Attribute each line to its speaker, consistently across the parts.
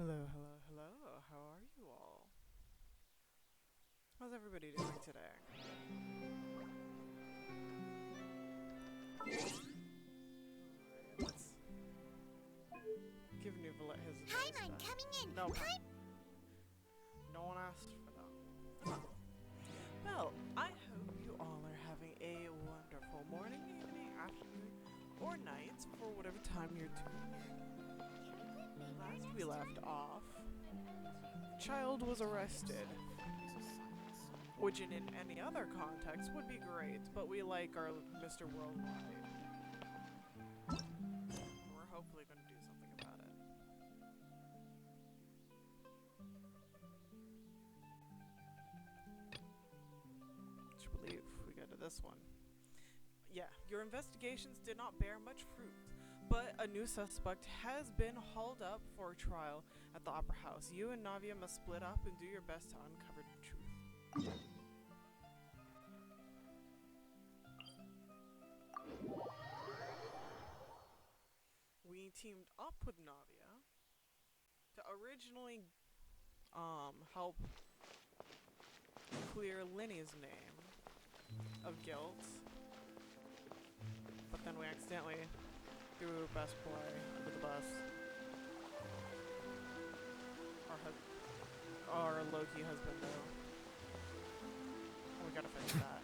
Speaker 1: Hello, hello, hello. How are you all? How's everybody doing today? Alright, let's give Nuvolet his
Speaker 2: Hi,
Speaker 1: advice
Speaker 2: I'm
Speaker 1: then.
Speaker 2: coming in.
Speaker 1: No,
Speaker 2: Hi.
Speaker 1: no one asked for that. Well, I hope you all are having a wonderful morning, evening, afternoon, or night for whatever time you're tuning in. Last we left off, the child was arrested. Which in any other context would be great, but we like our Mr. Worldwide. We're hopefully going to do something about it. I believe we go to this one. Yeah, your investigations did not bear much fruit, but a new suspect has been hauled up for trial at the Opera House. You and Navia must split up and do your best to uncover the truth. We teamed up with Navia to originally help clear Linny's name of guilt, but then we accidentally threw Best Boy under the bus. Our Loki husband, though. We gotta fix that.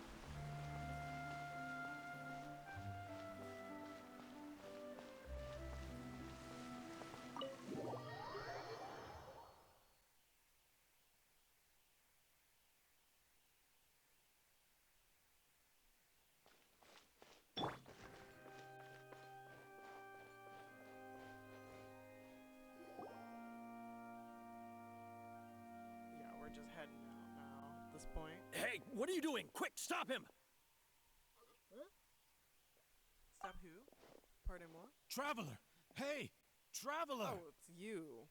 Speaker 1: Yeah, we're just heading out now at this point.
Speaker 3: Hey, what are you doing? Quick, stop him!
Speaker 1: Stop who? Pardon moi?
Speaker 3: Traveler! Hey! Traveler!
Speaker 1: Oh, it's you.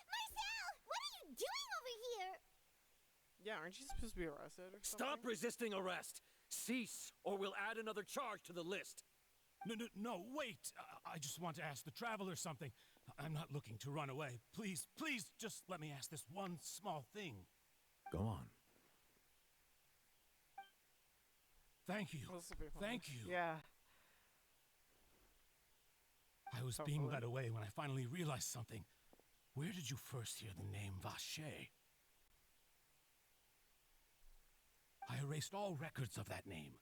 Speaker 2: Marcel, what are you doing over here?
Speaker 1: Yeah, aren't you supposed to be arrested or something?
Speaker 3: Stop resisting arrest! Cease, or we'll add another charge to the list.
Speaker 4: No, wait. I just want to ask the traveler something. I'm not looking to run away. Please, just let me ask this one small thing.
Speaker 5: Go on.
Speaker 4: Thank you.
Speaker 1: Well, this will be fun.
Speaker 4: Thank you.
Speaker 1: Yeah.
Speaker 4: I was being
Speaker 1: Hopefully.
Speaker 4: led away when I finally realized something. Where did you first hear the name Vacher? I erased all records of that name.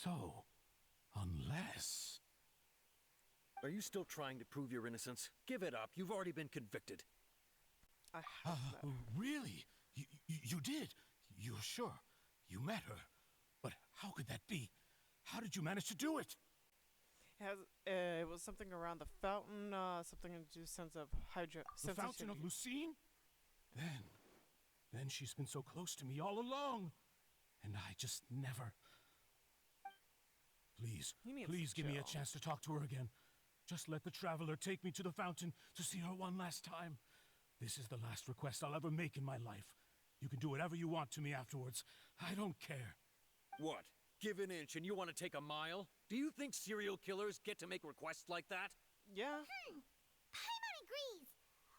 Speaker 4: So, unless...
Speaker 3: Are you still trying to prove your innocence? Give it up. You've already been convicted.
Speaker 1: I have met her.
Speaker 4: Really? You did? You're sure? You met her? But how could that be? How did you manage to do it?
Speaker 1: It was something around the fountain, something in the sense of hydro...
Speaker 4: The fountain of Lucine? Then she's been so close to me all along. And I just never... Please give me a chance to talk to her again. Just let the traveler take me to the fountain to see her one last time. This is the last request I'll ever make in my life. You can do whatever you want to me afterwards. I don't care.
Speaker 3: What? Give an inch and you want to take a mile? Do you think serial killers get to make requests like that?
Speaker 1: Yeah.
Speaker 2: Paimon agrees.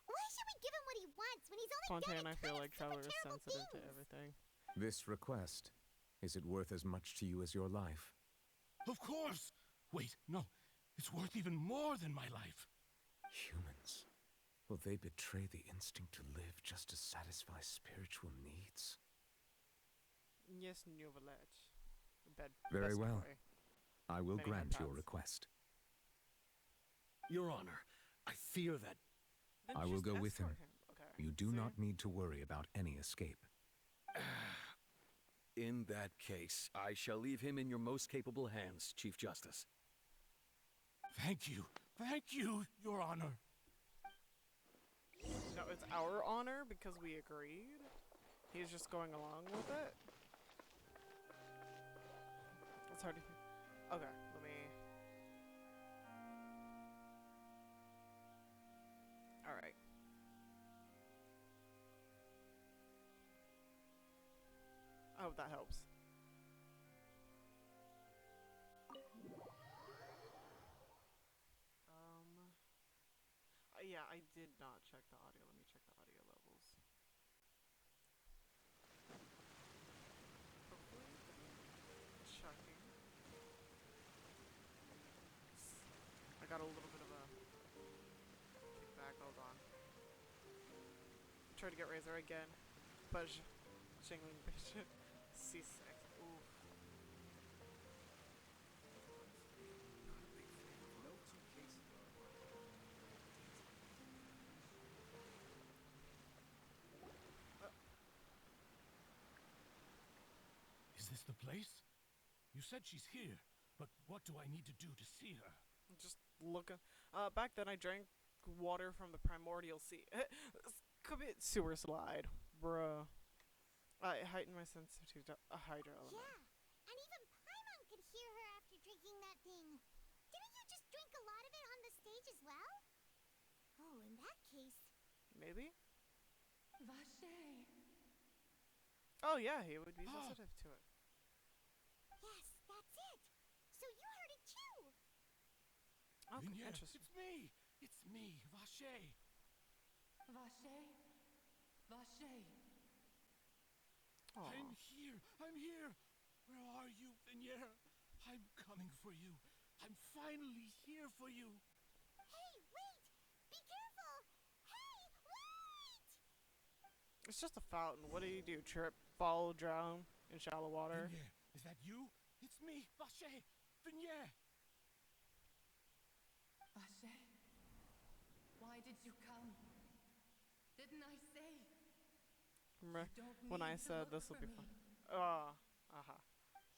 Speaker 2: Why should we give him what he wants when he's only
Speaker 1: Fontaine,
Speaker 2: done a
Speaker 1: I
Speaker 2: ton
Speaker 1: feel
Speaker 2: of
Speaker 1: like
Speaker 2: super
Speaker 1: Traveler is
Speaker 2: terrible
Speaker 1: sensitive to
Speaker 2: things?
Speaker 1: everything.
Speaker 5: This request, is it worth as much to you as your life?
Speaker 4: Of course! Wait, no. It's worth even more than my life.
Speaker 5: Humans. Will they betray the instinct to live just to satisfy spiritual needs?
Speaker 1: Yes, Nuvolet.
Speaker 5: Very
Speaker 1: Best
Speaker 5: well.
Speaker 1: Boy.
Speaker 5: I will
Speaker 1: Many
Speaker 5: grant your
Speaker 1: paths.
Speaker 5: request.
Speaker 3: Your Honor, I fear that...
Speaker 1: Then
Speaker 5: I will
Speaker 1: just
Speaker 5: go with him.
Speaker 1: escort Okay.
Speaker 5: You do
Speaker 1: See?
Speaker 5: not need to worry about any escape.
Speaker 3: In that case, I shall leave him in your most capable hands, Chief Justice.
Speaker 4: Thank you, Your Honor.
Speaker 1: No, it's our honor because we agreed. He's just going along with it. It's hard to... Okay, let me... Alright. I hope that helps. Yeah, I I did not check the audio. Let me check the audio levels. Hopefully, checking. I got a little bit of a kickback. Hold on. Try to get Razor again, but Jingling Bishop C6. Oof.
Speaker 3: Not a big fan of no two cases are alike.
Speaker 4: Is this the place? You said she's here, but what do I need to do to see her?
Speaker 1: Just looking. Back then I drank water from the primordial sea. Commit sewer slide, bruh. I heightened my sensitivity to a hydro element.
Speaker 2: Yeah, and even Paimon could hear her after drinking that thing. Didn't you just drink a lot of it on the stage as well? Oh, in that case...
Speaker 1: Maybe?
Speaker 6: Vache.
Speaker 1: Oh yeah, he would be sensitive to it.
Speaker 2: Yes, that's it. So you heard it too.
Speaker 1: Okay,
Speaker 4: Vignette,
Speaker 1: interesting.
Speaker 4: it's me! It's me, Vache!
Speaker 6: Vache. Vache.
Speaker 1: Aw.
Speaker 4: I'm here! I'm here! Where are you, Vignette? I'm coming for you. I'm finally here for you.
Speaker 2: Hey, wait! Be careful! Hey, wait!
Speaker 1: It's just a fountain. What do? Trip, fall, drown in shallow water?
Speaker 4: Vignette, is that you? It's me, Vache! Vignette!
Speaker 6: Vache. Why did you come? Didn't I say?
Speaker 1: Remember
Speaker 6: You don't
Speaker 1: when I
Speaker 6: need to
Speaker 1: said
Speaker 6: look
Speaker 1: this will
Speaker 6: for
Speaker 1: be
Speaker 6: me.
Speaker 1: fun? Uh-huh.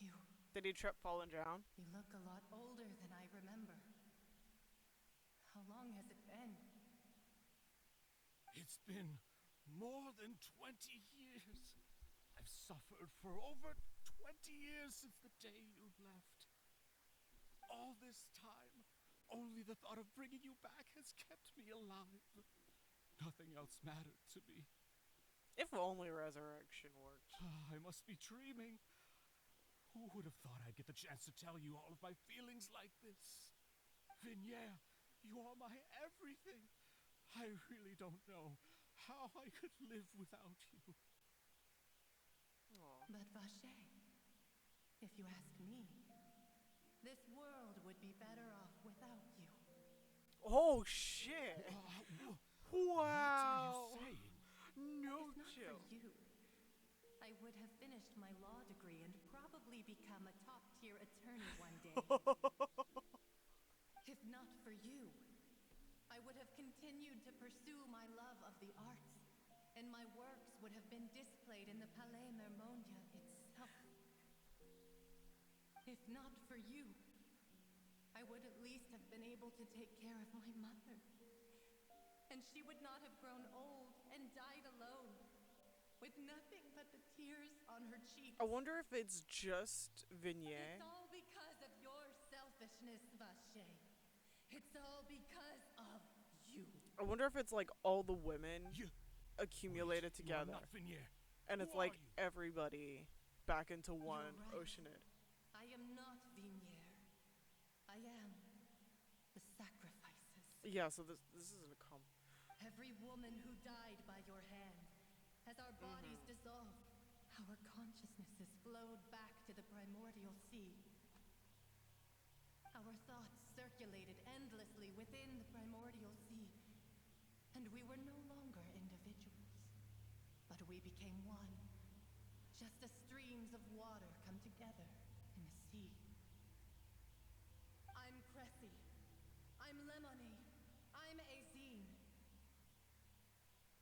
Speaker 6: You
Speaker 1: Did he trip, fall, and drown?
Speaker 6: look a lot older than I remember. How long has it been?
Speaker 4: It's been more than 20 years. I've suffered for over 20 years since the day you left. All this time, only the thought of bringing you back has kept me alive. Nothing else mattered to me.
Speaker 1: If only resurrection worked.
Speaker 4: I must be dreaming. Who would have thought I'd get the chance to tell you all of my feelings like this? Vignette, you are my everything. I really don't know how I could live without you.
Speaker 1: Aw.
Speaker 6: But Vache, if you ask me, this world would be better off without you.
Speaker 1: Oh shit!
Speaker 4: What are
Speaker 1: Wow!
Speaker 4: you saying?
Speaker 1: No
Speaker 6: If not
Speaker 1: chill.
Speaker 6: for you, I would have finished my law degree and probably become a top-tier attorney one day. If not for you, I would have continued to pursue my love of the arts, and my works would have been displayed in the Palais Mermondia itself. If not for you, I would at least have been able to take care of my mother. And she would not have grown old and died alone, with nothing but the tears on her cheeks.
Speaker 1: I wonder if it's just
Speaker 6: It's
Speaker 1: Vignette.
Speaker 6: all because of your selfishness, Vache. It's all because of you.
Speaker 1: I wonder if it's like all the women
Speaker 4: You
Speaker 1: accumulated
Speaker 4: Wait, you are
Speaker 1: together.
Speaker 4: not Vignette.
Speaker 1: And it's
Speaker 4: Who are
Speaker 1: like
Speaker 4: you?
Speaker 1: everybody back into one
Speaker 6: right.
Speaker 1: oceanid.
Speaker 6: I am not Vignier. I am the sacrifices.
Speaker 1: Yeah, so this isn't a
Speaker 6: Every woman who died by your hand, as our bodies dissolved, our consciousnesses flowed back to the primordial sea. Our thoughts circulated endlessly within the primordial sea, and we were no longer individuals, but we became one, just as streams of water come together in the sea. I'm Cressy. I'm Lemony. I'm Azine.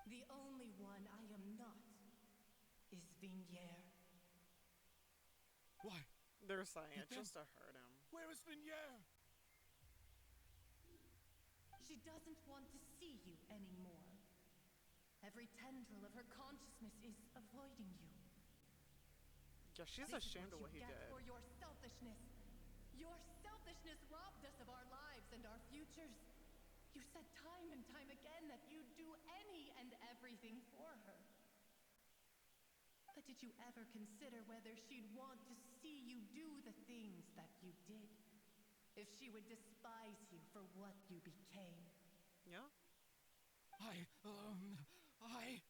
Speaker 6: The only one I am not is Vignier.
Speaker 4: Why?
Speaker 1: They're saying it
Speaker 4: But then-
Speaker 1: just to hurt him.
Speaker 4: Where is Vignette?
Speaker 6: She doesn't want to see you anymore. Every tendril of her consciousness is avoiding you.
Speaker 1: Yeah, she's
Speaker 6: This is
Speaker 1: ashamed of what he
Speaker 6: you get
Speaker 1: did.
Speaker 6: for your selfishness. Your selfishness robbed us of our lives and our futures. You said time and time again that you'd do any and everything for her. But did you ever consider whether she'd want to see you do the things that you did? If she would despise you for what you became?
Speaker 1: Yeah?
Speaker 4: I...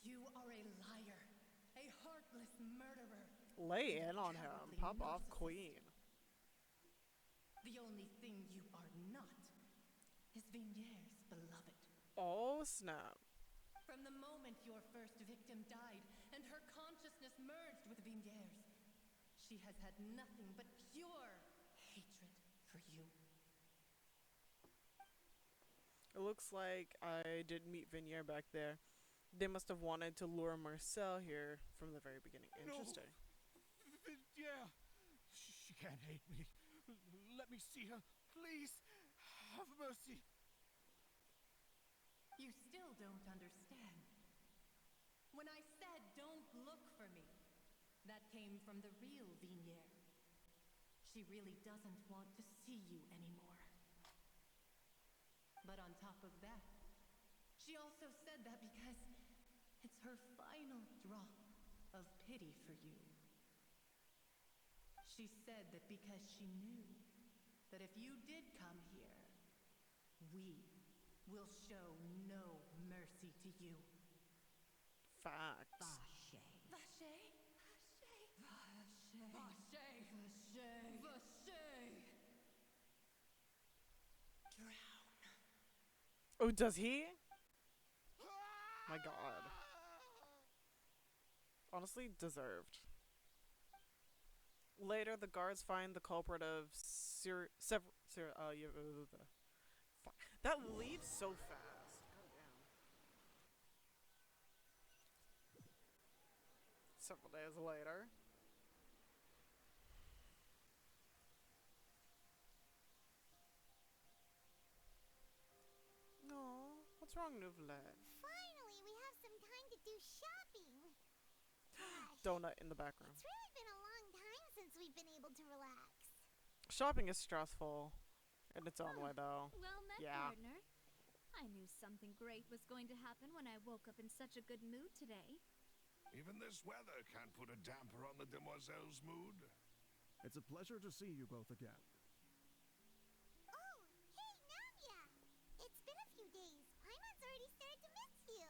Speaker 6: You are a liar, a heartless murderer.
Speaker 1: Lay
Speaker 6: and
Speaker 1: in
Speaker 6: a
Speaker 1: on him.
Speaker 6: cowardly
Speaker 1: Pop off,
Speaker 6: narcissist.
Speaker 1: queen.
Speaker 6: The only thing you are not is Vigniere's beloved.
Speaker 1: Oh, snap.
Speaker 6: From the moment your first victim died and her consciousness merged with Vigniere's, she has had nothing but pure hatred for you.
Speaker 1: It looks like I did meet Vignier back there. They must have wanted to lure Marcel here from the very beginning. Interesting.
Speaker 4: No. Yeah. She can't hate me. Let me see her. Please. Have mercy.
Speaker 6: You still don't understand. When I said don't look for me, that came from the real Vignier. She really doesn't want to see you anymore. But on top of that, she also said that because it's her final drop of pity for you. She said that because she knew that if you did come here, we will show no mercy to you.
Speaker 1: Facts.
Speaker 6: Vache. Vache? Vache. Vache. Vache. Vache. Drown.
Speaker 1: Oh, does he? My god. Honestly, deserved. Later, the guards find the culprit of fuck. That leaves so fast. Goddamn. Several days later. No, what's wrong, Nouvelle?
Speaker 2: Finally, we have some time to do shopping. Gosh,
Speaker 1: Donut in the background.
Speaker 2: it's really been a long time since we've been able to relax.
Speaker 1: Shopping is stressful in its own way, though.
Speaker 7: Well met,
Speaker 1: Yeah.
Speaker 7: partner. I knew something great was going to happen when I woke up in such a good mood today.
Speaker 8: Even this weather can't put a damper on the demoiselle's mood.
Speaker 9: It's a pleasure to see you both again.
Speaker 2: Oh, hey, Navia! It's been a few days. Paimon's already started to miss you.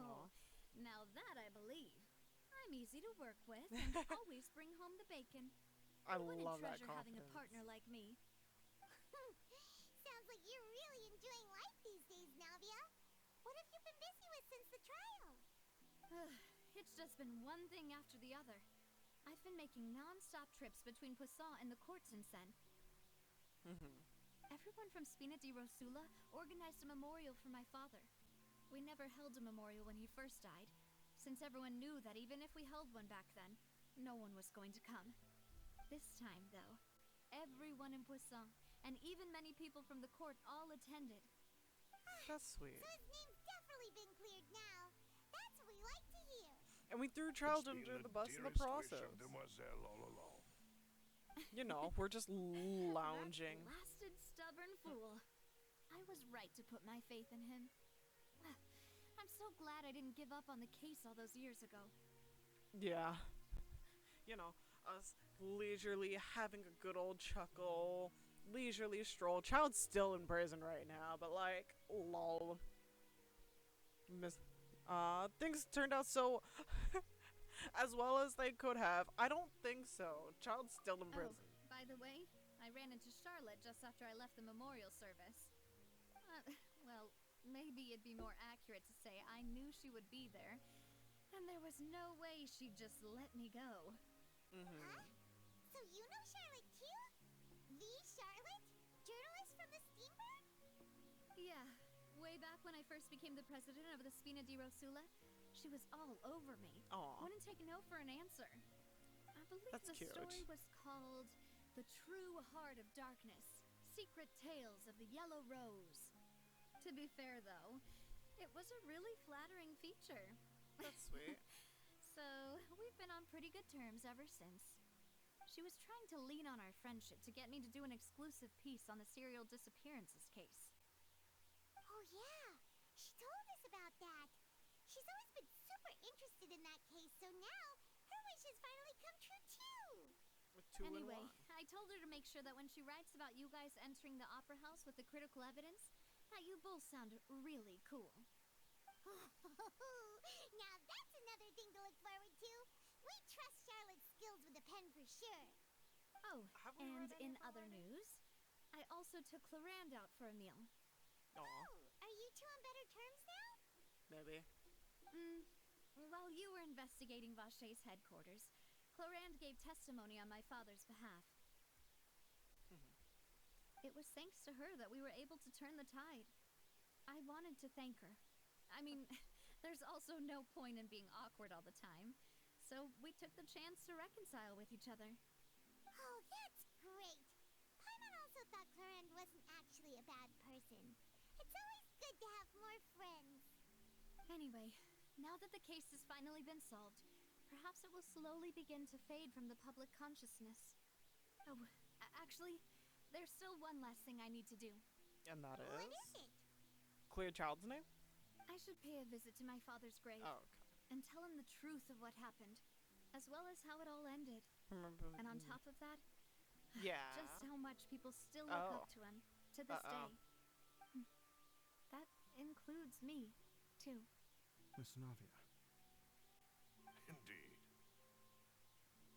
Speaker 7: Oh, now that I believe. I'm easy to work with and always bring home the bacon.
Speaker 1: I
Speaker 7: Who wouldn't
Speaker 1: love that
Speaker 7: treasure having a
Speaker 1: confidence.
Speaker 7: partner like me?
Speaker 2: Sounds like you're really enjoying life these days, Navia. What have you been busy with since the trial?
Speaker 7: It's just been one thing after the other. I've been making non-stop trips between Poisson and the courts in Seine. Everyone from Spina di Rosula organized a memorial for my father. We never held a memorial when he first died, since everyone knew that even if we held one back then, no one was going to come. This time, though, everyone in Poisson, and even many people from the court, all attended.
Speaker 1: That's sweet.
Speaker 2: So his name's definitely been cleared now. That's what we like to hear.
Speaker 1: And we threw Charles
Speaker 8: It's been
Speaker 1: under the bus in the
Speaker 8: dearest wish
Speaker 1: process.
Speaker 8: of Demoiselle all along.
Speaker 1: You know, we're just lounging.
Speaker 7: That blasted stubborn fool. I was right to put my faith in him. I'm so glad I didn't give up on the case all those years ago.
Speaker 1: Yeah. You know, us leisurely having a good old chuckle, leisurely stroll. Child's still in prison right now, but like, lol. Things turned out so as well as they could have. I don't think so. Child's still in prison.
Speaker 7: Oh, by the way, I ran into Charlotte just after I left the memorial service. Well, maybe it'd be more accurate to say I knew she would be there, and there was no way she'd just let me go.
Speaker 2: Huh? So you know Charlotte too? The Charlotte? Journalist from the Steamboat?
Speaker 7: Yeah, way back when I first became the president of the Spina di Rosula, she was all over me.
Speaker 1: Aw.
Speaker 7: Wouldn't take no for an answer. I believe
Speaker 1: That's
Speaker 7: the
Speaker 1: cute.
Speaker 7: story was called The True Heart of Darkness, Secret Tales of the Yellow Rose. To be fair, though, it was a really flattering feature.
Speaker 1: That's sweet.
Speaker 7: So, we've been on pretty good terms ever since. She was trying to lean on our friendship to get me to do an exclusive piece on the serial disappearances case.
Speaker 2: Oh yeah, she told us about that. She's always been super interested in that case, so now her wish has finally come true too.
Speaker 1: With two in
Speaker 7: Anyway,
Speaker 1: one.
Speaker 7: I I told her to make sure that when she writes about you guys entering the opera house with the critical evidence, that you both sound really cool.
Speaker 2: Now that's another thing to look forward to. We trust Charlotte's skills with a pen for sure.
Speaker 7: Oh,
Speaker 1: Have we
Speaker 7: and
Speaker 1: read any
Speaker 7: in
Speaker 1: of her
Speaker 7: other
Speaker 1: writing?
Speaker 7: news, I also took Clarand out for a meal.
Speaker 1: Aw,
Speaker 2: Oh, are you two on better terms now?
Speaker 1: maybe.
Speaker 7: While you were investigating Vache's headquarters, Clarand gave testimony on my father's behalf. It was thanks to her that we were able to turn the tide. I wanted to thank her. I mean, there's also no point in being awkward all the time, so we took the chance to reconcile with each other.
Speaker 2: Oh, that's great. Paimon also thought Clarend wasn't actually a bad person. It's always good to have more friends.
Speaker 7: Anyway, now that the case has finally been solved, perhaps it will slowly begin to fade from the public consciousness. Oh, actually, there's still one last thing I need to do.
Speaker 1: And that
Speaker 2: What
Speaker 1: is?
Speaker 2: is it?
Speaker 1: Clear child's name?
Speaker 7: I should pay a visit to my father's grave
Speaker 1: Oh, okay.
Speaker 7: and tell him the truth of what happened, as well as how it all ended.
Speaker 1: Remember?
Speaker 7: And on top of that,
Speaker 1: Yeah.
Speaker 7: just how much people still look up
Speaker 1: Oh.
Speaker 7: to him to this
Speaker 1: Uh-oh.
Speaker 7: day. That includes me, too.
Speaker 9: Miss Navia.
Speaker 8: Indeed.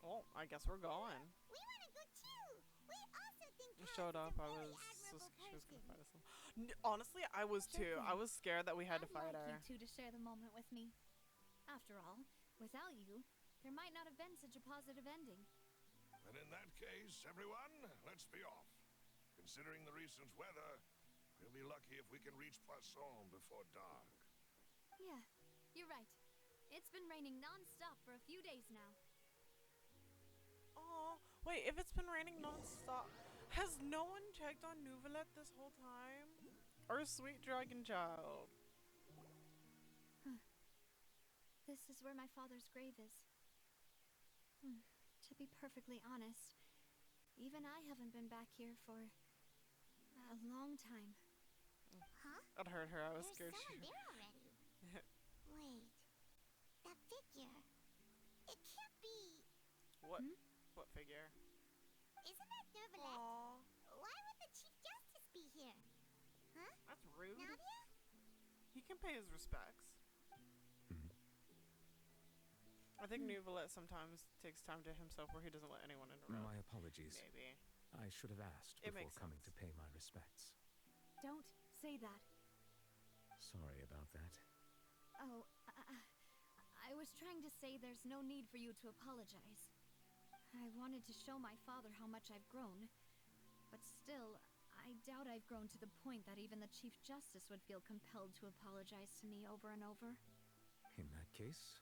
Speaker 1: Well, I guess we're going.
Speaker 2: We want to go too. We also think
Speaker 1: You
Speaker 2: Kat
Speaker 1: showed
Speaker 2: is
Speaker 1: up.
Speaker 2: a
Speaker 1: I
Speaker 2: really
Speaker 1: was
Speaker 2: admirable
Speaker 1: she was gonna
Speaker 2: person.
Speaker 1: fight us. Honestly, I was
Speaker 7: Sure
Speaker 1: too. I
Speaker 7: thing.
Speaker 1: was scared that we had to
Speaker 7: I'd
Speaker 1: fight
Speaker 7: like
Speaker 1: her.
Speaker 7: you two to share the moment with me. After all, without you, there might not have been such a positive ending.
Speaker 8: And in that case, everyone, let's be off. Considering the recent weather, we'll be lucky if we can reach Poisson before dark.
Speaker 7: Yeah, you're right. It's been raining non-stop for a few days now.
Speaker 1: Oh, wait, if it's been raining non-stop, has no one checked on Nouvelette this whole time? Our sweet dragon child.
Speaker 7: This is where my father's grave is. To be perfectly honest, even I haven't been back here for a long time.
Speaker 2: Huh?
Speaker 1: I'd heard her. I was
Speaker 2: There's
Speaker 1: scared.
Speaker 2: someone there already. Wait. That figure. It can't be.
Speaker 1: What? What figure?
Speaker 2: Isn't that Nervalette?
Speaker 1: Aw,
Speaker 2: Why would the Chief Justice be here? Huh?
Speaker 1: that's rude.
Speaker 2: Navia?
Speaker 1: He can pay his respects.
Speaker 5: Mhm.
Speaker 1: I think Nouvelette sometimes takes time to himself where he doesn't let anyone interrupt.
Speaker 5: My apologies.
Speaker 1: Maybe.
Speaker 5: I should have asked
Speaker 1: It
Speaker 5: before
Speaker 1: makes
Speaker 5: coming
Speaker 1: sense.
Speaker 5: to pay my respects.
Speaker 7: Don't say that.
Speaker 5: Sorry about that.
Speaker 7: Oh, I was trying to say there's no need for you to apologize. I wanted to show my father how much I've grown, but still, I doubt I've grown to the point that even the Chief Justice would feel compelled to apologize to me over and over.
Speaker 5: In that case,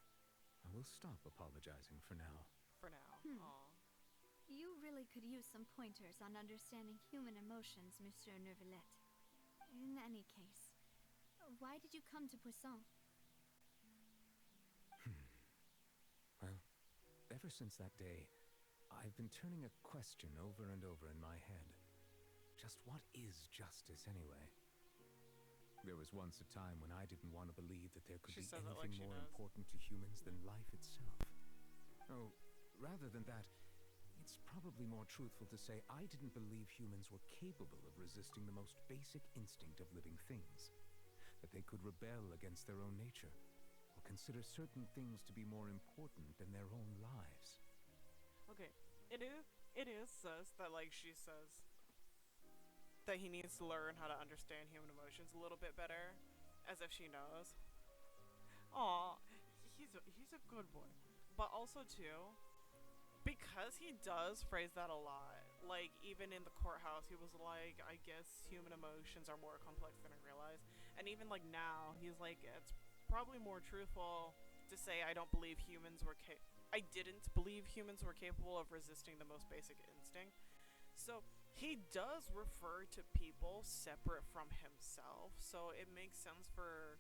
Speaker 5: I will stop apologizing for now.
Speaker 1: For now. Aw.
Speaker 7: You really could use some pointers on understanding human emotions, Monsieur Nervalette. In any case, why did you come to Poisson?
Speaker 5: Well, ever since that day, I've been turning a question over and over in my head. Just what is justice anyway? There was once a time when I didn't want to believe that there could
Speaker 1: She
Speaker 5: be
Speaker 1: says it like
Speaker 5: anything
Speaker 1: she
Speaker 5: more
Speaker 1: knows.
Speaker 5: important to humans than life itself. Oh, rather than that, it's probably more truthful to say I didn't believe humans were capable of resisting the most basic instinct of living things. That they could rebel against their own nature, or consider certain things to be more important than their own lives.
Speaker 1: Okay. It is sus that, like, she says that he needs to learn how to understand human emotions a little bit better, as if she knows. Aw, he's a good boy. But also, too, because he does phrase that a lot, like, even in the courthouse, he was like, I guess human emotions are more complex than I realized. And even, like, now, he's like, it's probably more truthful to say I don't believe humans were I didn't believe humans were capable of resisting the most basic instinct. So he does refer to people separate from himself. So it makes sense for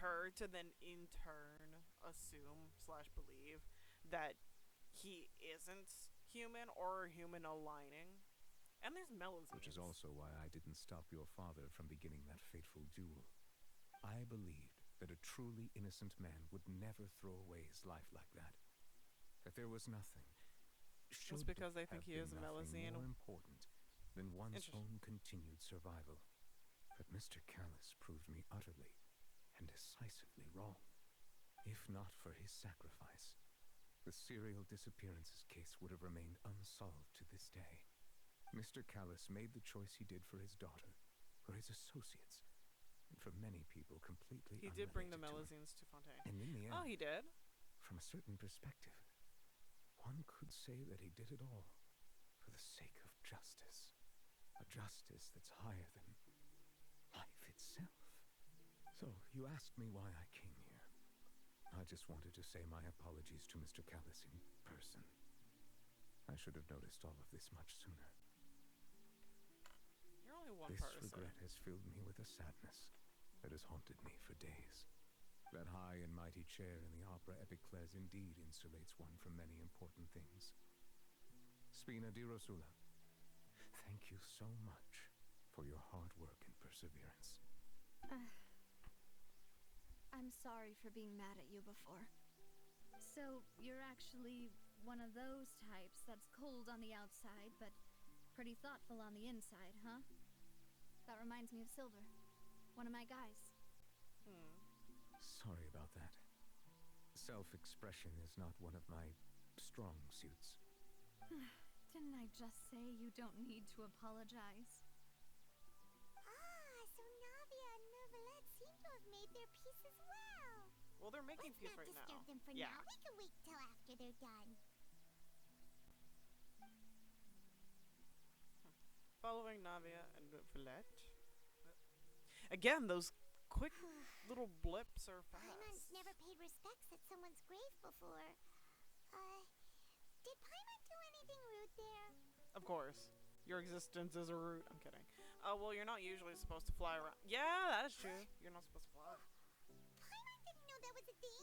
Speaker 1: her to then in turn assume / believe that he isn't human or human aligning. And there's melisines.
Speaker 5: Which is also why I didn't stop your father from beginning that fateful duel. I believed that a truly innocent man would never throw away his life like that. That there was nothing, should
Speaker 1: because they think
Speaker 5: have
Speaker 1: he
Speaker 5: been
Speaker 1: is a
Speaker 5: nothing
Speaker 1: Melusine.
Speaker 5: more important than one's
Speaker 1: Interesting.
Speaker 5: own continued survival. But Mr. Callus proved me utterly and decisively wrong. If not for his sacrifice, the serial disappearances case would have remained unsolved to this day. Mr. Callus made the choice he did for his daughter, for his associates, and for many people completely
Speaker 1: He did bring the
Speaker 5: unrelated to him.
Speaker 1: Melusines to Fontaine.
Speaker 5: And in the end,
Speaker 1: Oh, he did?
Speaker 5: from a certain perspective, one could say that he did it all for the sake of justice. A justice that's higher than life itself. So, you asked me why I came here. I just wanted to say my apologies to Mr. Callus in person. I should have noticed all of this much sooner.
Speaker 1: You're only one
Speaker 5: This
Speaker 1: person.
Speaker 5: regret has filled me with a sadness that has haunted me for days. That high and mighty chair in the opera Epiclese indeed insulates one from many important things. Spina di Rosula, thank you so much for your hard work and perseverance.
Speaker 7: I'm sorry for being mad at you before. So, you're actually one of those types that's cold on the outside, but pretty thoughtful on the inside, huh? That reminds me of Silver, one of my guys.
Speaker 5: Sorry about that. Self-expression is not one of my strong suits.
Speaker 7: Didn't I just say you don't need to apologize?
Speaker 2: Ah, so Navia and Neuvillette seem to have made their peace as well.
Speaker 1: Well, they're making
Speaker 2: Let's
Speaker 1: peace
Speaker 2: not
Speaker 1: right now.
Speaker 2: disturb them for
Speaker 1: Yeah.
Speaker 2: now. We can wait till after they're done.
Speaker 1: Following Navia and Villette. Again, those quick little blips are
Speaker 2: Paimon's
Speaker 1: fast.
Speaker 2: never paid respects at someone's grave before. Did Paimon do anything rude there?
Speaker 1: Of course. Your existence is a root. I'm kidding. Well, you're not usually supposed to fly around. Yeah, that is true. You're not supposed to fly.
Speaker 2: Paimon didn't know that was a thing.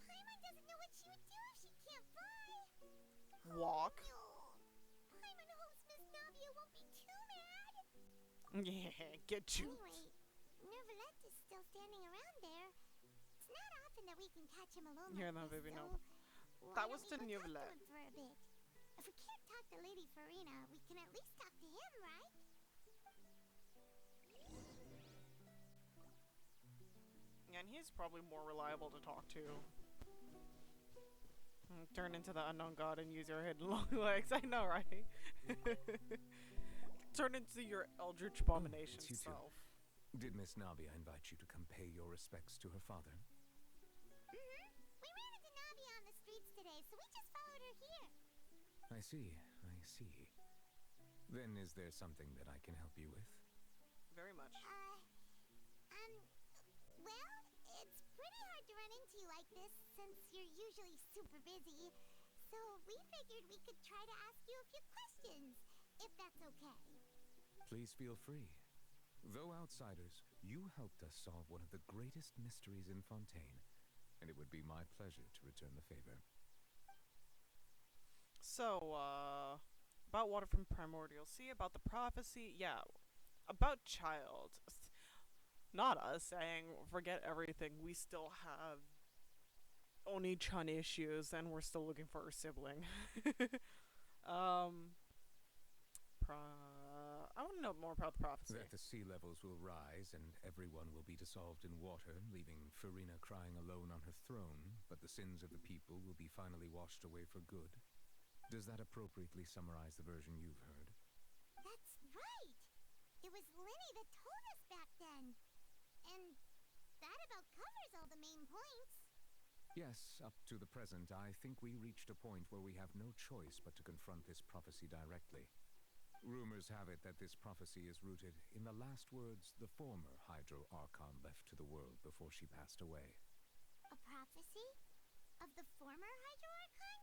Speaker 2: Paimon doesn't know what she would do if she can't fly.
Speaker 1: Walk.
Speaker 2: No. Paimon hopes Miss Navia won't be too mad.
Speaker 1: Yeah, get you.
Speaker 2: Anyway, Neuvillette is still standing around there. It's not often that we can catch him alone
Speaker 1: Here,
Speaker 2: like
Speaker 1: no,
Speaker 2: this,
Speaker 1: baby, no.
Speaker 2: so why
Speaker 1: That was
Speaker 2: don't
Speaker 1: to
Speaker 2: we go talk
Speaker 1: Neuvillette.
Speaker 2: to him for a bit? If we can't talk to Lady Farina, we can at least talk to him, right?
Speaker 1: And he's probably more reliable to talk to. Turn into the unknown god and use your hidden long legs. I know, right? Turn into your eldritch abomination
Speaker 5: it's you two.
Speaker 1: self.
Speaker 5: Did Miss Navia invite you to come pay your respects to her father?
Speaker 2: Mm-hmm. We ran into Navia on the streets today, so we just followed her here.
Speaker 5: I see, I see. Then is there something that I can help you with?
Speaker 1: Very much.
Speaker 2: Well, it's pretty hard to run into you like this since you're usually super busy. So we figured we could try to ask you a few questions, if that's okay.
Speaker 5: Please feel free. Though outsiders, you helped us solve one of the greatest mysteries in Fontaine, and it would be my pleasure to return the favor.
Speaker 1: So, about Water from Primordial Sea, about the prophecy, yeah. About Child. Not us saying, forget everything, we still have Oni-chan issues, and we're still looking for our sibling. I want to know more about the prophecy.
Speaker 5: That the sea levels will rise and everyone will be dissolved in water, leaving Farina crying alone on her throne, but the sins of the people will be finally washed away for good. Does that appropriately summarize the version you've heard?
Speaker 2: That's right! It was Linny that told us back then. And that about covers all the main points.
Speaker 5: Yes, up to the present, I think we reached a point where we have no choice but to confront this prophecy directly. Rumors have it that this prophecy is rooted in the last words the former Hydro Archon left to the world before she passed away.
Speaker 2: A prophecy? Of the former Hydro Archon?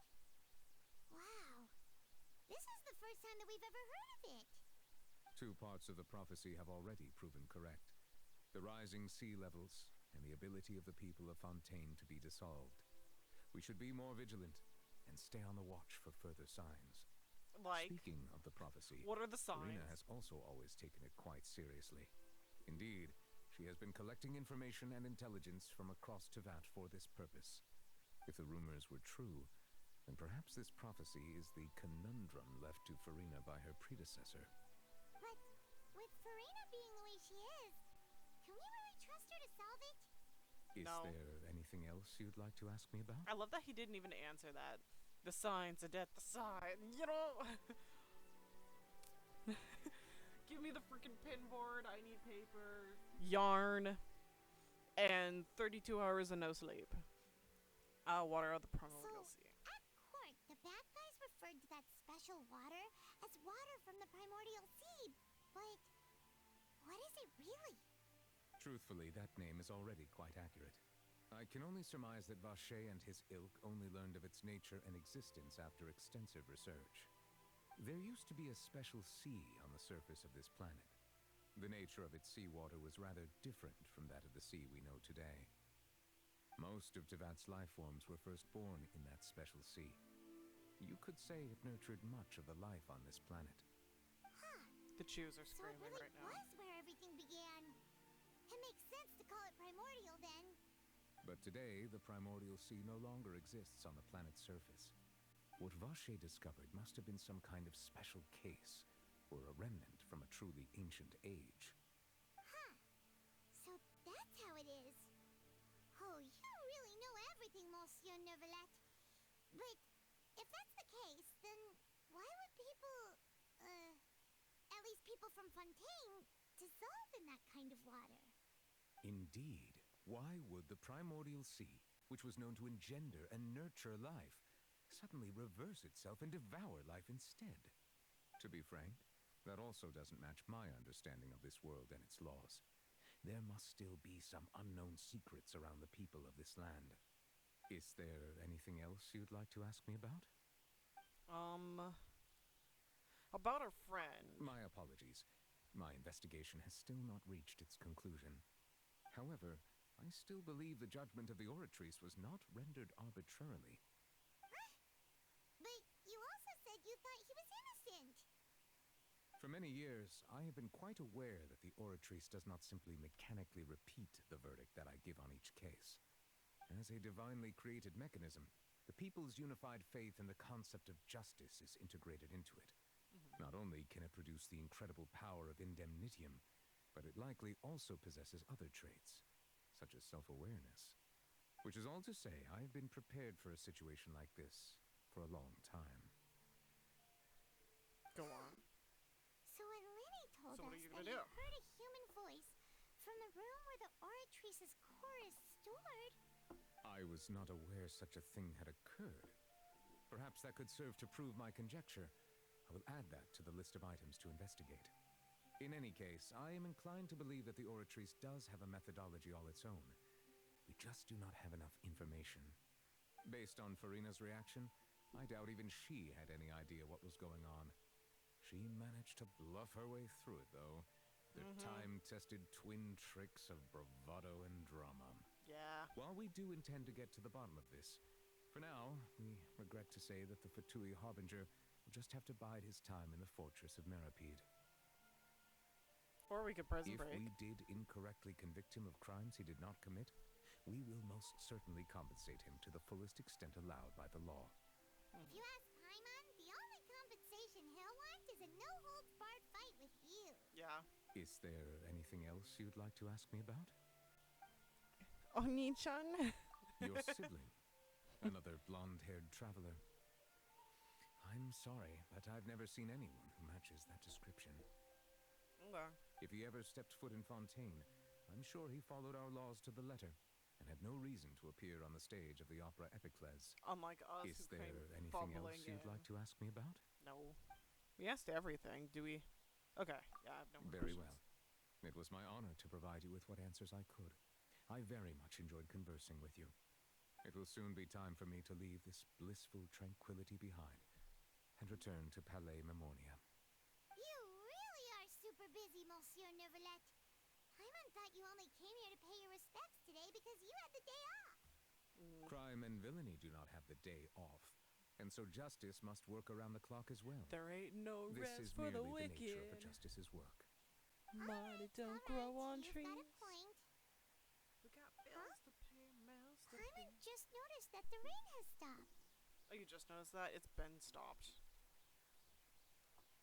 Speaker 2: Wow. This is the first time that we've ever heard of it.
Speaker 5: Two parts of the prophecy have already proven correct. The rising sea levels and the ability of the people of Fontaine to be dissolved. We should be more vigilant and stay on the watch for further signs.
Speaker 1: Like,
Speaker 5: Speaking of the prophecy,
Speaker 1: what are the signs?
Speaker 5: Farina has also always taken it quite seriously. Indeed, she has been collecting information and intelligence from across Tevat for this purpose. If the rumors were true, And perhaps this prophecy is the conundrum left to Farina by her predecessor.
Speaker 2: But with Farina being the way she is, can we really trust her to solve it?
Speaker 5: Is
Speaker 1: No.
Speaker 5: there anything else you'd like to ask me about?
Speaker 1: I love that he didn't even answer that. The signs of death, the sign, you know? Give me the freaking pinboard. I need paper, yarn, and 32 hours of no sleep. Water out the primordial sea.
Speaker 2: At court, the bad guys referred to that special water as water from the primordial sea. But what is it really?
Speaker 5: Truthfully, that name is already quite accurate. I can only surmise that Vacher and his ilk only learned of its nature and existence after extensive research. There used to be a special sea on the surface of this planet. The nature of its seawater was rather different from that of the sea we know today. Most of Tevat's life forms were first born in that special sea. You could say it nurtured much of the life on this planet.
Speaker 2: Huh.
Speaker 1: The chews are
Speaker 2: So it
Speaker 1: screaming
Speaker 2: really
Speaker 1: right now.
Speaker 2: was where everything began. It makes sense to call it primordial then.
Speaker 5: But today, the primordial sea no longer exists on the planet's surface. What Vacher discovered must have been some kind of special case, or a remnant from a truly ancient age.
Speaker 2: Huh. So that's how it is. Oh, you really know everything, Monsieur Neuvillette. But if that's the case, then why would people, at least people from Fontaine, dissolve in that kind of water?
Speaker 5: Indeed. Why would the primordial sea, which was known to engender and nurture life, suddenly reverse itself and devour life instead? To be frank, that also doesn't match my understanding of this world and its laws. There must still be some unknown secrets around the people of this land. Is there anything else you'd like to ask me about?
Speaker 1: About our friend.
Speaker 5: My apologies. My investigation has still not reached its conclusion. However, I still believe the judgment of the Oratrice was not rendered arbitrarily.
Speaker 2: But you also said you thought he was innocent.
Speaker 5: For many years, I have been quite aware that the Oratrice does not simply mechanically repeat the verdict that I give on each case. As a divinely created mechanism, the people's unified faith in the concept of justice is integrated into it. Not only can it produce the incredible power of indemnitium, but it likely also possesses other traits, such as self-awareness. Which is all to say, I have been prepared for a situation like this for a long time.
Speaker 1: Go on.
Speaker 2: So when Lenny told
Speaker 1: So what
Speaker 2: us
Speaker 1: are you
Speaker 2: that
Speaker 1: gonna
Speaker 2: he
Speaker 1: do?
Speaker 2: heard a human voice from the room where the Oratrice's core is stored,
Speaker 5: I was not aware such a thing had occurred. Perhaps that could serve to prove my conjecture. I will add that to the list of items to investigate. In any case, I am inclined to believe that the Oratrice does have a methodology all its own. We just do not have enough information. Based on Farina's reaction, I doubt even she had any idea what was going on. She managed to bluff her way through it, though. The time-tested twin tricks of bravado and drama.
Speaker 1: Yeah.
Speaker 5: While we do intend to get to the bottom of this, for now, we regret to say that the Fatui Harbinger will just have to bide his time in the fortress of Meripede.
Speaker 1: Or we could prison
Speaker 5: If
Speaker 1: break.
Speaker 5: we did incorrectly convict him of crimes he did not commit, we will most certainly compensate him to the fullest extent allowed by the law.
Speaker 2: if you ask Paimon, the only compensation he'll want is a no-holds-barred fight with you.
Speaker 1: Yeah.
Speaker 5: Is there anything else you'd like to ask me about?
Speaker 1: Oni-chan?
Speaker 5: Your sibling, another blonde-haired traveler. I'm sorry, but I've never seen anyone who matches that description.
Speaker 1: Okay.
Speaker 5: If he ever stepped foot in Fontaine, I'm sure he followed our laws to the letter and had no reason to appear on the stage of the opera Epicles.
Speaker 1: Unlike us,
Speaker 5: Is
Speaker 1: who
Speaker 5: there
Speaker 1: came
Speaker 5: anything
Speaker 1: fumbling
Speaker 5: else you'd
Speaker 1: in.
Speaker 5: like to ask me about?
Speaker 1: No. We asked everything. Do we? Okay. Yeah, I have no more
Speaker 5: Very
Speaker 1: questions.
Speaker 5: well. It was my honor to provide you with what answers I could. I very much enjoyed conversing with you. It will soon be time for me to leave this blissful tranquility behind and return to Palais Memornia.
Speaker 2: You really are super busy, Monsieur Neuvillette. Paimon thought you only came here to pay your respects today because you had the day off.
Speaker 5: Crime and villainy do not have the day off, and so justice must work around the clock as well.
Speaker 1: There ain't no
Speaker 5: This
Speaker 1: rest
Speaker 5: is
Speaker 1: for the
Speaker 5: merely the nature
Speaker 1: wicked.
Speaker 5: of a justice's work.
Speaker 1: Money don't
Speaker 2: Alright,
Speaker 1: grow on
Speaker 2: you've got a
Speaker 1: trees.
Speaker 2: point.
Speaker 1: We got bills to pay, bills to
Speaker 2: Paimon
Speaker 1: pay.
Speaker 2: just noticed that the rain has stopped.
Speaker 1: Oh, you just noticed that? It's been stopped.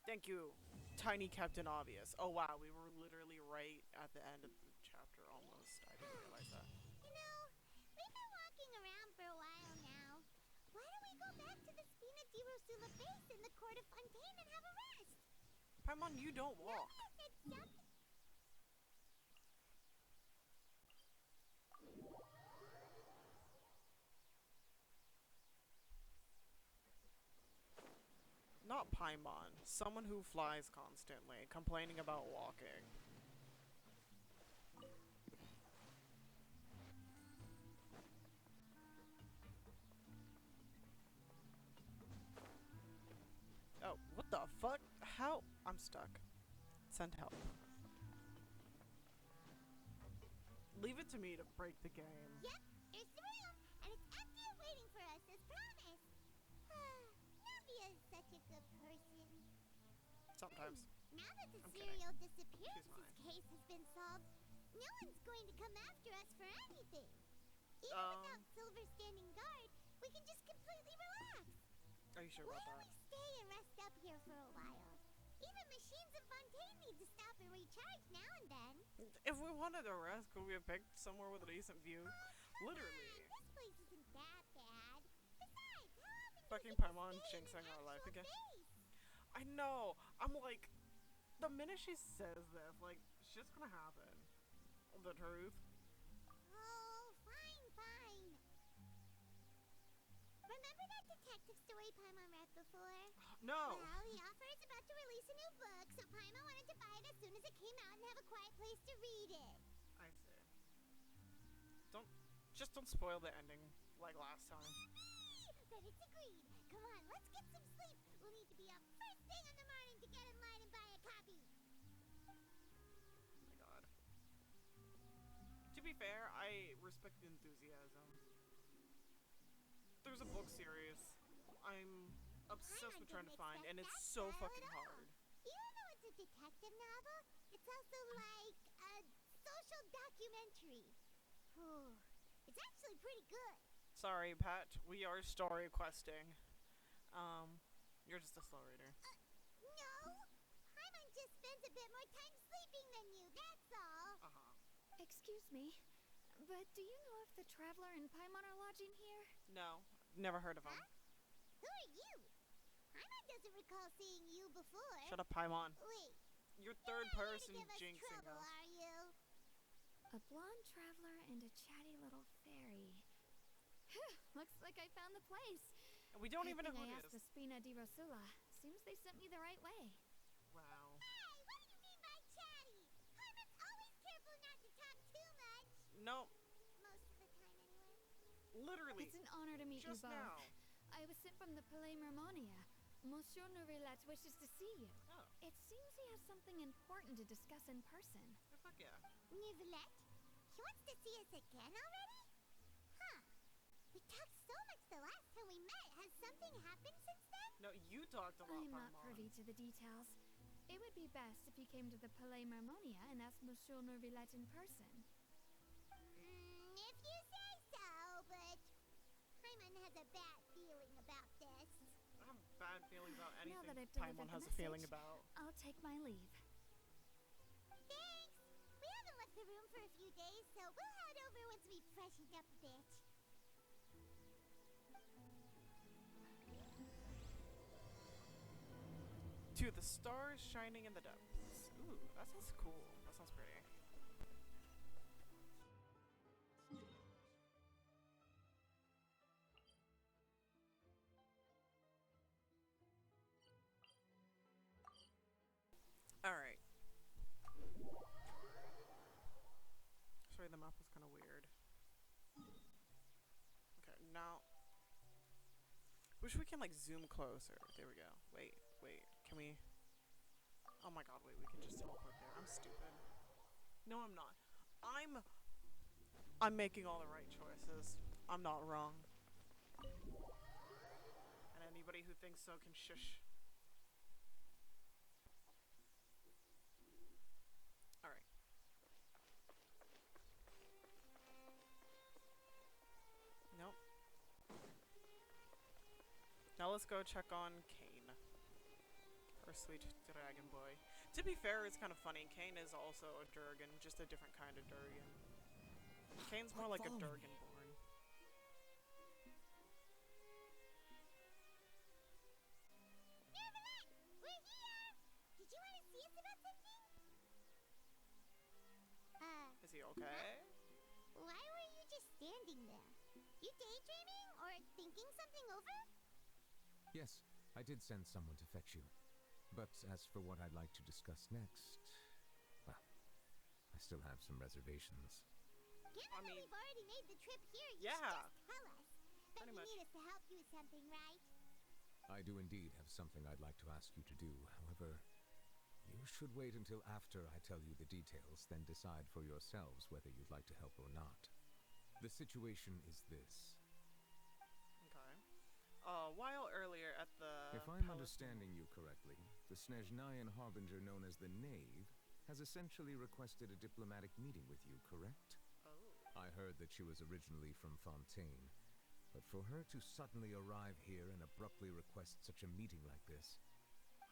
Speaker 1: Thank you, Tiny Captain Obvious. Oh wow, we were literally right at the end of the chapter almost. I didn't realize that.
Speaker 2: You know, we've been walking around for a while now. Why don't we go back to the Spina di Rosula base in the Court of Fontaine and have a rest?
Speaker 1: Paimon, you don't walk.
Speaker 2: I said something.
Speaker 1: Not Paimon. Someone who flies constantly, complaining about walking. Oh, what the fuck? How? I'm stuck. Send help. Leave it to me to break the game.
Speaker 2: Yep, there's the room, and it's empty and waiting for us, as promised. Nubia is such a good person.
Speaker 1: Sometimes.
Speaker 2: Now that the
Speaker 1: I'm
Speaker 2: serial
Speaker 1: kidding.
Speaker 2: disappearances case has been solved, no one's going to come after us for anything. Even without Silver standing guard, we can just completely relax.
Speaker 1: Are you sure
Speaker 2: Why
Speaker 1: about
Speaker 2: don't
Speaker 1: that?
Speaker 2: we stay and rest up here for a while? Even machines in Fontaine need to stop and recharge now and then.
Speaker 1: If we wanted to rest, could we have picked somewhere with a decent view?
Speaker 2: Come
Speaker 1: Literally.
Speaker 2: on, this place isn't that bad. Besides, how often do
Speaker 1: Fucking
Speaker 2: we get to
Speaker 1: Paimon
Speaker 2: stay in
Speaker 1: jinxing
Speaker 2: an
Speaker 1: our life
Speaker 2: actual
Speaker 1: again.
Speaker 2: base?
Speaker 1: I know. I'm like, the minute she says this, like, shit's gonna happen. The truth.
Speaker 2: Oh, fine. Remember that detective story Paimon read before?
Speaker 1: No.
Speaker 2: Well, the author is about to release a new book, so Paimon wanted to buy it as soon as it came out and have a quiet place to read it.
Speaker 1: I see. Don't spoil the ending like last time.
Speaker 2: But it's agreed. Come on, let's get some sleep. We'll need to be up first thing in the morning to get in line and buy a copy.
Speaker 1: Oh my god. To be fair, I respect the enthusiasm. There's a book series I'm obsessed with trying to find, and it's so fucking hard.
Speaker 2: Even though it's a detective novel, it's also like a social documentary. Whew. It's actually pretty good.
Speaker 1: Sorry, Pat. We are story questing. You're just a slow reader.
Speaker 2: No. Paimon just spends a bit more time sleeping than you, that's all.
Speaker 7: Excuse me, but do you know if the Traveler and Paimon are lodging here?
Speaker 1: No, never heard of him.
Speaker 2: Huh? Who are you? Paimon doesn't recall seeing you before.
Speaker 1: Shut up, Paimon.
Speaker 2: Wait.
Speaker 1: You're
Speaker 2: You're
Speaker 1: third
Speaker 2: not here to
Speaker 1: person
Speaker 2: give us
Speaker 1: jinxing
Speaker 2: trouble,
Speaker 1: us.
Speaker 2: are you?
Speaker 7: A blonde traveler and a chatty little fairy. Phew, looks like I found the place.
Speaker 1: And we don't
Speaker 7: Good
Speaker 1: even know
Speaker 7: thing
Speaker 1: who
Speaker 7: I
Speaker 1: it
Speaker 7: asked
Speaker 1: is.
Speaker 7: the Spina di Rosula. Seems they sent me the right way.
Speaker 1: Wow.
Speaker 2: Hey, what do you mean by chatty? Paimon's always careful not to talk too much.
Speaker 1: No,
Speaker 2: Most of the time, anyway.
Speaker 1: literally.
Speaker 7: It's an honor to meet you
Speaker 1: Just
Speaker 7: both.
Speaker 1: now.
Speaker 7: I was sent from the Palais Mermonia. Monsieur Nourrilat wishes to see you.
Speaker 1: Oh,
Speaker 7: It seems he has something important to discuss in person.
Speaker 1: fuck yeah.
Speaker 2: Nivelette? She wants to see us again already? Huh. We talked so much the last time we met. Has something happened since then?
Speaker 1: No, you talked a lot,
Speaker 7: I'm not
Speaker 1: Paimon.
Speaker 7: privy to the details. It would be best if you came to the Palais Mermonia and asked Monsieur Nourrilat in person.
Speaker 2: If you say so, but Paimon has a bad feeling about this.
Speaker 1: I have bad feelings about anything
Speaker 7: Now that I've delivered
Speaker 1: Paimon
Speaker 7: the
Speaker 1: has a feeling
Speaker 7: message,
Speaker 1: about.
Speaker 7: I'll take my leave.
Speaker 2: Thanks! We haven't left the room for a few days, so we'll head over once we've freshened up a bit.
Speaker 1: To the stars shining in the depths. Ooh, that sounds cool. That sounds pretty. Alright. Sorry, the map was kind of weird. Okay, now. Wish we can, like, zoom closer. There we go. Wait. Can we. Oh my god, wait, we can just teleport there. I'm stupid. No, I'm not. I'm making all the right choices. I'm not wrong. And anybody who thinks so can shush. Alright. Nope. let's go check on Kane. Our sweet dragon boy. To be fair, it's kind of funny. Kane is also a Durgan, just a different kind of Durgan. Kane's more like a Durgan born.
Speaker 2: Neverland, we're here! Did you want to see us about something?
Speaker 1: Is he okay?
Speaker 2: Why were you just standing there? You daydreaming or thinking something over?
Speaker 5: Yes, I did send someone to fetch you. But as for what I'd like to discuss next, well, I still have some reservations.
Speaker 2: Given that we've already made the trip here, you
Speaker 1: yeah,
Speaker 2: should just tell us. But
Speaker 1: pretty
Speaker 2: you
Speaker 1: much.
Speaker 2: need us to help you with something, right?
Speaker 5: I do indeed have something I'd like to ask you to do. However, you should wait until after I tell you the details, then decide for yourselves whether you'd like to help or not. The situation is this.
Speaker 1: Okay. While earlier at the
Speaker 5: If I'm
Speaker 1: palace-
Speaker 5: understanding you correctly, the Snezhnayan harbinger known as the Knave has essentially requested a diplomatic meeting with you, correct?
Speaker 1: Oh.
Speaker 5: I heard that she was originally from Fontaine, but for her to suddenly arrive here and abruptly request such a meeting like this,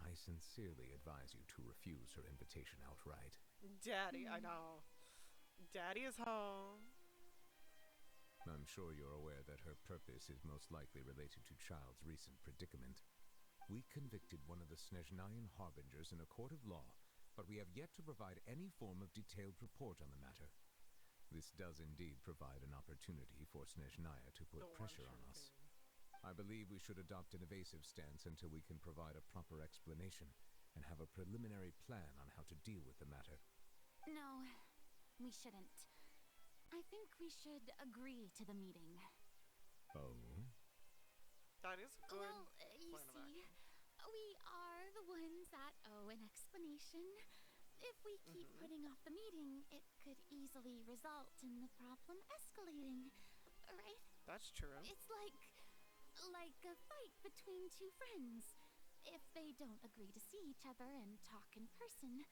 Speaker 5: I sincerely advise you to refuse her invitation outright.
Speaker 1: Daddy, I know. Daddy is home.
Speaker 5: I'm sure you're aware that her purpose is most likely related to Child's recent predicament. We convicted one of the Snezhnayan harbingers in a court of law, but we have yet to provide any form of detailed report on the matter. This does indeed provide an opportunity for Snezhnaya to put pressure on us. I believe we should adopt an evasive stance until we can provide a proper explanation and have a preliminary plan on how to deal with the matter.
Speaker 10: No, we shouldn't. I think we should agree to the meeting.
Speaker 5: Oh?
Speaker 1: That is good.
Speaker 10: Well, you
Speaker 1: plan of
Speaker 10: see,
Speaker 1: action.
Speaker 10: we are the ones that owe an explanation. If we keep putting off the meeting, it could easily result in the problem escalating, right?
Speaker 1: That's true.
Speaker 10: It's like a fight between two friends. If they don't agree to see each other and talk in person,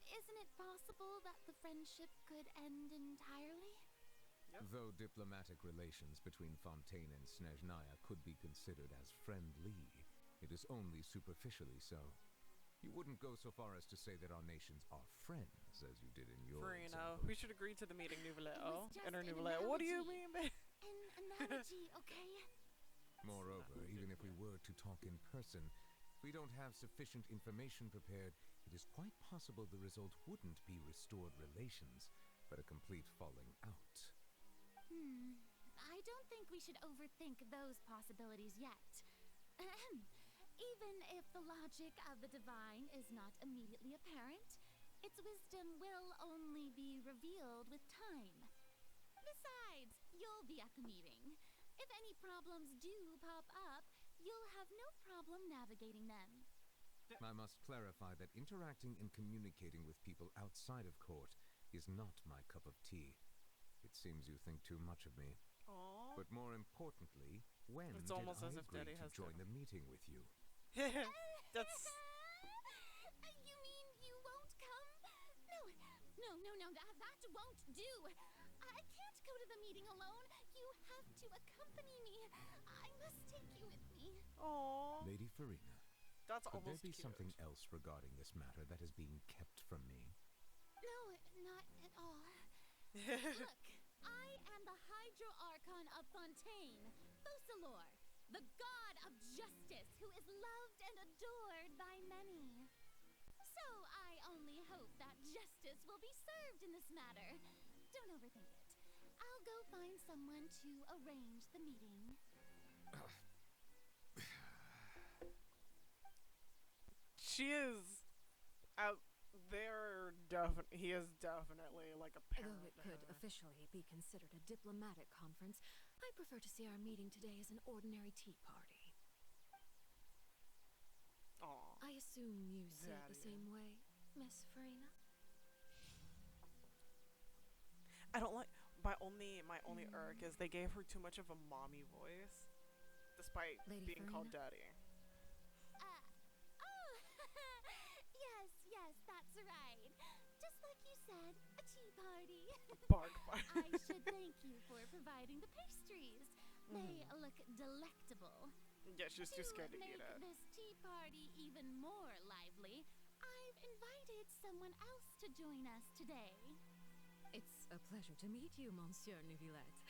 Speaker 10: isn't it possible that the friendship could end entirely?
Speaker 1: Yep.
Speaker 5: Though diplomatic relations between Fontaine and Snezhnaya could be considered as friendly, it is only superficially so. You wouldn't go so far as to say that our nations are friends, as you did in your
Speaker 1: Farina,
Speaker 5: example.
Speaker 1: we should agree to the meeting, Nouvelle.
Speaker 10: It was just
Speaker 1: Inner
Speaker 10: an
Speaker 1: Nouvelle. What do you
Speaker 10: analogy.
Speaker 1: mean, babe?
Speaker 10: An analogy, okay?
Speaker 5: Moreover, even if we were to talk in person, if we don't have sufficient information prepared, it is quite possible the result wouldn't be restored relations, but a complete falling out.
Speaker 10: I don't think we should overthink those possibilities yet. Ahem. Even if the logic of the divine is not immediately apparent, its wisdom will only be revealed with time. Besides, you'll be at the meeting. If any problems do pop up, you'll have no problem navigating them.
Speaker 5: I must clarify that interacting and communicating with people outside of court is not my cup of tea. It seems you think too much of me.
Speaker 1: Aww.
Speaker 5: But more importantly, when
Speaker 1: It's
Speaker 5: did
Speaker 1: almost
Speaker 5: I
Speaker 1: as if
Speaker 5: agree
Speaker 1: Daddy
Speaker 5: to
Speaker 1: has
Speaker 5: join
Speaker 1: to-
Speaker 5: the meeting with you?
Speaker 1: That's...
Speaker 10: You mean you won't come? No, that won't do. I can't go to the meeting alone. You have to accompany me. I must take you with me.
Speaker 1: Aww.
Speaker 5: Lady Farina,
Speaker 1: That's
Speaker 5: could there
Speaker 1: almost
Speaker 5: be
Speaker 1: cute.
Speaker 5: something else regarding this matter that is being kept from me?
Speaker 10: No, not at all. Look, I am the Hydro Archon of Fontaine, Focalor, the god of justice who is loved and adored by many. So I only hope that justice will be served in this matter. Don't overthink it. I'll go find someone to arrange the meeting.
Speaker 1: She is out there. He is definitely like a parent.
Speaker 11: Though it
Speaker 1: to
Speaker 11: could
Speaker 1: her.
Speaker 11: officially be considered a diplomatic conference, I prefer to see our meeting today as an ordinary tea party.
Speaker 1: Aw.
Speaker 11: I assume you see it the
Speaker 1: Daddy.
Speaker 11: same way, Miss Farina?
Speaker 1: I don't like my only irk is they gave her too much of a mommy voice, despite
Speaker 11: Lady
Speaker 1: being called
Speaker 11: Farina?
Speaker 1: daddy.
Speaker 10: Oh, yes, that's right. Just like you said, a tea party.
Speaker 1: Bark, bark.
Speaker 10: I should thank you for providing the pastries. They look delectable.
Speaker 1: Yeah, she's too scared to eat
Speaker 10: make
Speaker 1: it.
Speaker 10: this tea party even more lively, I've invited someone else to join us today.
Speaker 11: It's a pleasure to meet you, Monsieur Neuvillette.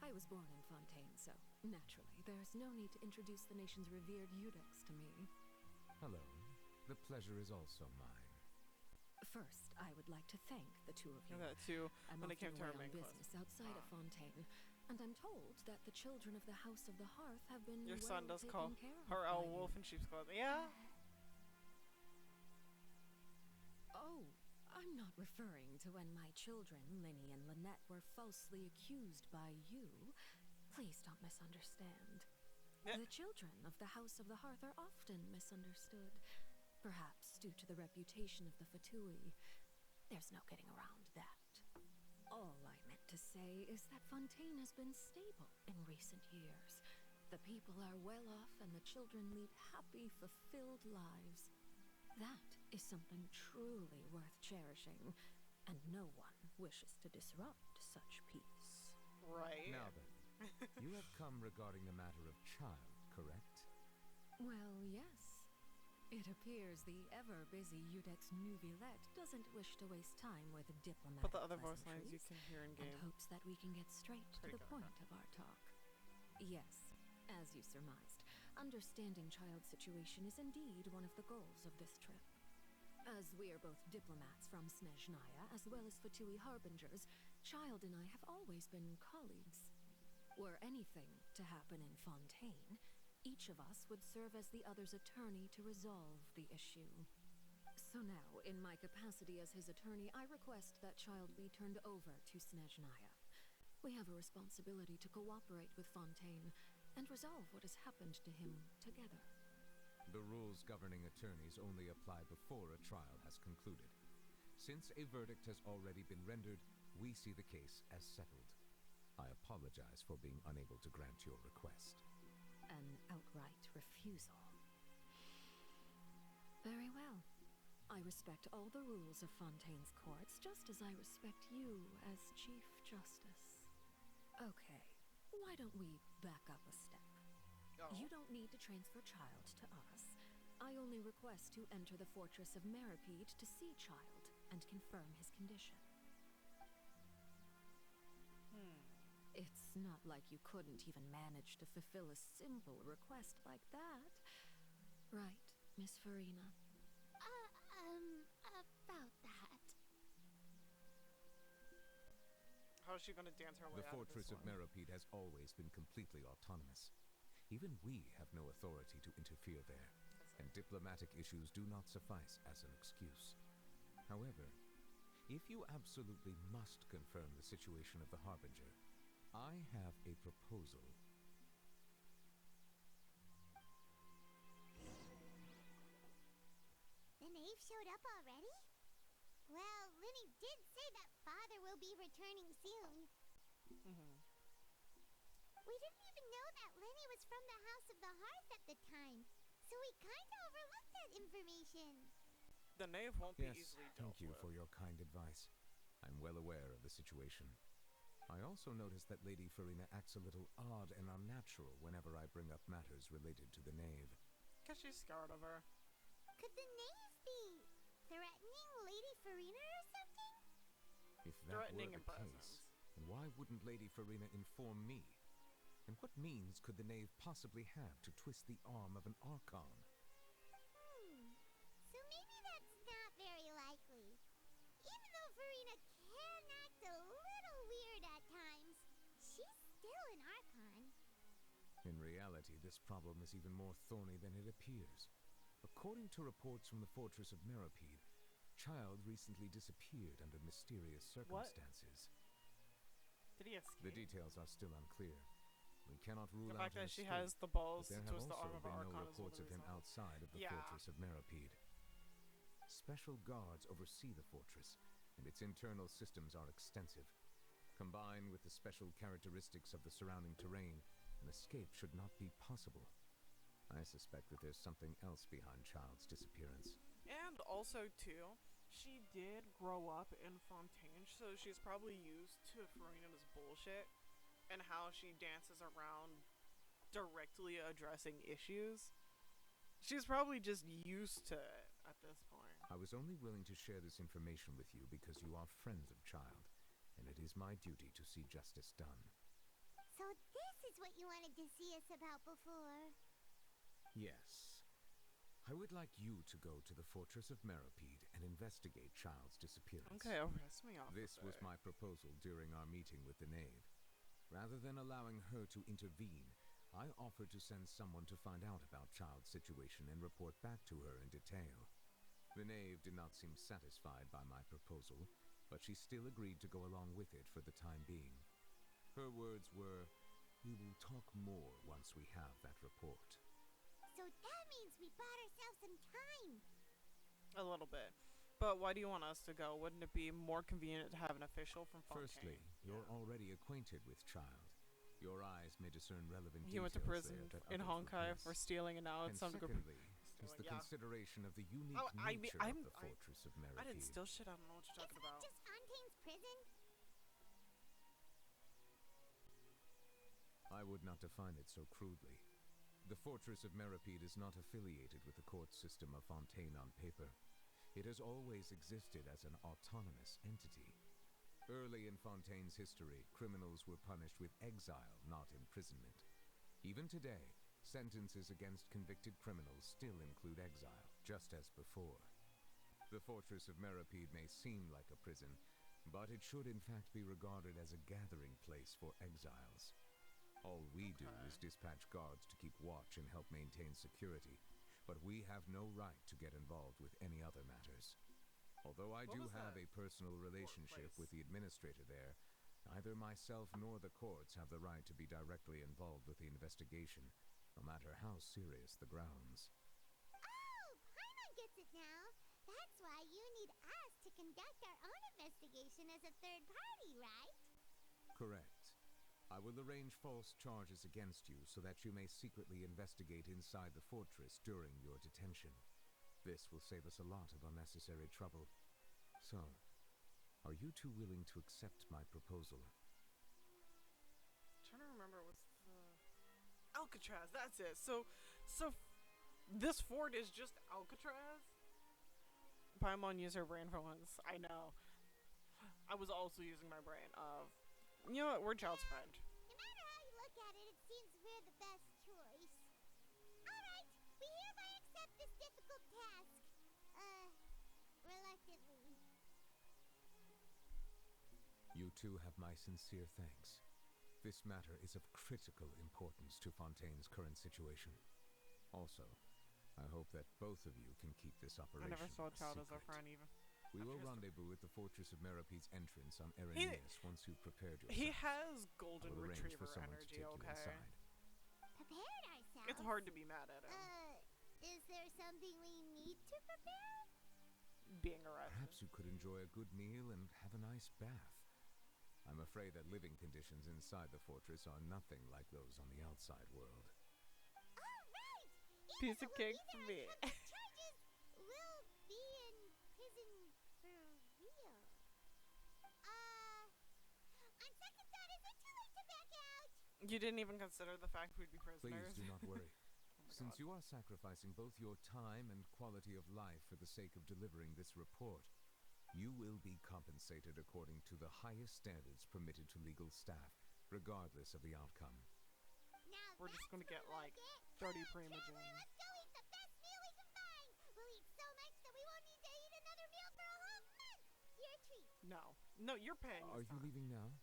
Speaker 11: I was born in Fontaine, so naturally, there's no need to introduce the nation's revered Eudex to me.
Speaker 5: Hello. The pleasure is also mine.
Speaker 11: First, I would like to thank the two of you.
Speaker 1: That too,
Speaker 11: I'm
Speaker 1: when it
Speaker 11: often
Speaker 1: came to
Speaker 11: away
Speaker 1: her
Speaker 11: on
Speaker 1: main quest.
Speaker 11: business outside of Fontaine, and I'm told that the children of the House of the Hearth have been
Speaker 1: Your
Speaker 11: well
Speaker 1: son does
Speaker 11: taken
Speaker 1: call
Speaker 11: care of
Speaker 1: her
Speaker 11: by
Speaker 1: a
Speaker 11: you.
Speaker 1: wolf in sheep's clothing. Yeah.
Speaker 11: Oh, I'm not referring to when my children, Linny and Lynette, were falsely accused by you. Please don't misunderstand.
Speaker 1: Yeah.
Speaker 11: The children of the House of the Hearth are often misunderstood, perhaps due to the reputation of the Fatui. There's no getting around that. All I meant to say is that Fontaine has been stable in recent years. The people are well off and the children lead happy, fulfilled lives. That is something truly worth cherishing, and no one wishes to disrupt such peace.
Speaker 1: Right.
Speaker 5: Now then, you have come regarding the matter of child, correct?
Speaker 11: Well, yes. It appears the ever-busy Eudex Neuvillette doesn't wish to waste time with diplomatic
Speaker 1: But the other voice lines you
Speaker 11: pleasantries,
Speaker 1: can hear in
Speaker 11: and
Speaker 1: game.
Speaker 11: hopes that we can get straight to
Speaker 1: Pretty
Speaker 11: the
Speaker 1: good,
Speaker 11: point of our talk. Yes, as you surmised, understanding Child's situation is indeed one of the goals of this trip. As we are both diplomats from Snezhnaya, as well as Fatui harbingers, Child and I have always been colleagues. Were anything to happen in Fontaine, each of us would serve as the other's attorney to resolve the issue. So now, in my capacity as his attorney, I request that Child be turned over to Snezhnaya. We have a responsibility to cooperate with Fontaine and resolve what has happened to him together.
Speaker 5: The rules governing attorneys only apply before a trial has concluded. Since a verdict has already been rendered, we see the case as settled. I apologize for being unable to grant your request.
Speaker 11: An outright refusal. Very well. I respect all the rules of Fontaine's courts, just as I respect you as Chief Justice. Okay, why don't we back up a step?
Speaker 1: Oh.
Speaker 11: You don't need to transfer Child to us. I only request to enter the fortress of Meripede to see Child and confirm his condition. It's not like you couldn't even manage to fulfill a simple request like that. Right, Miss Farina?
Speaker 10: About that.
Speaker 1: How is she going to dance her way
Speaker 5: The
Speaker 1: out
Speaker 5: fortress
Speaker 1: of
Speaker 5: of
Speaker 1: this one?
Speaker 5: Meripede has always been completely autonomous. Even we have no authority to interfere there, and diplomatic issues do not suffice as an excuse. However, if you absolutely must confirm the situation of the Harbinger, I have a proposal.
Speaker 2: The knave showed up already? Well, Linny did say that father will be returning soon. We didn't even know that Lenny was from the House of the Hearth at the time, so we kinda overlooked that information.
Speaker 1: The knave won't be
Speaker 5: Yes,
Speaker 1: easily dealt
Speaker 5: thank you
Speaker 1: with.
Speaker 5: for your kind advice. I'm well aware of the situation. I also noticed that Lady Farina acts a little odd and unnatural whenever I bring up matters related to the knave.
Speaker 1: Because she's scared of her.
Speaker 2: Could the knave be threatening Lady Farina or something?
Speaker 5: If that
Speaker 1: Threatening
Speaker 5: were
Speaker 1: in
Speaker 5: the
Speaker 1: presence.
Speaker 5: case, then why wouldn't Lady Farina inform me? And what means could the knave possibly have to twist the arm of an Archon?
Speaker 2: So maybe that's not very likely. Even though Farina can act a little weird at times, she's still an Archon.
Speaker 5: In reality, this problem is even more thorny than it appears. According to reports from the fortress of Meripede, Child recently disappeared under mysterious circumstances.
Speaker 1: Did he escape?
Speaker 5: The details are still unclear. We cannot rule
Speaker 1: The
Speaker 5: out
Speaker 1: fact
Speaker 5: an
Speaker 1: that she
Speaker 5: escape,
Speaker 1: has the balls
Speaker 5: but
Speaker 1: to
Speaker 5: there have
Speaker 1: twist the
Speaker 5: also
Speaker 1: arm of an
Speaker 5: been no
Speaker 1: Archon is one
Speaker 5: reports of him
Speaker 1: reason.
Speaker 5: outside of the
Speaker 1: Yeah.
Speaker 5: fortress of Meripede. Special guards oversee the fortress, and its internal systems are extensive. Combined with the special characteristics of the surrounding terrain, an escape should not be possible. I suspect that there's something else behind Child's disappearance.
Speaker 1: And also, too, she did grow up in Fontaine, so she's probably used to Farina's bullshit and how she dances around directly addressing issues. She's probably just used to it at this point.
Speaker 5: I was only willing to share this information with you because you are friends of Child, and it is my duty to see justice done.
Speaker 2: So this is what you wanted to see us about before.
Speaker 5: Yes. I would like you to go to the Fortress of Meripede and investigate Child's disappearance.
Speaker 1: Okay, arrest me off.
Speaker 5: This was my proposal during our meeting with the Knave. Rather than allowing her to intervene, I offered to send someone to find out about Child's situation and report back to her in detail. The Knave did not seem satisfied by my proposal, but she still agreed to go along with it for the time being. Her words were, "We will talk more once we have that report."
Speaker 2: So that means we bought ourselves some time.
Speaker 1: A little bit. But why do you want us to go? Wouldn't it be more convenient to have an official from Fontaine?
Speaker 5: Firstly, you're already acquainted with Child. Your eyes may discern relevant
Speaker 1: He went to
Speaker 5: details
Speaker 1: prison
Speaker 5: there that
Speaker 1: in
Speaker 5: others would
Speaker 1: Honkai
Speaker 5: miss.
Speaker 1: for stealing, and now
Speaker 5: And
Speaker 1: it's time to go.
Speaker 5: secondly, is the
Speaker 1: Yeah.
Speaker 5: consideration of the unique
Speaker 1: I mean,
Speaker 5: nature of the Fortress of Meripede.
Speaker 1: I didn't steal shit. I don't know what you're talking
Speaker 2: Isn't
Speaker 1: about.
Speaker 2: it just Fontaine's prison?
Speaker 5: I would not define it so crudely. The Fortress of Meripede is not affiliated with the court system of Fontaine on paper. It has always existed as an autonomous entity. Early in Fontaine's history, criminals were punished with exile, not imprisonment. Even today, sentences against convicted criminals still include exile, just as before. The Fortress of Meripede may seem like a prison, but it should in fact be regarded as a gathering place for exiles. All we do is dispatch guards to keep watch and help maintain security, but we have no right to get involved with any other matters. Although I do have a personal relationship with the administrator there, neither myself nor the courts have the right to be directly involved with the investigation, no matter how serious the grounds.
Speaker 2: Oh, Paimon gets it now. That's why you need us to conduct our own investigation as a third party, right?
Speaker 5: Correct. I will arrange false charges against you so that you may secretly investigate inside the fortress during your detention. This will save us a lot of unnecessary trouble. So, are you two willing to accept my proposal?
Speaker 1: I'm trying to remember what's the Alcatraz. That's it. So this fort is just Alcatraz. Paimon used her brain for once. I know. I was also using my brain of, you know what? We're Child's friend.
Speaker 2: No matter how you look at it, it seems we're the best choice. Alright, we hereby accept this difficult task. Reluctantly.
Speaker 5: You two have my sincere thanks. This matter is of critical importance to Fontaine's current situation. Also, I hope that both of you can keep this operation
Speaker 1: I never saw Child as a
Speaker 5: secret.
Speaker 1: friend even.
Speaker 5: We will rendezvous at the Fortress of Meripede's entrance on Erinius once you've prepared yourself.
Speaker 1: He has golden
Speaker 5: I will arrange
Speaker 1: retriever
Speaker 5: for someone to
Speaker 1: energy,
Speaker 5: take you
Speaker 1: okay?
Speaker 5: inside.
Speaker 2: Prepared ourselves.
Speaker 1: It's hard to be mad at him.
Speaker 2: Is there something we need to prepare?
Speaker 1: Being arrested.
Speaker 5: Perhaps you could enjoy a good meal and have a nice bath. I'm afraid that living conditions inside the fortress are nothing like those on the outside world.
Speaker 2: Alright!
Speaker 1: Piece of cake for me.
Speaker 2: Charges will be in prison for real. On second thought, is it too late to back out?
Speaker 1: You didn't even consider the fact we'd be prisoners.
Speaker 5: Please do not worry.
Speaker 1: Oh my
Speaker 5: Since
Speaker 1: God.
Speaker 5: you are sacrificing both your time and quality of life for the sake of delivering this report, you will be compensated according to the highest standards permitted to legal staff, regardless of the outcome.
Speaker 2: Now
Speaker 1: We're just gonna get like
Speaker 2: get
Speaker 1: 30
Speaker 2: Traveler,
Speaker 1: primogens.
Speaker 2: let's go eat the best meal we can find. We'll eat so much that we won't need to eat another meal for a whole month. Your treat.
Speaker 1: No, you're paying.
Speaker 5: Are
Speaker 1: this
Speaker 5: you
Speaker 1: time.
Speaker 5: leaving now?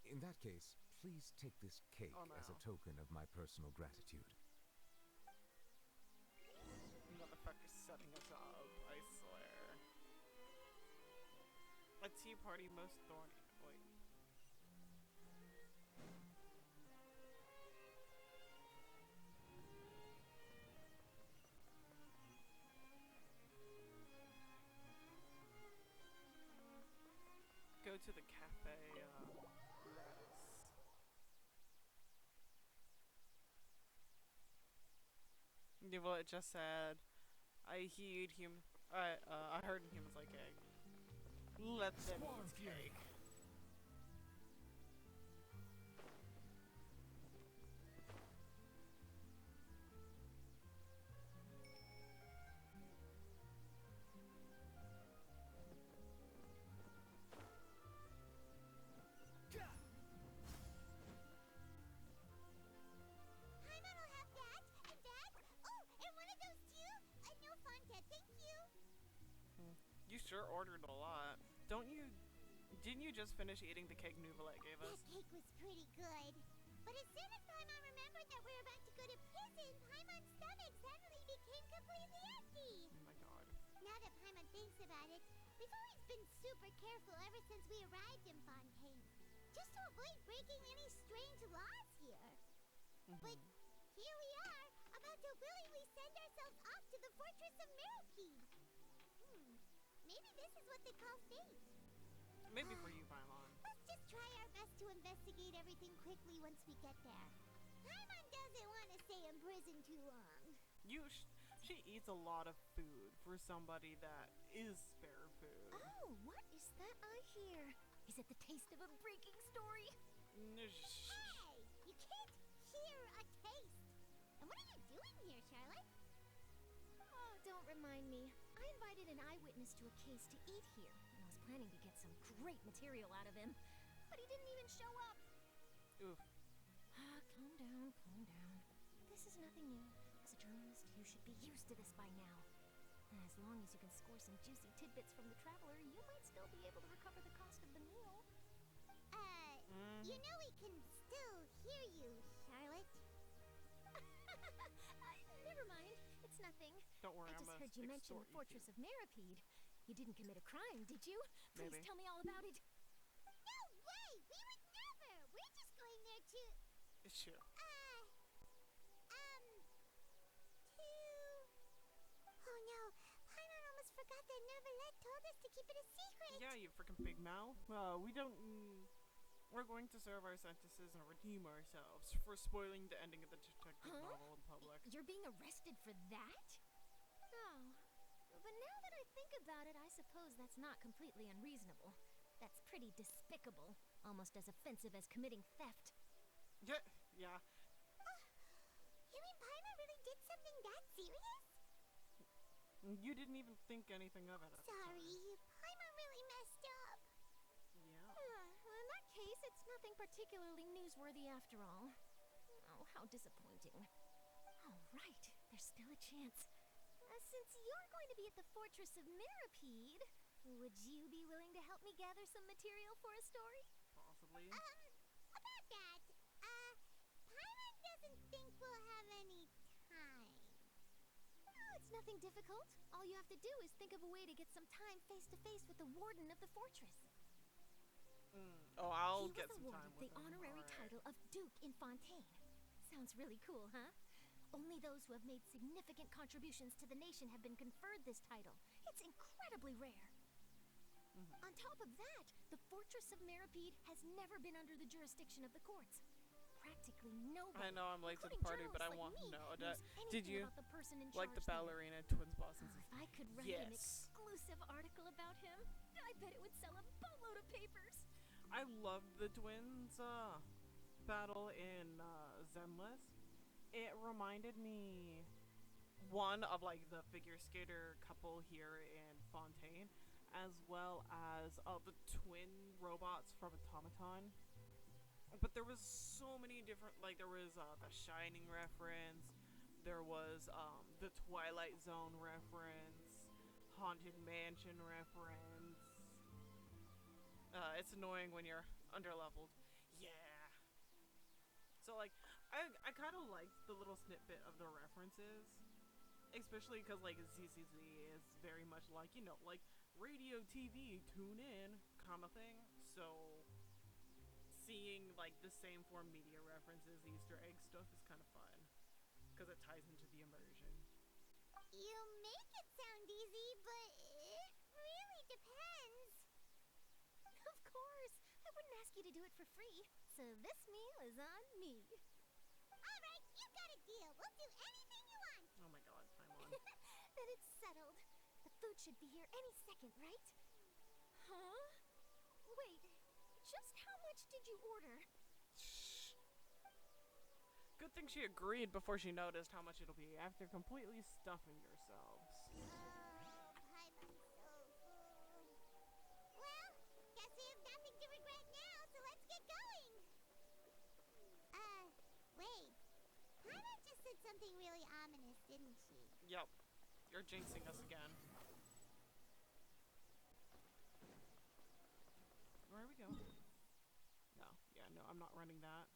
Speaker 5: In that case, please take this cake
Speaker 1: Oh,
Speaker 5: as a
Speaker 1: no.
Speaker 5: token of my personal gratitude.
Speaker 1: Motherfucker's setting us up, I swear. A tea party most thorny. Wait. Go to the cafe, lettuce. Yeah, well, it just said, I heard humans like egg. Let them eat cake. You sure ordered a lot. Don't you? Didn't you just finish eating the cake Nuvalet gave
Speaker 2: That
Speaker 1: us?
Speaker 2: cake was pretty good. But as soon as Paimon remembered that we're about to go to prison, Paimon's stomach suddenly became completely empty.
Speaker 1: Oh my god.
Speaker 2: Now that Paimon thinks about it, we've always been super careful ever since we arrived in Fontaine, just to avoid breaking any strange laws here. But here we are, about to willingly send ourselves off to the Fortress of Mirapede. Maybe this is what they call fate.
Speaker 1: Maybe for you, Paimon.
Speaker 2: Let's just try our best to investigate everything quickly once we get there. Paimon doesn't want to stay in prison too long.
Speaker 1: She eats a lot of food for somebody that is spare food.
Speaker 10: Oh, what is that I hear? Is it the taste of a breaking story?
Speaker 2: Hey! You can't hear a taste! And what are you doing here, Charlotte?
Speaker 10: Oh, don't remind me. I invited an eyewitness to a case to eat here, and I was planning to get some great material out of him. But he didn't even show up.
Speaker 1: Oof.
Speaker 10: Calm down, calm down. This is nothing new. As a journalist, you should be used to this by now. As long as you can score some juicy tidbits from the traveler, you might still be able to recover the cost of the meal.
Speaker 2: You know we can still hear you, Charlotte.
Speaker 10: Never mind. It's nothing.
Speaker 1: Don't worry,
Speaker 10: I
Speaker 1: I'm
Speaker 10: just
Speaker 1: gonna
Speaker 10: heard you mention the
Speaker 1: extort
Speaker 10: Fortress of Mirapede. You didn't commit a crime, did you? Please
Speaker 1: Maybe.
Speaker 10: tell me all about it.
Speaker 2: No way! We would never! We're just going there to...
Speaker 1: Sure.
Speaker 2: Oh no, Paimon almost forgot that Neuvillette told us to keep it a secret!
Speaker 1: Yeah, you freaking big mouth. We don't. We're going to serve our sentences and redeem ourselves for spoiling the ending of the detective novel in public.
Speaker 10: You're being arrested for that? Oh. But now that I think about it, I suppose that's not completely unreasonable. That's pretty despicable. Almost as offensive as committing theft.
Speaker 1: Yeah.
Speaker 2: You mean Paimon really did something that serious?
Speaker 1: You didn't even think anything of it at the time.
Speaker 2: Sorry, Paimon really messed up.
Speaker 1: Yeah.
Speaker 10: Well, in that case, it's nothing particularly newsworthy after all. Oh, how disappointing. All right, there's still a chance. Since you're going to be at the Fortress of Mirapede, would you be willing to help me gather some material for a story?
Speaker 1: Possibly.
Speaker 2: About that, Paimon doesn't think we'll have any time.
Speaker 10: Oh, it's nothing difficult. All you have to do is think of a way to get some time face to face with the warden of the fortress.
Speaker 1: Oh, I'll
Speaker 10: He
Speaker 1: get
Speaker 10: was
Speaker 1: some
Speaker 10: awarded
Speaker 1: time with
Speaker 10: the
Speaker 1: him.
Speaker 10: honorary
Speaker 1: Alright.
Speaker 10: title of Duke in Fontaine. Sounds really cool, huh? Only those who have made significant contributions to the nation have been conferred this title. It's incredibly rare. On top of that, the Fortress of Mirapede has never been under the jurisdiction of the courts. Practically nobody.
Speaker 1: I know I'm late to the
Speaker 10: including
Speaker 1: party, but I
Speaker 10: journalists
Speaker 1: want
Speaker 10: like me,
Speaker 1: no.
Speaker 10: knows
Speaker 1: Did
Speaker 10: anything
Speaker 1: you
Speaker 10: about the person in
Speaker 1: like the
Speaker 10: charge there.
Speaker 1: ballerina Twins Boston?
Speaker 10: If I could write an
Speaker 1: Yes.
Speaker 10: exclusive article about him, I bet it would sell a boatload of papers.
Speaker 1: I loved the twins battle in Zenless. It reminded me one of like the figure skater couple here in Fontaine, as well as the twin robots from Automaton. But there was so many different, like there was the Shining reference, there was the Twilight Zone reference, Haunted Mansion reference. It's annoying when you're underleveled. Yeah. So like, I kind of liked the little snippet of the references, especially because like ZZZ is very much like, you know, like radio, TV, tune in kind of thing. So seeing like the same form media references, Easter egg stuff is kind of fun because it ties into the immersion.
Speaker 2: You make it sound easy, but it really depends.
Speaker 10: Of course. I wouldn't ask you to do it for free. So this meal is on me.
Speaker 2: Alright, you got a deal. We'll do anything you want.
Speaker 1: Oh my god, Paimon.
Speaker 10: Then it's settled. The food should be here any second, right? Huh? Wait, just how much did you order?
Speaker 1: Shh. Good thing she agreed before she noticed how much it'll be after completely stuffing yourselves.
Speaker 2: Paimon's so full. Well, guess we have nothing to regret now, so let's get going. Wait. Paimon just said something really ominous, didn't she?
Speaker 1: Yep. You're jinxing us again. Where are we going? No, yeah, no, I'm not running that.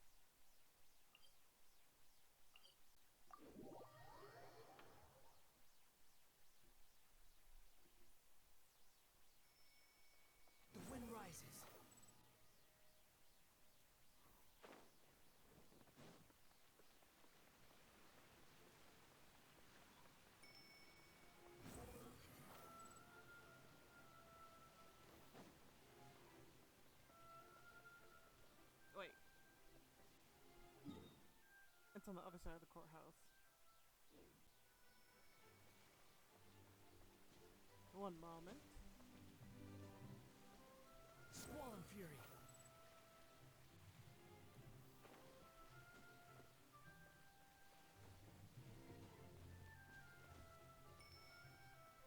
Speaker 12: The wind rises.
Speaker 1: Wait. It's on the other side of the courthouse. One moment.
Speaker 12: Squall and fury.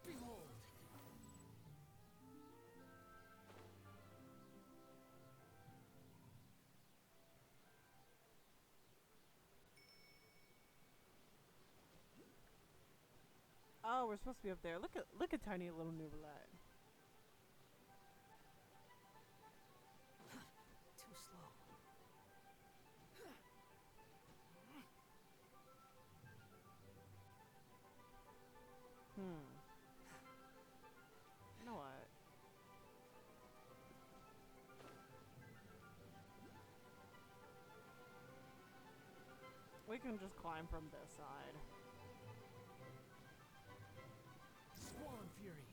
Speaker 12: Behold.
Speaker 1: Oh, we're supposed to be up there. Look at tiny little Nuvolette.
Speaker 12: Too slow.
Speaker 1: You know what? We can just climb from this side.
Speaker 12: Squall and fury.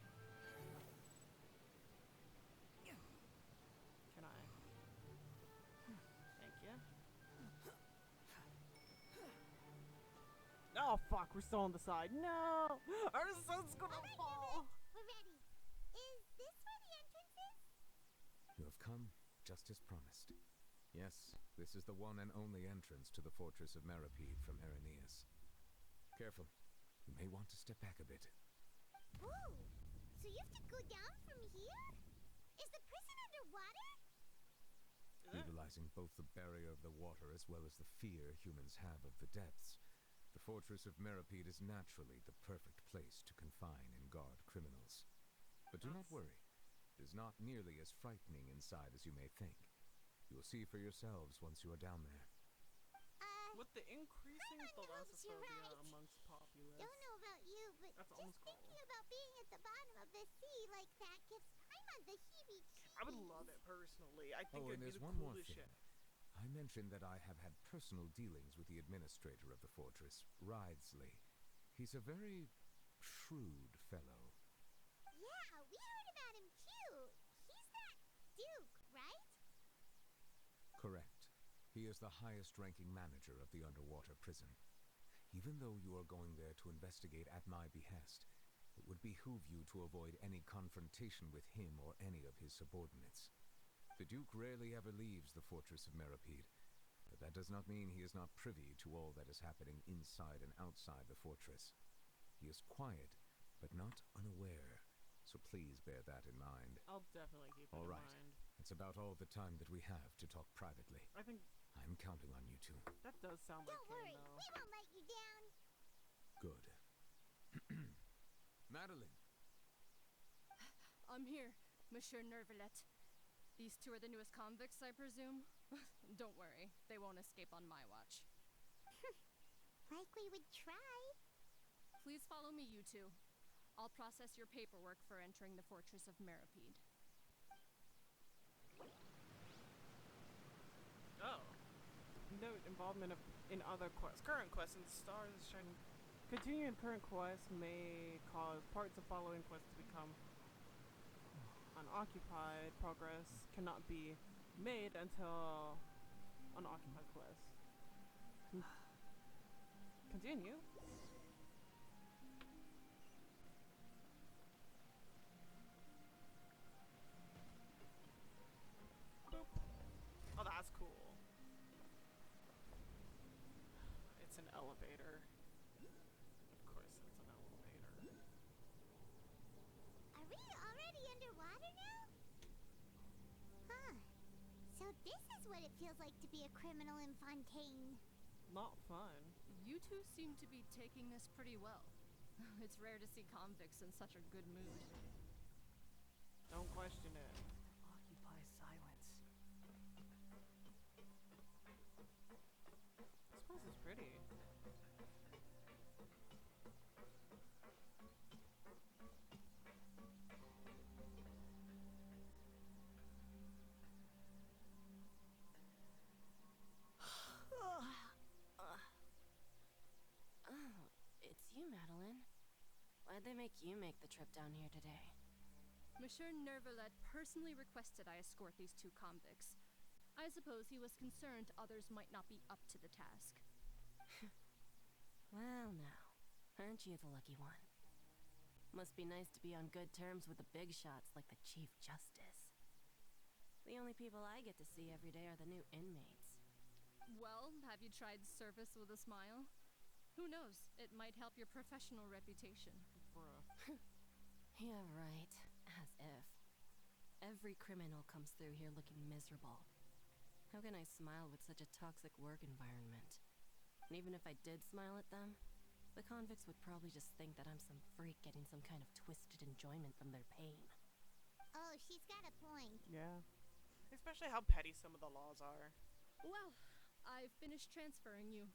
Speaker 1: Can I? Thank you. Oh fuck, we're still on the side. No! Our sun's gonna fall!
Speaker 2: We're ready. Is this where the entrance is?
Speaker 5: You have come, just as promised. Yes, this is the one and only entrance to the fortress of Meripede from Irenaeus. Careful. You may want to step back a bit.
Speaker 2: Whoa! So you have to go down from here? Is the prison underwater?
Speaker 5: Utilizing both the barrier of the water as well as the fear humans have of the depths, the fortress of Meripede is naturally the perfect place to confine and guard criminals. But do not worry. It is not nearly as frightening inside as you may think. You will see for yourselves once you are down there.
Speaker 1: With the increasing thalassophobia amongst populace.
Speaker 2: Don't know about you, but
Speaker 1: That's
Speaker 2: just
Speaker 1: almost
Speaker 2: thinking about being at the bottom of the sea like that gives Paimon the heebie-jeebies.
Speaker 1: I would love it personally. I think
Speaker 5: Oh,
Speaker 1: it'd
Speaker 5: and
Speaker 1: be
Speaker 5: there's
Speaker 1: the
Speaker 5: one more
Speaker 1: coolest
Speaker 5: thing.
Speaker 1: shit.
Speaker 5: I mentioned that I have had personal dealings with the administrator of the fortress, Wriothesley. He's a very shrewd fellow.
Speaker 2: Yeah, we heard about him too. He's that Duke, right?
Speaker 5: Correct. He is the highest-ranking manager of the underwater prison. Even though you are going there to investigate at my behest, it would behoove you to avoid any confrontation with him or any of his subordinates. The Duke rarely ever leaves the fortress of Meripede, but that does not mean he is not privy to all that is happening inside and outside the fortress. He is quiet, but not unaware, so please bear that in mind.
Speaker 1: I'll definitely keep it
Speaker 5: All
Speaker 1: in
Speaker 5: right.
Speaker 1: mind.
Speaker 5: It's about all the time that we have to talk privately.
Speaker 1: I think
Speaker 5: I'm counting on you two.
Speaker 1: that does sound like
Speaker 2: Don't worry,
Speaker 1: Kane,
Speaker 2: we
Speaker 1: though.
Speaker 2: won't let you down.
Speaker 5: Good. Madeline!
Speaker 6: I'm here, Monsieur Nervalet. These two are the newest convicts, I presume? Don't worry, they won't escape on my watch.
Speaker 2: Like we would try.
Speaker 6: Please follow me, you two. I'll process your paperwork for entering the fortress of Meripede.
Speaker 1: Oh. Note involvement in other quests. Current quests and stars shining. Continuing current quests may cause parts of following quests to become unoccupied. Progress cannot be made until unoccupied quest. Continue. Boop. Oh, that's cool. It's an elevator. Of course, it's an elevator.
Speaker 2: Are we already underwater now? Huh. So this is what it feels like to be a criminal in Fontaine.
Speaker 1: Not fun.
Speaker 6: You two seem to be taking this pretty well. It's rare to see convicts in such a good mood.
Speaker 1: Don't question it.
Speaker 12: Occupy silence.
Speaker 1: pretty.
Speaker 13: Oh, it's you, Madeline. Why'd they make you make the trip down here today?
Speaker 14: Monsieur Nervalet personally requested I escort these two convicts. I suppose he was concerned others might not be up to the task.
Speaker 13: Well, now, aren't you the lucky one? Must be nice to be on good terms with the big shots like the Chief Justice. The only people I get to see every day are the new inmates.
Speaker 14: Well, have you tried service with a smile? Who knows? It might help your professional reputation.
Speaker 1: Bruh.
Speaker 13: Yeah, right. As if. Every criminal comes through here looking miserable. How can I smile with such a toxic work environment? And even if I did smile at them, the convicts would probably just think that I'm some freak getting some kind of twisted enjoyment from their pain.
Speaker 2: Oh, she's got a point.
Speaker 1: Yeah. Especially how petty some of the laws are.
Speaker 14: Well, I've finished transferring you.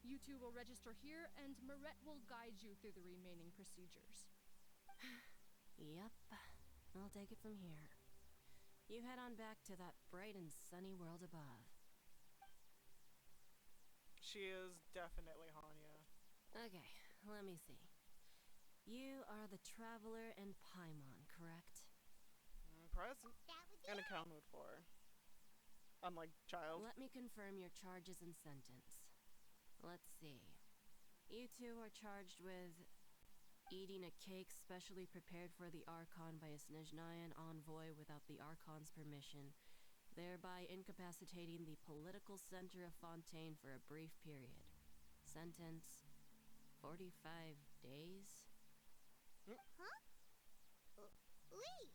Speaker 14: You two will register here, and Marette will guide you through the remaining procedures.
Speaker 13: Yep. I'll take it from here. You head on back to that bright and sunny world above.
Speaker 1: She is definitely Hanya.
Speaker 13: Okay, let me see. You are the Traveler and Paimon, correct?
Speaker 1: Present.
Speaker 2: That was
Speaker 1: And
Speaker 2: it.
Speaker 1: accounted for. Unlike child.
Speaker 13: Let me confirm your charges and sentence. Let's see. You two are charged with eating a cake specially prepared for the Archon by a Snezhnayan envoy without the Archon's permission, thereby incapacitating the political center of Fontaine for a brief period. Sentence: 45 days?
Speaker 2: Huh? Wait,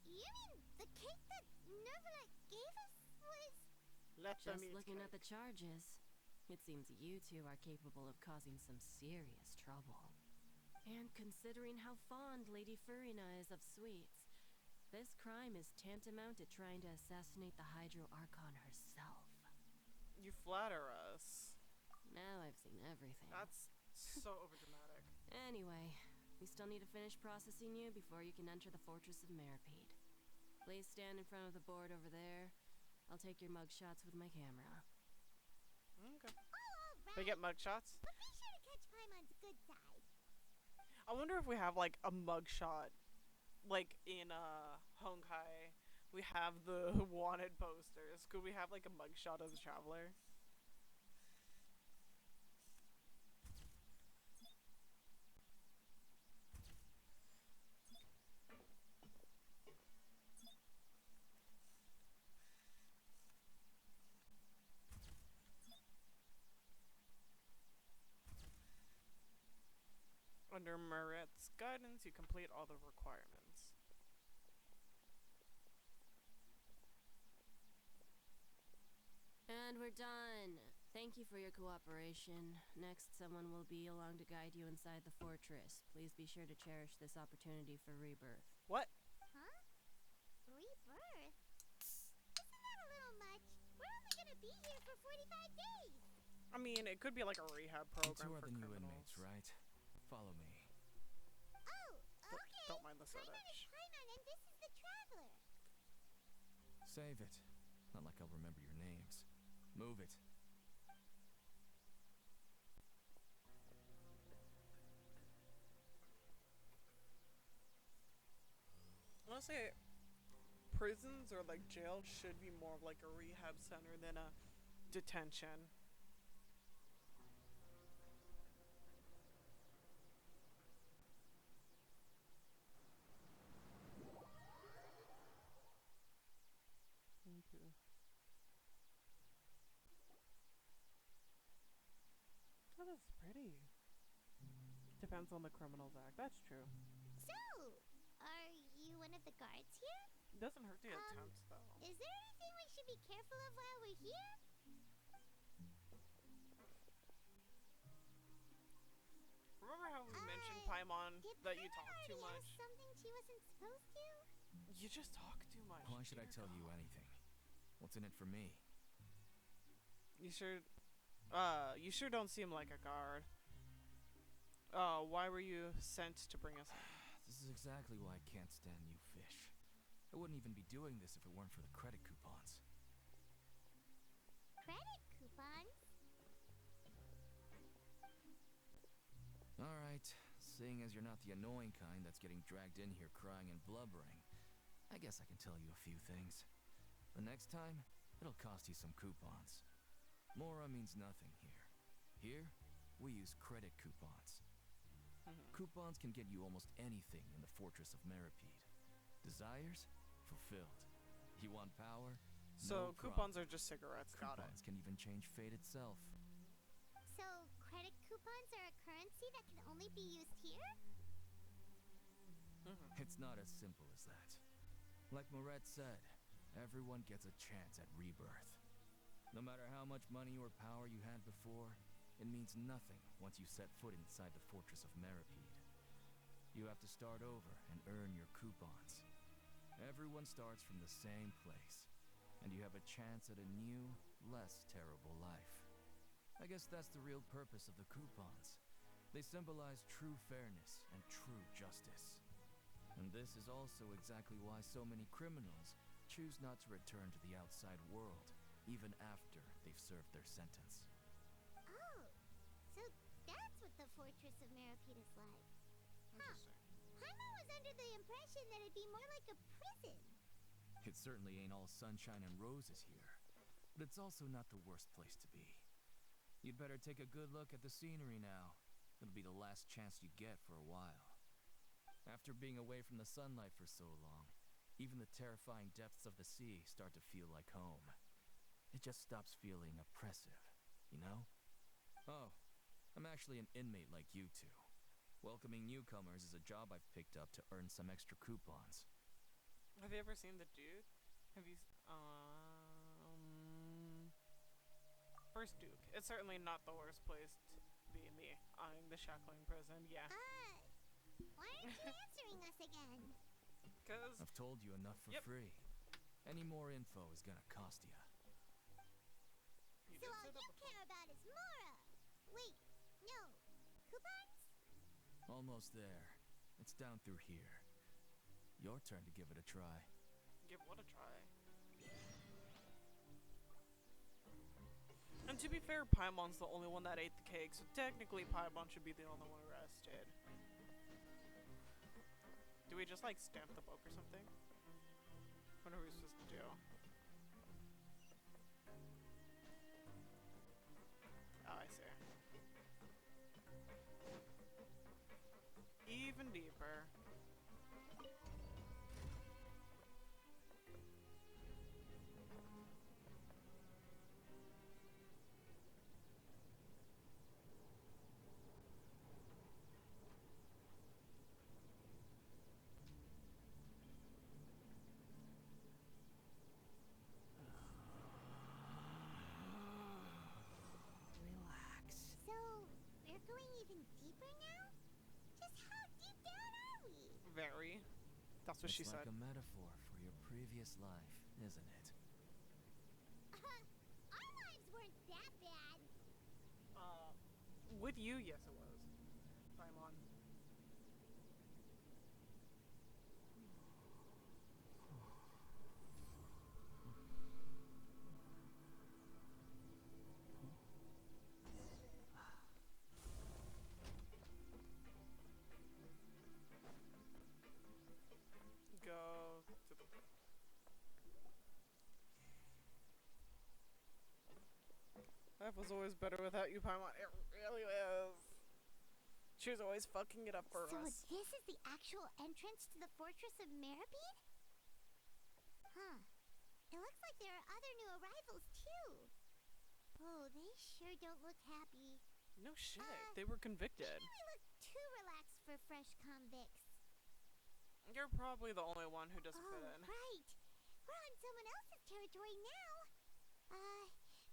Speaker 2: you mean the cake that Nervalet gave us was...
Speaker 1: Let them
Speaker 13: Just
Speaker 1: eat
Speaker 13: looking
Speaker 1: cake.
Speaker 13: at the charges, it seems you two are capable of causing some serious trouble. And considering how fond Lady Furina is of sweets, this crime is tantamount to trying to assassinate the Hydro Archon herself.
Speaker 1: You flatter us.
Speaker 13: Now I've seen everything.
Speaker 1: That's so overdramatic.
Speaker 13: Anyway, we still need to finish processing you before you can enter the Fortress of Meripede. Please stand in front of the board over there. I'll take your mugshots with my camera.
Speaker 1: Okay.
Speaker 2: Oh, all
Speaker 1: They
Speaker 2: right.
Speaker 1: get mugshots?
Speaker 2: But be sure to catch Paimon's good side.
Speaker 1: I wonder if we have like a mugshot, like in Honkai. We have the wanted posters. Could we have like a mugshot of the Traveler? Under Marette's guidance, you complete all the requirements.
Speaker 13: And we're done. Thank you for your cooperation. Next, someone will be along to guide you inside the fortress. Please be sure to cherish this opportunity for rebirth.
Speaker 1: What?
Speaker 2: Huh? Rebirth? Isn't that a little much? We're only gonna be here for 45 days.
Speaker 1: I mean, it could be like a rehab
Speaker 5: You
Speaker 1: program
Speaker 5: two are
Speaker 1: for
Speaker 5: the new
Speaker 1: criminals.
Speaker 5: inmates, right? Follow me.
Speaker 2: Oh, okay.
Speaker 1: Don't mind the
Speaker 2: My name
Speaker 1: Sodech.
Speaker 2: is Paimon, and this is the Traveler.
Speaker 5: Save it. Not like I'll remember your names. Move it.
Speaker 1: Honestly, prisons or like jails should be more of like a rehab center than a detention. Okay. Oh, that's pretty. Depends on the Criminals Act. That's true.
Speaker 2: So, are you one of the guards here?
Speaker 1: Doesn't hurt to get temps though.
Speaker 2: Is there anything we should be careful of while we're here?
Speaker 1: Remember how we mentioned Paimon
Speaker 2: Did
Speaker 1: that you
Speaker 2: Paimon
Speaker 1: talk too
Speaker 2: already
Speaker 1: much?
Speaker 2: ask something she wasn't supposed to?
Speaker 1: You just talk too much.
Speaker 5: Why should I
Speaker 1: dear
Speaker 5: tell you
Speaker 1: God.
Speaker 5: anything? What's in it for me?
Speaker 1: You sure? You sure don't seem like a guard. Why were you sent to bring us in?
Speaker 15: This is exactly why I can't stand you fish. I wouldn't even be doing this if it weren't for the credit coupons.
Speaker 2: Credit coupons?
Speaker 15: Alright, seeing as you're not the annoying kind that's getting dragged in here crying and blubbering, I guess I can tell you a few things. The next time, it'll cost you some coupons. Mora means nothing here. Here, we use credit coupons. Coupons can get you almost anything in the Fortress of Meripede. Desires? Fulfilled. You want power?
Speaker 1: So
Speaker 15: No
Speaker 1: coupons
Speaker 15: problem.
Speaker 1: are just cigarettes, got it.
Speaker 15: Coupons can even change fate itself.
Speaker 2: So, credit coupons are a currency that can only be used here?
Speaker 15: It's not as simple as that. Like Moret said, everyone gets a chance at rebirth. No matter how much money or power you had before, it means nothing once you set foot inside the Fortress of Meripede. You have to start over and earn your coupons. Everyone starts from the same place, and you have a chance at a new, less terrible life. I guess that's the real purpose of the coupons. They symbolize true fairness and true justice. And this is also exactly why so many criminals choose not to return to the outside world, even after they've served their sentence.
Speaker 2: Oh, so that's what the Fortress of Meripede is like. Huh. Paimon was under the impression that it'd be more like a prison.
Speaker 15: It certainly ain't all sunshine and roses here, but it's also not the worst place to be. You'd better take a good look at the scenery now. It'll be the last chance you get for a while. After being away from the sunlight for so long, even the terrifying depths of the sea start to feel like home. It just stops feeling oppressive, you know? Oh, I'm actually an inmate like you two. Welcoming newcomers is a job I've picked up to earn some extra coupons.
Speaker 1: Have you ever seen the dude? Have you? First Duke. It's certainly not the worst place to be in the shackling prison. Yeah.
Speaker 2: Why aren't you answering us again?
Speaker 1: Cause
Speaker 15: I've told you enough for free. Any more info is gonna cost you.
Speaker 2: So all you care about is Mora. Wait, no. Coupons?
Speaker 15: Almost there. It's down through here. Your turn to give it a try.
Speaker 1: Give what a try. And to be fair, Paimon's the only one that ate the cake, so technically Paimon should be the only one arrested. Do we just like stamp the book or something? What are we supposed to do? Oh, I see. Even deeper.
Speaker 2: So, we're going even deeper now? Just how deep down are we?
Speaker 1: Very. That's what she
Speaker 15: It's
Speaker 1: said.
Speaker 15: like a metaphor for your previous life, isn't it?
Speaker 2: Our lives weren't that bad.
Speaker 1: With you, yes it was. Paimon. Go to the... Life was always better without you, Paimon. It really is. She was always fucking it up for
Speaker 2: So
Speaker 1: us.
Speaker 2: this is the actual entrance to the Fortress of Meripede? Huh. It looks like there are other new arrivals, too. Oh, they sure don't look happy.
Speaker 1: No shit. They were convicted.
Speaker 2: Maybe we look too relaxed for fresh convicts.
Speaker 1: You're probably the only one who doesn't fit in.
Speaker 2: Right. We're on someone else's territory now.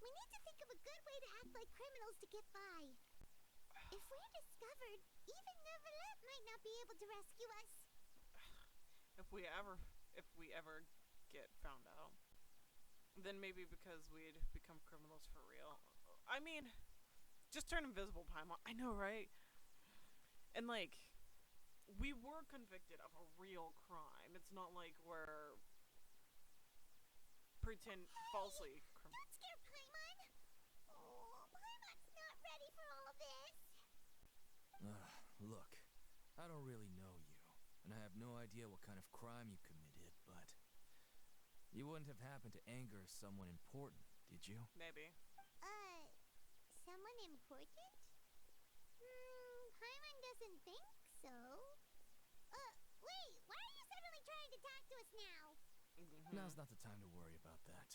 Speaker 2: We need to think of a good way to act like criminals to get by. If we're discovered, even Neverlet might not be able to rescue us.
Speaker 1: If we ever get found out, then maybe because we'd become criminals for real. I mean, Just turn invisible, Paimon. I know, right? And like, we were convicted of a real crime. It's not like we're falsely.
Speaker 2: Don't scare Paimon! Oh, Paimon's not ready for all this!
Speaker 15: Look, I don't really know you, and I have no idea what kind of crime you committed, but you wouldn't have happened to anger someone important, did you?
Speaker 1: Maybe.
Speaker 2: Someone important? Paimon doesn't think so. Wait, why are you suddenly trying to talk to us now?
Speaker 15: Now's not the time to worry about that.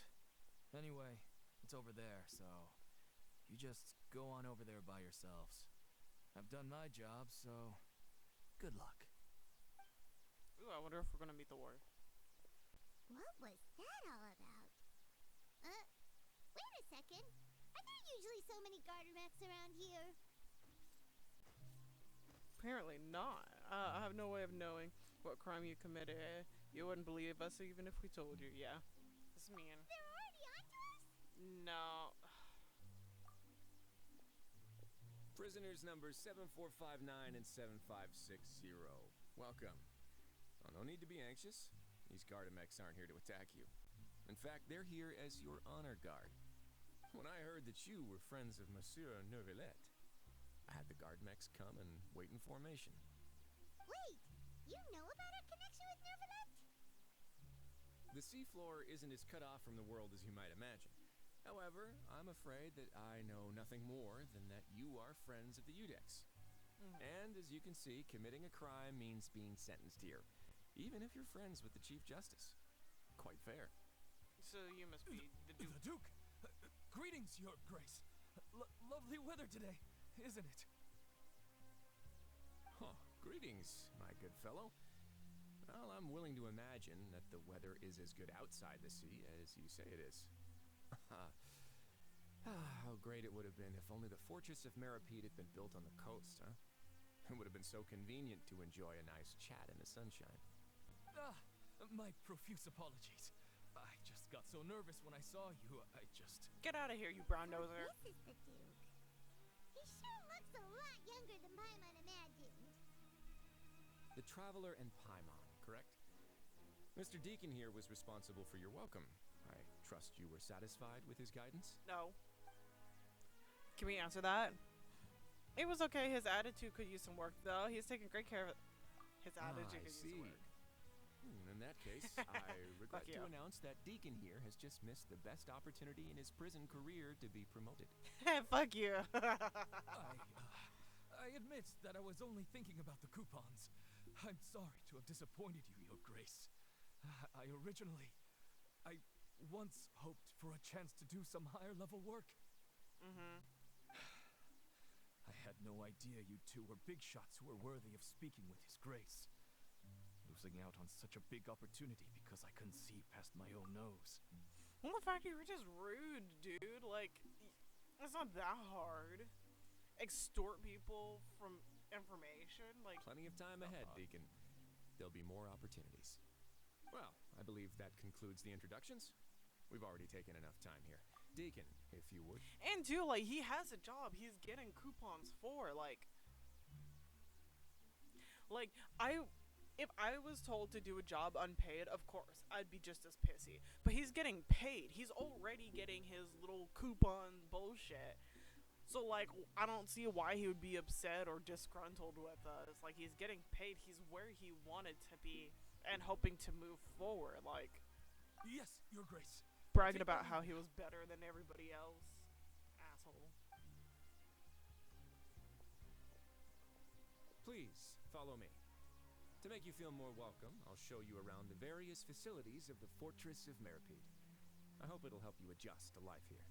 Speaker 15: Anyway, it's over there, so you just go on over there by yourselves. I've done my job, so good luck.
Speaker 1: Ooh, I wonder if we're gonna meet the ward.
Speaker 2: What was that all about? Wait a second. Are there usually so many garter mechs around here?
Speaker 1: Apparently not. I have no way of knowing what crime you committed. You wouldn't believe us even if we told you. Yeah. This is mean.
Speaker 2: They're already onto us?
Speaker 1: No.
Speaker 3: Prisoners numbers 7459 and 7560. Welcome. Oh, no need to be anxious. These Gardamex aren't here to attack you. In fact, they're here as your honor guard. When I heard that you were friends of Monsieur Neuvillette, I had the Gardamex come and wait in formation.
Speaker 2: Wait, you know about our connection with Neuvillette?
Speaker 3: The seafloor isn't as cut off from the world as you might imagine. However, I'm afraid that I know nothing more than that you are friends of the Udex. And as you can see, committing a crime means being sentenced here, even if you're friends with the Chief Justice. Quite fair.
Speaker 1: So you must be the Duke.
Speaker 15: The Duke! Greetings, Your Grace. Lovely weather today, isn't it?
Speaker 3: Huh. Greetings, my good fellow. Well, I'm willing to imagine that the weather is as good outside the sea as you say it is. How great it would have been if only the fortress of Meripede had been built on the coast, huh? It would have been so convenient to enjoy a nice chat in the sunshine.
Speaker 15: My profuse apologies. I just got so nervous when I saw you, I just...
Speaker 1: Get out of here, you brown noser.
Speaker 2: This is the Duke. He sure looks a lot younger than Paimon imagined.
Speaker 3: The Traveler and Paimon, correct? Mr. Deacon here was responsible for your welcome. I trust you were satisfied with his guidance?
Speaker 1: No. Can we answer that? It was okay. His attitude could use some work, though. He's taking great care of it. His attitude could use some work.
Speaker 3: In that case, I regret
Speaker 1: Fuck you.
Speaker 3: to announce that Deacon here has just missed the best opportunity in his prison career to be promoted.
Speaker 1: Fuck you.
Speaker 15: I admit that I was only thinking about the coupons. I'm sorry to have disappointed you, Your Grace. I once hoped for a chance to do some higher level work. I had no idea you two were big shots who were worthy of speaking with His Grace. Losing out on such a big opportunity because I couldn't see past my own nose.
Speaker 1: Well, the fact you were just rude, dude. Like, it's not that hard. Extort people from information, like...
Speaker 3: Plenty of time ahead, Deacon. There'll be more opportunities. Well, I believe that concludes the introductions. We've already taken enough time here. Deacon, if you would.
Speaker 1: And too, like, he has a job he's getting coupons for, like, if I was told to do a job unpaid, of course, I'd be just as pissy. But he's getting paid. He's already getting his little coupon bullshit. So, like, I don't see why he would be upset or disgruntled with us. Like, he's getting paid. He's where he wanted to be and hoping to move forward. Like,
Speaker 15: yes, Your Grace.
Speaker 1: Bragging about how he was better than everybody else. Asshole.
Speaker 3: Please, follow me. To make you feel more welcome, I'll show you around the various facilities of the Fortress of Meripede. I hope it'll help you adjust to life here.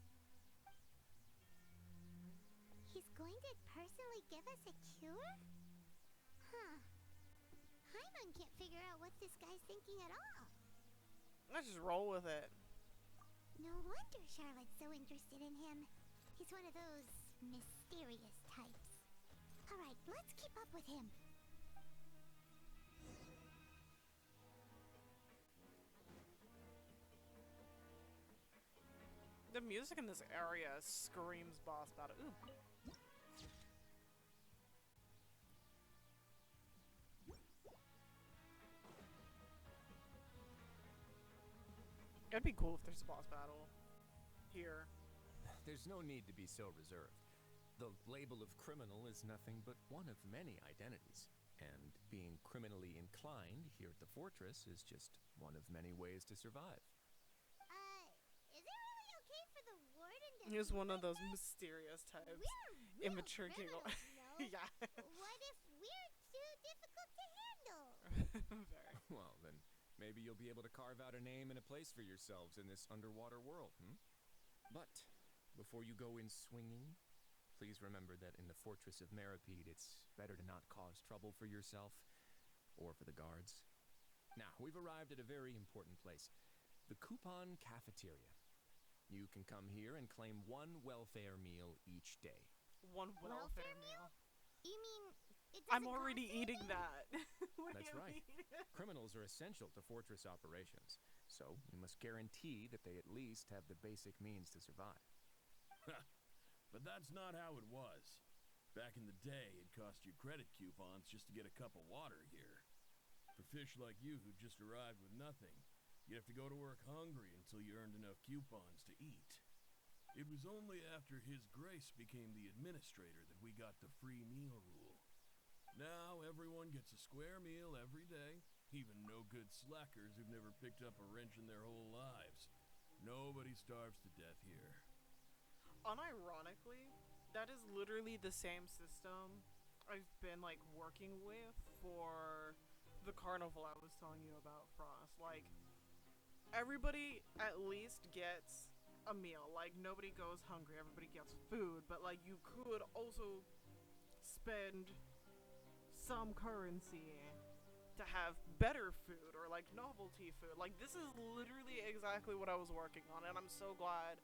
Speaker 2: He's going to personally give us a cure? Huh. Paimon can't figure out what this guy's thinking at all.
Speaker 1: Let's just roll with it.
Speaker 2: No wonder Charlotte's so interested in him. He's one of those mysterious types. Alright, let's keep up with him.
Speaker 1: The music in this area screams boss battle. Ooh. It'd be cool if there's a boss battle here.
Speaker 3: There's no need to be so reserved. The label of criminal is nothing but one of many identities. And being criminally inclined here at the fortress is just one of many ways to survive.
Speaker 2: Is it really okay for the warden to...
Speaker 1: He's one of those mysterious types.
Speaker 2: We're
Speaker 1: Immature giggle. Yeah.
Speaker 2: What if we're too difficult to handle?
Speaker 1: Very.
Speaker 3: Well, then maybe you'll be able to carve out a name and a place for yourselves in this underwater world, But before you go in swinging, please remember that in the Fortress of Meripede, it's better to not cause trouble for yourself or for the guards. Now, we've arrived at a very important place, the Coupon Cafeteria. You can come here and claim one welfare meal each day.
Speaker 1: One welfare meal?
Speaker 2: You mean
Speaker 1: I'm already eating that.
Speaker 3: That's right. Criminals are essential to fortress operations, so we must guarantee that they at least have the basic means to survive.
Speaker 16: But that's not how it was. Back in the day, it cost you credit coupons just to get a cup of water here. For fish like you who just arrived with nothing, you'd have to go to work hungry until you earned enough coupons to eat. It was only after His Grace became the administrator that we got the free meal rule. Now everyone gets a square meal every day, even no-good slackers who've never picked up a wrench in their whole lives. Nobody starves to death here.
Speaker 1: Unironically, that is literally the same system I've been like working with for the carnival I was telling you about, Frost. Like, everybody at least gets a meal. Like, nobody goes hungry, everybody gets food, but like you could also spend some currency to have better food or like novelty food. Like, this is literally exactly what I was working on, and I'm so glad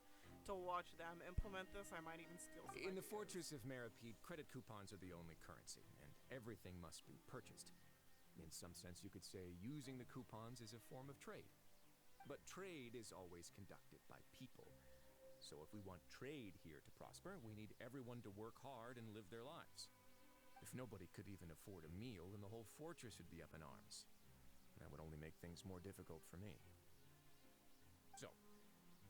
Speaker 1: to watch them implement this. I might even steal some
Speaker 3: In the
Speaker 1: ideas.
Speaker 3: Fortress of Meripede, credit coupons are the only currency, and everything must be purchased. In some sense, you could say using the coupons is a form of trade. But trade is always conducted by people. So if we want trade here to prosper, we need everyone to work hard and live their lives. If nobody could even afford a meal, then the whole fortress would be up in arms. That would only make things more difficult for me. So,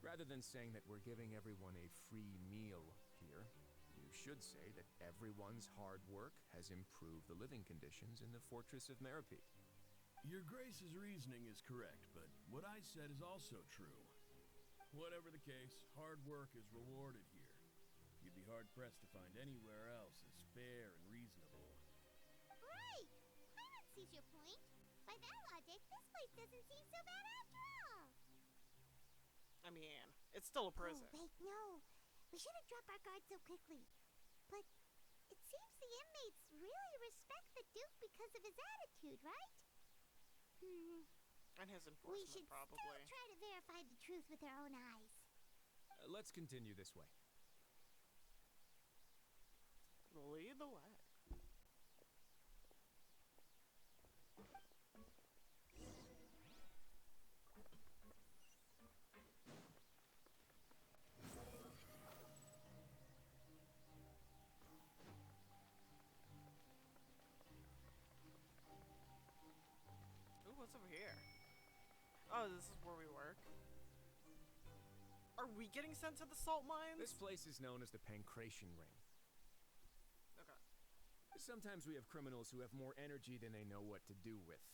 Speaker 3: rather than saying that we're giving everyone a free meal here, you should say that everyone's hard work has improved the living conditions in the Fortress of Meripede.
Speaker 16: Your Grace's reasoning is correct, but what I said is also true. Whatever the case, hard work is rewarded here. You'd be hard-pressed to find anywhere else as fair and reasonable.
Speaker 2: Right! Paimon sees your point. By that logic, this place doesn't seem so bad after all.
Speaker 1: I mean, it's still a prison.
Speaker 2: Oh, wait, no. We shouldn't drop our guard so quickly. But it seems the inmates really respect the Duke because of his attitude, right?
Speaker 1: And his
Speaker 2: We
Speaker 1: enforcement,
Speaker 2: should
Speaker 1: probably.
Speaker 2: still try to verify the truth with our own eyes.
Speaker 3: Let's continue this way.
Speaker 1: Lead the way. Ooh, what's over here? Oh, this is where we work. Are we getting sent to the salt mines?
Speaker 3: This place is known as the Pancration Ring.
Speaker 1: Okay.
Speaker 3: Sometimes we have criminals who have more energy than they know what to do with.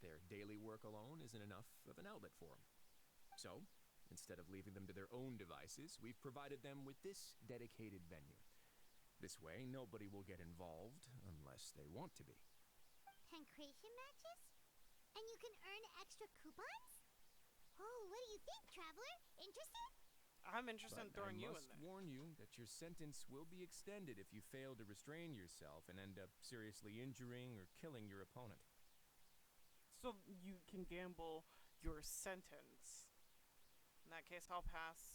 Speaker 3: Their daily work alone isn't enough of an outlet for them. So, instead of leaving them to their own devices, we've provided them with this dedicated venue. This way, nobody will get involved unless they want to be.
Speaker 2: Pancration matches? And you can earn extra coupons? Oh, what do you think, traveler? Interested?
Speaker 1: I'm interested in throwing you in
Speaker 3: must
Speaker 1: there.
Speaker 3: warn you that your sentence will be extended if you fail to restrain yourself and end up seriously injuring or killing your opponent.
Speaker 1: So you can gamble your sentence. In that case, I'll pass.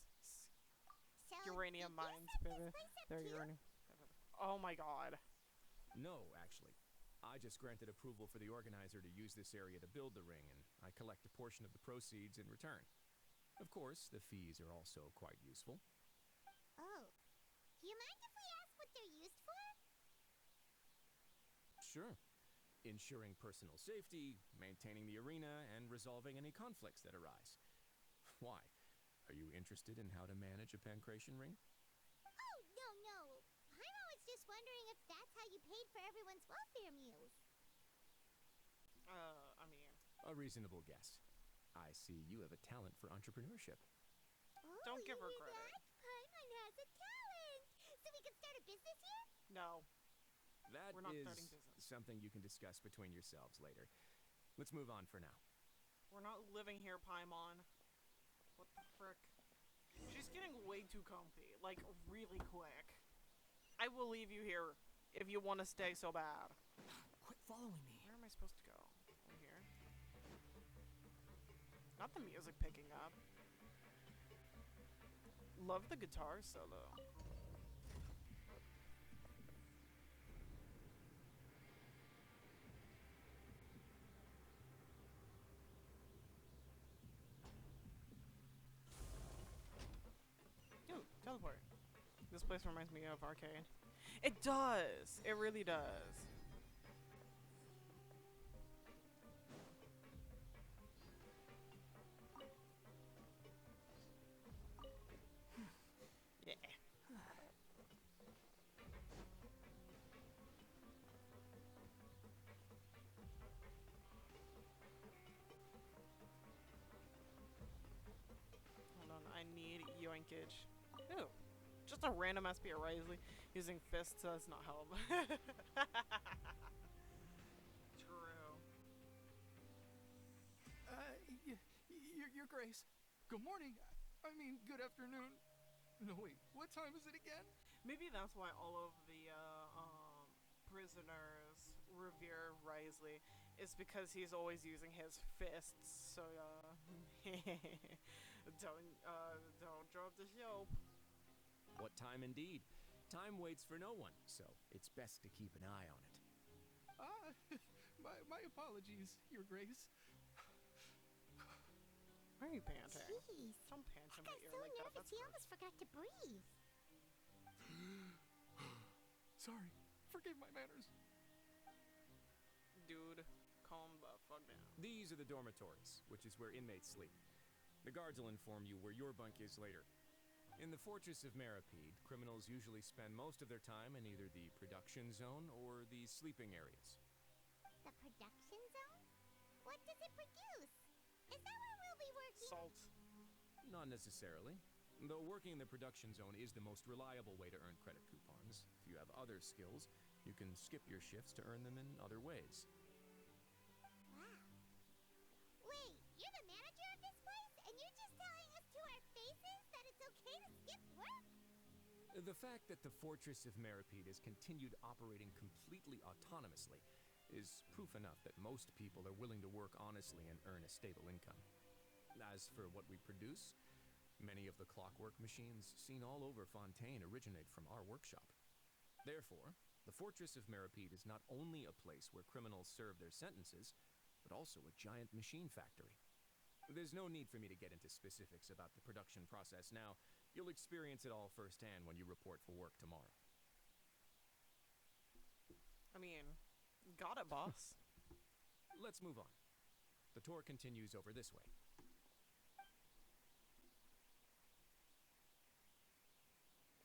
Speaker 2: So
Speaker 1: Uranium
Speaker 2: did you
Speaker 1: mines,
Speaker 2: set this
Speaker 1: baby.
Speaker 2: place up
Speaker 1: They're
Speaker 2: too?
Speaker 1: uranium. Oh my god.
Speaker 3: No, actually. I just granted approval for the organizer to use this area to build the ring, and I collect a portion of the proceeds in return. Of course, the fees are also quite useful.
Speaker 2: Oh. Do you mind if we ask what they're used for?
Speaker 3: Sure. Ensuring personal safety, maintaining the arena, and resolving any conflicts that arise. Why? Are you interested in how to manage a pancration ring?
Speaker 2: Oh, no. Paimon was just wondering if that's how you paid for everyone's welfare meals.
Speaker 1: I mean...
Speaker 3: A reasonable guess. I see you have a talent for entrepreneurship.
Speaker 2: Oh,
Speaker 1: Don't give her
Speaker 2: you hear
Speaker 1: credit.
Speaker 2: that? Paimon has a talent! So we can start a business here?
Speaker 1: No.
Speaker 3: That
Speaker 1: We're not
Speaker 3: is
Speaker 1: starting business.
Speaker 3: something you can discuss between yourselves later. Let's move on for now.
Speaker 1: We're not living here, Paimon. What the frick? She's getting way too comfy. Like, really quick. I will leave you here if you want to stay so bad.
Speaker 12: Quit following me.
Speaker 1: Where am I supposed to go? Over here? Not the music picking up. Love the guitar solo. Dude, teleport. This place reminds me of arcade. It does! It really does. Yeah. Hold on, I need yoinkage. Ew. Just a random SP Risley using fists does not help. True.
Speaker 12: Your Grace. Good morning. I mean, good afternoon. No, wait. What time is it again?
Speaker 1: Maybe that's why all of the prisoners revere Risley. Is because he's always using his fists. So don't drop the soap.
Speaker 3: What time indeed? Time waits for no one, so it's best to keep an eye on it.
Speaker 12: My apologies, Your Grace.
Speaker 1: Why are you panting?
Speaker 2: Jeez.
Speaker 1: Don't pant in my
Speaker 2: That guy's
Speaker 1: ear
Speaker 2: so
Speaker 1: like that.
Speaker 2: nervous
Speaker 1: That's
Speaker 2: he
Speaker 1: gross.
Speaker 2: almost forgot to breathe.
Speaker 12: Sorry. Forgive my manners.
Speaker 1: Dude, calm the fuck down.
Speaker 3: These are the dormitories, which is where inmates sleep. The guards will inform you where your bunk is later. In the Fortress of Meripede, criminals usually spend most of their time in either the production zone or the sleeping areas.
Speaker 2: The production zone? What does it produce? Is that where we'll be working?
Speaker 1: Salt.
Speaker 3: Not necessarily. Though working in the production zone is the most reliable way to earn credit coupons. If you have other skills, you can skip your shifts to earn them in other ways.
Speaker 2: Wow. Wait, you're the manager of this place? And you're just telling us to our faces that it's okay to skip work?
Speaker 3: The fact that the Fortress of Meripede has continued operating completely autonomously is proof enough that most people are willing to work honestly and earn a stable income. As for what we produce, many of the clockwork machines seen all over Fontaine originate from our workshop. Therefore, the Fortress of Meripede is not only a place where criminals serve their sentences, but also a giant machine factory. There's no need for me to get into specifics about the production process now. You'll experience it all firsthand when you report for work tomorrow.
Speaker 1: I mean, got it, boss.
Speaker 3: Let's move on. The tour continues over this way.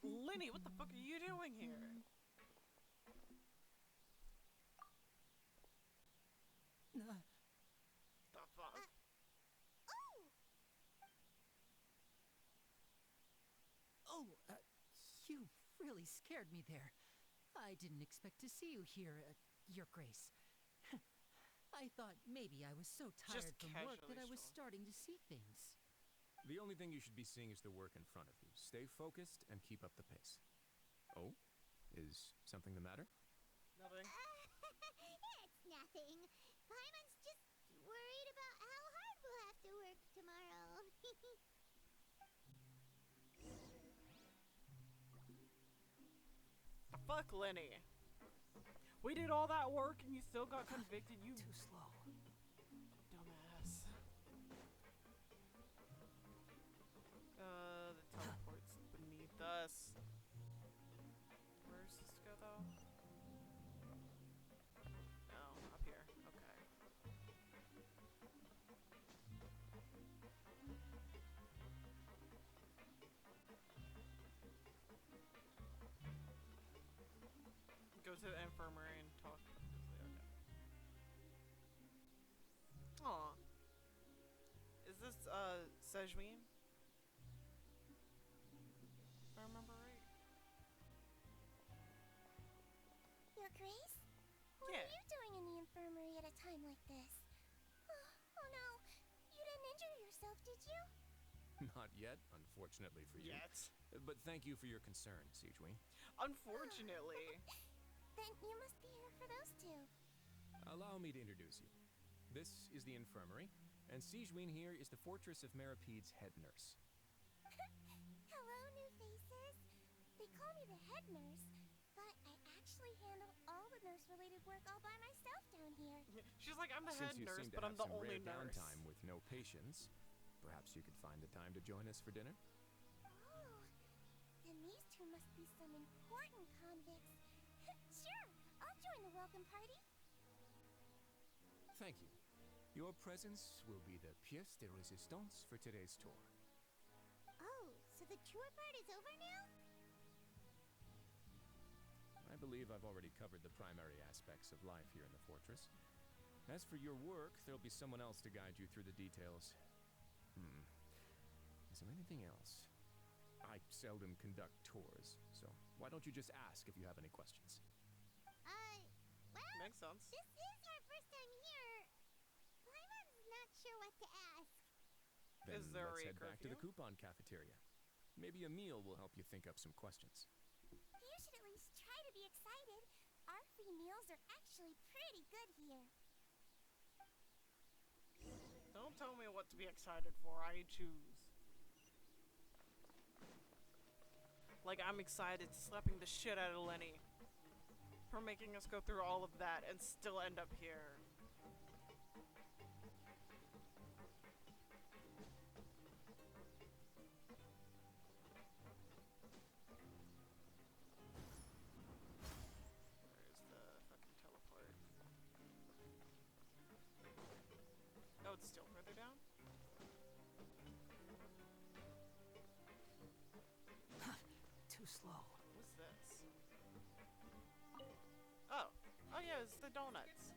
Speaker 1: Lenny, what the fuck are you doing here? The fuck?
Speaker 17: You really scared me there. I didn't expect to see you here, Your Grace. I thought maybe I was so tired from work that I was starting to see things.
Speaker 3: The only thing you should be seeing is the work in front of you. Stay focused and keep up the pace. Oh? Is something the matter?
Speaker 1: Nothing.
Speaker 2: It's nothing. Paimon's just worried about how hard we'll have to work tomorrow.
Speaker 1: The fuck, Lenny? We did all that work and you still got convicted, you
Speaker 12: Too slow.
Speaker 1: dumbass. The teleport's beneath us. Where's this go though? Oh, up here. Okay. to the infirmary and talk. Okay. Aw. Is this, Sejuin? If I remember right.
Speaker 2: Your Grace? What are you doing in the infirmary at a time like this? Oh no, you didn't injure yourself, did you?
Speaker 3: Not yet, unfortunately for you.
Speaker 1: Yet.
Speaker 3: But thank you for your concern, Sijuin.
Speaker 1: Unfortunately.
Speaker 2: Then you must be here for those two.
Speaker 3: Allow me to introduce you. This is the infirmary, and Sijuin here is the Fortress of Merapede's head nurse.
Speaker 2: Hello, new faces. They call me the head nurse, but I actually handle all the nurse-related work all by myself down here.
Speaker 1: She's like, I'm the
Speaker 3: Since
Speaker 1: head
Speaker 3: you
Speaker 1: nurse,
Speaker 3: seem to
Speaker 1: but
Speaker 3: have
Speaker 1: I'm the
Speaker 3: some
Speaker 1: only
Speaker 3: rare
Speaker 1: nurse.
Speaker 3: downtime with no patients, perhaps you could find the time to join us for dinner?
Speaker 2: Oh, then these two must be some important convicts. Sure, I'll join the welcome party.
Speaker 3: Thank you. Your presence will be the pièce de résistance for today's tour.
Speaker 2: Oh, so the tour part is over now?
Speaker 3: I believe I've already covered the primary aspects of life here in the fortress. As for your work, there'll be someone else to guide you through the details. Is there anything else? I seldom conduct tours, so why don't you just ask if you have any questions?
Speaker 2: Well,
Speaker 1: makes sense.
Speaker 2: This is our first time here. Paimon's not sure what to ask.
Speaker 3: Then
Speaker 1: Is there
Speaker 3: let's
Speaker 1: a
Speaker 3: head back to the
Speaker 1: curfew?
Speaker 3: coupon cafeteria. Maybe a meal will help you think up some questions.
Speaker 2: You should at least try to be excited. Our free meals are actually pretty good here.
Speaker 1: Don't tell me what to be excited for. I choose. Like, I'm excited slapping the shit out of Lenny for making us go through all of that and still end up here. Where's the fucking teleport? Oh, it's still further down?
Speaker 17: Too slow.
Speaker 1: What's this? Oh. Oh yeah, it's the donuts.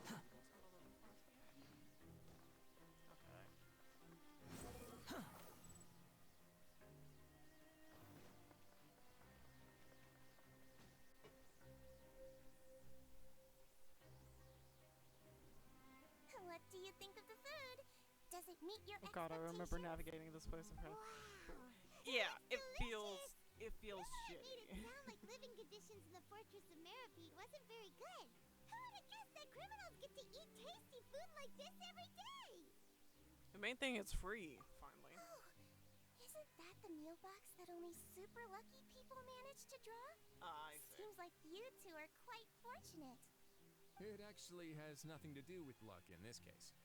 Speaker 1: Okay.
Speaker 2: What do you think of the food? Does it meet your
Speaker 1: Oh god, I remember
Speaker 2: expectations?
Speaker 1: navigating this place in front.
Speaker 2: Wow.
Speaker 1: Yeah, it
Speaker 2: delicious.
Speaker 1: feels
Speaker 2: It
Speaker 1: shitty.
Speaker 2: made it sound like living conditions in the Fortress of Meripede wasn't very good. Who would have guessed that criminals get to eat tasty food like this every day?
Speaker 1: The main thing is free, finally.
Speaker 2: Oh, isn't that the meal box that only super lucky people manage to draw?
Speaker 1: I see.
Speaker 2: Seems like you two are quite fortunate.
Speaker 3: It actually has nothing to do with luck in this case.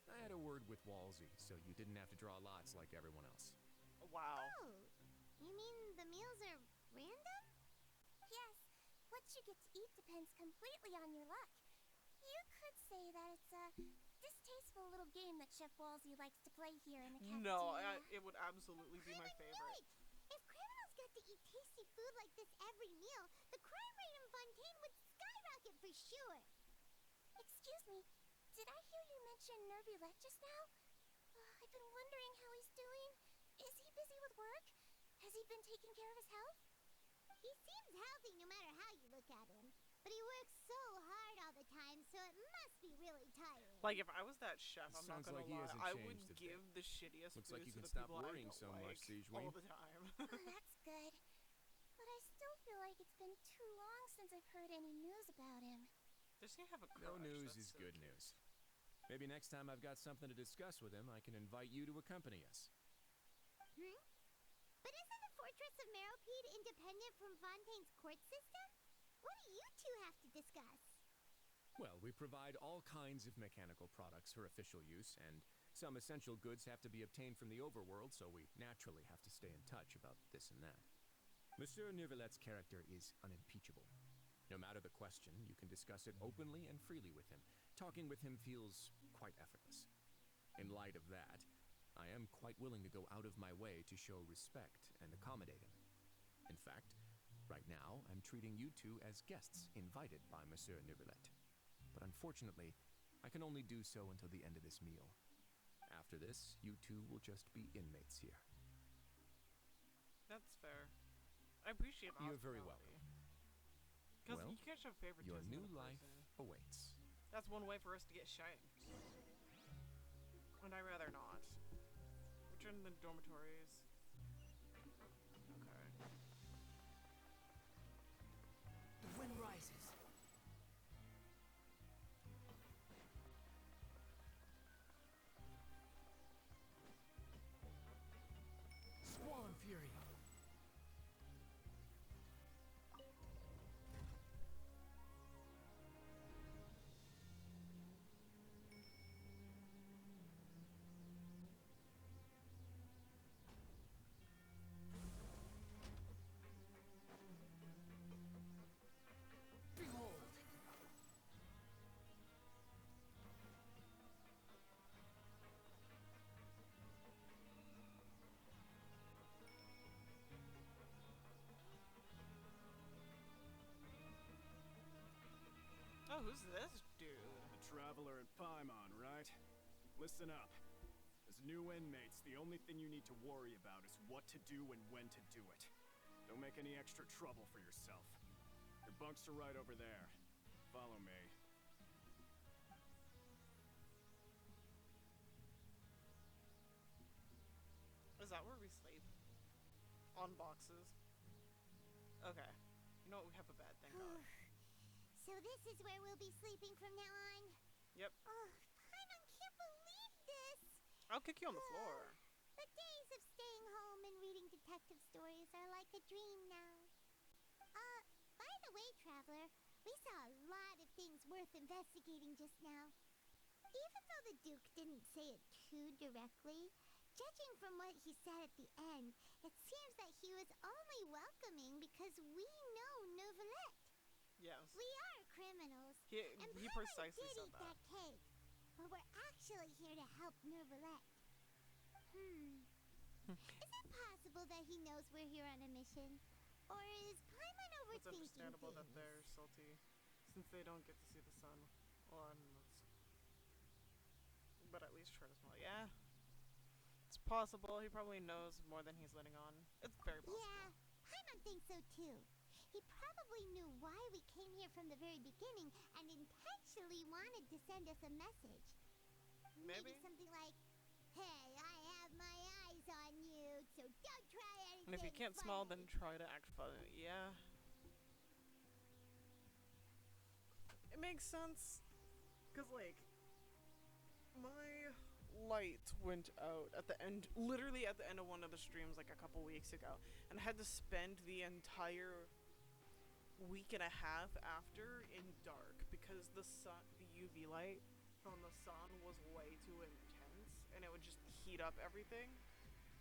Speaker 3: I had a word with Walsey, so you didn't have to draw lots like everyone else.
Speaker 1: Wow.
Speaker 2: Oh, you mean the meals are random? Yes, what you get to eat depends completely on your luck. You could say that it's a distasteful little game that Chef Walsey likes to play here in the cafeteria.
Speaker 1: No, it would absolutely be my favorite.
Speaker 2: If criminals got to eat tasty food like this every meal, the crime rate in Fontaine would skyrocket for sure. Excuse me, did I hear you mention Nervulette just now? I've been wondering how he's doing. Is he busy with work? Has he been taking care of his health? He seems healthy no matter how you look at him. But he works so hard all the time, so it must be really tiring.
Speaker 1: Like, if I was that chef, I'm not
Speaker 3: Sounds
Speaker 1: gonna
Speaker 3: like he
Speaker 1: lie,
Speaker 3: hasn't
Speaker 1: I would
Speaker 3: changed a bit.
Speaker 1: give the shittiest
Speaker 3: Looks
Speaker 1: food
Speaker 3: like you
Speaker 1: to
Speaker 3: can
Speaker 1: the
Speaker 3: stop
Speaker 1: people I
Speaker 3: worrying
Speaker 1: don't
Speaker 3: so much,
Speaker 1: like
Speaker 3: Sijuin.
Speaker 1: all the time.
Speaker 2: Oh, that's good. But I still feel like it's been too long since I've heard any news about him.
Speaker 1: Does he have a crush?
Speaker 3: No news
Speaker 1: That's
Speaker 3: is
Speaker 1: so
Speaker 3: good
Speaker 1: cute.
Speaker 3: news. Maybe next time I've got something to discuss with him, I can invite you to accompany us.
Speaker 2: But isn't the Fortress of Meropede independent from Fontaine's court system? What do you two have to discuss?
Speaker 3: Well, we provide all kinds of mechanical products for official use, and some essential goods have to be obtained from the overworld, so we naturally have to stay in touch about this and that. Monsieur Nervulet's character is unimpeachable. No matter the question, you can discuss it openly and freely with him. Talking with him feels quite effortless. In light of that, I am quite willing to go out of my way to show respect and accommodate him. In fact, Right now, I'm treating you two as guests invited by Monsieur Neuvillette. But unfortunately, I can only do so until the end of this meal. After this, you two will just be inmates here.
Speaker 1: That's fair. I appreciate
Speaker 3: You're very welcome.
Speaker 1: Because
Speaker 3: Well,
Speaker 1: you can't show favoritism.
Speaker 3: your new
Speaker 1: in a
Speaker 3: life
Speaker 1: person.
Speaker 3: awaits.
Speaker 1: That's one way for us to get shamed. And I'd rather not. Return to the dormitories. Okay.
Speaker 17: The wind rises. Squall and fury. Behold.
Speaker 1: Oh, who's this dude?
Speaker 9: The Traveler and Paimon, right? Listen up. As new inmates, the only thing you need to worry about is what to do and when to do it. Don't make any extra trouble for yourself. Your bunks are right over there. Follow me.
Speaker 1: Is that where we sleep? On boxes? Okay. You know what? We have a bed, thank God.
Speaker 2: So this is where we'll be sleeping from now on?
Speaker 1: Yep.
Speaker 2: Oh, Paimon can't believe this!
Speaker 1: I'll kick you on the floor.
Speaker 2: The days of staying home and reading detective stories are like a dream now. By the way, Traveler, we saw a lot of things worth investigating just now. Even though the Duke didn't say it too directly, judging from what he said at the end, it seems that he was only welcoming because we know Neuvillette.
Speaker 1: Yes.
Speaker 2: We are criminals.
Speaker 1: He
Speaker 2: Paimon
Speaker 1: precisely
Speaker 2: did
Speaker 1: said
Speaker 2: eat
Speaker 1: that.
Speaker 2: cake, but we're actually here to help Neuvillette. Is it possible that he knows we're here on a mission? Or is Paimon
Speaker 1: It's
Speaker 2: overthinking
Speaker 1: understandable that
Speaker 2: things?
Speaker 1: they're salty since they don't get to see the sun. Well, but at least try to smell. Yeah. It's possible. He probably knows more than he's letting on. It's very possible.
Speaker 2: Yeah, Paimon thinks so too. He probably knew why we came here from the very beginning and intentionally wanted to send us a message. Maybe something like, "Hey, I have my eyes on you, so don't try anything."
Speaker 1: And if you can't smell, then try to act funny. Yeah. It makes sense. Because, like, my light went out at the end, literally at the end of one of the streams, like, a couple weeks ago. And I had to spend the entire week and a half after in dark because the UV light from the sun was way too intense and it would just heat up everything.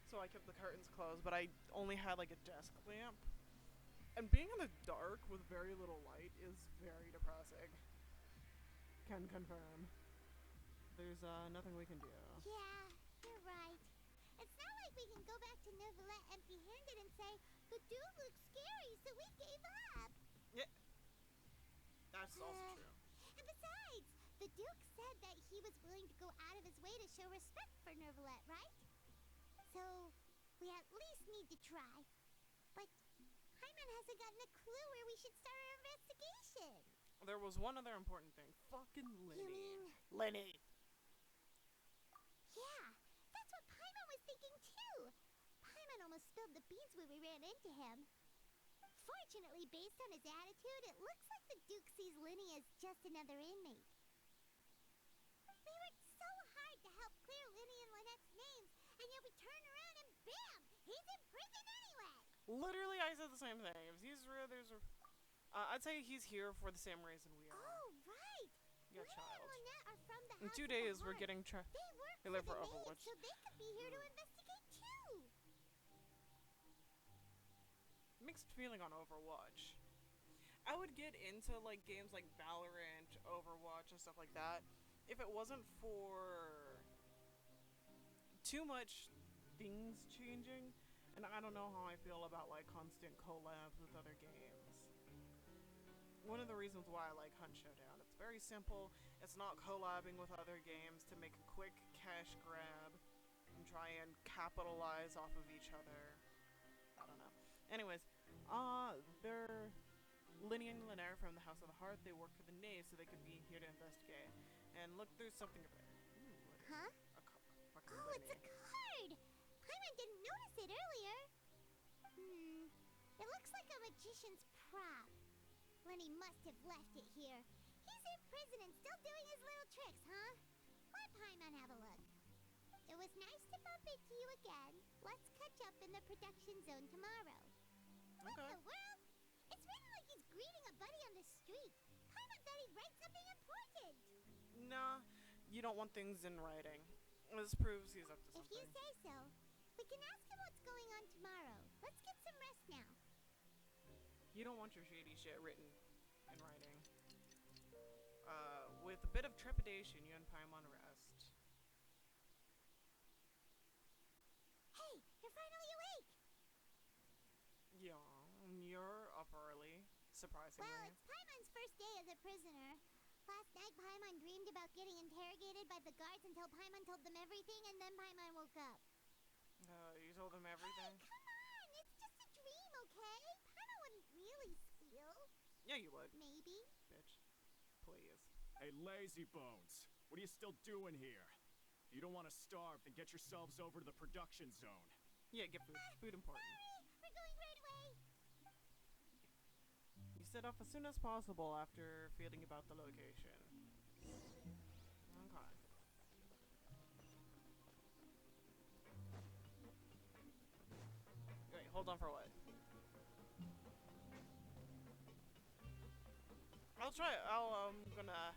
Speaker 1: So I kept the curtains closed, but I only had like a desk lamp. And being in the dark with very little light is very depressing. Can confirm. There's nothing we can do.
Speaker 2: Yeah, you're right. It's not like we can go back to Neuvillette empty-handed and say, "The dude looks scary, so we gave up."
Speaker 1: Yeah. That's also true.
Speaker 2: And besides, the Duke said that he was willing to go out of his way to show respect for Neuvillette, right? So, we at least need to try. But Paimon hasn't gotten a clue where we should start our investigation.
Speaker 1: There was one other important thing. Fucking Lenny.
Speaker 2: You mean?
Speaker 1: Lenny.
Speaker 2: Yeah, that's what Paimon was thinking too. Paimon almost spilled the beans when we ran into him. Fortunately, based on his attitude, it looks like the Duke sees Lenny as just another inmate. We worked so hard to help clear Lenny and Lynette's names, and yet we turn around and bam! He's in prison anyway!
Speaker 1: Literally, I said the same thing. If he's real, I'd say he's here for the same reason we are.
Speaker 2: Oh, right!
Speaker 1: You got
Speaker 2: Lenny
Speaker 1: child.
Speaker 2: and Lynette are from the
Speaker 1: In
Speaker 2: House
Speaker 1: 2
Speaker 2: of the
Speaker 1: days, we're
Speaker 2: Heart.
Speaker 1: getting
Speaker 2: They
Speaker 1: live
Speaker 2: work
Speaker 1: for
Speaker 2: for the
Speaker 1: Overwatch.
Speaker 2: maids, so they could be here to investigate too!
Speaker 1: Mixed feeling on Overwatch. I would get into like games like Valorant, Overwatch, and stuff like that if it wasn't for too much things changing. And I don't know how I feel about like constant collabs with other games. One of the reasons why I like Hunt Showdown, it's very simple. It's not collabing with other games to make a quick cash grab and try and capitalize off of each other. I don't know. Anyways, they're Linny and Linaire from the House of the Heart. They work for the Knave so they could be here to investigate. And look, there's something up there. Ooh,
Speaker 2: huh?
Speaker 1: Fucking
Speaker 2: oh,
Speaker 1: Linny.
Speaker 2: It's a card! Paimon didn't notice it earlier. It looks like a magician's prop. Lenny must have left it here. He's in prison and still doing his little tricks, huh? Let Paimon have a look. It was nice to bump into you again. Let's catch up in the production zone tomorrow. What in the world? It's written like he's greeting a buddy on the street. Paimon thought he'd write something important.
Speaker 1: Nah, you don't want things in writing. This proves he's up to something.
Speaker 2: If you say so. We can ask him what's going on tomorrow. Let's get some rest now.
Speaker 1: You don't want your shady shit written in writing. With a bit of trepidation, you and Paimon rest.
Speaker 2: Hey, you're finally awake!
Speaker 1: Yeah, you're up early, surprisingly.
Speaker 2: Well, it's Paimon's first day as a prisoner. Last night, Paimon dreamed about getting interrogated by the guards until Paimon told them everything, and then Paimon woke up.
Speaker 1: You told them everything?
Speaker 2: Hey, come on! It's just a dream, okay? Paimon wouldn't really squeal.
Speaker 1: Yeah, you would.
Speaker 2: Maybe.
Speaker 1: Bitch. Please.
Speaker 9: Hey, lazy bones. What are you still doing here? If you don't want to starve, then get yourselves over to the production zone.
Speaker 1: Yeah, get food. Food important.
Speaker 2: Sorry, we're going right away.
Speaker 1: You set off as soon as possible after feeling about the location. Okay. Wait, hold on for what? I'll try. It's gonna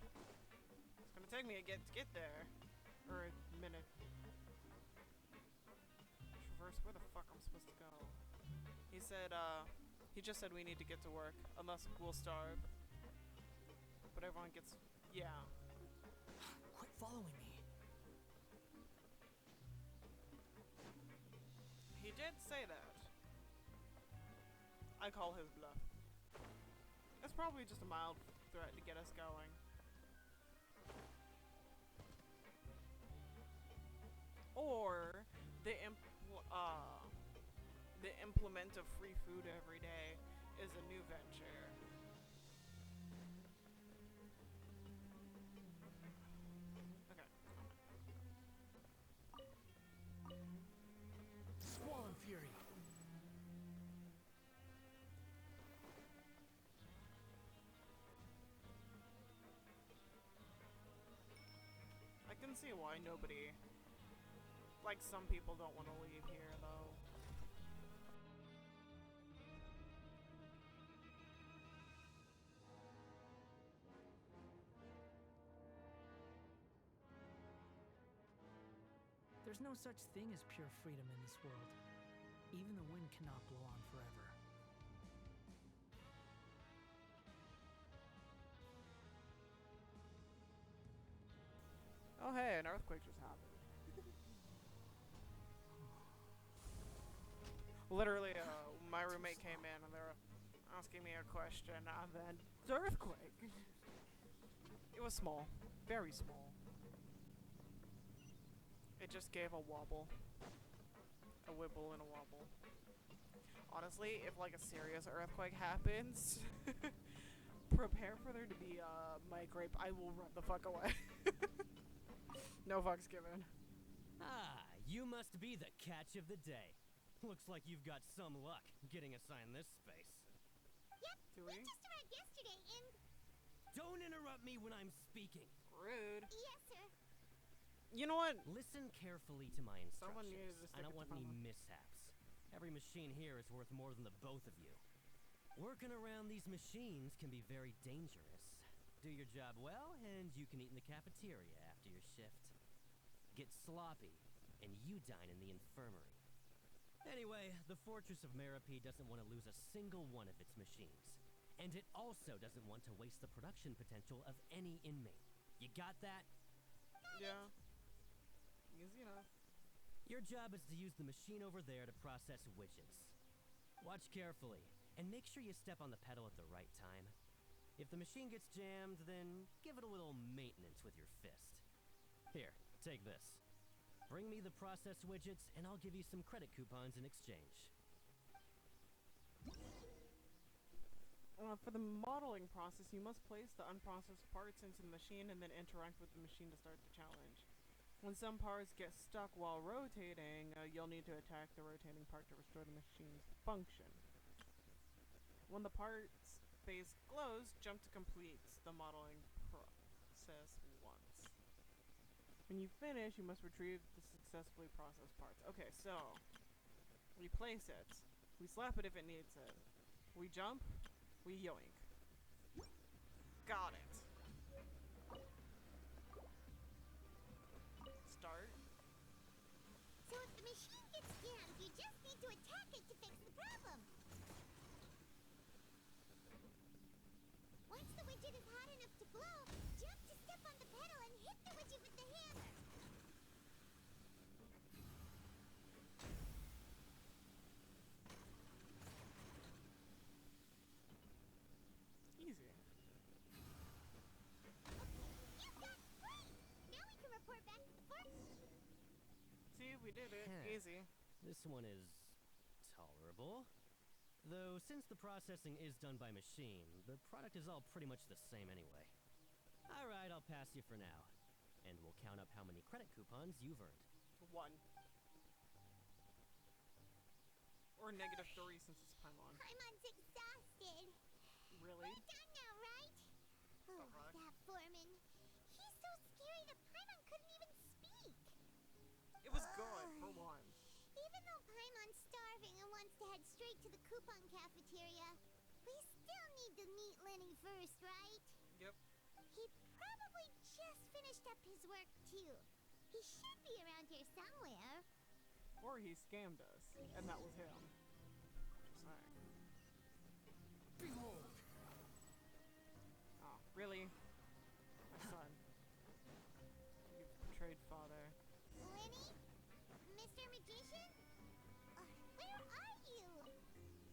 Speaker 1: take me a to get there, or a minute. Traverse where the fuck I'm supposed to go? He said. He just said we need to get to work, unless we'll starve. But everyone gets. Yeah.
Speaker 15: Quit following me.
Speaker 1: He did say that. I call his bluff. It's probably just a mild threat to get us going. Or the implement of free food every day is a new venture. Okay.
Speaker 15: Squall and Fury.
Speaker 1: I can see why nobody, like some people, don't want to leave here though.
Speaker 18: There's no such thing as pure freedom in this world. Even the wind cannot blow on forever.
Speaker 1: Oh hey, an earthquake just happened. Literally, my roommate came in and they were asking me a question, and then the earthquake. It was small, very small. It just gave a wobble, a wibble and a wobble. Honestly, if like a serious earthquake happens, prepare for there to be a mic rape. I will run the fuck away. No fucks given.
Speaker 19: Ah, you must be the catch of the day. Looks like you've got some luck getting assigned this space.
Speaker 2: Yep, we just arrived yesterday and...
Speaker 19: Don't interrupt me when I'm speaking.
Speaker 1: Rude.
Speaker 2: Yes, sir.
Speaker 1: You know what?
Speaker 19: Listen carefully to my instructions.
Speaker 1: Someone needed to
Speaker 19: I don't want any mishaps. Every machine here is worth more than the both of you. Working around these machines can be very dangerous. Do your job well, and you can eat in the cafeteria after your shift. Get sloppy, and you dine in the infirmary. Anyway, the Fortress of Merope doesn't want to lose a single one of its machines. And it also doesn't want to waste the production potential of any inmate. You got that?
Speaker 1: Yeah. Easy enough.
Speaker 19: Your job is to use the machine over there to process widgets. Watch carefully, and make sure you step on the pedal at the right time. If the machine gets jammed, then give it a little maintenance with your fist. Here, take this. Bring me the process widgets, and I'll give you some credit coupons in exchange.
Speaker 1: For the modeling process, you must place the unprocessed parts into the machine and then interact with the machine to start the challenge. When some parts get stuck while rotating, you'll need to attack the rotating part to restore the machine's function. When the part's face glows, jump to complete the modeling process once. When you finish, you must retrieve the successfully processed parts. Okay, so we place it. We slap it if it needs it. We jump. We yoink. Got it. Start.
Speaker 2: So if the machine gets jammed, you just need to attack it to fix the problem. Once the widget is hot enough to blow, jump to step on the pedal and hit the widget with the hammer.
Speaker 1: Easy.
Speaker 2: You got great! Now we can report back to the farm.
Speaker 1: See, we did it. Easy.
Speaker 19: This one is tolerable. Though, since the processing is done by machine, the product is all pretty much the same anyway. Alright, I'll pass you for now. And we'll count up how many credit coupons you've earned.
Speaker 1: 1. Or -3 since it's Paimon.
Speaker 2: Paimon's exhausted.
Speaker 1: Really?
Speaker 2: We're done now, right? Oh, that foreman. He's so scary that Paimon couldn't even speak.
Speaker 1: It was good, for one.
Speaker 2: Even though Paimon's starving and wants to head straight to the coupon cafeteria, we still need to meet Lenny first, right?
Speaker 1: Yep.
Speaker 2: He probably just finished up his work, too. He should be around here somewhere.
Speaker 1: Or he scammed us, and that was him. Just saying.
Speaker 12: Behold!
Speaker 1: Oh, really? My son. You've betrayed father.
Speaker 2: Lenny? Mr. Magician? Where are you?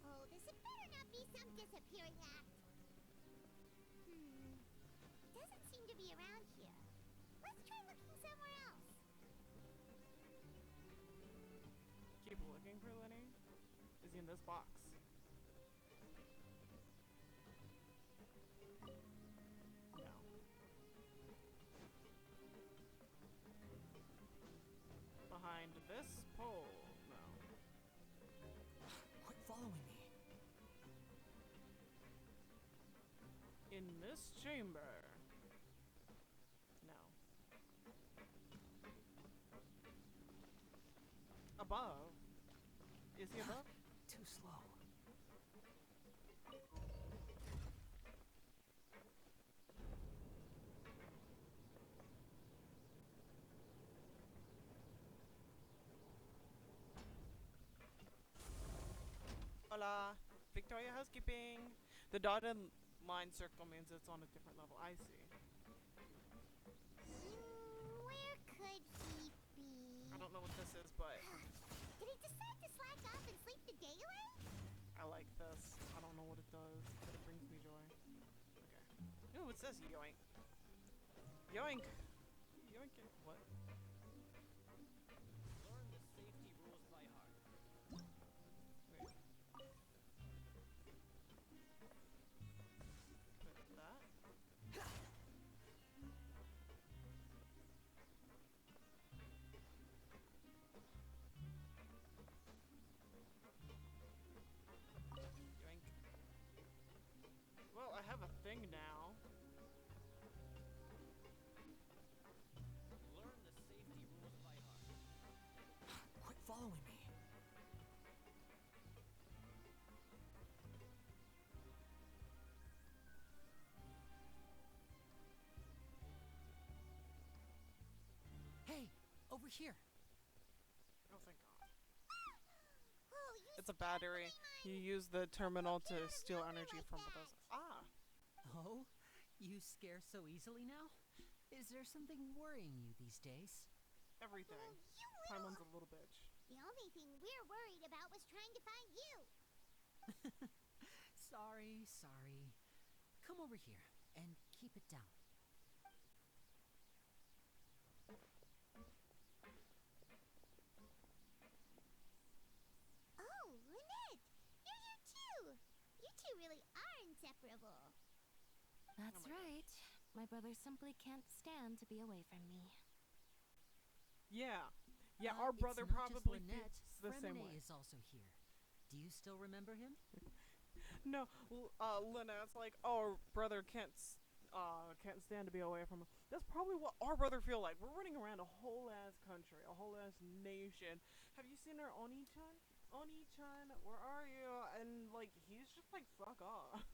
Speaker 2: Oh, this had better not be some disappearing act. Doesn't seem to be around here. Let's try looking somewhere else.
Speaker 1: Keep looking for Lenny? Is he in this box? No. Behind this pole? No.
Speaker 12: Quit following me.
Speaker 1: In this chamber? No. Above? Is he above?
Speaker 12: Too slow.
Speaker 1: Hola. Victoria Housekeeping. The dotted line circle means it's on a different level. I see.
Speaker 2: Where could he be?
Speaker 1: I don't know what this is, but
Speaker 2: Did he decide to slack off and sleep the day away?
Speaker 1: I like this. I don't know what it does, but it brings me joy. Okay. Ooh, it says yoink. Yoink. Yoink. What?
Speaker 19: Learn the safety rules by heart.
Speaker 1: Wait. Put that. Yoink. Well, I have a thing now.
Speaker 19: Learn the safety rules by heart.
Speaker 12: Quit following me. Hey, over here.
Speaker 1: Oh, thank God.
Speaker 2: Oh, you
Speaker 1: It's a battery. You use the terminal to steal energy from others. Ah!
Speaker 17: Oh, you scare so easily now? Is there something worrying you these days?
Speaker 1: everything.
Speaker 2: Oh, you
Speaker 1: Paimon's
Speaker 2: little...
Speaker 1: a little bitch.
Speaker 2: The only thing we're worried about was trying to find you.
Speaker 17: Sorry, sorry. Come over here and keep it down.
Speaker 2: Oh, Lynette! You're here too! You two really are inseparable.
Speaker 10: That's right. My brother simply can't stand to be away from me.
Speaker 1: Yeah. Yeah, our
Speaker 17: It's
Speaker 1: brother
Speaker 17: not just
Speaker 1: probably
Speaker 17: Lynette.
Speaker 1: feels the same
Speaker 17: Fremine
Speaker 1: way.
Speaker 17: is also here. Do you still remember him?
Speaker 1: No, Lynette's like, oh, our brother can't stand to be away from him. That's probably what our brother feel like. We're running around a whole ass country, a whole ass nation. Have you seen our Oni-chan? Oni-chan, where are you? And like, he's just like, fuck off.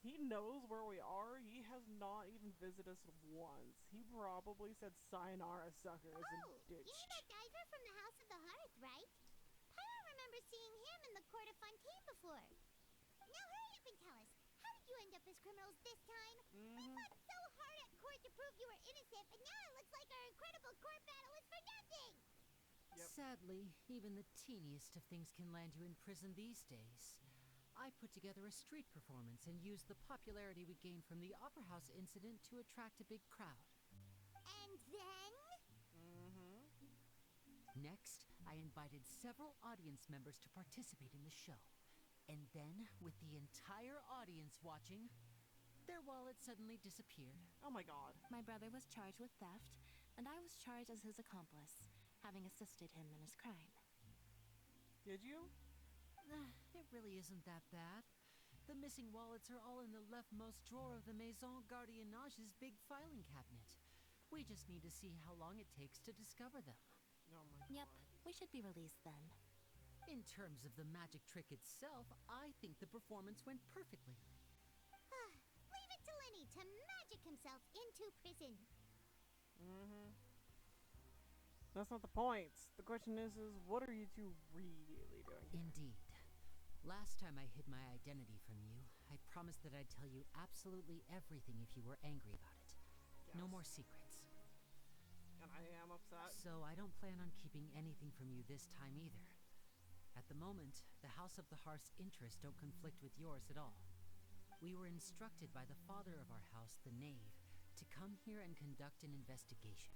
Speaker 1: He knows where we are. He has not even visited us once. He probably said sayonara suckers and ditched.
Speaker 2: You mean that diver from the House of the Hearth, right? I remember seeing him in the Court of Fontaine before. Now hurry up and tell us, how did you end up as criminals this time? We fought so hard at court to prove you were innocent, but now it looks like our incredible court battle was for nothing!
Speaker 17: Sadly, even the teeniest of things can land you in prison these days. I put together a street performance and used the popularity we gained from the Opera House incident to attract a big crowd.
Speaker 2: And then?
Speaker 17: Next, I invited several audience members to participate in the show. And then, with the entire audience watching, their wallet suddenly disappeared.
Speaker 1: Oh my god.
Speaker 7: My brother was charged with theft, and I was charged as his accomplice, having assisted him in his crime.
Speaker 1: Did you?
Speaker 17: It really isn't that bad. The missing wallets are all in the leftmost drawer of the Maison Gardiennage's big filing cabinet. We just need to see how long it takes to discover them.
Speaker 1: Oh my god.
Speaker 7: Yep, we should be released then.
Speaker 17: In terms of the magic trick itself, I think the performance went perfectly.
Speaker 2: Leave it to Lenny to magic himself into prison.
Speaker 1: That's not the point. The question is what are you two really doing here?
Speaker 17: Indeed. Last time I hid my identity from you, I promised that I'd tell you absolutely everything if you were angry about it.
Speaker 1: Yes.
Speaker 17: No more secrets.
Speaker 1: And I am upset.
Speaker 17: So I don't plan on keeping anything from you this time either. At the moment, the House of the Hearth's interests don't conflict with yours at all. We were instructed by the father of our house, the Knave, to come here and conduct an investigation.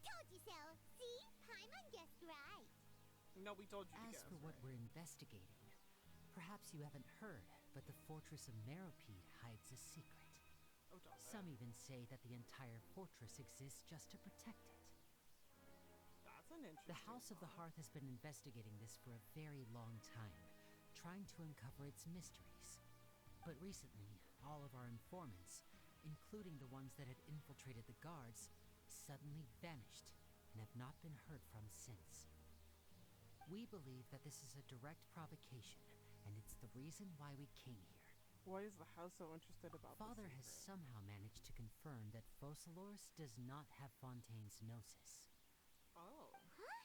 Speaker 2: Told you so. See? Paimon guessed right.
Speaker 1: No, we told you to
Speaker 17: As
Speaker 1: guess,
Speaker 17: for what
Speaker 1: right?
Speaker 17: we're investigating, perhaps you haven't heard, but the fortress of Meropide hides a secret.
Speaker 1: Oh, does it?
Speaker 17: Some even say that the entire fortress exists just to protect it.
Speaker 1: That's an interesting
Speaker 17: The House of the Hearth has been investigating this for a very long time, trying to uncover its mysteries. But recently, all of our informants, including the ones that had infiltrated the guards, suddenly vanished and have not been heard from since. We believe that this is a direct provocation, and it's the reason why we came here.
Speaker 1: Why is the house so interested about
Speaker 17: Father
Speaker 1: this
Speaker 17: has
Speaker 1: secret?
Speaker 17: somehow managed to confirm that Focalors does not have Fontaine's gnosis.
Speaker 1: Oh.
Speaker 2: Huh?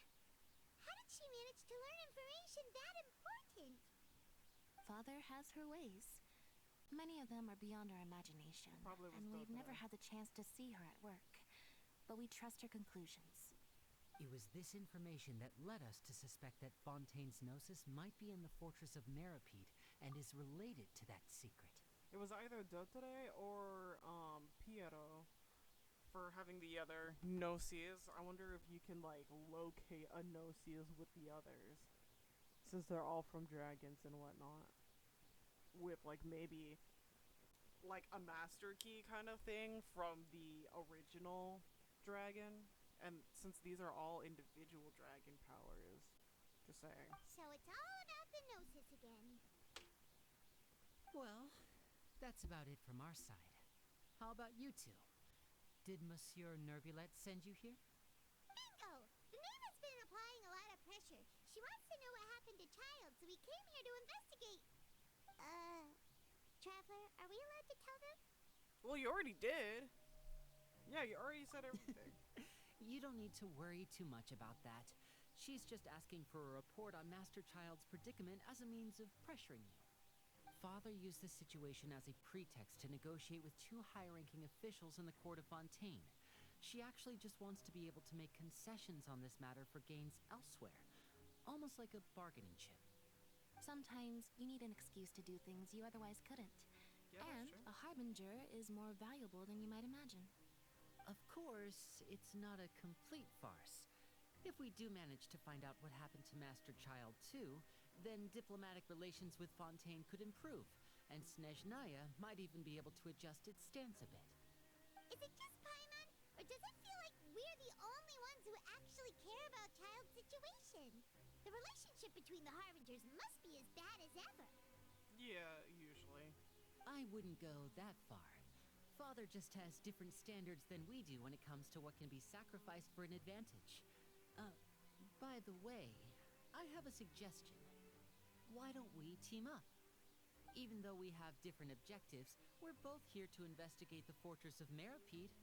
Speaker 2: How did she manage to learn information that important?
Speaker 7: Father has her ways. Many of them are beyond our imagination,
Speaker 1: Probably was
Speaker 7: and we've
Speaker 1: Dota.
Speaker 7: never had the chance to see her at work. But we trust her conclusions.
Speaker 17: It was this information that led us to suspect that Fontaine's gnosis might be in the fortress of Meropide and is related to that secret.
Speaker 1: It was either Dotare or Piero for having the other Gnosis. I wonder if you can like locate a Gnosis with the others, since they're all from dragons and whatnot. With like maybe like a master key kind of thing from the original dragon. And since these are all individual dragon powers, just saying.
Speaker 2: So it's all about the gnosis again.
Speaker 17: Well, that's about it from our side. How about you two? Did Monsieur Nervulette send you here?
Speaker 2: Bingo! The name has been applying a lot of pressure. She wants to know what happened to Child, so we came here to investigate. Traveler, are we allowed to tell them?
Speaker 1: Well, you already did. Yeah, you already said everything.
Speaker 17: You don't need to worry too much about that. She's just asking for a report on Master Child's predicament as a means of pressuring you. Father used the situation as a pretext to negotiate with two high-ranking officials in the court of Fontaine. She actually just wants to be able to make concessions on this matter for gains elsewhere, almost like a bargaining chip.
Speaker 10: Sometimes you need an excuse to do things you otherwise couldn't.
Speaker 1: Yeah, that's
Speaker 10: And
Speaker 1: true.
Speaker 10: a harbinger is more valuable than you might imagine.
Speaker 17: Of course, it's not a complete farce. If we do manage to find out what happened to Master Child 2, then diplomatic relations with Fontaine could improve, and Snezhnaya might even be able to adjust its stance a bit.
Speaker 2: Is it just Paimon, or does it feel like we're the only ones who actually care about Child's situation? The relationship between the Harbingers must be as bad as ever.
Speaker 1: Yeah, usually.
Speaker 17: I wouldn't go that far. Father just has different standards than we do when it comes to what can be sacrificed for an advantage. By the way, I have a suggestion. Why don't we team up? Even though we have different objectives, we're both here to investigate the fortress of Meripede.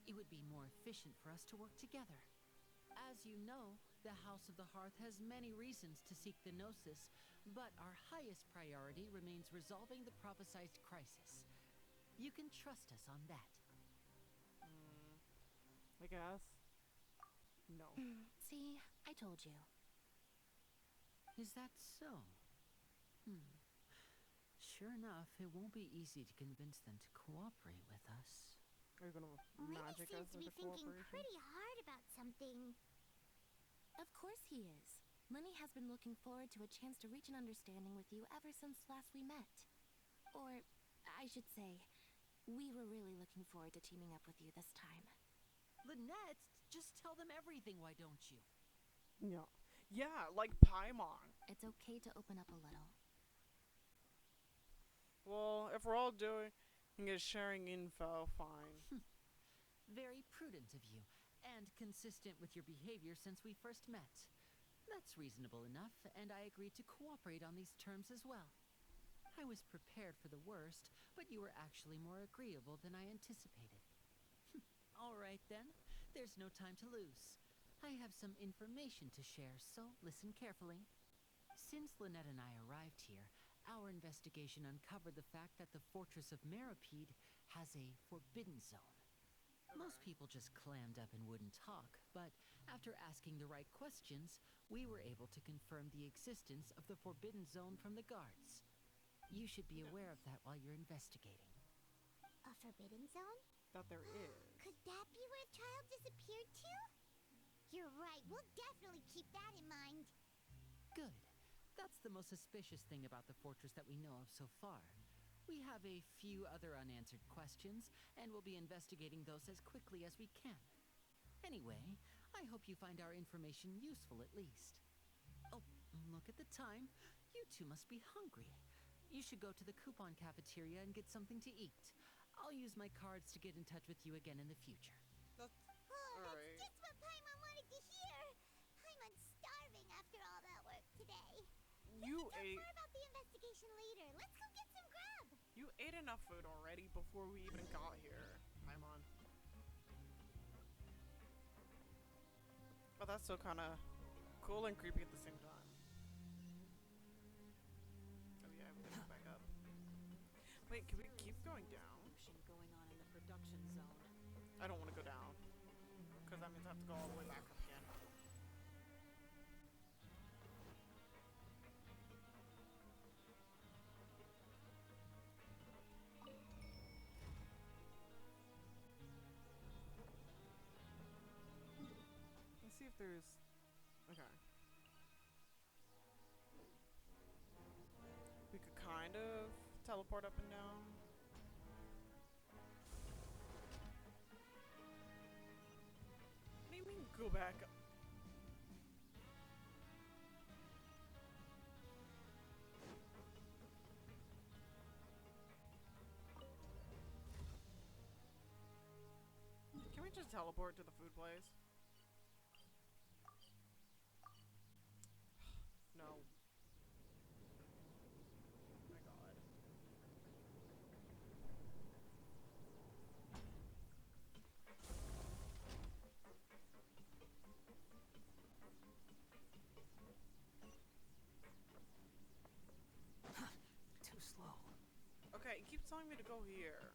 Speaker 17: It would be more efficient for us to work together. As you know, the House of the Hearth has many reasons to seek the Gnosis, but our highest priority remains resolving the prophesized crisis. You can trust us on that.
Speaker 1: I guess. No.
Speaker 10: See, I told you.
Speaker 17: Is that so? Sure enough, it won't be easy to convince them to cooperate with us.
Speaker 1: Are you gonna
Speaker 2: Lenny
Speaker 1: magic us
Speaker 2: seems to be
Speaker 1: into
Speaker 2: thinking
Speaker 1: cooperation?
Speaker 2: pretty hard about something.
Speaker 10: Of course he is. Lenny has been looking forward to a chance to reach an understanding with you ever since last we met. Or, I should say, we were really looking forward to teaming up with you this time.
Speaker 17: Lynette, just tell them everything, why don't you?
Speaker 1: Yeah. Yeah, like Paimon.
Speaker 10: It's okay to open up a little.
Speaker 1: Well, if we're all doing is sharing info, fine.
Speaker 17: Very prudent of you, and consistent with your behavior since we first met. That's reasonable enough, and I agreed to cooperate on these terms as well. I was prepared for the worst, but you were actually more agreeable than I anticipated. All right then, there's no time to lose. I have some information to share, so listen carefully. Since Lynette and I arrived here, our investigation uncovered the fact that the Fortress of Meripede has a forbidden zone. Most people just clammed up and wouldn't talk, but after asking the right questions, we were able to confirm the existence of the forbidden zone from the guards. You should be aware of that while you're investigating.
Speaker 2: A forbidden zone?
Speaker 1: That there is.
Speaker 2: Could that be where Child disappeared to? You're right, we'll definitely keep that in mind.
Speaker 17: Good. That's the most suspicious thing about the fortress that we know of so far. We have a few other unanswered questions, and we'll be investigating those as quickly as we can. Anyway, I hope you find our information useful at least. Oh, look at the time. You two must be hungry. You should go to the coupon cafeteria and get something to eat. I'll use my cards to get in touch with you again in the future.
Speaker 1: That's
Speaker 2: That's just what Paimon wanted to hear. Paimon's starving after all that work today.
Speaker 1: You
Speaker 2: we can
Speaker 1: ate.
Speaker 2: talk more about the investigation later. Let's go get some grub.
Speaker 1: You ate enough food already before we even got here, Paimon. Oh, that's so kind of cool and creepy at the same time. Oh yeah, everything's back up. Wait, can we keep going down?
Speaker 11: Going on in the production zone.
Speaker 1: I don't want to go down, because that means I have to go all the way back up again. Let's see if there's... Okay. We could kind of teleport up and down. What do you mean go back up? Can we just teleport to the food place? No. My god.
Speaker 12: Too slow.
Speaker 1: me to go here?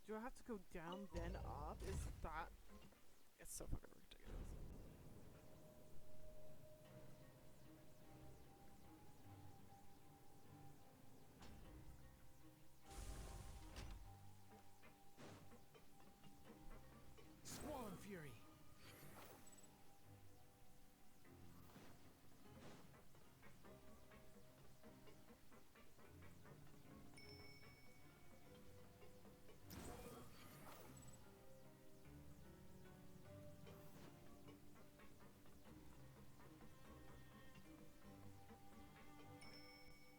Speaker 1: Do I have to go down then up? Is that... It's so fucking ridiculous.
Speaker 12: Squall and Fury.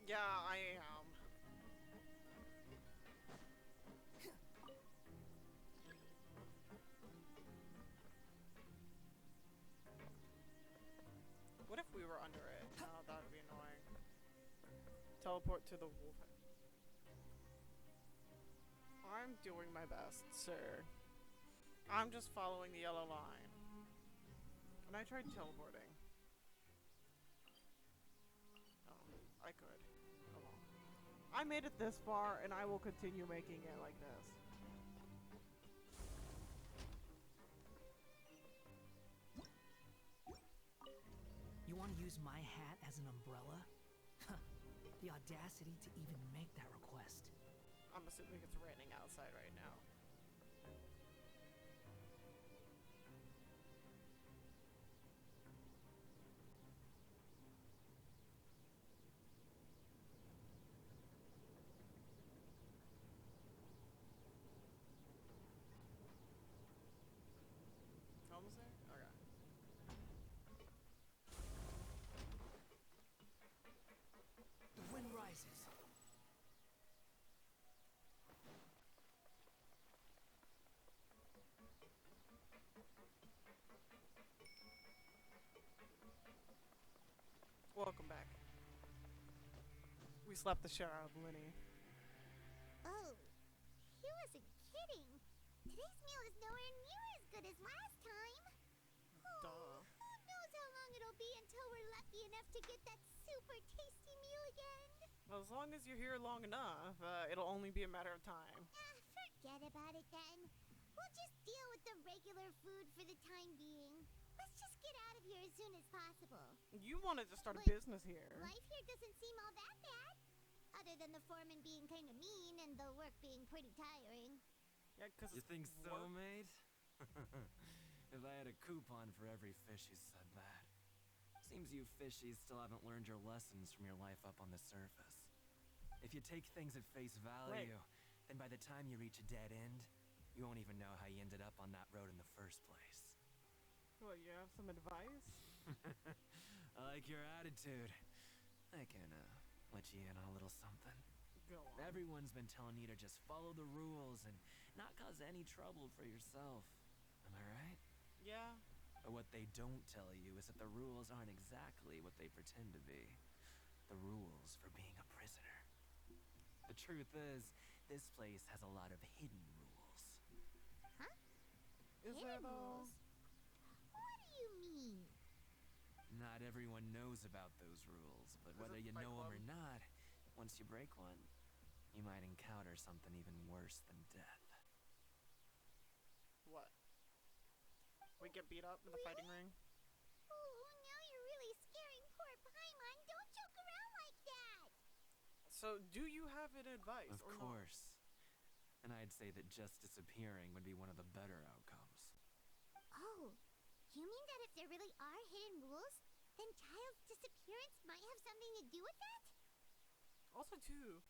Speaker 1: Yeah, I am. What if we were under it? No, that would be annoying. Teleport to the wolf. I'm doing my best, sir. I'm just following the yellow line. And I tried teleporting. Oh, I could. Come on. I made it this far, and I will continue making it like this.
Speaker 18: You want to use my hat as an umbrella? The audacity to even make that request.
Speaker 1: I'm assuming it's raining outside right now. Almost there? Okay.
Speaker 18: The wind rises.
Speaker 1: Welcome back. We slapped the shit out of Lenny.
Speaker 2: Oh, he wasn't kidding. Today's meal is nowhere near as good as last time.
Speaker 1: Duh.
Speaker 2: Who knows how long it'll be until we're lucky enough to get that super tasty meal again?
Speaker 1: Well, as long as you're here long enough, it'll only be a matter of time.
Speaker 2: Forget about it then. We'll just deal with the regular food for the time being. Let's just get out of here as soon as possible.
Speaker 1: You wanted to start a
Speaker 2: But
Speaker 1: business here.
Speaker 2: Life here doesn't seem all that bad. Other than the foreman being kind of mean and the work being pretty tiring.
Speaker 1: Yeah, because
Speaker 15: You think so, mate? If I had a coupon for every fish who said that. Seems you fishies still haven't learned your lessons from your life up on the surface. If you take things at face value, then by the time you reach a dead end, you won't even know how you ended up on that road in the first place.
Speaker 1: Well, you have some advice?
Speaker 15: I like your attitude. I can, let you in on a little something.
Speaker 1: Go on.
Speaker 15: Everyone's been telling you to just follow the rules and not cause any trouble for yourself. Am I right?
Speaker 1: Yeah.
Speaker 15: But what they don't tell you is that the rules aren't exactly what they pretend to be. The rules for being a prisoner. The truth is, this place has a lot of hidden rules.
Speaker 2: Huh?
Speaker 1: Is there though?
Speaker 2: What do you mean?
Speaker 15: Not everyone knows about those rules, but whether you know them or not, once you break one, you might encounter something even worse than death.
Speaker 1: What? We get beat up in the fighting ring?
Speaker 2: Oh, now you're really scaring poor Paimon. Don't joke around like that.
Speaker 1: So, do you have an advice
Speaker 15: Of
Speaker 1: or
Speaker 15: course. And I'd say that just disappearing would be one of the better outcomes.
Speaker 2: Oh, you mean that if there really are hidden rules, then Child's disappearance might have something to do with that?
Speaker 1: not? Also, too,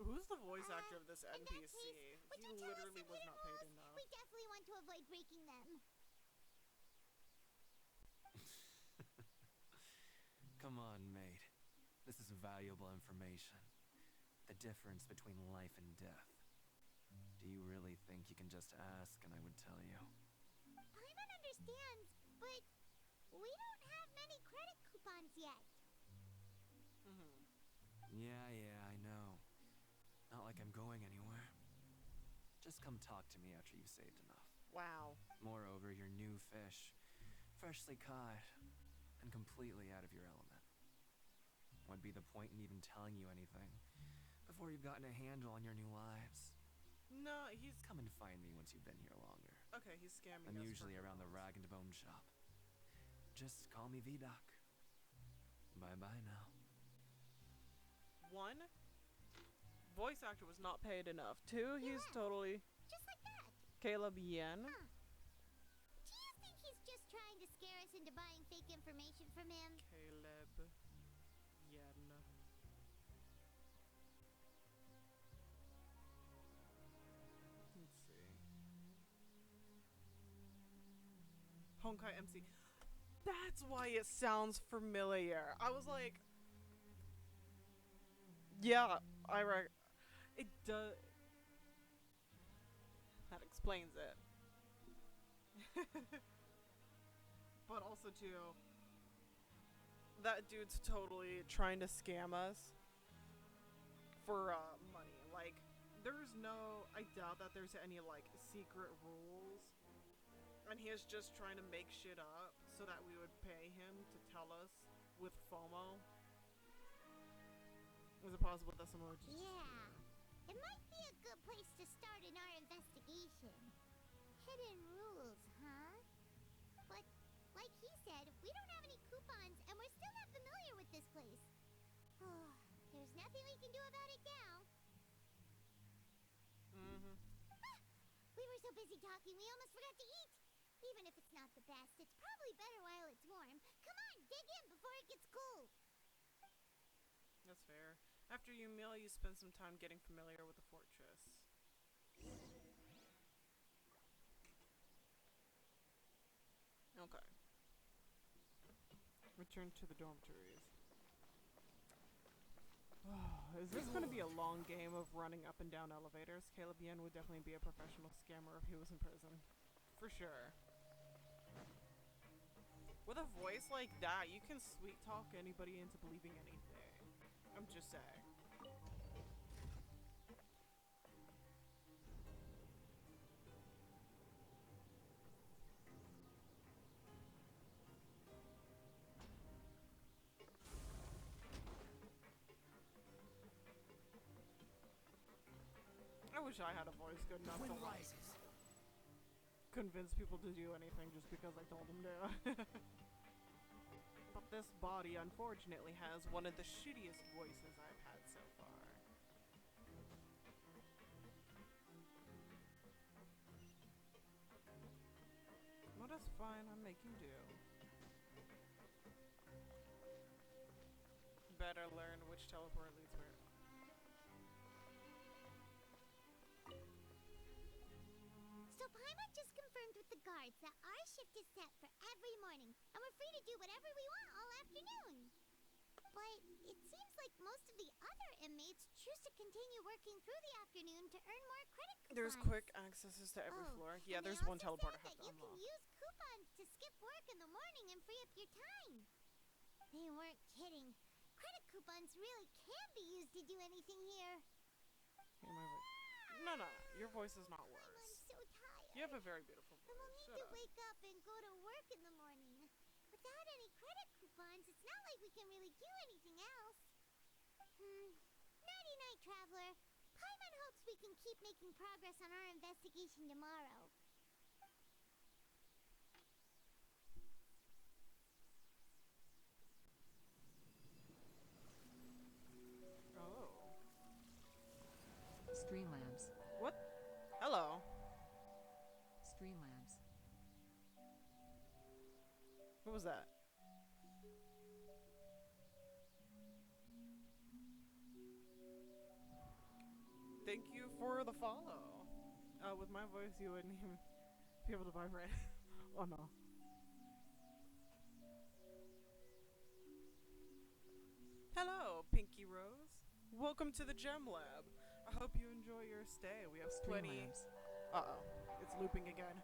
Speaker 1: who's the voice actor of this
Speaker 2: In that
Speaker 1: NPC?
Speaker 2: case, would
Speaker 1: He
Speaker 2: you tell us
Speaker 1: literally
Speaker 2: some
Speaker 1: was
Speaker 2: hidden
Speaker 1: not paid
Speaker 2: rules?
Speaker 1: enough.
Speaker 2: We definitely want to avoid breaking them.
Speaker 15: Come on, mate. This is valuable information. The difference between life and death. Do you really think you can just ask and I would tell you?
Speaker 2: Paimon understands, but we don't have many credit coupons yet.
Speaker 15: Yeah, I know. Not like I'm going anywhere. Just come talk to me after you've saved enough.
Speaker 1: Wow.
Speaker 15: Moreover, you're new fish, freshly caught, and completely out of your element.
Speaker 20: What'd be the point in even telling you anything before you've gotten a handle on your new lives?
Speaker 1: No, he's...
Speaker 20: Come and find me once you've been here longer.
Speaker 1: Okay, he's scamming
Speaker 20: I'm
Speaker 1: us
Speaker 20: usually
Speaker 1: for
Speaker 20: around the
Speaker 1: coupons.
Speaker 20: rag and bone shop. Just call me VDoc. Bye-bye now.
Speaker 1: One, voice actor was not paid enough. Two, he's totally...
Speaker 2: Just like that.
Speaker 1: Caleb Yen.
Speaker 2: Huh. Do you think he's just trying to scare us into buying fake information from him?
Speaker 1: Caleb Yen. Let's see. Honkai MC. That's why it sounds familiar. I was like, yeah, it does. That explains it. But also too, that dude's totally trying to scam us for money. Like, there's no, I doubt that there's any like secret rules, and he is just trying to make shit up so that we would pay him to tell us with FOMO. Is it possible that someone would just...
Speaker 2: Yeah. It might be a good place to start in our investigation. Hidden rules, huh? But, like he said, we don't have any coupons, and we're still not familiar with this place. Oh, there's nothing we can do about it now. We were so busy talking, we almost forgot to eat. Even if it's not the best, it's probably better while it's warm. Come on, dig in before it gets cold.
Speaker 1: That's fair. After you meal, you spend some time getting familiar with the fortress. Okay. Return to the dormitories. Is this going to be a long game of running up and down elevators? Caleb Yen would definitely be a professional scammer if he was in prison. For sure. With a voice like that, you can sweet talk anybody into believing anything. I'm just saying. I wish I had a voice good enough to like convince people to do anything just because I told them to. But this body unfortunately has one of the shittiest voices I've had so far. Well, that's fine, I'm making do. Better learn which teleport leads where.
Speaker 2: So Paimon just confirmed with the guards that our shift is set for every morning, and we're free to do whatever we want all afternoon. But it seems like most of the other inmates choose to continue working through the afternoon to earn more credit coupons.
Speaker 1: There's quick accesses to every floor. Yeah, there's one teleport I have to unlock.
Speaker 2: You can use coupons to skip work in the morning and free up your time. They weren't kidding. Credit coupons really can be used to do anything here.
Speaker 1: Hear my voice. No, your voice is not worse.
Speaker 2: I'm so tired.
Speaker 1: You have a very beautiful voice.
Speaker 2: And we'll need to wake up and go to work in the morning. Without any credit coupons, it's not like we can really do anything else. Nighty-night, Traveler. Paimon hopes we can keep making progress on our investigation tomorrow.
Speaker 1: Oh.
Speaker 11: Streamlabs.
Speaker 1: What? Hello.
Speaker 11: Streamlabs.
Speaker 1: What was that? Thank you for the follow. With my voice, you wouldn't even be able to buy bread. Oh no. Hello, Pinky Rose. Welcome to the Gem Lab. I hope you enjoy your stay. We have plenty. Uh-oh. It's looping again.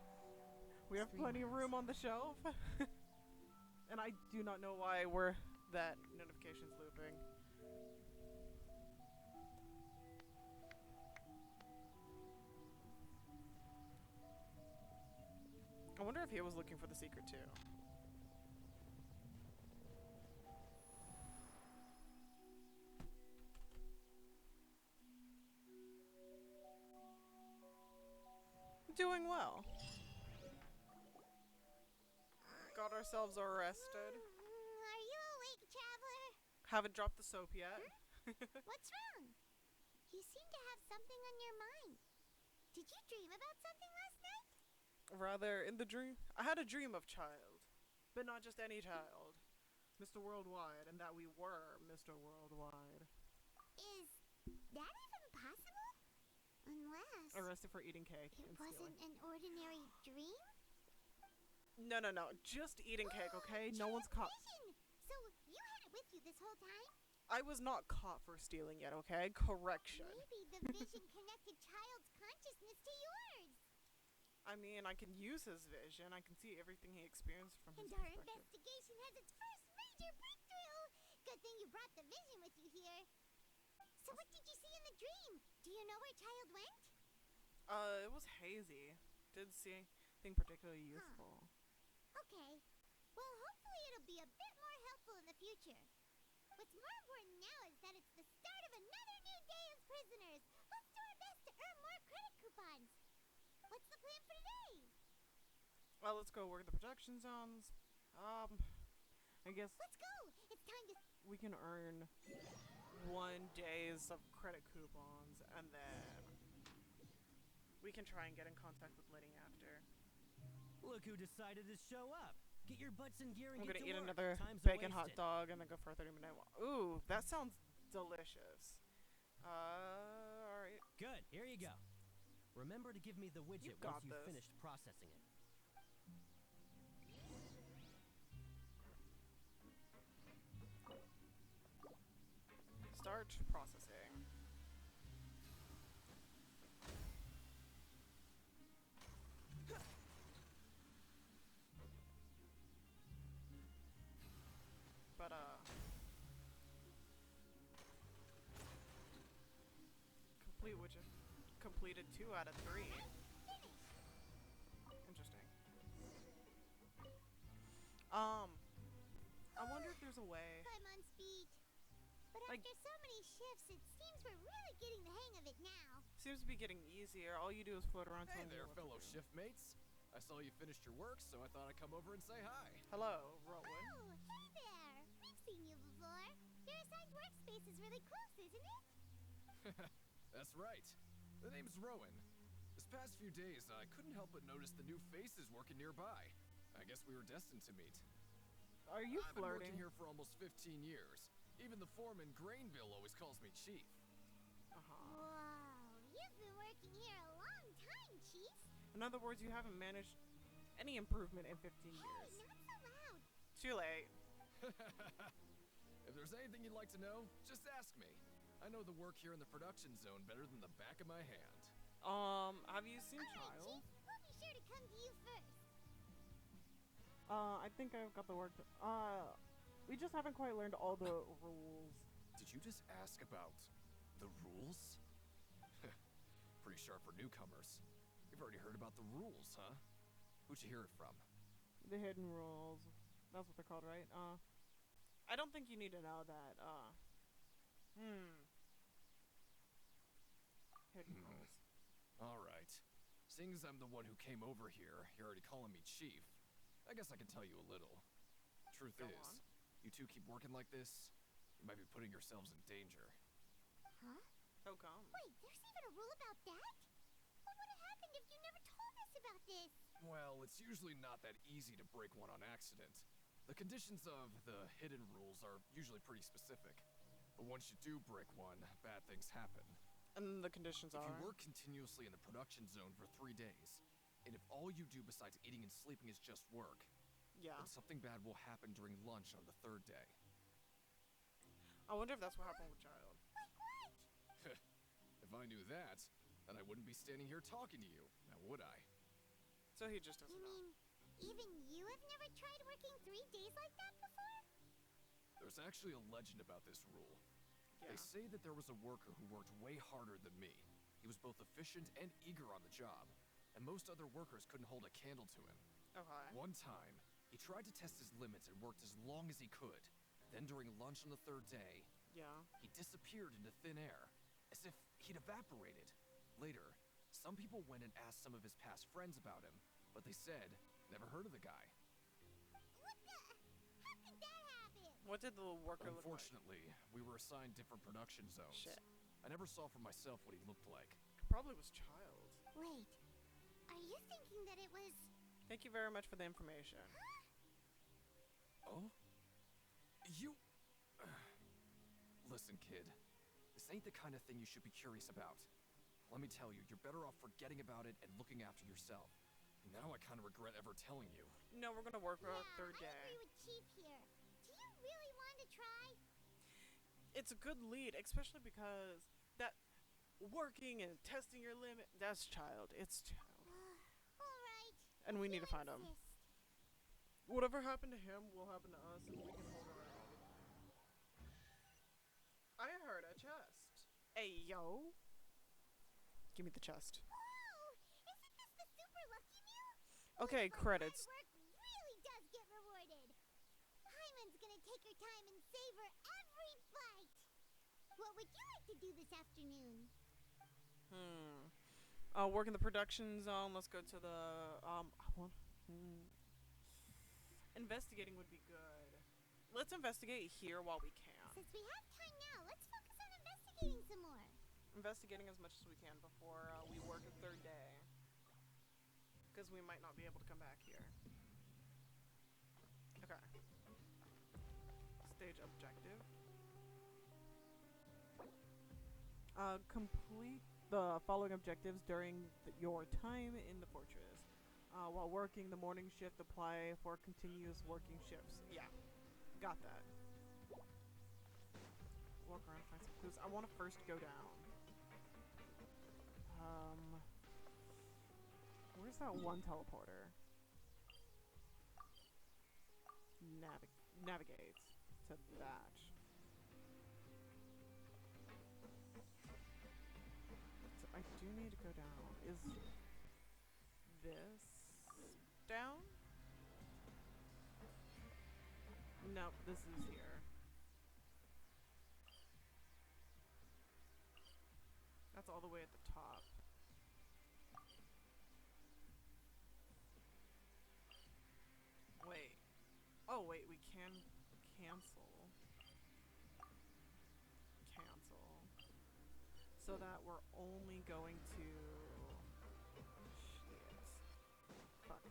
Speaker 1: We have plenty of room on the shelf. And I do not know why that notification's looping. I wonder if he was looking for the secret too. Doing well. Got ourselves arrested.
Speaker 2: Are you awake, traveler?
Speaker 1: Haven't dropped the soap yet.
Speaker 2: What's wrong? You seem to have something on your mind. Did you dream about something last night?
Speaker 1: Rather, in the dream, I had a dream of child, but not just any child. Mr. Worldwide, and that we were Mr. Worldwide.
Speaker 2: Is that even possible? Unless
Speaker 1: Arrested for eating cake
Speaker 2: it
Speaker 1: and
Speaker 2: wasn't
Speaker 1: stealing.
Speaker 2: an ordinary dream?
Speaker 1: No, just eating cake, okay? No one's caught.
Speaker 2: Vision! So you had it with you this whole time?
Speaker 1: I was not caught for stealing yet, okay? Correction.
Speaker 2: Maybe the vision connected child's consciousness to yours.
Speaker 1: I mean, I can use his vision. I can see everything he experienced from his
Speaker 2: And our
Speaker 1: perspective.
Speaker 2: investigation has its first major breakthrough. Good thing you brought the vision with you here. So what did you see in the dream? Do you know where child went?
Speaker 1: It was hazy. Didn't see anything particularly useful.
Speaker 2: Okay. Well, hopefully it'll be a bit more helpful in the future. What's more important now is that it's the start of another new day as prisoners. Let's do our best to earn more credit coupons. What's the plan for today?
Speaker 1: Well, let's go work the production zones. I guess
Speaker 2: Let's go. It's time to...
Speaker 1: we can earn 1 days of credit coupons, and then we can try and get in contact with Liddy after.
Speaker 19: Look who decided to show up. Get your butts in gear and
Speaker 1: I'm
Speaker 19: get
Speaker 1: gonna
Speaker 19: to
Speaker 1: eat
Speaker 19: work.
Speaker 1: another
Speaker 19: Time's
Speaker 1: bacon hot
Speaker 19: wasted.
Speaker 1: dog and then go for a 30-minute walk. Ooh, that sounds delicious. Alright.
Speaker 19: Good. Here you go. Remember to give me the widget
Speaker 1: got
Speaker 19: once you've
Speaker 1: this.
Speaker 19: finished processing it.
Speaker 1: Start processing. But, complete widget. Completed 2 out of 3. Interesting. I wonder if there's a way.
Speaker 2: I'm on speed. But
Speaker 1: Like-
Speaker 2: after so many shifts, it seems we're really getting the hang of it now.
Speaker 1: Seems to be getting easier. All you do is float around.
Speaker 15: Hey
Speaker 1: telling me
Speaker 15: there,
Speaker 1: what to
Speaker 15: fellow
Speaker 1: do.
Speaker 15: shift mates. I saw you finished your work, so I thought I'd come over and say hi.
Speaker 1: Hello, Rowan.
Speaker 2: Oh, hey there. We've seen you before. Your assigned workspace is really close, isn't it?
Speaker 15: That's right. The name's Rowan. This past few days, I couldn't help but notice the new faces working nearby. I guess we were destined to meet.
Speaker 1: Are you
Speaker 15: I've been
Speaker 1: flirting?
Speaker 15: working here for almost 15 years. Even the foreman, Grainville, always calls me Chief.
Speaker 2: Wow, you've been working here a long time, Chief.
Speaker 1: In other words, you haven't managed any improvement in 15
Speaker 2: Hey,
Speaker 1: years.
Speaker 2: not so loud.
Speaker 1: Too late.
Speaker 15: If there's anything you'd like to know, just ask me. I know the work here in the production zone better than the back of my hand.
Speaker 1: Have you seen
Speaker 2: All right,
Speaker 1: Child?
Speaker 2: Chief, we'll be sure to come to you first.
Speaker 1: I think I've got the work. We just haven't quite learned all the rules.
Speaker 15: Did you just ask about the rules? Pretty sharp for newcomers. You've already heard about the rules, huh? Who'd you hear it from?
Speaker 1: The hidden rules. That's what they're called, right? I don't think you need to know that. Hidden rules.
Speaker 15: Alright. Seeing as I'm the one who came over here, you're already calling me Chief. I guess I can tell you a little. Truth
Speaker 1: Go
Speaker 15: is,
Speaker 1: on.
Speaker 15: you two keep working like this, you might be putting yourselves in danger.
Speaker 2: Huh?
Speaker 1: How come?
Speaker 2: Wait, there's even a rule about that? What would have happened if you never told us about this?
Speaker 15: Well, it's usually not that easy to break one on accident. The conditions of the hidden rules are usually pretty specific. But once you do break one, bad things happen.
Speaker 1: And the conditions
Speaker 15: If
Speaker 1: are?
Speaker 15: you work continuously in the production zone for 3 days, and if all you do besides eating and sleeping is just work,
Speaker 1: Yeah.
Speaker 15: then something bad will happen during lunch on the 3rd day.
Speaker 1: I wonder if that's what happened with Child.
Speaker 15: If I knew that, then I wouldn't be standing here talking to you, now would I?
Speaker 1: So he just doesn't
Speaker 2: You
Speaker 1: know.
Speaker 2: mean, even you have never tried working 3 days like that before?
Speaker 15: There's actually a legend about this rule. They say that there was a worker who worked way harder than me. He was both efficient and eager on the job, and most other workers couldn't hold a candle to him.
Speaker 1: Okay.
Speaker 15: One time, he tried to test his limits and worked as long as he could. Then during lunch on the 3rd day,
Speaker 1: Yeah.
Speaker 15: he disappeared into thin air, as if he'd evaporated. Later,
Speaker 20: Some people went and asked some of his past friends about him, but they said, never heard of the guy.
Speaker 2: What the? How could that happen?
Speaker 1: What did the worker look like?
Speaker 20: Unfortunately, we were assigned different production zones.
Speaker 1: Shit.
Speaker 20: I never saw for myself what he looked like.
Speaker 1: Probably was child.
Speaker 2: Wait, are you thinking that it was...
Speaker 1: Thank you very much for the information.
Speaker 20: Oh? You... Listen, kid. This ain't the kind of thing you should be curious about. Let me tell you, you're better off forgetting about it and looking after yourself. Now I kind of regret ever telling you.
Speaker 1: No, we're gonna work our third
Speaker 2: I
Speaker 1: day.
Speaker 2: agree with Chief here. Do you really want to try?
Speaker 1: It's a good lead, especially because that working and testing your limit, that's child. It's child.
Speaker 2: Alright.
Speaker 1: And we need to find him. Whatever happened to him will happen to us, and we can hold around. I heard a chest. Hey, yo. Give me the chest.
Speaker 2: Whoa! Isn't this the super lucky meal?
Speaker 1: Okay, credits.
Speaker 2: Hard work really does get rewarded. Hyman's gonna take her time and savor every bite. What would you like to do this afternoon?
Speaker 1: Work in the production zone. Let's go to the investigating would be good. Let's investigate here while we can.
Speaker 2: Since we have time now, let's focus on investigating some more.
Speaker 1: Investigating as much as we can before we work a third day. Because we might not be able to come back here. Okay. Stage objective. Complete the following objectives during your time in the fortress. While working the morning shift, apply for continuous working shifts. Yeah, got that. Walk around, find some clues. I want to first go down. Where's that one teleporter? Navigate to that. So I do need to go down. Is this down? Nope, this is here. That's all the way at the top. Wait. Oh, wait, we can cancel. Cancel. So that we're only going to... Shit. Fuck.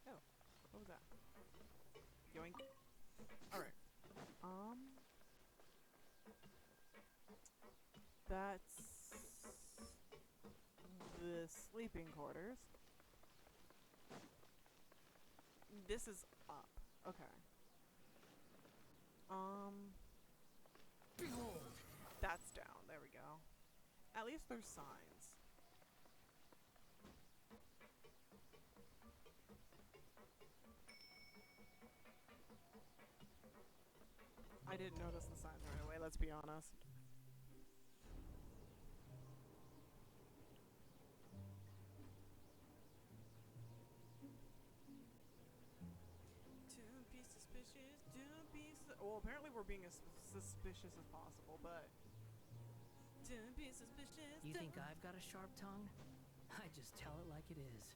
Speaker 1: Oh, what was that? Yoink. Alright. That's the sleeping quarters. This is up. Okay. That's down. There we go. At least there's signs. I didn't notice the signs right away, let's be honest. Well, apparently we're being as suspicious as possible, but... Don't be suspicious.
Speaker 18: You think I've got a sharp tongue? I just tell it like it is.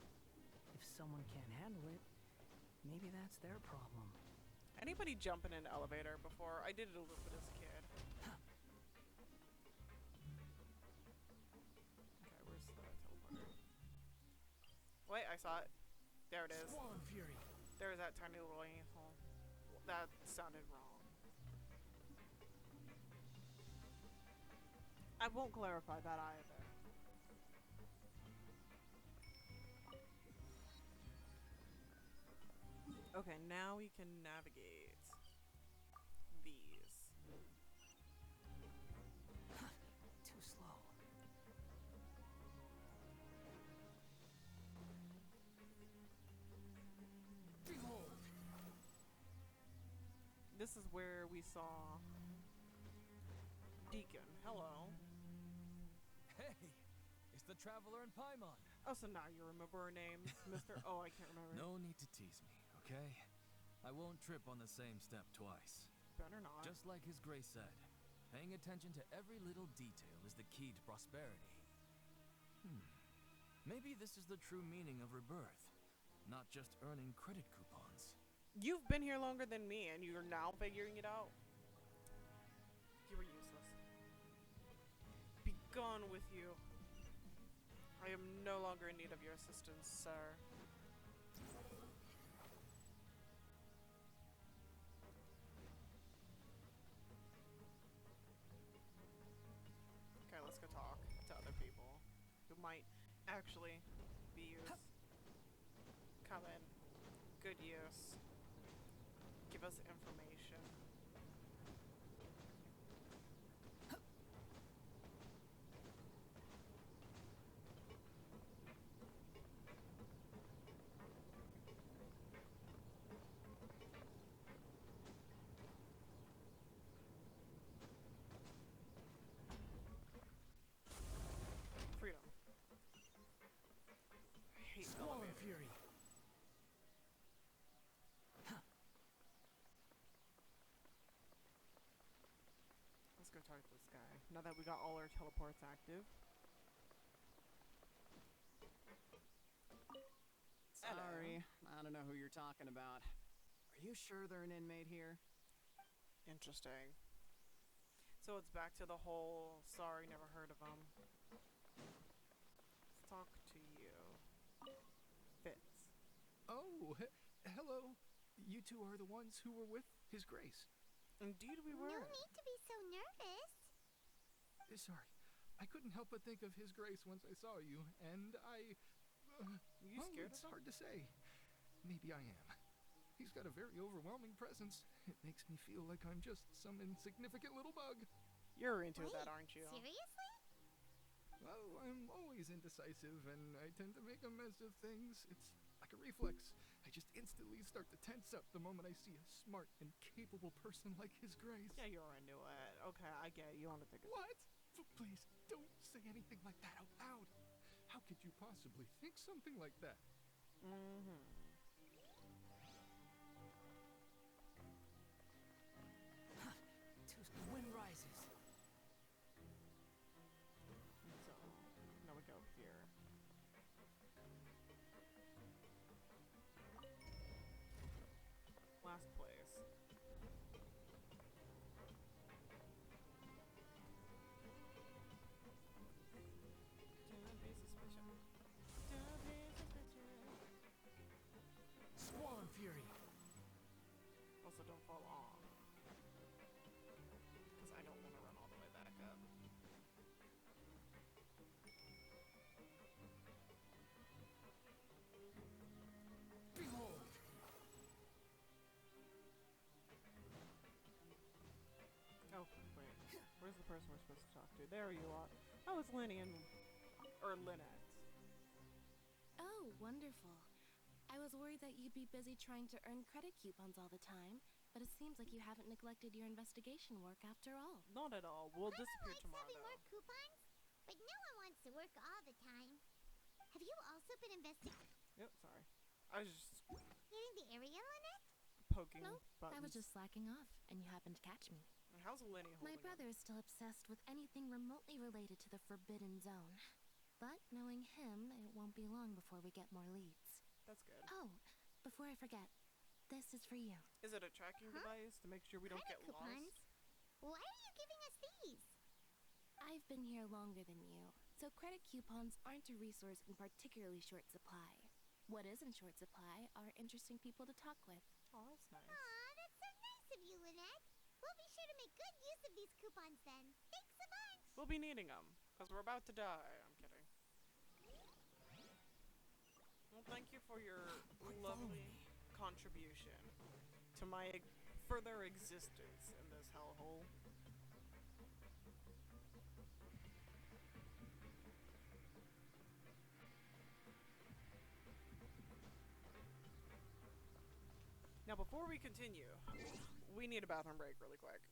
Speaker 18: If someone can't handle it, maybe that's their problem.
Speaker 1: Anybody jumping in an elevator before? I did it a little bit as a kid. Okay, where's the teleporter? Wait, I saw it. There it is.
Speaker 18: Swan Fury.
Speaker 1: There's that tiny little asshole. That sounded wrong. I won't clarify that either. Okay, now we can navigate these.
Speaker 18: Too slow.
Speaker 1: Behold. This is where we saw Deacon. Hello.
Speaker 15: Hey, it's the Traveler in Paimon.
Speaker 1: Oh, so now you remember our names, Mr. Oh, I can't remember.
Speaker 15: No need to tease me, okay? I won't trip on the same step twice.
Speaker 1: Better not.
Speaker 15: Just like his grace said, Paying attention to every little detail is the key to prosperity. Maybe this is the true meaning of rebirth, not just earning credit coupons.
Speaker 1: You've been here longer than me, and you're now figuring it out? You were useless. Be gone with you. I am no longer in need of your assistance, sir. Okay, let's go talk to other people who might actually be used. Come in. Good use. Give us information. Freedom. I hate
Speaker 18: Squall and
Speaker 1: elevators.
Speaker 18: fury.
Speaker 1: Let's go talk to this guy. Now that we got all our teleports active.
Speaker 21: Sorry, I don't know who you're talking about. Are you sure they're an inmate here?
Speaker 1: Interesting. So it's back to the whole sorry, never heard of him. Let's talk to you. Fitz.
Speaker 12: Oh, hello. You two are the ones who were with His Grace.
Speaker 1: Indeed we were.
Speaker 2: No need to be so nervous.
Speaker 12: Sorry, I couldn't help but think of His Grace once I saw you, and I...
Speaker 1: you scared
Speaker 12: it's
Speaker 1: of him?
Speaker 12: hard to say. Maybe I am. He's got a very overwhelming presence. It makes me feel like I'm just some insignificant little bug.
Speaker 1: You're into that, aren't you?
Speaker 2: Seriously?
Speaker 12: Well, I'm always indecisive, and I tend to make a mess of things. It's like a reflex. I just instantly start to tense up the moment I see a smart and capable person like His Grace.
Speaker 1: Yeah, you're into it. Okay, I get it. You want to think of
Speaker 12: What? Please, don't say anything like that out loud. How could you possibly think something like that?
Speaker 1: Mm-hmm.
Speaker 18: The wind rises.
Speaker 1: So, now we go here. Last place. Don't be suspicious. Don't be suspicious.
Speaker 18: Squall and fury.
Speaker 1: Also, don't fall off. Because I don't want to run all the way back up.
Speaker 18: Behold.
Speaker 1: Oh, wait. Where's the person we're supposed to talk to? There you are. Oh, it's Lenny and... or Lynette.
Speaker 22: Oh, wonderful. I was worried that you'd be busy trying to earn credit coupons all the time, but it seems like you haven't neglected your investigation work after all.
Speaker 1: Not at all. We'll disappear tomorrow,
Speaker 2: Having
Speaker 1: though.
Speaker 2: more coupons, but no one wants to work all the time. Have you also been investigating
Speaker 1: Yep, sorry. I was just
Speaker 2: the area, Lynette?
Speaker 1: poking
Speaker 22: No,
Speaker 1: buttons.
Speaker 22: I was just slacking off, and you happened to catch me.
Speaker 1: How's Lenny holding
Speaker 22: My brother is still obsessed with anything remotely related to the Forbidden Zone. But knowing him, it won't be long before we get more leads.
Speaker 1: That's good.
Speaker 22: Oh, before I forget, this is for you.
Speaker 1: Is it a tracking device to make sure we don't get
Speaker 2: Coupons?
Speaker 1: lost?
Speaker 2: Why are you giving us these?
Speaker 22: I've been here longer than you, so credit coupons aren't a resource in particularly short supply. What is in short supply are interesting people to talk with.
Speaker 1: Oh, that's nice.
Speaker 2: Aw, that's so nice of you, Lynette. We'll be sure to make good use of these coupons then. Thanks a bunch.
Speaker 1: We'll be needing them, because we're about to die. I'm kidding. Well, thank you for your lovely contribution to my further existence in this hellhole. Now, before we continue, we need a bathroom break really quick.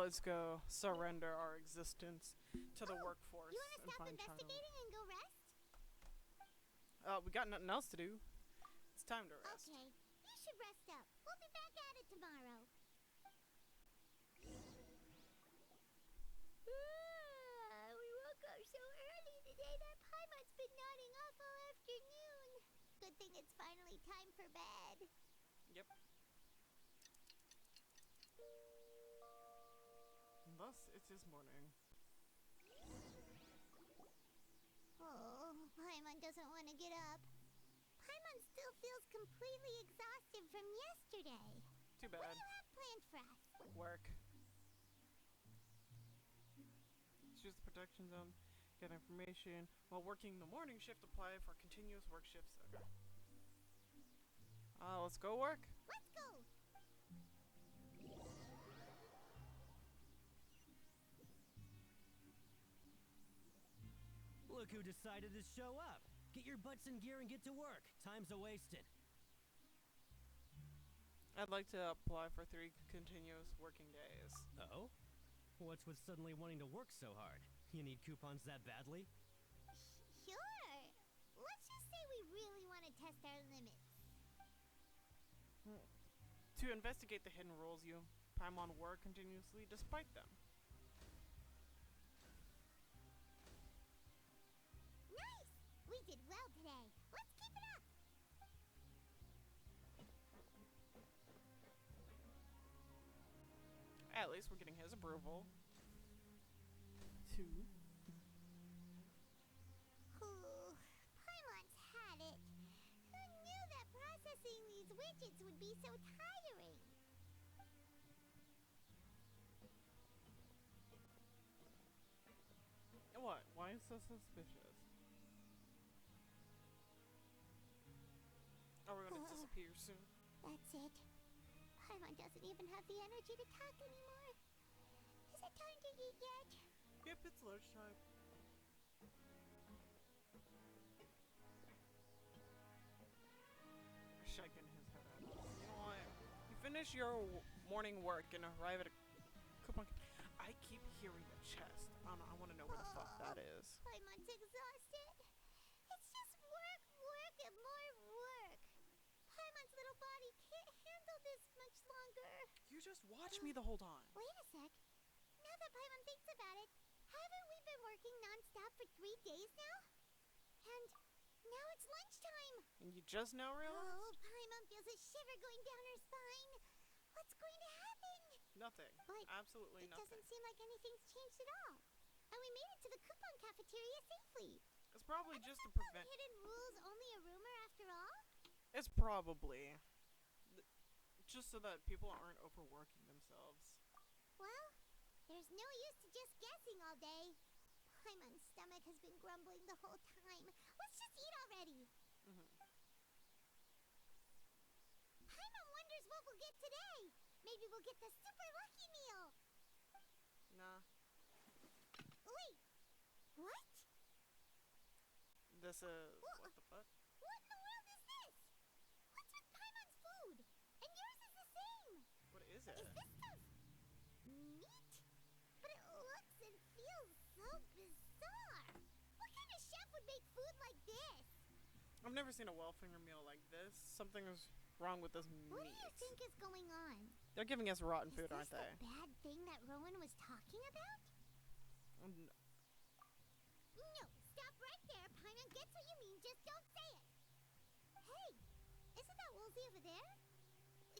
Speaker 1: let's go surrender our existence to the workforce
Speaker 2: You wanna
Speaker 1: and
Speaker 2: stop
Speaker 1: find child.
Speaker 2: investigating and go rest?
Speaker 1: We got nothing else to do. It's time to rest.
Speaker 2: Okay, you should rest up. We'll be back at it tomorrow. We woke up so early today that Paimon's been nodding off all afternoon. Good thing it's finally time for bed.
Speaker 1: Yep. Thus, it is morning.
Speaker 2: Oh, Paimon doesn't want to get up. Paimon still feels completely exhausted from yesterday.
Speaker 1: Too bad.
Speaker 2: What do you have planned for us?
Speaker 1: Work. Choose the protection zone. Get information. While working the morning shift, apply for continuous work shifts. Okay. Let's go work.
Speaker 2: Let's go.
Speaker 19: Look who decided to show up. Get your butts in gear and get to work. Time's a-wasted.
Speaker 1: I'd like to apply for 3 continuous working days.
Speaker 19: Oh? What's with suddenly wanting to work so hard? You need coupons that badly?
Speaker 2: Sure. Let's just say we really want to test our limits.
Speaker 1: To investigate the hidden rules, you Paimon work continuously despite them.
Speaker 2: Nice! We did well today. Let's keep it up.
Speaker 1: At least we're getting his approval. 2.
Speaker 2: Ooh, Paimon's had it. Who knew that processing these widgets would be so tiring?
Speaker 1: What? Why is so suspicious? Are we gonna disappear soon?
Speaker 2: That's it. Paimon doesn't even have the energy to talk anymore. Is it time to eat yet?
Speaker 1: Yep, it's lunchtime. Shaking his head at us. You know what? You finish your morning work and arrive at a coupon. I keep hearing a chest. I don't know. I want to know where the fuck that is.
Speaker 2: Paimon's exhausted. It's just work, work, and more work. Paimon's little body can't handle this much longer.
Speaker 1: You just watch me the whole time.
Speaker 2: Wait a sec. Now that Paimon thinks about it, haven't we been working non-stop for 3 days now? And now it's lunchtime.
Speaker 1: And you just now realize?
Speaker 2: Oh, Paimon feels a shiver going down her spine. What's going to happen?
Speaker 1: Nothing.
Speaker 2: But
Speaker 1: absolutely
Speaker 2: it
Speaker 1: nothing.
Speaker 2: doesn't seem like anything's changed at all. And we made it to the coupon cafeteria safely.
Speaker 1: It's probably just to
Speaker 2: Are
Speaker 1: prevent.
Speaker 2: the hidden rules only a rumor after all?
Speaker 1: It's probably just so that people aren't overworking themselves.
Speaker 2: Well, there's no use to just guessing all day. Paimon's stomach has been grumbling the whole time. Let's just eat already. Paimon wonders what we'll get today. Maybe we'll get the super lucky meal.
Speaker 1: Nah.
Speaker 2: Wait, what?
Speaker 1: This is what the fuck?
Speaker 2: What in the world is this? What's with Paimon's food? And yours is the same.
Speaker 1: What is it?
Speaker 2: Is this stuff meat? But it looks and feels so bizarre. What kind of chef would make food like this?
Speaker 1: I've never seen a Wellfinger meal like this. Something is wrong with this meat.
Speaker 2: What do you think is going on?
Speaker 1: They're giving us rotten
Speaker 2: Is
Speaker 1: food,
Speaker 2: this
Speaker 1: aren't they?
Speaker 2: the bad thing that Rowan was talking about? No, stop right there. Paimon gets what you mean, just don't say it. Hey, isn't that Woolsey over there?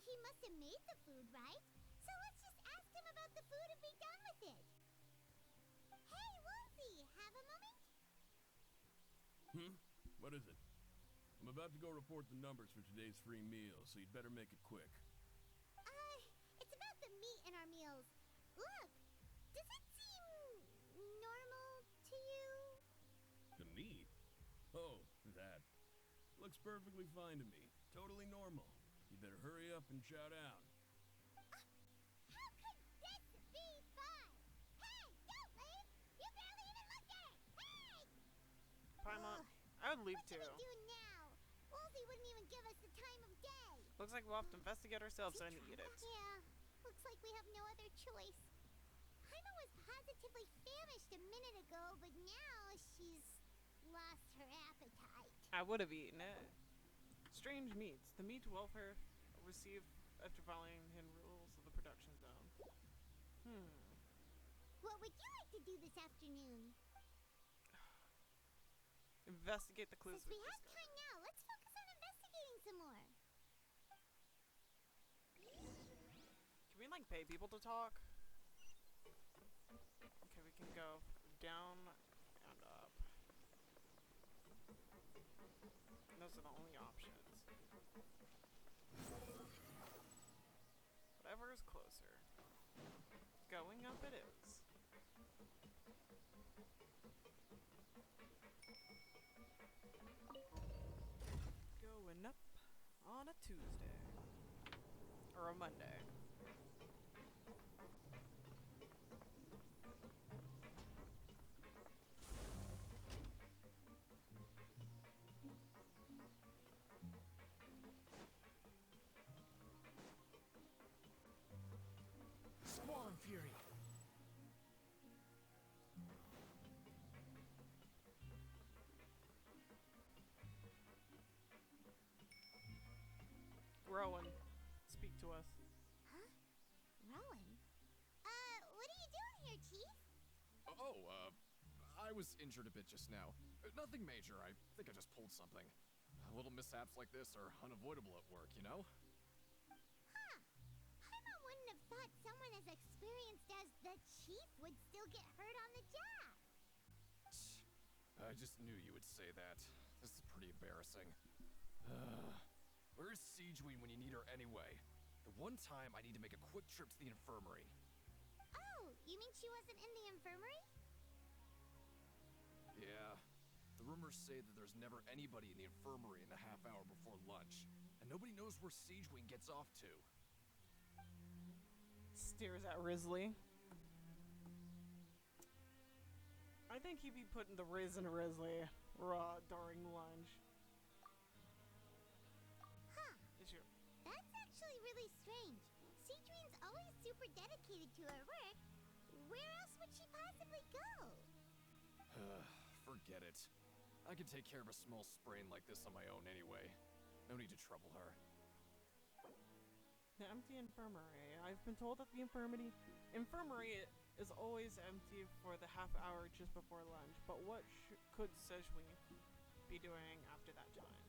Speaker 2: He must have made the food, right? So let's just ask him about the food and be done with it. Hey, Woolsey, have a moment?
Speaker 16: What is it? I'm about to go report the numbers for today's free meal, so you'd better make it quick.
Speaker 2: It's about the meat in our meals. Look, does it seem normal to you?
Speaker 16: The meat? Oh, that. Looks perfectly fine to me. Totally normal. You better hurry up and chow down.
Speaker 2: How could this be fun? Hey, don't leave! You barely even looked at it! Hey!
Speaker 1: Paimon, I would leave too.
Speaker 2: What do we do now? Woolsey wouldn't even give us the time of day.
Speaker 1: Looks like we'll have to investigate ourselves and eat it.
Speaker 2: Yeah, looks like we have no other choice. positively famished a minute ago, but now she's lost her appetite.
Speaker 1: I would have eaten it. Strange meats. The meat welfare receive after following in rules of the production zone.
Speaker 2: What would you like to do this afternoon?
Speaker 1: Investigate the clues.
Speaker 2: Since we have time now, let's focus on investigating some more.
Speaker 1: Can we like pay people to talk? Okay, we can go down and up. Those are the only options. Whatever is closer. Going up it is. Going up on a Tuesday. Or a Monday.
Speaker 12: Squall and Fury.
Speaker 1: Rowan, speak to us.
Speaker 2: Huh? Rowan? What are you doing here, Chief?
Speaker 20: I was injured a bit just now. Nothing major. I think I just pulled something. Little mishaps like this are unavoidable at work, you know?
Speaker 2: Huh. Paimon wouldn't have thought someone as experienced as the Chief would still get hurt on the job.
Speaker 20: I just knew you would say that. This is pretty embarrassing. Where's Siegewein when you need her anyway? The one time I need to make a quick trip to the infirmary.
Speaker 2: Oh, you mean she wasn't in the infirmary?
Speaker 20: Yeah. The rumors say that there's never anybody in the infirmary in the half hour before lunch, and nobody knows where Siegewein gets off to.
Speaker 1: Stares at Risley. I think he'd be putting the Riz in Risley raw during lunch.
Speaker 2: Huh.
Speaker 1: Is your
Speaker 2: That's actually really strange. Siegewein's always super dedicated to her work. Where else would she possibly go?
Speaker 20: Forget it. I can take care of a small sprain like this on my own anyway. No need to trouble her.
Speaker 1: The empty infirmary. I've been told that the infirmary is always empty for the half hour just before lunch, but what could Siegewein be doing after that time?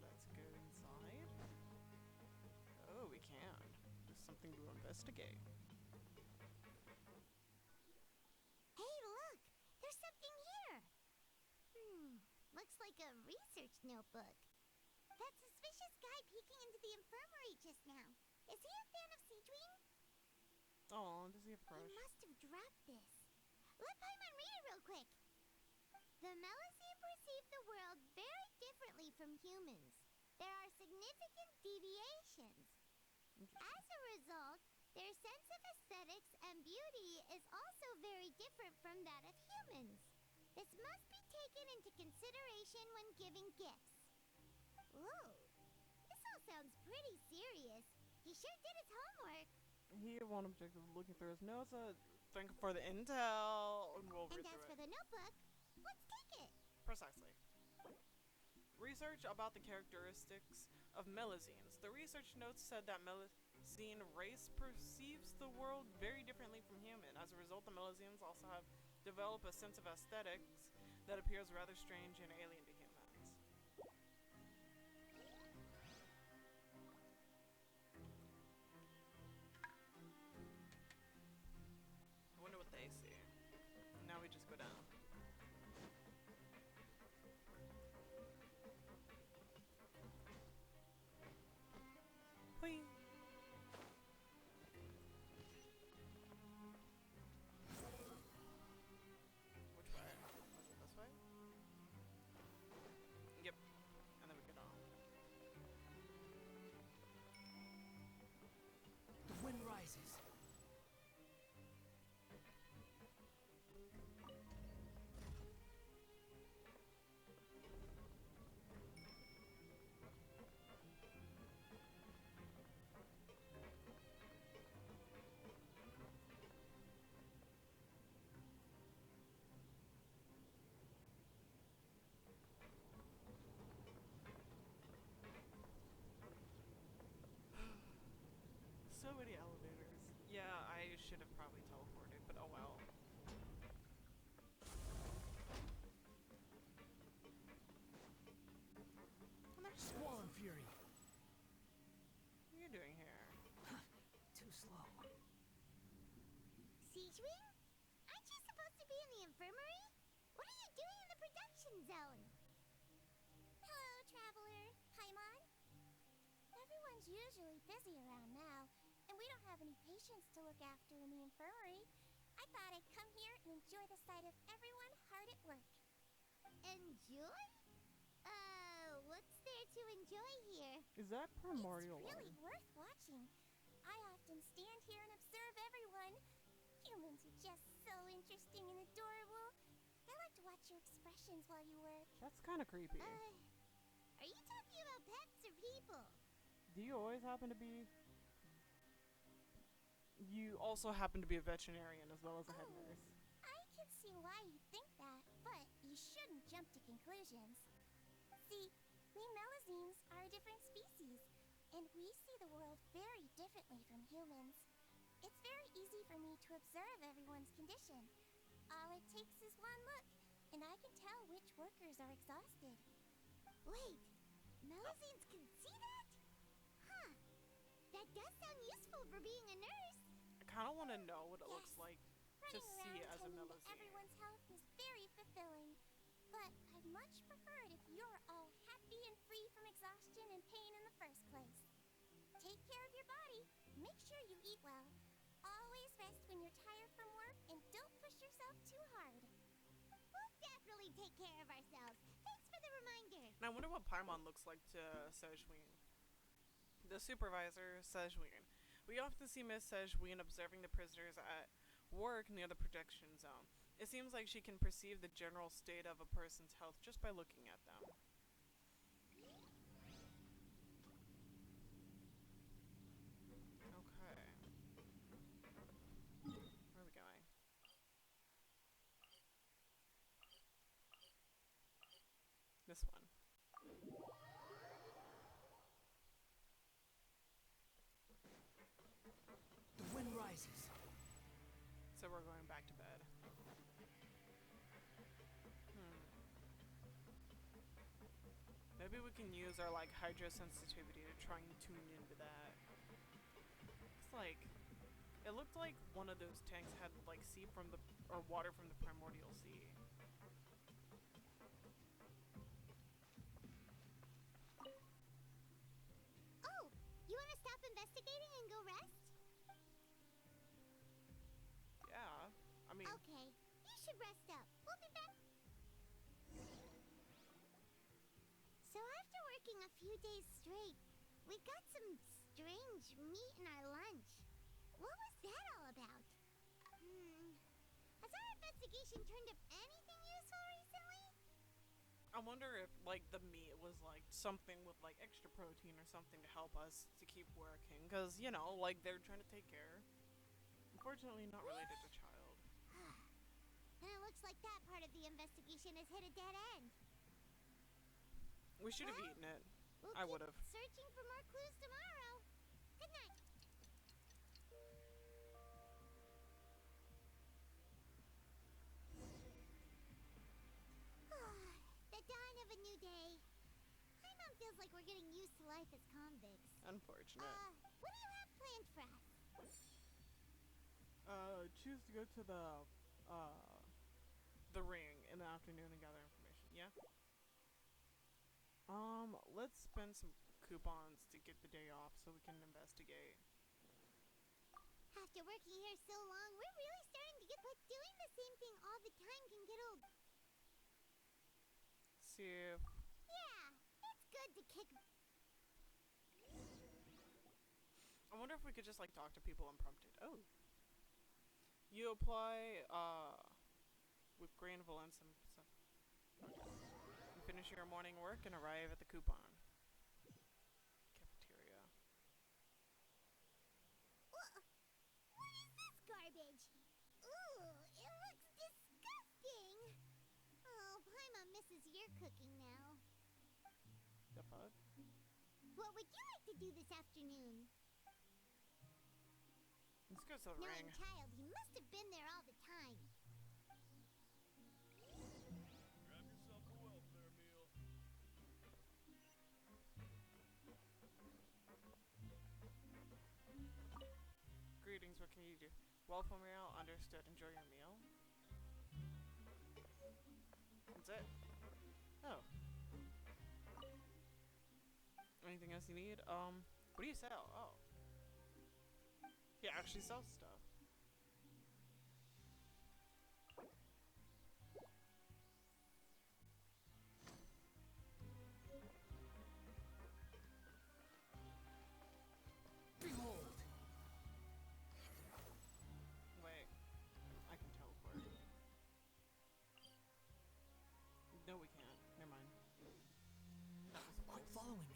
Speaker 1: Let's go inside. Oh, we can. There's something to investigate.
Speaker 2: Hey, look! There's something here! Looks like a research notebook. That suspicious guy peeking into the infirmary just now. Is he a fan of Siegewein?
Speaker 1: Oh, does he have a crush?
Speaker 2: He must have dropped this. Let Paimon read it real quick. The Melusine perceive the world very differently from humans. There are significant deviations. As a result, their sense of aesthetics and beauty is also very different from that of humans. This must be taken into consideration when giving gifts. Whoa, this all sounds pretty serious. He sure did his homework.
Speaker 1: He won't object to looking through his notes. Thank you for the intel, and we'll read
Speaker 2: And as
Speaker 1: through
Speaker 2: for the notebook, let's take it.
Speaker 1: Precisely. Research about the characteristics of Melusines. The research notes said that Melusine race perceives the world very differently from human. As a result, the Melusines also have developed a sense of aesthetics that appears rather strange and alien to humans. I wonder what they see. Now we just go down. Whee! Which way? Was it this way? so many elevators. Yeah, I should have probably teleported, but oh well. And there's
Speaker 18: Squall and Fury.
Speaker 1: What are you doing here?
Speaker 18: Too slow.
Speaker 2: Siege Wing? Aren't you supposed to be in the infirmary? What are you doing in the production zone? Hello, traveler. Paimon? Everyone's usually busy around now, and we don't have any patients to look after in the infirmary. I thought I'd come here and enjoy the sight of everyone hard at work. Enjoy? What's there to enjoy here?
Speaker 1: Is that primordial?
Speaker 2: It's really worth watching. I often stand here and observe everyone. Humans are just so interesting and adorable. I like to watch your expressions while you work.
Speaker 1: That's kind of creepy.
Speaker 2: Are you talking about pets or people?
Speaker 1: Do you always happen to be? You also happen to be a veterinarian as well as a head nurse.
Speaker 2: I can see why you think that, but you shouldn't jump to conclusions. See, we Melazines are a different species, and we see the world very differently from humans. It's very easy for me to observe everyone's condition. All it takes is one look, and I can tell which workers are exhausted. Wait, Melazines can see that? Huh. That does sound useful for being a nurse.
Speaker 1: I kind of want to know what it looks like to
Speaker 2: Running
Speaker 1: see
Speaker 2: around
Speaker 1: as a
Speaker 2: tending to
Speaker 1: Melazine.
Speaker 2: everyone's health is very fulfilling. But I'd much prefer it if you're all happy and free from exhaustion and pain in the first place. Take care of your body. Make sure you eat well. Always rest when you're tired from work, and don't push yourself too hard. We'll definitely take care of ourselves. Thanks for the reminder.
Speaker 1: And I wonder what Paimon looks like to Sejwin. The supervisor, Sejwin. We often see Miss Sejwin observing the prisoners at work near the projection zone. It seems like she can perceive the general state of a person's health just by looking at them. Okay. Where are we going? This one.
Speaker 18: The wind rises.
Speaker 1: So we're going back to bed. Maybe we can use our like hydro sensitivity to try and tune into that. It's like it looked like one of those tanks had like sea from the or water from the primordial sea.
Speaker 2: Oh, you want to stop investigating and go rest?
Speaker 1: Yeah, I mean.
Speaker 2: Okay, you should rest up. We'll be back. So after working a few days straight, we got some strange meat in our lunch. What was that all about? Has our investigation turned up anything useful recently?
Speaker 1: I wonder if like the meat was like something with like extra protein or something to help us to keep working, because you know like they're trying to take care. Unfortunately, not related to child.
Speaker 2: And it looks like that part of the investigation has hit a dead end.
Speaker 1: We should have eaten it.
Speaker 2: We'll
Speaker 1: I would have.
Speaker 2: Searching for more clues tomorrow. Good night. The dawn of a new day. My mom feels like we're getting used to life as convicts.
Speaker 1: Unfortunate.
Speaker 2: What do you have planned for us?
Speaker 1: Choose to go to the ring in the afternoon and gather information. Yeah. Let's spend some coupons to get the day off so we can investigate.
Speaker 2: After working here so long, we're really starting to get. But doing the same thing all the time can get old.
Speaker 1: See if.
Speaker 2: Yeah, it's good to kick.
Speaker 1: I wonder if we could just like talk to people unprompted. Oh. You apply with Granville and some stuff. You finish your morning work and arrive at the coupon cafeteria.
Speaker 2: What is this garbage? Ooh, it looks disgusting. Oh, Paimon misses your cooking now.
Speaker 1: The fuck?
Speaker 2: What would you like to do this afternoon?
Speaker 1: Let's go to the
Speaker 2: Knowing
Speaker 1: ring.
Speaker 2: child, he must have been there all the time.
Speaker 16: Grab yourself a welfare meal.
Speaker 1: Greetings, what can you do? Welcome meal, understood. Enjoy your meal. That's it. Oh. Anything else you need? What do you sell? Oh. He actually sells stuff.
Speaker 18: Behold!
Speaker 1: Wait. I can teleport. No, we can't. Never mind. That was
Speaker 18: Quit
Speaker 1: false.
Speaker 18: following me.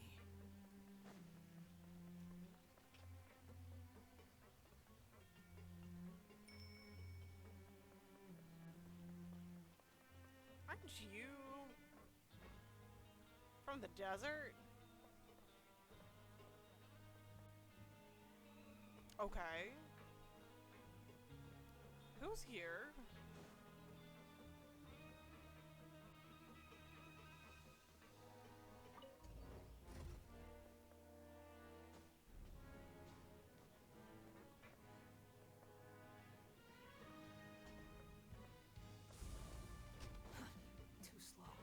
Speaker 1: Aren't you from the desert? Okay. Who's here?
Speaker 18: Too slow.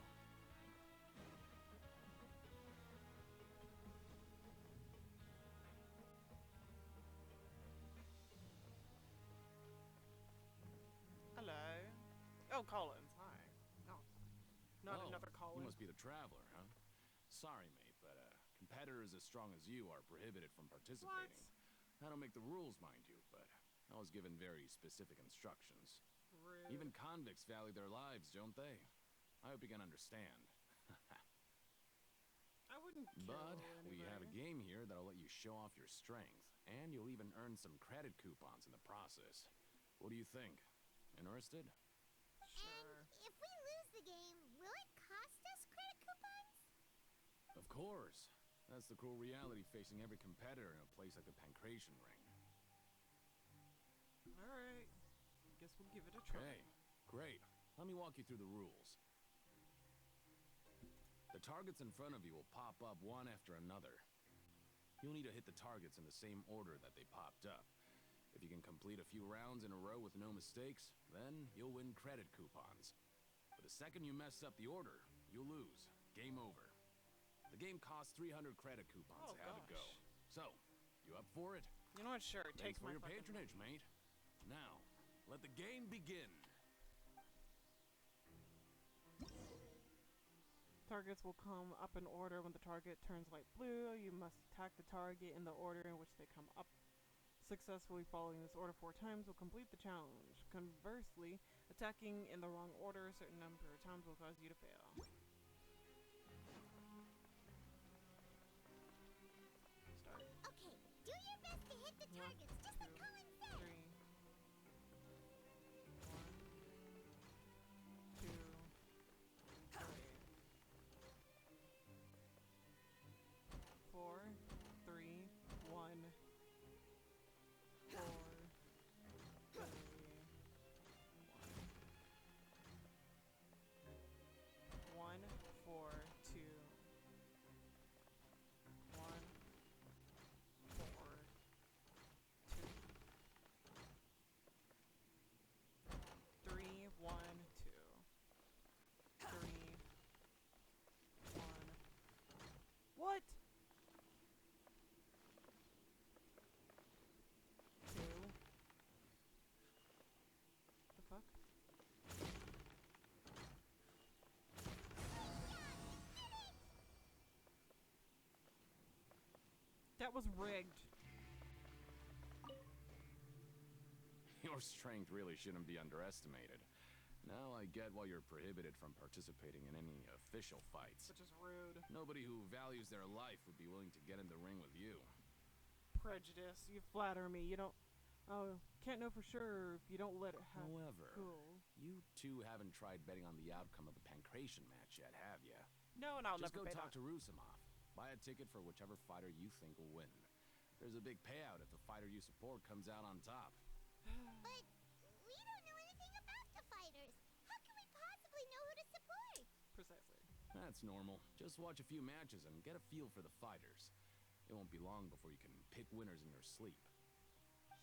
Speaker 1: Hello. Oh, Collins. Hi. No. Not
Speaker 3: Oh,
Speaker 1: another
Speaker 3: You
Speaker 1: Collins.
Speaker 3: must be the traveler, huh? Sorry, mate, but competitors as strong as you are prohibited from participating. I don't make the rules, mind you, but I was given very specific instructions.
Speaker 1: Rude.
Speaker 3: Even convicts value their lives, don't they? I hope you can understand.
Speaker 1: I wouldn't kill
Speaker 3: But we have a
Speaker 1: anybody.
Speaker 3: game here that'll let you show off your strength, and you'll even earn some credit coupons in the process. What do you think? Interested?
Speaker 1: Sure.
Speaker 2: If we lose the game, will it cost us credit coupons?
Speaker 3: Of course. That's the cruel reality facing every competitor in a place like the Pancration Ring.
Speaker 1: Alright. Guess we'll give it a try.
Speaker 3: Okay, great. Let me walk you through the rules. The targets in front of you will pop up one after another. You'll need to hit the targets in the same order that they popped up. If you can complete a few rounds in a row with no mistakes, then you'll win credit coupons. But the second you mess up the order, you'll lose. Game over. The game costs 300 credit coupons to have it go. So, you up for it?
Speaker 1: You know what? Sure.
Speaker 3: Thanks
Speaker 1: Take
Speaker 3: for
Speaker 1: my
Speaker 3: your
Speaker 1: fucking
Speaker 3: patronage, mate. Now, let the game begin.
Speaker 1: Targets will come up in order. When the target turns light blue, you must attack the target in the order in which they come up. Successfully following this order 4 times will complete the challenge. Conversely, attacking in the wrong order a certain number of times will cause you to fail. Start.
Speaker 2: Okay, do your best to hit the targets, just like Colin said.
Speaker 1: 3. 1, 2, 3. 4, 3, 1, 4, 3, 1, 4, 2, 1, 4, 2, 3, 1, 2, 3, 1. What? 2. The fuck? That was rigged.
Speaker 3: Your strength really shouldn't be underestimated. Now I get why you're prohibited from participating in any official fights.
Speaker 1: Which is rude.
Speaker 3: Nobody who values their life would be willing to get in the ring with you.
Speaker 1: Prejudice. You flatter me. You don't. Oh, can't know for sure if you don't let it happen.
Speaker 3: However,
Speaker 1: Cool.
Speaker 3: you two haven't tried betting on the outcome of the Pancration match yet, have you?
Speaker 1: No, and I'll
Speaker 3: Just
Speaker 1: never
Speaker 3: go
Speaker 1: bet
Speaker 3: talk
Speaker 1: on.
Speaker 3: to Rusimov. Buy a ticket for whichever fighter you think will win. There's a big payout if the fighter you support comes out on top.
Speaker 2: But we don't know anything about the fighters. How can we possibly know who to support?
Speaker 1: Precisely.
Speaker 3: That's normal. Just watch a few matches and get a feel for the fighters. It won't be long before you can pick winners in your sleep.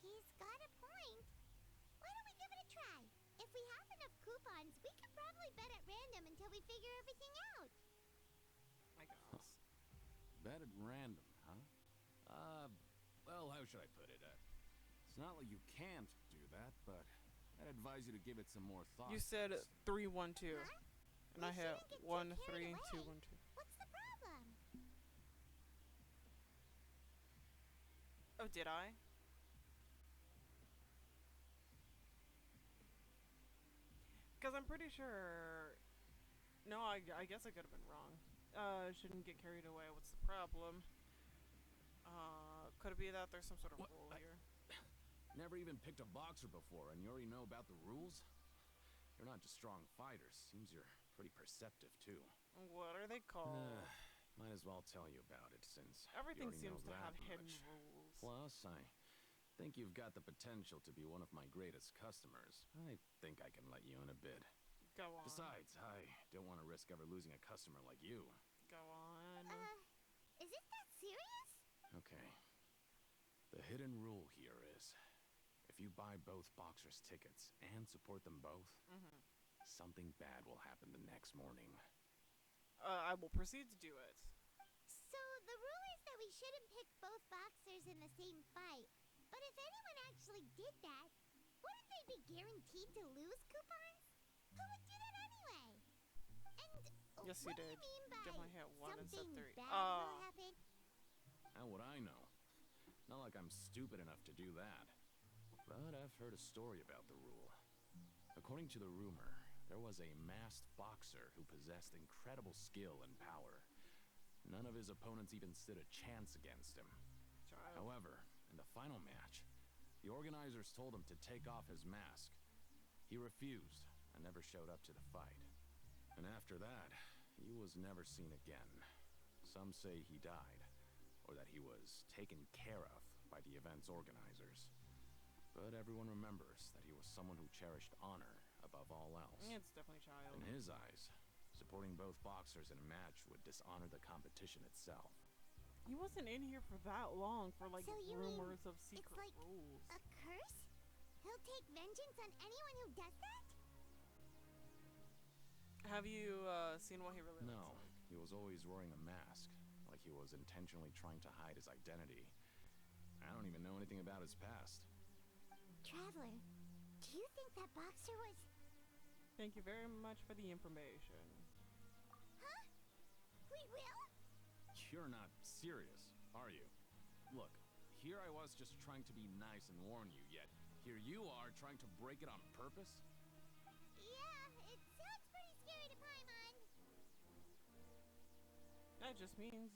Speaker 2: He's got a point. Why don't we give it a try? If we have enough coupons, we could probably bet at random until we figure everything out.
Speaker 1: I guess.
Speaker 3: Bet at random, huh? Well, how should I put it? It's not like you can't do that, but I'd advise you to give it some more thought.
Speaker 1: You said 3, 1, 2.
Speaker 2: Huh?
Speaker 1: And I have 1, 3, 2, 1, 2.
Speaker 2: What's the problem?
Speaker 1: Oh, did I? Because I'm pretty sure... No, I guess I could have been wrong. Shouldn't get carried away. What's the problem? Could it be that there's some sort of rule here?
Speaker 3: Never even picked a boxer before, and you already know about the rules? You're not just strong fighters. Seems you're pretty perceptive, too.
Speaker 1: What are they called?
Speaker 3: Might as well tell you about it, since
Speaker 1: Everything
Speaker 3: you already
Speaker 1: seems
Speaker 3: know
Speaker 1: to
Speaker 3: that
Speaker 1: have hidden
Speaker 3: much.
Speaker 1: rules.
Speaker 3: Plus, I think you've got the potential to be one of my greatest customers. I think I can let you in a bid.
Speaker 1: Go on.
Speaker 3: Besides, I don't want to risk ever losing a customer like you.
Speaker 1: Go on.
Speaker 2: Is it that serious?
Speaker 3: Okay. The hidden rule here is, if you buy both boxers' tickets and support them both, something bad will happen the next morning.
Speaker 1: I will proceed to do it.
Speaker 2: So the rule is that we shouldn't pick both boxers in the same fight. But if anyone actually did that, wouldn't they be guaranteed to lose coupons? Who would do that anyway? And
Speaker 1: Yes, you
Speaker 2: what
Speaker 1: did.
Speaker 2: do you mean by
Speaker 1: Definitely hit 1 and said
Speaker 2: something
Speaker 1: 3.
Speaker 2: bad will happen?
Speaker 3: How would I know? Not like I'm stupid enough to do that. But I've heard a story about the rule. According to the rumor, there was a masked boxer who possessed incredible skill and power. None of his opponents even stood a chance against him. However, in the final match, the organizers told him to take off his mask. He refused and never showed up to the fight. And after that, he was never seen again. Some say he died, or that he was taken care of by the event's organizers. But everyone remembers that he was someone who cherished honor above all else.
Speaker 1: It's definitely Child.
Speaker 3: In his eyes, supporting both boxers in a match would dishonor the competition itself.
Speaker 1: He wasn't in here for that long for like
Speaker 2: So you
Speaker 1: rumors
Speaker 2: mean
Speaker 1: of secret
Speaker 2: it's like
Speaker 1: rules.
Speaker 2: a curse? He'll take vengeance on anyone who does that?
Speaker 1: Have you seen what he really
Speaker 3: No,
Speaker 1: looks like?
Speaker 3: he was always wearing a mask, like he was intentionally trying to hide his identity. I don't even know anything about his past.
Speaker 2: Traveler, do you think that boxer was...
Speaker 1: Thank you very much for the information.
Speaker 2: Huh? We will?
Speaker 3: You're not serious, are you? Look, here I was just trying to be nice and warn you, yet here you are trying to break it on purpose?
Speaker 2: Yeah, it sounds pretty scary to Paimon.
Speaker 1: That just means,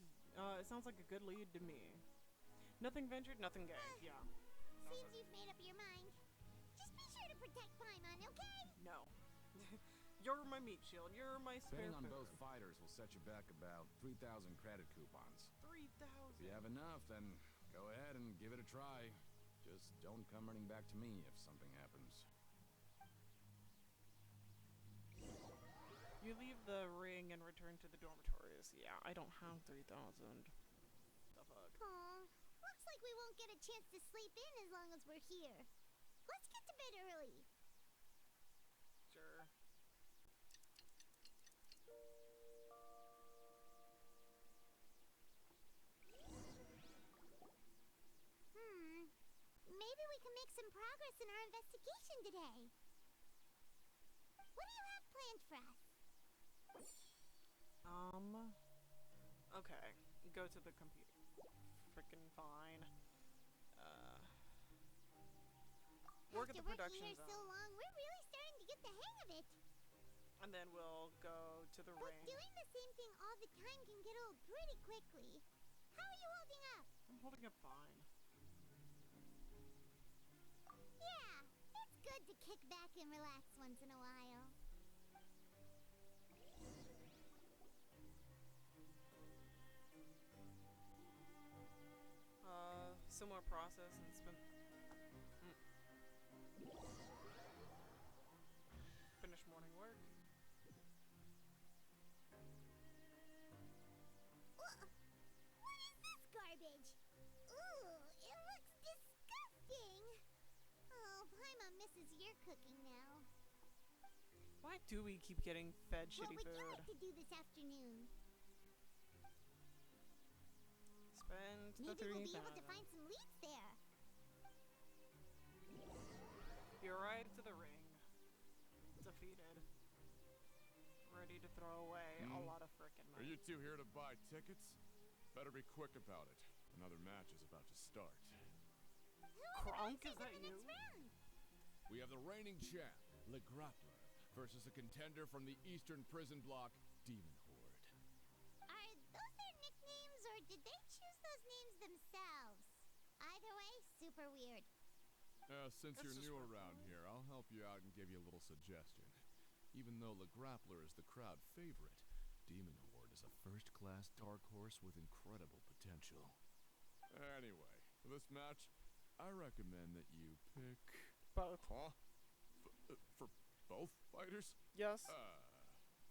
Speaker 1: it sounds like a good lead to me. Nothing ventured, nothing gained, yeah.
Speaker 2: Seems you've made up your mind. Just be sure to protect Paimon, okay?
Speaker 1: No. You're my meat shield, you're my spare
Speaker 3: Betting on
Speaker 1: food.
Speaker 3: both fighters will set you back about 3,000 credit coupons.
Speaker 1: 3,000?
Speaker 3: If you have enough, then go ahead and give it a try. Just don't come running back to me if something happens.
Speaker 1: You leave the ring and return to the dormitories. Yeah, I don't have 3,000. The fuck?
Speaker 2: Aw, looks like we won't get a chance to sleep in as long as we're here. Let's get to bed early.
Speaker 1: Sure.
Speaker 2: Maybe we can make some progress in our investigation today. What do you have planned for us?
Speaker 1: Okay. Go to the computer. Frickin' fine. Work at the
Speaker 2: After
Speaker 1: production
Speaker 2: working here so
Speaker 1: zone.
Speaker 2: long, we're really starting to get the hang of it.
Speaker 1: And then we'll go to the
Speaker 2: But
Speaker 1: ring.
Speaker 2: doing the same thing all the time can get old pretty quickly. How are you holding up?
Speaker 1: I'm holding up fine.
Speaker 2: Yeah, it's good to kick back and relax once in a while.
Speaker 1: similar process and spend. Finish morning work.
Speaker 2: What is this garbage? Ooh, it looks disgusting. Oh, Paimon misses your cooking now.
Speaker 1: Why do we keep getting fed
Speaker 2: What
Speaker 1: shitty
Speaker 2: would you
Speaker 1: food?
Speaker 2: like to do this afternoon?
Speaker 1: Spend the
Speaker 2: Maybe we'll be
Speaker 1: 3,000.
Speaker 2: able to find some leads there.
Speaker 1: You arrive to the ring. Defeated. Ready to throw away a lot of frickin'
Speaker 4: Are
Speaker 1: money.
Speaker 4: you two here to buy tickets? Better be quick about it. Another match is about to start.
Speaker 1: Kronk, is that you?
Speaker 4: We have the reigning champ, Le Grappler, versus a contender from the Eastern Prison Block, Demon Horde.
Speaker 2: Are those their nicknames, or did they choose those names themselves? Either way, super weird.
Speaker 4: Since you're new around here, I'll help you out and give you a little suggestion. Even though Le Grappler is the crowd favorite, Demon Horde is a first-class dark horse with incredible potential. Anyway, for this match, I recommend that you pick...
Speaker 1: Both.
Speaker 4: Huh? For both fighters?
Speaker 1: Yes.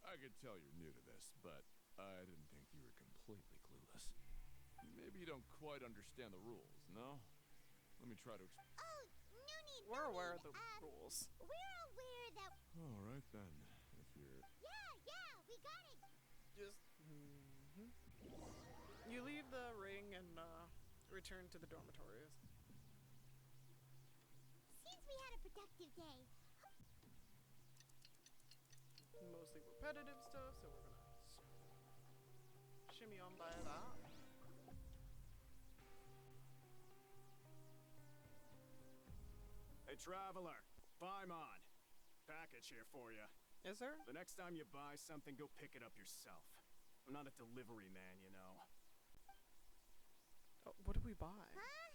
Speaker 4: I could tell you're new to this, but I didn't think you were completely clueless. Maybe you don't quite understand the rules, no? Let me try to explain.
Speaker 2: Oh, no need.
Speaker 1: We're aware of the rules.
Speaker 2: We're aware that.
Speaker 4: All right then. If you're...
Speaker 2: Yeah, we got it.
Speaker 1: Just. You leave the ring and return to the dormitories.
Speaker 2: Seems we had a productive day.
Speaker 1: Mostly repetitive stuff, so we're gonna shimmy on by that.
Speaker 9: Hey, traveler, Paimon. Package here for you.
Speaker 1: Is there?
Speaker 9: The next time you buy something, go pick it up yourself. I'm not a delivery man, you know.
Speaker 1: Oh, what did we buy?
Speaker 2: Huh?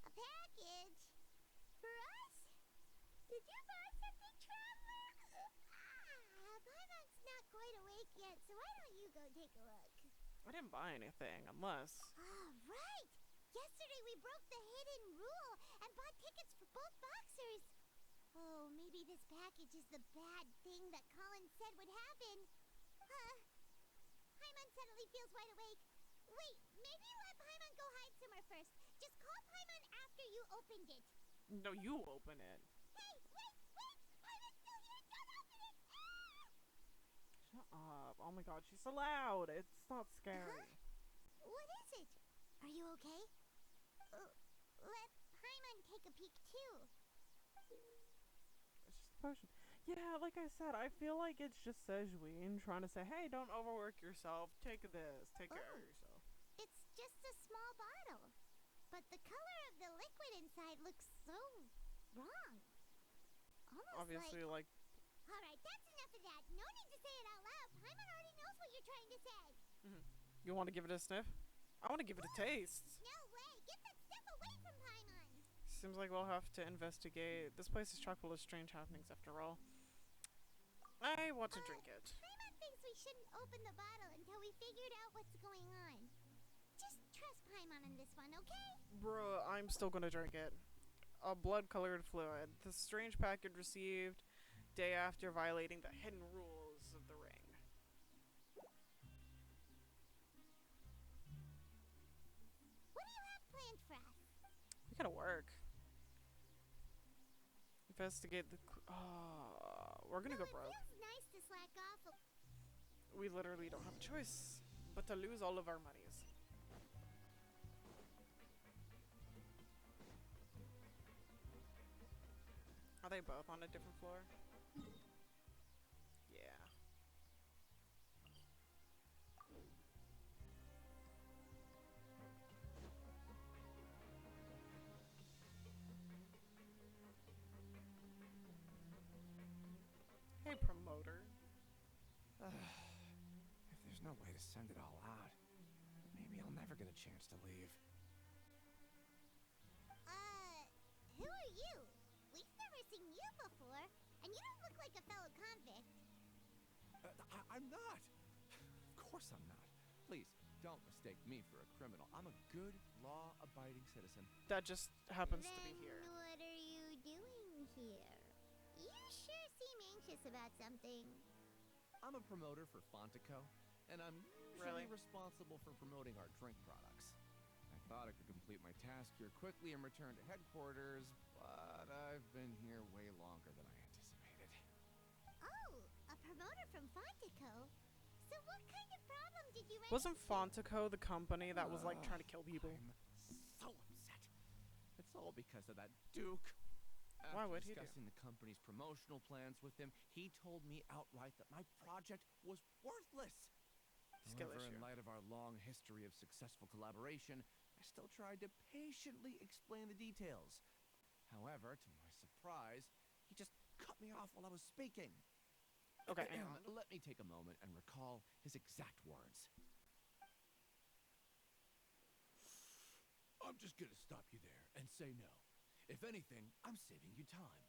Speaker 2: A package? For us? Did you buy something, traveler? Paimon's not quite awake yet, so why don't you go take a look?
Speaker 1: I didn't buy anything, unless.
Speaker 2: Ah, right! Yesterday we broke the hidden rule and bought tickets for both boxers. Oh, maybe this package is the bad thing that Colin said would happen. Paimon suddenly feels wide awake. Wait, maybe let Paimon go hide somewhere first. Just call Paimon after you opened it.
Speaker 1: No, you open it.
Speaker 2: Hey, wait! Paimon's still here! Don't open it! Ah!
Speaker 1: Shut up. Oh my god, she's so loud. It's not scary.
Speaker 2: What is it? Are you okay? Let Paimon take a peek too.
Speaker 1: It's just a potion. Yeah, like I said, I feel like it's just Sejuin trying to say, hey, don't overwork yourself. Take this. Take care of yourself.
Speaker 2: It's just a small bottle. But the color of the liquid inside looks so wrong. Almost
Speaker 1: Obviously, like...
Speaker 2: Alright, that's enough of that. No need to say it out loud. Paimon already knows what you're trying to say.
Speaker 1: You want to give it a sniff? I want to give it a taste.
Speaker 2: No way! Get that stuff away from Paimon!
Speaker 1: Seems like we'll have to investigate. This place is chock full of strange happenings after all. I want to drink it.
Speaker 2: Paimon thinks we shouldn't open the bottle until we figured out what's going on. Just trust Paimon on this one, okay?
Speaker 1: Bruh, I'm still gonna drink it. A blood-colored fluid. The strange package received day after violating the hidden rules of the ring.
Speaker 2: What do you have planned for us?
Speaker 1: We gotta work. Investigate the... we're gonna go broke.
Speaker 2: It feels nice to slack off.
Speaker 1: We literally don't have a choice but to lose all of our monies. Are they both on a different floor? Yeah. Hey, promoter.
Speaker 5: If there's no way to send it all out, maybe I'll never get a chance to leave.
Speaker 2: Who are you? We've never seen you before, and you don't look like a fellow convict.
Speaker 5: I'm not. Of course I'm not. Please,
Speaker 4: Don't mistake me for a criminal. I'm a good, law-abiding citizen.
Speaker 1: That just happens to be here.
Speaker 2: What are you doing here? You sure seem anxious about something.
Speaker 4: I'm a promoter for Fontico, and I'm usually responsible for promoting our drink products. I thought I could complete my task here quickly and return to headquarters, but I've been here way longer than I anticipated.
Speaker 2: Oh, a promoter from Fontico? So what kind of problem did you run
Speaker 1: Wasn't
Speaker 2: into?
Speaker 1: Fontico the company that was like trying to kill people?
Speaker 4: I'm so upset. It's all because of that Duke.
Speaker 1: Why
Speaker 4: After
Speaker 1: would he do?
Speaker 4: discussing the company's promotional plans with him, he told me outright that my project was worthless.
Speaker 1: Skill
Speaker 4: However,
Speaker 1: issue.
Speaker 4: in light of our long history of successful collaboration, I still tried to patiently explain the details. However, to my surprise, he just cut me off while I was speaking.
Speaker 1: Okay,
Speaker 4: Let me take a moment and recall his exact words. I'm just gonna stop you there and say no. If anything, I'm saving you time.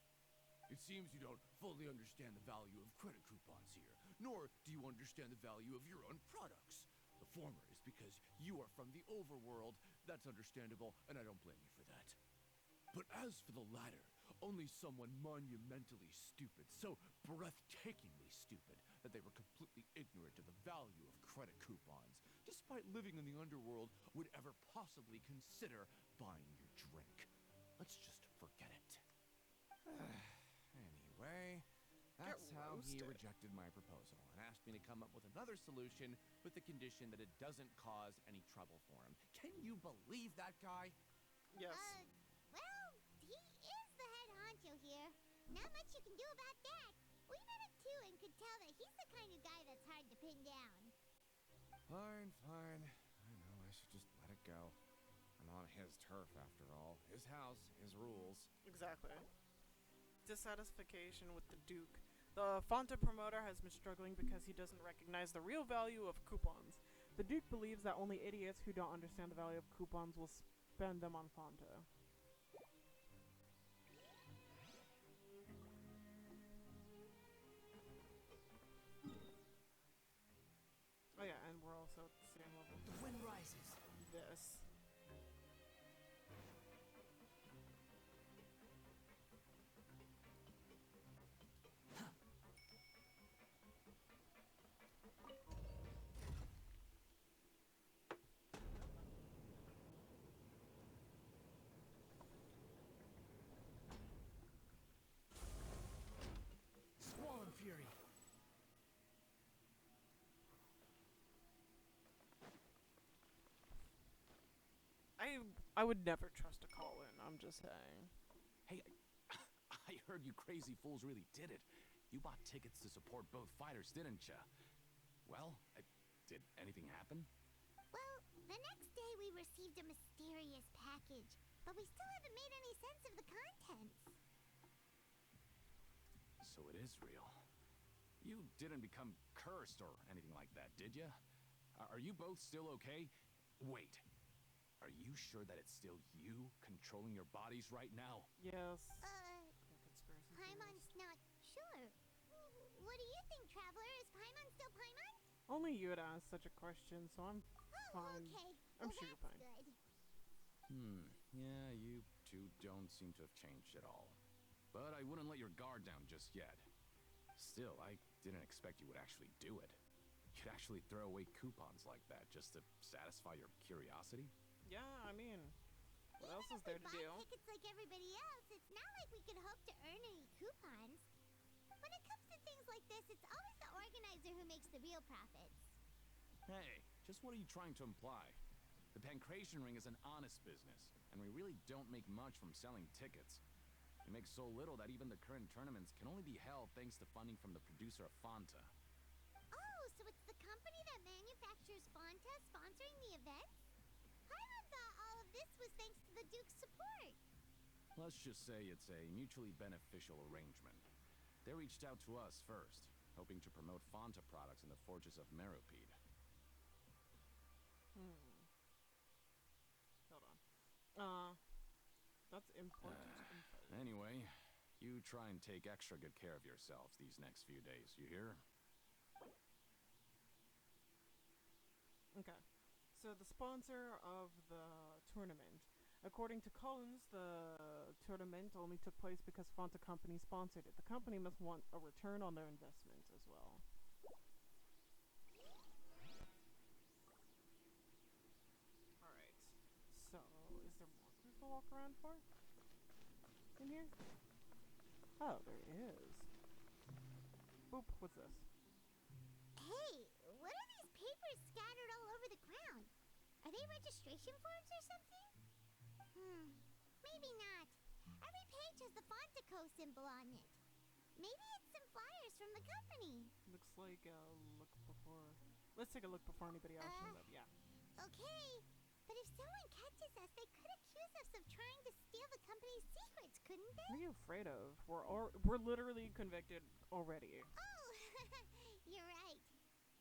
Speaker 4: It seems you don't fully understand the value of credit coupons here, nor do you understand the value of your own products. The former is because you are from the overworld. That's understandable, and I don't blame you for that. But as for the latter, only someone monumentally stupid, so breathtakingly stupid, that they were completely ignorant of the value of credit coupons, despite living in the underworld, would ever possibly consider buying your drink. Let's just forget it. Anyway, that's how he rejected my proposal and asked me to come up with another solution with the condition that it doesn't cause any trouble for him. Can you believe that guy?
Speaker 1: Yes.
Speaker 2: Well, he is the head honcho here. Not much you can do about that. We met him too and could tell that he's the kind of guy that's hard to pin down.
Speaker 4: Fine, fine. I know, I should just let it go. I'm on his turf after all. His house, his rules.
Speaker 1: Exactly. Dissatisfaction with the Duke. The Fonta promoter has been struggling because he doesn't recognize the real value of coupons. The Duke believes that only idiots who don't understand the value of coupons will spend them on Fonta. Oh yeah, and we're also at the same level.
Speaker 18: The wind rises.
Speaker 1: This.
Speaker 18: Squall and fury.
Speaker 1: I would never trust a call in, I'm just saying.
Speaker 6: Hey, I heard you crazy fools really did it. You bought tickets to support both fighters, didn't ya? Well, did anything happen?
Speaker 2: Well, the next day we received a mysterious package, but we still haven't made any sense of the contents.
Speaker 6: So it is real. You didn't become cursed or anything like that, did ya? Are you both still okay? Wait. Are you sure that it's still you controlling your bodies right now?
Speaker 1: Yes.
Speaker 2: Paimon's not sure. What do you think, Traveler? Is Paimon still Paimon?
Speaker 1: Only you would ask such a question, so I'm fine.
Speaker 2: Okay.
Speaker 1: I'm
Speaker 2: Well,
Speaker 1: sure you're
Speaker 2: that's
Speaker 1: fine.
Speaker 2: good.
Speaker 6: Yeah, you two don't seem to have changed at all. But I wouldn't let your guard down just yet. Still, I didn't expect you would actually do it. You'd actually throw away coupons like that just to satisfy your curiosity?
Speaker 1: Yeah, I mean, what else is
Speaker 2: If
Speaker 1: there
Speaker 2: we
Speaker 1: to
Speaker 2: buy
Speaker 1: do?
Speaker 2: tickets like everybody else, it's not like we could hope to earn any coupons. When it comes to things like this, it's always the organizer who makes the real profits.
Speaker 6: Hey, just what are you trying to imply? The Pancration Ring is an honest business, and we really don't make much from selling tickets. We make so little that even the current tournaments can only be held thanks to funding from the producer of Fanta.
Speaker 2: Oh, so it's the company that manufactures Fanta sponsoring the events? Paimon thought all of this was thanks to the Duke's support.
Speaker 6: Let's just say it's a mutually beneficial arrangement. They reached out to us first, hoping to promote Fanta products in the forges of Meropide.
Speaker 1: Hold on. That's important info.
Speaker 6: Anyway, you try and take extra good care of yourselves these next few days, you hear?
Speaker 1: Okay. So the sponsor of the tournament. According to Collins, the tournament only took place because Fanta Company sponsored it. The company must want a return on their investment as well. Alright. So, is there more clues to walk around for? In here? Oh, there is. Boop, what's this?
Speaker 2: Hey, what are these papers scattered all over the ground? Are they registration forms or something? Maybe not. Every page has the Fontico symbol on it. Maybe it's some flyers from the company.
Speaker 1: Looks like look before. Let's take a look before anybody else shows up. Yeah.
Speaker 2: Okay, but if someone catches us, they could accuse us of trying to steal the company's secrets, couldn't they?
Speaker 1: What are you afraid of? We're literally convicted already.
Speaker 2: Oh, you're right.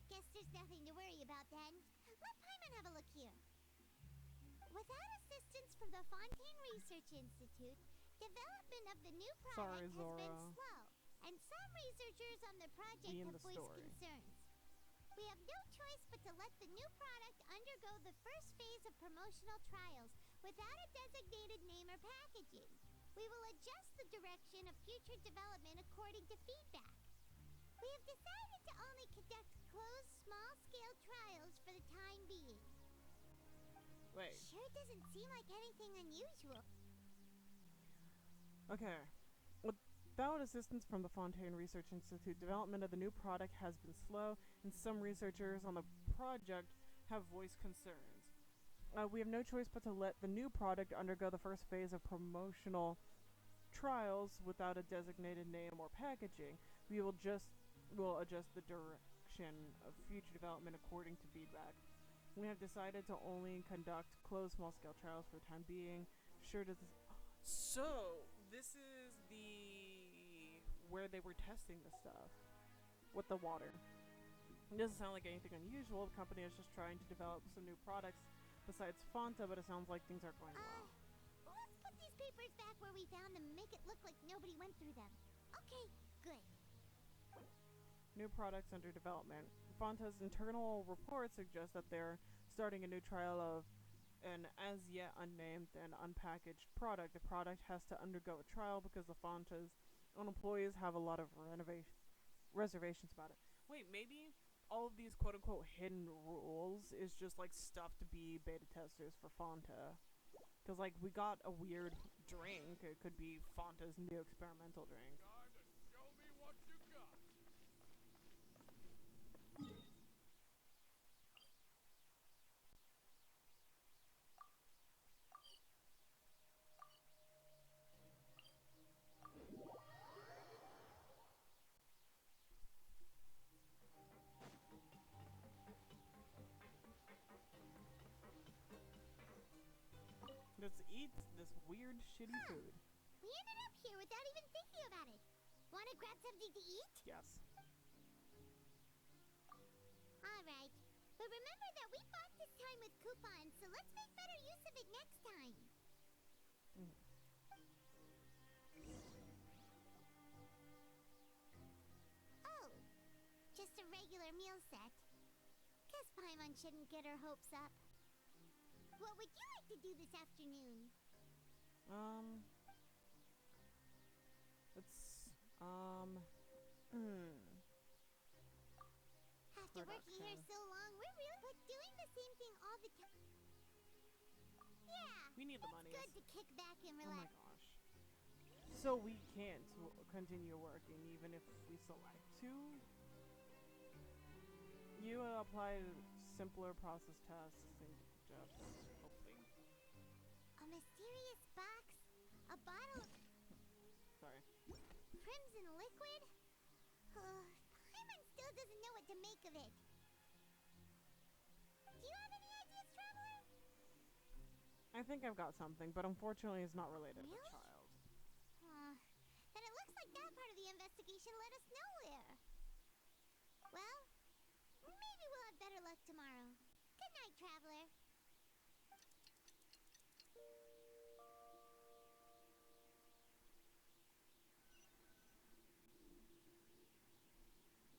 Speaker 2: Guess there's nothing to worry about then. Let Paimon have a look here. Without assistance from the Fontaine Research Institute, development of the new product has been slow, and some researchers on the project have voiced concerns. We have no choice but to let the new product undergo the first phase of promotional trials without a designated name or packaging. We will adjust the direction of future development according to feedback. We have decided to only conduct closed, small-scale trials for the time being.
Speaker 1: Wait.
Speaker 2: Sure doesn't seem like anything unusual.
Speaker 1: Okay. Without assistance from the Fontaine Research Institute, development of the new product has been slow, and some researchers on the project have voiced concerns. We have no choice but to let the new product undergo the first phase of promotional trials without a designated name or packaging. We will adjust the direction of future development according to feedback. We have decided to only conduct closed small-scale trials for the time being. Sure does this... So, this is where they were testing the stuff with the water. It doesn't sound like anything unusual. The company is just trying to develop some new products besides Fanta, but it sounds like things aren't going well.
Speaker 2: Let's put these papers back where we found them and make it look like nobody went through them. Okay, good.
Speaker 1: New products under development. Fanta's internal reports suggest that they're starting a new trial of an as yet unnamed and unpackaged product. The product has to undergo a trial because the Fanta's own employees have a lot of reservations about it. Wait, maybe all of these quote-unquote hidden rules is just like stuff to be beta testers for Fanta. Because like we got a weird drink. It could be Fanta's new experimental drink.
Speaker 4: Show me what you got.
Speaker 1: Let's eat this weird, shitty food.
Speaker 2: We ended up here without even thinking about it. Want to grab something to eat?
Speaker 1: Yes.
Speaker 2: Alright. But remember that we bought this time with coupons, so let's make better use of it next time. Oh, just a regular meal set. Guess Paimon shouldn't get her hopes up. What would you like to do this afternoon? After working here so long, we're really like doing the same thing all the time. Yeah,
Speaker 1: we need the money.
Speaker 2: Good to kick back and
Speaker 1: Oh my
Speaker 2: relax.
Speaker 1: gosh. So we can't continue working even if we select to. You apply simpler process tasks and just hopefully.
Speaker 2: A mysterious box, a bottle of
Speaker 1: Sorry.
Speaker 2: crimson liquid. Paimon still doesn't know what to make of it. Do you have any ideas, Traveler?
Speaker 1: I think I've got something, but unfortunately it's not related to the
Speaker 2: Really?
Speaker 1: child.
Speaker 2: Then it looks like that part of the investigation led us nowhere. Well, maybe we'll have better luck tomorrow. Good night, Traveler.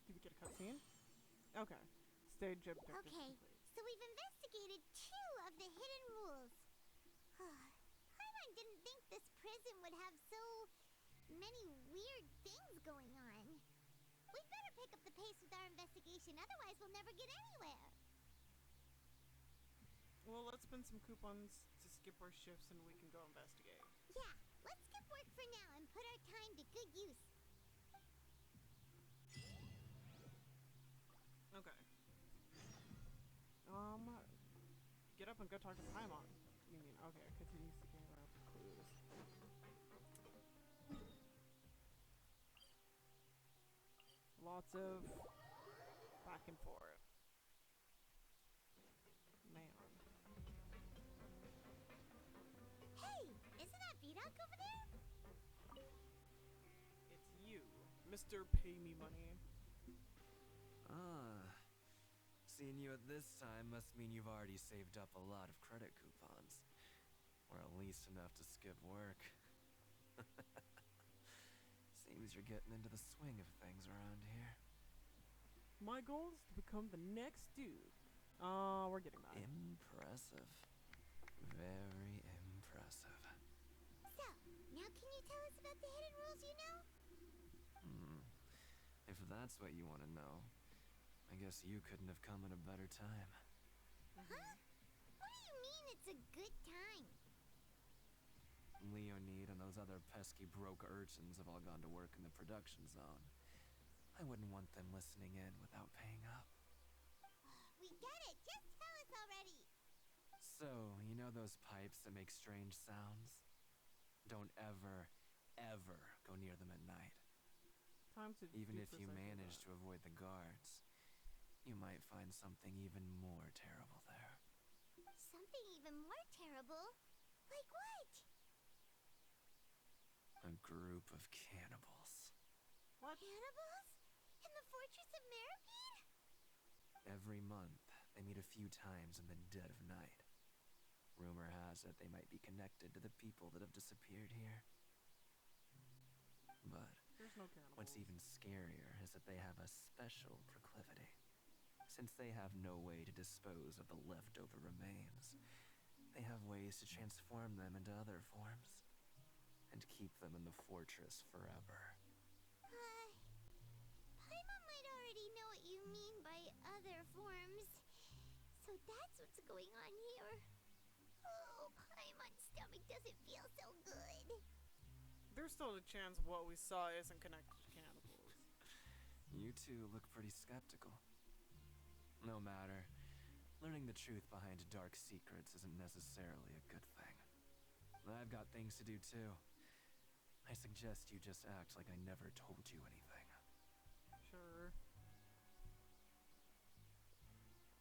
Speaker 1: Did we get a cutscene? Okay. Stage objective
Speaker 2: Okay,
Speaker 1: complete.
Speaker 2: so we've investigated investigated 2 of the hidden rules. Paimon didn't think this prison would have so many weird things going on. We'd better pick up the pace with our investigation, otherwise we'll never get anywhere.
Speaker 1: Well, let's spend some coupons to skip our shifts and we can go investigate.
Speaker 2: Yeah, let's skip work for now and put our time to good use.
Speaker 1: Okay. Get up and go talk to Paimon. You mean, okay, continues to gather up clues. Lots of back and forth. Man.
Speaker 2: Hey, isn't that Vidoc over there?
Speaker 1: It's you, Mr. Pay Me Money.
Speaker 8: Ah. Seeing you at this time must mean you've already saved up a lot of credit coupons. Or at least enough to skip work. Seems you're getting into the swing of things around here.
Speaker 1: My goal is to become the next dude. We're getting that.
Speaker 8: Impressive. Very impressive.
Speaker 2: So, now can you tell us about the hidden rules you know?
Speaker 8: If that's what you want to know, I guess you couldn't have come at a better time.
Speaker 2: Huh? What do you mean it's a good time?
Speaker 8: Leonid and those other pesky broke urchins have all gone to work in the production zone. I wouldn't want them listening in without paying up.
Speaker 2: We get it! Just tell us already!
Speaker 8: So, you know those pipes that make strange sounds? Don't ever, ever go near them at night.
Speaker 1: Time to
Speaker 8: Even
Speaker 1: do
Speaker 8: if you
Speaker 1: precisely
Speaker 8: manage
Speaker 1: that.
Speaker 8: to avoid the guards, you might find something even more terrible there.
Speaker 2: Something even more terrible? Like what?
Speaker 8: A group of cannibals.
Speaker 1: What?
Speaker 2: Cannibals? In the Fortress of Meripede?
Speaker 8: Every month, they meet a few times in the dead of night. Rumor has it they might be connected to the people that have disappeared here. But
Speaker 1: There's no cannibals.
Speaker 8: what's even scarier is that they have a special proclivity. Since they have no way to dispose of the leftover remains, they have ways to transform them into other forms and keep them in the fortress forever.
Speaker 2: Paimon might already know what you mean by other forms. So that's what's going on here. Oh, Paimon's stomach doesn't feel so good.
Speaker 1: There's still a chance what we saw isn't connected to cannibals.
Speaker 8: You two look pretty skeptical. No matter. Learning the truth behind dark secrets isn't necessarily a good thing. I've got things to do too. I suggest you just act like I never told you anything.
Speaker 1: Sure.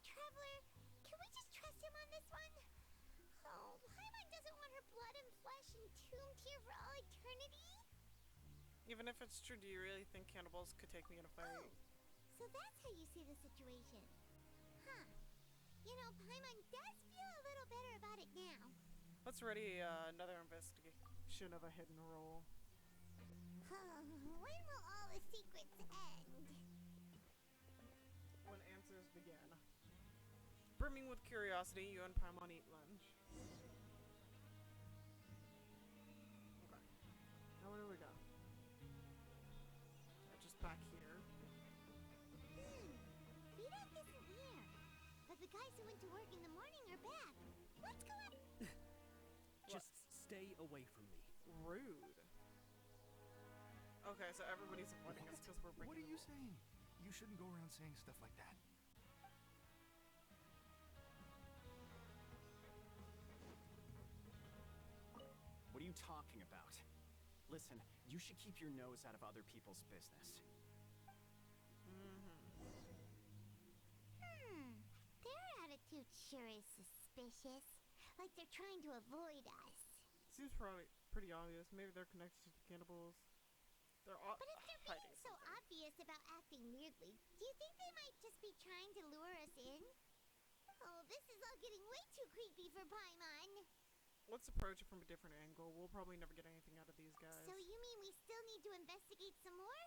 Speaker 2: Traveler, can we just trust him on this one? Oh, Paimon doesn't want her blood and flesh entombed here for all eternity?
Speaker 1: Even if it's true, do you really think cannibals could take me in a fight?
Speaker 2: Oh, so that's how you see the situation. Huh. You know, Paimon does feel a little better about it now.
Speaker 1: Let's ready another investigation of a hidden rule.
Speaker 2: When will all the secrets end?
Speaker 1: When answers begin. Brimming with curiosity, you and Paimon eat lunch. Okay. Now where do we go? Just back here.
Speaker 2: Vidoc isn't here. But the guys who went to work in the morning are back. Let's go up.
Speaker 19: Just stay away from me.
Speaker 1: Rude. Okay, so everybody's avoiding us because we're breaking
Speaker 12: What are
Speaker 1: the
Speaker 12: you
Speaker 1: rule.
Speaker 12: saying? You shouldn't go around saying stuff like that.
Speaker 9: What are you talking about? Listen, you should keep your nose out of other people's business.
Speaker 2: Their attitude sure is suspicious. Like they're trying to avoid us.
Speaker 1: Seems probably pretty obvious. Maybe they're connected to the cannibals. They're all
Speaker 2: But if they're being so obvious about acting weirdly, do you think they might just be trying to lure us in? Oh, this is all getting way too creepy for Paimon.
Speaker 1: Let's approach it from a different angle. We'll probably never get anything out of these guys.
Speaker 2: So you mean we still need to investigate some more?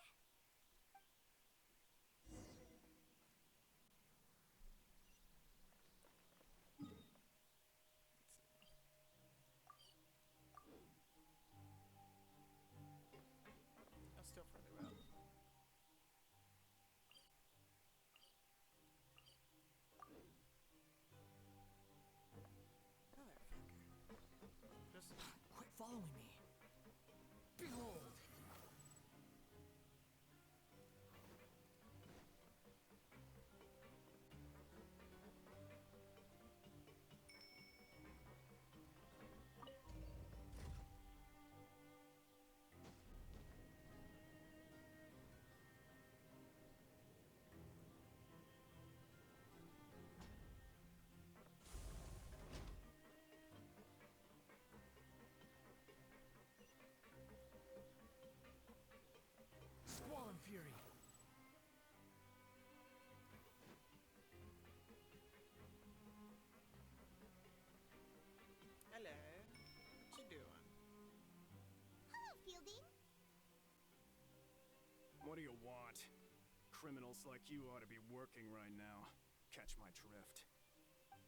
Speaker 9: criminals like you ought to be working right now. Catch my drift.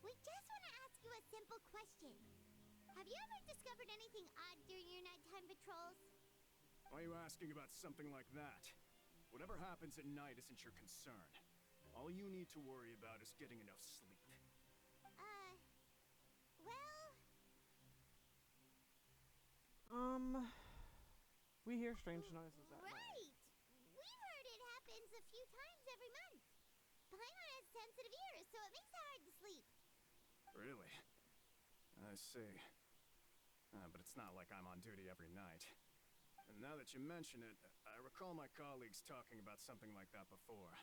Speaker 2: We just want to ask you a simple question. Have you ever discovered anything odd during your nighttime patrols?
Speaker 9: Why are you asking about something like that? Whatever happens at night isn't your concern. All you need to worry about is getting enough sleep.
Speaker 2: Well...
Speaker 1: We hear strange noises at night.
Speaker 2: Right! We've heard it happens a few times every month. Paimon has sensitive ears, so it makes it hard to sleep.
Speaker 9: Really? I see. But it's not like I'm on duty every night. And now that you mention it, I recall my colleagues talking about something like that before.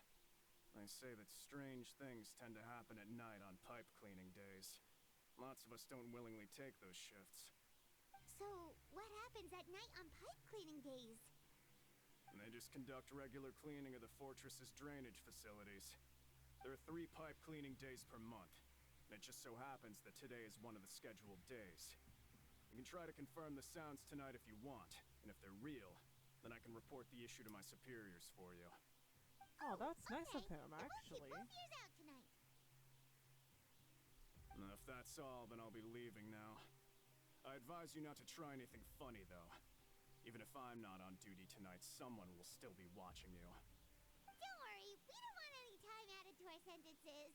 Speaker 9: They say that strange things tend to happen at night on pipe cleaning days. Lots of us don't willingly take those shifts.
Speaker 2: So, what happens at night on pipe cleaning days?
Speaker 9: And they just conduct regular cleaning of the fortress's drainage facilities. There are 3 pipe cleaning days per month, and it just so happens that today is one of the scheduled days. You can try to confirm the sounds tonight if you want, and if they're real, then I can report the issue to my superiors for you.
Speaker 1: Oh, that's nice of him, actually.
Speaker 2: We'll keep both ears out tonight.
Speaker 9: If that's all, then I'll be leaving now. I advise you not to try anything funny, though. Even if I'm not on duty tonight, someone will still be watching you.
Speaker 2: Don't worry, we don't want any time added to our sentences.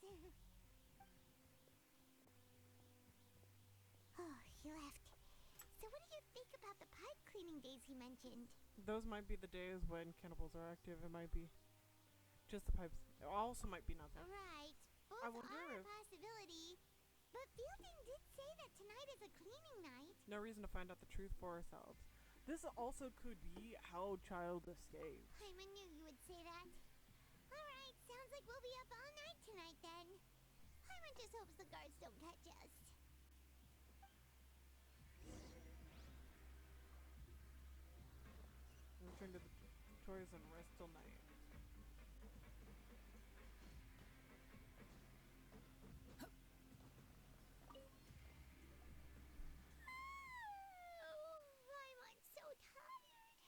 Speaker 2: Oh, he left. So what do you think about the pipe cleaning days he mentioned?
Speaker 1: Those might be the days when cannibals are active. It might be just the pipes. It also might be nothing.
Speaker 2: Right. Both
Speaker 1: I wonder
Speaker 2: are a
Speaker 1: if...
Speaker 2: possibility. But Fielding did say that tonight is a cleaning night.
Speaker 1: No reason to find out the truth for ourselves. This also could be how Child escaped.
Speaker 2: I knew you would say that. Alright, sounds like we'll be up all night tonight then. Paimon just hopes the guards don't catch us.
Speaker 1: Return to the toys and rest till night.
Speaker 2: Paimon's so tired.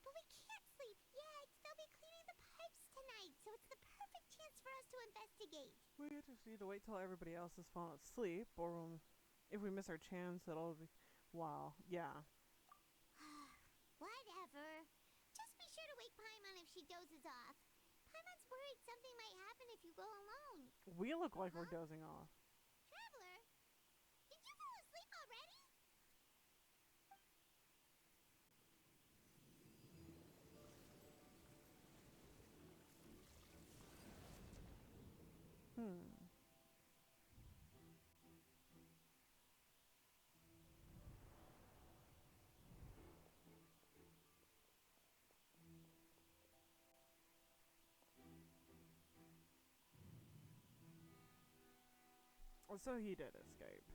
Speaker 2: But we can't sleep yet. They'll be cleaning the pipes tonight, so it's the perfect chance for us to investigate.
Speaker 1: We just need to wait till everybody else has fallen asleep, or if we miss our chance, it'll be... Wow, yeah.
Speaker 2: Whatever. Just be sure to wake Paimon if she dozes off. Paimon's worried something might happen if you go alone.
Speaker 1: We look like we're dozing off.
Speaker 2: Traveler, did you fall asleep already?
Speaker 1: So he did escape.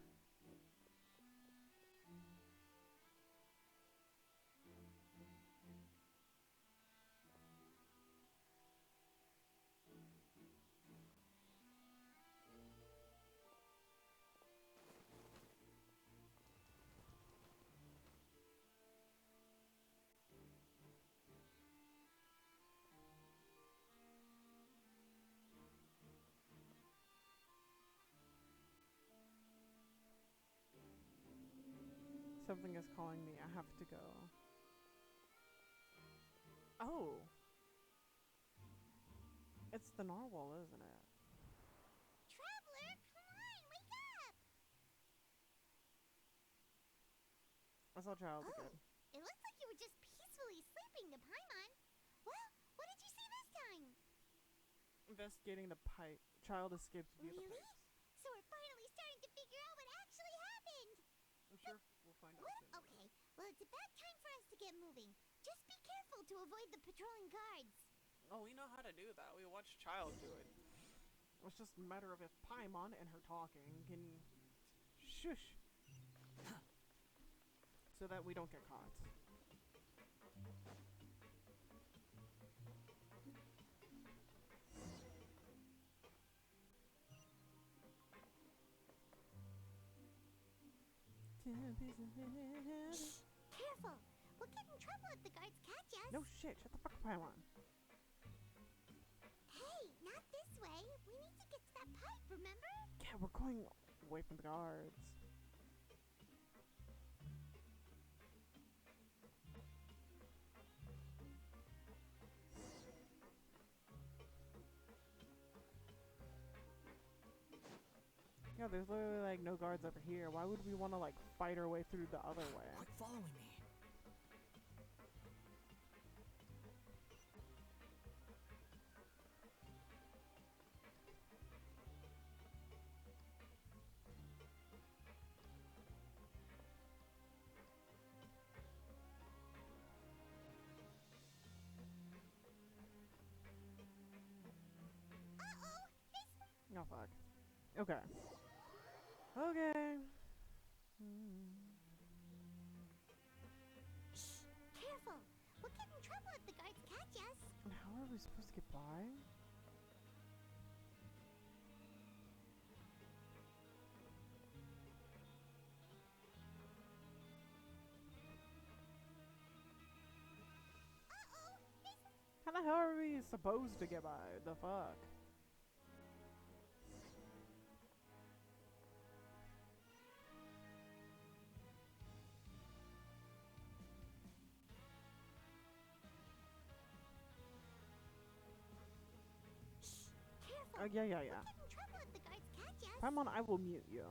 Speaker 1: Something is calling me. I have to go. Oh. It's the narwhal, isn't it?
Speaker 2: Traveler, come on, wake up!
Speaker 1: I saw Child again.
Speaker 2: It looks like you were just peacefully sleeping to Paimon. Well, what did you see this time?
Speaker 1: Investigating the pipe. Child escaped via the
Speaker 2: Really?
Speaker 1: pipes.
Speaker 2: So we're finally starting to figure out what actually happened.
Speaker 1: I'm sure we'll find out soon.
Speaker 2: Okay, well, it's about time for us to get moving. Just be careful to avoid the patrolling guards.
Speaker 1: Oh, we know how to do that. We watched Child do it. It's just a matter of if Paimon and her talking can shush so that we don't get caught.
Speaker 2: Shh, careful. We'll get in trouble if the guards catch us.
Speaker 1: No shit, shut the fuck up, Paimon.
Speaker 2: that pipe, remember?
Speaker 1: Yeah, we're going away from the guards. Yeah, there's literally like no guards over here. Why would we want to like fight our way through the other way?
Speaker 18: Quit following me.
Speaker 1: Oh fuck. Okay. Okay.
Speaker 2: Shh! Careful! We'll get in trouble if the guards catch us.
Speaker 1: And how are we supposed to get by? How the hell are we supposed to get by? The fuck?
Speaker 2: Careful!
Speaker 1: Yeah.
Speaker 2: We'll get in trouble if the guards catch us.
Speaker 1: Paimon, I will mute you.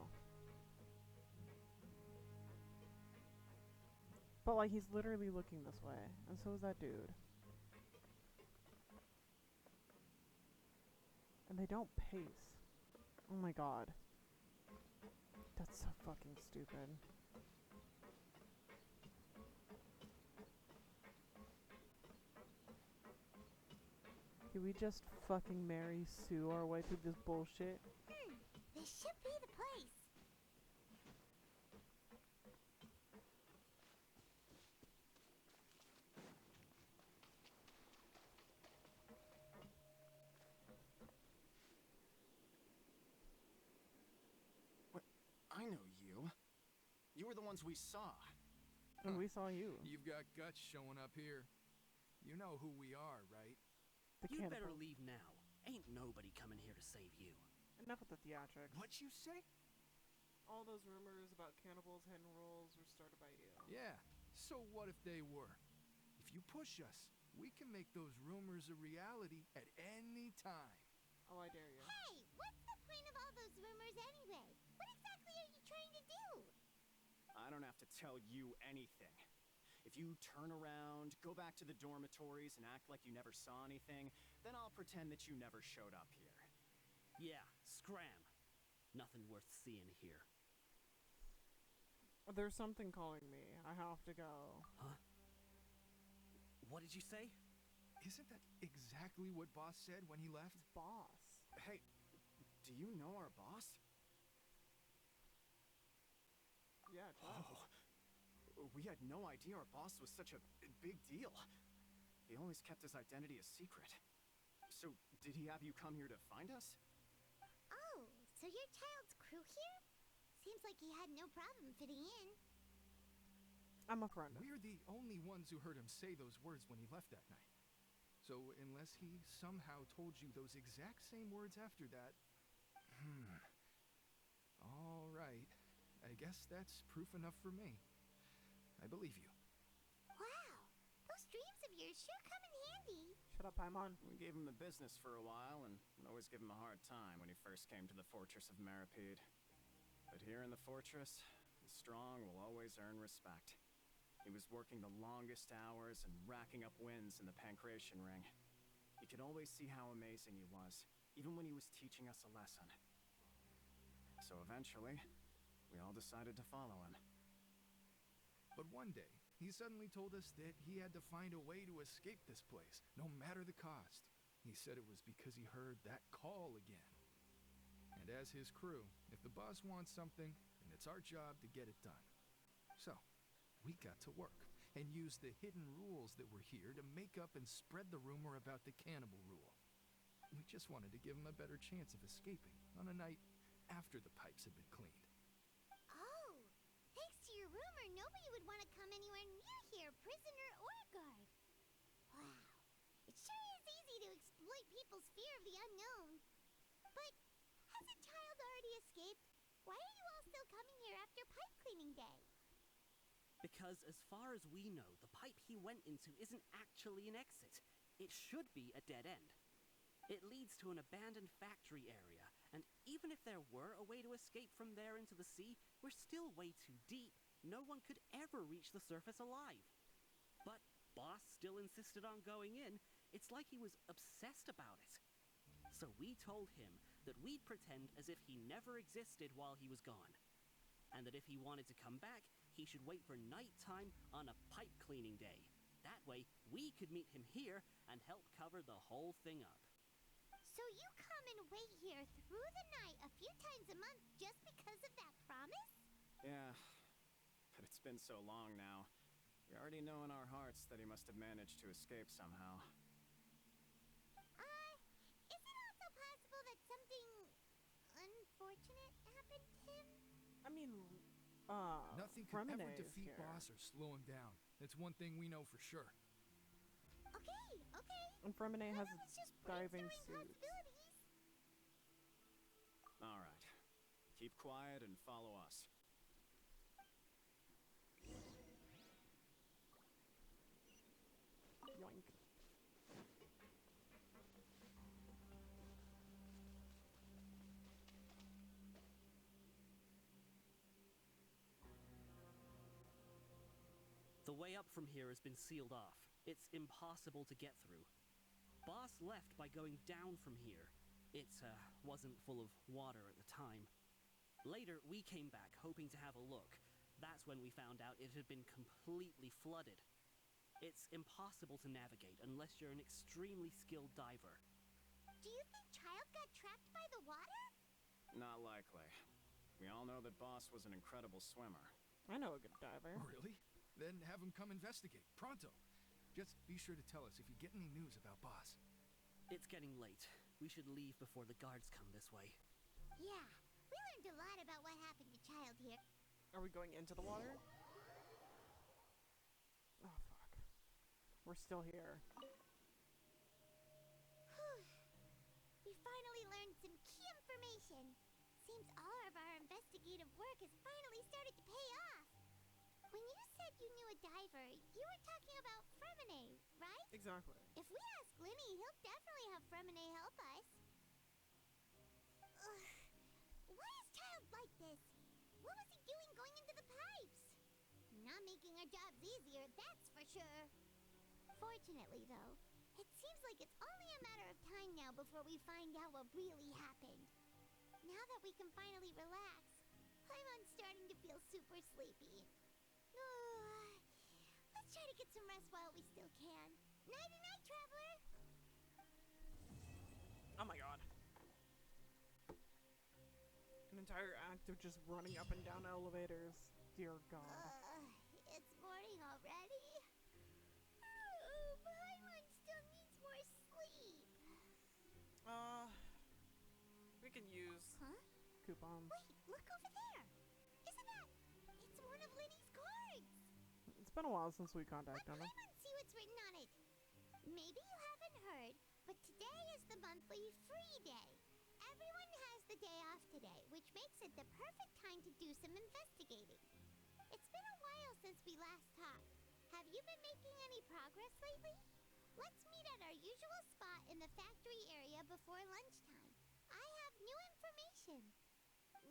Speaker 1: But like, he's literally looking this way, and so is that dude. And they don't pace. Oh my god. That's so fucking stupid. Can we just fucking Mary Sue our way through this bullshit?
Speaker 2: This should be the place.
Speaker 6: What? I know you. You were the ones we saw.
Speaker 1: And we saw you.
Speaker 12: You've got guts showing up here. You know who we are, right?
Speaker 13: You better leave now. Ain't nobody coming here to save you.
Speaker 1: Enough with the theatrics.
Speaker 12: What'd you say?
Speaker 1: All those rumors about cannibals' hidden roles were started by you.
Speaker 12: Yeah, so what if they were? If you push us, we can make those rumors a reality at any time.
Speaker 1: Oh, I dare you.
Speaker 2: Hey, what's the point of all those rumors anyway? What exactly are you trying to do?
Speaker 21: I don't have to tell you anything. If you turn around, go back to the dormitories, and act like you never saw anything, then I'll pretend that you never showed up here.
Speaker 13: Yeah, scram. Nothing worth seeing here.
Speaker 1: There's something calling me. I have to go.
Speaker 13: Huh? What did you say?
Speaker 12: Isn't that exactly what Boss said when he left?
Speaker 1: Boss?
Speaker 21: Hey, do you know our boss?
Speaker 1: Yeah,
Speaker 21: We had no idea our boss was such a big deal. He always kept his identity a secret. So, did he have you come here to find us?
Speaker 2: Oh, so you're Child's crew here? Seems like he had no problem fitting in.
Speaker 1: I'm a friend.
Speaker 12: We're the only ones who heard him say those words when he left that night. So unless he somehow told you those exact same words after that... All right. I guess that's proof enough for me. I believe you.
Speaker 2: Wow, those dreams of yours sure come in handy.
Speaker 1: Shut up, Paimon.
Speaker 21: We gave him the business for a while and would always give him a hard time when he first came to the fortress of Maripede. But here in the fortress, the strong will always earn respect. He was working the longest hours and racking up wins in the Pancration Ring. You could always see how amazing he was, even when he was teaching us a lesson. So eventually, we all decided to follow him.
Speaker 12: But one day, he suddenly told us that he had to find a way to escape this place, no matter the cost. He said it was because he heard that call again. And as his crew, if the boss wants something, then it's our job to get it done. So, we got to work and used the hidden rules that were here to make up and spread the rumor about the cannibal rule. We just wanted to give him a better chance of escaping on a night after the pipes had been cleaned.
Speaker 2: Oh, thanks to your rumor, nobody would want to come anywhere near here, prisoner or guard. Wow, it sure is easy to exploit people's fear of the unknown. But escaped, why are you all still coming here after pipe cleaning day?
Speaker 13: Because as far as we know, the pipe he went into isn't actually an exit. It should be a dead end. It leads to an abandoned factory area, and even if there were a way to escape from there into the sea, we're still way too deep. No one could ever reach the surface alive. But Boss still insisted on going in. It's like he was obsessed about it. So we told him that we'd pretend as if he never existed while he was gone. And that if he wanted to come back, he should wait for nighttime on a pipe cleaning day. That way, we could meet him here and help cover the whole thing up.
Speaker 2: So you come and wait here through the night a few times a month just because of that promise?
Speaker 21: Yeah, but it's been so long now. We already know in our hearts that he must have managed to escape somehow.
Speaker 2: Is it also possible that something unfortunate happened to him?
Speaker 1: I mean,
Speaker 12: Nothing can ever
Speaker 1: Fremene's
Speaker 12: defeat
Speaker 1: here.
Speaker 12: Boss or slow him down. That's one thing we know for sure.
Speaker 2: Okay.
Speaker 1: And Fremene has
Speaker 2: Let's
Speaker 1: its
Speaker 2: just
Speaker 1: diving
Speaker 2: brainstorming
Speaker 1: suits.
Speaker 2: possibilities.
Speaker 21: All right. Keep quiet and follow us.
Speaker 1: Yoink.
Speaker 13: The way up from here has been sealed off. It's impossible to get through. Boss left by going down from here. It wasn't full of water at the time. Later, we came back hoping to have a look. That's when we found out it had been completely flooded. It's impossible to navigate unless you're an extremely skilled diver.
Speaker 2: Do you think Child got trapped by the water?
Speaker 21: Not likely. We all know that Boss was an incredible swimmer.
Speaker 1: I know a good diver.
Speaker 12: Really? Then have him come investigate. Pronto. Just be sure to tell us if you get any news about Boss.
Speaker 13: It's getting late. We should leave before the guards come this way.
Speaker 2: Yeah, we learned a lot about what happened to Child here.
Speaker 1: Are we going into the water? Oh, fuck. We're still here.
Speaker 2: We finally learned some key information. Seems all of our investigative work has finally started to pay off. When you said you knew a diver, you were talking about Fremene, right?
Speaker 1: Exactly.
Speaker 2: If we ask Linny, he'll definitely have Fremene help us. Ugh. Why is Child like this? What was he doing going into the pipes? Not making our jobs easier, that's for sure. Fortunately, though, it seems like it's only a matter of time now before we find out what really happened. Now that we can finally relax, I'm starting to feel super sleepy. Let's try to get some rest while we still can. Nighty-night, traveler!
Speaker 1: Oh my god. An entire act of just running up and down elevators. Dear god.
Speaker 2: It's morning already? Paimon still needs more sleep.
Speaker 1: We can use coupons.
Speaker 2: Wait, look over there. Isn't that... It's one of Linny's cards.
Speaker 1: It's been a while since we contacted him.
Speaker 2: Paimon, see what's written on it. Maybe you haven't heard, but today is the monthly free day. Everyone has the day off today, which makes it the perfect time to do some investigating. It's been a while since we last talked. Have you been making any progress lately? Let's meet at our usual spot in the factory area before lunchtime. I have new information.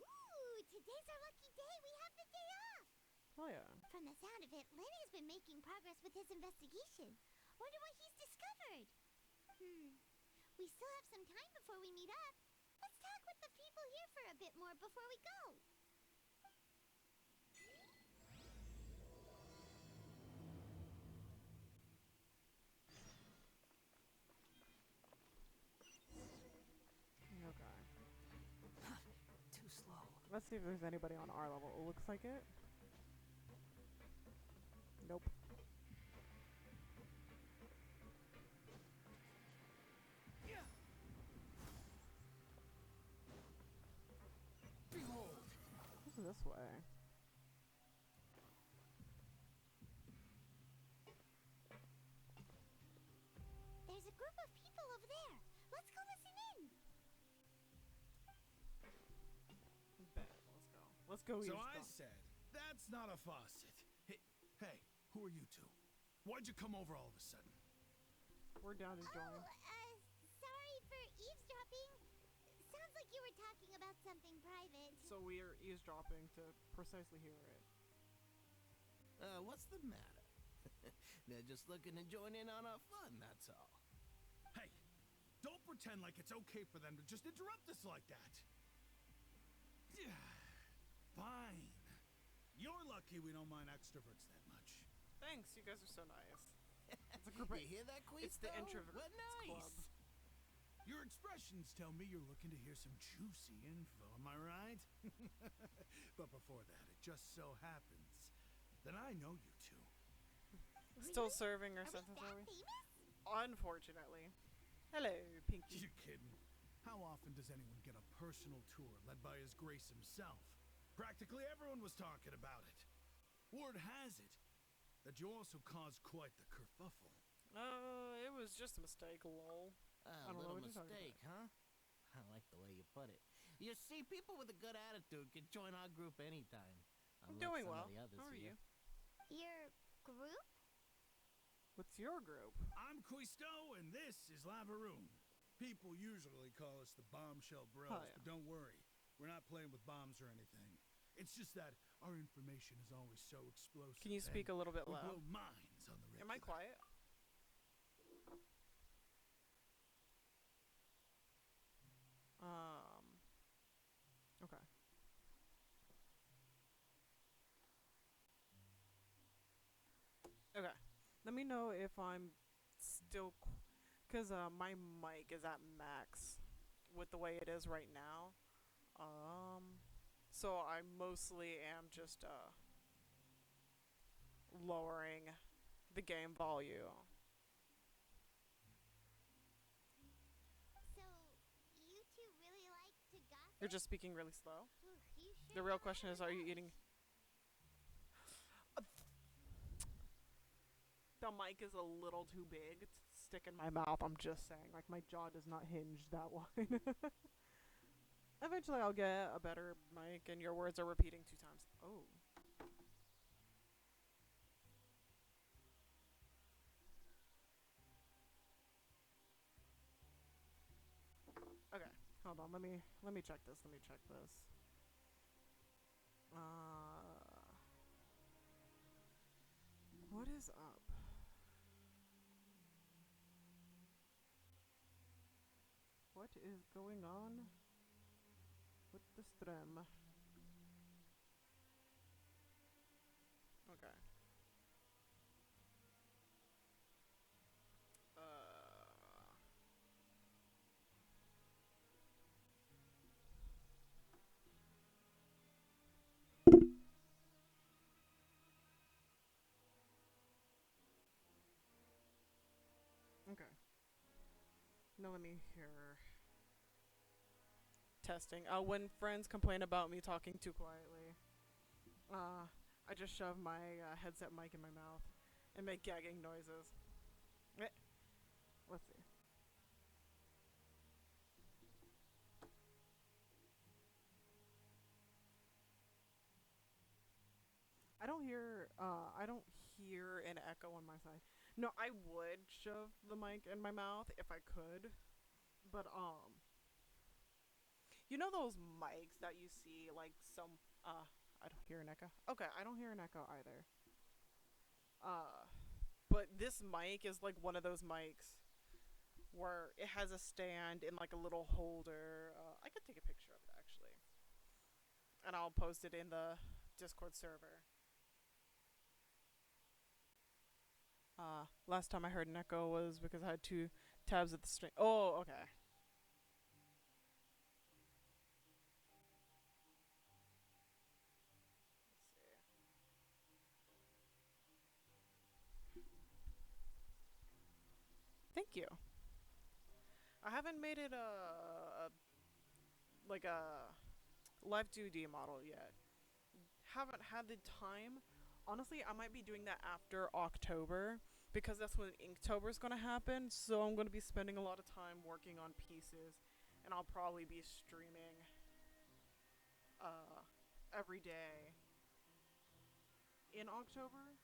Speaker 2: Ooh, today's our lucky day. We have the day off.
Speaker 1: Oh yeah.
Speaker 2: From the sound of it, Lenny's been making progress with his investigation. Wonder what he's discovered. We still have some time before we meet up. Let's talk with the people here for a bit more before we go.
Speaker 1: Okay.
Speaker 18: Too slow.
Speaker 1: Let's see if there's anybody on our level. It looks like it. Nope.
Speaker 12: Behold!
Speaker 1: What's this way?
Speaker 2: There's a group of people over there. Let's go listen in.
Speaker 1: Go
Speaker 7: So
Speaker 1: eavesdrop.
Speaker 7: I said, that's not a faucet. Hey, who are you two? Why'd you come over all of a sudden?
Speaker 1: We're down to join.
Speaker 2: Sorry for eavesdropping. Sounds like you were talking about something private.
Speaker 1: So we are eavesdropping to precisely hear it.
Speaker 14: What's the matter? They're just looking to join in on our fun, that's all.
Speaker 7: Hey, don't pretend like it's okay for them to just interrupt us like that. Fine. You're lucky we don't mind extroverts that much.
Speaker 1: Thanks, you guys are so nice. It's a group of,
Speaker 14: You hear that, Quisto?
Speaker 1: it's the introvert
Speaker 14: What nice.
Speaker 1: club.
Speaker 7: Your expressions tell me you're looking to hear some juicy info, am I right? But before that, it just so happens that I know you two.
Speaker 1: Still serving our sentence, are we? Unfortunately. Hello, Pinky.
Speaker 7: You kidding? How often does anyone get a personal tour led by His Grace himself? Practically everyone was talking about it. Word has it that you also caused quite the kerfuffle.
Speaker 1: It was just a mistake, lol. I
Speaker 14: A
Speaker 1: don't know
Speaker 14: little
Speaker 1: what you're talking
Speaker 14: mistake, huh? I like the way you put it. You see, people with a good attitude can join our group anytime.
Speaker 1: I'm
Speaker 14: Unlike
Speaker 1: doing
Speaker 14: some
Speaker 1: well.
Speaker 14: of the others
Speaker 1: How are
Speaker 14: here.
Speaker 1: you?
Speaker 2: Your group?
Speaker 1: What's your group?
Speaker 7: I'm Quisto, and this is Lavaroon. People usually call us the Bombshell Bros,
Speaker 1: Oh, yeah.
Speaker 7: but don't worry. We're not playing with bombs or anything. It's just that our information is always so explosive.
Speaker 1: Can you speak a little bit
Speaker 7: we
Speaker 1: loud?
Speaker 7: blow minds on the regular.
Speaker 1: Am I quiet? Okay. Okay. Let me know if I'm still, cause my mic is at max with the way it is right now. So I mostly am just lowering the game volume.
Speaker 2: So, you two really like to gossip?
Speaker 1: You're just speaking really slow.
Speaker 2: Ooh, you sure
Speaker 1: The real
Speaker 2: know
Speaker 1: question
Speaker 2: how
Speaker 1: is,
Speaker 2: to
Speaker 1: are you
Speaker 2: manage.
Speaker 1: eating? The mic is a little too big to stick in my mouth. I'm just saying, like my jaw does not hinge that wide. Eventually, I'll get a better mic, and your words are repeating 2 times. Oh. Okay, hold on. Let me check this. Let me check this. What is up? What is going on with the stream? Okay. Okay. Now let me hear. Testing. When friends complain about me talking too quietly, I just shove my headset mic in my mouth and make gagging noises. Let's see. I don't hear an echo on my side. No, I would shove the mic in my mouth if I could, but you know those mics that you see like some I don't hear an echo. Okay, I don't hear an echo either. But this mic is like one of those mics where it has a stand and like a little holder. I could take a picture of it actually, and I'll post it in the Discord server. Last time I heard an echo was because I had 2 tabs at the string. Oh, okay. Thank you. I haven't made it like a live 2D model yet. Haven't had the time. Honestly, I might be doing that after October because that's when Inktober's gonna happen. So I'm gonna be spending a lot of time working on pieces, and I'll probably be streaming every day in October,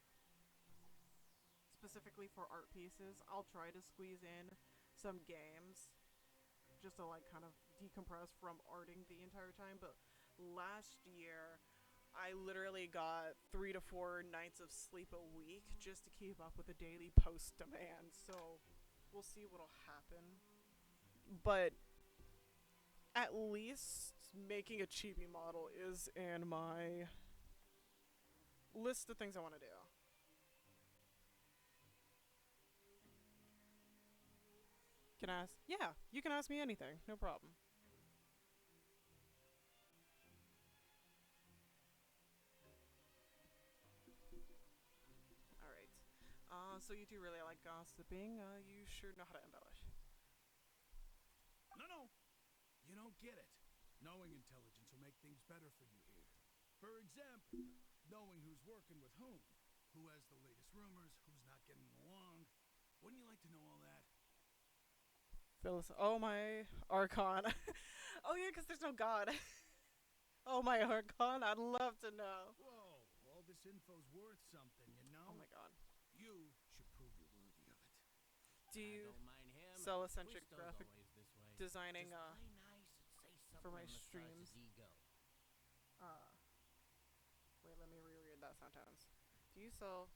Speaker 1: specifically for art pieces. I'll try to squeeze in some games just to like kind of decompress from arting the entire time. But last year, I literally got 3 to 4 nights of sleep a week just to keep up with the daily post demand. So we'll see what'll happen. But at least making a chibi model is in my list of things I want to do. Can I ask? Yeah, you can ask me anything. No problem. All right. So you do really like gossiping. You sure know how to embellish.
Speaker 7: No, no. You don't get it. Knowing intelligence will make things better for you here. For example, knowing who's working with who has the latest rumors, who's not getting along. Wouldn't you like to know all that?
Speaker 1: Phyllis, oh my Archon. Oh yeah, because there's no god. Oh my Archon, I'd love to know.
Speaker 7: Whoa, all this info's worth something, you know?
Speaker 1: Oh my god.
Speaker 7: You should prove you're worthy of it.
Speaker 1: Do you
Speaker 14: I don't mind him.
Speaker 1: sell eccentric
Speaker 14: Quisto's
Speaker 1: graphic
Speaker 14: always this way.
Speaker 1: designing
Speaker 14: Just play nice and say something
Speaker 1: for my
Speaker 14: to massage
Speaker 1: streams?
Speaker 14: his ego.
Speaker 1: Wait, let me reread that sentence. Do you sell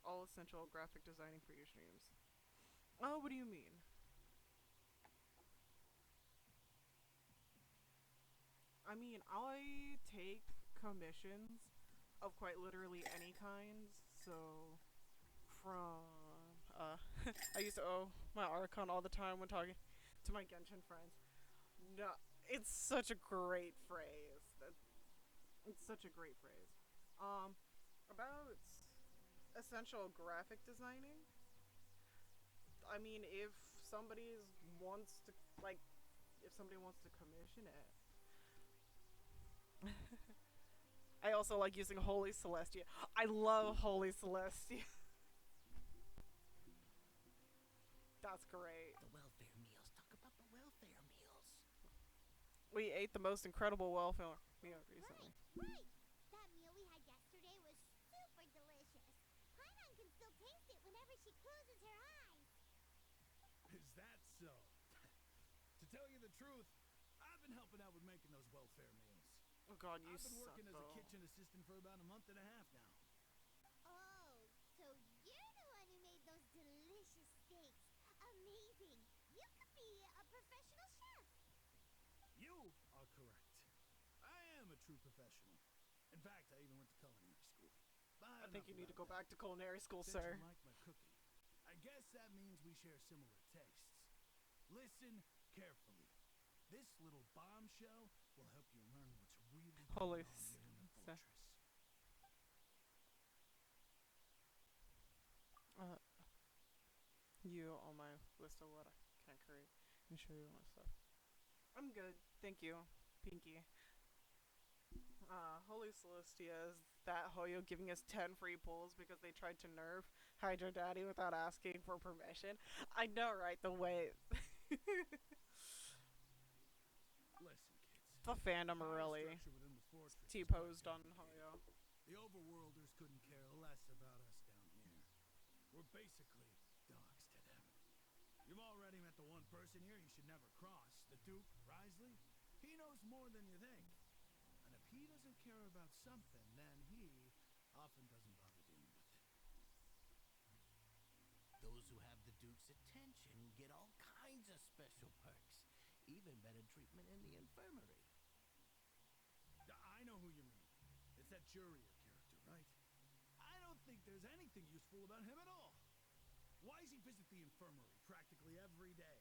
Speaker 1: all essential graphic designing for your streams? Oh, what do you mean? I mean, I take commissions of quite literally any kind. So, from I used to owe my Archon all the time when talking to my Genshin friends. No, it's such a great phrase. It's such a great phrase. About essential graphic designing. I mean, if somebody wants to like, if somebody wants to commission it. I also like using Holy Celestia. I love Holy Celestia. That's great.
Speaker 14: The welfare meals. Talk about the welfare meals.
Speaker 1: We ate the most incredible welfare meal recently.
Speaker 2: Right! That meal we had yesterday was super delicious. Hainan can still taste it whenever she closes her eyes.
Speaker 7: Is that so? To tell you the truth, I've been helping out with making those welfare meals.
Speaker 1: Oh god, you
Speaker 7: I've been
Speaker 1: suck,
Speaker 7: working as a
Speaker 1: though.
Speaker 7: kitchen assistant for about a month and a half now.
Speaker 2: Oh, so you're the one who made those delicious steaks. Amazing. You could be a professional chef.
Speaker 7: You are correct. I am a true professional. In fact, I even went to culinary school. But
Speaker 1: I think you need to go
Speaker 7: that.
Speaker 1: back to culinary school,
Speaker 7: Since
Speaker 1: sir.
Speaker 7: you like my cooking, I guess that means we share similar tastes. Listen carefully. This little bombshell will help you learn what's really
Speaker 1: Holy
Speaker 7: going on here in the fortress.
Speaker 1: You on my list of what I can create and show you my stuff. I'm good, thank you, Pinky. Holy Celestia is that Hoyo giving us 10 free pulls because they tried to nerf Hydro Daddy without asking for permission. I know, right? The way.
Speaker 7: Listen, kids.
Speaker 1: The fandom
Speaker 7: Power
Speaker 1: really
Speaker 7: structure within the fortress is
Speaker 1: T-posed
Speaker 7: quite
Speaker 1: on
Speaker 7: complicated.
Speaker 1: Hoyo.
Speaker 7: The overworlders couldn't care less about us down here. We're basically dogs to them. You've already met the one person here you should never cross, the Duke, Risley. He knows more than you think. And if he doesn't care about something, then he often doesn't bother dealing with it.
Speaker 14: Those who have the Duke's attention get all kinds of special perks. Even better treatment in the infirmary.
Speaker 7: I know who you mean. It's that Jurier character, right? I don't think there's anything useful about him at all. Why does he visit the infirmary practically every day?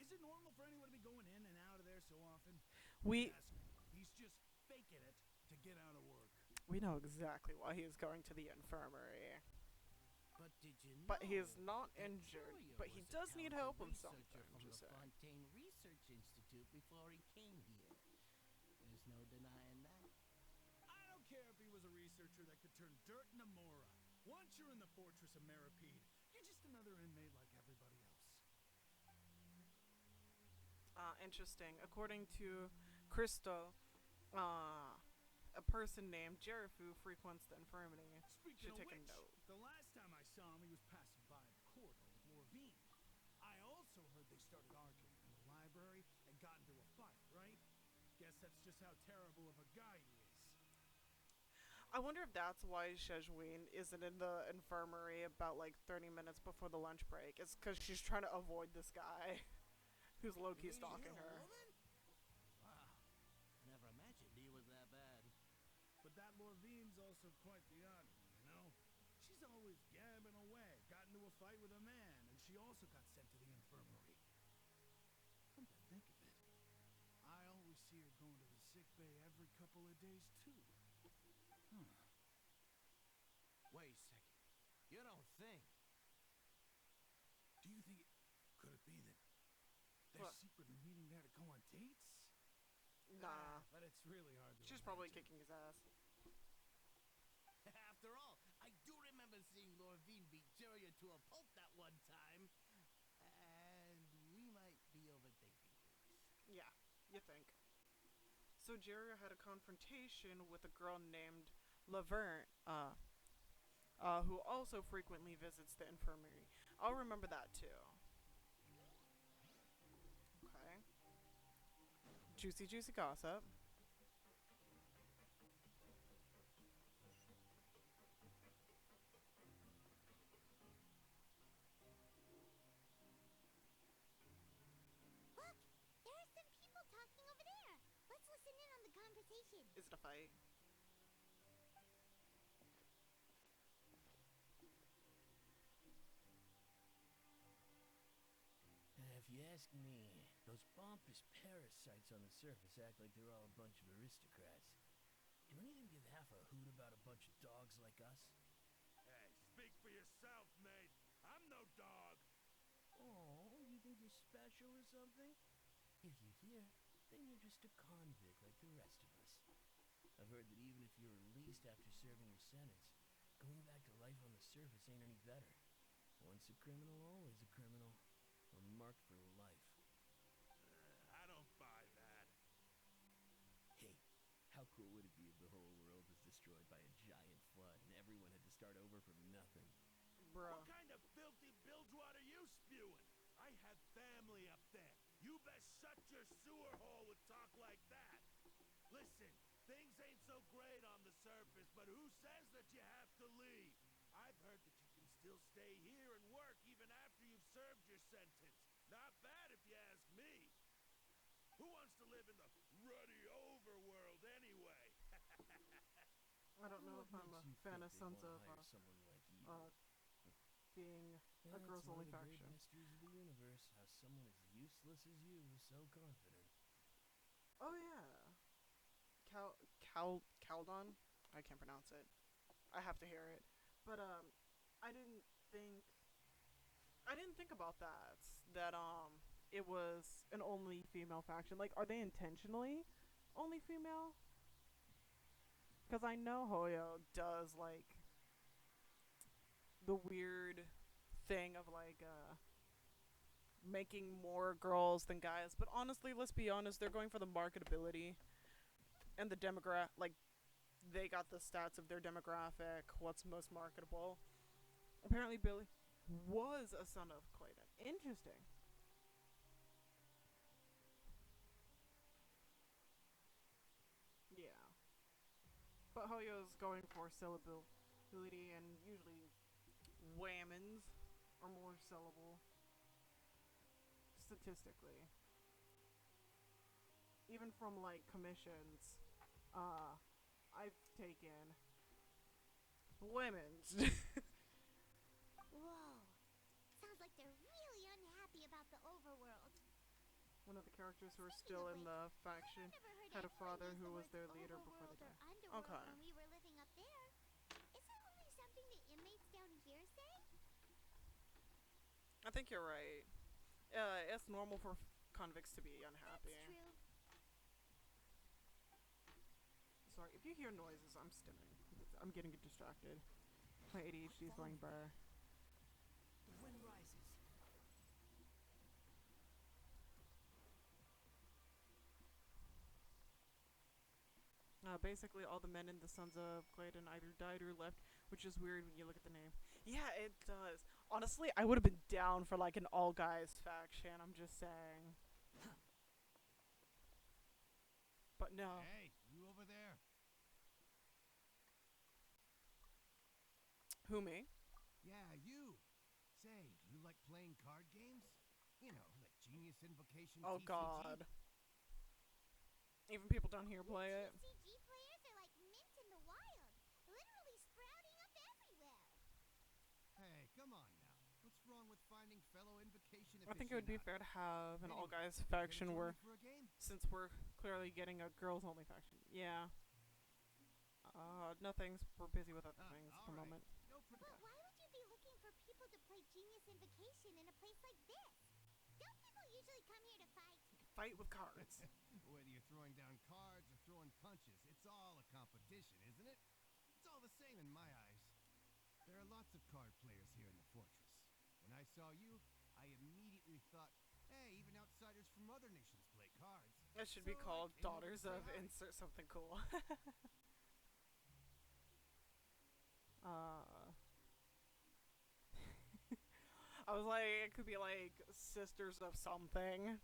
Speaker 7: Is it normal for anyone to be going in and out of there so often? He's just faking it to get out of work.
Speaker 1: We know exactly why he is going to the infirmary.
Speaker 14: But did you know?
Speaker 1: But he is not injured. But he does need help with something.
Speaker 14: From the Fontaine Research Institute before he came here. There's no denying that.
Speaker 7: I don't care if he was a researcher that could turn dirt into Mora. Once you're in the fortress of Maripede, you're just another inmate like everybody else.
Speaker 1: Interesting. According to Crystal, a person named Jerifu frequents the infirmary.
Speaker 7: Speaking
Speaker 1: Should
Speaker 7: of
Speaker 1: take a
Speaker 7: which,
Speaker 1: note.
Speaker 7: the last time I saw him, he was passing by the corridor with Lorvine. I also heard they started arguing in the library and got into a fight, right? Guess that's just how terrible of a guy he is.
Speaker 1: I wonder if that's why Shejwin isn't in the infirmary about like 30 minutes before the lunch break. It's because she's trying to avoid this guy who's low-key stalking her.
Speaker 14: Wow. I never imagined he was that bad.
Speaker 7: But that Lorvine's also quite the odd one, you know? She's always gabbing away, got into a fight with a man, and she also got sent to the infirmary. Come to think of it, I always see her going to the sick bay every couple of days, too.
Speaker 14: Huh. Wait a second. You don't think...
Speaker 7: Do you think could it be that they're
Speaker 1: What?
Speaker 7: secretly meeting there to go on dates?
Speaker 1: Nah.
Speaker 7: But it's really hard to
Speaker 1: She's probably
Speaker 7: imagine.
Speaker 1: kicking his ass.
Speaker 14: After all, I do remember seeing Lorvine beat Jiraiya to a pulp that one time. And we might be overthinking things.
Speaker 1: Yeah, you think. So Jiraiya had a confrontation with a girl named Laverne, who also frequently visits the infirmary. I'll remember that too. Okay. Juicy, juicy gossip.
Speaker 2: Look! There are some people talking over there. Let's listen in on the conversation.
Speaker 1: Is it a fight?
Speaker 14: If you ask me, those pompous parasites on the surface act like they're all a bunch of aristocrats. Do any of them give half a hoot about a bunch of dogs like us?
Speaker 7: Hey, speak for yourself, mate. I'm no dog.
Speaker 14: Oh, you think you're special or something? If you're here, then you're just a convict like the rest of us. I've heard that even if you're released after serving your sentence, going back to life on the surface ain't any better. Once a criminal, always a criminal. Or marked for life.
Speaker 7: I don't buy that.
Speaker 14: Hey, how cool would it be if the whole world was destroyed by a giant flood and everyone had to start over from nothing?
Speaker 1: Bro.
Speaker 7: What kind of filthy bilgewater you spewing? I have family up there. You best shut your sewer hole with talk like that. Listen, things ain't so great on the surface, but who says that you have to leave? I've heard that you can still stay here and work even after you've served your sentence. Not bad if you ask me. Who wants to live in the ruddy overworld anyway?
Speaker 1: I don't know if I'm a fan of Sons of
Speaker 14: someone like you.
Speaker 1: Being a
Speaker 14: That's
Speaker 1: girls
Speaker 14: one
Speaker 1: only
Speaker 14: of the great
Speaker 1: faction.
Speaker 14: mysteries of the universe, how someone as useless as you is so confident.
Speaker 1: Oh yeah. Caldon? I can't pronounce it. I have to hear it. But I didn't think about that. That it was an only female faction. Like, are they intentionally only female? Because I know Hoyo does like the weird thing of like making more girls than guys. But honestly, let's be honest, they're going for the marketability and the demographic. Like, they got the stats of their demographic, what's most marketable. Apparently, Billy was a son of Clayton. Interesting. Yeah. But Hoyo's going for sellability, and usually women's are more sellable statistically. Even from like commissions, I've taken women's.
Speaker 2: Whoa. Sounds like they're really unhappy about the overworld.
Speaker 1: One of the characters who are still in the faction had a father who was their leader before they died. Okay.
Speaker 2: When we were living up there. Is it only something the inmates down here say?
Speaker 1: I think you're right. It's normal for convicts to be unhappy.
Speaker 2: That's true.
Speaker 1: Sorry, if you hear noises, I'm stimming. I'm getting distracted. My ADHD is going burr.
Speaker 18: The wind rises.
Speaker 1: Basically, all the men in the Sons of Clayton either died or left, which is weird when you look at the name. Yeah, it does. Honestly, I would have been down for like an all guys faction. I'm just saying. But no.
Speaker 10: Hey, you over there?
Speaker 1: Who, me?
Speaker 10: Yeah, you. Say, you like playing card games? You know, like Genius Invocation
Speaker 1: Oh
Speaker 10: TCG?
Speaker 1: God. Even people down here play it.
Speaker 2: TCG players are like mint in the wild, literally sprouting up everywhere.
Speaker 10: Hey, come on now. What's wrong with finding fellow Invocation
Speaker 1: I think it would be fair to have an all guys faction where, since we're clearly getting a girls only faction. Yeah. No thanks. We're busy with other things for the moment.
Speaker 2: But why would you be looking for people to play Genius Invocation in a place like this? Don't people usually come here to fight?
Speaker 1: Fight with cards.
Speaker 10: Whether you're throwing down cards or throwing punches, it's all a competition, isn't it? It's all the same in my eyes. There are lots of card players here in the fortress. When I saw you, I immediately thought, hey, even outsiders from other nations play cards.
Speaker 1: It should be called Daughters of Insert something cool. I was like, it could be like Sisters of something.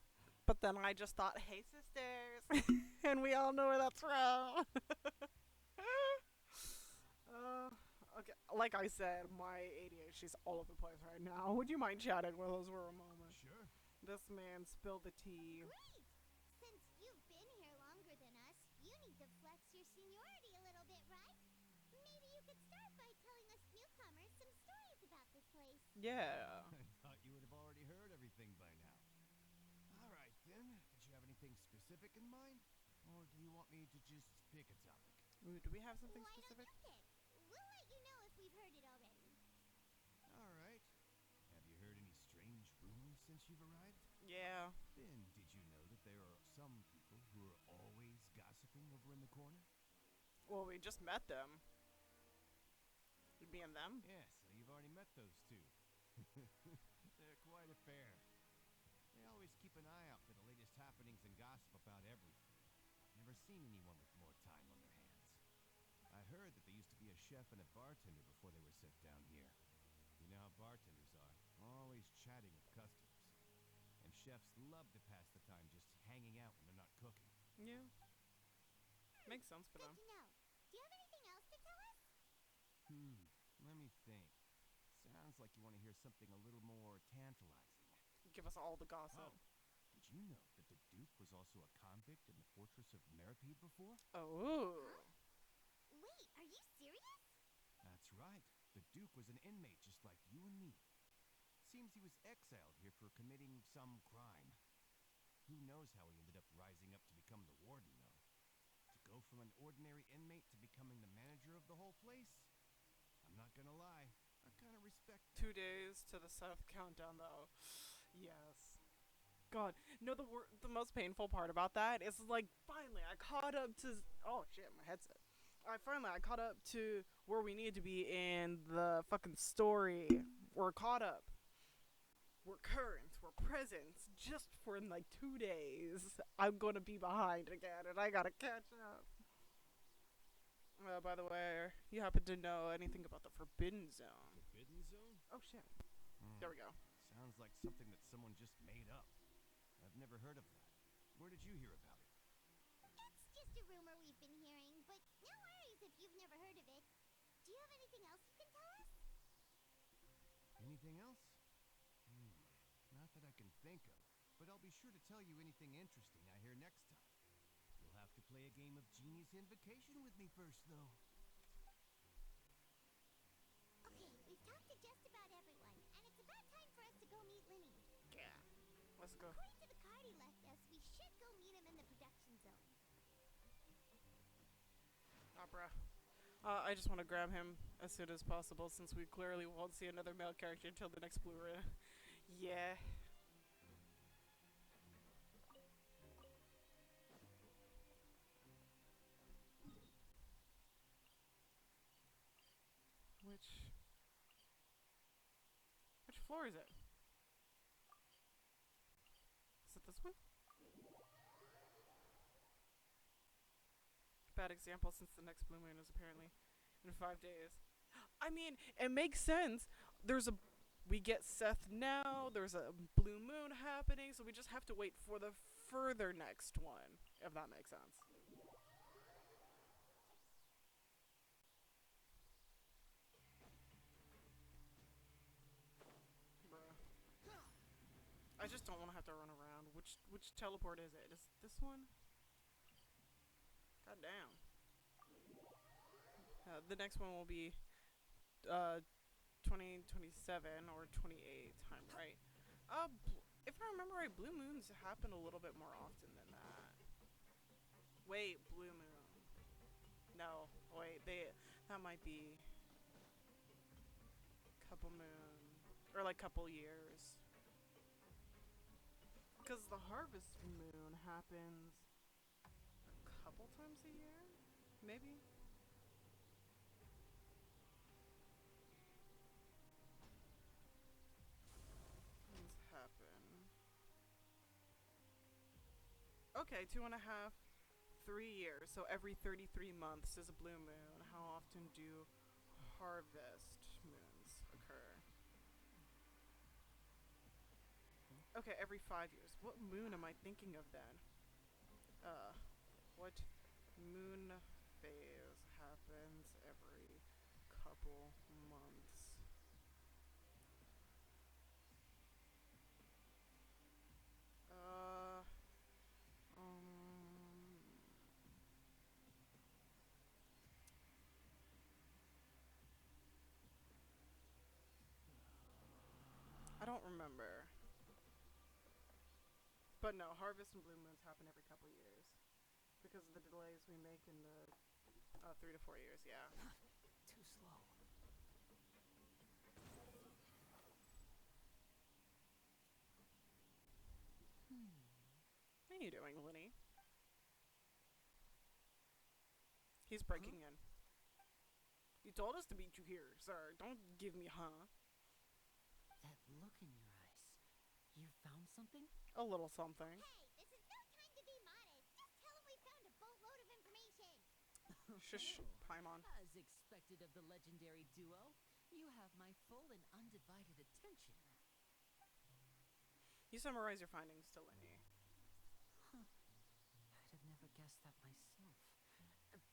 Speaker 1: But then I just thought, hey sisters. And we all know where that's from. Okay, like I said, my ADHD's all over the place right now. Would you mind chatting with us for a moment?
Speaker 10: Sure.
Speaker 1: This man spilled the tea.
Speaker 2: Great! Since you've been here longer than us, you need to flex your seniority a little bit, right? Maybe you could start by telling us newcomers some stories about this place.
Speaker 1: Yeah.
Speaker 10: I thought you would have already heard everything by now. All right, then. Did you have anything specific in mind? Or do you want me to just pick a topic?
Speaker 1: Ooh, do we have something
Speaker 2: Why
Speaker 1: specific?
Speaker 2: don't you pick? We'll let you know if we've heard it already.
Speaker 10: All right. Have you heard any strange rumors since you've arrived?
Speaker 1: Yeah.
Speaker 10: Then, did you know that there are some people who are always gossiping over in the corner?
Speaker 1: Well, we just met them. Me and them?
Speaker 10: Yeah, so you've already met those two. They're quite a pair. They always keep an eye out for the latest happenings and gossip about everything. Never seen anyone with more time on their hands. I heard that they used to be a chef and a bartender before they were sent down here. You know how bartenders are, always chatting with customers. And chefs love to pass the time just hanging out when they're not cooking.
Speaker 1: Yeah. Makes sense for them.
Speaker 2: Good to know. Do you have anything else to tell us?
Speaker 10: Let me think. Sounds like you want to hear something a little more tantalizing.
Speaker 1: Give us all the gossip.
Speaker 10: Oh, did you know that the Duke was also a convict in the fortress of Meripede before?
Speaker 1: Oh.
Speaker 2: Wait, are you serious?
Speaker 10: That's right. The Duke was an inmate just like you and me. Seems he was exiled here for committing some crime. Who knows how he ended up rising up to become the warden, though. To go from an ordinary inmate to becoming the manager of the whole place? I'm not gonna lie, I kind of respect that.
Speaker 1: 2 days to the South countdown, though. Yes. God, no. The most painful part about that is like finally I caught up to. Oh shit, my headset. I caught up to where we need to be in the fucking story. We're caught up. We're current. We're present. Just for in like 2 days, I'm gonna be behind again, and I gotta catch up. By the way, you happen to know anything about the Forbidden Zone?
Speaker 10: Forbidden Zone?
Speaker 1: Oh shit. There we go.
Speaker 10: Sounds like something that someone just made up. I've never heard of that. Where did you hear about it?
Speaker 2: It's just a rumor we've been hearing, but no worries if you've never heard of it. Do you have anything else you can tell us?
Speaker 10: Anything else? Not that I can think of, but I'll be sure to tell you anything interesting I hear next time. You'll have to play a game of Genius Invocation with me first, though.
Speaker 2: Okay, we've talked to just about everyone, and it's about time for us to go meet Linny.
Speaker 1: Yeah. Let's go.
Speaker 2: According to the card he left us, we should go meet him in the production zone.
Speaker 1: Bruh. I just want to grab him as soon as possible since we clearly won't see another male character until the next Blu-ray. Yeah. Which floor is it? Is it this one? bad example since the next blue moon is apparently in 5 days. I mean, it makes sense. We get Seth now. There's a blue moon happening, so we just have to wait for the further next one, if that makes sense. Bruh. I just don't want to have to run around. Which teleport is it? Is this one? God damn. The next one will be 2027 or 28 time, right? If I remember right, blue moons happen a little bit more often than that. Wait, blue moon. No, wait, that might be couple moon or like couple years. Cuz the harvest moon happens a couple times a year, maybe. Things happen. Okay, 2.5, 3 years. So every 33 months is a blue moon. How often do harvest moons occur? Okay, every 5 years. What moon am I thinking of then? What moon phase happens every couple months? Uh, I don't remember. But no, harvest and blue moons happen every couple years because of the delays we make in the 3 to 4 years. Yeah.
Speaker 18: Too slow.
Speaker 1: What are you doing, Lenny? He's breaking in. You told us to meet you here, sir. Don't give me
Speaker 11: That look in your eyes. You found something?
Speaker 1: a little something.
Speaker 2: Hey, this is no time to be modest. Just tell him we found a boatload of information.
Speaker 1: Shush, Paimon.
Speaker 11: As expected of the legendary duo, you have my full and undivided attention.
Speaker 1: You summarize your findings to Lenny.
Speaker 11: Huh. I'd have never guessed that myself.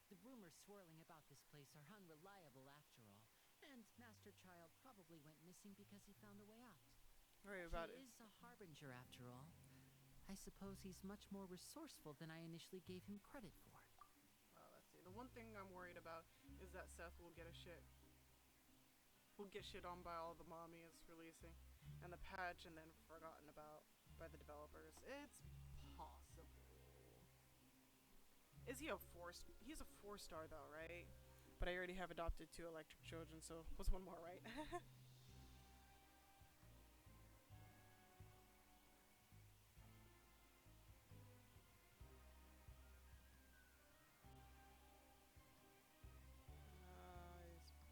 Speaker 11: The rumors swirling about this place are unreliable after all, and Master Child probably went missing because he found a way out.
Speaker 1: Right about
Speaker 11: He
Speaker 1: it.
Speaker 11: is a harbinger after all. I suppose he's much more resourceful than I initially gave him credit for.
Speaker 1: Let's see. The one thing I'm worried about is that Seth will get shit on by all the mommy is releasing, and the patch, and then forgotten about by the developers. It's possible. Is he a He's a 4-star though, right? But I already have adopted 2 electric children, so what's one more, right?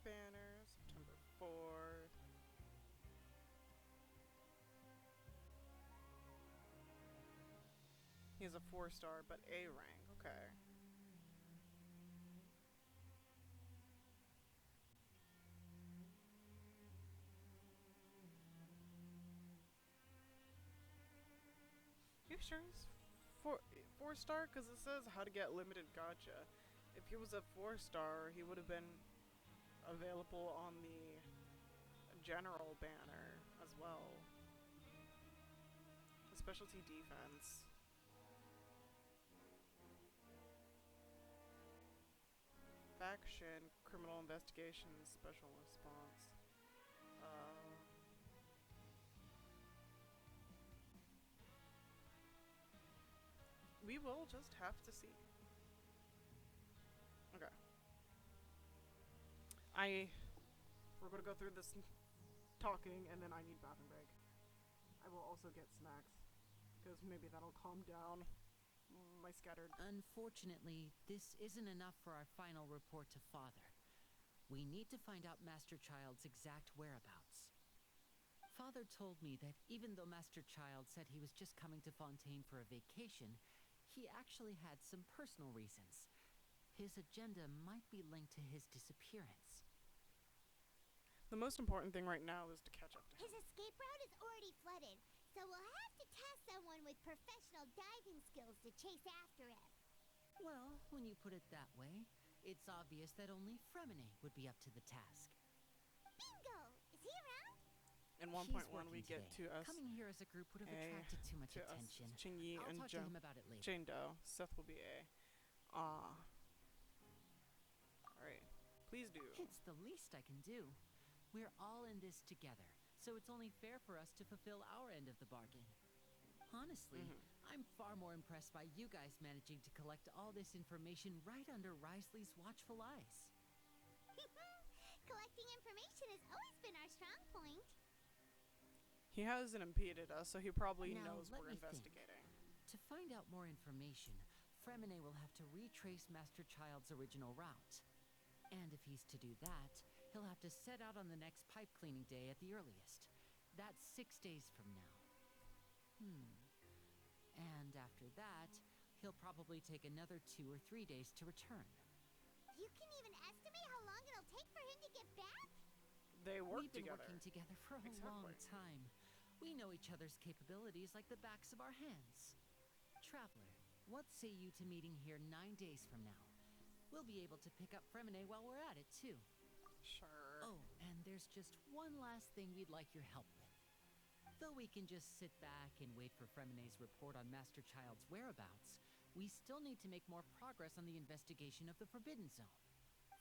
Speaker 1: Banner, September 4th. He's a 4-star, but A rank. Okay. You sure he's 4-star? Because it says how to get limited gacha. If he was a 4-star, he would have been available on the general banner as well. The specialty defense. Faction, criminal investigation, special response. We will just have to see. Okay. We're gonna go through this talking, and then I need bathroom break. I will also get snacks, because maybe that'll calm down my scattered.
Speaker 11: Unfortunately, this isn't enough for our final report to Father. We need to find out Master Child's exact whereabouts. Father told me that even though Master Child said he was just coming to Fontaine for a vacation, he actually had some personal reasons. His agenda might be linked to his disappearance.
Speaker 1: The most important thing right now is to catch up to him.
Speaker 2: His escape route is already flooded, so we'll have to task someone with professional diving skills to chase after him.
Speaker 11: Well, when you put it that way, it's obvious that only Fremine would be up to the task.
Speaker 2: Bingo! Is he around?
Speaker 1: In
Speaker 11: He's
Speaker 1: 1.1,
Speaker 11: working
Speaker 1: we get
Speaker 11: today.
Speaker 1: to us.
Speaker 11: Coming here as a group would have attracted too much attention.
Speaker 1: Chingy
Speaker 11: I'll
Speaker 1: and
Speaker 11: talk to him about it later.
Speaker 1: Jane Doe. Seth will be A. Alright. Please do.
Speaker 11: It's the least I can do. We're all in this together, so it's only fair for us to fulfill our end of the bargain. Honestly, I'm far more impressed by you guys managing to collect all this information right under Risley's watchful eyes.
Speaker 2: Collecting information has always been our strong point.
Speaker 1: He hasn't impeded us, so he probably
Speaker 11: Now,
Speaker 1: knows
Speaker 11: let
Speaker 1: we're
Speaker 11: me think.
Speaker 1: investigating.
Speaker 11: To find out more information, Fremine will have to retrace Master Child's original route. And if he's to do that, he'll have to set out on the next pipe cleaning day at the earliest. That's 6 days from now. And after that, he'll probably take another 2 or 3 days to return.
Speaker 2: You can even estimate how long it'll take for him to get back?
Speaker 1: They work
Speaker 11: We've been
Speaker 1: together.
Speaker 11: working together for a long time. We know each other's capabilities like the backs of our hands. Traveler, what say you to meeting here 9 days from now? We'll be able to pick up Fremine while we're at it, too.
Speaker 1: Sure.
Speaker 11: Oh, and there's just one last thing we'd like your help with. Though we can just sit back and wait for Fremine's report on Master Child's whereabouts, we still need to make more progress on the investigation of the Forbidden Zone.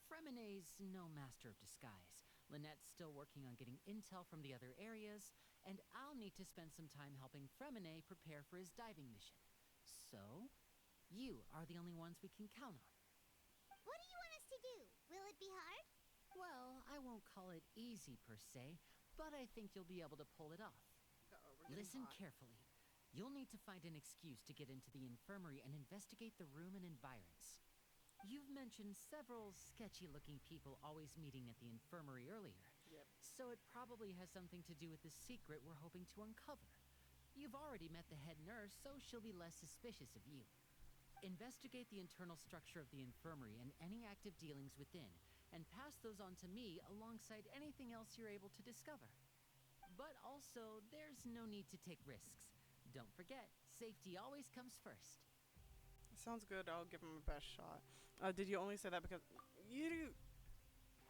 Speaker 11: Fremine's no master of disguise. Lynette's still working on getting intel from the other areas, and I'll need to spend some time helping Fremine prepare for his diving mission. So, you are the only ones we can count on.
Speaker 2: What do you want us to do? Will it be hard?
Speaker 11: Well, I won't call it easy per se, but I think you'll be able to pull it off. Listen carefully. You'll need to find an excuse to get into the infirmary and investigate the room and environs. You've mentioned several sketchy-looking people always meeting at the infirmary earlier.
Speaker 1: Yep.
Speaker 11: So it probably has something to do with the secret we're hoping to uncover. You've already met the head nurse, so she'll be less suspicious of you. Investigate the internal structure of the infirmary and any active dealings within, and pass those on to me alongside anything else you're able to discover. But also, there's no need to take risks. Don't forget, safety always comes first.
Speaker 1: Sounds good. I'll give him a best shot. Did you only say that because you?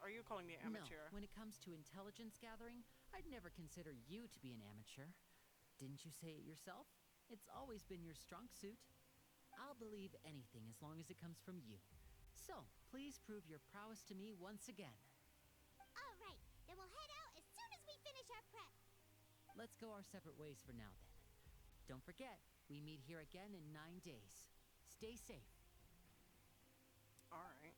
Speaker 1: Are you calling me amateur?
Speaker 11: No, when it comes to intelligence gathering, I'd never consider you to be an amateur. Didn't you say it yourself? It's always been your strong suit. I'll believe anything as long as it comes from you. So, please prove your prowess to me once again.
Speaker 2: All right, then we'll head out as soon as we finish our prep.
Speaker 11: Let's go our separate ways for now, then. Don't forget, we meet here again in 9 days. Stay safe.
Speaker 1: Alright.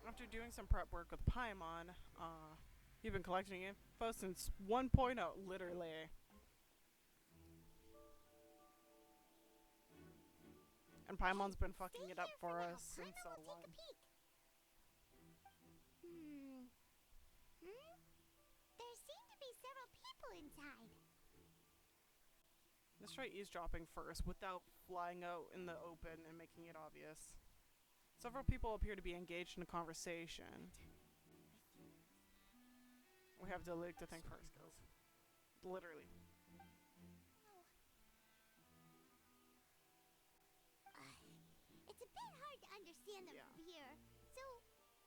Speaker 1: After doing some prep work with Paimon, you've been collecting info since 1.0, literally. And Paimon's been fucking it up for us since so long.
Speaker 2: There seem to be several people inside.
Speaker 1: Let's try eavesdropping first without flying out in the open and making it obvious. Several people appear to be engaged in a conversation. We have Delik to thank for our skills. Literally.
Speaker 2: It's a bit hard to understand them from here, so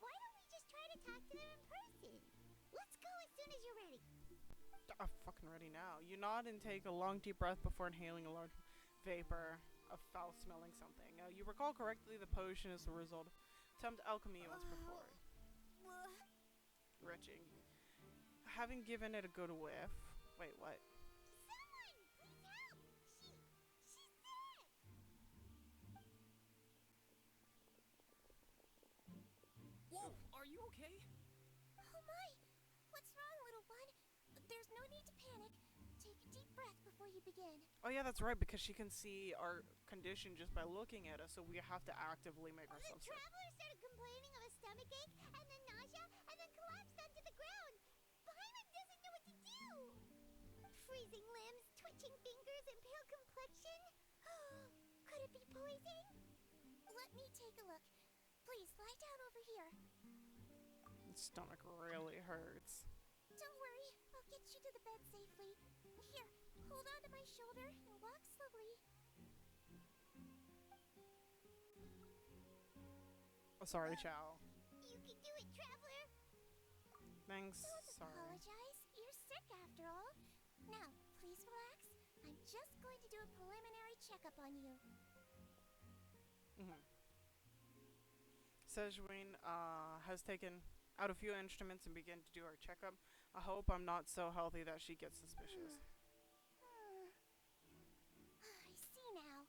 Speaker 2: why don't we just try to talk to them in person? Let's go as soon as you're ready.
Speaker 1: I'm fucking ready now. You nod and take a long deep breath before inhaling a large vapor of foul-smelling something. You recall correctly, the potion is the result of attempted alchemy once before. Retching. Having given it a good whiff. Wait, what?
Speaker 2: Someone, please help! She's dead!
Speaker 8: Whoa, are you okay?
Speaker 2: Oh my! What's wrong, little one? There's no need to panic. Take a deep breath before you begin.
Speaker 1: Oh yeah, that's right, because she can see our condition just by looking at us, so we have to actively make ourselves
Speaker 2: The traveler started complaining of a stomachache, and then nausea, and then collapsed onto the ground. Paimon doesn't know what to do. Freezing limbs, twitching fingers, and pale complexion. Could it be poison? me take a look. Please, lie down over here.
Speaker 1: The stomach really hurts.
Speaker 2: Don't worry, I'll get you to the bed safely. Here, hold on to my shoulder and walk slowly.
Speaker 1: Oh, sorry, Chow.
Speaker 2: You can do it, Traveler.
Speaker 1: Thanks.
Speaker 2: Don't
Speaker 1: Sorry.
Speaker 2: apologize. You're sick after all. Now, please relax. I'm just going to do a preliminary checkup on you.
Speaker 1: Sejuin has taken out a few instruments and began to do her checkup. I hope I'm not so healthy that she gets suspicious.
Speaker 2: I see now.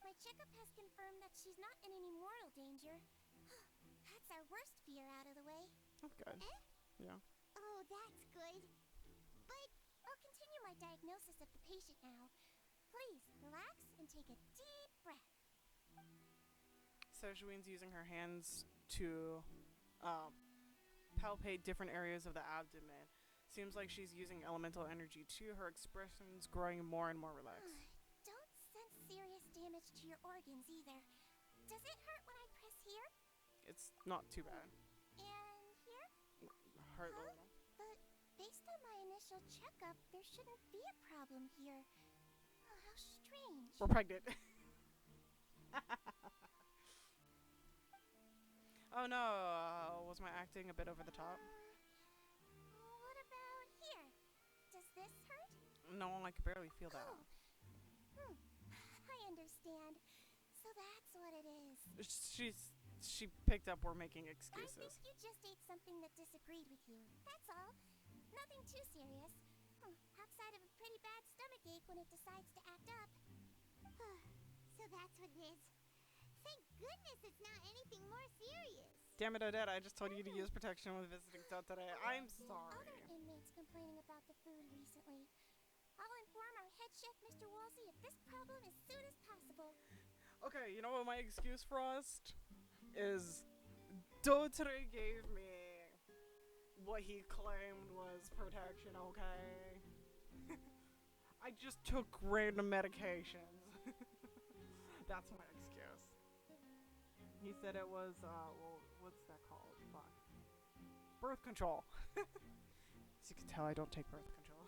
Speaker 2: My checkup has confirmed that she's not in any mortal danger. That's our worst fear out of the way.
Speaker 1: That's good. Yeah.
Speaker 2: Oh, that's good. But I'll continue my diagnosis of the patient now. Please, relax and take a deep breath.
Speaker 1: Sejuin's using her hands to palpate different areas of the abdomen. Seems like she's using elemental energy too. Her expression's growing more and more relaxed.
Speaker 2: Don't sense serious damage to your organs either. Does it hurt when I press here?
Speaker 1: It's not too bad.
Speaker 2: And here?
Speaker 1: Hurt a little.
Speaker 2: But based on my initial checkup, there shouldn't be a problem here. Oh, how strange.
Speaker 1: We're pregnant. Oh no, was my acting a bit over the top?
Speaker 2: What about here? Does this hurt?
Speaker 1: No, I can barely feel that.
Speaker 2: I understand. So that's what it is.
Speaker 1: She picked up we're making excuses.
Speaker 2: I think you just ate something that disagreed with you. That's all. Nothing too serious. Outside of a pretty bad stomach ache when it decides to act up. So that's what it is. Thank goodness it's not anything more serious.
Speaker 1: Damn it, Odette, I just told you to use protection when visiting today. I'm sorry.
Speaker 2: Other inmates complaining about the food recently. I'll inform our head chef, Mr. Wolsey, of this problem as soon as possible.
Speaker 1: Okay, you know what my excuse, Frost? Is Dotre gave me what he claimed was protection, okay? I just took random medications. That's my excuse. He said it was, well, what's that called? Fuck. Birth control. As you can tell, I don't take birth control.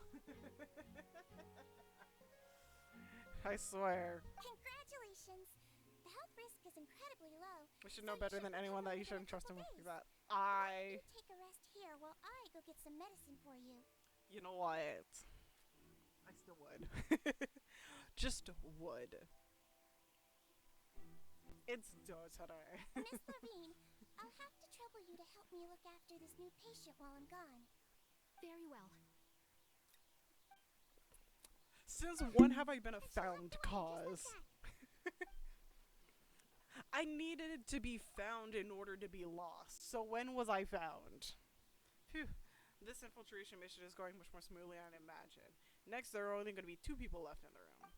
Speaker 1: I swear.
Speaker 2: Congratulations! The health risk is incredibly low.
Speaker 1: We should know better than anyone that you shouldn't trust him like that.
Speaker 2: You take a rest here while I go get some medicine for you.
Speaker 1: You know what? I still would. Just would. It's today.
Speaker 2: Miss Levine, I'll have to trouble you to help me look after this new patient while I'm gone.
Speaker 22: Very well.
Speaker 1: Since when have I been a found cause? I needed to be found in order to be lost. So when was I found? Phew. This infiltration mission is going much more smoothly than I imagined. Next, there are only going to be 2 people left in the room.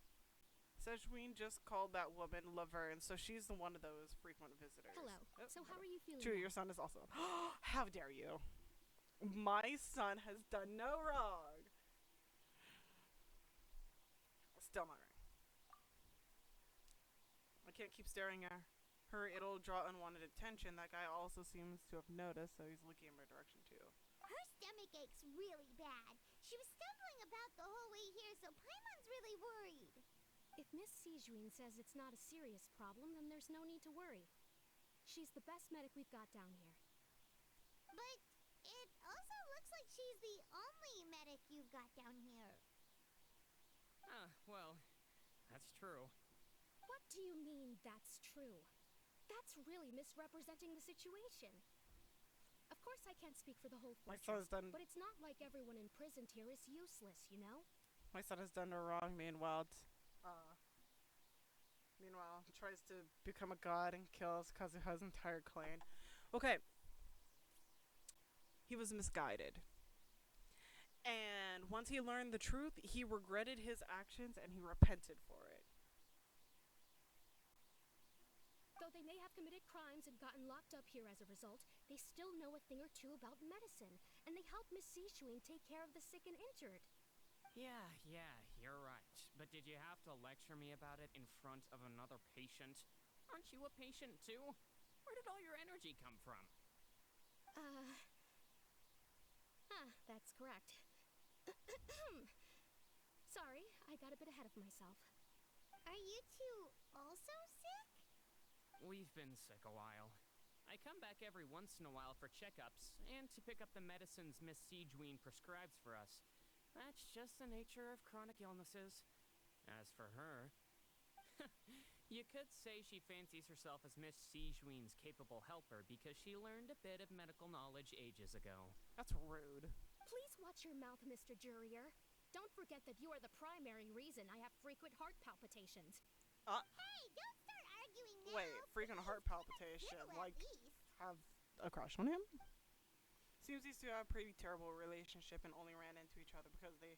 Speaker 1: Sejuin just called that woman Laverne, so she's the one of those frequent visitors.
Speaker 22: Hello. So how are you feeling?
Speaker 1: True, your son is also. How dare you? My son has done no wrong. Still not right. I can't keep staring at her. It'll draw unwanted attention. That guy also seems to have noticed, so he's looking in my direction too.
Speaker 2: Her stomach ache's really bad. She was stumbling about the whole way here, so Paimon's really worried.
Speaker 22: If Miss Sejuin says it's not a serious problem, then there's no need to worry. She's the best medic we've got down here.
Speaker 2: But it also looks like she's the only medic you've got down here.
Speaker 8: Well, that's true.
Speaker 22: What do you mean, that's true? That's really misrepresenting the situation. Of course I can't speak for the whole
Speaker 1: My
Speaker 22: fortress,
Speaker 1: son's done.
Speaker 22: but it's not like everyone imprisoned here is useless, you know?
Speaker 1: My son has done no wrong. Meanwhile, tries to become a god and kills Kazuha's entire clan. Okay. He was misguided. And once he learned the truth, he regretted his actions and he repented for it.
Speaker 22: Though they may have committed crimes and gotten locked up here as a result, they still know a thing or two about medicine, and they help Miss Sejuin take care of the sick and injured.
Speaker 15: Yeah, you're right. But did you have to lecture me about it in front of another patient? Aren't you a patient too? Where did all your energy come from?
Speaker 17: That's correct. Sorry, I got a bit ahead of myself.
Speaker 2: Are you two also sick?
Speaker 15: We've been sick a while. I come back every once in a while for checkups and to pick up the medicines Miss Siegeween prescribes for us. That's just the nature of chronic illnesses. As for her, you could say she fancies herself as Miss Siegeween's capable helper because she learned a bit of medical knowledge ages ago.
Speaker 1: That's rude.
Speaker 17: Please watch your mouth, Mr. Jurier. Don't forget that you are the primary reason I have frequent heart palpitations.
Speaker 2: Hey, don't start arguing now.
Speaker 1: Wait, freaking heart palpitation. Like, have a crush on him? Seems these two have a pretty terrible relationship and only ran into each other because they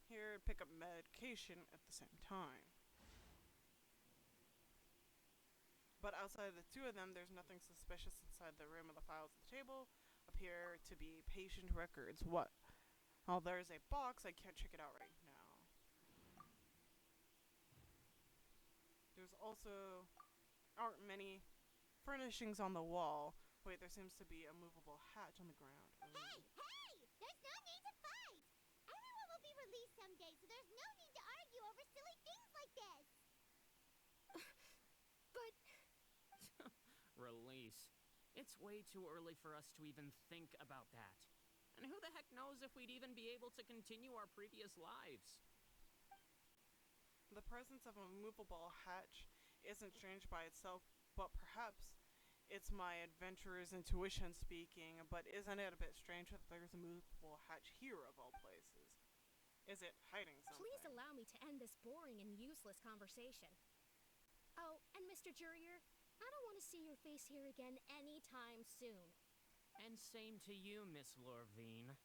Speaker 1: here pick up medication at the same time. But outside of the two of them, there's nothing suspicious inside the room, of the files at the table appear to be patient records. What? Oh, there's a box. I can't check it out right now. There's also aren't many furnishings on the wall. Wait, there seems to be a movable hatch on the ground.
Speaker 2: Hey! There's no need to fight! Everyone will be released someday, so there's no need to argue over silly things like this!
Speaker 17: But...
Speaker 15: Release. It's way too early for us to even think about that. And who the heck knows if we'd even be able to continue our previous lives?
Speaker 1: The presence of a movable hatch isn't strange by itself, but perhaps it's my adventurer's intuition speaking, but isn't it a bit strange that there's a movable hatch here of all places? Is it hiding something?
Speaker 17: Please allow me to end this boring and useless conversation. Oh, and Mr. Jurier, I don't want to see your face here again anytime soon.
Speaker 15: And same to you, Miss Lorvine.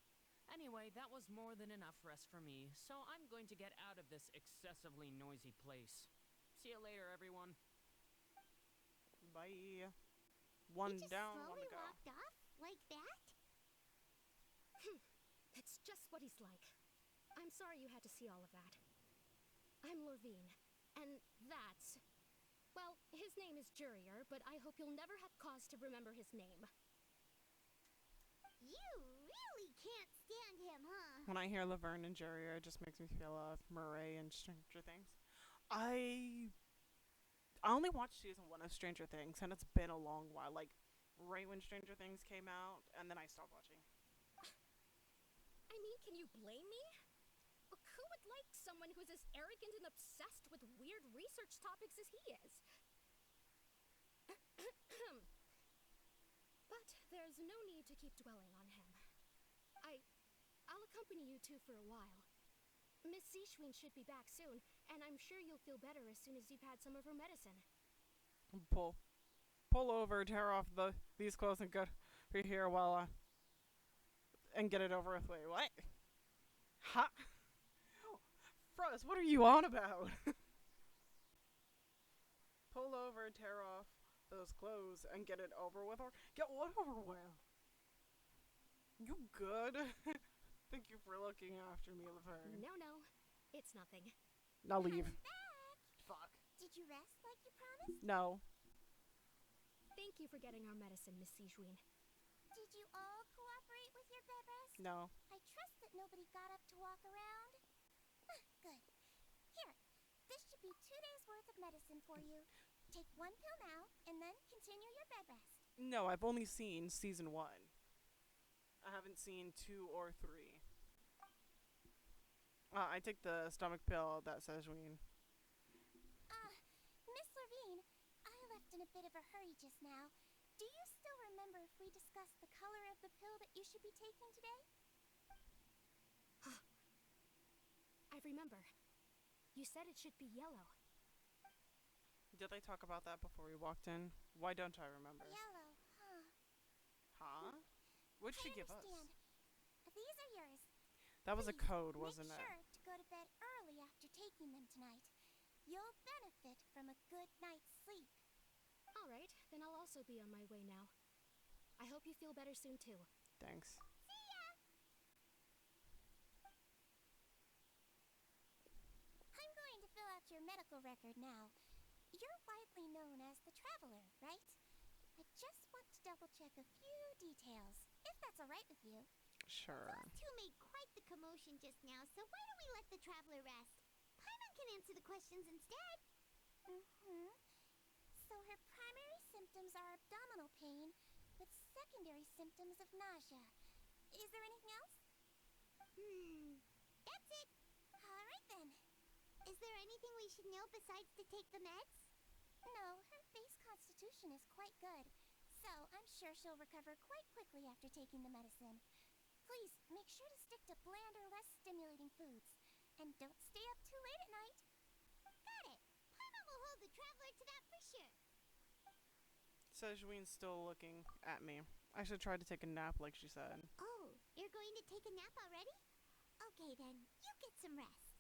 Speaker 15: Anyway, that was more than enough rest for me, so I'm going to get out of this excessively noisy place. See you later, everyone.
Speaker 1: Bye. One down, one to go.
Speaker 2: He just slowly walked off? Like that?
Speaker 17: That's just what he's like. I'm sorry you had to see all of that. I'm Lorvine, and that's... Well, his name is Jurier, but I hope you'll never have cause to remember his name.
Speaker 2: You really can't stand him, huh?
Speaker 1: When I hear Laverne and Jurier, it just makes me feel of Murray and Stranger Things. I only watched season 1 of Stranger Things, and it's been a long while. Like, right when Stranger Things came out, and then I stopped watching.
Speaker 17: I mean, can you blame me? Look, who would like someone who's as arrogant and obsessed with weird research topics as he is? But there's no need to keep dwelling on him. I'll accompany you two for a while. Miss Siegeween should be back soon, and I'm sure you'll feel better as soon as you've had some of her medicine.
Speaker 1: Pull over, tear off these clothes, and go over here while and get it over with. Wait, what? Ha! Frost, what are you on about? Pull over, tear off those clothes, and get it over with. Or get what over with? You good? Thank you for looking after me, Laverne.
Speaker 17: No, it's nothing.
Speaker 1: Now leave.
Speaker 2: I'm back.
Speaker 1: Fuck.
Speaker 2: Did you rest like you promised?
Speaker 1: No.
Speaker 17: Thank you for getting our medicine, Miss Siegeween.
Speaker 2: Did you all cooperate with your bed rest?
Speaker 1: No.
Speaker 2: I trust that nobody got up to walk around. Good. Here, this should be 2 days' worth of medicine for you. Take 1 pill now, and then continue your bed rest.
Speaker 1: No, I've only seen season 1. I haven't seen 2 or 3. I take the stomach pill that says wean.
Speaker 2: Miss Lorvine, I left in a bit of a hurry just now. Do you still remember if we discussed the color of the pill that you should be taking today?
Speaker 17: I remember. You said it should be yellow.
Speaker 1: Did they talk about that before we walked in? Why don't I remember?
Speaker 2: Yellow, huh?
Speaker 1: Huh? What'd she give us?
Speaker 2: These are yours.
Speaker 1: That was a
Speaker 2: Please,
Speaker 1: code, wasn't
Speaker 2: make
Speaker 1: it?
Speaker 2: sure to go to bed early after taking them tonight. You'll benefit from a good night's sleep.
Speaker 17: All right, then I'll also be on my way now. I hope you feel better soon, too.
Speaker 1: Thanks.
Speaker 2: See ya! I'm going to fill out your medical record now. you're widely known as the Traveler, right? I just want to double check a few details, if that's alright with you.
Speaker 1: Sure.
Speaker 2: Those two made quite the commotion just now, so why don't we let the Traveler rest? Paimon can answer the questions instead. Mm-hmm. So her primary symptoms are abdominal pain, with secondary symptoms of nausea. Is there anything else? That's it. Alright then. Is there anything we should know besides to take the meds? No, her base constitution is quite good, so I'm sure she'll recover quite quickly after taking the medicine. Please, make sure to stick to bland or less stimulating foods, and don't stay up too late at night. Got it. Paimon will hold the Traveler to that for sure.
Speaker 1: Sejuine's still looking at me. I should try to take a nap like she said.
Speaker 2: Oh, you're going to take a nap already? Okay then, you get some rest.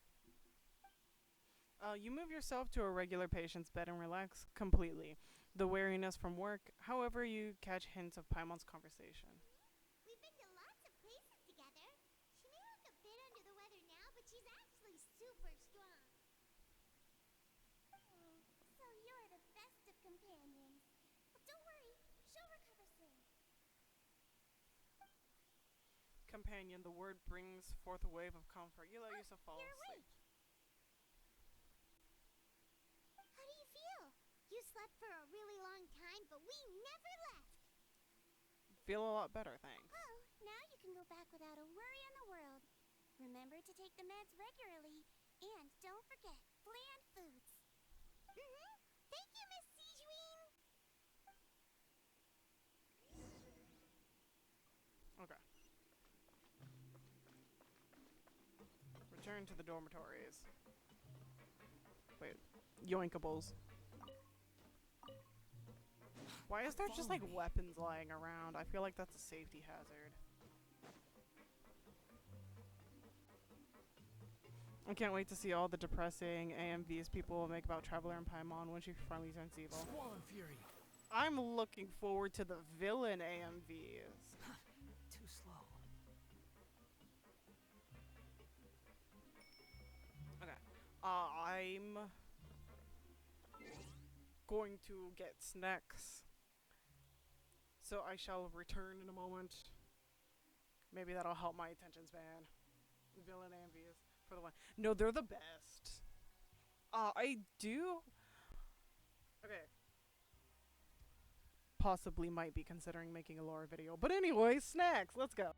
Speaker 1: You move yourself to a regular patient's bed and relax completely. The weariness from work, however, you catch hints of Paimon's conversation.
Speaker 2: We've been to lots of places together. She may look a bit under the weather now, but she's actually super strong. Oh, so you're the best of companions. Well, don't worry, she'll recover soon.
Speaker 1: Companion, the word brings forth a wave of comfort. You let yourself fall
Speaker 2: You're
Speaker 1: asleep.
Speaker 2: awake. How do you feel? You slept for a really long time, but we never left.
Speaker 1: Feel a lot better, thanks.
Speaker 2: Well, now you can go back without a worry in the world. Remember to take the meds regularly, and don't forget bland foods. Mm-hmm. Thank you, Miss Sejuine.
Speaker 1: Okay. Return to the dormitories. Wait, yoinkables. Why is there just like weapons lying around? I feel like that's a safety hazard. I can't wait to see all the depressing AMVs people will make about Traveler and Paimon when she finally turns evil.
Speaker 5: Swollen Fury.
Speaker 1: I'm looking forward to the villain AMVs.
Speaker 5: Too slow.
Speaker 1: Okay. I'm going to get snacks. So I shall return in a moment. Maybe that'll help my attention span. Villain AMVs for the one. No, they're the best. I do. Okay. Possibly might be considering making a lore video. But anyway, snacks. Let's go.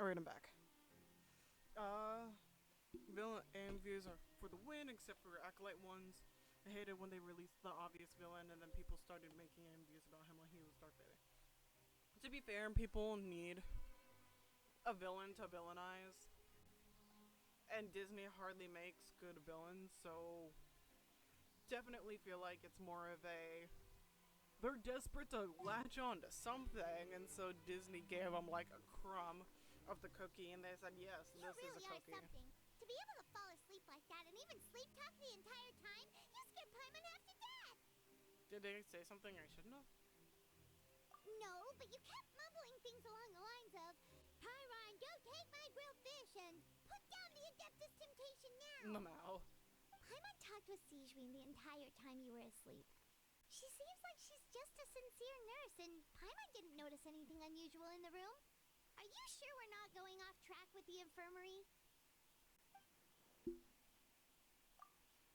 Speaker 1: Alright, I'm back. Villain views are for the win, except for Acolyte ones. I hated when they released the obvious villain and then people started making views about him like he was Darth Vader. To be fair, people need a villain to villainize. And Disney hardly makes good villains, so definitely feel like it's more of a... They're desperate to latch on to something, and so Disney gave them like a crumb of the cookie, and they said, yes,
Speaker 2: You
Speaker 1: this
Speaker 2: really
Speaker 1: is a
Speaker 2: are
Speaker 1: cookie.
Speaker 2: something. To be able to fall asleep like that and even sleep talk the entire time, you scared Paimon half to death.
Speaker 1: Did they say something I shouldn't have?
Speaker 2: No, but you kept mumbling things along the lines of, Pyron, don't take my grilled fish, and put down the Adeptus Temptation now.
Speaker 1: No.
Speaker 2: Paimon talked with Sijwin the entire time you were asleep. She seems like she's just a sincere nurse, and Paimon didn't notice anything unusual in the room. Are you sure we're not going off track with the infirmary?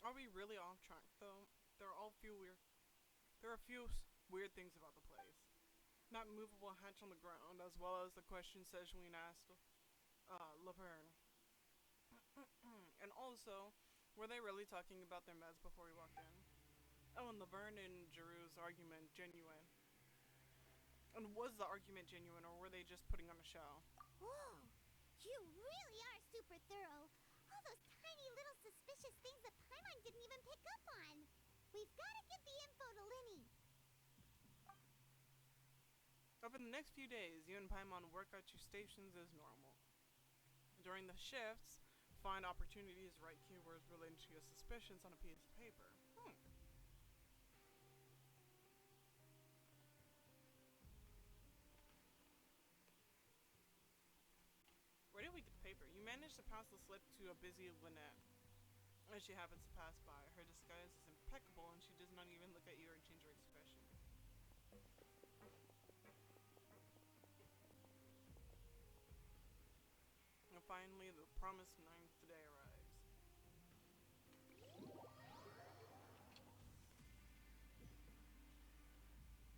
Speaker 1: Are we really off track though? There are a few weird things about the place. Not movable hatch on the ground, as well as the question Sejuin asked Laverne. And also, were they really talking about their meds before we walked in? Oh, and Laverne and Giroux's argument genuine? And was the argument genuine, or were they just putting on a show?
Speaker 2: Whoa, you really are super thorough. All those tiny little suspicious things that Paimon didn't even pick up on. We've got to get the info to Linny.
Speaker 1: Over the next few days, you and Paimon work out your stations as normal. During the shifts, find opportunities to write keywords related to your suspicions on a piece of paper. Where did we get the paper? You managed to pass the slip to a busy Lynette. As she happens to pass by, her disguise is impeccable and she does not even look at you or change her expression. And finally, the promised 9th day arrives.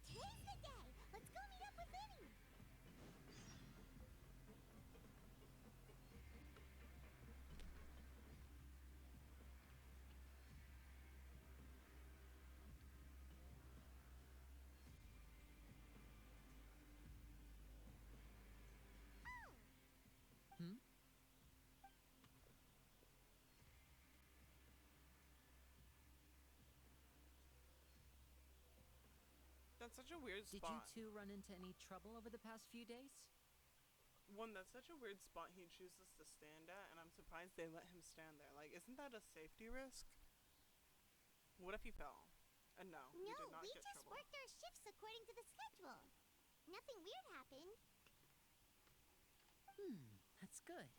Speaker 2: Today's the day. Let's go meet up with Linny.
Speaker 1: That's such a weird
Speaker 11: Did
Speaker 1: spot.
Speaker 11: you two run into any trouble over the past few days?
Speaker 1: One, that's such a weird spot he chooses to stand at, and I'm surprised they let him stand there. Like, isn't that a safety risk? What if he fell? And no, you did not
Speaker 2: we
Speaker 1: get
Speaker 2: just
Speaker 1: trouble.
Speaker 2: worked our shifts according to the schedule. Nothing weird happened.
Speaker 11: That's good.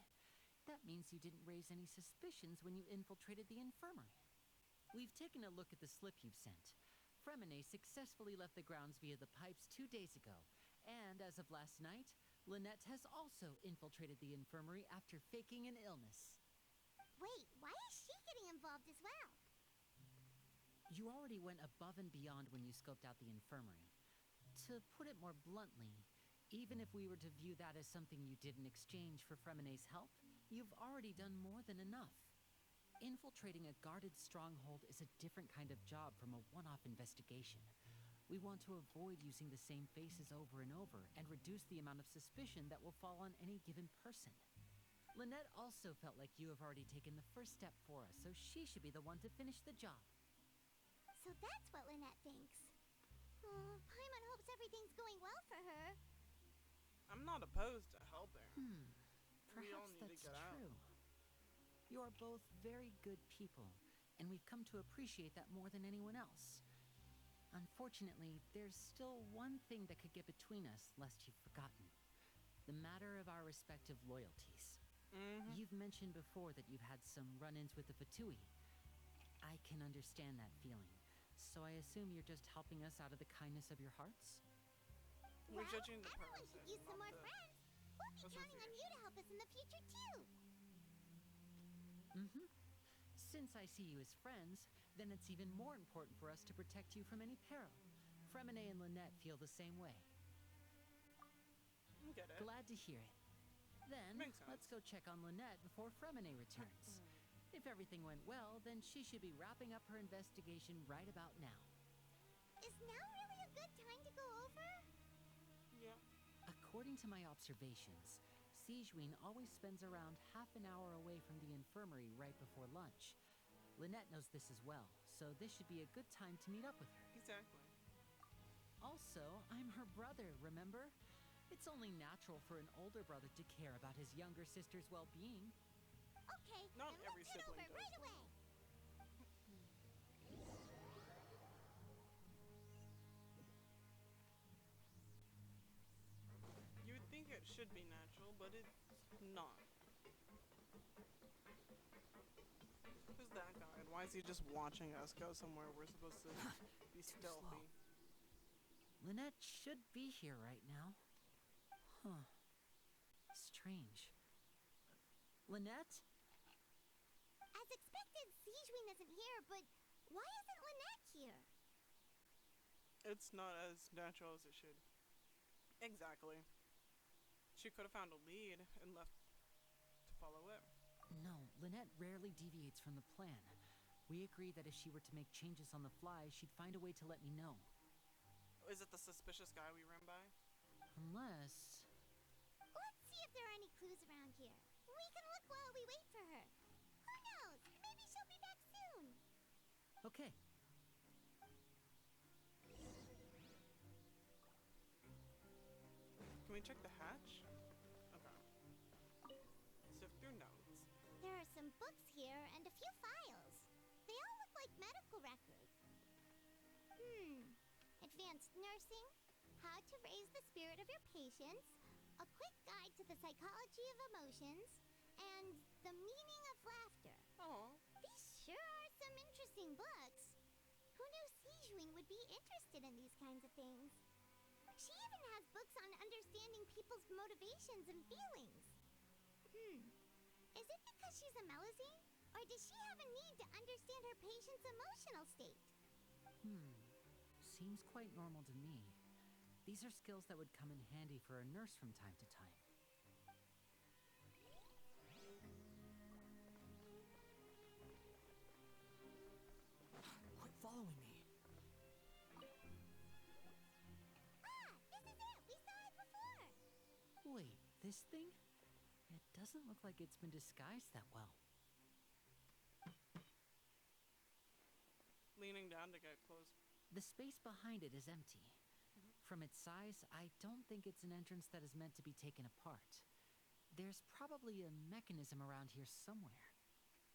Speaker 11: That means you didn't raise any suspicions when you infiltrated the infirmary. We've taken a look at the slip you've sent. Fremine successfully left the grounds via the pipes 2 days ago, and as of last night, Lynette has also infiltrated the infirmary after faking an illness.
Speaker 2: Wait, why is she getting involved as well?
Speaker 11: You already went above and beyond when you scoped out the infirmary. To put it more bluntly, even if we were to view that as something you did in exchange for Fremine's help, you've already done more than enough. Infiltrating a guarded stronghold is a different kind of job from a one-off investigation. We want to avoid using the same faces over and over and reduce the amount of suspicion that will fall on any given person. Lynette also felt like you have already taken the first step for us, so she should be the one to finish the job.
Speaker 2: So that's what Lynette thinks. Oh, Paimon hopes everything's going well for her.
Speaker 1: I'm not opposed to helping. We all
Speaker 11: Perhaps
Speaker 1: need to
Speaker 11: that's
Speaker 1: get out.
Speaker 11: true. You are both very good people, and we've come to appreciate that more than anyone else. Unfortunately, there's still one thing that could get between us, lest you've forgotten. The matter of our respective loyalties. You've mentioned before that you've had some run-ins with the Fatui. I can understand that feeling, so I assume you're just helping us out of the kindness of your hearts?
Speaker 1: We're judging the
Speaker 2: Everyone
Speaker 1: person,
Speaker 2: could use some
Speaker 1: not
Speaker 2: more
Speaker 1: the
Speaker 2: friends. We'll be counting on you to help us in the future, too.
Speaker 11: Since I see you as friends, then it's even more important for us to protect you from any peril. Fremine and Lynette feel the same way.
Speaker 1: Get it.
Speaker 11: Glad to hear it. Then,
Speaker 1: Makes sense.
Speaker 11: let's go check on Lynette before Fremine returns. If everything went well, then she should be wrapping up her investigation right about now.
Speaker 2: Is now really a good time to go over?
Speaker 1: Yeah.
Speaker 11: According to my observations, Sijuin always spends around half an hour away from the infirmary right before lunch. Lynette knows this as well, so this should be a good time to meet up with her.
Speaker 1: Exactly.
Speaker 11: Also, I'm her brother, remember? It's only natural for an older brother to care about his younger sister's well-being.
Speaker 2: Okay,
Speaker 1: Not
Speaker 2: then
Speaker 1: every
Speaker 2: let's head over
Speaker 1: sibling does.
Speaker 2: right away.
Speaker 1: You would think it should be natural, but it's not. Who's that guy? And why is he just watching us go somewhere we're supposed to be stealthy?
Speaker 11: Lynette should be here right now. Huh. Strange. Lynette?
Speaker 2: As expected, Sijuin isn't here, but why isn't Lynette here?
Speaker 1: It's not as natural as it should. Exactly. She could have found a lead and left to follow it.
Speaker 11: No, Lynette rarely deviates from the plan. We agreed that if she were to make changes on the fly, she'd find a way to let me know.
Speaker 1: Is it the suspicious guy we ran by?
Speaker 11: Unless...
Speaker 2: Let's see if there are any clues around here. We can look while we wait for her. Who knows? Maybe she'll be back soon.
Speaker 11: Okay.
Speaker 1: Can we check the hatch? Okay. Sift through notes.
Speaker 2: There are some books here and a few files. They all look like medical records. Advanced nursing, how to raise the spirit of your patients, a quick guide to the psychology of emotions, and the meaning of laughter.
Speaker 1: Oh.
Speaker 2: These sure are some interesting books. Who knew Sijuin would be interested in these kinds of things? She even has books on understanding people's motivations and feelings. Is it because she's a Melazine? Or does she have a need to understand her patient's emotional state?
Speaker 11: Seems quite normal to me. These are skills that would come in handy for a nurse from time to time.
Speaker 18: Quit following me.
Speaker 2: Ah, this is it! We saw it before!
Speaker 11: Wait, this thing? It doesn't look like it's been disguised that well.
Speaker 1: Leaning down to get close.
Speaker 11: The space behind it is empty. From its size, I don't think it's an entrance that is meant to be taken apart. There's probably a mechanism around here somewhere.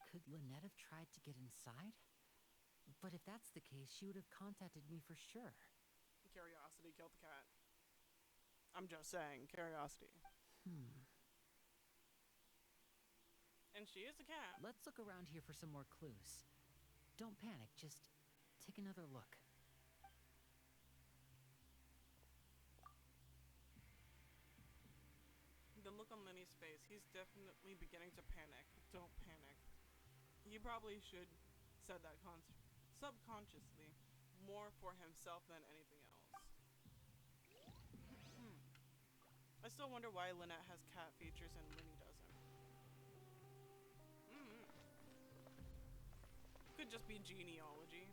Speaker 11: Could Lynette have tried to get inside? But if that's the case, she would have contacted me for sure.
Speaker 1: Curiosity killed the cat. I'm just saying, curiosity. And she is a cat.
Speaker 11: Let's look around here for some more clues. Don't panic, just take another look.
Speaker 1: The look on Lenny's face, he's definitely beginning to panic. Don't panic. He probably should said that subconsciously, more for himself than anything else. I still wonder why Lynette has cat features and Lenny doesn't. Could just be genealogy.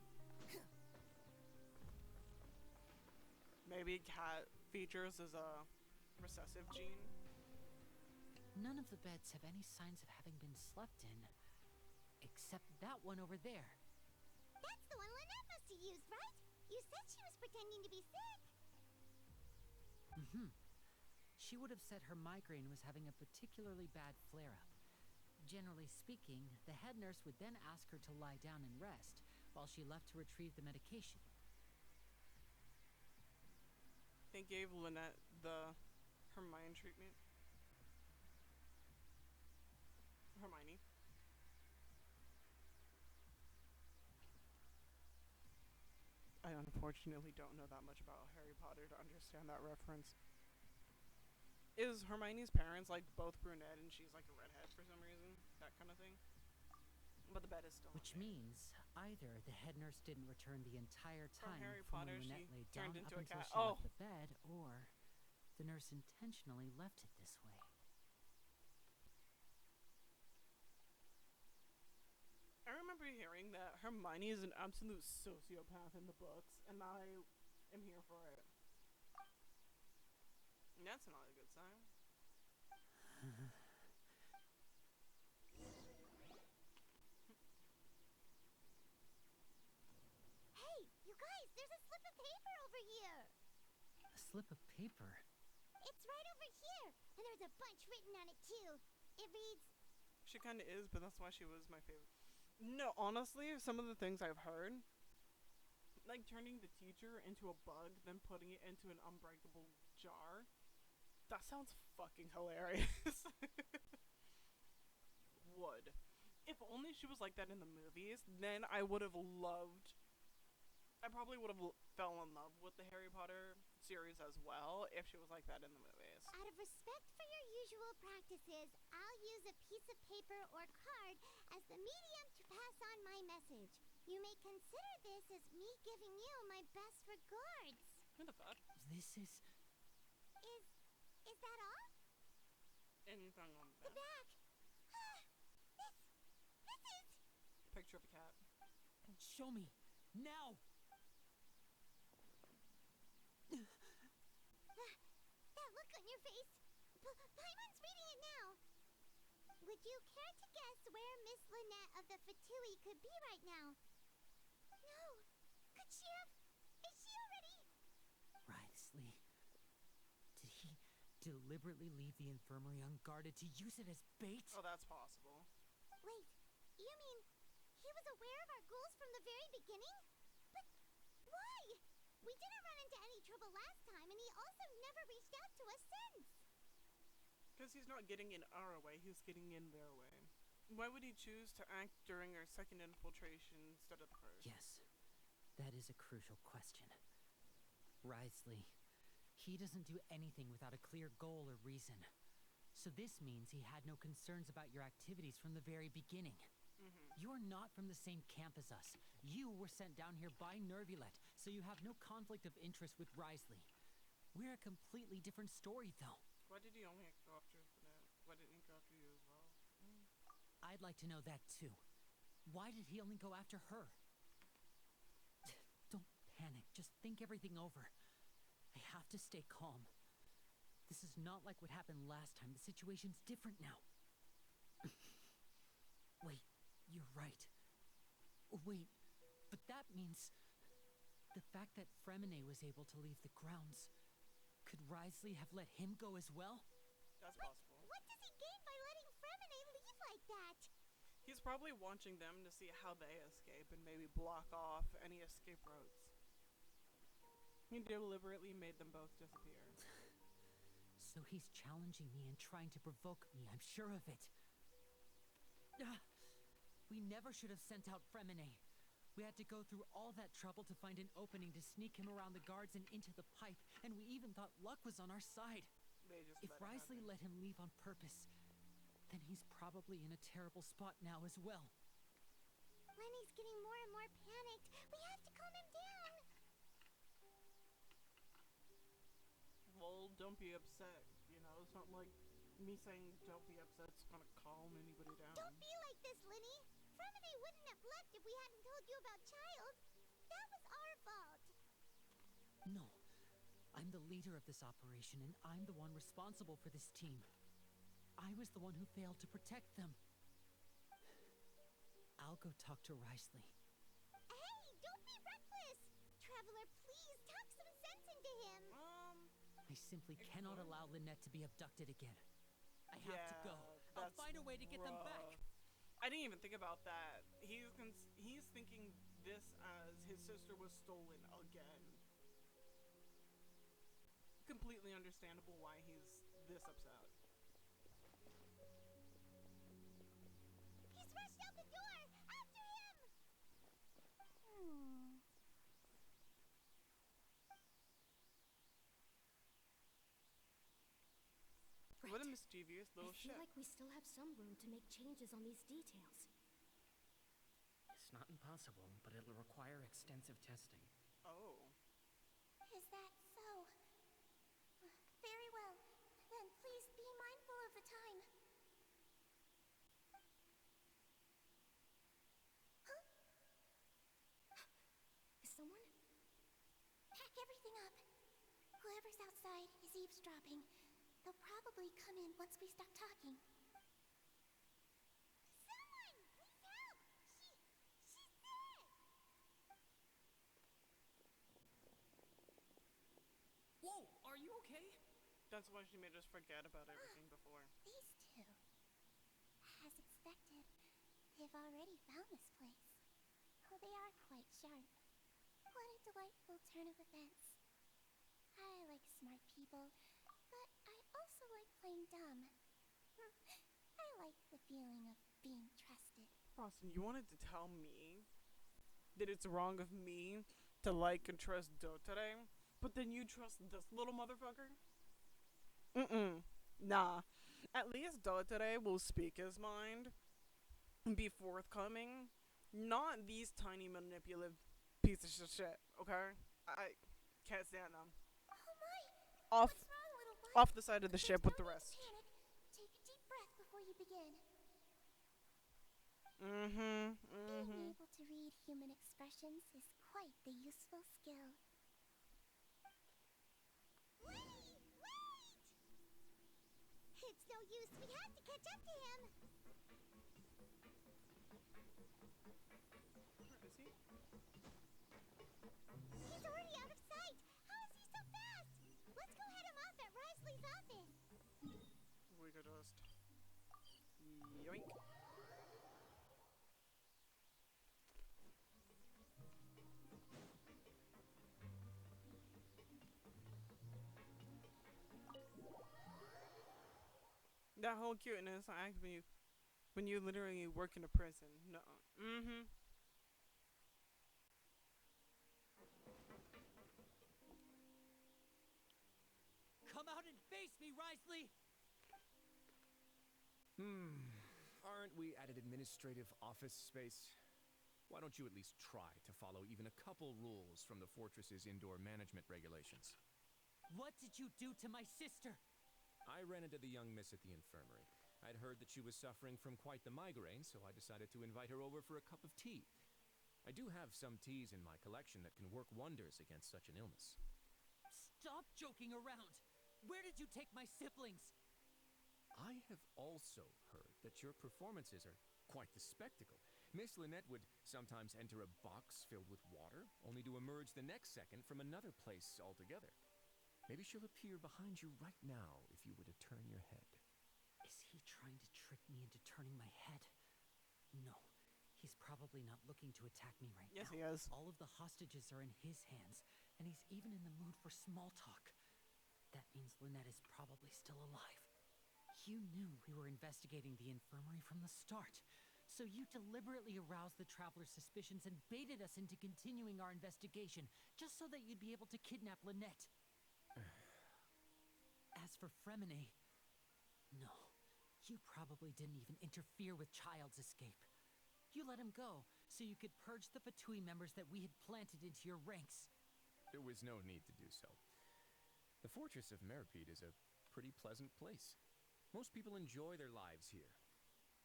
Speaker 1: Maybe cat features is a recessive gene.
Speaker 11: None of the beds have any signs of having been slept in, except that one over there.
Speaker 2: That's the one Lynette must have used, right? You said she was pretending to be sick.
Speaker 11: She would have said her migraine was having a particularly bad flare-up. Generally speaking, the head nurse would then ask her to lie down and rest, while she left to retrieve the medication.
Speaker 1: They gave Lynette the Hermione treatment. Hermione. I unfortunately don't know that much about Harry Potter to understand that reference. Is Hermione's parents like both brunette and she's like a redhead for some reason? That kind of thing? But the bed is still
Speaker 11: Which means either the head nurse didn't return the entire time
Speaker 1: Harry
Speaker 11: from
Speaker 1: Potter,
Speaker 11: when
Speaker 1: she
Speaker 11: Lynette laid down
Speaker 1: turned
Speaker 11: up
Speaker 1: into a
Speaker 11: until
Speaker 1: cat.
Speaker 11: she left the bed, or the nurse intentionally left it this way.
Speaker 1: enjoy hearing that Hermione is an absolute sociopath in the books, and I am here for it. That's not a good sign.
Speaker 2: Hey, you guys, there's a slip of paper over here.
Speaker 11: A slip of paper?
Speaker 2: It's right over here, and there's a bunch written on it too. It reads,
Speaker 1: She kind of is, but that's why she was my favorite. No, honestly, some of the things I've heard, like turning the teacher into a bug, then putting it into an unbreakable jar, that sounds fucking hilarious. Would. If only she was like that in the movies, then I would have loved. I probably would have fell in love with the Harry Potter series as well if she was like that in the movies.
Speaker 2: out of respect for your usual practices, I'll use a piece of paper or card as the medium to pass on my message. You may consider this as me giving you my best regards.
Speaker 1: Who the fuck?
Speaker 11: This is...
Speaker 2: Is that all?
Speaker 1: Anything on
Speaker 2: The
Speaker 1: that?
Speaker 2: back. This is...
Speaker 1: Picture of a cat.
Speaker 11: Show me! Now!
Speaker 2: That look on your face. Paimon's reading it now. Would you care to guess where Miss Lynette of the Fatui could be right now? No. Could she have... Is she already...
Speaker 11: Wriothesley. Did he deliberately leave the infirmary unguarded to use it as bait?
Speaker 1: Oh, that's possible.
Speaker 2: Wait, you mean he was aware of our goals from the very beginning? But why? We didn't run into any trouble last time, and he also never reached out to us since.
Speaker 1: Because he's not getting in our way, he's getting in their way. Why would he choose to act during our second infiltration instead of the first?
Speaker 11: Yes, that is a crucial question. Wriothesley, he doesn't do anything without a clear goal or reason. So this means he had no concerns about your activities from the very beginning. You're not from the same camp as us. You were sent down here by Nervulet, so you have no conflict of interest with Wriothesley. We're a completely different story, though.
Speaker 1: Why did he only go after Lynette? Why didn't he go after you as well?
Speaker 11: I'd like to know that, too. Why did he only go after her? Don't panic. Just think everything over. I have to stay calm. This is not like what happened last time. The situation's different now. Wait, you're right. Wait, but that means... the fact that Fremine was able to leave the grounds... could Wriothesley have let him go as well?
Speaker 1: That's possible.
Speaker 2: What does he gain by letting Fremine leave like that?
Speaker 1: He's probably watching them to see how they escape and maybe block off any escape routes. He deliberately made them both disappear.
Speaker 11: So he's challenging me and trying to provoke me, I'm sure of it. We never should have sent out Fremine. We had to go through all that trouble to find an opening to sneak him around the guards and into the pipe, and we even thought luck was on our side. If Wriothesley let him leave on purpose, then he's probably in a terrible spot now as well.
Speaker 2: Lenny's getting more and more panicked. We have to calm him down.
Speaker 1: Well, don't be upset. You know, it's not like me saying don't be upset is gonna calm anybody down.
Speaker 2: Don't be like this, Lenny. Fremine wouldn't have left if we hadn't told you about Child. That was our fault.
Speaker 11: No. I'm the leader of this operation, and I'm the one responsible for this team. I was the one who failed to protect them. I'll go talk to Wriothesley.
Speaker 2: Hey, don't be reckless. Traveler, please talk some sense into him.
Speaker 11: I simply cannot allow Lynette to be abducted again. I have to go. I'll find a way to get them back.
Speaker 1: I didn't even think about that. He's thinking this as his sister was stolen again. Completely understandable why he's this upset.
Speaker 2: He's rushed out the door. After him.
Speaker 1: What a mischievous little
Speaker 17: I feel
Speaker 1: shit.
Speaker 17: like we still have some room to make changes on these details.
Speaker 16: It's not impossible, but it'll require extensive testing.
Speaker 1: Oh.
Speaker 2: Is that so? Very well. Then please be mindful of the time. Huh? Whoever's outside is eavesdropping. They'll probably come in once we stop talking. Someone! Please help! She's dead!
Speaker 16: Whoa, are you okay?
Speaker 1: That's why she made us forget about everything before.
Speaker 2: These two. As expected, they've already found this place. Oh, they are quite sharp. What a delightful turn of events. I like smart people, but I also like playing dumb. I like the feeling of being trusted.
Speaker 1: Boston, you wanted to tell me that it's wrong of me to like and trust Dotare, but then you trust this little motherfucker? Nah. At least Dotare will speak his mind and be forthcoming. Not these tiny manipulative pieces of shit, okay? I can't stand them.
Speaker 2: Oh my!
Speaker 1: Off,
Speaker 2: What's wrong, little one?
Speaker 1: off the side of the ship with the
Speaker 2: There's
Speaker 1: rest.
Speaker 2: no need to panic. Take a deep breath before you begin. Being able to read human expressions is quite the useful skill. Wait! It's no use. We have to catch up to him.
Speaker 1: Is he?
Speaker 2: He's already out of sight. How is he so fast? Let's go head him off at Risley's office.
Speaker 1: We could just... Yoink. That whole cuteness, actually, when you literally work in a prison. No.
Speaker 19: Come out and face me, Risley!
Speaker 5: Aren't we at an administrative office space? Why don't you at least try to follow even a couple rules from the fortress's indoor management regulations?
Speaker 19: What did you do to my sister?
Speaker 5: I ran into the young miss at the infirmary. I'd heard that she was suffering from quite the migraine, so I decided to invite her over for a cup of tea. I do have some teas in my collection that can work wonders against such an illness.
Speaker 19: Stop joking around! Where did you take my siblings?
Speaker 5: I have also heard that your performances are quite the spectacle. Miss Lynette would sometimes enter a box filled with water, only to emerge the next second from another place altogether. Maybe she'll appear behind you right now if you were to turn your head.
Speaker 11: Is he trying to trick me into turning my head? No, he's probably not looking to attack me right
Speaker 1: Yes,
Speaker 11: now.
Speaker 1: he is.
Speaker 11: All of the hostages are in his hands, and he's even in the mood for small talk. That means Lynette is probably still alive. You knew we were investigating the infirmary from the start, so you deliberately aroused the traveler's suspicions and baited us into continuing our investigation, just so that you'd be able to kidnap Lynette. As for Fremine, no, you probably didn't even interfere with Child's escape. You let him go, so you could purge the Fatui members that we had planted into your ranks.
Speaker 5: There was no need to do so. The fortress of Meripede is a pretty pleasant place. Most people enjoy their lives here.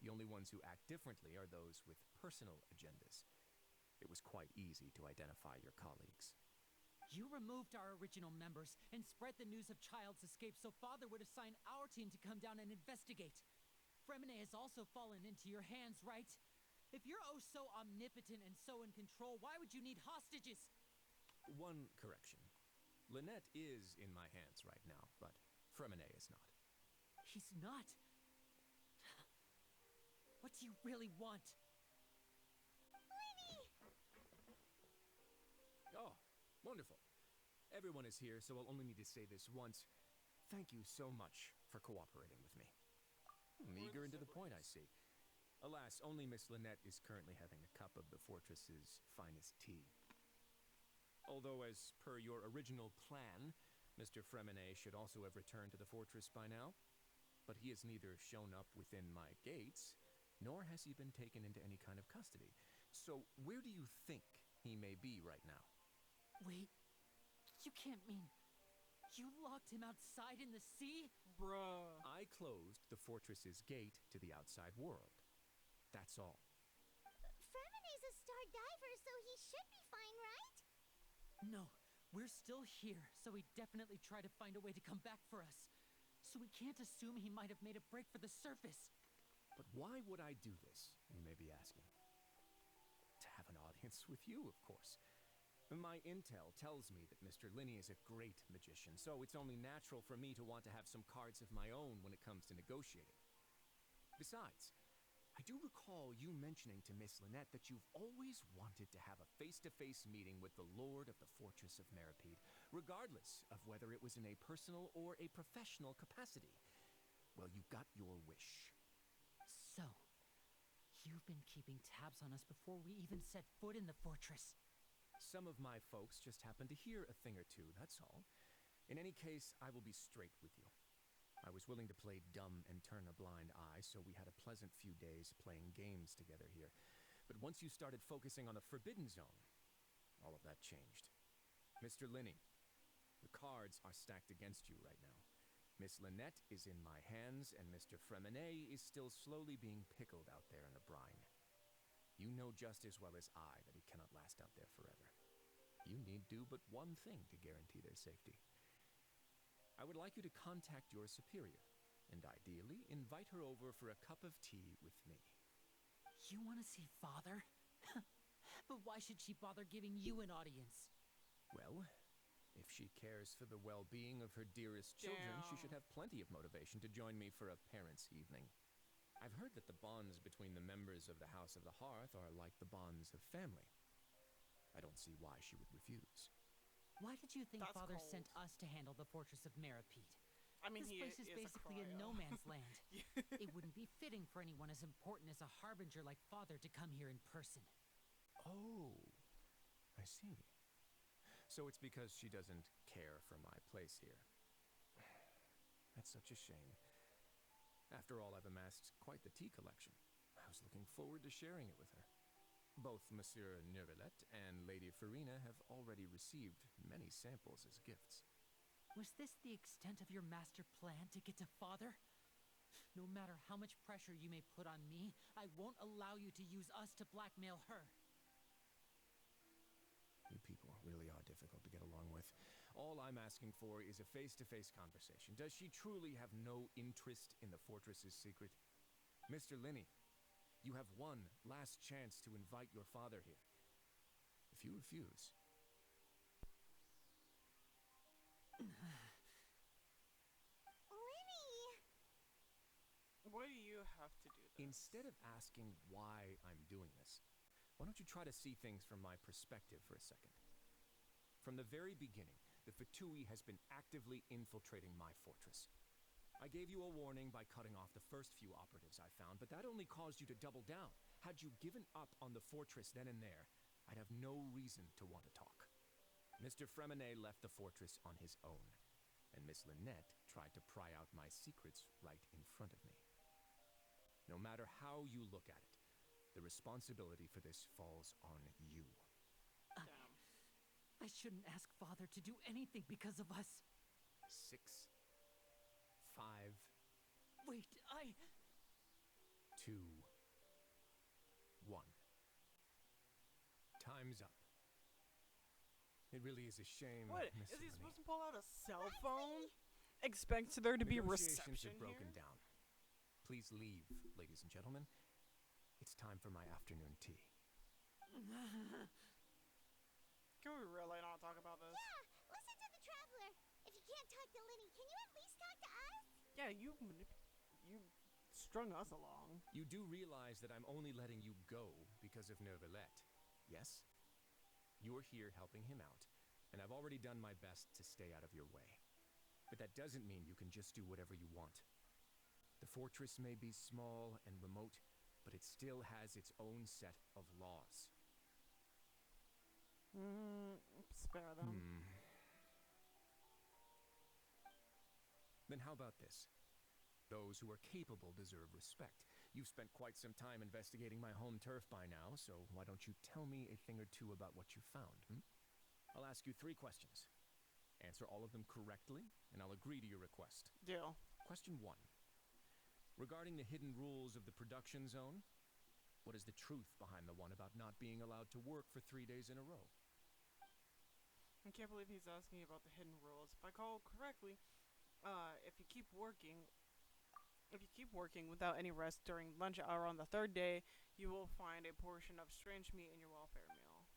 Speaker 5: The only ones who act differently are those with personal agendas. It was quite easy to identify your colleagues.
Speaker 11: You removed our original members and spread the news of Child's escape so Father would assign our team to come down and investigate. Fremine has also fallen into your hands, right? If you're oh so omnipotent and so in control, why would you need hostages?
Speaker 5: One correction. Lynette is in my hands right now, but Fremine is not.
Speaker 11: He's not. What do you really want?
Speaker 5: Oh, wonderful. Everyone is here, so I'll only need to say this once. Thank you so much for cooperating with me. Eager and to the point, I see. Alas, only Miss Lynette is currently having a cup of the fortress's finest tea. Although, as per your original plan, Mr. Fremine should also have returned to the fortress by now. But he has neither shown up within my gates, nor has he been taken into any kind of custody. So where do you think he may be right now?
Speaker 11: Wait, you can't mean you locked him outside in the sea?
Speaker 1: Bruh.
Speaker 5: I closed the fortress's gate to the outside world. That's all.
Speaker 2: Fremine's a star diver, so he should be fine, right?
Speaker 11: No, We're still here, so he definitely tried to find a way to come back for us. So we can't assume he might have made a break for the surface.
Speaker 5: But why would I do this, you may be asking? To have an audience with you, of course. My intel tells me that Mr. Linney is a great magician, so it's only natural for me to want to have some cards of my own when it comes to negotiating. Besides, I do recall you mentioning to Miss Lynette that you've always wanted to have a face-to-face meeting with the Lord of the Fortress of Meripede, regardless of whether it was in a personal or a professional capacity. Well, you got your wish.
Speaker 11: So, you've been keeping tabs on us before we even set foot in the fortress.
Speaker 5: Some of my folks just happened to hear a thing or two, that's all. In any case, I will be straight with you. I was willing to play dumb and turn a blind eye, so we had a pleasant few days playing games together here. But once you started focusing on the Forbidden Zone, all of that changed. Mr. Linney, the cards are stacked against you right now. Miss Lynette is in my hands, and Mr. Fremenet is still slowly being pickled out there in the brine. You know just as well as I that he cannot last out there forever. You need do but one thing to guarantee their safety. I would like you to contact your superior, and ideally invite her over for a cup of tea with me.
Speaker 11: You want to see Father? But why should she bother giving you an audience?
Speaker 5: Well, if she cares for the well-being of her dearest children, she should have plenty of motivation to join me for a parents' evening. I've heard that the bonds between the members of the House of the Hearth are like the bonds of family. I don't see why she would refuse.
Speaker 11: Why did you think
Speaker 1: That's
Speaker 11: Father
Speaker 1: cold.
Speaker 11: sent us to handle the Fortress of Meripede?
Speaker 1: I mean,
Speaker 11: this place is basically a no man's land. It wouldn't be fitting for anyone as important as a harbinger like Father to come here in person.
Speaker 5: Oh, I see. So it's because she doesn't care for my place here. That's such a shame. After all, I've amassed quite the tea collection. I was looking forward to sharing it with her. Both Monsieur Neuvillette and Lady Farina have already received many samples as gifts.
Speaker 11: Was this the extent of your master plan to get to Father? No matter how much pressure you may put on me, I won't allow you to use us to blackmail her.
Speaker 5: You people really are difficult to get along with. All I'm asking for is a face-to-face conversation. Does she truly have no interest in the fortress's secret? Mr. Linney, you have one last chance to invite your father here. If you refuse...
Speaker 2: Linny!
Speaker 1: Why do you have to do this?
Speaker 5: Instead of asking why I'm doing this, why don't you try to see things from my perspective for a second? From the very beginning, the Fatui has been actively infiltrating my fortress. I gave you a warning by cutting off the first few operatives I found, but that only caused you to double down. Had you given up on the fortress then and there, I'd have no reason to want to talk. Mr. Fremenet left the fortress on his own, and Miss Lynette tried to pry out my secrets right in front of me. No matter how you look at it, the responsibility for this falls on you.
Speaker 11: I shouldn't ask Father to do anything because of us.
Speaker 5: 6, 5,
Speaker 11: Wait,
Speaker 5: 2, 1. Time's up. It really is a shame,
Speaker 1: What?
Speaker 5: Miss
Speaker 1: Is he
Speaker 5: Linney.
Speaker 1: supposed to pull out a cell phone? Expect there to be
Speaker 5: Negotiations
Speaker 1: reception
Speaker 5: have broken
Speaker 1: here?
Speaker 5: down. Please leave, ladies and gentlemen. It's time for my afternoon tea.
Speaker 1: Can we really not talk about this?
Speaker 2: Yeah, listen to the Traveler. If you can't talk to Linny, can you at least talk to us?
Speaker 1: Yeah, you strung us along.
Speaker 5: You do realize that I'm only letting you go because of Neuvillette, yes? You're here helping him out, and I've already done my best to stay out of your way. But that doesn't mean you can just do whatever you want. The fortress may be small and remote, but it still has its own set of laws.
Speaker 1: Spare them.
Speaker 5: Then how about this? Those who are capable deserve respect. You've spent quite some time investigating my home turf by now, so why don't you tell me a thing or two about what you found, I'll ask you 3 questions. Answer all of them correctly, and I'll agree to your request.
Speaker 1: Deal.
Speaker 5: Question 1. Regarding the hidden rules of the production zone, what is the truth behind the one about not being allowed to work for 3 days in a row?
Speaker 1: I can't believe he's asking about the hidden rules. If I call correctly, if you keep working, without any rest during lunch hour on the third day, you will find a portion of strange meat in your welfare meal.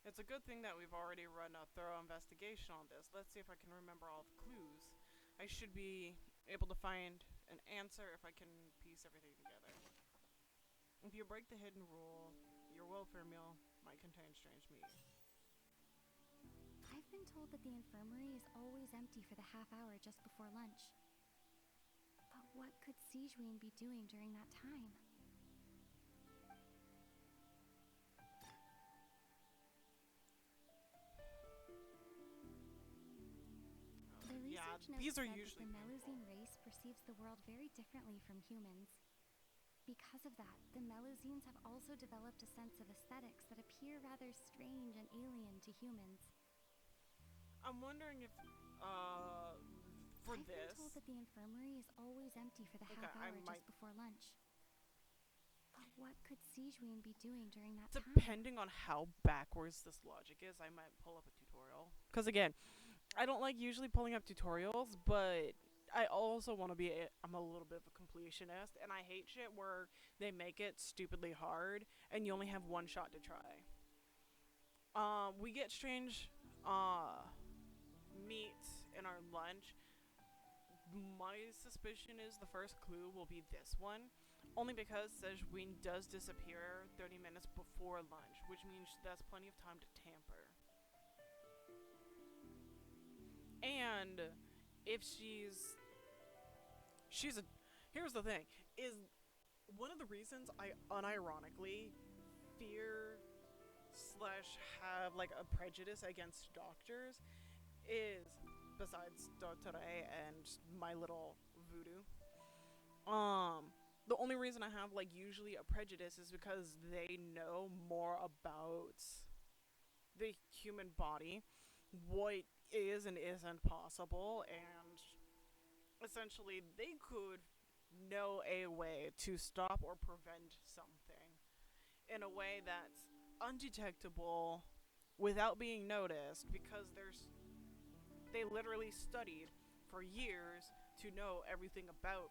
Speaker 1: It's a good thing that we've already run a thorough investigation on this. Let's see if I can remember all the clues. I should be able to find an answer if I can piece everything together. If you break the hidden rule, your welfare meal might contain strange meat.
Speaker 2: I've been told that the infirmary is always empty for the half hour just before lunch. But what could Sijuin be doing during that time? The research notes said that the Melusine race perceives the world very differently from humans. Because of that, the Melusines have also developed a sense of aesthetics that appear rather strange and alien to humans.
Speaker 1: I'm wondering if, for
Speaker 2: I've
Speaker 1: this...
Speaker 2: been told that the infirmary is always empty for the half hour just before lunch. But what could Sijuin be doing during that time?
Speaker 1: Depending on how backwards this logic is, I might pull up a tutorial. Because again, I don't like usually pulling up tutorials, but I also want to be I'm a little bit of a completionist, and I hate shit where they make it stupidly hard and you only have one shot to try. We get strange meat in our lunch. My suspicion is the first clue will be this one, only because Sejuin does disappear 30 minutes before lunch, which means that's plenty of time to tamper. And if she's here's the thing, is one of the reasons I unironically fear / have like a prejudice against doctors is, besides Dotore and my little voodoo, the only reason I have like usually a prejudice is because they know more about the human body, what is and isn't possible, and essentially they could know a way to stop or prevent something in a way that's undetectable without being noticed, because they literally studied for years to know everything about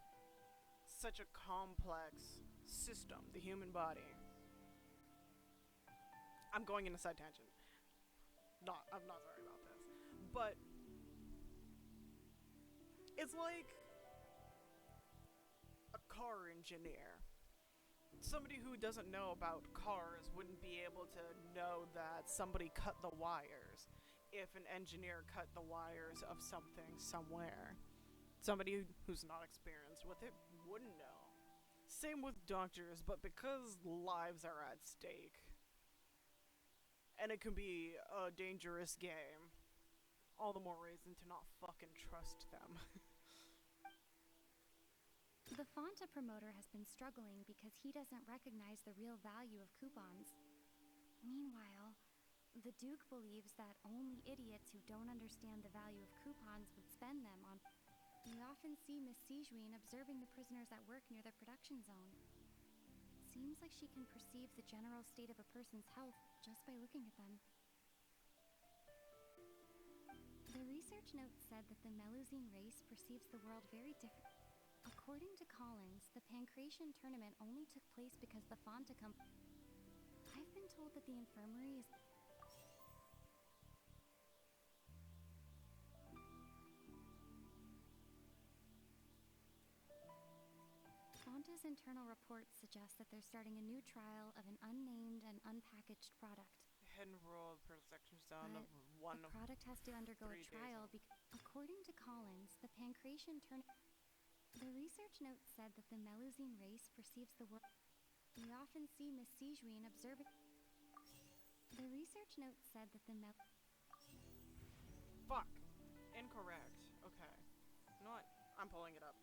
Speaker 1: such a complex system, the human body. I'm going in a side tangent. I'm not sorry about this. But it's like a car engineer. Somebody who doesn't know about cars wouldn't be able to know that somebody cut the wires if an engineer cut the wires of something somewhere. Somebody who's not experienced with it wouldn't know. Same with doctors, but because lives are at stake, and it can be a dangerous game, all the more reason to not fucking trust them.
Speaker 2: The Fonta promoter has been struggling because he doesn't recognize the real value of coupons. Meanwhile, the Duke believes that only idiots who don't understand the value of coupons would spend them on... We often see Miss Sijuin observing the prisoners at work near the production zone. Seems like she can perceive the general state of a person's health just by looking at them. The research notes said that the Melusine race perceives the world very different. According to Collins, the Pancration tournament only took place because the Fonta I've been told that the infirmary is... Fonta's internal reports suggest that they're starting a new trial of an unnamed and unpackaged product.
Speaker 1: Hidden rule protection zone of one
Speaker 2: the product has to undergo a trial according to Collins, the Pancration tournament... The research notes said that the Melusine race perceives the world... We often see Miss Sijuin observing... The research notes said that the
Speaker 1: Fuck! Incorrect. Okay. You know what? I'm pulling it up.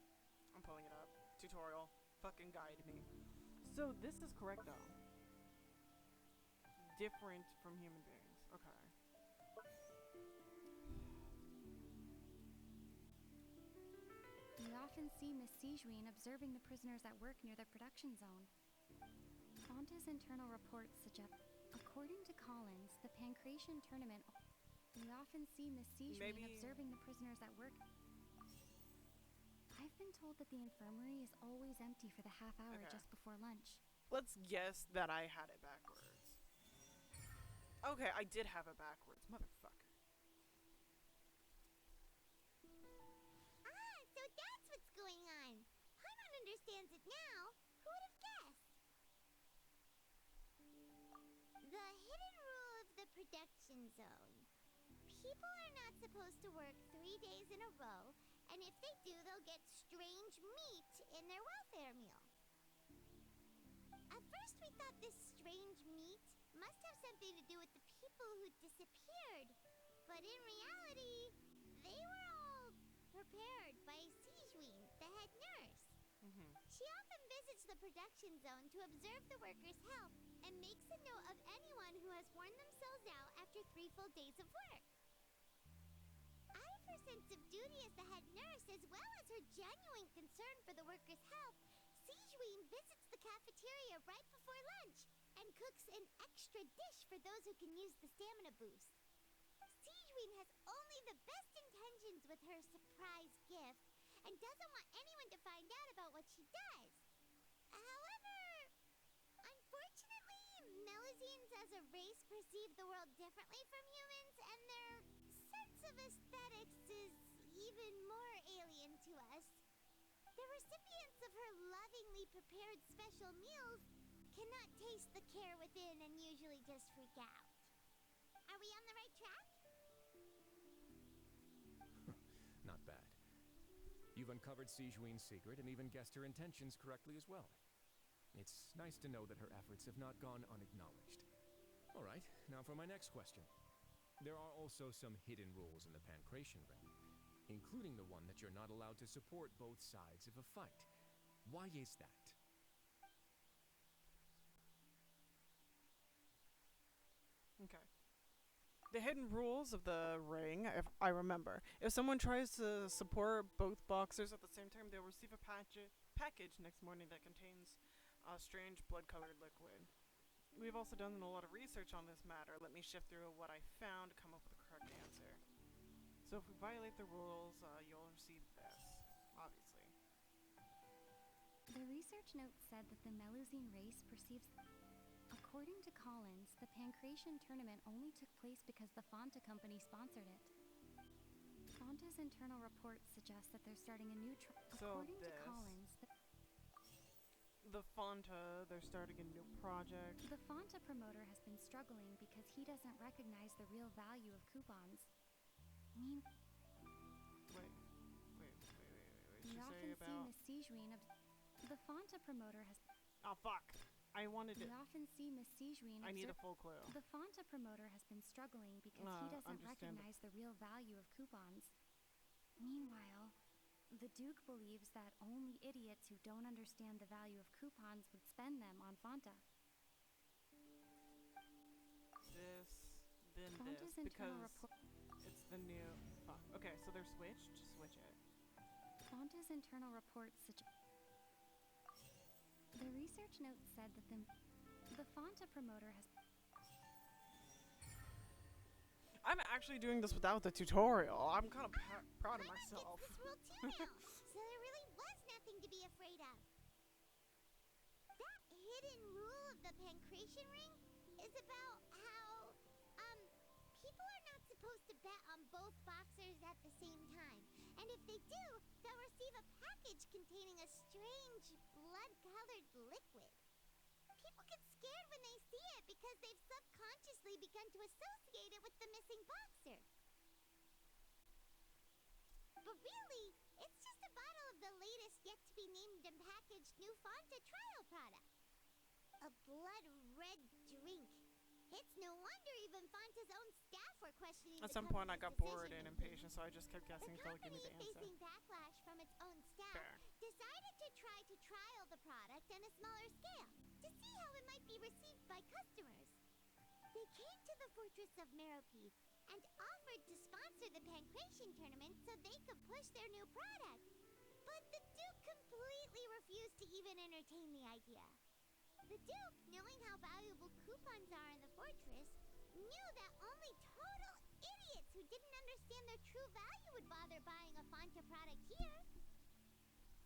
Speaker 1: Tutorial. Fucking guide me. So this is correct though. Different from human beings. Okay.
Speaker 2: We often see Miss Sijuin observing the prisoners at work near the production zone. Fonta's internal reports suggest... According to Collins, the Pancration tournament... We often see Miss Sijuin
Speaker 1: Maybe-
Speaker 2: observing the prisoners at work. I've been told that the infirmary is always empty for the half hour
Speaker 1: Okay.
Speaker 2: just before lunch.
Speaker 1: Let's guess that I had it backwards. Okay, I did have it backwards. Motherfucker.
Speaker 2: Ah, so that's what's going on. Paimon understands it now. Who would have guessed? The hidden rule of the production zone. People are not supposed to work 3 days in a row, and if they do, they'll get strange meat in their welfare meal. At first, we thought this strange meat must have something to do with the people who disappeared, but in reality, they were all prepared by Sijuin, the head nurse. She often visits the production zone to observe the workers' health and makes a note of anyone who has worn themselves out after 3 full days of work. Out of her sense of duty as the head nurse, as well as her genuine concern for the workers' health, Sijuin visits the cafeteria right before lunch and cooks an extra dish for those who can use the stamina boost. Sijuin has only the best intentions with her surprise gift and doesn't want anyone to find out about what she does. However, unfortunately, Melusines as a race perceive the world differently from humans, and their sense of aesthetics is even more alien to us. The recipients of her lovingly prepared special meals cannot taste the care within and usually just freak out. Are we on the right track?
Speaker 5: Not bad. You've uncovered Sijuin's secret and even guessed her intentions correctly as well. It's nice to know that her efforts have not gone unacknowledged. All right, now for my next question. There are also some hidden rules in the Pancration Ring, including the one that you're not allowed to support both sides of a fight. Why is that?
Speaker 1: Okay. The hidden rules of the ring, if I remember. If someone tries to support both boxers at the same time, they'll receive a package next morning that contains a strange blood-colored liquid. We've also done a lot of research on this matter. Let me shift through what I found to come up with the correct answer. So if we violate the rules, you'll receive this, obviously.
Speaker 2: The research note said that the Melusine race perceives... According to Collins, the Pancration tournament only took place because the Fanta company sponsored it. Fanta's internal reports suggest that they're starting a new According to Collins,
Speaker 1: the Fanta, they're starting a new project.
Speaker 2: the Fanta promoter has been struggling because he doesn't recognize the real value of coupons.
Speaker 1: Wait. What'd
Speaker 2: We
Speaker 1: she
Speaker 2: often
Speaker 1: say
Speaker 2: see
Speaker 1: about...
Speaker 2: Miss Sijuin the Fanta promoter has...
Speaker 1: Oh, fuck. I wanted
Speaker 2: We
Speaker 1: it.
Speaker 2: often see Miss Sijuin
Speaker 1: I need a full clue.
Speaker 2: The Fanta promoter has been struggling because he doesn't recognize the real value of coupons. Meanwhile, the Duke believes that only idiots who don't understand the value of coupons would spend them on Fanta.
Speaker 1: This, then
Speaker 2: Fanta's
Speaker 1: this,
Speaker 2: internal
Speaker 1: because it's the new... Fuck. Okay, so they're switched? Just switch it.
Speaker 2: Fanta's internal reports The research note said that the Fanta promoter has...
Speaker 1: I'm actually doing this without the tutorial. I'm kind of proud of myself.
Speaker 2: This rule too now, so there really was nothing to be afraid of. That hidden rule of the Pancration Ring is about how, people are not supposed to bet on both boxers at the same time. And if they do, they'll receive a package containing a strange, blood-colored liquid. People get scared when they see it because they've subconsciously begun to associate it with the missing boxer. But really, it's just a bottle of the latest yet-to-be-named and packaged new Fanta trial product. A blood-red drink. It's no wonder even Fanta's own staff were questioning
Speaker 1: At
Speaker 2: the
Speaker 1: some point I
Speaker 2: company's
Speaker 1: got bored and
Speaker 2: decision-making.
Speaker 1: impatient, so I just kept guessing until it gave me the answer.
Speaker 2: Facing backlash from its own staff,
Speaker 1: Fair.
Speaker 2: decided to try to trial the product on a smaller scale to see how it might be received by customers. They came to the fortress of Meropide and offered to sponsor the Pancration tournament so they could push their new product. But the Duke completely refused to even entertain the idea. The Duke, knowing how valuable coupons are in the fortress, knew that only total idiots who didn't understand their true value would bother buying a Fanta product here.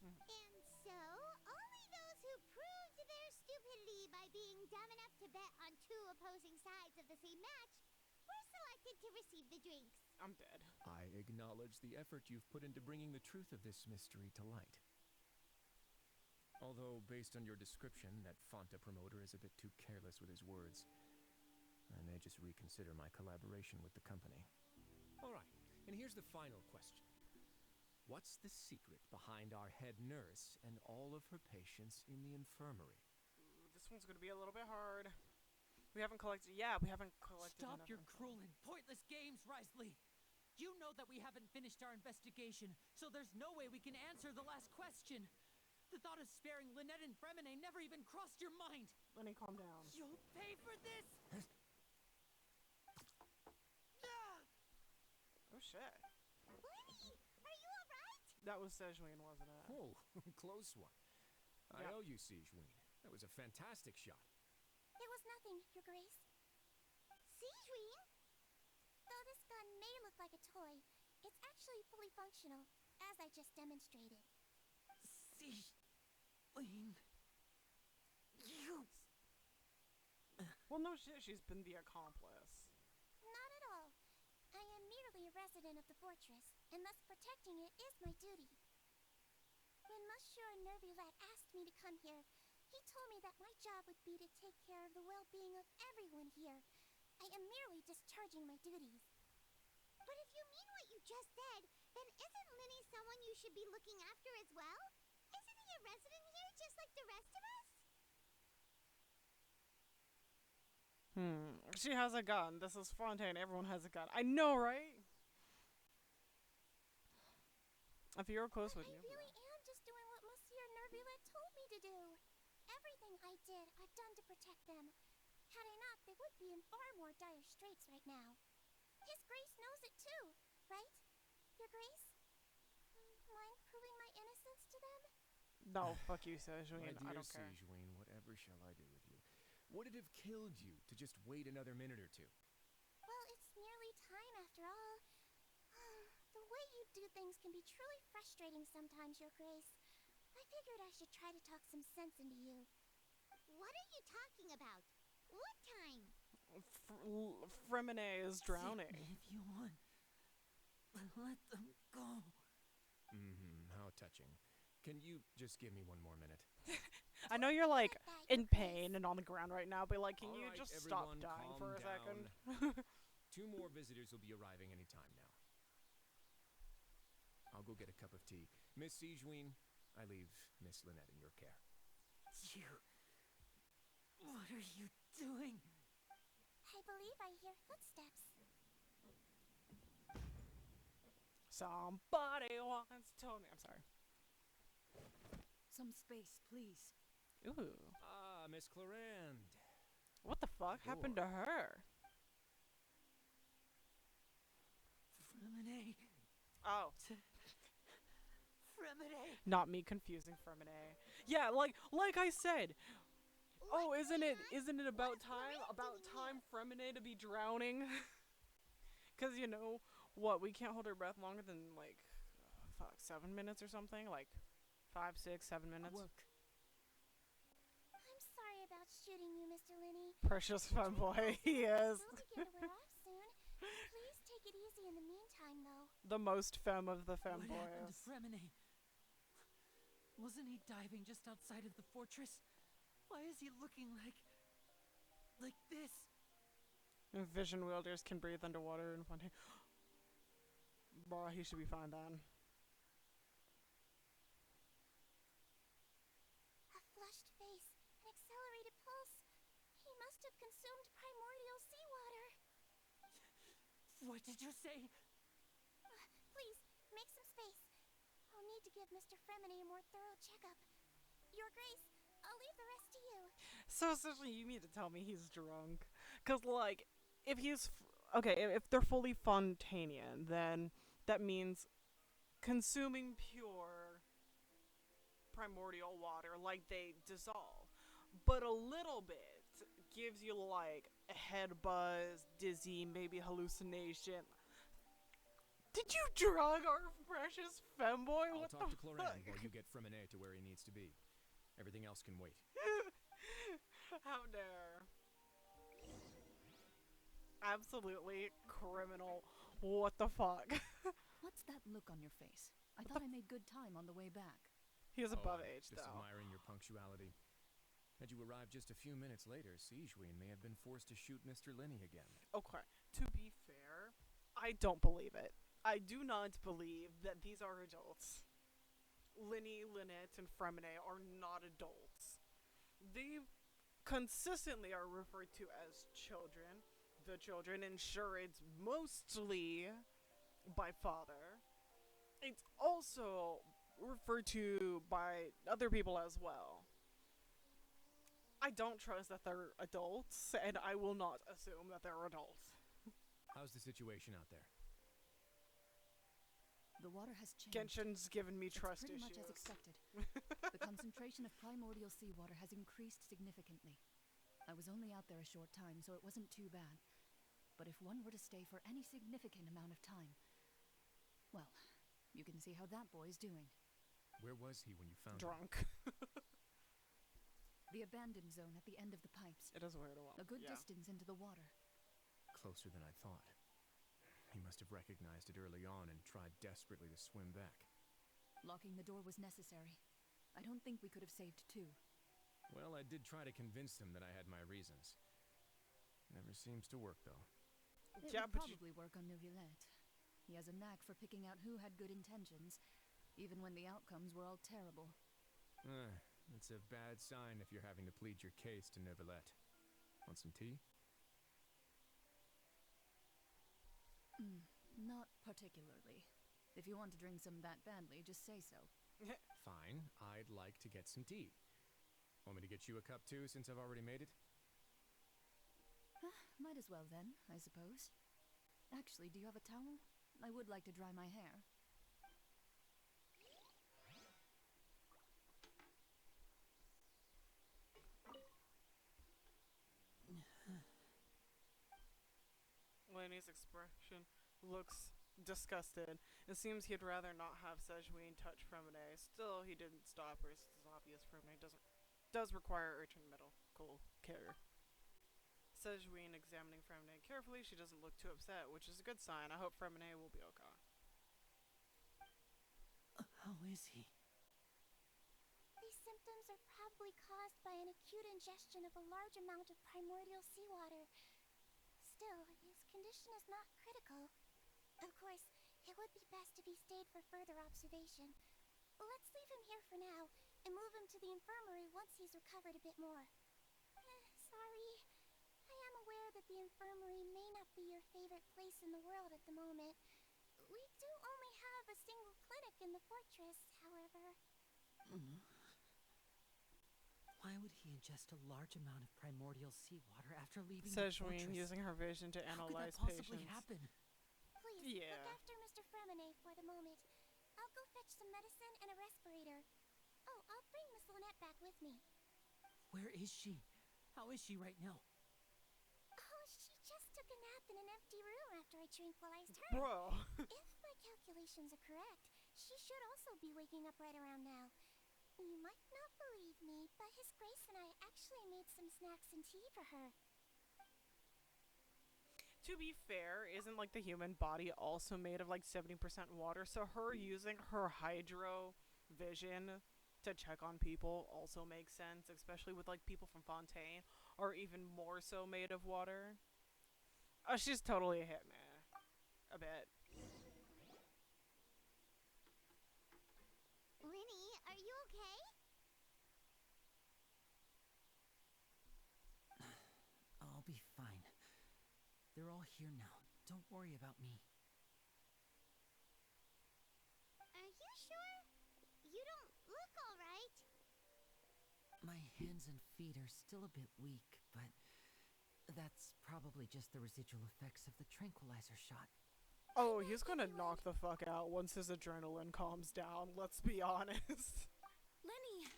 Speaker 2: And so, only those who proved their stupidity by being dumb enough to bet on two opposing sides of the same match were selected to receive the drinks.
Speaker 1: I'm dead.
Speaker 5: I acknowledge the effort you've put into bringing the truth of this mystery to light. Although, based on your description, that Fanta promoter is a bit too careless with his words, I may just reconsider my collaboration with the company. All right, and here's the final question. What's the secret behind our head nurse and all of her patients in the infirmary?
Speaker 1: Ooh, this one's gonna be a little bit hard. We haven't collected. Yeah, we haven't collected.
Speaker 11: Stop
Speaker 1: enough
Speaker 11: your
Speaker 1: info.
Speaker 11: cruel and pointless games, Risley. You know that we haven't finished our investigation, so there's no way we can answer the last question. The thought of sparing Lynette and Fremine never even crossed your mind.
Speaker 1: Lenny, calm down.
Speaker 11: You'll pay for this.
Speaker 1: Oh shit.
Speaker 2: Lenny, are you alright?
Speaker 1: That was Sejuani, wasn't it?
Speaker 5: Oh, close one. I
Speaker 1: Yeah.
Speaker 5: owe you, Sijuin. That was a fantastic shot.
Speaker 2: It was nothing, Your Grace. Sejuani? Though this gun may look like a toy, it's actually fully functional, as I just demonstrated.
Speaker 11: Lean. You.
Speaker 1: Well, no shit. She's been the accomplice.
Speaker 2: Not at all. I am merely a resident of the fortress, and thus protecting it is my duty. When Monsieur Nervulette asked me to come here, he told me that my job would be to take care of the well-being of everyone here. I am merely discharging my duties. But if you mean what you just said, then isn't Linny someone you should be looking after as well? Isn't he a resident here just like the rest of us?
Speaker 1: She has a gun. This is Fontaine. Everyone has a gun. I know, right? If you're close with you.
Speaker 2: I really am just doing what Monsieur Nervulette told me to do. Everything I did, I've done to protect them. Had I not, they would be in far more dire straits right now. His Grace knows it too, right? Your Grace? Mind proving my innocence to them?
Speaker 1: No, fuck you, Sejuani.
Speaker 5: My
Speaker 1: I
Speaker 5: dear
Speaker 1: don't care.
Speaker 5: Sijuin, whatever shall I do with you? Would it have killed you to just wait another minute or two?
Speaker 2: Well, it's nearly time after all. The way you do things can be truly frustrating sometimes, Your Grace. I figured I should try to talk some sense into you. What are you talking about? What time?
Speaker 1: Fremine is drowning.
Speaker 11: If you want, let them go.
Speaker 5: How touching. Can you just give me one more minute?
Speaker 1: I know you're like in pain and on the ground right now, but like, can you
Speaker 5: All right,
Speaker 1: just stop
Speaker 5: everyone,
Speaker 1: dying
Speaker 5: calm
Speaker 1: for a second?
Speaker 5: down. 2 more visitors will be arriving any time now. I'll go get a cup of tea. Miss Sijuin, I leave Miss Lynette in your care.
Speaker 11: You. What are you doing?
Speaker 2: I believe I hear footsteps.
Speaker 1: Somebody once told me. I'm sorry.
Speaker 11: Some space, please.
Speaker 1: Ooh.
Speaker 5: Ah, Miss Clarande.
Speaker 1: What the fuck happened to her?
Speaker 11: Fremine.
Speaker 1: Oh.
Speaker 11: Fremine.
Speaker 1: Not me confusing Fremine. Yeah, like I said. Oh, isn't it about time? About time Fremine to be drowning? Cause you know what? We can't hold our breath longer than like, fuck, 7 minutes or something. Like, 5, 6, 7 minutes.
Speaker 11: Work.
Speaker 2: I'm sorry about shooting you, Mr. Linny.
Speaker 1: Precious femboy, he is.
Speaker 2: We'll begin to wear off soon. Please take it easy in the meantime, though.
Speaker 1: The most femme of the
Speaker 11: What happened to
Speaker 1: femboys.
Speaker 11: Fremine? Wasn't he diving just outside of the fortress? Why is he looking like this?
Speaker 1: Vision wielders can breathe underwater and Fontaine. Bruh, he should be fine then.
Speaker 2: A flushed face, an accelerated pulse. He must have consumed primordial seawater.
Speaker 11: What did you say?
Speaker 2: Please, make some space. I'll need to give Mr. Fremine a more thorough checkup. Your Grace, I'll leave the rest to you.
Speaker 1: So essentially, you mean to tell me he's drunk? Cause like, if he's okay, if they're fully Fontanian, then that means consuming pure primordial water, like they dissolve, but a little bit gives you like a head buzz, dizzy, maybe hallucination, Did you drug our precious femboy?
Speaker 3: I'll
Speaker 1: What
Speaker 3: talk
Speaker 1: the
Speaker 3: to Cloran
Speaker 1: fuck?
Speaker 3: while you get Fremine to where he needs to be. Everything else can wait.
Speaker 1: How dare. Absolutely criminal. What the fuck?
Speaker 20: What's that look on your face? I thought I made good time on the way back.
Speaker 1: He is above
Speaker 3: I'm
Speaker 1: age,
Speaker 3: just
Speaker 1: though.
Speaker 3: admiring your punctuality. Had you arrived just a few minutes later, Sijuin may have been forced to shoot Mr. Linney again.
Speaker 1: Okay, to be fair, I don't believe it. I do not believe that these are adults. Linney, Lynette, and Fremine are not adults. They consistently are referred to as children. The children, and sure, it's mostly by father. It's also referred to by other people as well. I don't trust that they're adults, and I will not assume that they're adults.
Speaker 3: How's the situation out there?
Speaker 20: The water has changed.
Speaker 1: Genshin's given me trust
Speaker 20: pretty
Speaker 1: issues.
Speaker 20: much as expected. The concentration of primordial seawater has increased significantly. I was only out there a short time, so it wasn't too bad. But if one were to stay for any significant amount of time, well, you can see how that boy's doing.
Speaker 3: Where was he when you found him?
Speaker 1: Drunk.
Speaker 20: The abandoned zone at the end of the pipes.
Speaker 1: It is weird.
Speaker 20: A good distance into the water.
Speaker 3: Closer than I thought. He must have recognized it early on and tried desperately to swim back.
Speaker 20: Locking the door was necessary. I don't think we could have saved two.
Speaker 3: Well, I did try to convince them that I had my reasons. Never seems to work, though.
Speaker 20: It would probably work on Neuvillette. He has a knack for picking out who had good intentions, even when the outcomes were all terrible.
Speaker 3: It's a bad sign if you're having to plead your case to Neuvillette. Want some tea?
Speaker 20: Not particularly. If you want to drink some that badly, just say so.
Speaker 3: Fine, I'd like to get some tea. Want me to get you a cup too, since I've already made it?
Speaker 20: Might as well then, I suppose. Actually, do you have a towel? I would like to dry my hair.
Speaker 1: Laney's expression looks disgusted. It seems he'd rather not have Sejuin touch Fremine. Still, he didn't stop her. It's obvious Fremine does require urgent medical care. Sejuin examining Fremine carefully. She doesn't look too upset, which is a good sign. I hope Fremine will be okay.
Speaker 11: How is he?
Speaker 2: These symptoms are probably caused by an acute ingestion of a large amount of primordial seawater. Still, his condition is not critical. Of course, it would be best if he stayed for further observation. Let's leave him here for now, and move him to the infirmary once he's recovered a bit more. Sorry. I am aware that the infirmary may not be your favorite place in the world at the moment. We do only have a single clinic in the fortress, however.
Speaker 11: Why would he ingest a large amount of primordial seawater after leaving the
Speaker 1: Sejuin
Speaker 11: fortress?
Speaker 1: using her vision to
Speaker 11: How
Speaker 1: analyze
Speaker 11: could that possibly
Speaker 1: patients.
Speaker 11: happen?
Speaker 2: Please, look after Mr. Fremine for the moment. I'll go fetch some medicine and a respirator. Oh, I'll bring Miss Lynette back with me.
Speaker 11: Where is she? How is she right now?
Speaker 2: Oh, she just took a nap in an empty room after I tranquilized her.
Speaker 1: Bro.
Speaker 2: If my calculations are correct, she should also be waking up right around now. You might not believe me, but His Grace and I actually made some snacks and tea for her.
Speaker 1: To be fair, isn't like the human body also made of like 70% water? So her using her hydro vision to check on people also makes sense, especially with like people from Fontaine, or even more so made of water. She's totally a hitman. A bit.
Speaker 2: Linny, are you okay?
Speaker 11: I'll be fine. They're all here now. Don't worry about me.
Speaker 2: Are you sure? You don't look alright.
Speaker 11: My hands and feet are still a bit weak, but that's probably just the residual effects of the tranquilizer shot.
Speaker 1: Oh, he's gonna knock the fuck out once his adrenaline calms down, let's be honest.
Speaker 22: Lenny!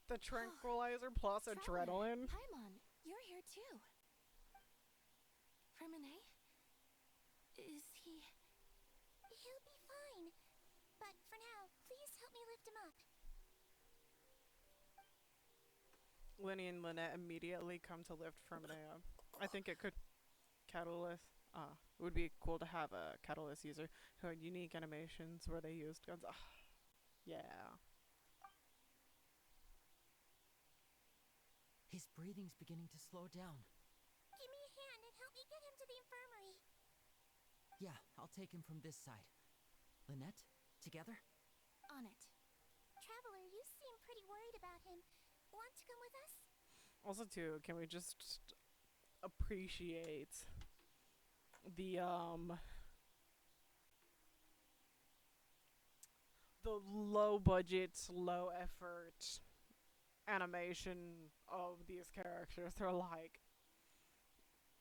Speaker 1: The tranquilizer plus adrenaline?
Speaker 22: Paimon, you're here too. Fremine? Is he...
Speaker 2: He'll be But for now, please help me lift him up.
Speaker 1: Lenny and Lynette immediately come to lift Fermenea up. I think it could catalyst. It would be cool to have a catalyst user who had unique animations where they used guns. Yeah.
Speaker 11: His breathing's beginning to slow down.
Speaker 2: Give me a hand and help me get him to the infirmary.
Speaker 11: Yeah, I'll take him from this side. Lynette, together?
Speaker 2: On it. Traveler, you seem pretty worried about him. Want to come with us?
Speaker 1: Also, too, can we just appreciate the low budget, low effort animation of these characters? They're like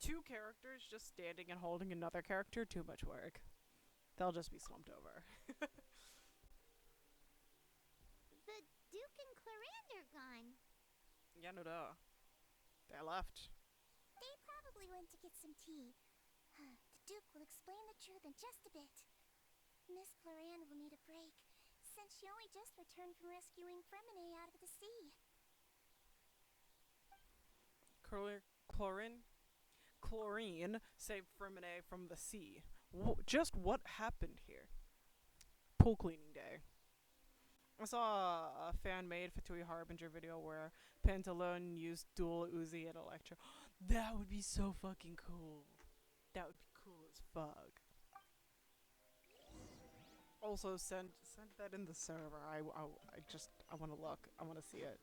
Speaker 1: two characters just standing and holding another character. Too much work. They'll just be slumped over.
Speaker 2: The Duke and Clarande are gone.
Speaker 1: Yeah, no duh. They left.
Speaker 2: They probably went to get some tea. The Duke will explain the truth in just a bit. Miss Clarande will need a break, since she only just returned from rescuing Fremine out of the sea.
Speaker 1: Chlorine saved Fremine from the sea. Just what happened here? Pool cleaning day. I saw a fan-made Fatui Harbinger video where Pantaloon used dual Uzi and Electro. That would be so fucking cool. That would be cool as fuck. Also, send that in the server. I want to look. I want to see it.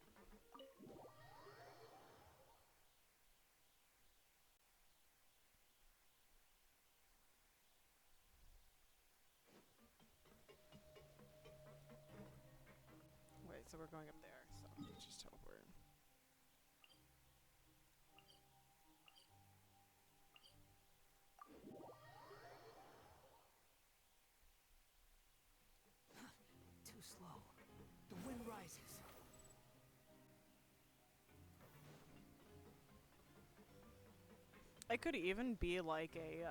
Speaker 1: Wait, so we're going up there. So let's just teleport.
Speaker 18: Too slow. The wind rises.
Speaker 1: It could even be like a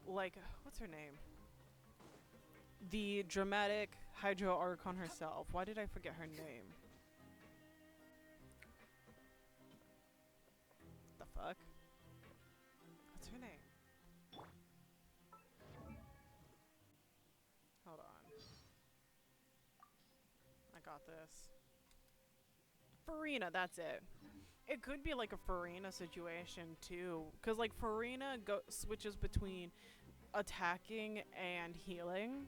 Speaker 1: like what's her name? The dramatic Hydro Archon herself. Why did I forget her name? The fuck? What's her name? Hold on. I got this. Farina, that's it. It could be like a Farina situation too, because like Farina switches between attacking and healing.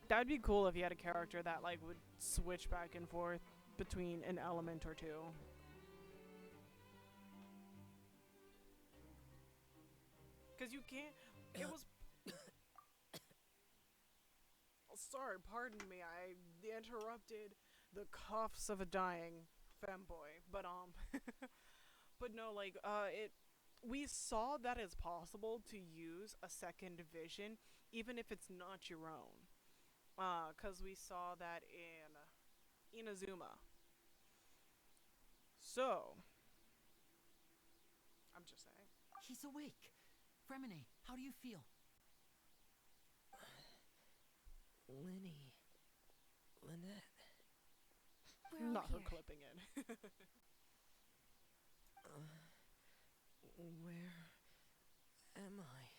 Speaker 1: That'd be cool if you had a character that like would switch back and forth between an element or two. Because you can't. It was. Sorry, pardon me. I interrupted the coughs of a dying femboy, but but no, like we saw that it's possible to use a second vision, even if it's not your own. Cause we saw that in Inazuma. So, I'm just saying.
Speaker 11: He's awake. Fremine, how do you feel?
Speaker 14: Lenny. Lynette.
Speaker 2: We're
Speaker 1: Not
Speaker 2: all
Speaker 1: her
Speaker 2: here.
Speaker 1: clipping it.
Speaker 14: Where am I?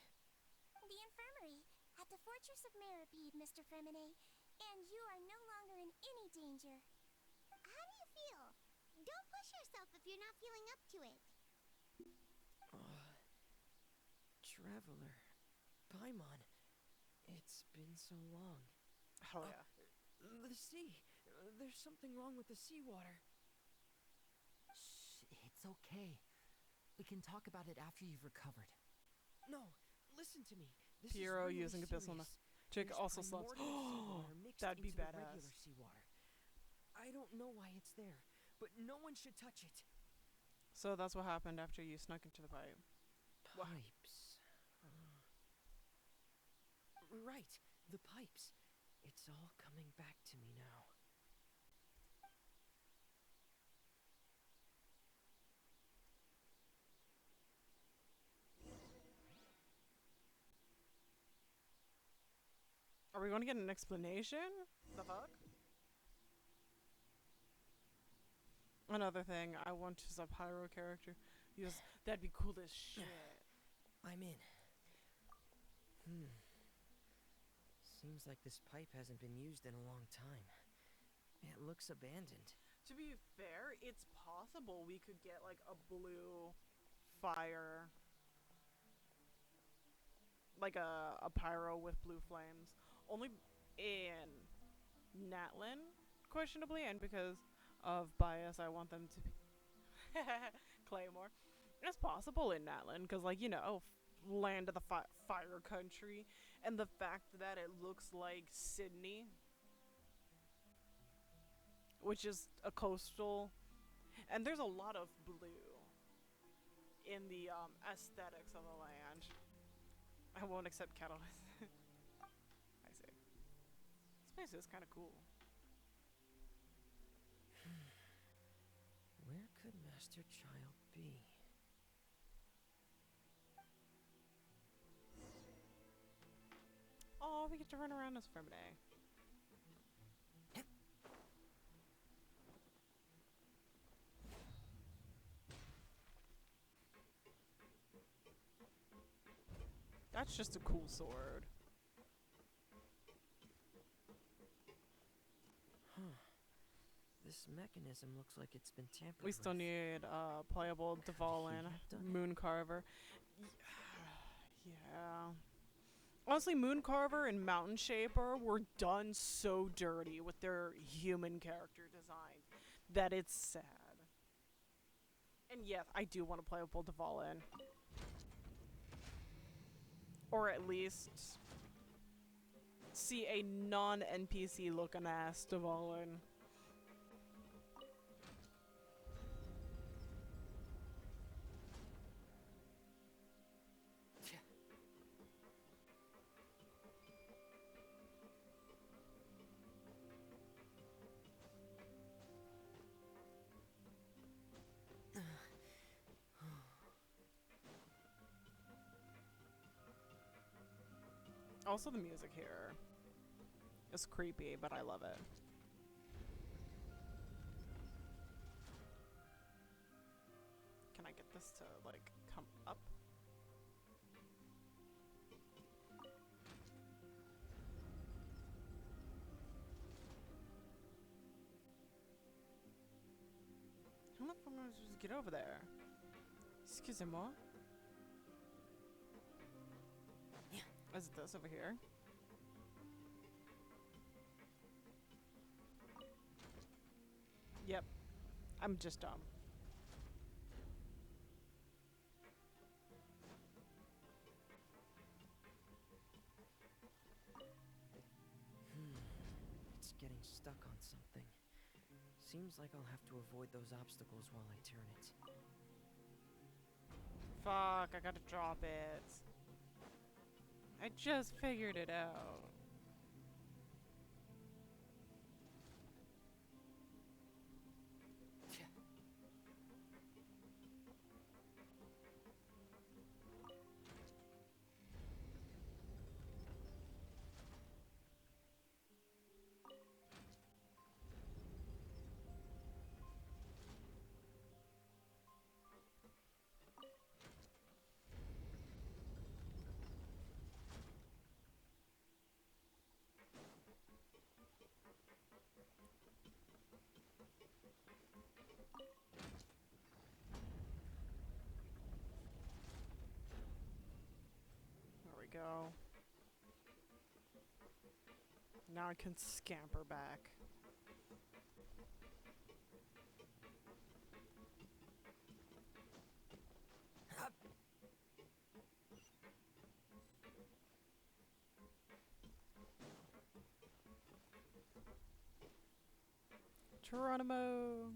Speaker 2: The infirmary, at the Fortress of Meripede, Mr. Fremine, and you are no longer in any danger. How do you feel? Don't push yourself if you're not feeling up to it.
Speaker 14: Traveler. Paimon. It's been so long.
Speaker 1: Hell yeah.
Speaker 14: The sea. There's something wrong with the seawater.
Speaker 11: Shh, it's okay. We can talk about it after you've recovered.
Speaker 14: No, listen to me. This
Speaker 1: Piero
Speaker 14: is really
Speaker 1: using Abyssal
Speaker 14: serious.
Speaker 1: Chick
Speaker 14: There's
Speaker 1: also slugs.
Speaker 14: primordial seawater mixed
Speaker 1: That'd be
Speaker 14: into the
Speaker 1: badass.
Speaker 14: regular seawater. I don't know why it's there, but no one should touch it.
Speaker 1: So that's what happened after you snuck into the pipe.
Speaker 14: Pipes. Right, the pipes. It's all coming back to me now.
Speaker 1: Are we going to get an explanation? The fuck? Another thing, I want just a pyro character. Because that'd be cool as shit.
Speaker 4: I'm in. Seems like this pipe hasn't been used in a long time. It looks abandoned.
Speaker 1: To be fair, it's possible we could get like a blue fire. Like a pyro with blue flames. Only in Natlin, questionably, and because of bias, I want them to be Claymore. It's possible in Natlin, because, like, you know, land of the fire country, and the fact that it looks like Sydney, which is a coastal, and there's a lot of blue in the aesthetics of the land. I won't accept catalyst. I see. This place is kind of cool.
Speaker 4: Where could Master Child be?
Speaker 1: Oh, we get to run around as Femine. That's just a cool sword.
Speaker 4: Huh. This mechanism looks like it's been tampered
Speaker 1: We still
Speaker 4: with.
Speaker 1: need playable Dvalin, Mooncarver. Yeah. Honestly, Mooncarver and Mountain Shaper were done so dirty with their human character design that it's sad. And yes, I do want to playable Dvalin. Or at least see a non-NPC looking ass Dvalin. Also, the music here is creepy, but I love it. Can I get this to, like, come up? How the fuck am I supposed to get over there? Excusez-moi. Is it this over here? Yep. I'm just dumb.
Speaker 4: It's getting stuck on something. Seems like I'll have to avoid those obstacles while I turn it.
Speaker 1: Fuck, I gotta drop it. I just figured it out. There we go. Now I can scamper back. Geronimo!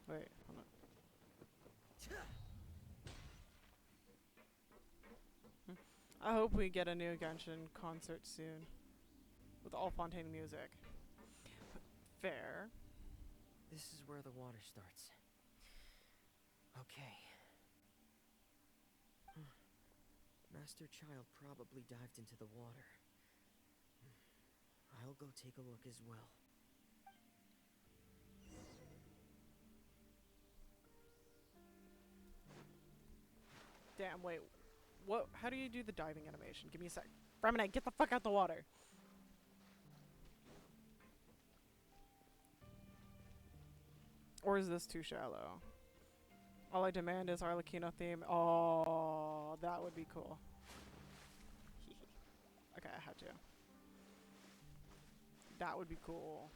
Speaker 1: Wait, hold on. I hope we get a new Genshin concert soon. With all Fontaine music. Fair.
Speaker 4: This is where the water starts. Okay. Master Child probably dived into the water. I'll go take a look as well.
Speaker 1: Damn, wait. What? How do you do the diving animation? Give me a sec. Fremonite, get the fuck out the water. Or is this too shallow? All I demand is Arlecchino theme. Oh, that would be cool. Okay, I had to. That would be cool.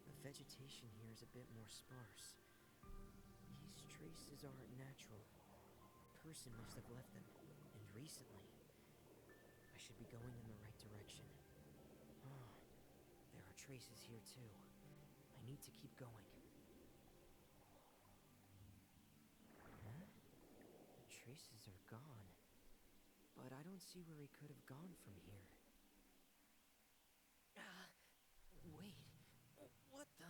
Speaker 4: The vegetation here is a bit more sparse. These traces aren't natural. A person must have left them, and recently. I should be going in the right direction. Oh, there are traces here too. I need to keep going. Huh? The traces are gone. But I don't see where he could have gone from here. Wait. What the?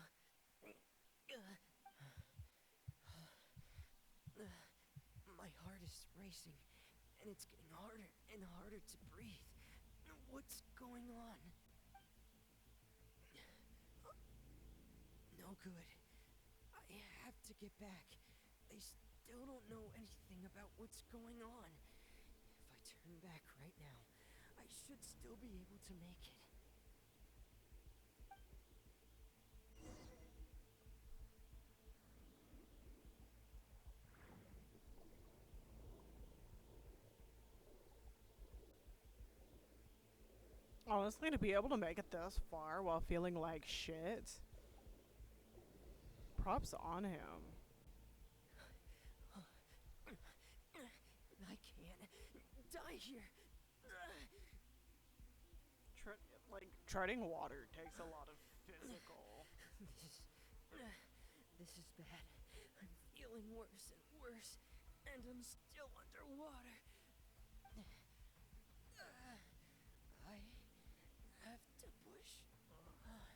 Speaker 4: My heart is racing, and it's getting harder and harder to breathe. What's going on? No good. I have to get back. They still don't know anything about what's going on. If I turn back right now, I should still be able to make it.
Speaker 1: Honestly, to be able to make it this far while feeling like shit. Props on him.
Speaker 4: I can't die here.
Speaker 1: Treading water takes a lot of physical.
Speaker 4: This is bad. I'm feeling worse and worse, and I'm still underwater. I have to push on.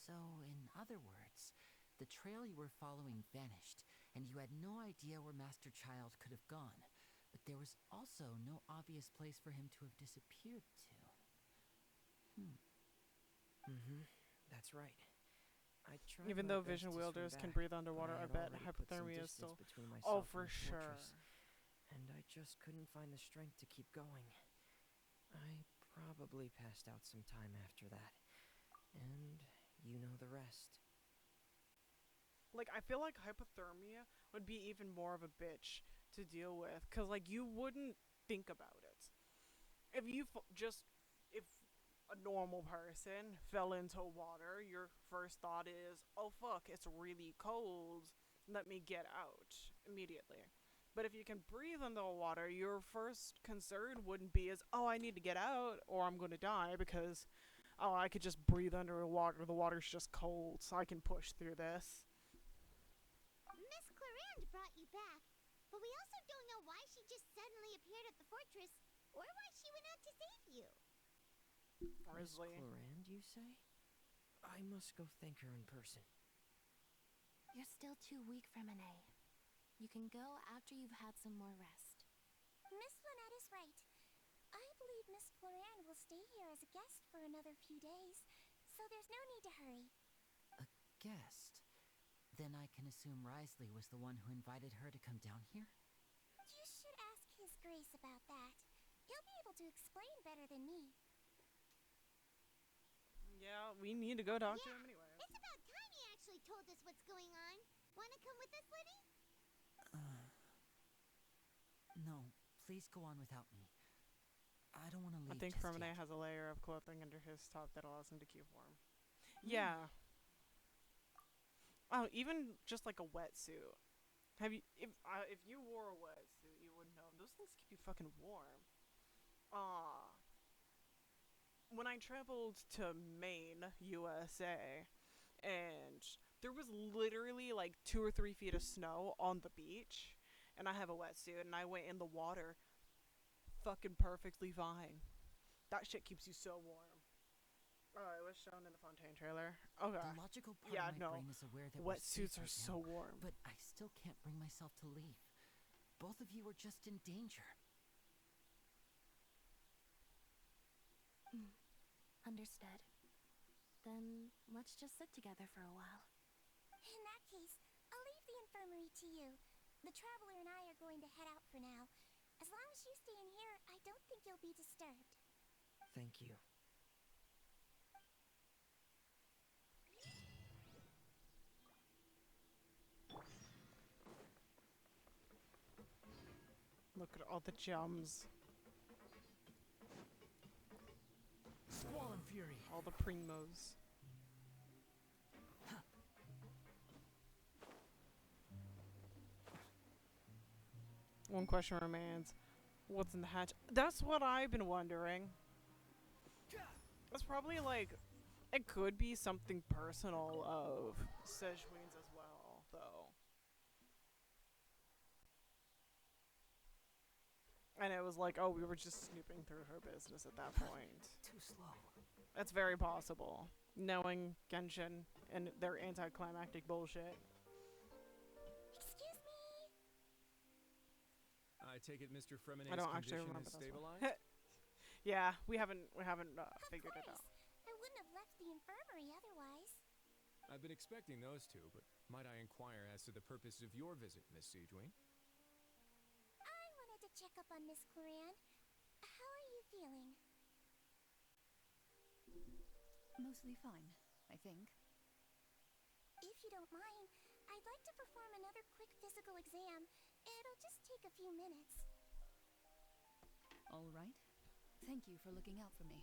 Speaker 11: So, in other words, the trail you were following vanished, and you had no idea where Master Child could have gone. But there was also no obvious place for him to have disappeared to.
Speaker 4: That's right. I tried
Speaker 1: Even
Speaker 4: my
Speaker 1: though
Speaker 4: best
Speaker 1: vision
Speaker 4: to swim
Speaker 1: wielders can
Speaker 4: back,
Speaker 1: breathe
Speaker 4: but
Speaker 1: underwater, I
Speaker 4: had
Speaker 1: bet
Speaker 4: already put some
Speaker 1: hypothermia is
Speaker 4: distance
Speaker 1: still.
Speaker 4: between
Speaker 1: Oh,
Speaker 4: myself
Speaker 1: for
Speaker 4: and the
Speaker 1: sure.
Speaker 4: fortress, and I just couldn't find the strength to keep going. I probably passed out some time after that, and you know the rest.
Speaker 1: Like, I feel like hypothermia would be even more of a bitch to deal with, cause like you wouldn't think about it. If you if a normal person fell into water, your first thought is, "Oh fuck, it's really cold. Let me get out immediately." But if you can breathe under the water, your first concern wouldn't be as, "Oh, I need to get out or I'm going to die," because oh, I could just breathe under the water. The water's just cold, so I can push through this.
Speaker 2: Miss Clarande brought you back, but we also don't know why she just suddenly appeared at the fortress, or why she went out to save you.
Speaker 4: Miss Clarande, you say? I must go thank her in person.
Speaker 22: You're still too weak, Fremonite. You can go after you've had some more rest.
Speaker 2: Miss Lynette is right. I believe Miss Clarande will stay here as a guest for another few days, so there's no need to hurry.
Speaker 11: A guest? Then I can assume Risley was the one who invited her to come down here?
Speaker 2: You should ask His Grace about that. He'll be able to explain better than me.
Speaker 1: Yeah, we need to go talk to him anyway.
Speaker 2: It's about time he actually told us what's going on. Wanna come with us, Liddy?
Speaker 11: No, please go on without me. I don't want to leave
Speaker 1: I think
Speaker 11: just
Speaker 1: Fremonite
Speaker 11: yet.
Speaker 1: has a layer of clothing under his top that allows him to keep warm. Yeah. Oh, even just like a wetsuit. Have you if you wore a wetsuit, you would know those things keep you fucking warm. when I traveled to Maine, USA, and there was literally like 2 or 3 feet of snow on the beach, and I have a wetsuit, and I went in the water fucking perfectly fine. That shit keeps you so warm. Oh, it was shown in the Fontaine trailer. Okay.
Speaker 11: The logical part
Speaker 1: Yeah,
Speaker 11: of my
Speaker 1: no.
Speaker 11: brain is aware that we're
Speaker 1: Wetsuits
Speaker 11: safe
Speaker 1: are
Speaker 11: right
Speaker 1: so
Speaker 11: now,
Speaker 1: warm.
Speaker 11: but I still can't bring myself to leave. Both of you are just in danger.
Speaker 22: Understood. Then let's just sit together for a while.
Speaker 2: In that case, I'll leave the infirmary to you. The Traveler and I are going to head out for now. As long as you stay in here, I don't think you'll be disturbed.
Speaker 4: Thank you.
Speaker 1: Look at all the gems.
Speaker 18: Squall and Fury.
Speaker 1: All the primos. One question remains. What's in the hatch? That's what I've been wondering. That's probably like... It could be something personal of Sejuani's as well, though. And it was like, oh, we were just snooping through her business at that point.
Speaker 18: Too slow.
Speaker 1: That's very possible. Knowing Genshin and their anticlimactic bullshit.
Speaker 2: Excuse me?
Speaker 3: I take it Mr. Fremenay's
Speaker 1: I don't actually
Speaker 3: condition
Speaker 1: remember
Speaker 3: has
Speaker 1: this one.
Speaker 3: stabilized?
Speaker 1: Yeah, we haven't figured it out.
Speaker 2: I wouldn't have left the infirmary otherwise.
Speaker 3: I've been expecting those two, but might I inquire as to the purpose of your visit, Miss Sejuani?
Speaker 2: I wanted to check up on Miss Cloran. How are you feeling?
Speaker 20: Mostly fine, I think.
Speaker 2: If you don't mind, I'd like to perform another quick physical exam. It'll just take a few minutes.
Speaker 20: All right. Thank you for looking out for me.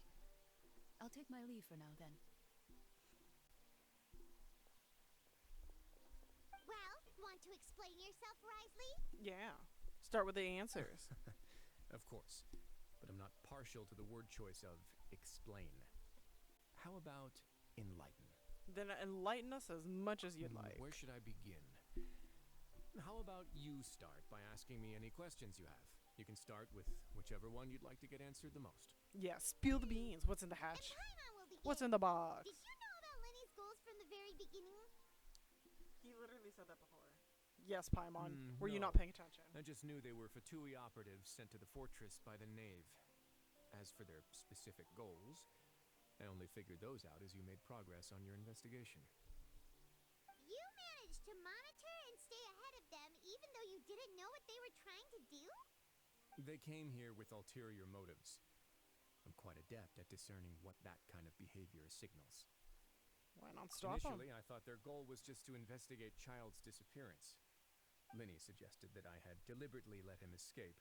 Speaker 20: I'll take my leave for now, then.
Speaker 2: Well, want to explain yourself, Risley?
Speaker 1: Yeah. Start with the answers.
Speaker 3: Of course, but I'm not partial to the word choice of explain. How about enlighten?
Speaker 1: Then enlighten us as much as you'd like.
Speaker 3: Where should I begin? How about you start by asking me any questions you have? You can start with whichever one you'd like to get answered the most.
Speaker 1: Yeah, spill the beans. What's in the hatch?
Speaker 2: Paimon will begin.
Speaker 1: What's in the box?
Speaker 2: Did you know about Lenny's goals from the very beginning?
Speaker 1: He literally said that before. Yes, Paimon. Were you
Speaker 3: No.
Speaker 1: not paying attention?
Speaker 3: I just knew they were Fatui operatives sent to the fortress by the Knave. As for their specific goals, I only figured those out as you made progress on your investigation.
Speaker 2: You managed to monitor and stay ahead of them even though you didn't know what they were trying to do?
Speaker 3: They came here with ulterior motives. I'm quite adept at discerning what that kind of behavior signals.
Speaker 1: Why not stop them?
Speaker 3: Initially, I thought their goal was just to investigate Child's disappearance. Linny suggested that I had deliberately let him escape,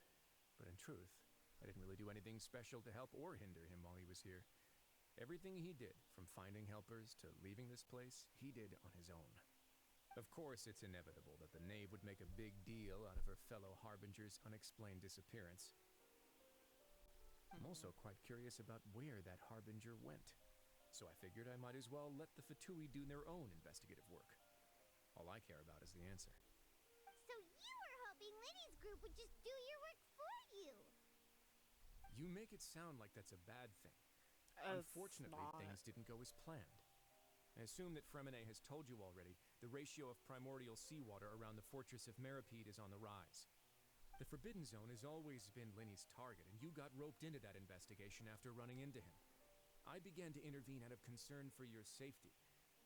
Speaker 3: but in truth, I didn't really do anything special to help or hinder him while he was here. Everything he did, from finding helpers to leaving this place, he did on his own. Of course, it's inevitable that the Knave would make a big deal out of her fellow Harbinger's unexplained disappearance. I'm also quite curious about where that Harbinger went, so I figured I might as well let the Fatui do their own investigative work. All I care about is the answer.
Speaker 2: So you were hoping Lenny's group would just do your work for you?
Speaker 3: You make it sound like that's a bad thing.
Speaker 1: It's
Speaker 3: Unfortunately,
Speaker 1: not.
Speaker 3: things didn't go as planned. I assume that Fremenay has told you already, the ratio of primordial seawater around the fortress of Meripede is on the rise. The Forbidden Zone has always been Linny's target, and you got roped into that investigation after running into him. I began to intervene out of concern for your safety,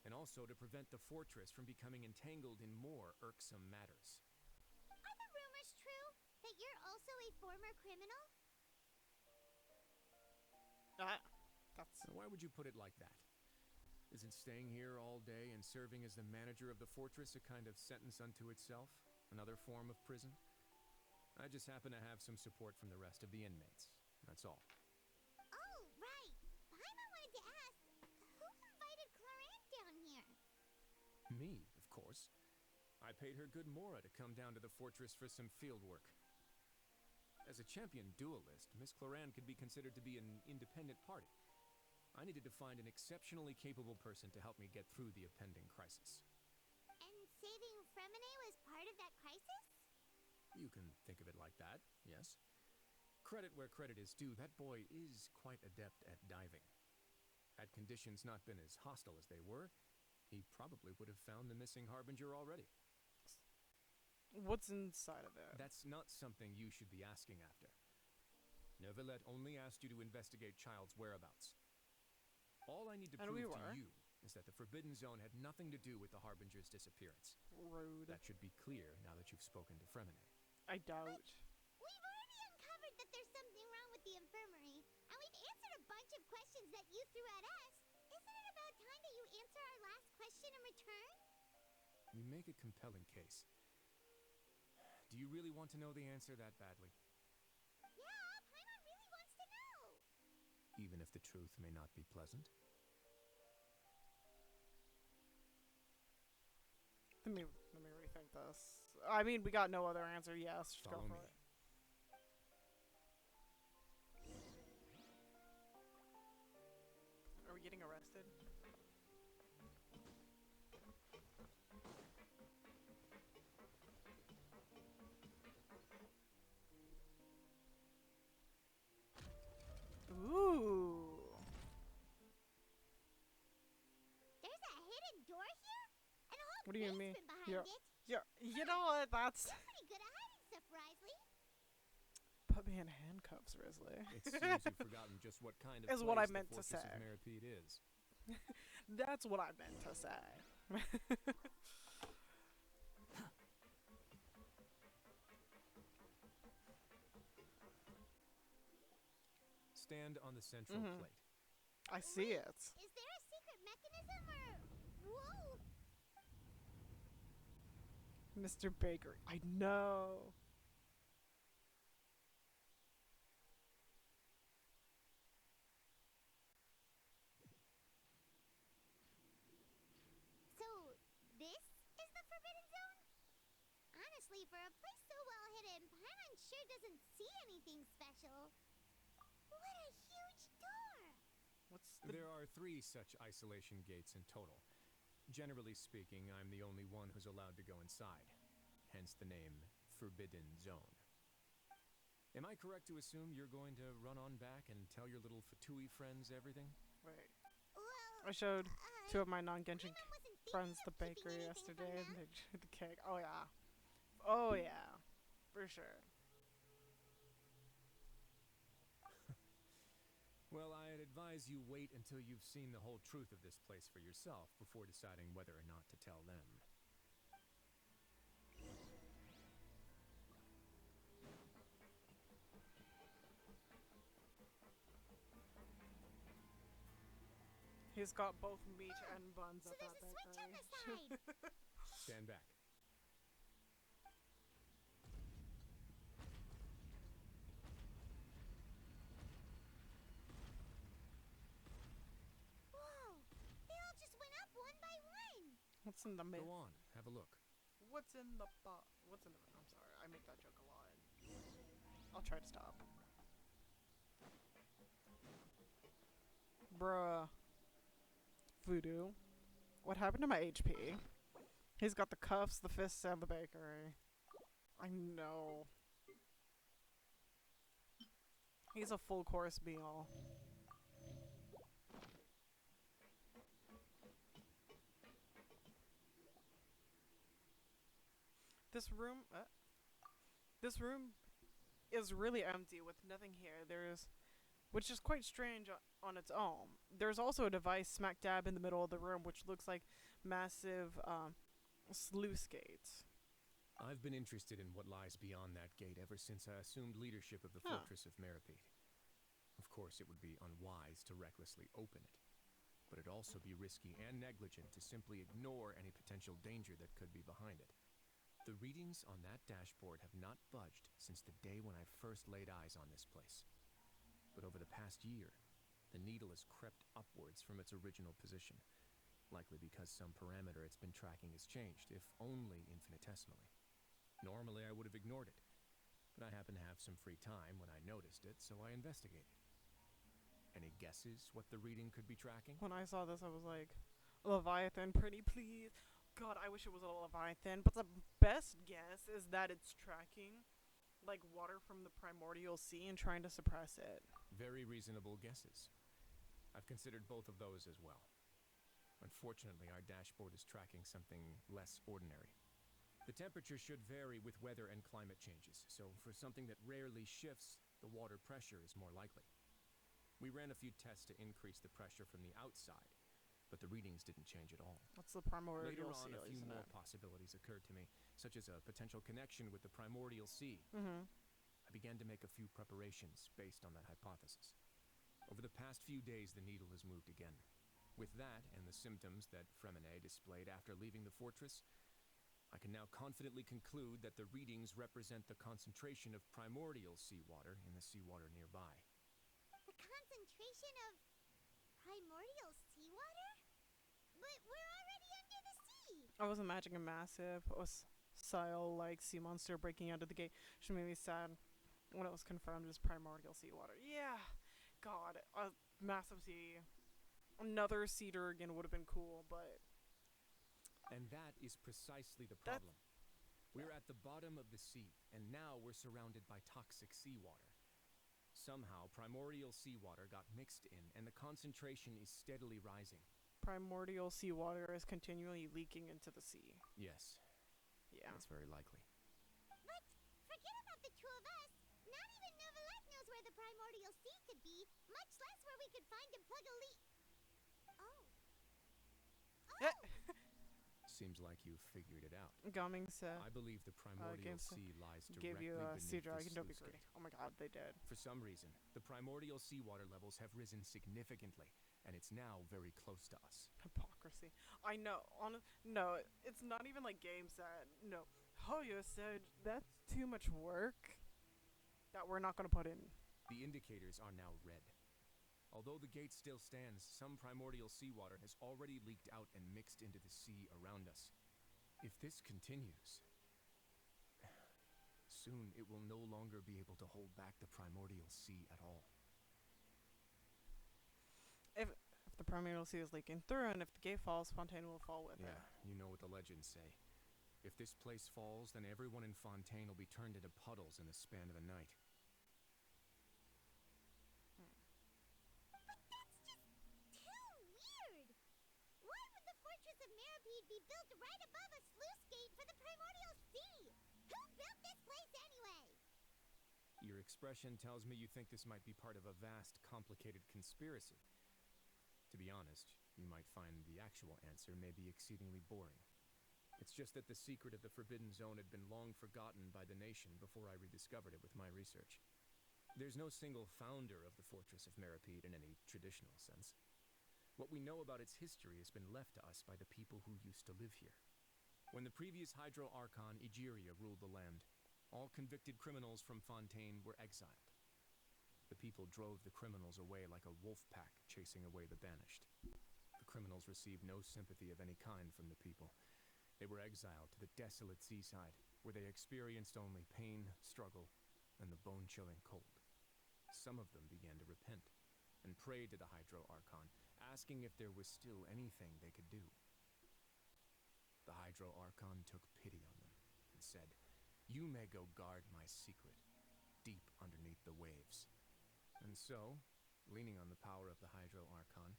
Speaker 3: and also to prevent the fortress from becoming entangled in more irksome matters.
Speaker 2: Are the rumors true? That you're also a former criminal?
Speaker 3: Why would you put it like that? Isn't staying here all day and serving as the manager of the fortress a kind of sentence unto itself? Another form of prison? I just happen to have some support from the rest of the inmates. That's all.
Speaker 2: Oh, right. Paimon wanted to ask, who invited Cloran down here?
Speaker 3: Me, of course. I paid her good mora to come down to the fortress for some field work. As As a champion duelist, Miss Cloran could be considered to be an independent party. I needed to find an exceptionally capable person to help me get through the impending crisis.
Speaker 2: And saving Fremine was part of that crisis?
Speaker 3: You can think of it like that, yes. Credit where credit is due, that boy is quite adept at diving. Had conditions not been as hostile as they were, he probably would have found the missing Harbinger already.
Speaker 1: What's inside of it?
Speaker 3: That's not something you should be asking after. Neuvillette only asked you to investigate Child's whereabouts. All I need to prove to you is that the Forbidden Zone had nothing to do with the Harbinger's disappearance.
Speaker 1: Rude.
Speaker 3: That should be clear now that you've spoken to Fremine.
Speaker 1: I doubt.
Speaker 2: We've already uncovered that there's something wrong with the infirmary, and we've answered a bunch of questions that you threw at us. Isn't it about time that you answer our last question in return?
Speaker 3: You make a compelling case. Do you really want to know the answer that badly?
Speaker 2: Yeah, Paimon really wants to know.
Speaker 3: Even if the truth may not be pleasant?
Speaker 1: Let me rethink this. I mean, we got no other answer. Yes, just go for it. Are we getting arrested? Ooh.
Speaker 2: There's a hidden door here? And a whole
Speaker 1: What do you mean?
Speaker 2: basement behind it?
Speaker 1: Yeah, you know what? That's...
Speaker 2: You're pretty good at hiding stuff, Risley.
Speaker 1: Put me in handcuffs, Risley.
Speaker 3: It seems you've forgotten just what kind of
Speaker 1: is what I
Speaker 3: place
Speaker 1: meant
Speaker 3: the
Speaker 1: to
Speaker 3: Fortress
Speaker 1: say.
Speaker 3: of Meripede is.
Speaker 1: That's what I meant to say.
Speaker 3: Stand on the central plate.
Speaker 1: I see it.
Speaker 2: Is there a secret mechanism or... Whoa!
Speaker 1: Mr. Baker, I know.
Speaker 2: So, this is the Forbidden Zone? Honestly, for a place so well hidden, Paimon sure doesn't see anything special. What a huge door!
Speaker 3: There are 3 such isolation gates in total. Generally speaking, I'm the only one who's allowed to go inside. Hence the name Forbidden Zone. Am I correct to assume you're going to run on back and tell your little Fatui friends everything?
Speaker 1: Wait.
Speaker 2: Well,
Speaker 1: I showed 2 of my non-Genshin friends the bakery yesterday and they did the cake. Oh yeah. Oh yeah. For sure.
Speaker 3: Well, I'd advise you wait until you've seen the whole truth of this place for yourself before deciding whether or not to tell them.
Speaker 1: He's got both meat and buns
Speaker 2: so
Speaker 1: at that
Speaker 2: there's a switch on the
Speaker 1: bakery.
Speaker 2: side.
Speaker 3: Stand back.
Speaker 2: Whoa! They all just went up one by one.
Speaker 1: What's in the middle?
Speaker 3: Go on, have a look.
Speaker 1: What's in the What's in the I'm sorry, I make that joke a lot. I'll try to stop. Bruh. Voodoo. What happened to my HP? He's got the cuffs, the fists, and the bakery. I know. He's a full course meal. This room is really empty with nothing here. Which is quite strange on its own. There's also a device smack dab in the middle of the room which looks like massive sluice gates.
Speaker 3: I've been interested in what lies beyond that gate ever since I assumed leadership of the Fortress of Meripede. Of course, it would be unwise to recklessly open it, but it'd also be risky and negligent to simply ignore any potential danger that could be behind it. The readings on that dashboard have not budged since the day when I first laid eyes on this place. But over the past year, the needle has crept upwards from its original position, likely because some parameter it's been tracking has changed, if only infinitesimally. Normally, I would have ignored it, but I happened to have some free time when I noticed it, so I investigated. Any guesses what the reading could be tracking?
Speaker 1: When I saw this, I was like, Leviathan, pretty please. God, I wish it was a Leviathan, but the best guess is that it's tracking like water from the primordial sea and trying to suppress it.
Speaker 3: Very reasonable guesses. I've considered both of those as well. Unfortunately, our dashboard is tracking something less ordinary. The temperature should vary with weather and climate changes, so for something that rarely shifts, the water pressure is more likely. We ran a few tests to increase the pressure from the outside, but the readings didn't change at all.
Speaker 1: That's the primordial
Speaker 3: Later
Speaker 1: sea,
Speaker 3: on, a few
Speaker 1: isn't
Speaker 3: more
Speaker 1: it?
Speaker 3: possibilities occurred to me, such as a potential connection with the primordial sea. I began to make a few preparations based on that hypothesis. Over the past few days, the needle has moved again. With that, and the symptoms that Fremine displayed after leaving the fortress, I can now confidently conclude that the readings represent the concentration of primordial seawater in the seawater nearby.
Speaker 2: The concentration of primordial seawater? But we're already under the sea!
Speaker 1: I was imagining a massive, like sea monster breaking out of the gate. Which made me sad when it was confirmed as primordial seawater. Yeah, God, a massive sea. Another sea dragon would have been cool, but
Speaker 3: And that is precisely the problem. We're at the bottom of the sea, and now we're surrounded by toxic seawater. Somehow, primordial seawater got mixed in, and the concentration is steadily rising.
Speaker 1: primordial seawater is continually leaking into the sea.
Speaker 3: Yes.
Speaker 1: Yeah.
Speaker 3: That's very likely.
Speaker 2: But forget about the two of us. Not even Neuvillette knows where the primordial sea could be, much less where we could find and plug a leak. Oh.
Speaker 3: Seems like you figured it out.
Speaker 1: Gumming said.
Speaker 3: I believe the primordial sea lies
Speaker 1: Gave
Speaker 3: directly
Speaker 1: you a sea
Speaker 3: beneath
Speaker 1: dragon.
Speaker 3: the
Speaker 1: Don't be
Speaker 3: sluice
Speaker 1: greedy.
Speaker 3: gate.
Speaker 1: Oh my God, they did.
Speaker 3: For some reason, the primordial seawater levels have risen significantly, and it's now very close to us.
Speaker 1: Hypocrisy. I know. No, it's not even like game set. No. Hoyo said that's too much work that we're not going to put in.
Speaker 3: The indicators are now red. Although the gate still stands, some primordial seawater has already leaked out and mixed into the sea around us. If this continues, soon it will no longer be able to hold back the primordial sea at all.
Speaker 1: If the primordial sea is leaking through, and if the gate falls, Fontaine will fall with it.
Speaker 3: Yeah, you know what the legends say. If this place falls, then everyone in Fontaine will be turned into puddles in the span of a night.
Speaker 2: But that's just too weird! Why would the Fortress of Meripede be built right above a sluice gate for the primordial sea? Who built this place anyway?
Speaker 3: Your expression tells me you think this might be part of a vast, complicated conspiracy. To be honest, you might find the actual answer may be exceedingly boring. It's just that the secret of the Forbidden Zone had been long forgotten by the nation before I rediscovered it with my research. There's no single founder of the Fortress of Meripede in any traditional sense. What we know about its history has been left to us by the people who used to live here. When the previous Hydro Archon Egeria ruled the land, all convicted criminals from Fontaine were exiled. The people drove the criminals away like a wolf pack chasing away the banished. The criminals received no sympathy of any kind from the people. They were exiled to the desolate seaside, where they experienced only pain, struggle, and the bone-chilling cold. Some of them began to repent, and prayed to the Hydro Archon, asking if there was still anything they could do. The Hydro Archon took pity on them, and said, "You may go guard my secret, deep underneath the waves." And so, leaning on the power of the Hydro Archon,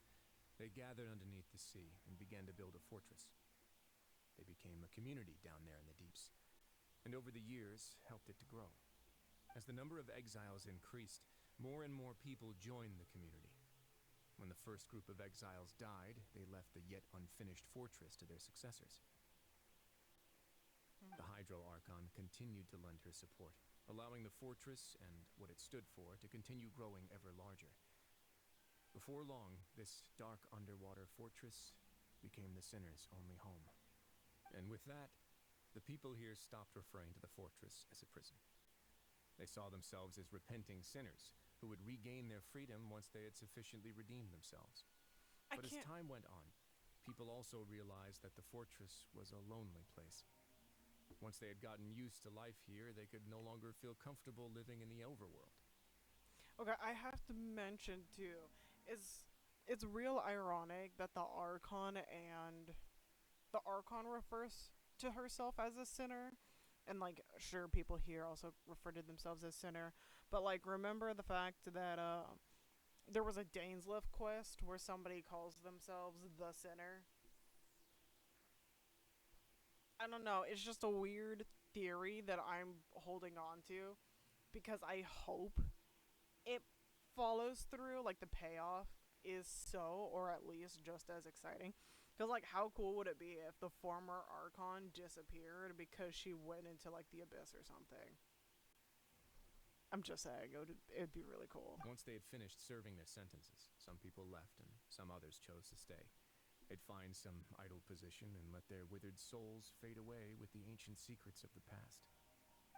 Speaker 3: they gathered underneath the sea and began to build a fortress. They became a community down there in the deeps, and over the years helped it to grow. As the number of exiles increased, more and more people joined the community. When the first group of exiles died, they left the yet unfinished fortress to their successors. The Hydro Archon continued to lend her support, allowing the fortress and what it stood for to continue growing ever larger. Before long, this dark underwater fortress became the sinner's only home. And with that, the people here stopped referring to the fortress as a prison. They saw themselves as repenting sinners who would regain their freedom once they had sufficiently redeemed themselves. But as time went on, people also realized that the fortress was a lonely place. Once they had gotten used to life here, they could no longer feel comfortable living in the overworld.
Speaker 1: Okay, I have to mention too, is it's real ironic that the Archon refers to herself as a sinner, and like sure people here also refer to themselves as sinner, but like remember the fact that there was a Dainsliff quest where somebody calls themselves the sinner. I don't know, it's just a weird theory that I'm holding on to because I hope it follows through, like the payoff is so, or at least just as exciting. Because, like, how cool would it be if the former Archon disappeared because she went into, like, the abyss or something? I'm just saying, it'd be really cool.
Speaker 3: Once they had finished serving their sentences, some people left and some others chose to stay. They'd find some idle position and let their withered souls fade away with the ancient secrets of the past.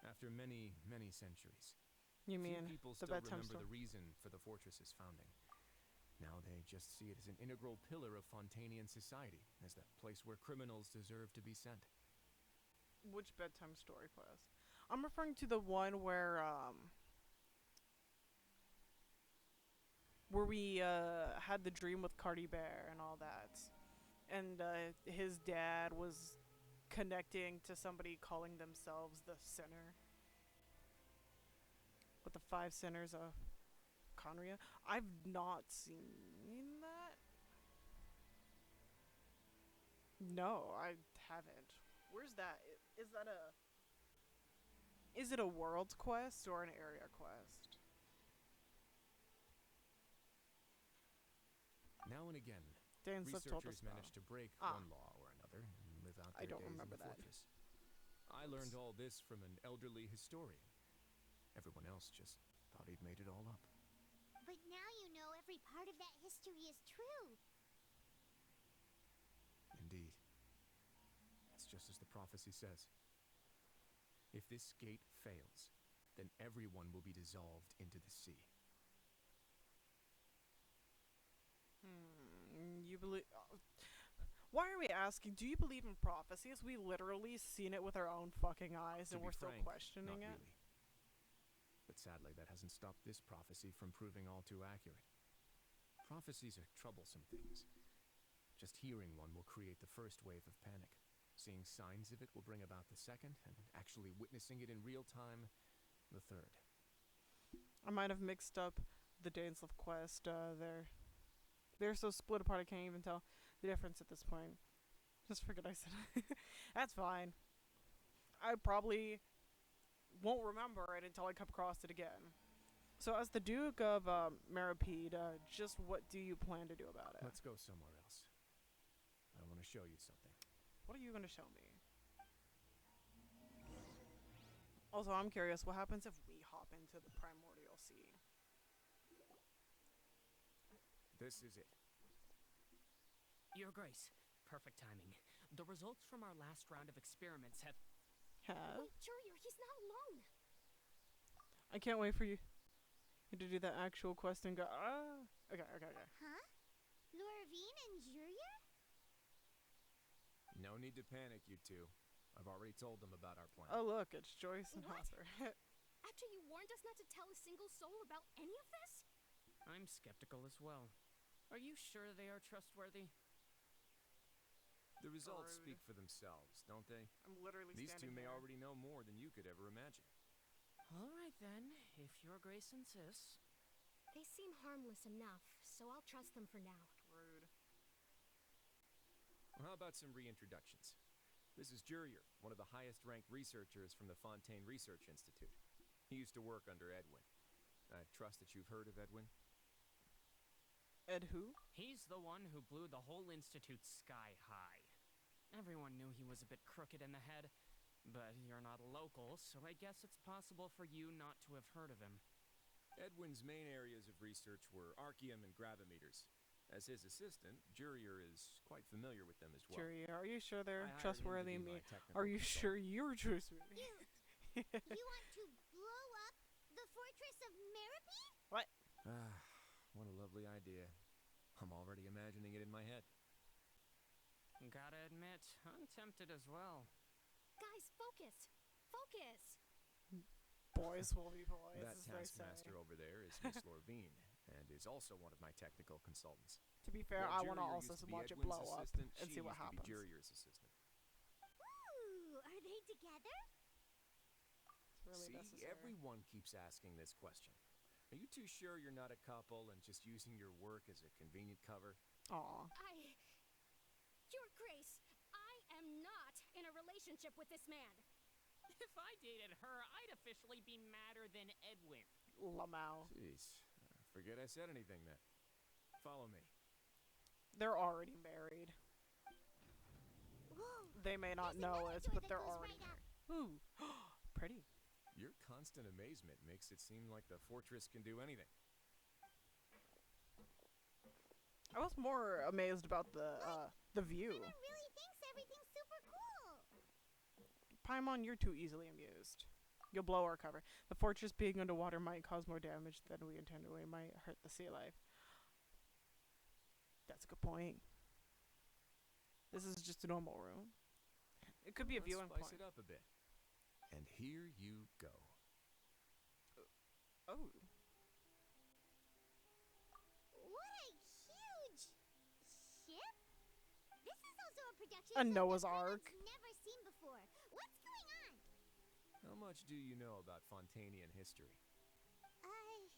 Speaker 3: After many, many centuries,
Speaker 1: you mean
Speaker 3: few people
Speaker 1: the
Speaker 3: still
Speaker 1: bedtime
Speaker 3: remember
Speaker 1: story?
Speaker 3: the reason for the fortress's founding. Now they just see it as an integral pillar of Fontanian society, as the place where criminals deserve to be sent.
Speaker 1: Which bedtime story quest? I'm referring to the one where we had the dream with Cardi Bear and all that, and his dad was connecting to somebody calling themselves the sinner. With the 5 sinners of Conria. I've not seen that. No, I haven't. Where's that? Is it a world quest or an area quest?
Speaker 3: Now and again,
Speaker 1: Dainsliff told us
Speaker 3: researchers manage to break one law or another and live out
Speaker 1: I
Speaker 3: their
Speaker 1: don't
Speaker 3: days
Speaker 1: remember
Speaker 3: in the
Speaker 1: that.
Speaker 3: fortress. I learned all this from an elderly historian. Everyone else just thought he'd made it all up.
Speaker 2: But now you know every part of that history is true.
Speaker 3: Indeed. It's just as the prophecy says. If this gate fails, then everyone will be dissolved into the sea.
Speaker 1: You believe... why are we asking? Do you believe in prophecies? We literally seen it with our own fucking eyes, and we're still questioning it.
Speaker 3: Really. But sadly, that hasn't stopped this prophecy from proving all too accurate. Prophecies are troublesome things. Just hearing one will create the first wave of panic. Seeing signs of it will bring about the second, and actually witnessing it in real time, the third.
Speaker 1: I might have mixed up the Dainsliff quest. They're so split apart I can't even tell the difference at this point. Just forget I said it. That's fine. I probably won't remember it until I come across it again. So as the Duke of Maripede, just what do you plan to do about it?
Speaker 3: Let's go somewhere else. I want to show you something.
Speaker 1: What are you going to show me? Also, I'm curious, what happens if we hop into the Primordial Sea?
Speaker 3: This is it.
Speaker 15: Your Grace, perfect timing. The results from our last round of experiments have...
Speaker 17: Wait, Jurier, he's not alone.
Speaker 1: I can't wait for you to do that actual quest and go, Okay.
Speaker 2: Huh? Lorvine and Jurier?
Speaker 3: No need to panic, you two. I've already told them about our plan.
Speaker 1: Oh, look, it's Joyce and Hopper.
Speaker 17: After you warned us not to tell a single soul about any of this?
Speaker 15: I'm skeptical as well. Are you sure they are trustworthy?
Speaker 3: The results speak for themselves, don't they?
Speaker 1: I'm literally
Speaker 3: These two may
Speaker 1: here.
Speaker 3: already know more than you could ever imagine.
Speaker 15: All right then, if Your Grace insists.
Speaker 17: They seem harmless enough, so I'll trust them for now.
Speaker 1: Rude.
Speaker 3: Well, how about some reintroductions? This is Jurier, one of the highest-ranked researchers from the Fontaine Research Institute. He used to work under Edwin. I trust that you've heard of Edwin?
Speaker 1: Ed who?
Speaker 15: He's the one who blew the whole institute sky high. Everyone knew he was a bit crooked in the head, but you're not a local, so I guess it's possible for you not to have heard of him.
Speaker 3: Edwin's main areas of research were archeum and gravimeters. As his assistant, Jurier is quite familiar with them as well.
Speaker 1: Jurier, are you sure they're
Speaker 3: I hired him to
Speaker 1: trustworthy?
Speaker 3: be my technical
Speaker 1: Are you
Speaker 3: consultant.
Speaker 1: sure you're trustworthy?
Speaker 2: You want to blow up the fortress of Maripede?
Speaker 1: What?
Speaker 3: What a lovely idea. I'm already imagining it in my head.
Speaker 15: Gotta admit, I'm tempted as well.
Speaker 17: Guys, focus! Focus!
Speaker 1: Boys will be boys,
Speaker 3: That
Speaker 1: as they say.
Speaker 3: taskmaster over there is Miss Lorvine, and is also one of my technical consultants.
Speaker 1: To be fair,
Speaker 3: While
Speaker 1: I want to
Speaker 3: Jurier
Speaker 1: also
Speaker 3: used to be
Speaker 1: watch it
Speaker 3: Edwin's
Speaker 1: blow up
Speaker 3: assistant,
Speaker 1: and
Speaker 3: she
Speaker 1: see what
Speaker 3: used to
Speaker 1: happens.
Speaker 3: be Jurier's assistant.
Speaker 2: Ooh, are they together?
Speaker 1: It's really
Speaker 3: See,
Speaker 1: necessary.
Speaker 3: everyone keeps asking this question. Are you too sure you're not a couple and just using your work as a convenient cover?
Speaker 1: Aw.
Speaker 17: Your Grace, I am not in a relationship with this man.
Speaker 15: If I dated her, I'd officially be madder than Edwin.
Speaker 1: Lamau.
Speaker 3: Jeez, forget I said anything then. Follow me.
Speaker 1: They're already married.
Speaker 2: Whoa,
Speaker 1: They may not know it, but they're already
Speaker 2: right
Speaker 1: married. Ooh, pretty.
Speaker 3: Your constant amazement makes it seem like the fortress can do anything.
Speaker 1: I was more amazed about the view.
Speaker 2: Paimon really thinks everything's super cool.
Speaker 1: Paimon, you're too easily amused. You'll blow our cover. The fortress being underwater might cause more damage than we intended. We might hurt the sea life. That's a good point. This is just a normal room. It could be a
Speaker 3: Let's
Speaker 1: viewing
Speaker 3: spice
Speaker 1: point.
Speaker 3: it up a bit. And here you go.
Speaker 1: Oh.
Speaker 2: What a huge ship! This is also a production
Speaker 1: A
Speaker 2: set
Speaker 1: Noah's
Speaker 2: that
Speaker 1: Ark.
Speaker 2: Paimon's never seen before. What's going on?
Speaker 3: How much do you know about Fontanian history?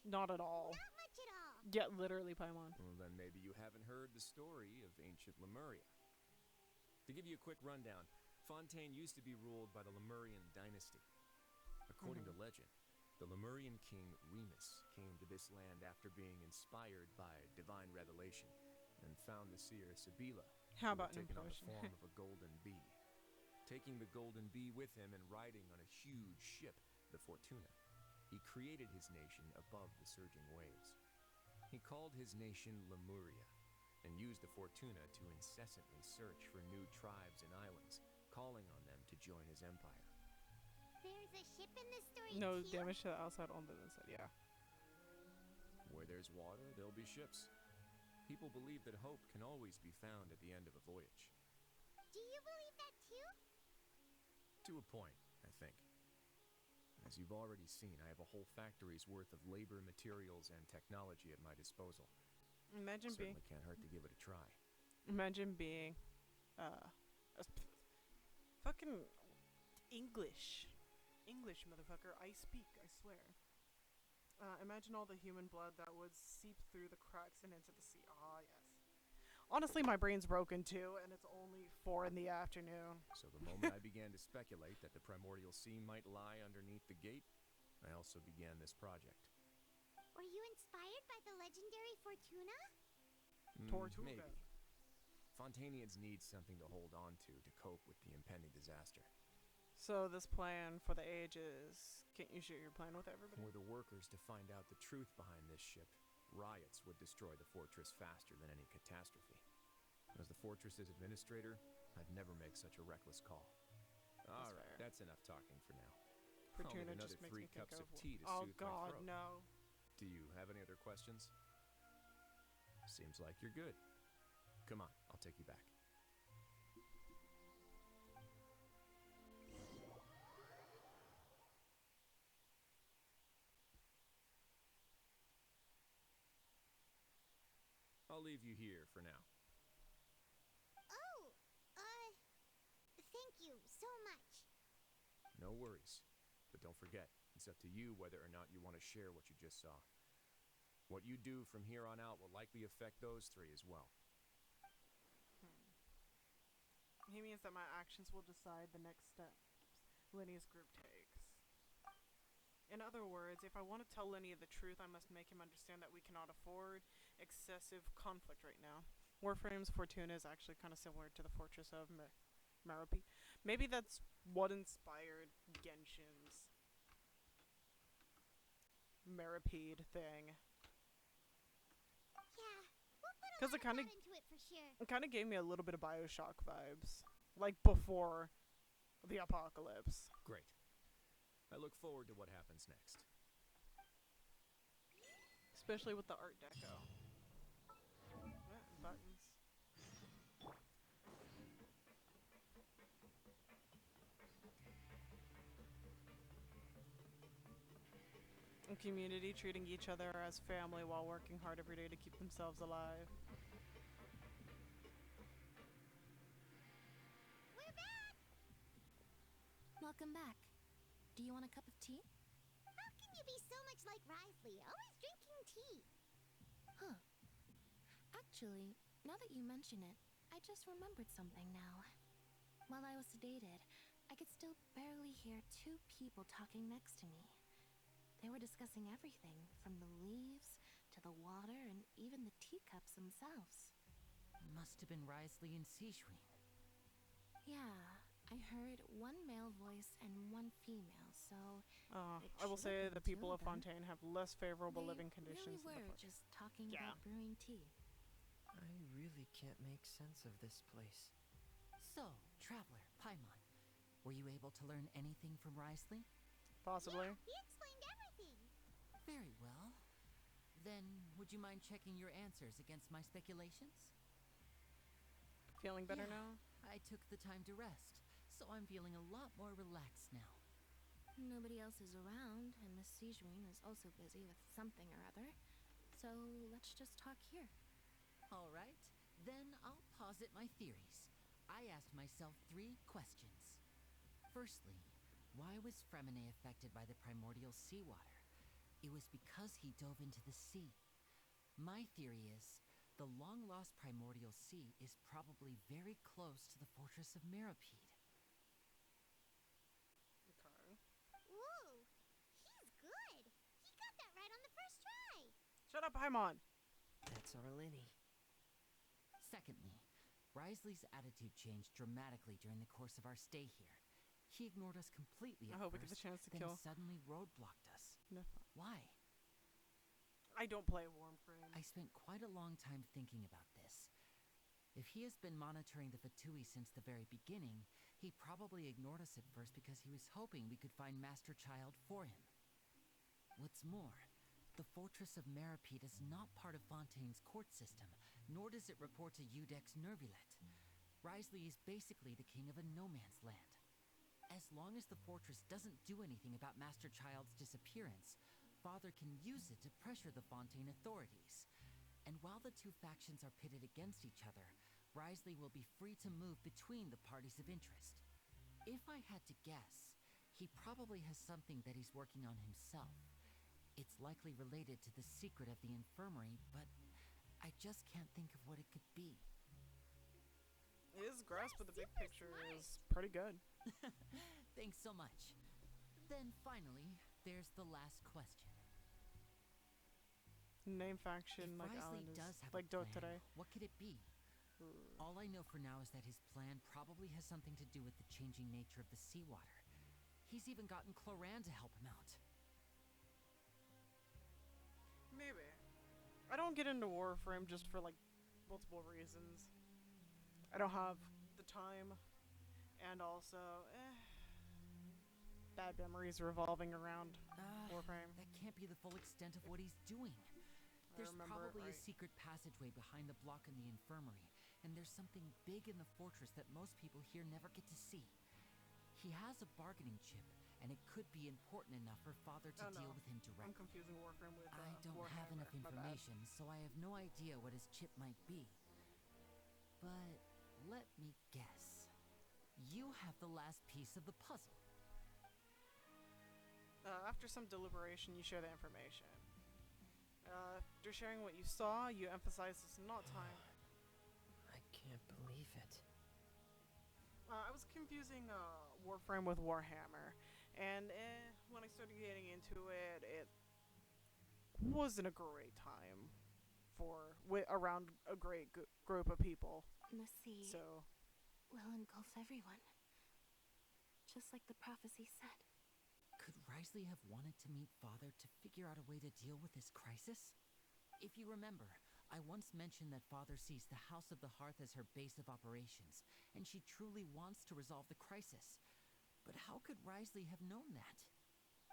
Speaker 1: Not at all.
Speaker 2: Not much at all.
Speaker 1: Yeah, literally, Paimon.
Speaker 3: Well, then maybe you haven't heard the story of ancient Lemuria. To give you a quick rundown, Fontaine used to be ruled by the Lemurian dynasty. According to legend, the Lemurian king Remus came to this land after being inspired by divine revelation and found the seer Sibila,
Speaker 1: How
Speaker 3: who
Speaker 1: about
Speaker 3: had taken on the
Speaker 1: implosion?
Speaker 3: form of a golden bee. Taking the golden bee with him and riding on a huge ship, the Fortuna, he created his nation above the surging waves. He called his nation Lemuria and used the Fortuna to incessantly search for new tribes and islands, calling on them to join his empire.
Speaker 2: There's a ship in this story
Speaker 1: No
Speaker 2: too?
Speaker 1: damage to the outside, only the inside. Yeah.
Speaker 3: Where there's water, there'll be ships. People believe that hope can always be found at the end of a voyage.
Speaker 2: Do you believe that too?
Speaker 3: To a point, I think. As you've already seen, I have a whole factory's worth of labor, materials, and technology at my disposal.
Speaker 1: Imagine being.
Speaker 3: Certainly can't hurt to give it a try.
Speaker 1: Imagine being, fucking English, motherfucker. I speak. I swear. Imagine all the human blood that would seep through the cracks and into the sea. Ah, yes. Honestly, my brain's broken too, and it's only 4 in the afternoon.
Speaker 3: So the moment I began to speculate that the primordial sea might lie underneath the gate, I also began this project.
Speaker 2: Were you inspired by the legendary Fortuna?
Speaker 1: Tortuga.
Speaker 3: Maybe. Fontanians need something to hold on to cope with the impending disaster.
Speaker 1: So this plan for the ages, can't you share your plan with everybody?
Speaker 3: Were the workers to find out the truth behind this ship, riots would destroy the fortress faster than any catastrophe. As the fortress's administrator, I'd never make such a reckless call. All right,
Speaker 1: fair.
Speaker 3: that's enough talking for now. I'll
Speaker 1: Fortuna
Speaker 3: need
Speaker 1: just
Speaker 3: another
Speaker 1: makes
Speaker 3: 3
Speaker 1: me think
Speaker 3: cups of
Speaker 1: of.
Speaker 3: tea to
Speaker 1: Oh
Speaker 3: soothe
Speaker 1: God,
Speaker 3: my throat.
Speaker 1: no.
Speaker 3: Do you have any other questions? Seems like you're good. Come on, I'll take you back. I'll leave you here for now.
Speaker 2: Oh, thank you so much.
Speaker 3: No worries. But don't forget, it's up to you whether or not you want to share what you just saw. What you do from here on out will likely affect those 3 as well.
Speaker 1: He means that my actions will decide the next steps Lenny's group takes. In other words, if I want to tell Lenny the truth, I must make him understand that we cannot afford excessive conflict right now. Warframe's Fortuna is actually kind of similar to the Fortress of Meropide. Maybe that's what inspired Genshin's Meropide thing.
Speaker 2: Yeah, we'll put a
Speaker 1: Because
Speaker 2: lot
Speaker 1: it kind of
Speaker 2: into it for sure.
Speaker 1: it kind of gave me a little bit of BioShock vibes, like before the apocalypse.
Speaker 3: Great. I look forward to what happens next.
Speaker 1: Especially with the Art Deco. Buttons. community treating each other as family while working hard every day to keep themselves alive.
Speaker 2: We're back!
Speaker 22: Welcome back. Do you want a cup of tea?
Speaker 2: How can you be so much like Risley, always drinking tea?
Speaker 22: Huh. Actually, now that you mention it, I just remembered something now. While I was sedated, I could still barely hear two people talking next to me. They were discussing everything, from the leaves to the water and even the teacups themselves.
Speaker 11: Must have been Risley and Sijwin.
Speaker 22: Yeah, I heard one male voice and one female, so
Speaker 1: I will say the people of Fontaine have less favorable living conditions
Speaker 22: really
Speaker 1: than the
Speaker 22: were just talking
Speaker 1: Yeah.
Speaker 22: about brewing tea.
Speaker 4: I really can't make sense of this place.
Speaker 11: So, Traveler, Paimon, were you able to learn anything from Risley?
Speaker 1: Possibly.
Speaker 2: Yeah, he explained everything.
Speaker 11: Very well. Then, would you mind checking your answers against my speculations?
Speaker 1: Feeling better
Speaker 11: Yeah,
Speaker 1: now?
Speaker 11: I took the time to rest, so I'm feeling a lot more relaxed now.
Speaker 22: Nobody else is around, and Miss Sijwin is also busy with something or other. So let's just talk here.
Speaker 11: All right, then I'll posit my theories. I asked myself 3 questions. Firstly, why was Fremine affected by the primordial seawater? It was because he dove into the sea. My theory is, the long-lost primordial sea is probably very close to the fortress of Meripede.
Speaker 1: Okay.
Speaker 2: Whoa, he's good. He got that right on the first try.
Speaker 1: Shut up, Paimon!
Speaker 4: That's Arlini.
Speaker 11: Secondly, Risley's attitude changed dramatically during the course of our stay here. He ignored us completely
Speaker 1: I
Speaker 11: at
Speaker 1: hope we
Speaker 11: first,
Speaker 1: get the chance to
Speaker 11: then
Speaker 1: kill.
Speaker 11: suddenly roadblocked us.
Speaker 1: No.
Speaker 11: Why?
Speaker 1: I don't play Warframe.
Speaker 11: I spent quite a long time thinking about this. If he has been monitoring the Fatui since the very beginning, he probably ignored us at first because he was hoping we could find Master Child for him. What's more, the fortress of Meripede is not part of Fontaine's court system, nor does it report to Udex Nervulet. Risley is basically the king of a no-man's land. As long as the fortress doesn't do anything about Master Child's disappearance, Father can use it to pressure the Fontaine authorities. And while the two factions are pitted against each other, Risley will be free to move between the parties of interest. If I had to guess, he probably has something that he's working on himself. It's likely related to the secret of the infirmary, but I just can't think of what it could be.
Speaker 1: His grasp of the big picture is pretty good.
Speaker 11: Thanks so much. Then finally, there's the last question.
Speaker 1: Name faction
Speaker 11: If
Speaker 1: like
Speaker 11: Risley
Speaker 1: Alan is
Speaker 11: does have
Speaker 1: like
Speaker 11: a
Speaker 1: Dotare.
Speaker 11: plan, what could it be? All I know for now is that his plan probably has something to do with the changing nature of the seawater. He's even gotten Cloran to help him out.
Speaker 1: Maybe. I don't get into Warframe just for like multiple reasons. I don't have the time, and also, bad memories revolving around Warframe.
Speaker 11: That can't be the full extent of what he's doing. There's
Speaker 1: remember it
Speaker 11: probably a
Speaker 1: right.
Speaker 11: secret passageway behind the block in the infirmary, and there's something big in the fortress that most people here never get to see. He has a bargaining chip, and it could be important enough for Father to deal with him directly.
Speaker 1: I'm confusing Warframe with
Speaker 11: I don't
Speaker 1: Warhammer.
Speaker 11: have enough
Speaker 1: My bad.
Speaker 11: information, so I have no idea what his chip might be. But let me guess. You have the last piece of the puzzle.
Speaker 1: After some deliberation, you share the information. After sharing what you saw, you emphasize it's not time.
Speaker 4: I can't believe it.
Speaker 1: I was confusing Warframe with Warhammer, and when I started getting into it, it wasn't a great time for around a great group of people.
Speaker 22: The sea
Speaker 1: So
Speaker 22: will engulf everyone. Just like the prophecy said.
Speaker 11: Could Risley have wanted to meet Father to figure out a way to deal with this crisis? If you remember, I once mentioned that Father sees the House of the Hearth as her base of operations, and she truly wants to resolve the crisis. But how could Risley have known that?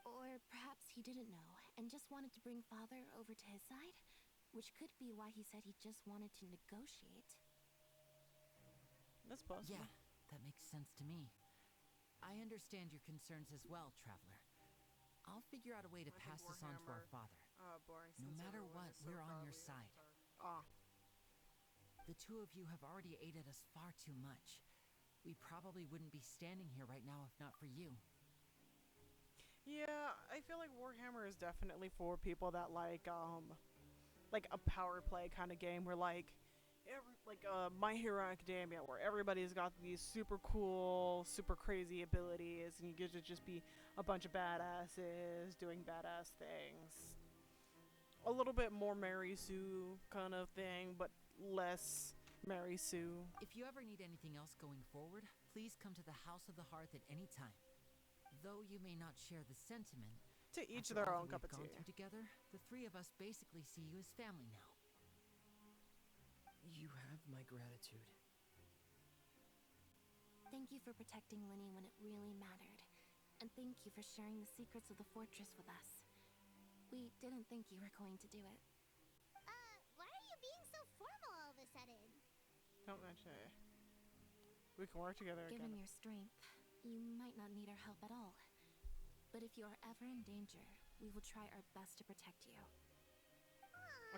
Speaker 22: Or perhaps he didn't know and just wanted to bring Father over to his side, which could be why he said he just wanted to negotiate.
Speaker 1: That's possible.
Speaker 11: Yeah, that makes sense to me. I understand your concerns as well, Traveler. I'll figure out a way to pass this on to our father.
Speaker 1: Boring.
Speaker 11: No
Speaker 1: since
Speaker 11: matter
Speaker 1: everyone
Speaker 11: what,
Speaker 1: is so
Speaker 11: we're on your
Speaker 1: godly
Speaker 11: side.
Speaker 1: at the start. Ah.
Speaker 11: The two of you have already aided us far too much. We probably wouldn't be standing here right now if not for you.
Speaker 1: Yeah, I feel like Warhammer is definitely for people that like a power play kind of game where My Hero Academia, where everybody's got these super cool, super crazy abilities, and you get to just be a bunch of badasses doing badass things. A little bit more Mary Sue kind of thing, but less Mary Sue.
Speaker 11: If you ever need anything else going forward, please come to the House of the Hearth at any time. Though you may not share the sentiment,
Speaker 1: To each
Speaker 11: after
Speaker 1: their
Speaker 11: all
Speaker 1: own
Speaker 11: that
Speaker 1: cup
Speaker 11: we've
Speaker 1: of
Speaker 11: gone
Speaker 1: tea.
Speaker 11: through together, the three of us basically see you as family now.
Speaker 4: You have my gratitude.
Speaker 22: Thank you for protecting Linny when it really mattered. And thank you for sharing the secrets of the fortress with us. We didn't think you were going to do it.
Speaker 2: Why are you being so formal all of a sudden?
Speaker 1: Don't mention it. We can work together
Speaker 22: Given
Speaker 1: again.
Speaker 22: your strength, you might not need our help at all. But if you are ever in danger, we will try our best to protect you.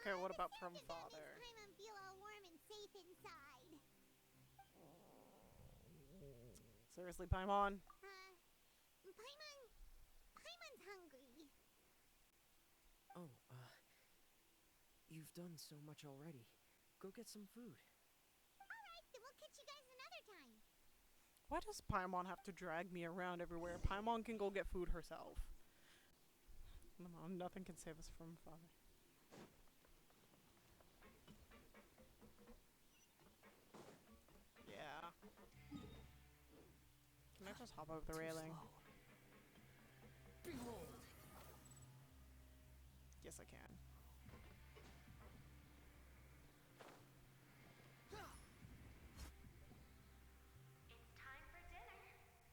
Speaker 1: Okay, what about from father?
Speaker 2: Paimon feel all warm and safe inside.
Speaker 1: Seriously, Paimon?
Speaker 2: Paimon's hungry.
Speaker 4: Oh, you've done so much already. Go get some food.
Speaker 2: Alright, then we'll catch you guys another time.
Speaker 1: Why does Paimon have to drag me around everywhere? Paimon can go get food herself. No, nothing can save us from father. Yeah. Can I just hop over the railing?
Speaker 4: Behold!
Speaker 1: Yes, I can.
Speaker 6: It's time for dinner.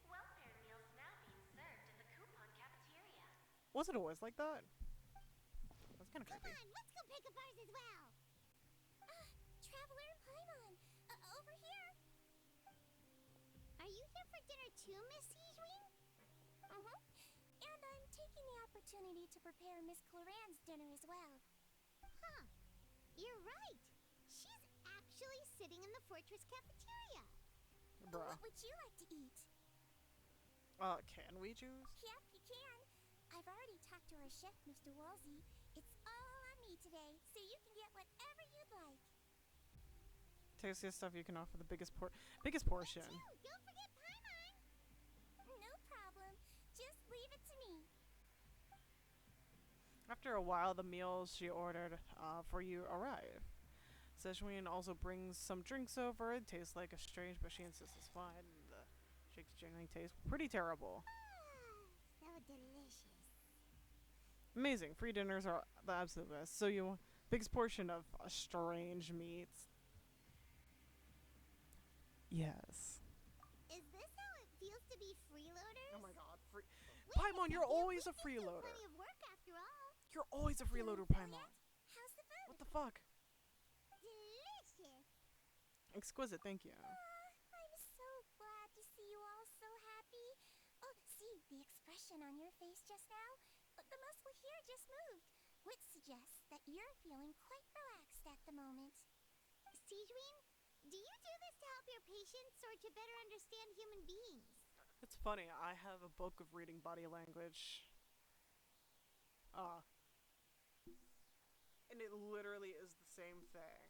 Speaker 6: Welfare meals now being served in the coupon cafeteria.
Speaker 1: Was it always like that? That's kind of
Speaker 2: Come
Speaker 1: creepy.
Speaker 2: on, let's go pick up ours as well. Traveler and Paimon, over here. Are you here for dinner too, Miss Sijwin? And I'm taking the opportunity to prepare Miss Cloran's dinner as well. Huh. You're right. She's actually sitting in the fortress cafeteria.
Speaker 1: Bruh.
Speaker 2: What would you like to eat?
Speaker 1: Can we choose?
Speaker 2: Yep, you can. I've already talked to our chef, Mr. Wolsey. It's all on me today, so you can get whatever you'd like.
Speaker 1: Tastiest stuff you can offer the biggest portion.
Speaker 2: Don't forget Paimon. No problem. Just leave it to me.
Speaker 1: After a while, the meals she ordered for you arrive. Szechuan also brings some drinks over. It tastes like a strange, but she insists it's fine. The shakes generally taste pretty terrible.
Speaker 2: So delicious.
Speaker 1: Amazing. Free dinners are the absolute best. So you biggest portion of strange meats. Yes.
Speaker 2: Is this how it feels to be freeloaders?
Speaker 1: Oh my god, Paimon, you're always a freeloader.
Speaker 2: Plenty of work after all.
Speaker 1: You're always a freeloader, Paimon.
Speaker 2: How's the food?
Speaker 1: What the fuck?
Speaker 2: Delicious.
Speaker 1: Exquisite, thank you.
Speaker 2: I'm so glad to see you all so happy. Oh, see the expression on your face just now? The muscle here just moved, which suggests that you're feeling quite relaxed at the moment. Sijwin, do you do this to help your patients or to better understand human beings?
Speaker 1: It's funny, I have a book of reading body language. And it literally is the same thing.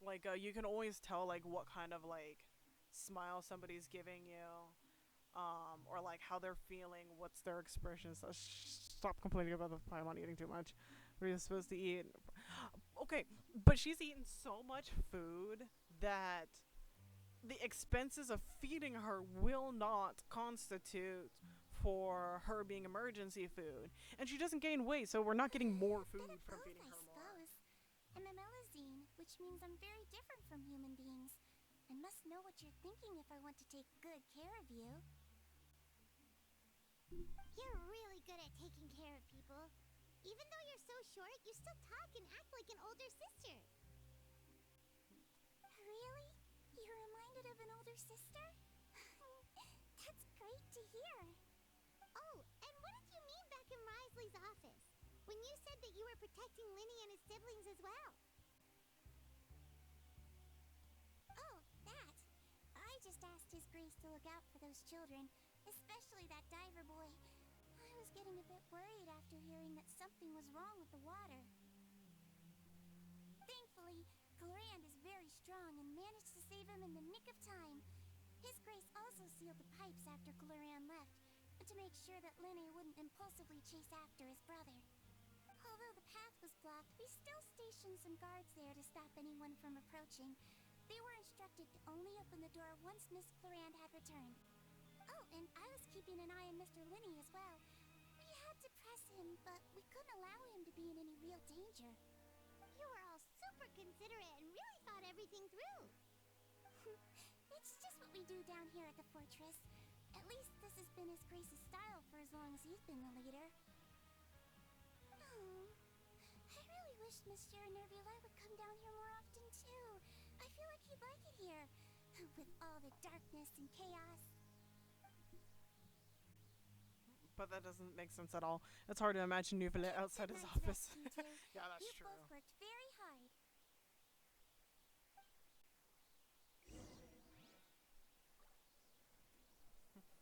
Speaker 1: Like, you can always tell, like, what kind of, like, smile somebody's giving you. Or, like, how they're feeling, what's their expressions. Stop complaining about the Paimon eating too much. What are you supposed to eat? Okay, but she's eaten so much food that the expenses of feeding her will not constitute for her being emergency food. And she doesn't gain weight, so we're not getting more food from feeding her more.
Speaker 2: I'm a Melazine, which means I'm very different from human beings. I must know what you're thinking if I want to take good care of you. You're really good at taking care of people. Even though you're so short, you still talk and act like an older sister. Really? You're reminded of an older sister? That's great to hear. when you said that you were protecting Linny and his siblings as well. Oh, that. I just asked His Grace to look out for those children, especially that diver boy. I was getting a bit worried after hearing that something was wrong with the water. Thankfully, Glorand is very strong and managed to save him in the nick of time. His Grace also sealed the pipes after Glorand left, to make sure that Linny wouldn't impulsively chase after his brother. Although the path was blocked, we still stationed some guards there to stop anyone from approaching. They were instructed to only open the door once Miss Glorand had returned. Oh, and I was keeping an eye on Mr. Linny as well. We had to press him, but we couldn't allow him to be in any real danger. You were all super considerate and really thought everything through. It's just what we do down here at the fortress. At least this has been His Grace's style for as long as he's been the leader. Oh, I really wish Monsieur Nervula would come down here more often too. I feel like he'd like it here, with all the darkness and chaos.
Speaker 1: But that doesn't make sense at all. It's hard to imagine Neuvillette outside his office. Yeah, that's true.
Speaker 2: You both worked very hard.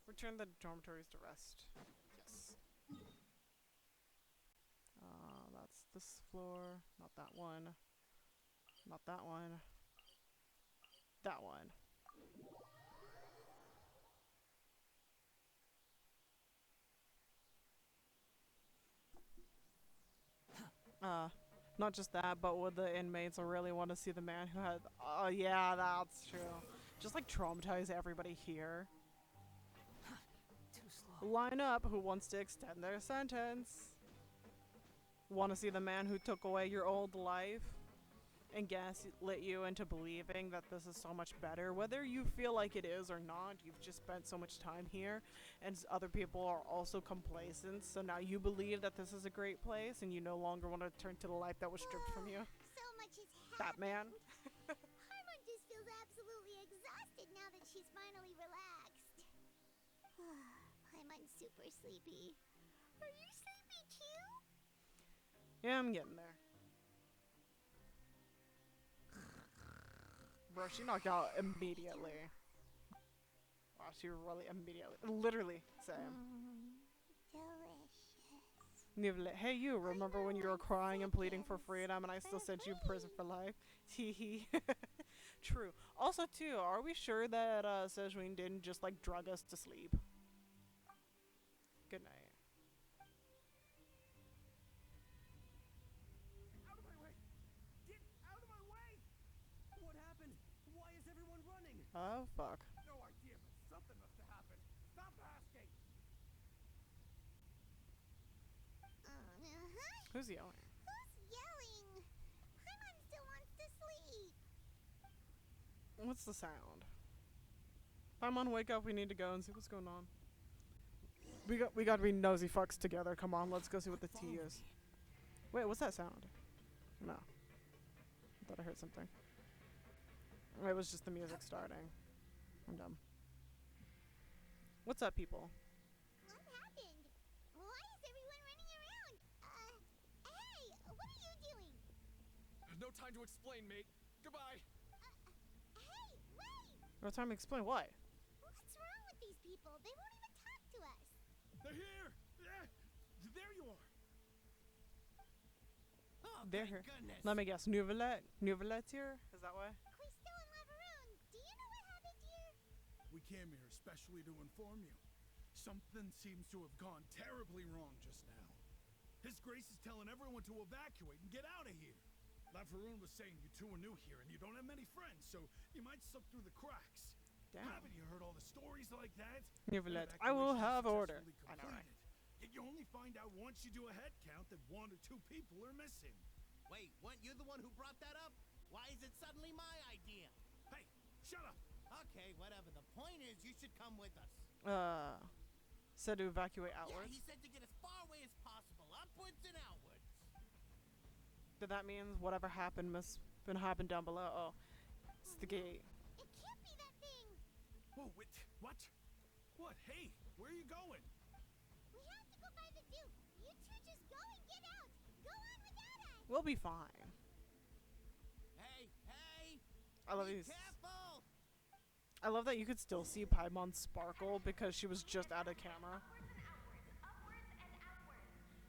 Speaker 1: Return the dormitories to rest. Yes. That's this floor. Not that one. Not that one. That one. Not just that, but would the inmates really want to see the man who had... Oh, yeah, that's true. Just, like, traumatize everybody here.
Speaker 18: Too slow.
Speaker 1: Line up who wants to extend their sentence. Want to see the man who took away your old life and gaslit you into believing that this is so much better. Whether you feel like it is or not, you've just spent so much time here, and other people are also complacent, so now you believe that this is a great place and you no longer want to return to the life that was stripped from you.
Speaker 2: So much has
Speaker 1: That man.
Speaker 2: Harmon just feels absolutely exhausted now that she's finally relaxed. Paimon's super sleepy. Are you sleepy too?
Speaker 1: Yeah, I'm getting there. Bro, she knocked out immediately. Wow, she really immediately. Literally, same.
Speaker 2: Delicious.
Speaker 1: Neuvillette, hey you, remember when you were crying and pleading for freedom and I still sent you to prison for life? Teehee. True. Also, too, are we sure that Sejuin didn't just, like, drug us to sleep? Good night.
Speaker 19: Out of my way! Get out of my way! What happened? Why is everyone running?
Speaker 1: Oh, fuck.
Speaker 12: No idea, but something must have happened. Stop asking!
Speaker 1: Who's yelling?
Speaker 2: Who's yelling? Paimon still wants to sleep.
Speaker 1: What's the sound? Paimon, wake up. We need to go and see what's going on. We got to be nosy fucks together. Come on, let's go see what the tea is. Wait, what's that sound? No. I thought I heard something. It was just the music starting. I'm dumb. What's up, people?
Speaker 2: What happened? Why is everyone running around? Hey, what are you doing?
Speaker 3: No time to explain, mate. Goodbye.
Speaker 2: Hey, wait!
Speaker 1: No time to explain what?
Speaker 2: What's wrong with these people? They won't even talk to us.
Speaker 12: They're here! There you are!
Speaker 14: Oh,
Speaker 1: They're
Speaker 14: thank
Speaker 1: here.
Speaker 14: goodness.
Speaker 1: Let me guess. Neuvillette's here? Is that why?
Speaker 2: Quisto and Laveroon, do you know what happened here?
Speaker 7: We came here especially to inform you. Something seems to have gone terribly wrong just now. His Grace is telling everyone to evacuate and get out of here. Laveroon was saying you two are new here and you don't have many friends, so you might slip through the cracks.
Speaker 1: Damn.
Speaker 7: Haven't you heard all the stories like that?
Speaker 1: Neuvillette, I will
Speaker 7: Evacuation
Speaker 1: have order.
Speaker 7: successfully
Speaker 1: I know, right?
Speaker 7: completed. Yet you only find out once you do a head count that 1 or 2 people are missing.
Speaker 14: Wait, weren't you the one who brought that up? Why is it suddenly my idea?
Speaker 7: Hey, shut up!
Speaker 14: Okay, whatever. The point is, you should come with us.
Speaker 1: Said to evacuate
Speaker 14: Yeah,
Speaker 1: outwards.
Speaker 14: he said to get as far away as possible, upwards and outwards.
Speaker 1: Did that mean whatever happened must been happened down below? Oh, it's the gate.
Speaker 2: It can't be that thing.
Speaker 7: Whoa, wait, what? What? Hey, where are you going?
Speaker 2: We have to go by the Duke. You two just go and get out.
Speaker 1: We'll be fine.
Speaker 10: Hey, hey!
Speaker 1: I love
Speaker 10: Be
Speaker 1: these.
Speaker 10: careful!
Speaker 1: I love that you could still see Paimon sparkle because she was just out of camera.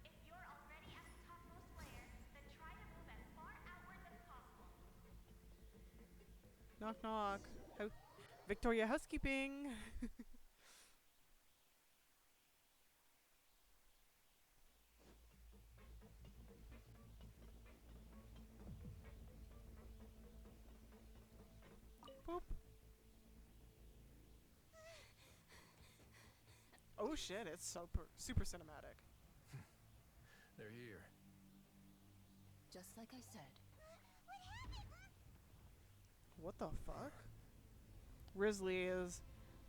Speaker 6: If you're already at the topmost layer, then try to move as far outwards as possible.
Speaker 1: Knock knock. Victoria housekeeping. Boop. Oh shit, it's super cinematic.
Speaker 3: They're here.
Speaker 20: Just like I said.
Speaker 1: What the fuck? Risley is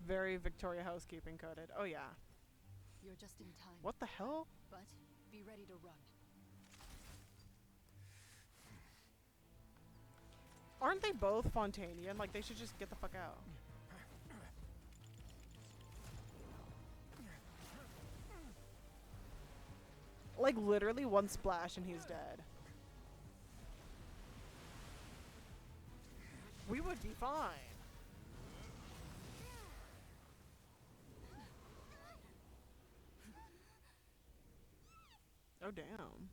Speaker 1: very Victoria housekeeping coded. Oh yeah.
Speaker 20: You're just in time.
Speaker 1: What the hell?
Speaker 20: But be ready to run.
Speaker 1: Aren't they both Fontanian? Like, they should just get the fuck out. Like, literally one splash and he's dead. We would be fine. Oh, damn.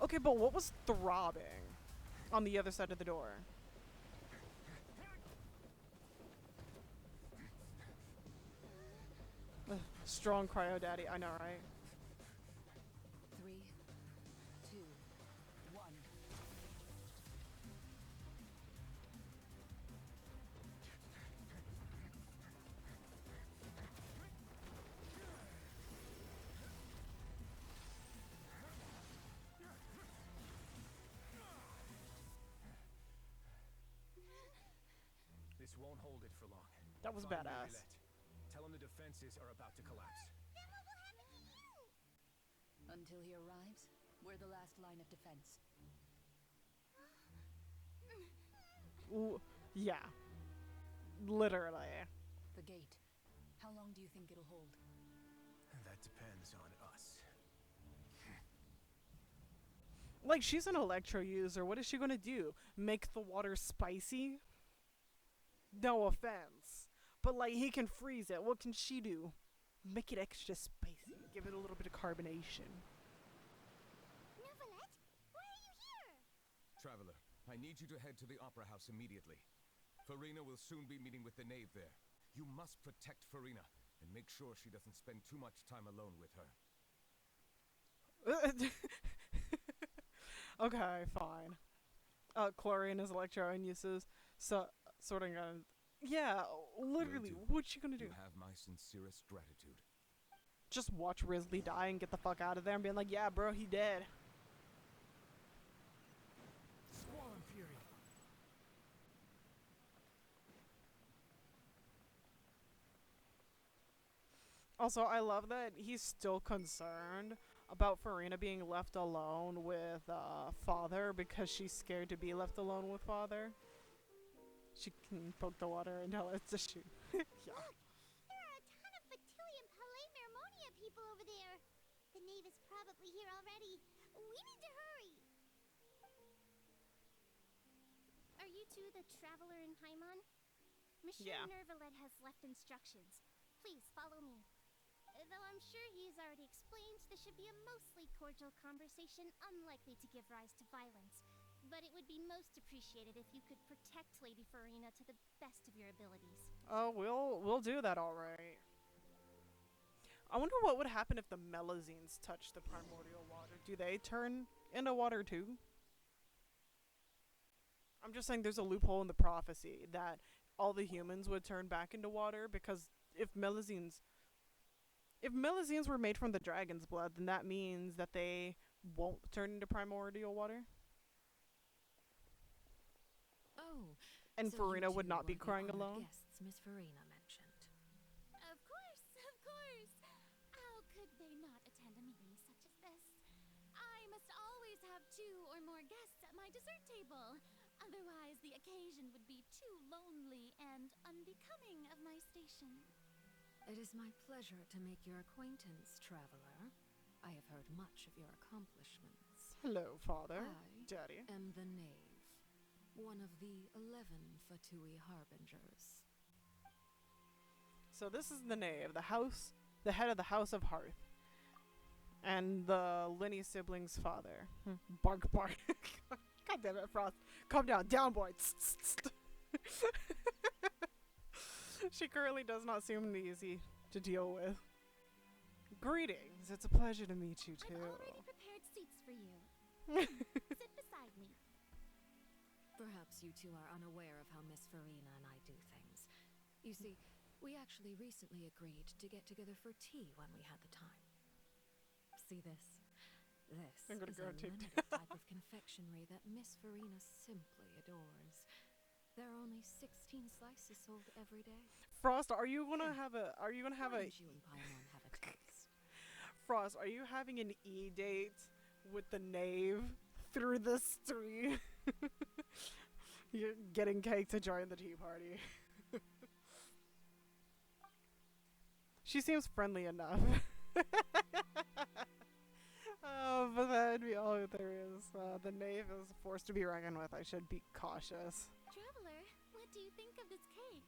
Speaker 1: Okay, but what was throbbing on the other side of the door? Ugh, strong cryo daddy, I know, right?
Speaker 20: 3, 2, 1.
Speaker 3: This won't hold it for long.
Speaker 1: That was
Speaker 3: Find
Speaker 1: badass.
Speaker 3: Neuvillette. Tell him the defenses are about to collapse.
Speaker 2: Then what will happen to you?
Speaker 20: Until he arrives, we're the last line of defense.
Speaker 1: Ooh, yeah. Literally.
Speaker 20: The gate. How long do you think it'll hold?
Speaker 3: That depends on us.
Speaker 1: Like, she's an electro user. What is she gonna do? Make the water spicy? No offense. But, like, he can freeze it. What can she do? Make it extra spicy. Give it a little bit of carbonation.
Speaker 2: Neuvillette, why are you here?
Speaker 5: Traveler, I need you to head to the Opera House immediately. Farina will soon be meeting with the knave there. You must protect Farina and make sure she doesn't spend too much time alone with her.
Speaker 1: Okay, fine. Chlorine is electro and uses sorting gun. Yeah, literally, what's she gonna do?
Speaker 5: You have my sincerest gratitude.
Speaker 1: Just watch Risley die and get the fuck out of there and being like, yeah, bro, he dead.
Speaker 7: Squall and Fury.
Speaker 1: Also, I love that he's still concerned about Farina being left alone with Father because she's scared to be left alone with Father. She can poke the water and tell it to shoot. Yeah.
Speaker 2: Look, there are a ton of Fatilian Palamermonia people over there. The knave is probably here already. We need to hurry. Are you two the traveler in Paimon? Monsieur
Speaker 1: Yeah.
Speaker 2: Neuvillette has left instructions. Please follow me. Though I'm sure he's already explained, this should be a mostly cordial conversation, unlikely to give rise to violence. But it would be most appreciated if you could protect Lady Farina to the best of your abilities.
Speaker 1: Oh, we'll do that, all right. I wonder what would happen if the Melazines touch the primordial water. Do they turn into water too? I'm just saying there's a loophole in the prophecy that all the humans would turn back into water because if Melazines were made from the dragon's blood, then that means that they won't turn into primordial water.
Speaker 9: Oh,
Speaker 1: And
Speaker 9: so
Speaker 1: Farina
Speaker 9: you
Speaker 1: would
Speaker 9: two
Speaker 1: not be
Speaker 9: are the
Speaker 1: crying
Speaker 9: honored
Speaker 1: alone.
Speaker 9: Guests Miss Farina mentioned.
Speaker 2: Of course, of course. How could they not attend a meeting such as this? I must always have 2 or more guests at my dessert table. Otherwise, the occasion would be too lonely and unbecoming of my station.
Speaker 9: It is my pleasure to make your acquaintance, traveler. I have heard much of your accomplishments.
Speaker 1: Hello, Father.
Speaker 9: I
Speaker 1: Daddy.
Speaker 9: am the Knave, one of the 11 Fatui Harbingers.
Speaker 1: So this is the Knave, the head of the House of Hearth. And the Linny siblings' father. Bark, bark. God damn it, Frost. Calm down. Down, boy. She currently does not seem easy to deal with. Greetings. It's a pleasure to meet you, too.
Speaker 2: I've already prepared seats for you. Sit beside me.
Speaker 9: Perhaps you two are unaware of how Miss Farina and I do things. You see, we actually recently agreed to get together for tea when we had the time. See this? This
Speaker 1: I'm gonna
Speaker 9: is
Speaker 1: go
Speaker 9: a
Speaker 1: take
Speaker 9: limited type of confectionery that Miss Farina simply adores. There are only 16 slices sold every day.
Speaker 1: Frost, are you gonna have a? Are you gonna have
Speaker 9: Why
Speaker 1: a?
Speaker 9: don't you and Paimon have a taste?
Speaker 1: Frost, are you having an date with the Knave through the street? You're getting cake to join the tea party. She seems friendly enough. But that'd be all there is. The Knave is a force to be reckoned with. I should be cautious.
Speaker 2: Traveler, what do you think of this cake?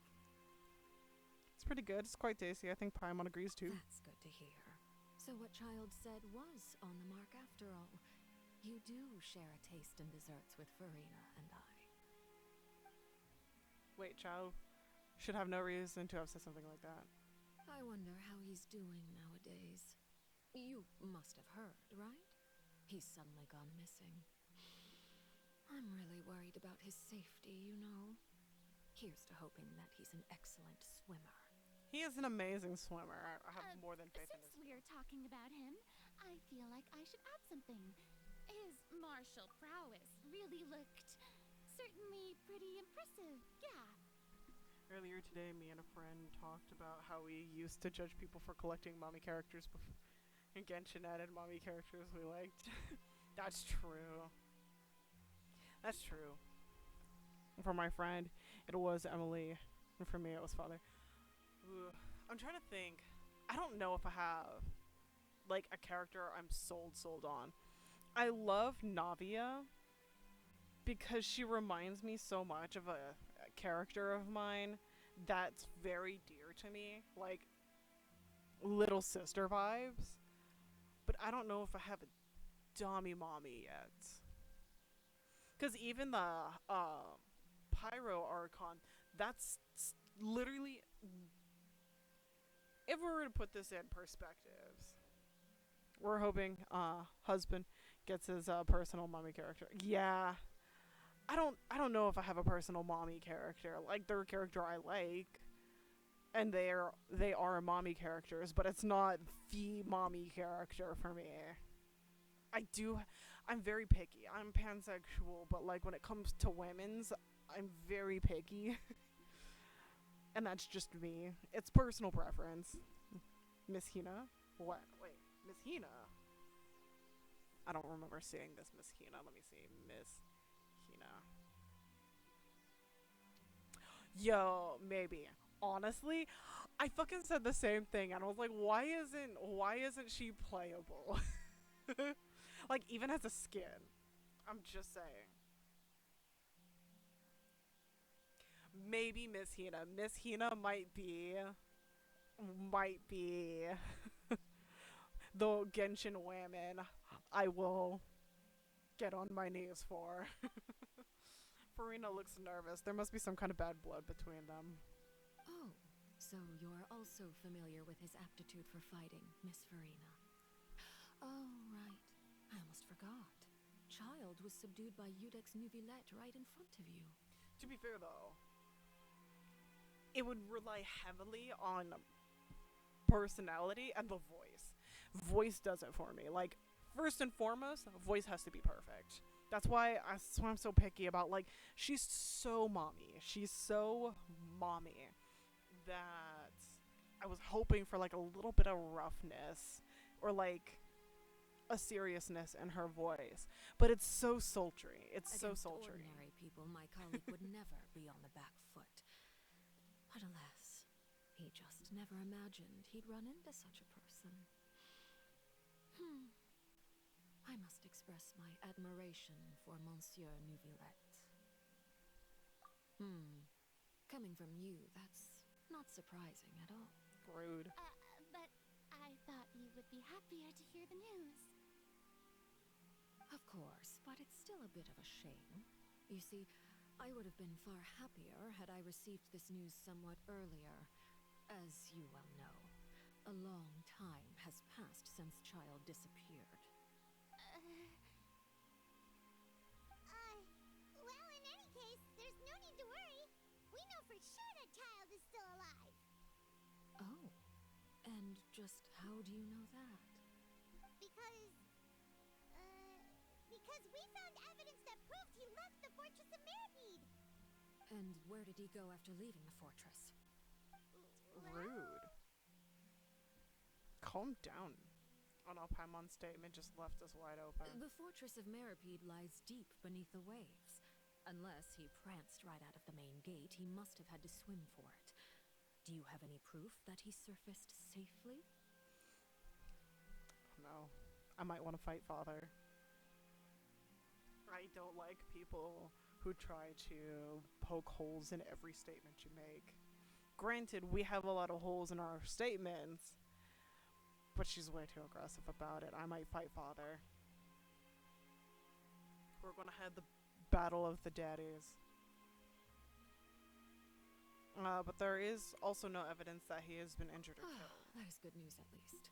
Speaker 1: It's pretty good. It's quite tasty. I think Paimon agrees too.
Speaker 9: That's good to hear. So what Child said was on the mark after all. You do share a taste in desserts with Farina and I.
Speaker 1: Wait, Child should have no reason to have said something like that.
Speaker 9: I wonder how he's doing nowadays. You must have heard, right? He's suddenly gone missing. I'm really worried about his safety, you know. Here's to hoping that he's an excellent swimmer.
Speaker 1: He is an amazing swimmer. I have more than faith in
Speaker 2: Since we're talking about him, I feel like I should add something. His martial prowess really looked certainly pretty impressive, yeah.
Speaker 1: Earlier today, me and a friend talked about how we used to judge people for collecting mommy characters before, and Genshin added mommy characters we liked. That's true. That's true. For my friend, it was Emily, and for me, it was Father. Ooh, I'm trying to think. I don't know if I have, like, a character I'm sold on. I love Navia because she reminds me so much of a character of mine that's very dear to me, like little sister vibes. But I don't know if I have a Dami mommy yet. Because even the Pyro Archon, that's literally, if we were to put this in perspectives, we're hoping husband gets his personal mommy character. Yeah. I don't know if I have a personal mommy character. Like, they're a character I like, and they are mommy characters, but it's not the mommy character for me. I'm very picky. I'm pansexual, but like when it comes to women's, I'm very picky. And that's just me. It's personal preference. Miss Hina? What? Wait, Miss Hina? I don't remember seeing this Miss Hina. Let me see. Miss Hina. Yo, maybe. Honestly, I fucking said the same thing, and I was like, why isn't she playable? Like, even as a skin. I'm just saying. Maybe Miss Hina. Miss Hina might be the Genshin women I will get on my knees for. Farina looks nervous. There must be some kind of bad blood between them.
Speaker 9: Oh, so you're also familiar with his aptitude for fighting, Miss Farina. Oh, right. I almost forgot. Child was subdued by Udex Nuvillette right in front of you.
Speaker 1: To be fair, though, it would rely heavily on personality and the voice. Voice does it for me. Like, first and foremost, voice has to be perfect. That's why I'm so picky about, like, she's so mommy. She's so mommy that I was hoping for, like, a little bit of roughness or, like, a seriousness in her voice. But it's so sultry. It's so sultry.
Speaker 9: Ordinary people, my colleague would never be on the back foot. But alas, he just never imagined he'd run into such a person. I must express my admiration for Monsieur Neuvillette. Coming from you, that's not surprising at all.
Speaker 1: Rude.
Speaker 2: But I thought you would be happier to hear the news.
Speaker 9: Of course, but it's still a bit of a shame. You see, I would have been far happier had I received this news somewhat earlier. As you well know, a long time has passed since Child disappeared.
Speaker 2: Well, in any case, there's no need to worry. We know for sure that Child is still alive.
Speaker 9: Oh, and just how do you know that?
Speaker 2: Because we found evidence that proved he left the Fortress of Mirapede.
Speaker 9: And where did he go after leaving the fortress?
Speaker 1: Rude. Calm down. Oh no, Paimon's statement just left us wide open.
Speaker 9: The Fortress of Mirapede lies deep beneath the waves. Unless he pranced right out of the main gate, he must have had to swim for it. Do you have any proof that he surfaced safely?
Speaker 1: No. I might want to fight Father. I don't like people who try to poke holes in every statement you make. Granted, we have a lot of holes in our statements, but she's way too aggressive about it. I might fight Father. We're gonna have the battle of the daddies. But there is also no evidence that he has been injured or killed.
Speaker 9: That is good news, at least.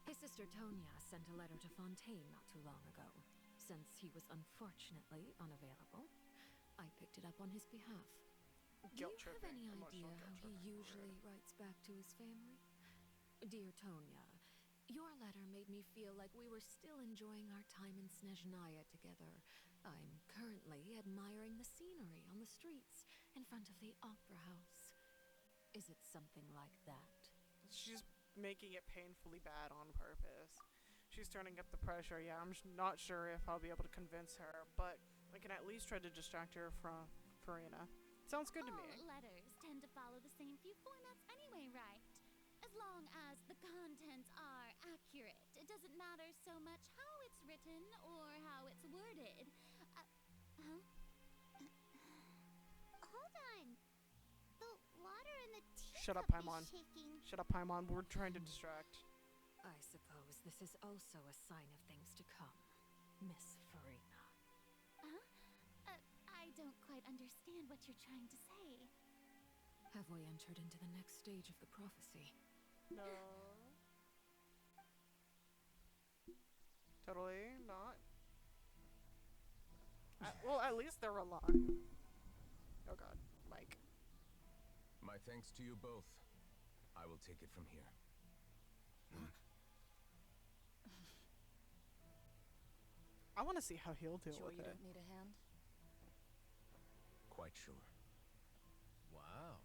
Speaker 9: His sister Tonya sent a letter to Fontaine not too long ago. Since he was unfortunately unavailable, I picked it up on his behalf. Do you have any idea how he usually writes back to his family? Dear Tonya, your letter made me feel like we were still enjoying our time in Snezhnaya together. I'm currently admiring the scenery on the streets in front of the opera house. Is it something like that?
Speaker 1: She's making it painfully bad on purpose. She's turning up the pressure. Yeah, I'm not sure if I'll be able to convince her, but I can at least try to distract her from Farina. Sounds good to me.
Speaker 2: Letters tend to follow the same few formats anyway, right? As long as the contents are accurate, it doesn't matter so much how it's written or how it's worded. Hold on. The water in the teacup
Speaker 1: Shut up, Paimon.
Speaker 2: is shaking.
Speaker 1: Shut up, Paimon. We're trying to distract.
Speaker 9: I suppose this is also a sign of things to come, Miss Farina.
Speaker 2: I don't quite understand what you're trying to say.
Speaker 9: Have we entered into the next stage of the prophecy?
Speaker 1: No. Totally not. Well, at least they're alive. Oh god, Mike.
Speaker 5: My thanks to you both. I will take it from here.
Speaker 1: I want to see how he'll deal
Speaker 20: Sure
Speaker 1: with
Speaker 20: you
Speaker 1: it.
Speaker 20: don't need a hand?
Speaker 5: Quite sure.
Speaker 3: Wow.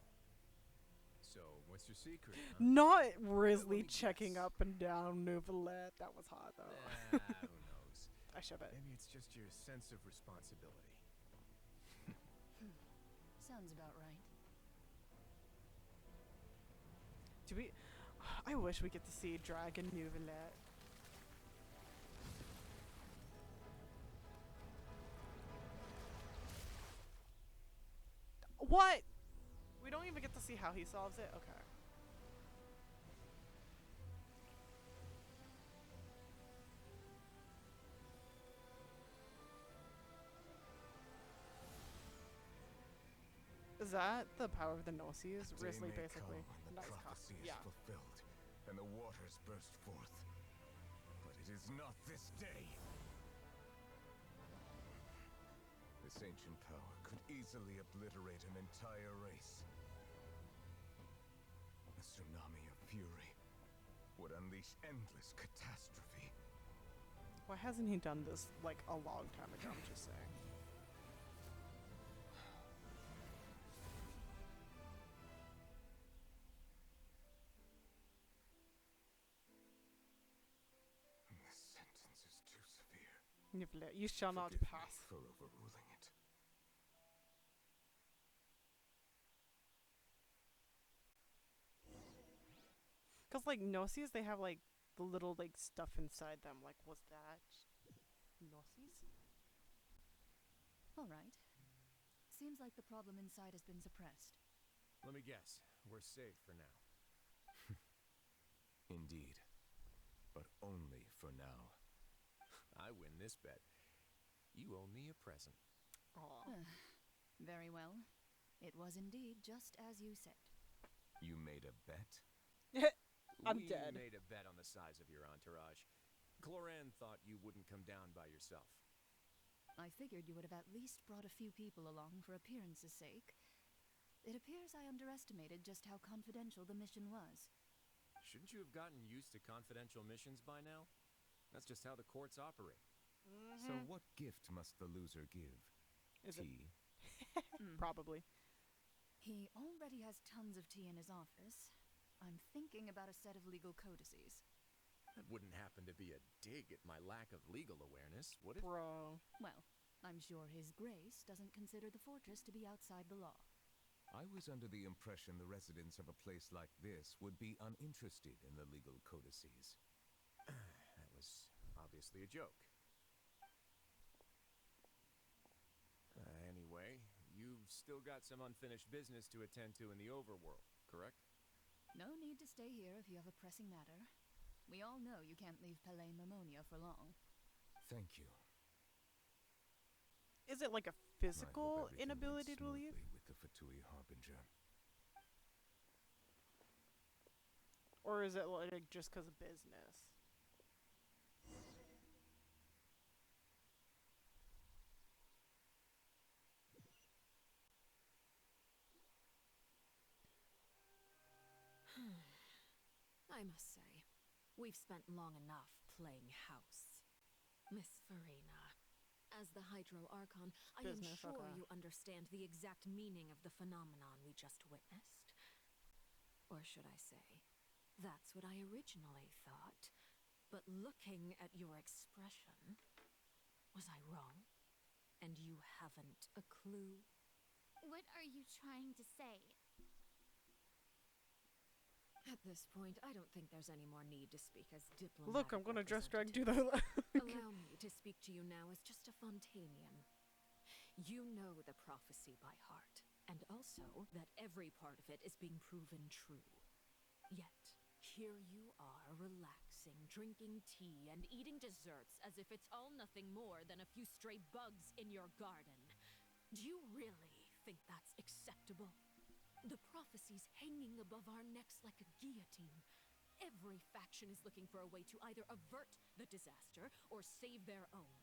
Speaker 3: So, what's your secret? Huh?
Speaker 1: Not Risley checking up and down Neuvillette. That was hot though.
Speaker 3: Who knows?
Speaker 1: I shove it.
Speaker 3: Maybe it's just your sense of responsibility.
Speaker 20: Sounds about right.
Speaker 1: Do we? I wish we get to see Dragon Neuvillette. What? We don't even get to see how he solves it? Okay. Is that the power of the Gnosis? Risley, basically.
Speaker 5: When the
Speaker 1: Nice
Speaker 5: prophecy is
Speaker 1: yeah.
Speaker 5: fulfilled, and the waters burst forth. But it is not this day. This ancient power could easily obliterate an entire race. A tsunami of fury would unleash endless catastrophe.
Speaker 1: Why hasn't he done this, like, a long time ago? I'm just saying.
Speaker 5: This sentence is too severe.
Speaker 1: Neuvillette, you shall not
Speaker 5: Forgive me
Speaker 1: pass.
Speaker 5: for overruling it.
Speaker 1: like Gnosis, they have like the little like stuff inside them. Like, was that Gnosis?
Speaker 20: Alright. Seems like the problem inside has been suppressed.
Speaker 3: Let me guess. We're safe for now.
Speaker 5: Indeed. But only for now.
Speaker 3: I win this bet. You owe me a present.
Speaker 1: Aw.
Speaker 20: Very well. It was indeed just as you said.
Speaker 5: You made a bet?
Speaker 1: I'm
Speaker 3: we
Speaker 1: dead.
Speaker 3: made a bet on the size of your entourage. Cloran thought you wouldn't come down by yourself.
Speaker 20: I figured you would have at least brought a few people along for appearance's sake. It appears I underestimated just how confidential the mission was.
Speaker 3: Shouldn't you have gotten used to confidential missions by now? That's just how the courts operate.
Speaker 5: So what gift must the loser give?
Speaker 1: Is
Speaker 5: Tea?
Speaker 1: Probably.
Speaker 20: He already has tons of tea in his office. I'm thinking about a set of legal codices.
Speaker 3: That wouldn't happen to be a dig at my lack of legal awareness, would it?
Speaker 1: Bro.
Speaker 20: Well, I'm sure His Grace doesn't consider the fortress to be outside the law.
Speaker 5: I was under the impression the residents of a place like this would be uninterested in the legal codices.
Speaker 3: That was obviously a joke. Anyway, you've still got some unfinished business to attend to in the overworld, correct?
Speaker 20: No need to stay here if you have a pressing matter. We all know you can't leave Palais Mimonia for long.
Speaker 5: Thank you.
Speaker 1: Is it like a
Speaker 5: I hope
Speaker 1: physical
Speaker 5: everything
Speaker 1: inability
Speaker 5: went
Speaker 1: to leave?
Speaker 5: smoothly with the Fatui Harbinger.
Speaker 1: Or is it like just because of business?
Speaker 9: I must say, we've spent long enough playing house. Miss Farina, as the Hydro Archon, I am
Speaker 1: Business,
Speaker 9: sure
Speaker 1: okay.
Speaker 9: you understand the exact meaning of the phenomenon we just witnessed. Or should I say, that's what I originally thought. But looking at your expression, was I wrong? And you haven't a clue?
Speaker 2: What are you trying to say?
Speaker 9: At this point, I don't think there's any more need to speak as diplomatic.
Speaker 1: Look, I'm gonna just drag to the.
Speaker 9: Allow me to speak to you now as just a Fontanian. You know the prophecy by heart, and also that every part of it is being proven true. Yet, here you are, relaxing, drinking tea, and eating desserts as if it's all nothing more than a few stray bugs in your garden. Do you really think that's acceptable? The prophecy's hanging above our necks like a guillotine. Every faction is looking for a way to either avert the disaster or save their own.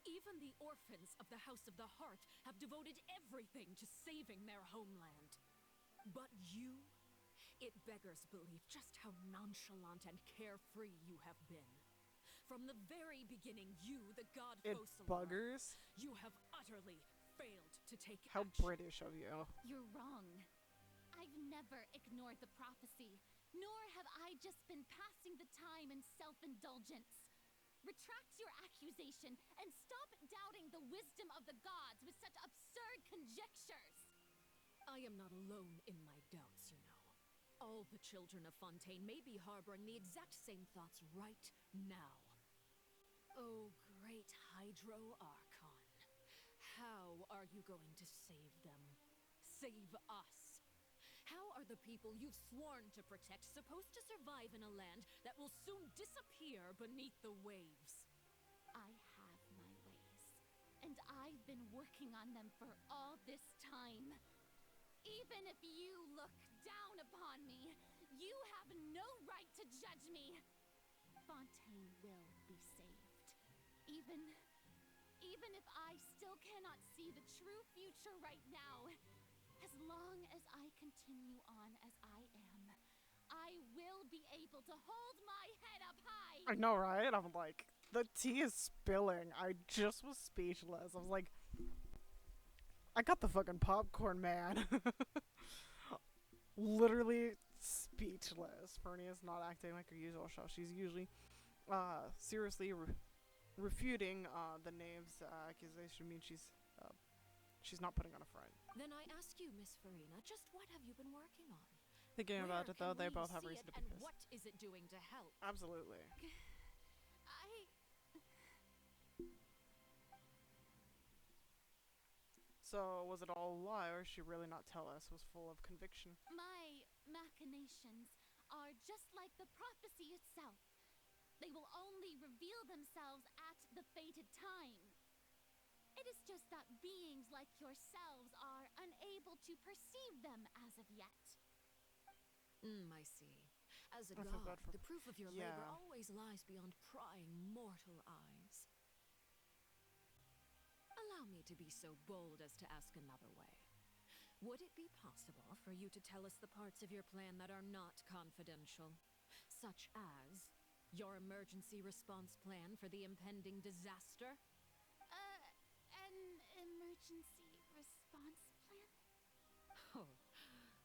Speaker 9: Even the orphans of the House of the Heart have devoted everything to saving their homeland. But you, it beggars belief just how nonchalant and carefree you have been. From the very beginning, you, the god
Speaker 1: It
Speaker 9: Focalor,
Speaker 1: buggers.
Speaker 9: you have utterly failed to take
Speaker 1: How
Speaker 9: action.
Speaker 1: British of you.
Speaker 2: You're wrong. I've never ignored the prophecy, nor have I just been passing the time in self-indulgence. Retract your accusation and stop doubting the wisdom of the gods with such absurd conjectures.
Speaker 9: I am not alone in my doubts, you know. All the children of Fontaine may be harboring the exact same thoughts right now. Oh, great Hydro Archon. How are you going to save them? Save us? How are the people you've sworn to protect supposed to survive in a land that will soon disappear beneath the waves?
Speaker 2: I have my ways, and I've been working on them for all this time. Even if you look down upon me, you have no right to judge me. Fontaine will be saved. Even if I still cannot see the true future right now, as long as I continue on as I am, I will be able to hold my head up high.
Speaker 1: I know, right? I'm like, the tea is spilling. I just was speechless. I was like, I got the fucking popcorn, man. Literally speechless. Fernie is not acting like her usual self. She's usually, seriously refuting the Knave's accusation. Means she's not putting on a front.
Speaker 9: Then I ask you, Miss Farina, just what have you been working on?
Speaker 1: Thinking
Speaker 9: Where
Speaker 1: about it though,
Speaker 9: can
Speaker 1: they
Speaker 9: we
Speaker 1: both have
Speaker 9: see
Speaker 1: reason
Speaker 9: it,
Speaker 1: to be
Speaker 9: and
Speaker 1: pissed.
Speaker 9: what is it doing to help?
Speaker 1: Absolutely.
Speaker 2: I...
Speaker 1: So, was it all a lie, or did she really not tell us? Was full of conviction.
Speaker 2: My machinations are just like the prophecy itself. They will only reveal themselves at the fated time. It is just that beings like yourselves are unable to perceive them as of yet.
Speaker 9: I see. As a
Speaker 1: I feel
Speaker 9: god,
Speaker 1: bad for-
Speaker 9: the proof of your
Speaker 1: Yeah.
Speaker 9: labor always lies beyond prying mortal eyes. Allow me to be so bold as to ask another way. Would it be possible for you to tell us the parts of your plan that are not confidential? Such as your emergency response plan for the impending disaster?
Speaker 2: An emergency response plan?
Speaker 9: Oh,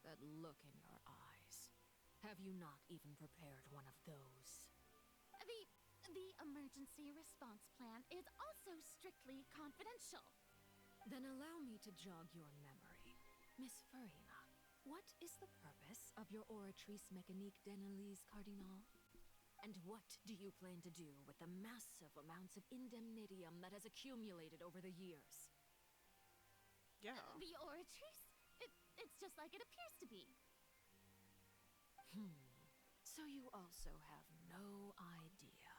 Speaker 9: that look in your eyes. Have you not even prepared one of those?
Speaker 2: The emergency response plan is also strictly confidential.
Speaker 9: Then allow me to jog your memory. Miss Farina, what is the purpose of your Oratrice Mécanique d'Analyse Cardinal? And what do you plan to do with the massive amounts of indemnitium that has accumulated over the years?
Speaker 1: Yeah.
Speaker 2: The Oratrice? It's just like it appears to be.
Speaker 9: So you also have no idea.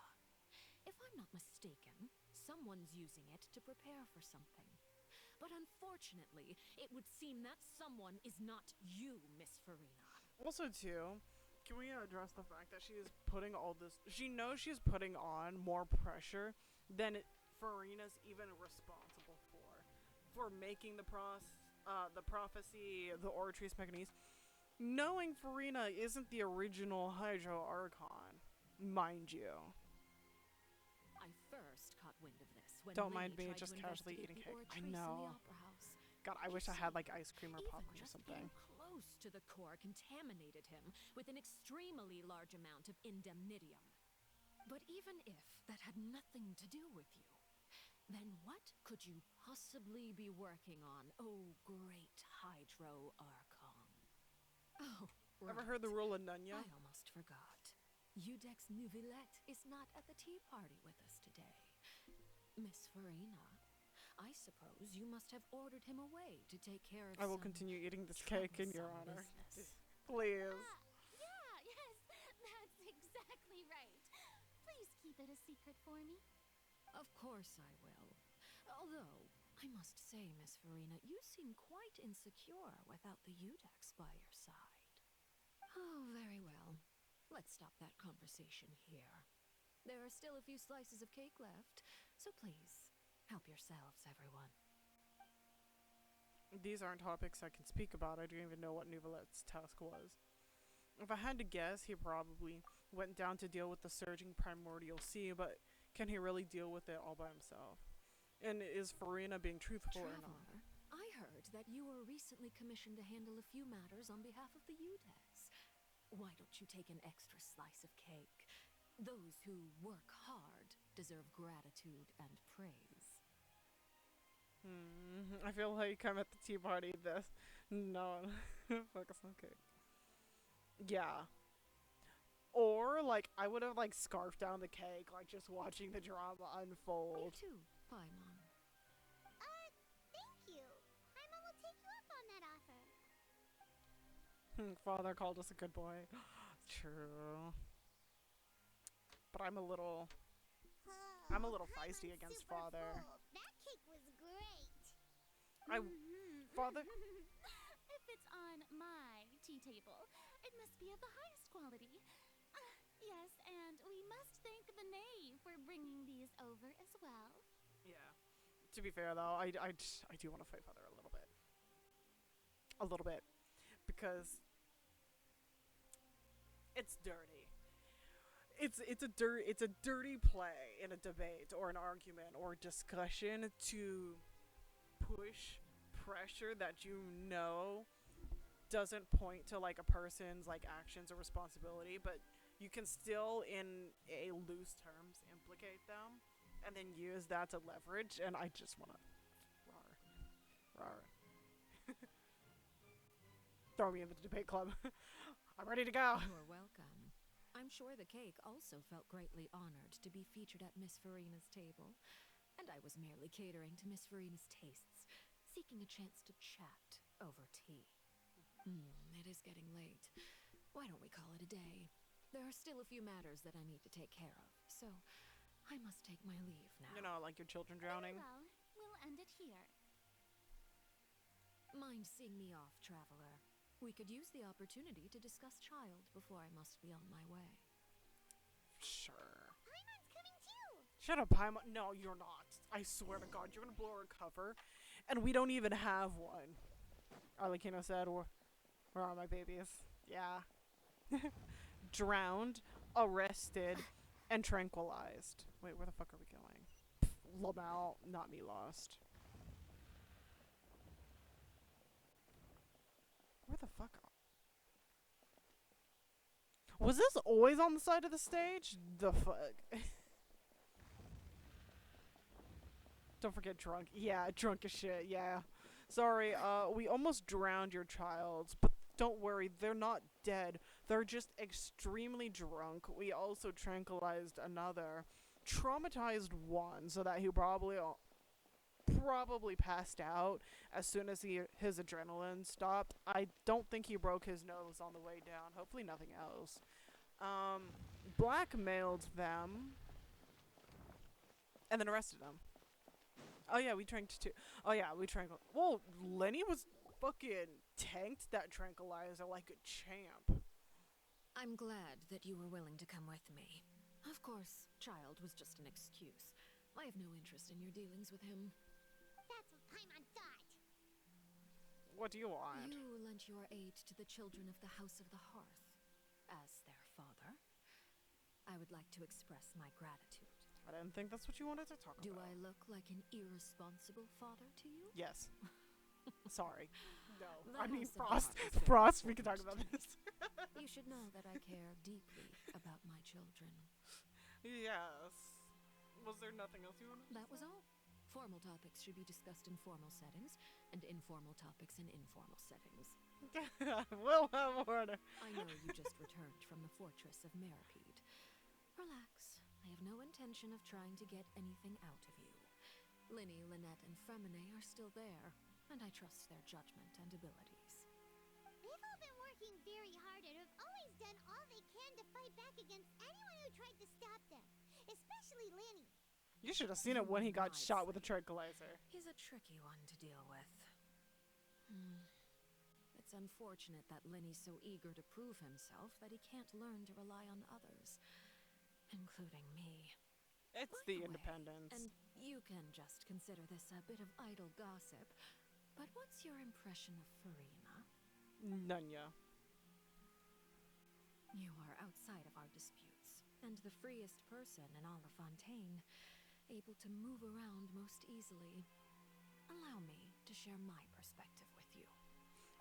Speaker 9: If I'm not mistaken, someone's using it to prepare for something. But unfortunately, it would seem that someone is not you, Miss Farina.
Speaker 1: Also, too, can we address the fact that she is putting all this... She knows she's putting on more pressure than Farina's even responsible for making the prophecy, the Oratrice Mécanique. Knowing Farina isn't the original Hydro Archon, mind you.
Speaker 9: I first caught wind of this when
Speaker 1: Don't
Speaker 9: Lenny
Speaker 1: mind me
Speaker 9: tried
Speaker 1: just
Speaker 9: to
Speaker 1: casually
Speaker 9: investigate
Speaker 1: eating
Speaker 9: the
Speaker 1: cake. I
Speaker 9: Oratrice in the
Speaker 1: know.
Speaker 9: Opera House.
Speaker 1: God, I
Speaker 9: You
Speaker 1: wish I had
Speaker 9: see,
Speaker 1: like ice cream or
Speaker 9: even
Speaker 1: popcorn or
Speaker 9: just
Speaker 1: something.
Speaker 9: getting close to the core contaminated him with an extremely large amount of indemnitium. But even if that had nothing to do with you, then what could you possibly be working on, oh great Hydro Archon? Oh, right.
Speaker 1: Ever heard the rule of Nunya?
Speaker 9: I almost forgot. Udex Nouvillette is not at the tea party with us today. Miss Farina, I suppose you must have ordered him away to take care of
Speaker 1: I will
Speaker 9: some
Speaker 1: continue eating this cake in your
Speaker 9: troublesome
Speaker 1: honor.
Speaker 9: business.
Speaker 1: Please.
Speaker 2: Yes, that's exactly right. Please keep it a secret for me.
Speaker 9: Of course I will. Although, I must say, Miss Farina, you seem quite insecure without the Udex by your side. Oh, very well. Let's stop that conversation here. There are still a few slices of cake left, so please, help yourselves, everyone.
Speaker 1: These aren't topics I can speak about. I don't even know what Nouvelette's task was. If I had to guess, he probably went down to deal with the surging primordial sea, but can he really deal with it all by himself? And is Farina being truthful or not?
Speaker 9: Traveler, I heard that you were recently commissioned to handle a few matters on behalf of the Udex. Why don't you take an extra slice of cake? Those who work hard deserve gratitude and praise.
Speaker 1: I feel like I'm at the tea party. No, focus on cake. Yeah. Or like I would have like scarfed down the cake, like just watching the drama unfold.
Speaker 9: You too, Paimon.
Speaker 2: Thank you. Paimon will take you up on that offer.
Speaker 1: Father called us a good boy. True. But I'm a little feisty against
Speaker 2: Super
Speaker 1: Father.
Speaker 2: full. That cake was great.
Speaker 1: Father.
Speaker 2: If it's on my tea table, it must be of the highest quality. Yes, and we must thank the Nay for bringing these over as well.
Speaker 1: Yeah. To be fair though, I do want to fight Father a little bit. A little bit. Because it's dirty. It's a dirty play in a debate or an argument or discussion to push pressure that you know doesn't point to like a person's like actions or responsibility, but you can still in a loose terms implicate them and then use that to leverage, and I just want to rawr. Throw me in the debate club. I'm ready to go.
Speaker 9: You're welcome. I'm sure the cake also felt greatly honored to be featured at Miss Farina's table, and I was merely catering to Miss Farina's tastes, seeking a chance to chat over tea. It is getting late. Why don't we call it a day? There are still a few matters that I need to take care of, so I must take my leave now.
Speaker 1: You know, like your children drowning.
Speaker 2: Well, we'll end it here.
Speaker 9: Mind seeing me off, traveler? We could use the opportunity to discuss Child before I must be on my way.
Speaker 1: Sure.
Speaker 2: Paimon's coming too!
Speaker 1: Shut up, Paimon. No, you're not. I swear to God, you're gonna blow our cover, and we don't even have one. Arlecchino said, where are my babies? Yeah. Drowned, arrested, and tranquilized. Wait, where the fuck are we going? Lamau, not me lost. Where the fuck are... Was this always on the side of the stage? The fuck? Don't forget drunk. Yeah, drunk as shit, yeah. Sorry, we almost drowned your child, but don't worry, they're not dead. They're just extremely drunk. We also tranquilized another. Traumatized one, so that he probably passed out as soon as his adrenaline stopped. I don't think he broke his nose on the way down. Hopefully nothing else. Blackmailed them and then arrested them. Oh yeah, we tranked too. Oh yeah, we tranquil. Well, Lenny was fucking tanked that tranquilizer like a champ.
Speaker 9: I'm glad that you were willing to come with me. Of course, Child was just an excuse. I have no interest in your dealings with him.
Speaker 2: That's what Paimon thought.
Speaker 1: What do you want?
Speaker 9: You lent your aid to the children of the House of the Hearth. As their father, I would like to express my gratitude.
Speaker 1: I didn't think that's what you wanted to talk about.
Speaker 9: Do I look like an irresponsible father to you?
Speaker 1: Yes. Sorry. No.
Speaker 9: The
Speaker 1: I mean,
Speaker 9: House of
Speaker 1: Frost.
Speaker 9: the Hearth is very
Speaker 1: Frost, we can talk
Speaker 9: important
Speaker 1: about
Speaker 9: to
Speaker 1: this.
Speaker 9: me. You should know that I care deeply about my children.
Speaker 1: Yes. Was there nothing else you wanted?
Speaker 9: That was all. Formal topics should be discussed in formal settings, and informal topics in informal settings.
Speaker 1: We'll have order.
Speaker 9: I know you just returned from the fortress of Meripede. Relax. I have no intention of trying to get anything out of you. Linny, Lynette, and Fremine are still there, and I trust their judgment and abilities.
Speaker 2: They've all been working very hard and have always done all they can to fight back against anyone who tried to stop them, especially Lenny.
Speaker 1: You should have seen it when he got shot with a tranquilizer.
Speaker 9: He's a tricky one to deal with. It's unfortunate that Lenny's so eager to prove himself that he can't learn to rely on others, including me.
Speaker 1: It's
Speaker 9: By
Speaker 1: the
Speaker 9: way,
Speaker 1: independence.
Speaker 9: And you can just consider this a bit of idle gossip, but what's your impression of Farina?
Speaker 1: Nunya.
Speaker 9: You are outside of our disputes, and the freest person in all of Fontaine, able to move around most easily. Allow me to share my perspective with you.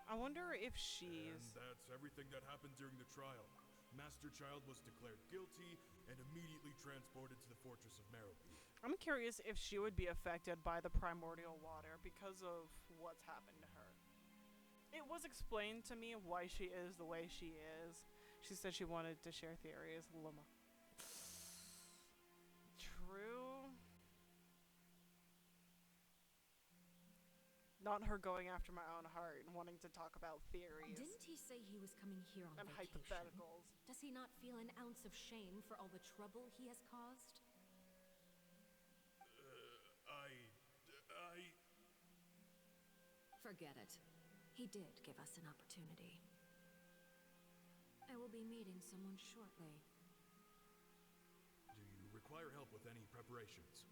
Speaker 1: I wonder if she's...
Speaker 13: And that's everything that happened during the trial. Master Child was declared guilty and immediately transported to the fortress of Meripede.
Speaker 1: I'm curious if she would be affected by the primordial water because of what's happened to her. It was explained to me why she is the way she is. She said she wanted to share theories. Luma. True. Not her going after my own heart and wanting to talk about theories.
Speaker 9: Didn't he say he was coming here on
Speaker 1: and
Speaker 9: vacation?
Speaker 1: hypotheticals.
Speaker 9: Does he not feel an ounce of shame for all the trouble he has caused? Forget it. He did give us an opportunity. I will be meeting someone shortly.
Speaker 13: Do you require help with any preparations?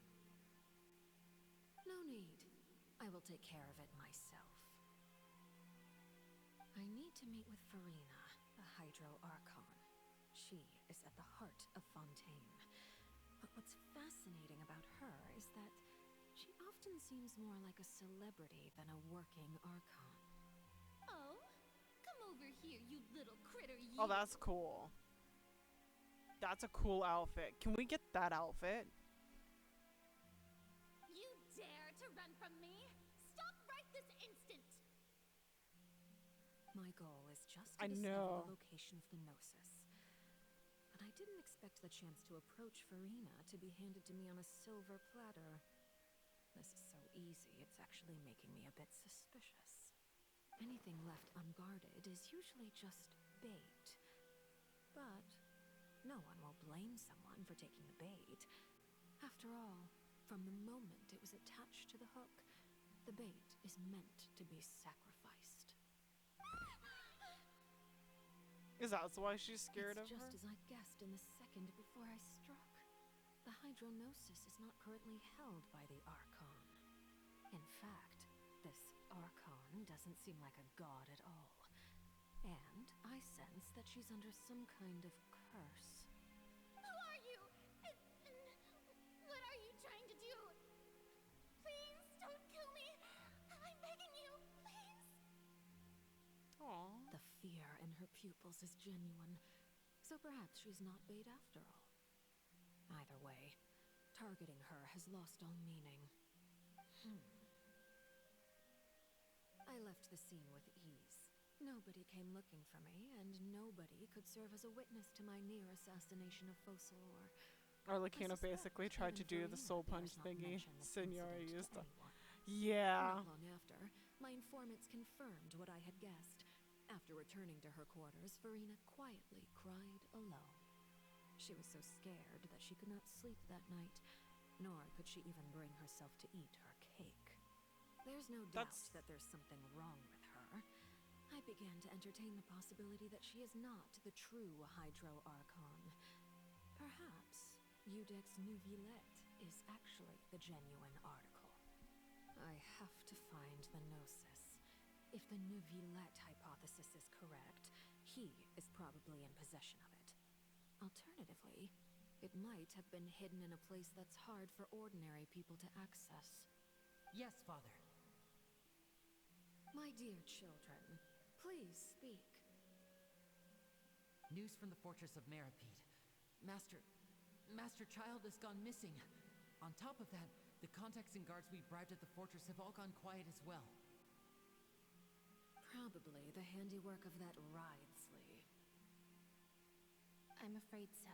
Speaker 9: No need. I will take care of it myself. I need to meet with Farina, the Hydro Archon. She is at the heart of Fontaine. But what's fascinating about her is that she often seems more like a celebrity than a working Archon.
Speaker 2: Oh, come over here, you little critter, you.
Speaker 1: Oh, that's cool. That's a cool outfit. Can we get that outfit?
Speaker 2: You dare to run from me? Stop right this instant!
Speaker 9: My goal is just
Speaker 1: I
Speaker 9: to discover
Speaker 1: know.
Speaker 9: the location of the Gnosis. But I didn't expect the chance to approach Farina to be handed to me on a silver platter. This is so easy, it's actually making me a bit suspicious. Anything left unguarded is usually just bait. But no one will blame someone for taking the bait. After all, from the moment it was attached to the hook, the bait is meant to be sacrificed.
Speaker 1: Is that why she's scared
Speaker 9: It's
Speaker 1: of
Speaker 9: just
Speaker 1: her?
Speaker 9: as I guessed in the second before I struck. The Hydronosis is not currently held by the Archon. In fact, this Archon doesn't seem like a god at all. And I sense that she's under some kind of curse.
Speaker 2: Who are you? And what are you trying to do? Please don't kill me. I'm begging you, please.
Speaker 1: Aww.
Speaker 9: The fear in her pupils is genuine, so perhaps she's not bait after all. Either way, targeting her has lost all meaning. I left the scene with ease. Nobody came looking for me, and nobody could serve as a witness to my near assassination of Focalor.
Speaker 1: Arlecchino
Speaker 9: I suspect
Speaker 1: basically tried to
Speaker 9: even
Speaker 1: do the
Speaker 9: Farina
Speaker 1: soul
Speaker 9: dares
Speaker 1: punch
Speaker 9: not
Speaker 1: thingy
Speaker 9: mention this
Speaker 1: Signora
Speaker 9: incident
Speaker 1: used
Speaker 9: to
Speaker 1: to.
Speaker 9: anyone.
Speaker 1: Yeah.
Speaker 9: Not long after, my informants confirmed what I had guessed. After returning to her quarters, Farina quietly cried alone. She was so scared that she could not sleep that night, nor could she even bring herself to eat her cake. There's no doubt that there's something wrong with her. I began to entertain the possibility that she is not the true Hydro Archon. Perhaps Iudex Nuvillette is actually the genuine article. I have to find the Gnosis. If the Nuvillette hypothesis is correct, he is probably in possession of it. Alternatively, it might have been hidden in a place that's hard for ordinary people to access.
Speaker 11: Yes, Father.
Speaker 9: My dear children, please speak.
Speaker 11: News from the fortress of Meripede. Master Child has gone missing. On top of that, the contacts and guards we bribed at the fortress have all gone quiet as well.
Speaker 9: Probably the handiwork of that Ridesley.
Speaker 22: I'm afraid so.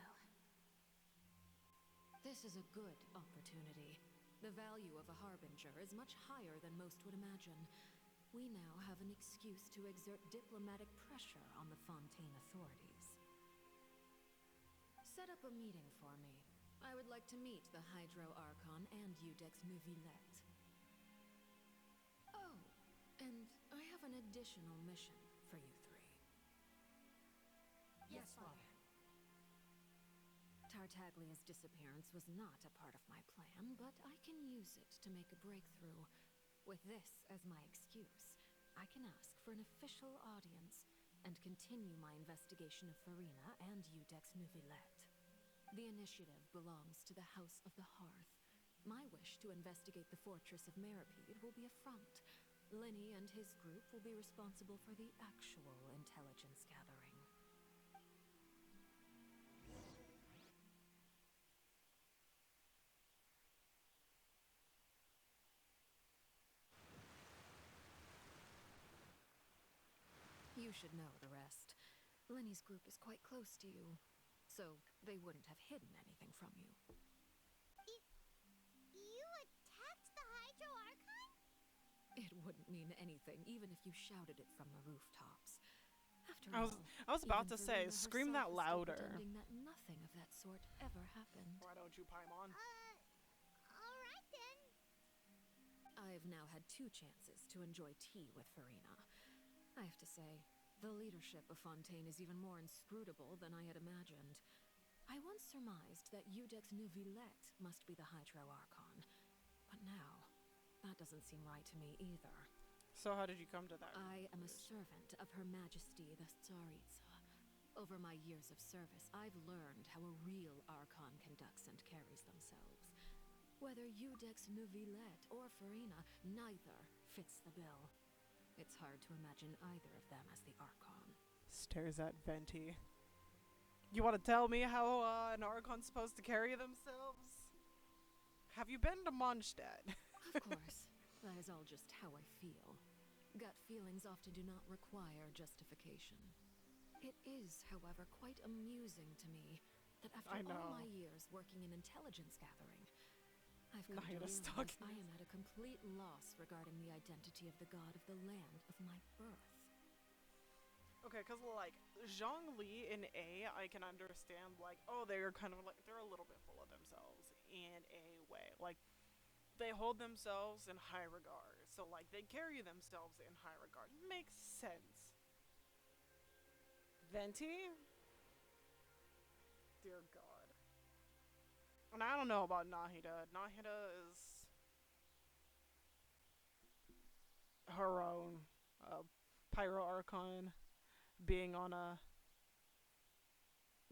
Speaker 9: This is a good opportunity. The value of a Harbinger is much higher than most would imagine. We now have an excuse to exert diplomatic pressure on the Fontaine authorities. Set up a meeting for me. I would like to meet the Hydro Archon and Iudex Nuvillette. Oh, and I have an additional mission for you three.
Speaker 11: Yes, Father.
Speaker 9: Tartaglia's disappearance was not a part of my plan, but I can use it to make a breakthrough. With this as my excuse, I can ask for an official audience and continue my investigation of Farina and Iudex Nuvillette. The initiative belongs to the House of the Hearth. My wish to investigate the fortress of Meripede will be a front. Lenny and his group will be responsible for the actual intelligence gathering. You should know the rest. Lenny's group is quite close to you, so they wouldn't have hidden anything from you.
Speaker 2: You attacked the Hydro Archon?
Speaker 9: It wouldn't mean anything, even if you shouted it from the rooftops. After
Speaker 1: I
Speaker 9: all,
Speaker 1: was about
Speaker 9: even
Speaker 1: to say,
Speaker 9: Farina
Speaker 1: scream that
Speaker 9: herself is still
Speaker 1: louder.
Speaker 9: pretending that nothing of that sort ever happened.
Speaker 1: Why don't you Paimon?
Speaker 2: Alright then.
Speaker 9: I've now had 2 chances to enjoy tea with Farina. I have to say, the leadership of Fontaine is even more inscrutable than I had imagined. I once surmised that Iudex Nuvillette must be the Hydro Archon, but now, that doesn't seem right to me either.
Speaker 1: So how did you come to that?
Speaker 9: I am a servant of Her Majesty the Tsaritsa. Over my years of service, I've learned how a real Archon conducts and carries themselves. Whether Iudex Nuvillette or Farina, neither fits the bill. It's hard to imagine either of them as the Archon.
Speaker 1: Stares at Venti. You want to tell me how an Archon's supposed to carry themselves? Have you been to Mondstadt?
Speaker 9: Of course. That is all just how I feel. Gut feelings often do not require justification. It is, however, quite amusing to me that after all my years working in intelligence gathering, I've come to realize I am at a complete loss regarding the identity of the god of the land of my birth.
Speaker 1: Okay, because, like, Zhongli in A, I can understand, like, oh, they're kind of, like, they're a little bit full of themselves in a way. Like, they hold themselves in high regard. So, like, they carry themselves in high regard. Makes sense. Venti? Dear God. And I don't know about Nahida. Nahida is her own Pyro Archon being on a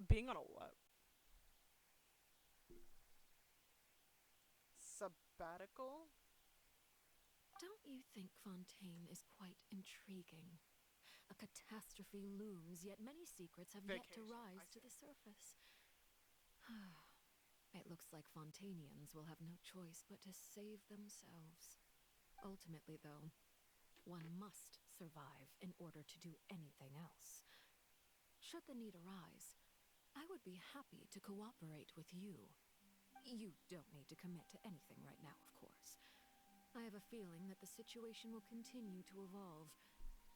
Speaker 1: what? Sabbatical?
Speaker 9: Don't you think Fontaine is quite intriguing? A catastrophe looms, yet many secrets have yet to rise to the surface. It looks like Fontainians will have no choice but to save themselves. Ultimately, though, one must survive in order to do anything else. Should the need arise, I would be happy to cooperate with you. You don't need to commit to anything right now, of course. I have a feeling that the situation will continue to evolve,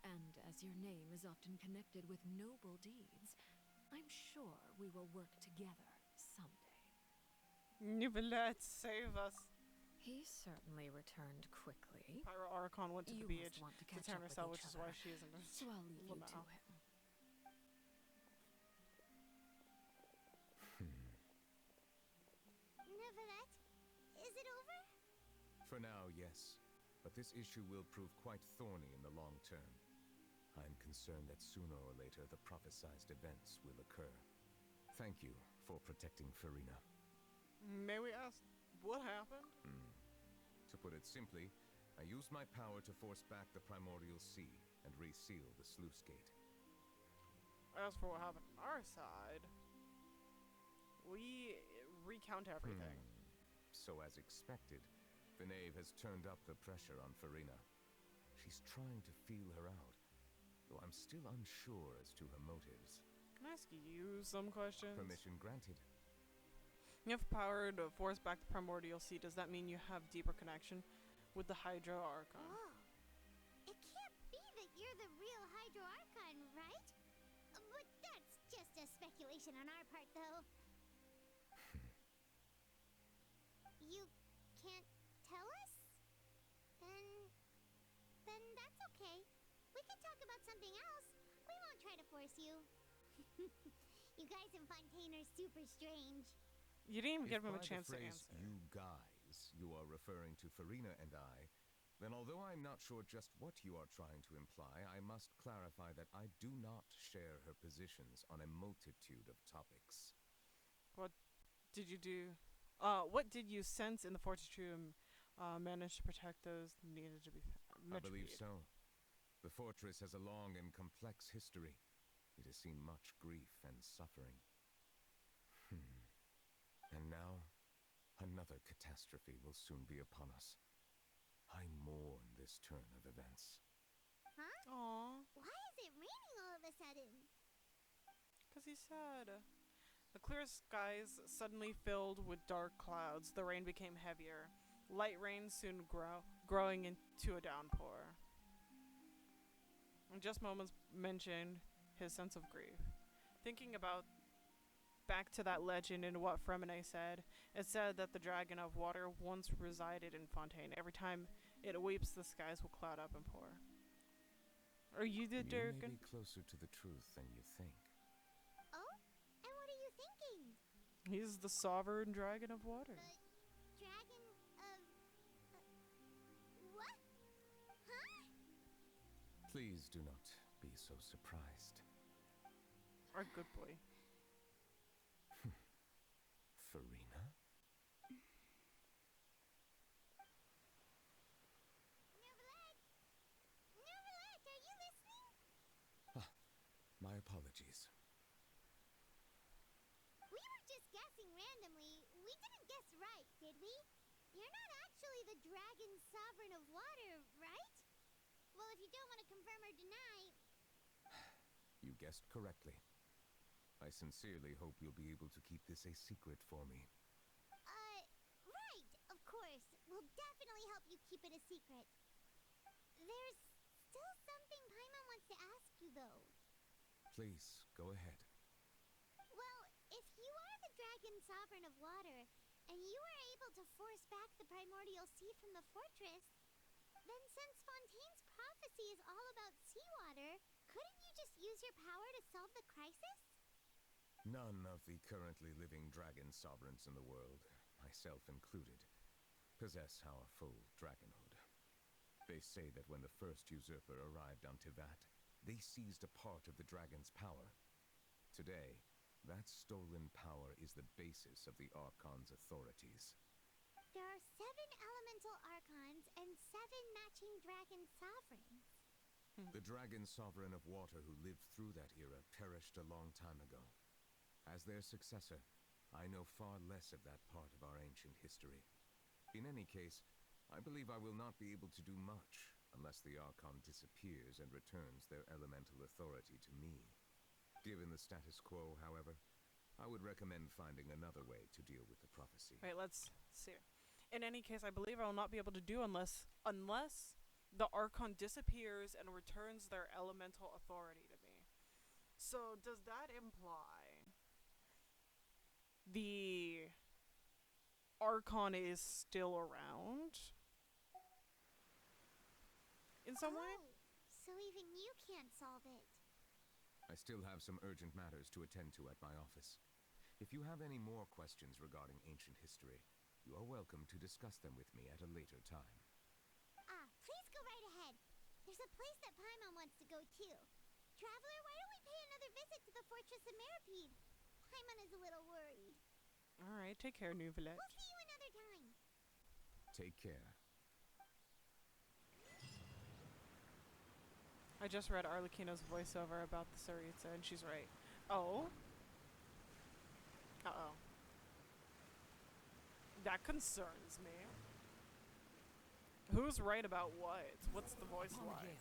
Speaker 9: and as your name is often connected with noble deeds, I'm sure we will work together someday.
Speaker 1: Nivelet, save us.
Speaker 9: He certainly returned quickly.
Speaker 1: Pyro Archon went to the beach
Speaker 9: want to catch
Speaker 1: turn
Speaker 9: up
Speaker 1: herself,
Speaker 9: with
Speaker 1: which
Speaker 9: each
Speaker 1: is why
Speaker 9: other,
Speaker 1: she isn't.
Speaker 9: so I'll leave you to him.
Speaker 2: Neverlet, is it over?
Speaker 5: For now, yes. But this issue will prove quite thorny in the long term. I'm concerned that sooner or later the prophesized events will occur. Thank you for protecting Farina.
Speaker 1: May we ask what happened?
Speaker 5: To put it simply, I used my power to force back the Primordial Sea and reseal the sluice gate.
Speaker 1: As for what happened on our side, we recount everything.
Speaker 5: So as expected, Vinave has turned up the pressure on Farina. She's trying to feel her out, though I'm still unsure as to her motives.
Speaker 1: Can I ask you some questions?
Speaker 5: Permission granted.
Speaker 1: You have power to force back the Primordial Sea. Does that mean you have deeper connection with the Hydro Archon?
Speaker 2: Whoa. It can't be that you're the real Hydro Archon, right? But that's just a speculation on our part, though. You can't tell us? Then that's okay. We can talk about something else. We won't try to force you. You guys in Fontaine are super strange.
Speaker 1: You didn't even give him a
Speaker 5: If by
Speaker 1: chance
Speaker 5: the
Speaker 1: to
Speaker 5: phrase,
Speaker 1: answer.
Speaker 5: you guys, you are referring to Farina and I, then although I'm not sure just what you are trying to imply, I must clarify that I do not share her positions on a multitude of topics.
Speaker 1: What did you do? What did you sense in the Fortitude manage to protect those needed to be
Speaker 5: I believe so. The fortress has a long and complex history. It has seen much grief and suffering. And now, another catastrophe will soon be upon us. I mourn this turn of events.
Speaker 2: Huh?
Speaker 1: Aww.
Speaker 2: Why is it raining all of a sudden?
Speaker 1: Because he's sad. The clear skies suddenly filled with dark clouds. The rain became heavier. Light rain soon growing into a downpour. In just moments mentioned his sense of grief. Thinking about back to that legend and what Fremine said, it said that the dragon of water once resided in Fontaine. Every time it weeps, the skies will cloud up and pour. Are you the dragon?
Speaker 5: You may be closer to the truth than you think.
Speaker 2: Oh? And what are you thinking?
Speaker 1: He's the sovereign dragon of water.
Speaker 2: Dragon of... what? Huh?
Speaker 5: Please do not be so surprised.
Speaker 1: Our good boy.
Speaker 5: Farina?
Speaker 2: Neverlet! Neverlet, are you listening?
Speaker 5: My apologies.
Speaker 2: We were just guessing randomly. We didn't guess right, did we? You're not actually the dragon sovereign of water, right? Well, if you don't want to confirm or deny.
Speaker 5: You guessed correctly. I sincerely hope you'll be able to keep this a secret for me.
Speaker 2: Right, of course. We'll definitely help you keep it a secret. There's still something Paimon wants to ask you, though.
Speaker 5: Please, go ahead.
Speaker 2: Well, if you are the Dragon Sovereign of Water, and you are able to force back the Primordial Sea from the fortress, then since Fontaine's prophecy is all about seawater, couldn't you just use your power to solve the crisis?
Speaker 5: None of the currently living dragon sovereigns in the world, myself included, possess our full dragonhood. They say that when the first usurper arrived on Tivat, they seized a part of the dragon's power. Today, that stolen power is the basis of the Archon's authorities.
Speaker 2: There are 7 elemental Archons and 7 matching dragon sovereigns.
Speaker 5: The dragon sovereign of water who lived through that era perished a long time ago. As their successor, I know far less of that part of our ancient history. In any case, I believe I will not be able to do much unless the Archon disappears and returns their elemental authority to me. Given the status quo, however, I would recommend finding another way to deal with the prophecy.
Speaker 1: Wait, let's see. In any case, I believe I will not be able to do unless the Archon disappears and returns their elemental authority to me. So does that imply the Archon is still around in some way?
Speaker 2: So even you can't solve it.
Speaker 5: I still have some urgent matters to attend to at my office. If you have any more questions regarding ancient history, you are welcome to discuss them with me at a later time.
Speaker 2: Please go right ahead. There's a place that Paimon wants to go too. Traveler, why don't we pay another visit to the Fortress of Meripede? Paimon is a little worried.
Speaker 1: Alright, take care, Nuvelet.
Speaker 2: We'll see you another time.
Speaker 5: Take care.
Speaker 1: I just read Arlecchino's voiceover about the Tsaritsa, and she's right. Oh? Uh-oh. That concerns me. Who's right about what? What's the voice like?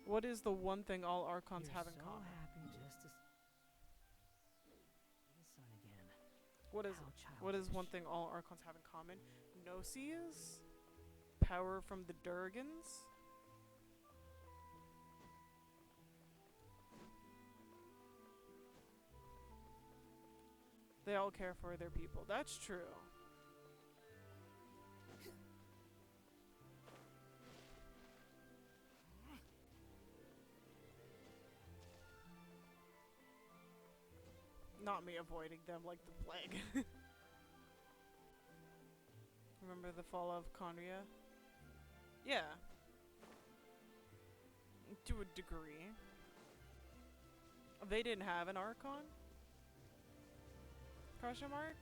Speaker 1: What is the one thing all Archons have in common?
Speaker 4: Happy just to see the sun again.
Speaker 1: What is one thing all Archons have in common? Gnosis? Power from the Durgans? They all care for their people. That's true. Not me avoiding them like the plague. Remember the fall of Conria? Yeah. To a degree. They didn't have an Archon? Question mark?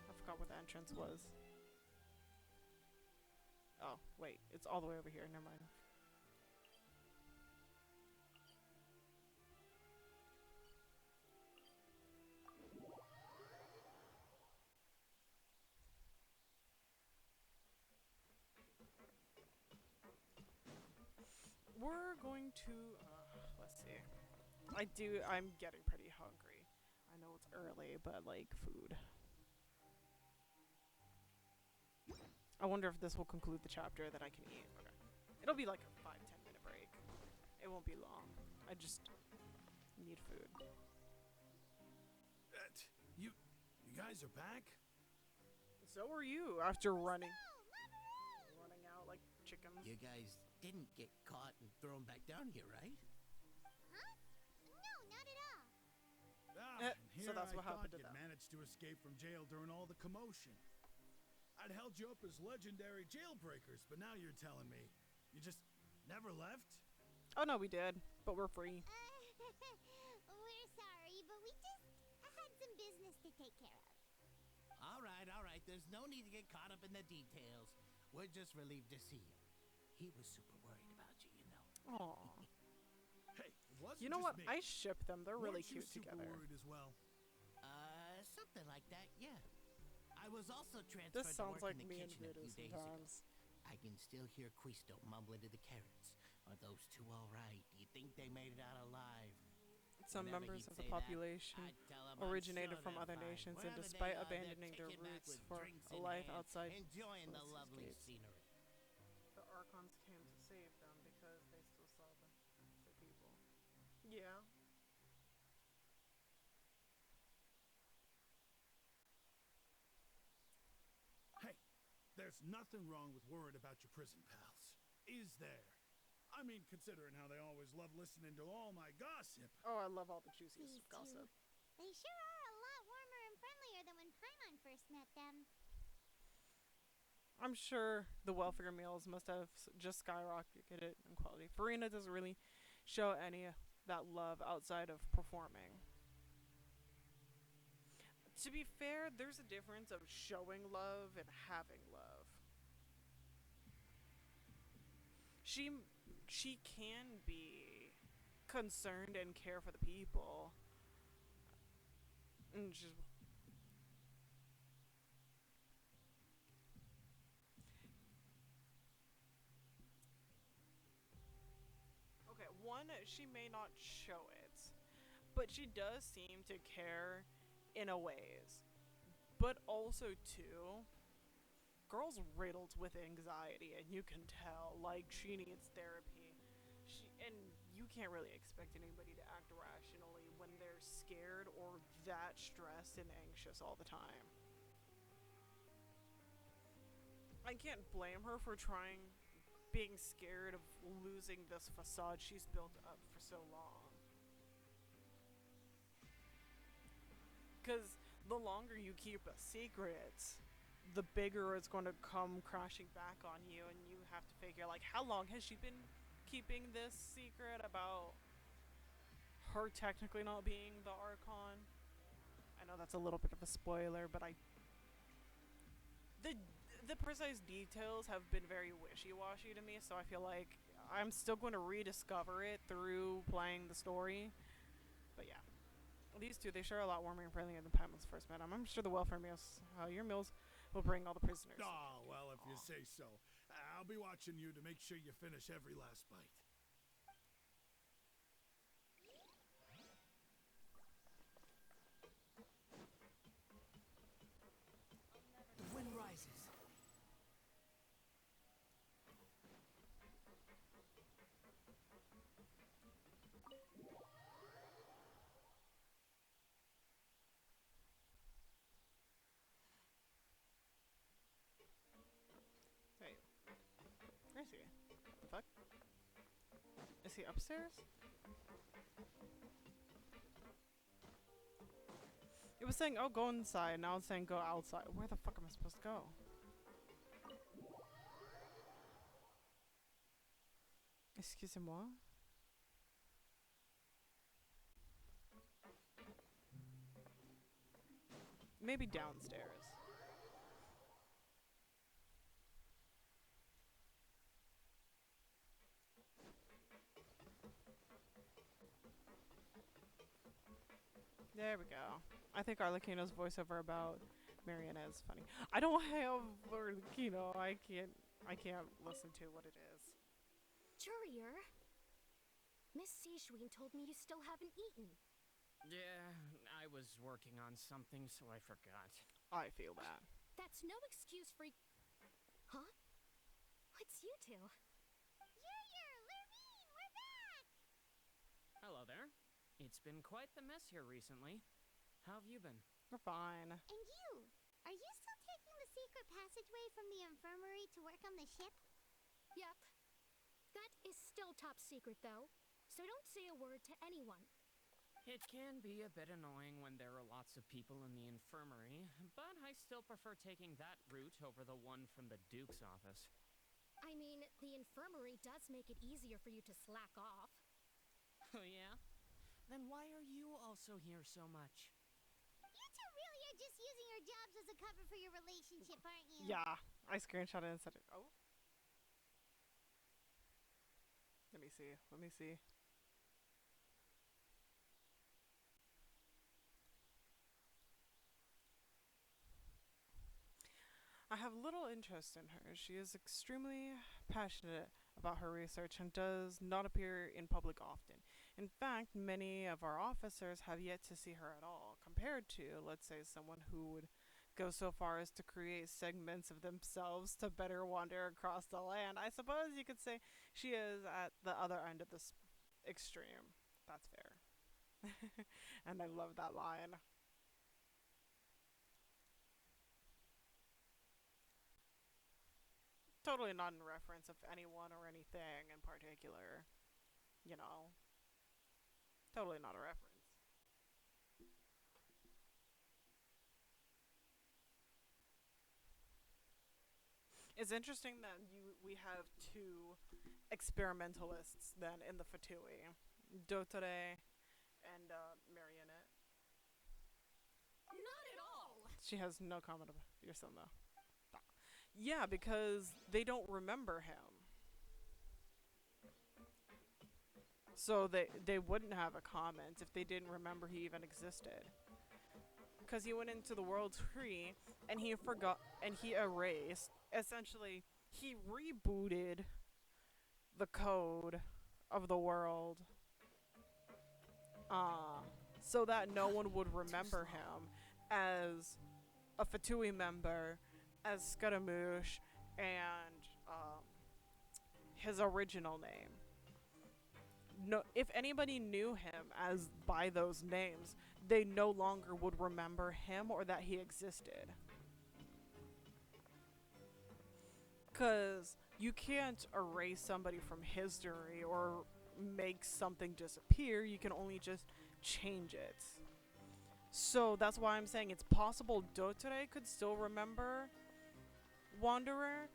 Speaker 1: I forgot what the entrance was. Oh, wait. It's all the way over here. Never mind. We're going to, let's see. I'm getting pretty hungry. I know it's early, but like food. I wonder if this will conclude the chapter that I can eat. Okay. It'll be like a 5-10 minute break. It won't be long. I just need food.
Speaker 7: You guys are back?
Speaker 1: So are you after running out like chickens.
Speaker 14: You guys didn't get caught and thrown back down here, right?
Speaker 2: Huh? No, not at all.
Speaker 7: And here
Speaker 1: so that's
Speaker 7: I
Speaker 1: what
Speaker 7: thought
Speaker 1: happened to
Speaker 7: you'd
Speaker 1: them.
Speaker 7: managed to escape from jail during all the commotion. I'd held you up as legendary jailbreakers, but now you're telling me you just never left?
Speaker 1: Oh no, we did, but we're free.
Speaker 2: We're sorry, but we just had some business to take care of.
Speaker 14: All right. There's no need to get caught up in the details. We're just relieved to see you. He was super worried about you, you know.
Speaker 1: Aww.
Speaker 7: Hey,
Speaker 1: You know what? I ship them. They're really cute
Speaker 7: super
Speaker 1: together.
Speaker 7: worried as well?
Speaker 14: Something like that, yeah. I was also transferred
Speaker 1: This
Speaker 14: to
Speaker 1: sounds
Speaker 14: work
Speaker 1: like
Speaker 14: in the
Speaker 1: me and
Speaker 14: kitchen a
Speaker 1: Vidu
Speaker 14: few days ago.
Speaker 1: sometimes.
Speaker 14: I can still hear Quisto mumbling to the carrots. Are those two all right? Do you think they made it out alive?
Speaker 1: Some
Speaker 14: Whenever
Speaker 1: members
Speaker 14: he'd
Speaker 1: of the
Speaker 14: say that,
Speaker 1: population
Speaker 14: I'd tell 'em I'm
Speaker 1: originated
Speaker 14: sure
Speaker 1: from
Speaker 14: they're
Speaker 1: other
Speaker 14: fine.
Speaker 1: nations, and
Speaker 14: Wherever
Speaker 1: despite
Speaker 14: they are, they're
Speaker 1: abandoning their
Speaker 14: kicking back
Speaker 1: roots
Speaker 14: with
Speaker 1: for
Speaker 14: drinks
Speaker 1: a
Speaker 14: in
Speaker 1: life
Speaker 14: hand,
Speaker 1: outside
Speaker 14: enjoying the
Speaker 1: Celestia's
Speaker 14: lovely
Speaker 1: gates,
Speaker 14: scenery.
Speaker 1: the Archons came to save them because they still saw them as their people. Yeah.
Speaker 7: Hey, there's nothing wrong with worried about your prison pals, is there? I mean, considering how they always love listening to all my gossip.
Speaker 1: Oh, I love all the juiciest
Speaker 2: These
Speaker 1: gossip.
Speaker 2: two. They sure are a lot warmer and friendlier than when Paimon first met them.
Speaker 1: I'm sure the welfare meals must have just skyrocketed in quality. Farina doesn't really show any of that love outside of performing. To be fair, there's a difference of showing love and having love. She can be concerned and care for the people. And just okay, one, she may not show it, but she does seem to care in a ways. But also too, girl's riddled with anxiety and you can tell like she needs therapy. And you can't really expect anybody to act rationally when they're scared or that stressed and anxious all the time. I can't blame her for being scared of losing this facade she's built up for so long. Because the longer you keep a secret, the bigger it's going to come crashing back on you, and you have to figure, like, how long has she been keeping this secret about her technically not being the Archon? I know that's a little bit of a spoiler, but the precise details have been very wishy-washy to me, so I feel like I'm still going to rediscover it through playing the story. But yeah. These two, they share a lot warmer and friendlier than Paimon's first met. I'm sure the welfare meals, your meals, will bring all the prisoners.
Speaker 7: Oh, well, if you say so. I'll be watching you to make sure you finish every last bite.
Speaker 18: The wind rises.
Speaker 1: Wait. Where is he? What the fuck? Is he upstairs? It was saying, oh, go inside. Now it's saying, go outside. Where the fuck am I supposed to go? Excusez-moi? Maybe downstairs. There we go. I think Arlecchino's voiceover about Mariana is funny. I don't have Arlecchino. I can't listen to what it is.
Speaker 17: Jurier, Miss Sijween told me you still haven't eaten.
Speaker 15: Yeah, I was working on something, so I forgot.
Speaker 1: I feel that.
Speaker 17: That's no excuse for Huh? What's you two?
Speaker 2: Junior, Lurvine, we're back!
Speaker 15: Hello there. It's been quite the mess here recently. How have you been?
Speaker 1: We're fine.
Speaker 2: And you? Are you still taking the secret passageway from the infirmary to work on the ship?
Speaker 17: Yep. That is still top secret, though, so don't say a word to anyone.
Speaker 15: It can be a bit annoying when there are lots of people in the infirmary, but I still prefer taking that route over the one from the Duke's office.
Speaker 17: I mean, the infirmary does make it easier for you to slack off.
Speaker 15: Oh yeah? Then why are you also here so much?
Speaker 2: You two really are just using your jobs as a cover for your relationship, aren't you?
Speaker 1: Yeah, I screenshot it and said it. Oh. Let me see. have little interest in her. She is extremely passionate about her research and does not appear in public often. In fact, many of our officers have yet to see her at all, compared to, let's say, someone who would go so far as to create segments of themselves to better wander across the land. I suppose you could say she is at the other end of this extreme. That's fair. And I love that line. Totally not in reference of anyone or anything in particular. You know, totally not a reference. It's interesting that we have two experimentalists then in the Fatui, Dotore and Marionette.
Speaker 17: Not at all!
Speaker 1: She has no comment about your son though. Yeah, because they don't remember him. So they wouldn't have a comment if they didn't remember he even existed. Because he went into the world tree and he forgot and he erased. Essentially, he rebooted the code of the world, so that no one would remember him as a Fatui member, as Scaramouche, and his original name. No, if anybody knew him as by those names, they no longer would remember him or that he existed. Cause you can't erase somebody from history or make something disappear. You can only just change it. So that's why I'm saying it's possible Dotore could still remember Wanderer,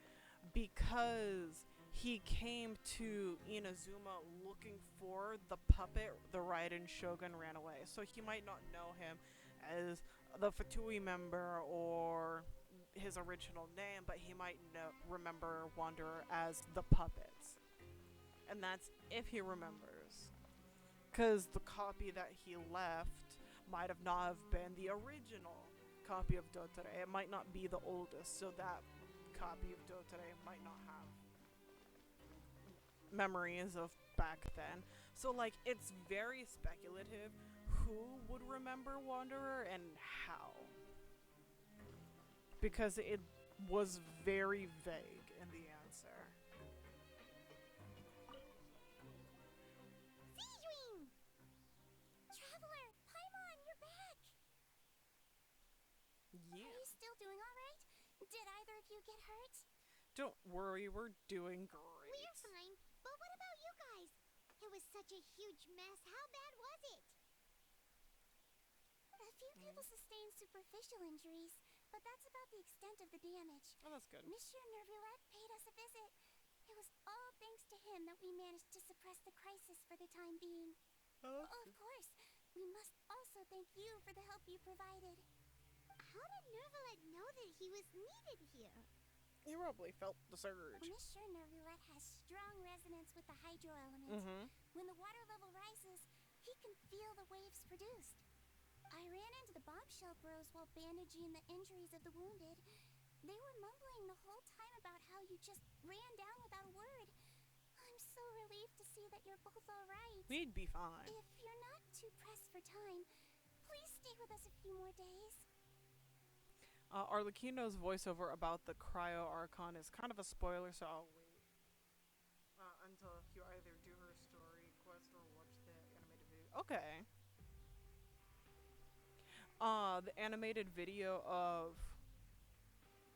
Speaker 1: because he came to Inazuma looking for the puppet the Raiden Shogun ran away. So he might not know him as the Fatui member or his original name, but he might remember Wanderer as the puppet. And that's if he remembers. Because the copy that he left might have not have been the original copy of Dotore. It might not be the oldest, so that copy of Dotore might not have memories of back then. So like it's very speculative who would remember Wanderer and how. Because it was very vague in the answer.
Speaker 2: Seedwing! Traveler, Paimon, you're back!
Speaker 1: Yeah.
Speaker 2: Are you still doing alright? Did either of you get hurt?
Speaker 1: Don't worry, we're doing great.
Speaker 2: We're fine, but what about you guys? It was such a huge mess. How bad was it? A few people sustained superficial injuries, but that's about the extent of the damage.
Speaker 1: Oh, that's good.
Speaker 2: Monsieur Nervulette paid us a visit. It was all thanks to him that we managed to suppress the crisis for the time being.
Speaker 1: Oh,
Speaker 2: of course, we must also thank you for the help you provided. How did Nervulette know that he was needed here?
Speaker 1: He probably felt the surge.
Speaker 2: Monsieur Nervulette has strong resonance with the hydro element. When the water level rises, he can feel the waves produced. I ran into the bombshell bros while bandaging the injuries of the wounded. They were mumbling the whole time about how you just ran down without a word. I'm so relieved to see that you're both alright.
Speaker 1: We'd be fine.
Speaker 2: If you're not too pressed for time, please stay with us a few more days.
Speaker 1: Arlecchino's voiceover about the Cryo Archon is kind of a spoiler, so I'll wait until you either do her story quest or watch the animated video. Okay. The animated video of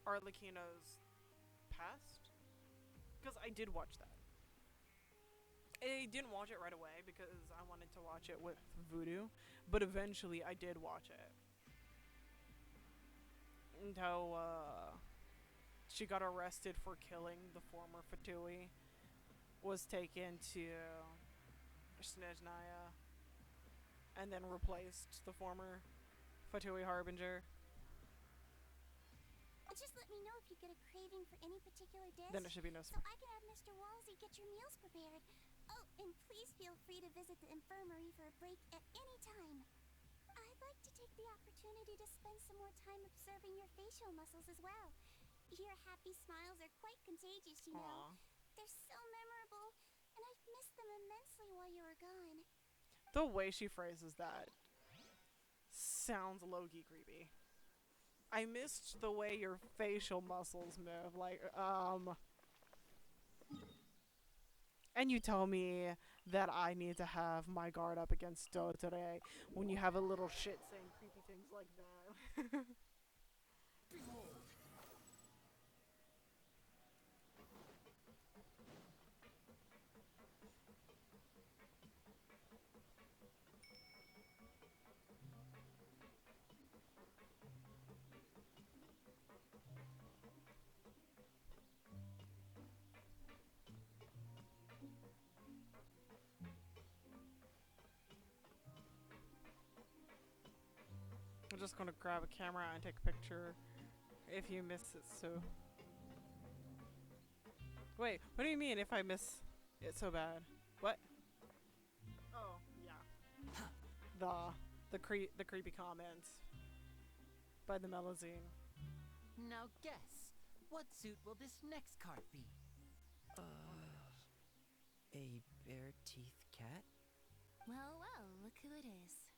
Speaker 1: Arlecchino's past? Because I did watch that. I didn't watch it right away because I wanted to watch it with Voodoo, but eventually I did watch it. And how she got arrested for killing the former Fatui, was taken to Snezhnaya, and then replaced the former Fatui Harbinger.
Speaker 2: Just let me know if you get a craving for any particular dish,
Speaker 1: Then it should be no
Speaker 2: so I can have Mr. Walsey get your meals prepared. Oh, and please feel free to visit the infirmary for a break at any time. I'd like to take the opportunity to spend some more time observing your facial muscles as well. Your happy smiles are quite contagious, you know.
Speaker 1: Aw.
Speaker 2: They're so memorable, and I've missed them immensely while you were gone.
Speaker 1: The way she phrases that sounds low-key creepy. I missed the way your facial muscles move. Like, And you tell me that I need to have my guard up against Dotore when you have a little shit saying creepy things like that. I'm just gonna grab a camera and take a picture if you miss it, so. Wait, what do you mean if I miss it so bad? What? Oh, yeah. The creepy comments by the Melazine.
Speaker 11: Now guess, what suit will this next card be?
Speaker 4: A bare-teethed cat?
Speaker 22: Well, well, look who it is.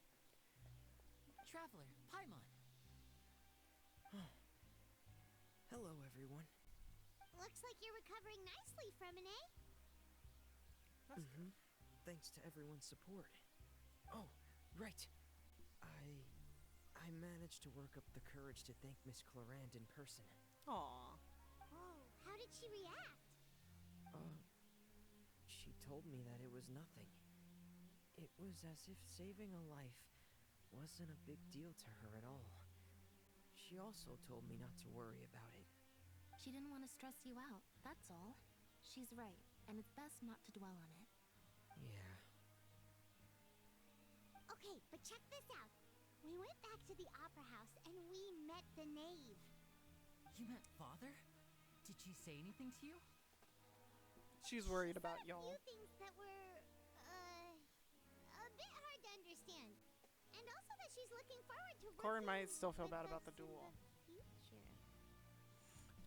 Speaker 11: Traveler, Paimon.
Speaker 4: Hello, everyone.
Speaker 2: Looks like you're recovering nicely from it, eh?
Speaker 4: Mm-hmm. Thanks to everyone's support. Oh, right. I managed to work up the courage to thank Miss Clarand in person.
Speaker 1: Aww.
Speaker 2: Oh, how did she react?
Speaker 4: She told me that it was nothing. It was as if saving a life wasn't a big deal to her at all. She also told me not to worry about it.
Speaker 22: She didn't want to stress you out, that's all. She's right, and it's best not to dwell on it.
Speaker 4: Yeah.
Speaker 2: Okay, but check this out. We went back to the opera house and we met the knave.
Speaker 11: You met Father? Did she say anything to you?
Speaker 1: She's worried about y'all.
Speaker 2: A few things that were, a bit hard to understand. And also that she's looking forward to
Speaker 1: Corin
Speaker 2: working
Speaker 1: might still feel
Speaker 2: with
Speaker 1: bad about
Speaker 2: us
Speaker 1: the duel.
Speaker 2: in the future.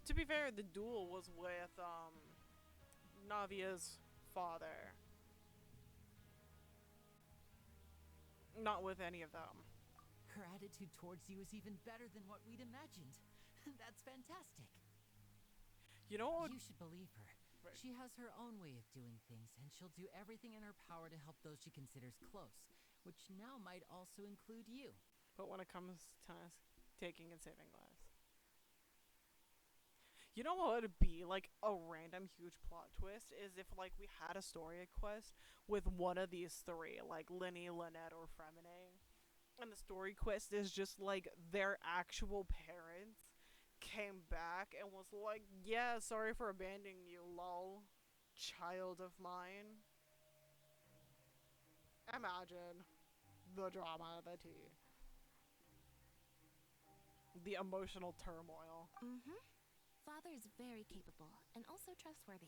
Speaker 1: To be fair, the duel was with, Navia's father. Not with any of them.
Speaker 11: Her attitude towards you is even better than what we'd imagined. That's fantastic.
Speaker 1: You know what?
Speaker 11: You should believe her.
Speaker 1: Right.
Speaker 11: She has her own way of doing things, and she'll do everything in her power to help those she considers close, which now might also include you.
Speaker 1: But when it comes to taking and saving lives. You know what would be like a random huge plot twist is if like we had a story quest with one of these three, like Linny, Lynette, or Fremine. And the story quest is just like their actual parents came back and was like, yeah, sorry for abandoning you, lol, child of mine. Imagine the drama, the tea. The emotional turmoil.
Speaker 22: Mm-hmm. Father is very capable and also trustworthy.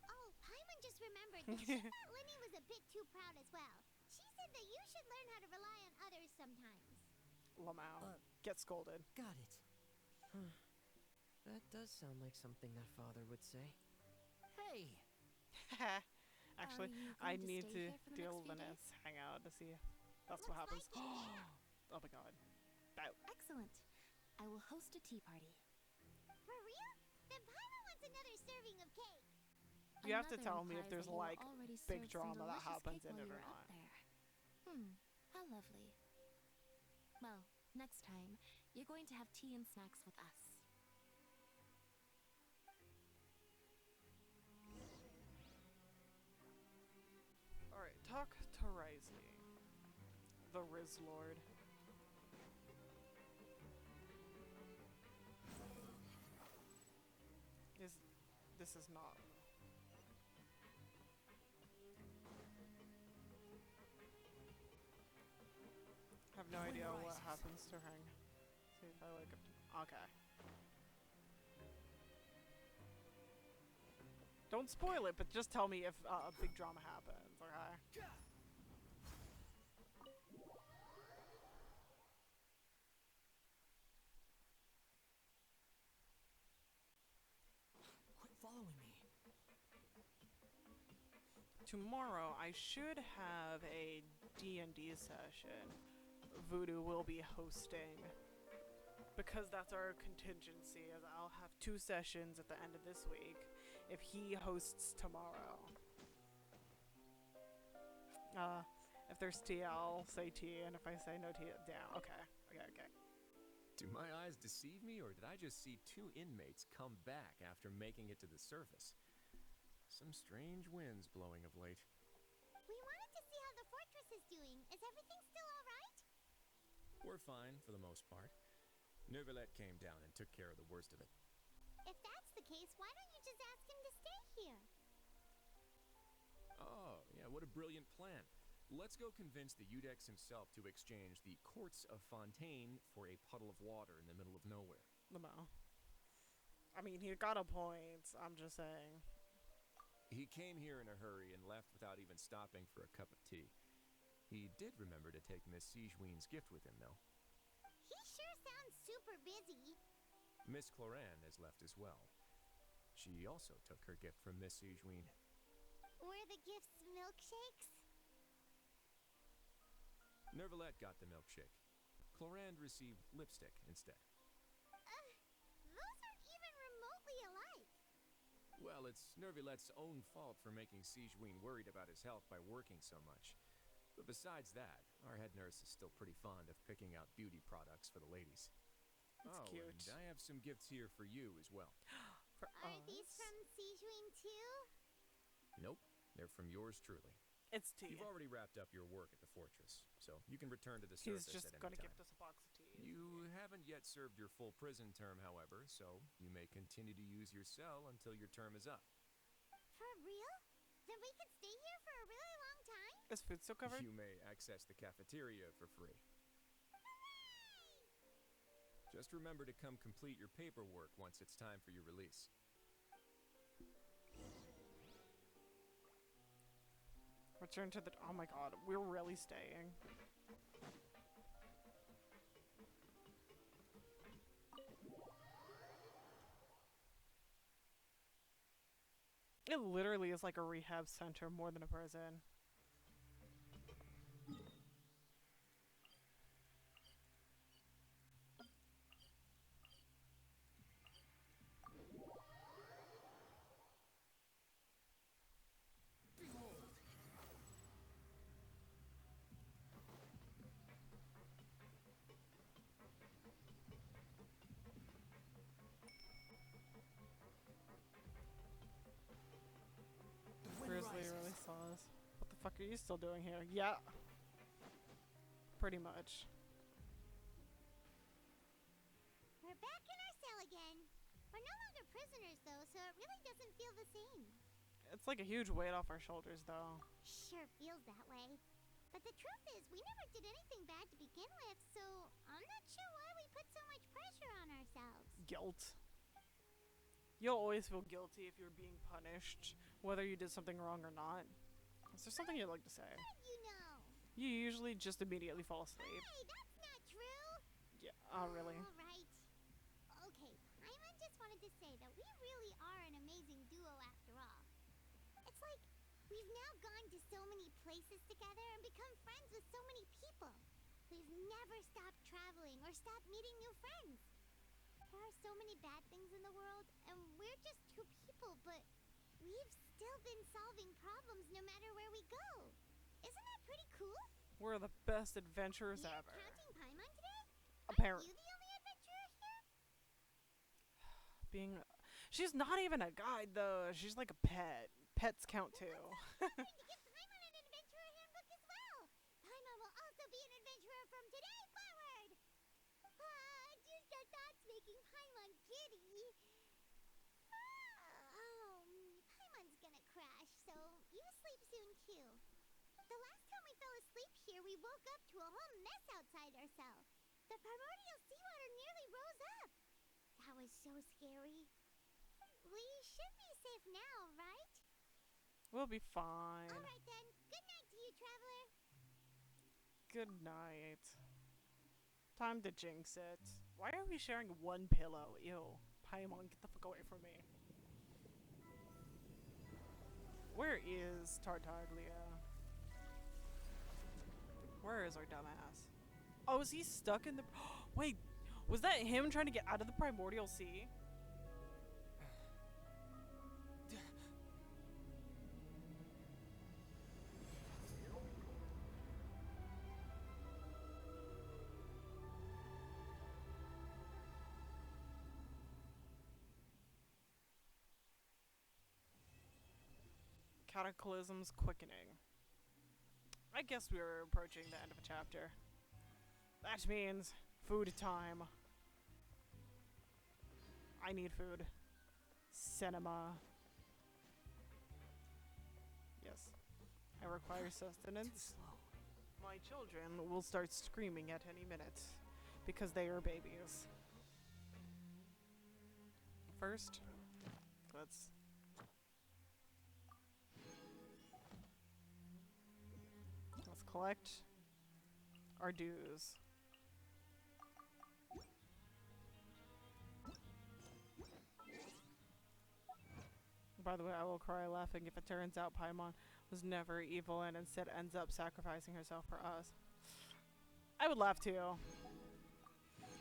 Speaker 2: Oh, Paimon just remembered that she thought Linny was a bit too proud as well. She said that you should learn how to rely on others sometimes.
Speaker 1: Lamau. Get scolded.
Speaker 11: Got it.
Speaker 4: Huh. That does sound like something that Father would say.
Speaker 11: Hey!
Speaker 1: Actually, I need to deal with Lynette's hangout to see if that's what happens. Oh my god. Bow.
Speaker 22: Excellent. I will host a tea party.
Speaker 2: For real? Then Paimon wants another serving of cake.
Speaker 1: You have to
Speaker 22: Another
Speaker 1: tell me if
Speaker 22: implies
Speaker 1: there's
Speaker 22: that you
Speaker 1: like
Speaker 22: already
Speaker 1: big
Speaker 22: served some
Speaker 1: drama that
Speaker 22: delicious
Speaker 1: happens
Speaker 22: cake
Speaker 1: in
Speaker 22: while
Speaker 1: it
Speaker 22: you
Speaker 1: or
Speaker 22: were
Speaker 1: not.
Speaker 22: up there. How lovely. Well, next time, you're going to have tea and snacks with us.
Speaker 1: Alright, talk to Ryzie, the Riz Lord. This is not. Have no idea what happens to her. See if I wake up. Okay. Don't spoil it, but just tell me if a big drama happens, okay? tomorrow I should have a D&D session. Voodoo will be hosting. Because that's our contingency, as I'll have 2 sessions at the end of this week if he hosts tomorrow. If there's T, I'll say T, and if I say no T, down. Okay.
Speaker 3: Do my eyes deceive me, or did I just see 2 inmates come back after making it to the surface? Some strange winds blowing of late.
Speaker 2: We wanted to see how the fortress is doing. Is everything still alright?
Speaker 3: We're fine, for the most part. Neuvillette came down and took care of the worst of it.
Speaker 2: If that's the case, why don't you just ask him to stay here?
Speaker 3: Oh, yeah, what a brilliant plan. Let's go convince the Udex himself to exchange the Courts of Fontaine for a puddle of water in the middle of nowhere.
Speaker 1: No. I mean, he got a point, I'm just saying.
Speaker 3: He came here in a hurry and left without even stopping for a cup of tea. He did remember to take Miss Sigewinne's gift with him, though.
Speaker 2: He sure sounds super busy.
Speaker 3: Miss Cloran has left as well. She also took her gift from Miss Sigewinne.
Speaker 2: Were the gifts milkshakes?
Speaker 3: Neuvillette got the milkshake. Cloran received lipstick instead.
Speaker 2: Those aren't even remotely alike.
Speaker 3: Well, it's Neuvillette's own fault for making Sigewinne worried about his health by working so much. But besides that, our head nurse is still pretty fond of picking out beauty products for the ladies.
Speaker 1: That's cute.
Speaker 3: And I have some gifts here for you as well.
Speaker 2: Are these from Sigewinne too?
Speaker 3: Nope, they're from yours truly.
Speaker 1: It's tea.
Speaker 3: You've already wrapped up your work at the fortress, so you can return to the surface
Speaker 1: He's just
Speaker 3: at
Speaker 1: gonna
Speaker 3: any
Speaker 1: gift
Speaker 3: time.
Speaker 1: us a box of tea.
Speaker 3: You haven't yet served your full prison term, however, so you may continue to use your cell until your term is up.
Speaker 2: For real? Then we could stay here for a really long time?
Speaker 1: Is food still covered?
Speaker 3: You may access the cafeteria for free. Just remember to come complete your paperwork once it's time for your release.
Speaker 1: Return to the... Oh my god, we're really staying. It literally is like a rehab center more than a prison. Grizzly really saw us. What the fuck are you still doing here? Yeah. Pretty much.
Speaker 2: We're back in our cell again. We're no longer prisoners though, so it really doesn't feel the same.
Speaker 1: It's like a huge weight off our shoulders though.
Speaker 2: Sure feels that way. But the truth is, we never did anything bad to begin with, so I'm not sure why we put so much pressure on ourselves.
Speaker 1: Guilt. You'll always feel guilty if you're being punished, whether you did something wrong or not. Is there something you'd like to say?
Speaker 2: How do you know?
Speaker 1: You usually just immediately fall asleep.
Speaker 2: Hey, that's not true.
Speaker 1: Yeah, oh really?
Speaker 2: All right. Okay, Paimon just wanted to say that we really are an amazing duo after all. It's like we've now gone to so many places together and become friends with so many people. We've never stopped traveling or stopped meeting new friends. There are so many bad things in the world, and we're just 2 people, but we've still been solving problems no matter where we go. Isn't that pretty cool?
Speaker 1: We're the best adventurers
Speaker 2: You're
Speaker 1: ever.
Speaker 2: counting Paimon today?
Speaker 1: Apparently.
Speaker 2: Are you the only adventurer here?
Speaker 1: Being... She's not even a guide though. She's like a pet. Pets count too.
Speaker 2: Going to give Paimon an adventurer handbook as well. Paimon will also be an adventurer from today forward. Just our thoughts making Paimon giddy. Paimon's gonna crash, so you sleep soon too. The last time we fell asleep here, we woke up to a whole mess outside our cell. The primordial seawater nearly rose up. That was so scary. We should be safe now, right?
Speaker 1: We'll be fine.
Speaker 2: All right then. Good night to you, traveler.
Speaker 1: Good night. Time to jinx it. Why are we sharing one pillow? Ew. Paimon, get the fuck away from me. Where Where is Tartaglia? Where is our dumbass? Oh, is he stuck in the... Wait, was that him trying to get out of the Primordial Sea? Cataclysm's quickening. I guess we're approaching the end of a chapter. That means food time. I need food. Cinema. Yes. I require sustenance. My children will start screaming at any minute because they are babies. First, let's collect our dues. By the way, I will cry laughing if it turns out Paimon was never evil and instead ends up sacrificing herself for us. I would laugh too.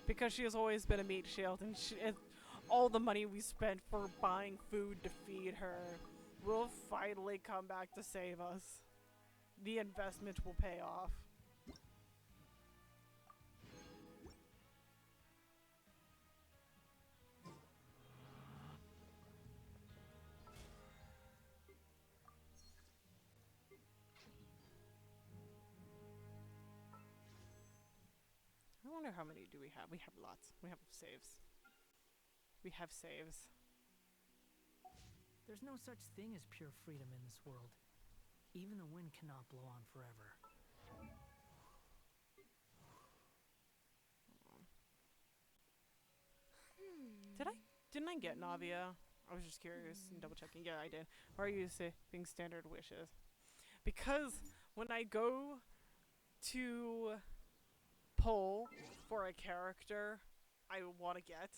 Speaker 1: Because she has always been a meat shield, and all the money we spent for buying food to feed her will finally come back to save us. The investment will pay off. I wonder how many do we have? We have lots. We have saves. We have saves.
Speaker 18: There's no such thing as pure freedom in this world. Even the wind cannot blow on forever.
Speaker 1: Didn't I get Navia? I was just curious and double checking. Yeah, I did. Or are you saving standard wishes? Because when I go to pull for a character I want to get,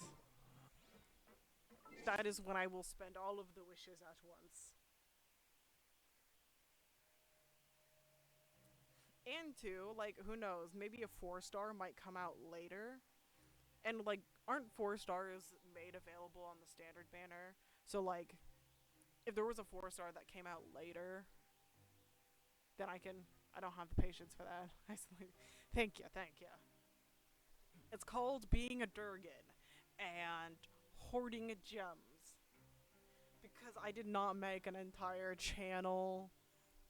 Speaker 1: that is when I will spend all of the wishes at once. And two, like, who knows, maybe a 4-star might come out later. And, like, aren't 4 stars made available on the standard banner? So, like, if there was a 4-star that came out later, then I don't have the patience for that. Thank you. It's called being a Durgan and hoarding gems. Because I did not make an entire channel,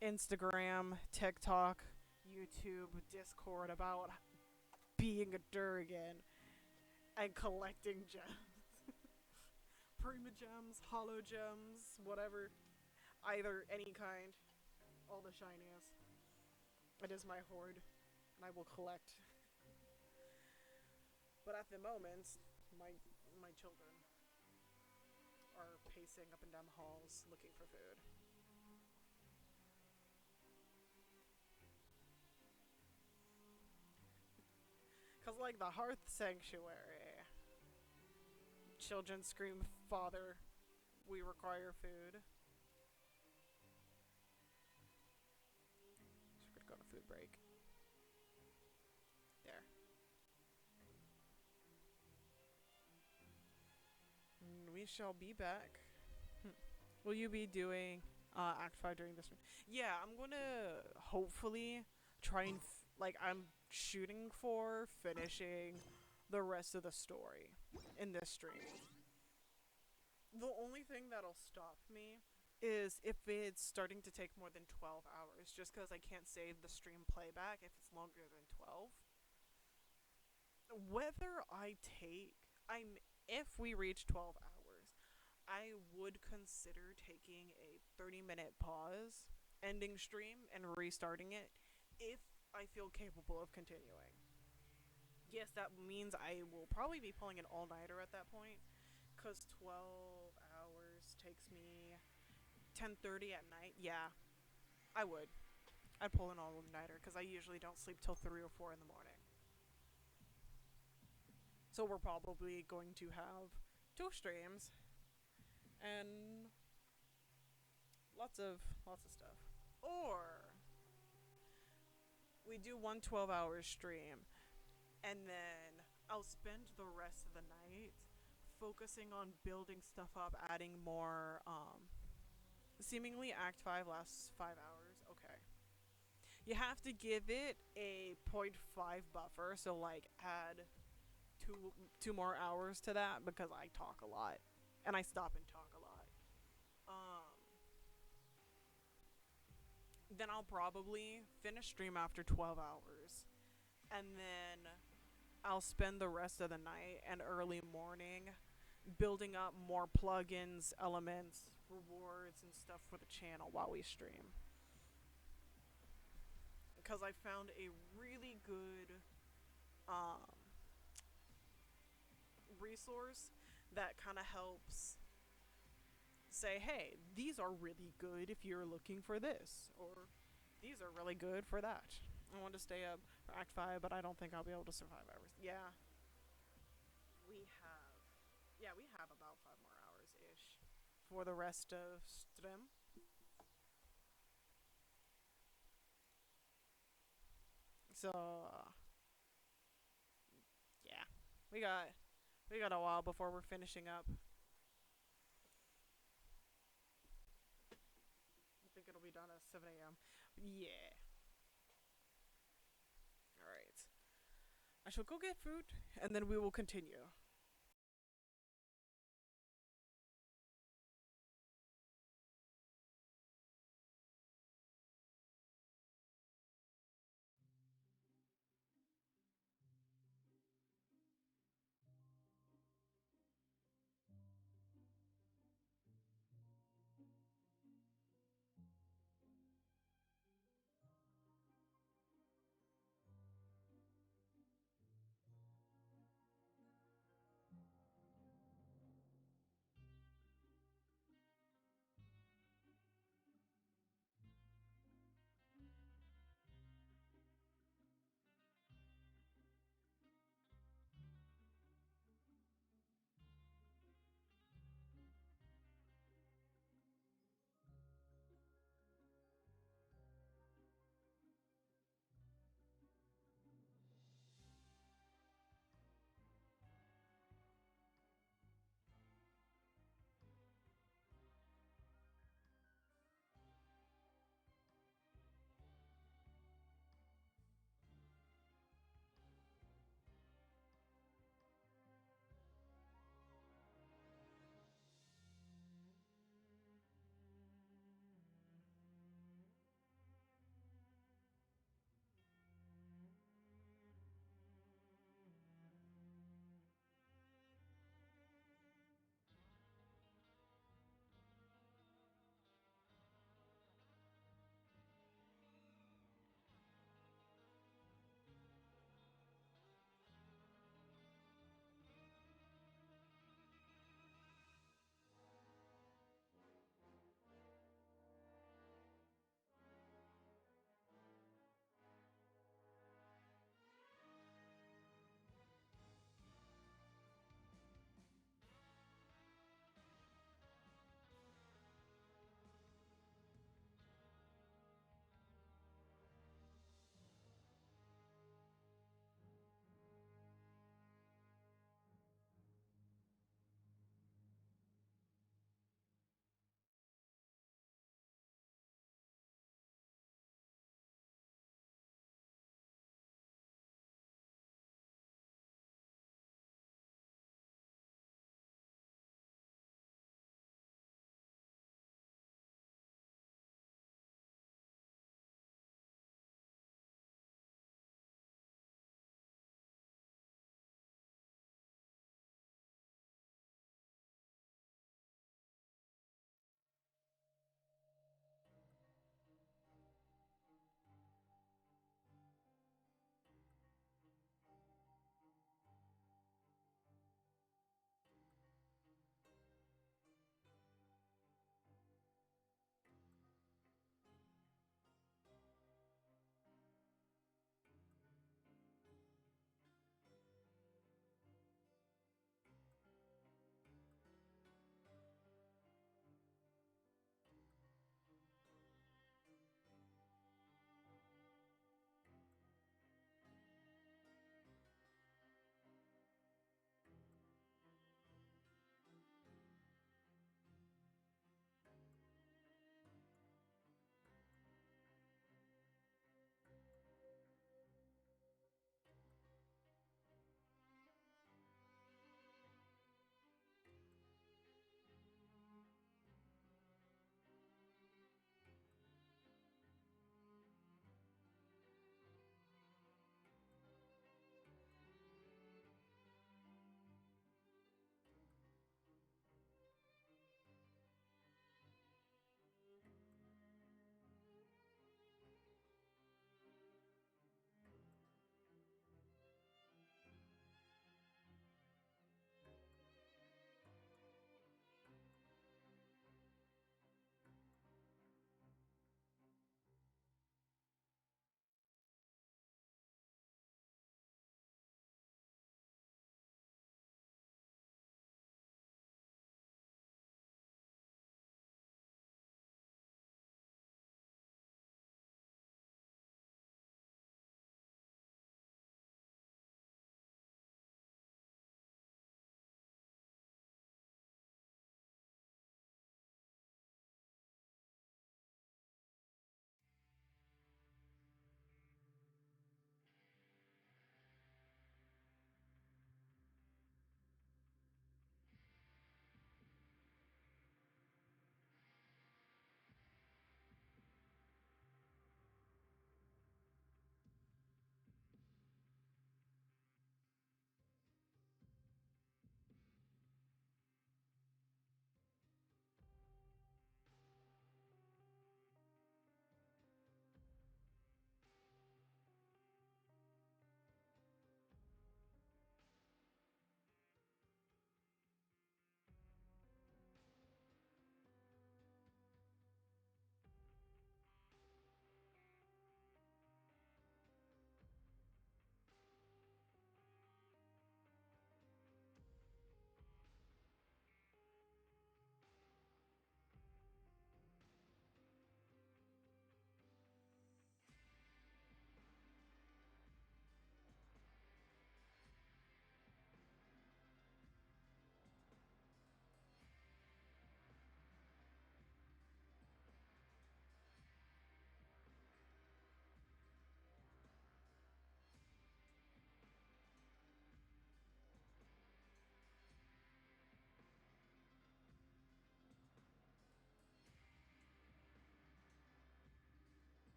Speaker 1: Instagram, TikTok, YouTube, Discord about being a Durgan and collecting gems. Prima gems, hollow gems, whatever. Either, any kind. All the shiniest. It is my hoard, and I will collect. But at the moment, my children are pacing up and down the halls looking for food. Cause like the Hearth Sanctuary, children scream, "Father, we require food." So we're gonna go on a food break. There. We shall be back. Will you be doing Act 5 during this one? Yeah, I'm gonna hopefully try and I'm shooting for finishing the rest of the story in this stream. The only thing that'll stop me is if it's starting to take more than 12 hours, just because I can't save the stream playback if it's longer than 12. If we reach 12 hours, I would consider taking a 30-minute pause, ending stream, and restarting it if I feel capable of continuing. Yes, that means I will probably be pulling an all-nighter at that point, because 12 hours takes me 10:30 at night. Yeah, I would. I'd pull an all-nighter, because I usually don't sleep till 3 or 4 in the morning. So we're probably going to have 2 streams, and lots of stuff. Or we do one 12-hour stream, and then I'll spend the rest of the night focusing on building stuff up, adding more. Seemingly Act 5 lasts 5 hours. Okay. You have to give it a point 0.5 buffer, so like add two more hours to that because I talk a lot, and I stop and talk a lot. Then I'll probably finish stream after 12 hours, and then I'll spend the rest of the night and early morning building up more plugins, elements, rewards, and stuff for the channel while we stream. Because I found a really good resource that kind of helps say, hey, these are really good if you're looking for this, or these are really good for that. I want to stay up for Act 5, but I don't think I'll be able to survive hours. Yeah. We have about 5 more hours-ish for the rest of stream. So, yeah. We got we got a while before we're finishing up. I think it'll be done at 7 a.m. Yeah. Alright. I shall go get food, and then we will continue.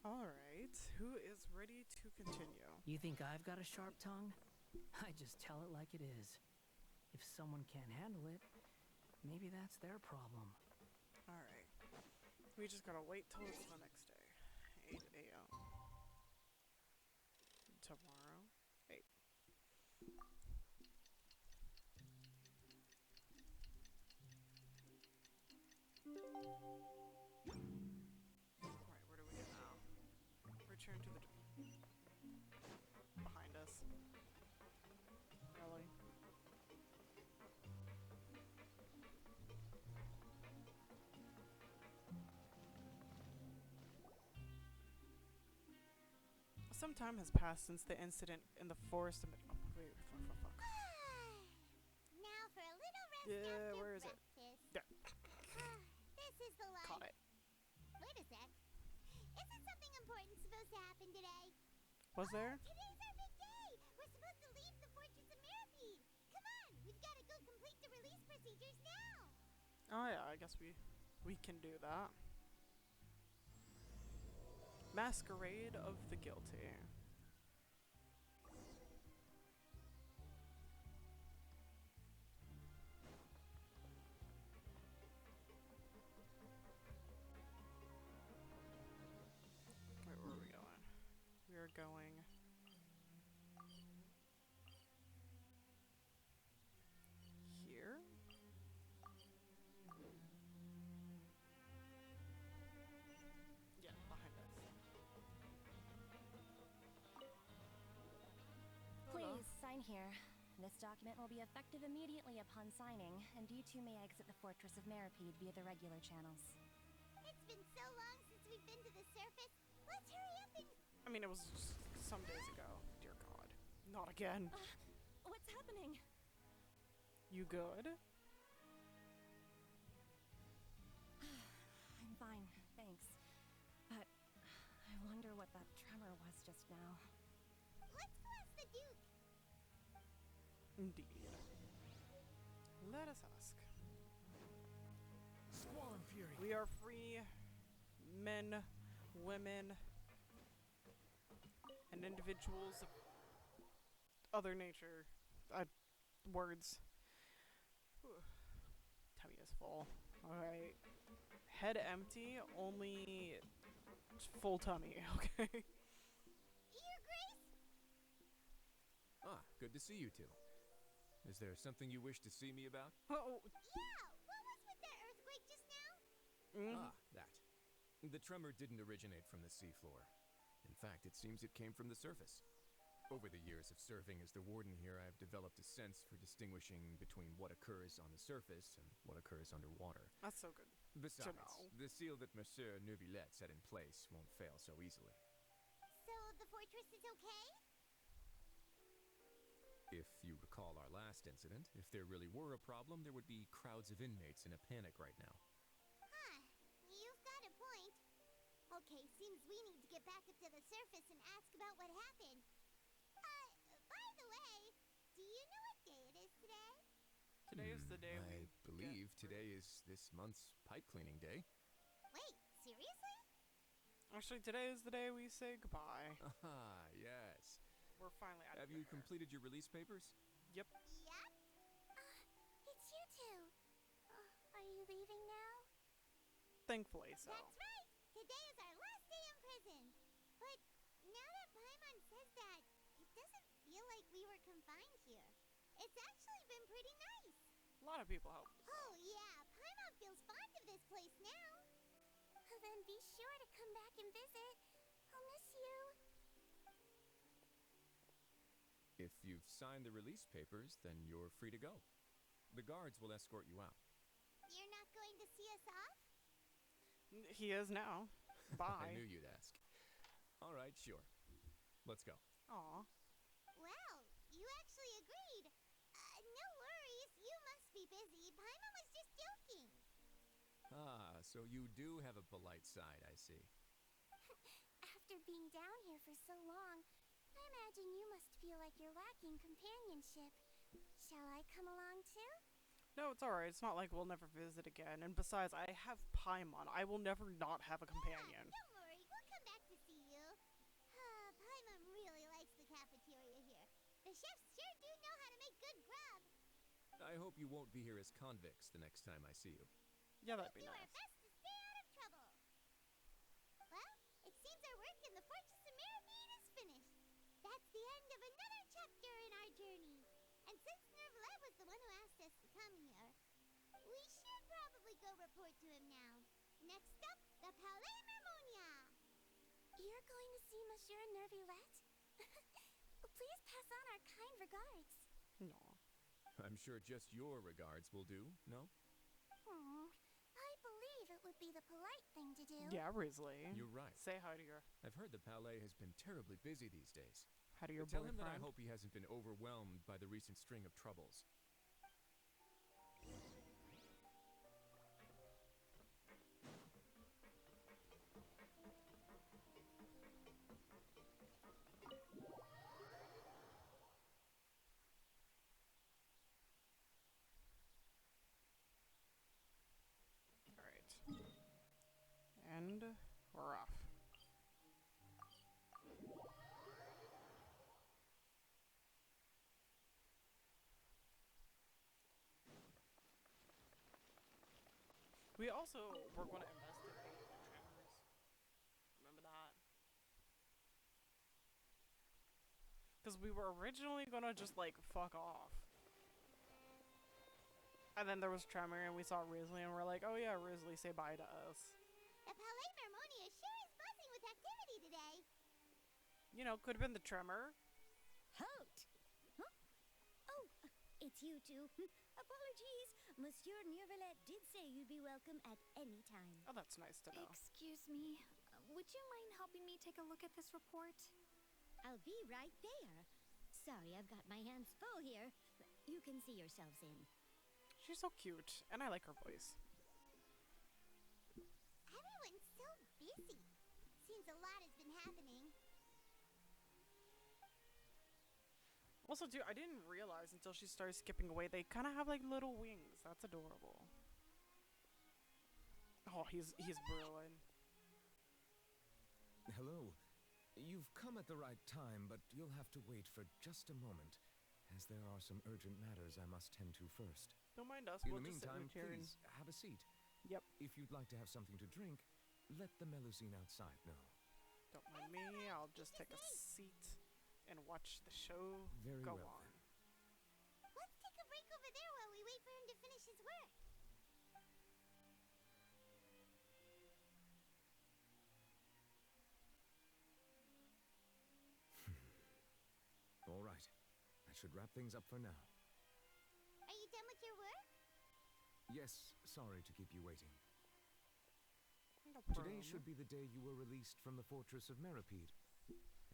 Speaker 1: Alright, who is ready to continue?
Speaker 18: You think I've got a sharp tongue? I just tell it like it is. If someone can't handle it, maybe that's their problem.
Speaker 1: Alright. We just gotta wait till it's the next day. 8 a.m. Tomorrow. 8. Right, where do we go now? Return to the behind us. Really? Some time has passed since the incident in the forest. Oh, wait, fuck.
Speaker 2: Now for a little rest
Speaker 1: Yeah,
Speaker 2: after
Speaker 1: where is it?
Speaker 2: breakfast.
Speaker 1: Yeah.
Speaker 2: This is the line.
Speaker 1: Caught it.
Speaker 2: Wait a sec. Isn't something important supposed to happen today?
Speaker 1: Was there?
Speaker 2: Today's our big day. We're supposed to leave the Fortress of Mirapede. Come on, we've got to go complete the release procedures now.
Speaker 1: Oh yeah, I guess we can do that. Masquerade of the Guilty. Wait, where are we going? We are going here. Yeah, behind us.
Speaker 8: Please, sign here. This document will be effective immediately upon signing, and you two may exit the Fortress of Mirapede via the regular channels.
Speaker 2: It's been so long since we've been to the surface. Let's hurry up and...
Speaker 1: I mean, it was just some days ago. Dear God. Not again.
Speaker 8: What's happening?
Speaker 1: You good?
Speaker 8: I'm fine, thanks. But I wonder what that tremor was just now.
Speaker 2: Let's go ask the Duke.
Speaker 1: Indeed. Let us ask.
Speaker 7: Squall and Fury.
Speaker 1: We are free men, women, and individuals of other nature. Words. Whew. Tummy is full. Alright. Head empty, only full tummy, okay?
Speaker 2: Your Grace?
Speaker 3: Ah, good to see you two. Is there something you wish to see me about?
Speaker 1: Oh.
Speaker 2: Yeah, what was with that earthquake just now?
Speaker 3: Ah, that. The tremor didn't originate from the seafloor. In fact, it seems it came from the surface. Over the years of serving as the warden here, I have developed a sense for distinguishing between what occurs on the surface and what occurs underwater.
Speaker 1: That's so good.
Speaker 3: Besides,
Speaker 1: know.
Speaker 3: the seal that Monsieur Neuvillette set in place won't fail so easily.
Speaker 2: So the fortress is okay?
Speaker 3: If you recall our last incident, if there really were a problem, there would be crowds of inmates in a panic right now.
Speaker 2: Huh, you've got a point. Okay, seems we need to get back up to the surface and ask about what happened. By the way, do you know what day it is today?
Speaker 1: Today is the day
Speaker 3: I believe today is this month's pipe cleaning day.
Speaker 2: Wait, seriously?
Speaker 1: Actually, today is the day we say goodbye.
Speaker 3: Ah, yes.
Speaker 1: We're finally out
Speaker 3: Have
Speaker 1: of
Speaker 3: you
Speaker 1: there.
Speaker 3: completed your release papers?
Speaker 1: Yep.
Speaker 2: Yep. It's you two. Are you leaving now?
Speaker 1: Thankfully so.
Speaker 2: That's right. Today is our last day in prison. But now that Paimon says that, it doesn't feel like we were confined here. It's actually been pretty nice.
Speaker 1: A lot of people help.
Speaker 2: Oh yeah, Paimon feels fond of this place now. Then be sure to come back and visit. I'll miss you.
Speaker 3: If you've signed the release papers, then you're free to go. The guards will escort you out.
Speaker 2: You're not going to see us off?
Speaker 1: He is now. Bye.
Speaker 3: I knew you'd ask. All right, sure. Let's go.
Speaker 1: Aw.
Speaker 2: Well, you actually agreed. No worries, you must be busy. Paimon was just joking.
Speaker 3: Ah, so you do have a polite side, I see.
Speaker 2: After being down here for so long, I imagine you must feel like you're lacking companionship. Shall I come along too?
Speaker 1: No, it's alright. It's not like we'll never visit again. And besides, I have Paimon. I will never not have a companion.
Speaker 2: Don't worry, we'll come back to see
Speaker 3: I hope you won't be here as convicts the next time I see you.
Speaker 1: Yeah, that'd be
Speaker 2: Do our
Speaker 1: nice.
Speaker 2: best to stay out of trouble. Well, it seems our work in the Fortress of Meripede is finished. That's the end of another chapter in our journey. And since Nervalet was the one who asked us to come here, we should probably go report to him now. Next up, the Palais Mermonia.
Speaker 22: You're going to see Monsieur Nervulette? Please pass on our kind regards.
Speaker 1: No.
Speaker 3: I'm sure just your regards will do, no?
Speaker 22: I believe it would be the polite thing to do.
Speaker 1: Yeah, Risley.
Speaker 3: You're right.
Speaker 1: Say hi to your...
Speaker 3: I've heard the Palais has been terribly busy these days.
Speaker 1: Hi to your
Speaker 3: Tell him that I
Speaker 1: boyfriend.
Speaker 3: hope he hasn't been overwhelmed by the recent string of troubles.
Speaker 1: Alright. And we're off. We also were going to investigate the tremors. Remember that? Because we were originally going to just, like, fuck off. And then there was Tremor, and we saw Risley, and we're like, oh yeah, Risley, say bye to us.
Speaker 2: The Palais Mermonia sure is buzzing with activity today.
Speaker 1: You know, could have been the Tremor.
Speaker 16: Halt! Huh? Oh, it's you two. Apologies. Monsieur Nervalet did say you'd be welcome at any time.
Speaker 1: Oh, that's nice to know.
Speaker 17: Excuse me. Would you mind helping me take a look at this report?
Speaker 16: I'll be right there. Sorry, I've got my hands full here. You can see yourselves in.
Speaker 1: She's so cute, and I like her voice.
Speaker 2: Everyone's so busy. Seems a lot has been happening.
Speaker 1: Also, dude, I didn't realize until she started skipping away, they kind of have like little wings. That's adorable. Oh, he's brewing.
Speaker 5: Hello. You've come at the right time, but you'll have to wait for just a moment, as there are some urgent matters I must tend to first.
Speaker 1: Don't mind us.
Speaker 5: In
Speaker 1: We'll
Speaker 5: the
Speaker 1: just sit in
Speaker 5: meantime,
Speaker 1: a chair and...
Speaker 5: please have a seat.
Speaker 1: Yep.
Speaker 5: If you'd like to have something to drink, let the Melusine outside know.
Speaker 1: Don't mind me. I'll just take a seat and watch the show
Speaker 5: Very
Speaker 1: go
Speaker 5: well,
Speaker 1: on.
Speaker 2: Let's take a break over there while we wait for him to finish his work.
Speaker 5: All right. That should wrap things up for now.
Speaker 2: Are you done with your work?
Speaker 5: Yes, sorry to keep you waiting.
Speaker 1: No
Speaker 5: Today
Speaker 1: problem.
Speaker 5: should be the day you were released from the Fortress of Meripede.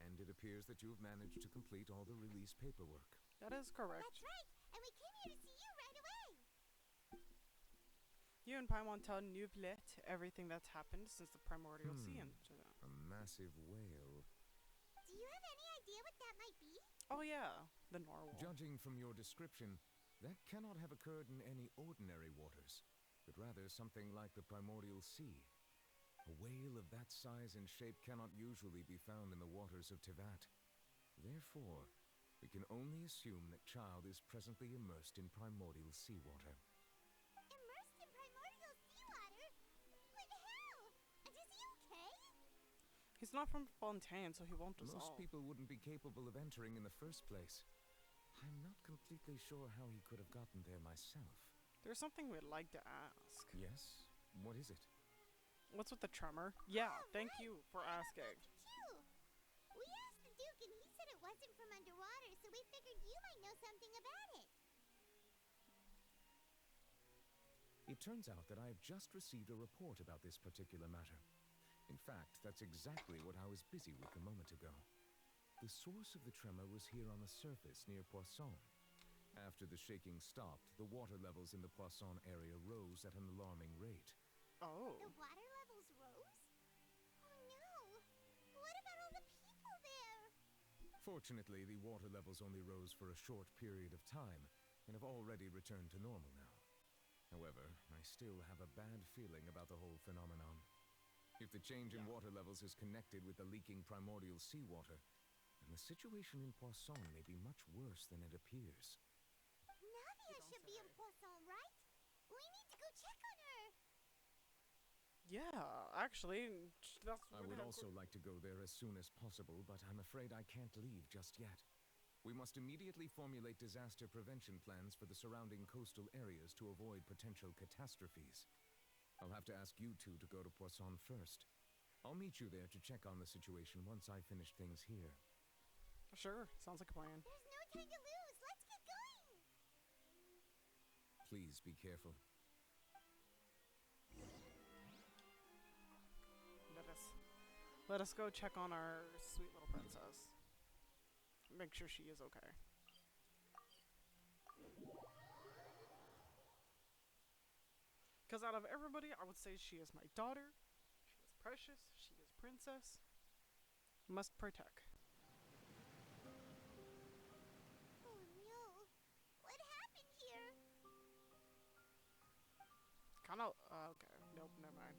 Speaker 5: And it appears that you've managed to complete all the release paperwork.
Speaker 1: That is correct.
Speaker 2: That's right. And we came here to see you right away.
Speaker 1: You and Paimon tell Nublet everything that's happened since the Primordial Sea incident.
Speaker 5: A massive whale.
Speaker 2: Do you have any idea what that might be?
Speaker 1: Oh yeah, the narwhal.
Speaker 5: Judging from your description, that cannot have occurred in any ordinary waters, but rather something like the Primordial Sea. A whale of that size and shape cannot usually be found in the waters of Tevat. Therefore, we can only assume that Child is presently immersed in primordial seawater.
Speaker 2: Immersed in primordial seawater? But how? And is he okay?
Speaker 1: He's not from Fontaine, so he won't
Speaker 5: Most
Speaker 1: dissolve.
Speaker 5: people wouldn't be capable of entering in the first place. I'm not completely sure how he could have gotten there myself.
Speaker 1: There's something we'd like to ask.
Speaker 5: Yes? What is it?
Speaker 1: What's with the tremor? Yeah, thank you for asking.
Speaker 2: Too. We asked the Duke and he said it wasn't from underwater, so we figured you might know something about it.
Speaker 5: It turns out that I have just received a report about this particular matter. In fact, that's exactly what I was busy with a moment ago. The source of the tremor was here on the surface near Poisson. After the shaking stopped, the water levels in the Poisson area rose at an alarming rate.
Speaker 1: Oh.
Speaker 2: The water levels rose? Oh no! What about all the people there?
Speaker 5: Fortunately, the water levels only rose for a short period of time and have already returned to normal now. However, I still have a bad feeling about the whole phenomenon. If the change in water levels is connected with the leaking primordial seawater, then the situation in Poisson may be much worse than it appears.
Speaker 2: Navi Navia should be in Poisson, right? We need to go check on her.
Speaker 1: Yeah, actually, that's.
Speaker 5: I would also like to go there as soon as possible, but I'm afraid I can't leave just yet. We must immediately formulate disaster prevention plans for the surrounding coastal areas to avoid potential catastrophes. I'll have to ask you two to go to Poisson first. I'll meet you there to check on the situation once I finish things here.
Speaker 1: Sure, sounds like a plan.
Speaker 2: There's no time to lose. Let's get going.
Speaker 5: Please be careful.
Speaker 1: Let us go check on our sweet little princess. Make sure she is okay. Because out of everybody, I would say she is my daughter. She is precious. She is princess. Must protect.
Speaker 2: Oh no. What happened here?
Speaker 1: Kind of. Okay. Nope, never mind.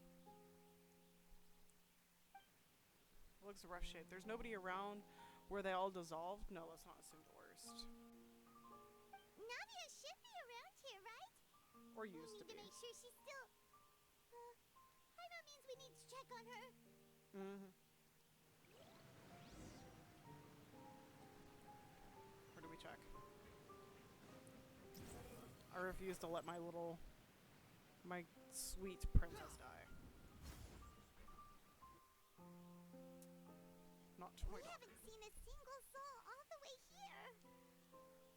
Speaker 1: Looks rough shape. There's nobody around where they all dissolved? No, let's not assume the worst.
Speaker 2: Navia should be around here, right?
Speaker 1: Or used to
Speaker 2: We need to
Speaker 1: be.
Speaker 2: make sure she's still... that means we need to check on her.
Speaker 1: Mm-hmm. Where do we check? I refuse to let my sweet princess die. Not to
Speaker 2: We haven't seen a single soul all the way here.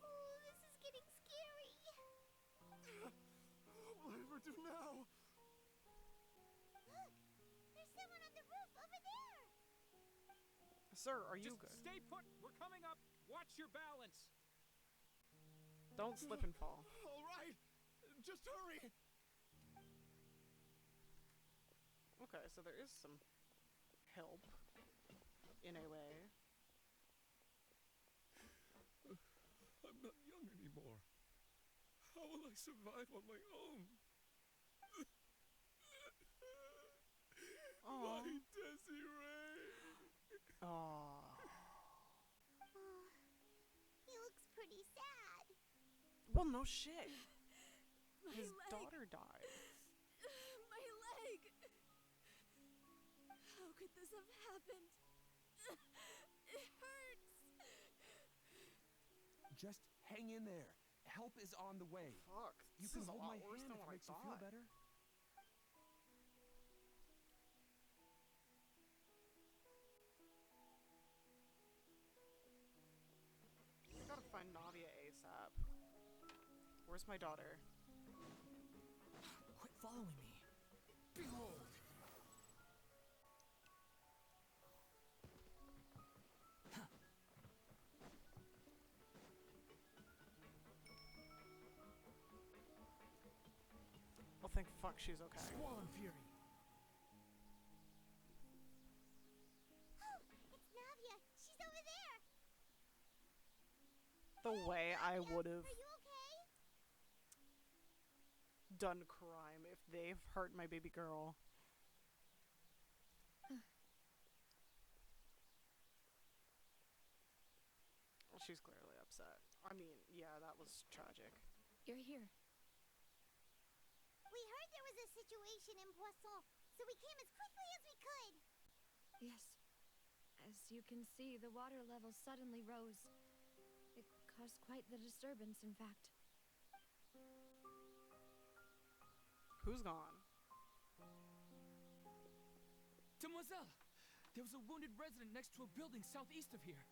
Speaker 2: Oh, this is getting scary.
Speaker 12: What will I ever do now?
Speaker 2: Look, there's someone on the roof over there.
Speaker 1: Sir, are you good?
Speaker 19: Stay put. We're coming up. Watch your balance.
Speaker 1: Don't slip and fall.
Speaker 12: All right. Just hurry.
Speaker 1: Okay, so there is some help. In a way.
Speaker 12: I'm not young anymore. How will I survive on my own? My Desiree.
Speaker 1: Aww.
Speaker 2: He looks pretty sad.
Speaker 1: Well, no shit. His
Speaker 16: leg.
Speaker 1: daughter died.
Speaker 16: My leg! How could this have happened? It hurts!
Speaker 5: Just hang in there. Help is on the way.
Speaker 1: Fuck.
Speaker 5: You
Speaker 1: This
Speaker 5: can
Speaker 1: is a
Speaker 5: hold
Speaker 1: lot
Speaker 5: my
Speaker 1: worse
Speaker 5: hand
Speaker 1: than
Speaker 5: if
Speaker 1: what I
Speaker 5: it makes you feel
Speaker 1: thought.
Speaker 5: better.
Speaker 1: I gotta find Navia ASAP. Where's my daughter?
Speaker 18: Quit following me. Behold.
Speaker 1: Well, thank fuck she's okay.
Speaker 18: Swollen Fury.
Speaker 2: Oh, it's Navia. She's over there.
Speaker 1: The way I would have
Speaker 2: Are you okay?
Speaker 1: done crime if they've hurt my baby girl. Well, she's clearly upset. I mean, yeah, that was tragic.
Speaker 8: You're here.
Speaker 2: We heard there was a situation in Poisson, so we came as quickly as we could.
Speaker 8: Yes. As you can see, the water level suddenly rose. It caused quite the disturbance, in fact.
Speaker 1: Who's gone?
Speaker 19: Demoiselle! There was a wounded resident next to a building southeast of here.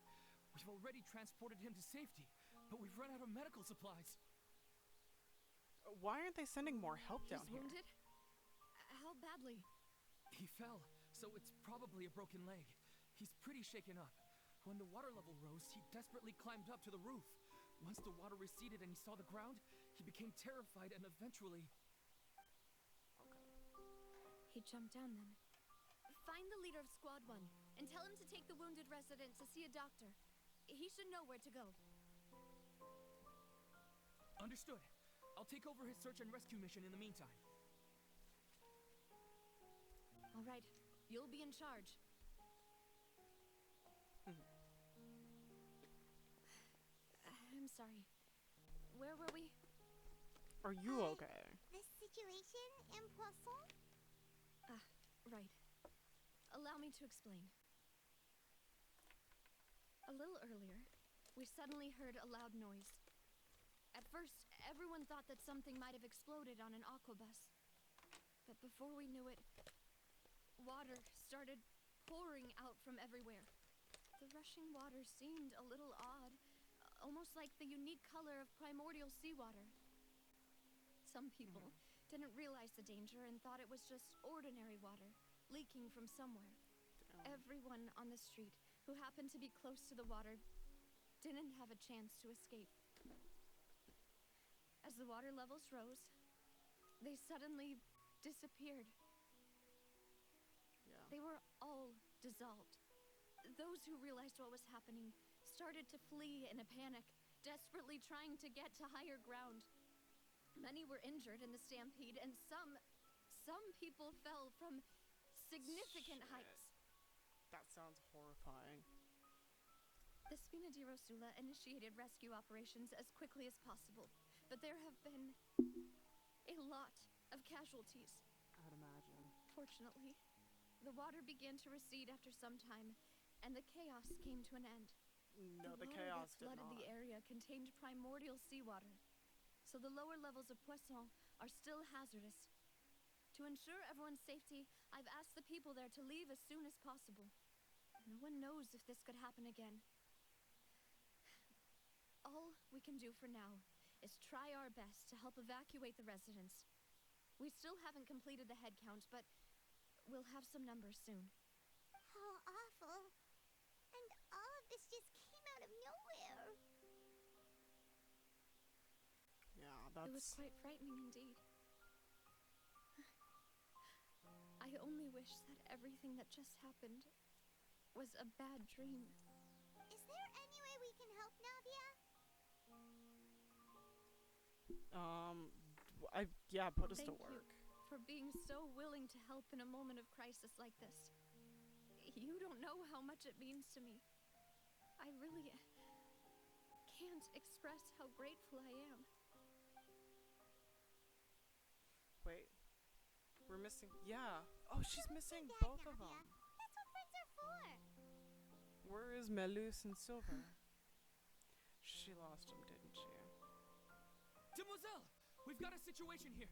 Speaker 19: We've already transported him to safety, but we've run out of medical supplies.
Speaker 1: Why aren't they sending more help down
Speaker 8: He's
Speaker 1: here?
Speaker 8: wounded? How badly?
Speaker 19: He fell, so it's probably a broken leg. He's pretty shaken up. When the water level rose, he desperately climbed up to the roof. Once the water receded and he saw the ground, he became terrified and eventually...
Speaker 8: He jumped down then. Find the leader of Squad 1 and tell him to take the wounded resident to see a doctor. He should know where to go.
Speaker 19: Understood. I'll take over his search and rescue mission in the meantime.
Speaker 8: All right, you'll be in charge. I'm sorry. Where were we?
Speaker 1: Are you okay?
Speaker 2: The situation in Poisson?
Speaker 8: Right. Allow me to explain. A little earlier, we suddenly heard a loud noise. At first, everyone thought that something might have exploded on an aquabus. But before we knew it, water started pouring out from everywhere. The rushing water seemed a little odd, almost like the unique color of primordial seawater. Some people didn't realize the danger and thought it was just ordinary water leaking from somewhere. Everyone on the street who happened to be close to the water didn't have a chance to escape. As the water levels rose, they suddenly disappeared.
Speaker 1: Yeah.
Speaker 8: They were all dissolved. Those who realized what was happening started to flee in a panic, desperately trying to get to higher ground. Many were injured in the stampede, and some people fell from significant heights.
Speaker 1: That sounds horrifying.
Speaker 8: The Spina di Rosula initiated rescue operations as quickly as possible, but there have been a lot of casualties.
Speaker 1: I'd imagine.
Speaker 8: Fortunately, the water began to recede after some time, and the chaos came to an end.
Speaker 1: No, the
Speaker 8: water
Speaker 1: chaos
Speaker 8: that
Speaker 1: did
Speaker 8: flooded
Speaker 1: not.
Speaker 8: the area contained primordial seawater, so the lower levels of Poisson are still hazardous. To ensure everyone's safety, I've asked the people there to leave as soon as possible. No one knows if this could happen again. All we can do for now is try our best to help evacuate the residents. We still haven't completed the head count, but we'll have some numbers soon.
Speaker 2: How awful. And all of this just came out of nowhere.
Speaker 1: Yeah,
Speaker 8: It was quite frightening indeed. I only wish that everything that just happened was a bad dream.
Speaker 2: Is there any way we can help, Navia?
Speaker 1: Put us
Speaker 8: Thank
Speaker 1: to work.
Speaker 8: you for being so willing to help in a moment of crisis like this. You don't know how much it means to me. I really can't express how grateful I am.
Speaker 1: Wait. We're missing. Yeah. Oh, she's missing
Speaker 2: Dad,
Speaker 1: both of
Speaker 2: Navia.
Speaker 1: them.
Speaker 2: That's what friends are for.
Speaker 1: Where is Melus and Silver? She lost him, didn't she?
Speaker 19: Demoiselle! We've got a situation here.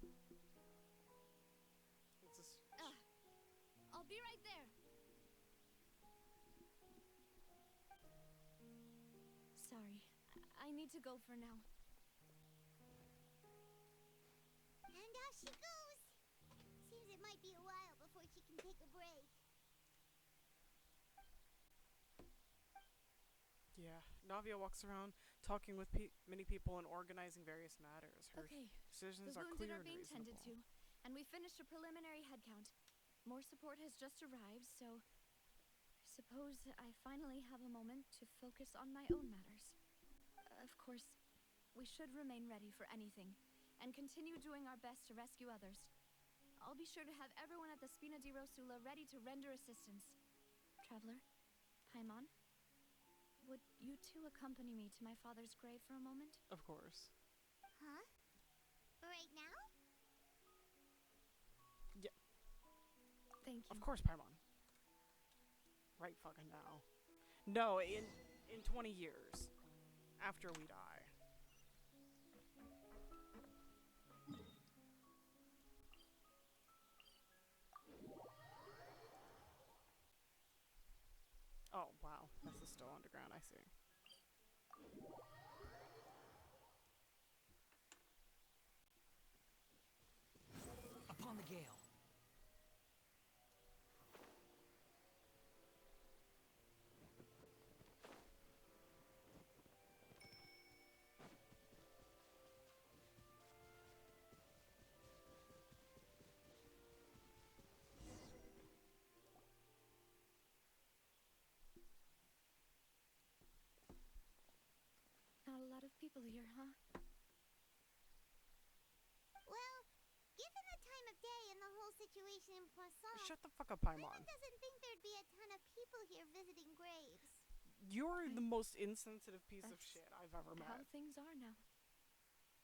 Speaker 8: I'll be right there. Sorry. I need to go for now.
Speaker 2: And off she goes. Seems it might be a while before she can take a break.
Speaker 1: Yeah. Navia walks around talking with many people and organizing various matters. Her
Speaker 8: Okay.
Speaker 1: decisions
Speaker 8: The
Speaker 1: are
Speaker 8: wounded
Speaker 1: clear
Speaker 8: are
Speaker 1: and
Speaker 8: being tended
Speaker 1: reasonable.
Speaker 8: to, and we finished a preliminary head count. More support has just arrived, so I suppose I finally have a moment to focus on my own matters. Of course, we should remain ready for anything, and continue doing our best to rescue others. I'll be sure to have everyone at the Spina di Rosula ready to render assistance. Traveler, Paimon, would you two accompany me to my father's grave for a moment?
Speaker 1: Of course.
Speaker 2: Huh? Right now?
Speaker 1: Yeah.
Speaker 8: Thank you.
Speaker 1: Of course, Paimon. Right fucking now. No, in 20 years. After we die. Oh, wow. This is still underground, I see.
Speaker 18: Upon the gale.
Speaker 8: Not a lot of people here, huh?
Speaker 2: Well, given the time of day and the whole situation in Poisson,
Speaker 1: Shut the fuck up, Paimon.
Speaker 2: Paimon doesn't think there'd be a ton of people here visiting graves.
Speaker 1: You're the most insensitive piece of shit I've ever
Speaker 8: How
Speaker 1: met.
Speaker 8: things are now.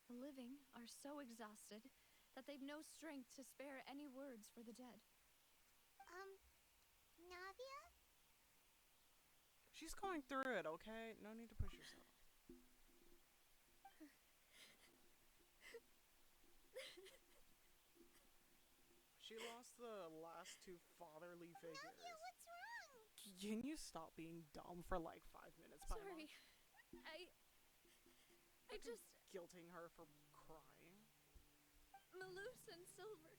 Speaker 8: The living are so exhausted that they've no strength to spare any words for the dead.
Speaker 2: Navia?
Speaker 1: She's going through it, okay? No need to push yourself. She lost the last two fatherly figures.
Speaker 2: Navia, what's wrong?
Speaker 1: Can you stop being dumb for like 5 minutes, Paimon?
Speaker 8: Sorry. I just...
Speaker 1: Guilting her for crying.
Speaker 8: Malus and Silver,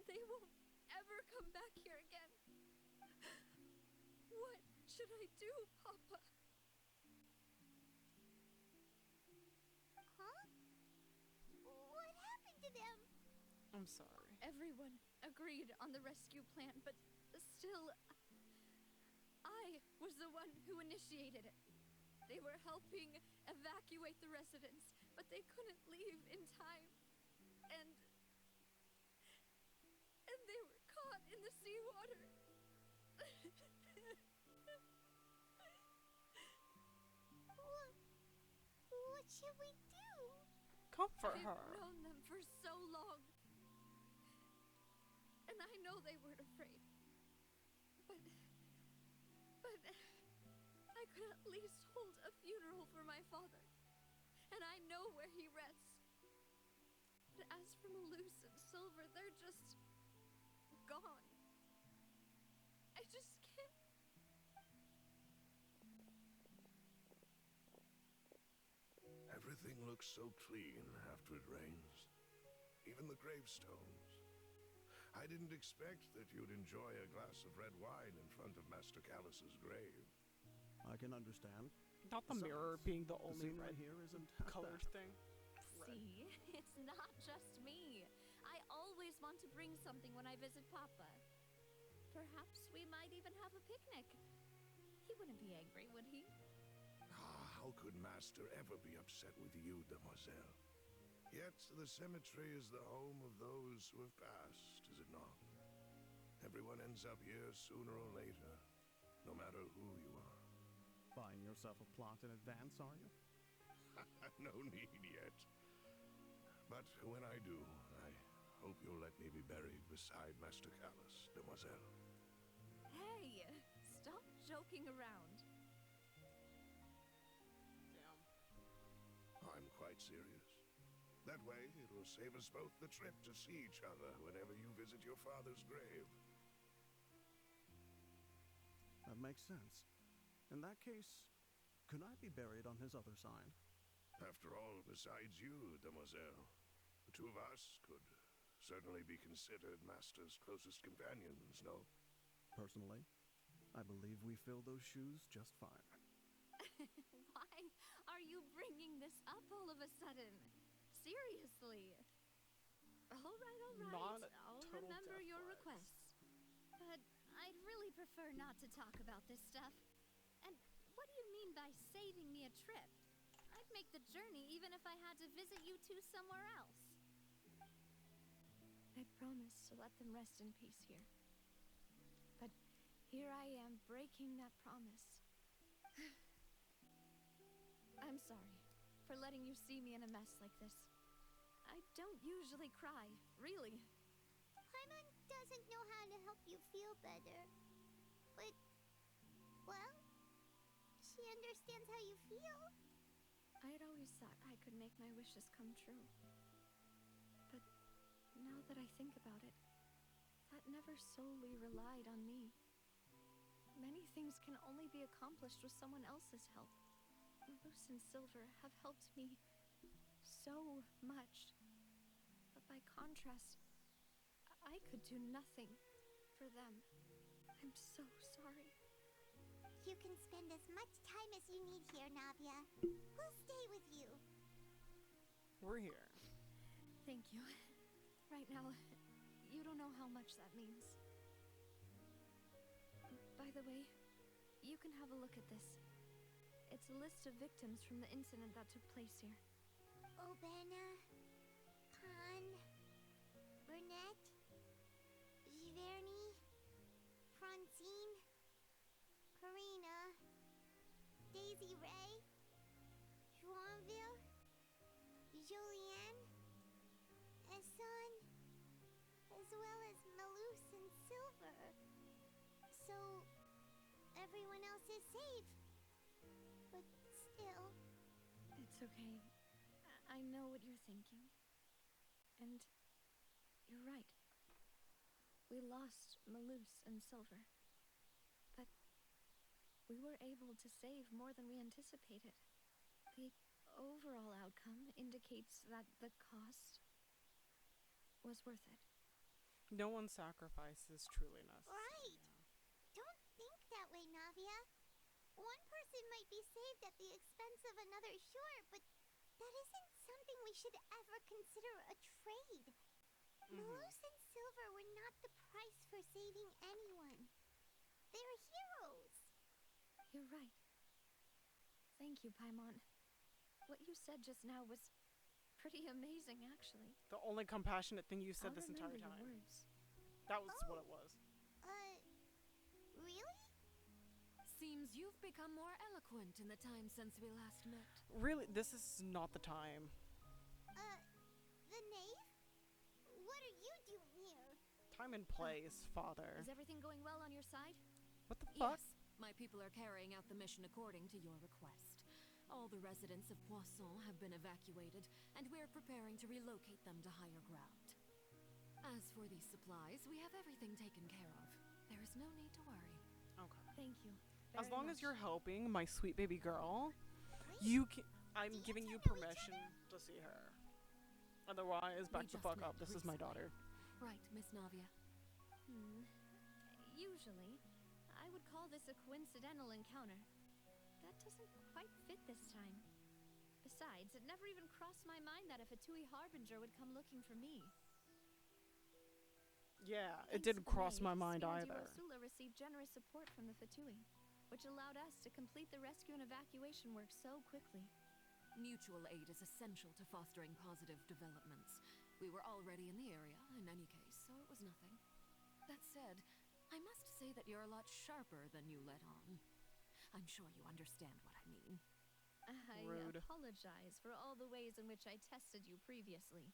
Speaker 8: they won't ever come back here again. What should I do, Papa?
Speaker 2: Huh? What happened to them?
Speaker 1: I'm sorry.
Speaker 8: Everyone agreed on the rescue plan, but still, I was the one who initiated it. They were helping evacuate the residents, but they couldn't leave in time. And they were caught in the seawater.
Speaker 2: What should we do?
Speaker 1: Comfort her.
Speaker 8: I've known them for so long. And I know they weren't afraid. But I could at least hold a funeral for my father. And I know where he rests. But as for Malus and Silver, they're just gone. I just can't.
Speaker 10: Everything looks so clean after it rains. Even the gravestones. I didn't expect that you'd enjoy a glass of red wine in front of Master Callus's grave.
Speaker 21: I can understand.
Speaker 1: Not the mirror being the only
Speaker 21: scenery
Speaker 1: red
Speaker 21: here isn't
Speaker 1: colored thing.
Speaker 22: See, it's not just me. I always want to bring something when I visit Papa. Perhaps we might even have a picnic. He wouldn't be angry, would he?
Speaker 10: How could Master ever be upset with you, Demoiselle? Yet the cemetery is the home of those who have passed, is it not? Everyone ends up here sooner or later, no matter who you are.
Speaker 21: Buying yourself a plot in advance, are you?
Speaker 10: No need yet. But when I do, I hope you'll let me be buried beside Master Callus, Demoiselle.
Speaker 22: Hey, stop joking around.
Speaker 10: I'm quite serious. That way, it'll save us both the trip to see each other whenever you visit your father's grave.
Speaker 21: That makes sense. In that case, could I be buried on his other side?
Speaker 10: After all, besides you, Demoiselle, the two of us could certainly be considered Master's closest companions, no?
Speaker 21: Personally, I believe we fill those shoes just fine.
Speaker 22: Why are you bringing this up all of a sudden? Seriously. All right. I'll remember your requests. But I'd really prefer not to talk about this stuff. And what do you mean by saving me a trip? I'd make the journey even if I had to visit you two somewhere else.
Speaker 8: I promised to let them rest in peace here. But here I am breaking that promise. I'm sorry for letting you see me in a mess like this. I don't usually cry, really.
Speaker 2: Paimon doesn't know how to help you feel better. But, well, she understands how you feel.
Speaker 8: I had always thought I could make my wishes come true. But now that I think about it, that never solely relied on me. Many things can only be accomplished with someone else's help. Malus and Silver have helped me so much. But by contrast, I could do nothing for them. I'm so sorry.
Speaker 2: You can spend as much time as you need here, Navia. We'll stay with you.
Speaker 1: We're here.
Speaker 8: Thank you. Right now, you don't know how much that means. By the way, you can have a look at this. It's a list of victims from the incident that took place here.
Speaker 2: Obena, Khan, Burnett, Giverny, Francine, Karina, Daisy Ray, Joinville, Julianne, Eson, as well as Malus and Silver. So, everyone else is safe. But still...
Speaker 8: It's okay. I know what you're thinking. And you're right. We lost Malus and Silver. But we were able to save more than we anticipated. The overall outcome indicates that the cost was worth it.
Speaker 1: No one's sacrifice is truly necessary.
Speaker 2: Right! Don't think that way, Navia. One person might be saved at the expense of another, sure, but that isn't something we should ever consider a trade. Malus and Silver were not the price for saving anyone. They're heroes.
Speaker 8: You're right. Thank you, Paimon. What you said just now was pretty amazing, actually.
Speaker 1: The only compassionate thing you said
Speaker 8: I'll
Speaker 1: this entire
Speaker 8: remember
Speaker 1: time.
Speaker 8: your words.
Speaker 1: That was what it was.
Speaker 2: Really?
Speaker 9: Seems you've become more eloquent in the time since we last met.
Speaker 1: Really, this is not the time.
Speaker 2: The knave? What are you doing here?
Speaker 1: Time and place, father.
Speaker 8: Is everything going well on your side?
Speaker 1: What the fuck?
Speaker 9: Yes, my people are carrying out the mission according to your request. All the residents of Poisson have been evacuated, and we're preparing to relocate them to higher ground. As for these supplies, we have everything taken care of. There is no need to worry.
Speaker 1: Okay.
Speaker 8: Thank you.
Speaker 1: As long as you're helping my sweet baby girl, you can. I'm giving you permission to see her. Otherwise, back the fuck up. This is my daughter.
Speaker 9: Right, Miss Navia.
Speaker 8: Usually, I would call this a coincidental encounter. That doesn't quite fit this time. Besides, it never even crossed my mind that a Fatui Harbinger would come looking for me.
Speaker 1: Yeah, it didn't cross my mind either.
Speaker 8: Sula received generous support from the Fatui, which allowed us to complete the rescue and evacuation work so quickly.
Speaker 9: Mutual aid is essential to fostering positive developments. We were already in the area, in any case, so it was nothing. That said, I must say that you're a lot sharper than you let on. I'm sure you understand what I mean.
Speaker 8: I apologize for all the ways in which I tested you previously.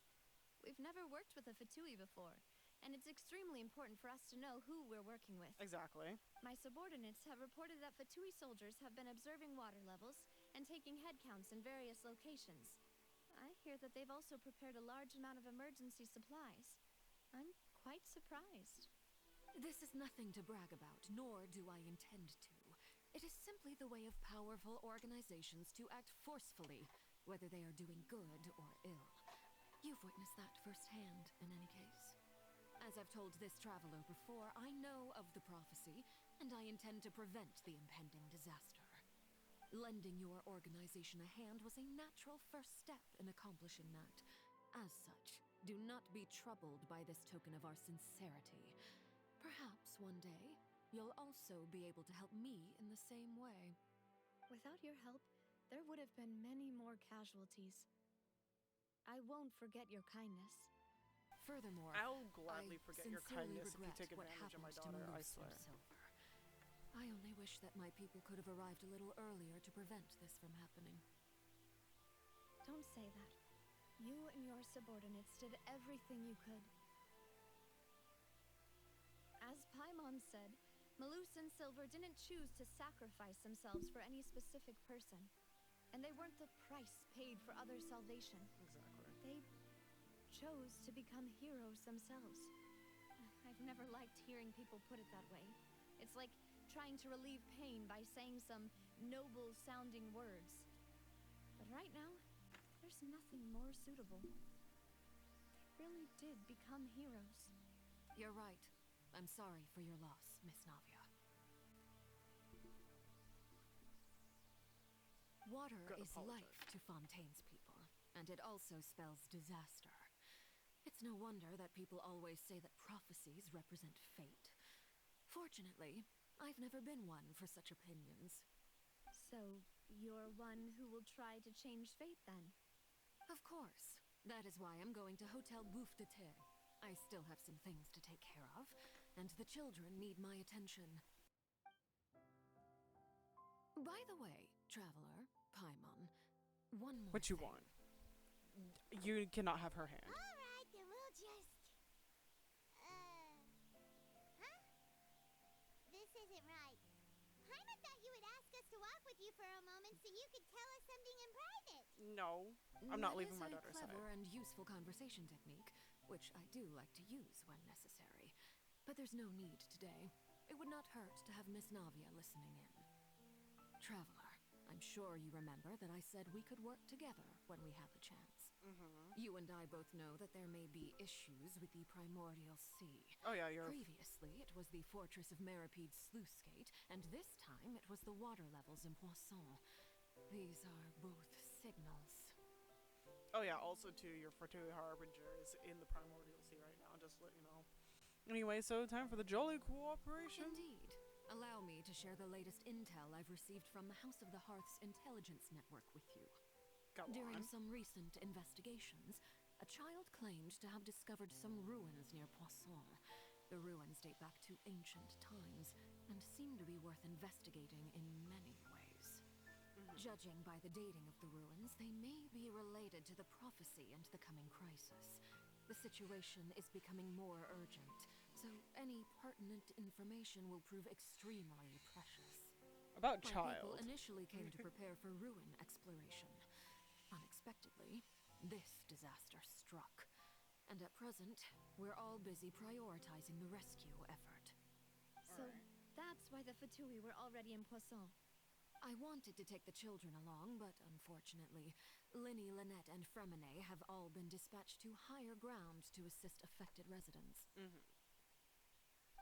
Speaker 8: We've never worked with a Fatui before, and it's extremely important for us to know who we're working with.
Speaker 1: Exactly.
Speaker 8: My subordinates have reported that Fatui soldiers have been observing water levels and taking head counts in various locations. I hear that they've also prepared a large amount of emergency supplies. I'm quite surprised.
Speaker 9: This is nothing to brag about, nor do I intend to. It is simply the way of powerful organizations to act forcefully, whether they are doing good or ill. You've witnessed that firsthand, in any case. As I've told this traveler before, I know of the prophecy, and I intend to prevent the impending disaster. Lending your organization a hand was a natural first step in accomplishing that. As such, do not be troubled by this token of our sincerity. Perhaps one day, you'll also be able to help me in the same way.
Speaker 8: Without your help, there would have been many more casualties. I won't forget your kindness.
Speaker 9: Furthermore,
Speaker 1: I'll gladly forget your kindness if you
Speaker 9: regret
Speaker 1: take
Speaker 9: what
Speaker 1: advantage of my
Speaker 9: happened to
Speaker 1: daughter, I
Speaker 9: Malus
Speaker 1: swear.
Speaker 9: and Silver. I only wish that my people could have arrived a little earlier to prevent this from happening.
Speaker 8: Don't say that. You and your subordinates did everything you could. As Paimon said, Malus and Silver didn't choose to sacrifice themselves for any specific person. And they weren't the price paid for other salvation.
Speaker 1: Exactly.
Speaker 8: They chose to become heroes themselves. I've never liked hearing people put it that way. It's like trying to relieve pain by saying some noble-sounding words. But right now, there's nothing more suitable. They really did become heroes.
Speaker 9: You're right. I'm sorry for your loss, Miss Navia. Water is life to Fontaine's people, and it also spells disaster. It's no wonder that people always say that prophecies represent fate. Fortunately, I've never been one for such opinions.
Speaker 8: So, you're one who will try to change fate, then?
Speaker 9: Of course. That is why I'm going to Hotel Bouffe de Thé. I still have some things to take care of, and the children need my attention. By the way, traveler, Paimon, one more
Speaker 1: What you
Speaker 9: thing.
Speaker 1: want? You cannot have her hand.
Speaker 2: Alright, then we'll just... Huh? This isn't right. Paimon thought you would ask us to walk with you for a moment so you could tell us something in private.
Speaker 1: No, I'm not
Speaker 9: That
Speaker 1: leaving my
Speaker 9: is a
Speaker 1: daughter's side.
Speaker 9: clever and useful conversation technique, which I do like to use when necessary. But there's no need today. It would not hurt to have Miss Navia listening in. Traveler, I'm sure you remember that I said we could work together when we had the chance. You and I both know that there may be issues with the Primordial Sea.
Speaker 1: Oh yeah, you're...
Speaker 9: Previously, it was the fortress of Maripide's sluice gate, and this time it was the water levels in Poisson. These are both signals.
Speaker 1: Oh yeah, also too, your Fortui Harbinger is in the Primordial Sea right now, just to let you know. Anyway, so time for the jolly cooperation.
Speaker 9: Indeed. Allow me to share the latest intel I've received from the House of the Hearth's intelligence network with you. During some recent investigations, a child claimed to have discovered some ruins near Poisson. The ruins date back to ancient times and seem to be worth investigating in many ways. Judging by the dating of the ruins, they may be related to the prophecy and the coming crisis. The situation is becoming more urgent, so any pertinent information will prove extremely precious.
Speaker 1: About
Speaker 9: My
Speaker 1: child.
Speaker 9: people initially came to prepare for ruin exploration. Unexpectedly, this disaster struck. And at present, we're all busy prioritizing the rescue effort.
Speaker 8: So that's why the Fatui were already in Poisson.
Speaker 9: I wanted to take the children along, but unfortunately, Linny, Lynette, and Fremine have all been dispatched to higher ground to assist affected residents.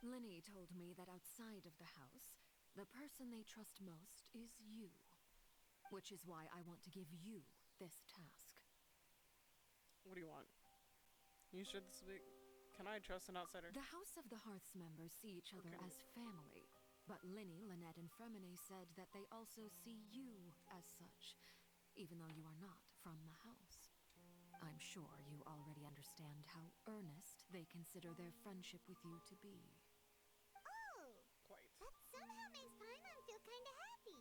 Speaker 9: Linny told me that outside of the house, the person they trust most is you. Which is why I want to give you this task.
Speaker 1: What do you want? You should speak. Can I trust an outsider?
Speaker 9: The House of the Hearth's members see each other as family, but Linny, Lynette, and Fremine said that they also see you as such, even though you are not from the house. I'm sure you already understand how earnest they consider their friendship with you to be.
Speaker 2: Oh!
Speaker 1: Quite.
Speaker 2: That somehow makes Paimon feel kinda happy.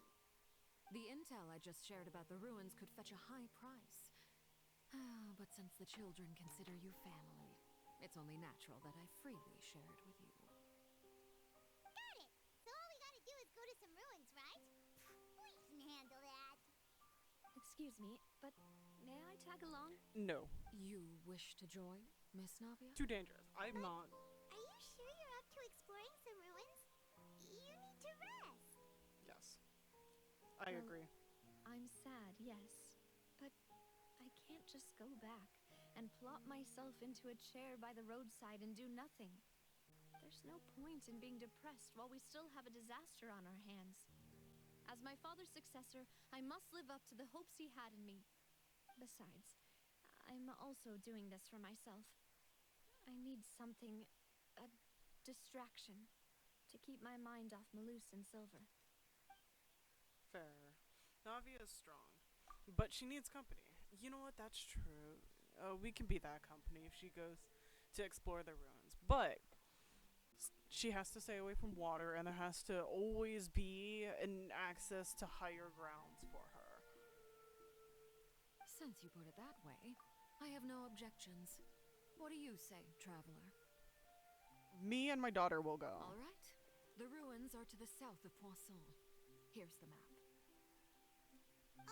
Speaker 9: The intel I just shared about the ruins could fetch a high price. But since the children consider you family, it's only natural that I freely shared with you.
Speaker 2: Got it! So all we gotta do is go to some ruins, right? We can handle that.
Speaker 8: Excuse me, but may I tag along?
Speaker 1: No.
Speaker 9: You wish to join, Miss Navia?
Speaker 1: Too dangerous. I'm not.
Speaker 2: Are you sure you're up to exploring some ruins? You need to rest.
Speaker 1: Yes. I agree.
Speaker 8: I'm sad, yes. But I can't just go back and plop myself into a chair by the roadside and do nothing. There's no point in being depressed while we still have a disaster on our hands. As my father's successor, I must live up to the hopes he had in me. Besides, I'm also doing this for myself. I need something, a distraction, to keep my mind off Malus and Silver.
Speaker 1: Fair. Navia is strong, but she needs company. You know what? That's true. We can be that company if she goes to explore the ruins. But she has to stay away from water, and there has to always be an access to higher grounds for her.
Speaker 9: Since you put it that way, I have no objections. What do you say, traveler?
Speaker 1: Me and my daughter will go.
Speaker 9: All right. The ruins are to the south of Poisson. Here's the map.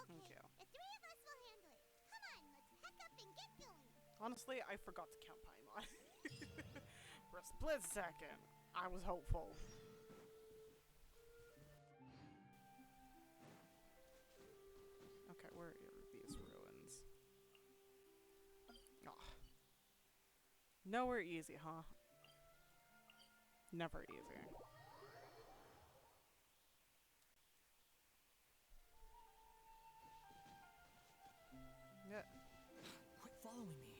Speaker 2: Okay, the three of us will handle it. Come on, let's pack up and get going.
Speaker 1: Honestly, I forgot to count Paimon. For a split second, I was hopeful. Okay, where are these ruins? Oh. Nowhere easy, huh? Never easy. Yeah.
Speaker 18: Quit following me.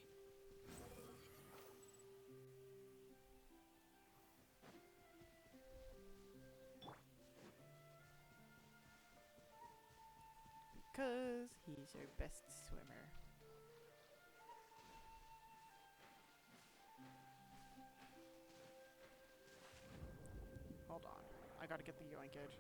Speaker 1: Because he's your best swimmer. Hold on. I gotta get the yoinkage.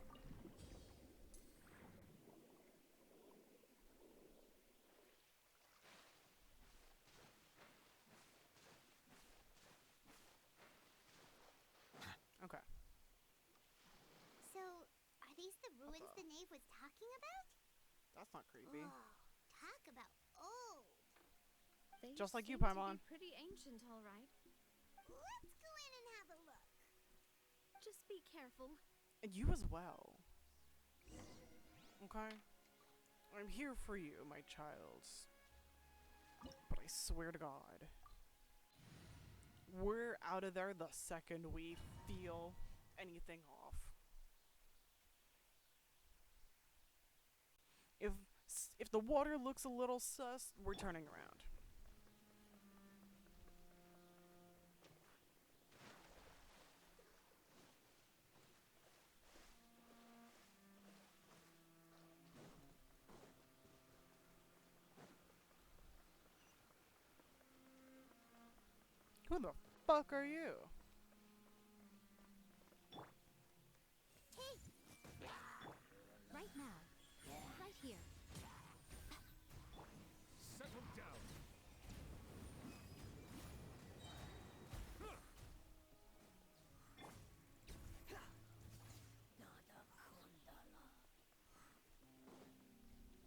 Speaker 2: Knave was talking about?
Speaker 1: That's not creepy.
Speaker 2: Oh, talk about old.
Speaker 8: They
Speaker 1: Just like you,
Speaker 8: seem to
Speaker 1: Paimon.
Speaker 8: be pretty ancient, all right.
Speaker 2: Let's go in and have a look.
Speaker 8: Just be careful.
Speaker 1: And you as well. Okay? I'm here for you, my child. But I swear to God, we're out of there the second we feel anything off. If the water looks a little sus, we're turning around. Who the fuck are you?
Speaker 8: Right now. Right here.
Speaker 3: Settle down.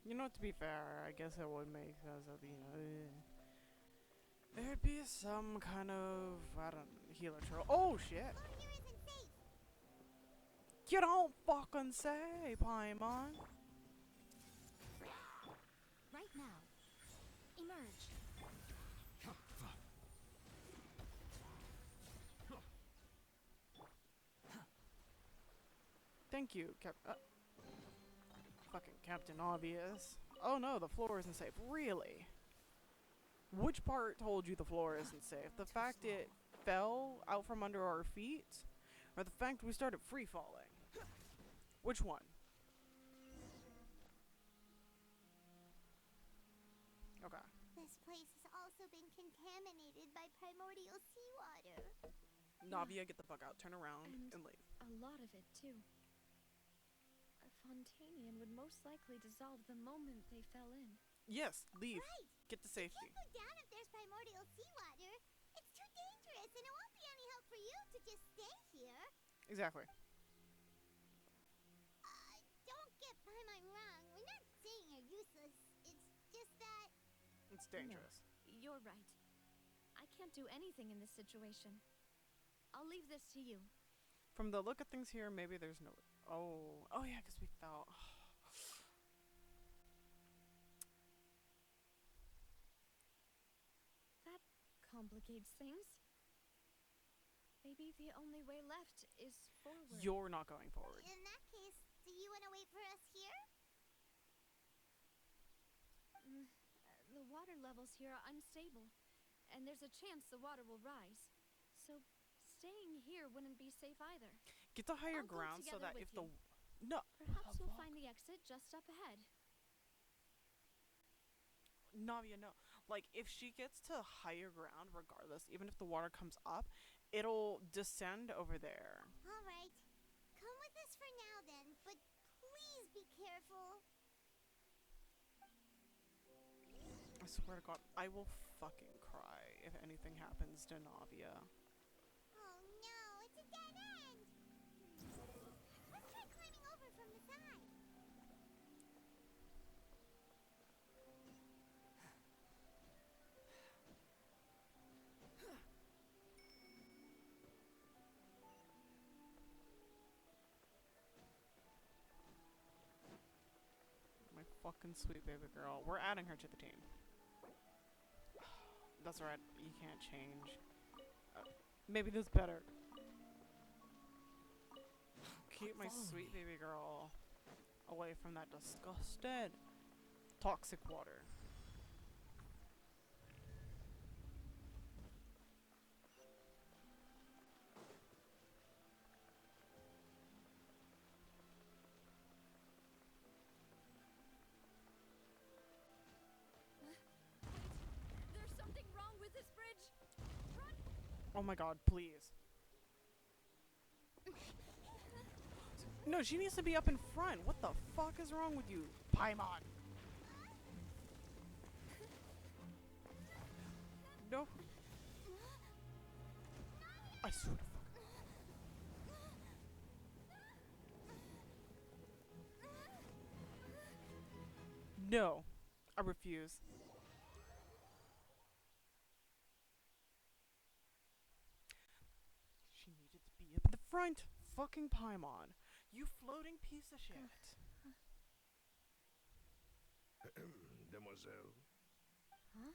Speaker 1: You know, to be fair, I guess it would make sense that, you know, there'd be some kind of, I don't know, healer troll. Oh, shit! You don't fucking say, Paimon!
Speaker 8: Right now. Emerge.
Speaker 1: Thank you, fucking Captain Obvious. Oh no, the floor isn't safe. Really? Which part told you the floor isn't safe? The fact it fell out from under our feet? Or the fact we started free falling? Which one? Okay.
Speaker 2: This place has also been contaminated by primordial seawater.
Speaker 1: Navia, get the fuck out. Turn around and leave.
Speaker 8: A lot of it, too. A Fontanian would most likely dissolve the moment they fell in.
Speaker 1: Yes, leave.
Speaker 2: Right.
Speaker 1: Get to safety.
Speaker 2: Can't go down if there's primordial seawater. It's too dangerous, and it won't be any help for you to just stay here.
Speaker 1: Exactly.
Speaker 2: Don't get Paimon wrong. We're not saying you're useless. It's just that...
Speaker 1: It's dangerous.
Speaker 8: No, you're right. I can't do anything in this situation. I'll leave this to you.
Speaker 1: From the look of things here, maybe there's no... Oh yeah, because we fell.
Speaker 8: That complicates things. Maybe the only way left is forward.
Speaker 1: You're not going forward.
Speaker 2: In that case, do you want to wait for us here?
Speaker 8: The water levels here are unstable, and there's a chance the water will rise. So staying here wouldn't be safe either.
Speaker 1: Get to higher
Speaker 8: I'll go
Speaker 1: ground so
Speaker 8: together
Speaker 1: that
Speaker 8: with
Speaker 1: if the...
Speaker 8: you.
Speaker 1: No.
Speaker 8: Perhaps we'll find the exit just up ahead.
Speaker 1: Navia, no. Like, if she gets to higher ground, regardless, even if the water comes up, it'll descend over there.
Speaker 2: All right. Come with us for now, then. But please be careful.
Speaker 1: I swear to God, I will fucking cry if anything happens to Navia.
Speaker 2: Oh no, it's a dead end. Let's try climbing over from the side.
Speaker 1: My fucking sweet baby girl. We're adding her to the team. That's right, you can't change. Maybe this better. Keep my sweet baby girl away from that disgusted toxic water.
Speaker 8: There's something wrong with this bridge. Run!
Speaker 1: Oh my God, please. No, she needs to be up in front. What the fuck is wrong with you, Paimon? No. I swear to fuck. No, I refuse. She needed to be up at the front. Fucking Paimon. You floating piece of shit.
Speaker 10: Demoiselle.
Speaker 16: Huh?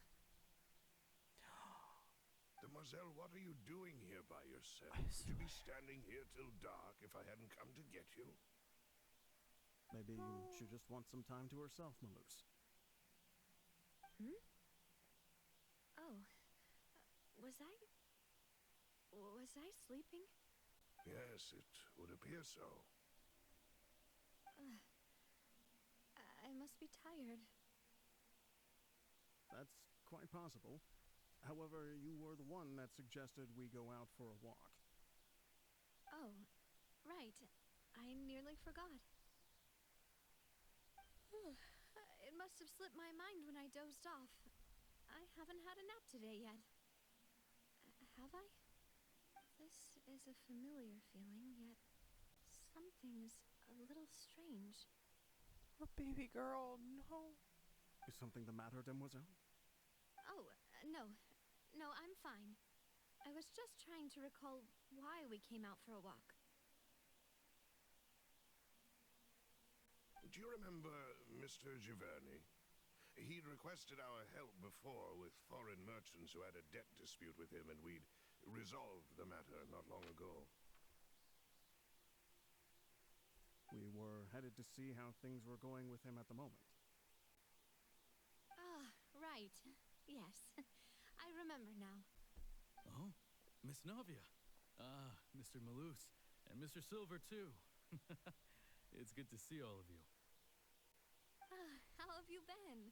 Speaker 10: Demoiselle, what are you doing here by yourself? Would you be standing here till dark if I hadn't come to get you?
Speaker 21: Maybe she just wants some time to herself, Maloose.
Speaker 22: Hmm? Oh. Was I sleeping?
Speaker 10: Yes, it would appear so.
Speaker 22: I must be tired.
Speaker 21: That's quite possible. However, you were the one that suggested we go out for a walk.
Speaker 22: Oh, right. I nearly forgot. It must have slipped my mind when I dozed off. I haven't had a nap today yet. Have I? This is a familiar feeling, yet something's a little strange.
Speaker 1: Oh, baby girl, no.
Speaker 21: Is something the matter, Demoiselle?
Speaker 22: Oh, no. No, I'm fine. I was just trying to recall why we came out for a walk.
Speaker 10: Do you remember Mr. Giverny? He'd requested our help before with foreign merchants who had a debt dispute with him, and we'd resolved the matter not long ago.
Speaker 21: We were headed to see how things were going with him at the moment.
Speaker 22: Ah, right. Yes. I remember now.
Speaker 6: Oh, Miss Navia. Ah, Mr. Maloose. And Mr. Silver, too. It's good to see all of you.
Speaker 22: How have you been?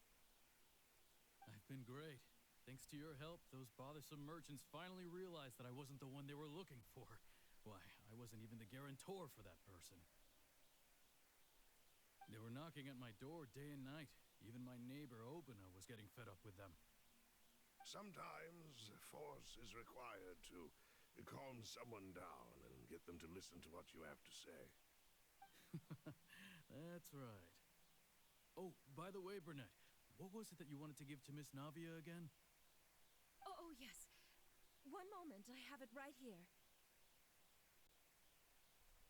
Speaker 6: I've been great. Thanks to your help, those bothersome merchants finally realized that I wasn't the one they were looking for. Why, I wasn't even the guarantor for that person. They were knocking at my door day and night. Even my neighbor, Obina, was getting fed up with them.
Speaker 10: Sometimes force is required to calm someone down and get them to listen to what you have to say.
Speaker 6: That's right. Oh, by the way, Burnett, what was it that you wanted to give to Miss Navia again?
Speaker 20: Oh, yes. One moment, I have it right here.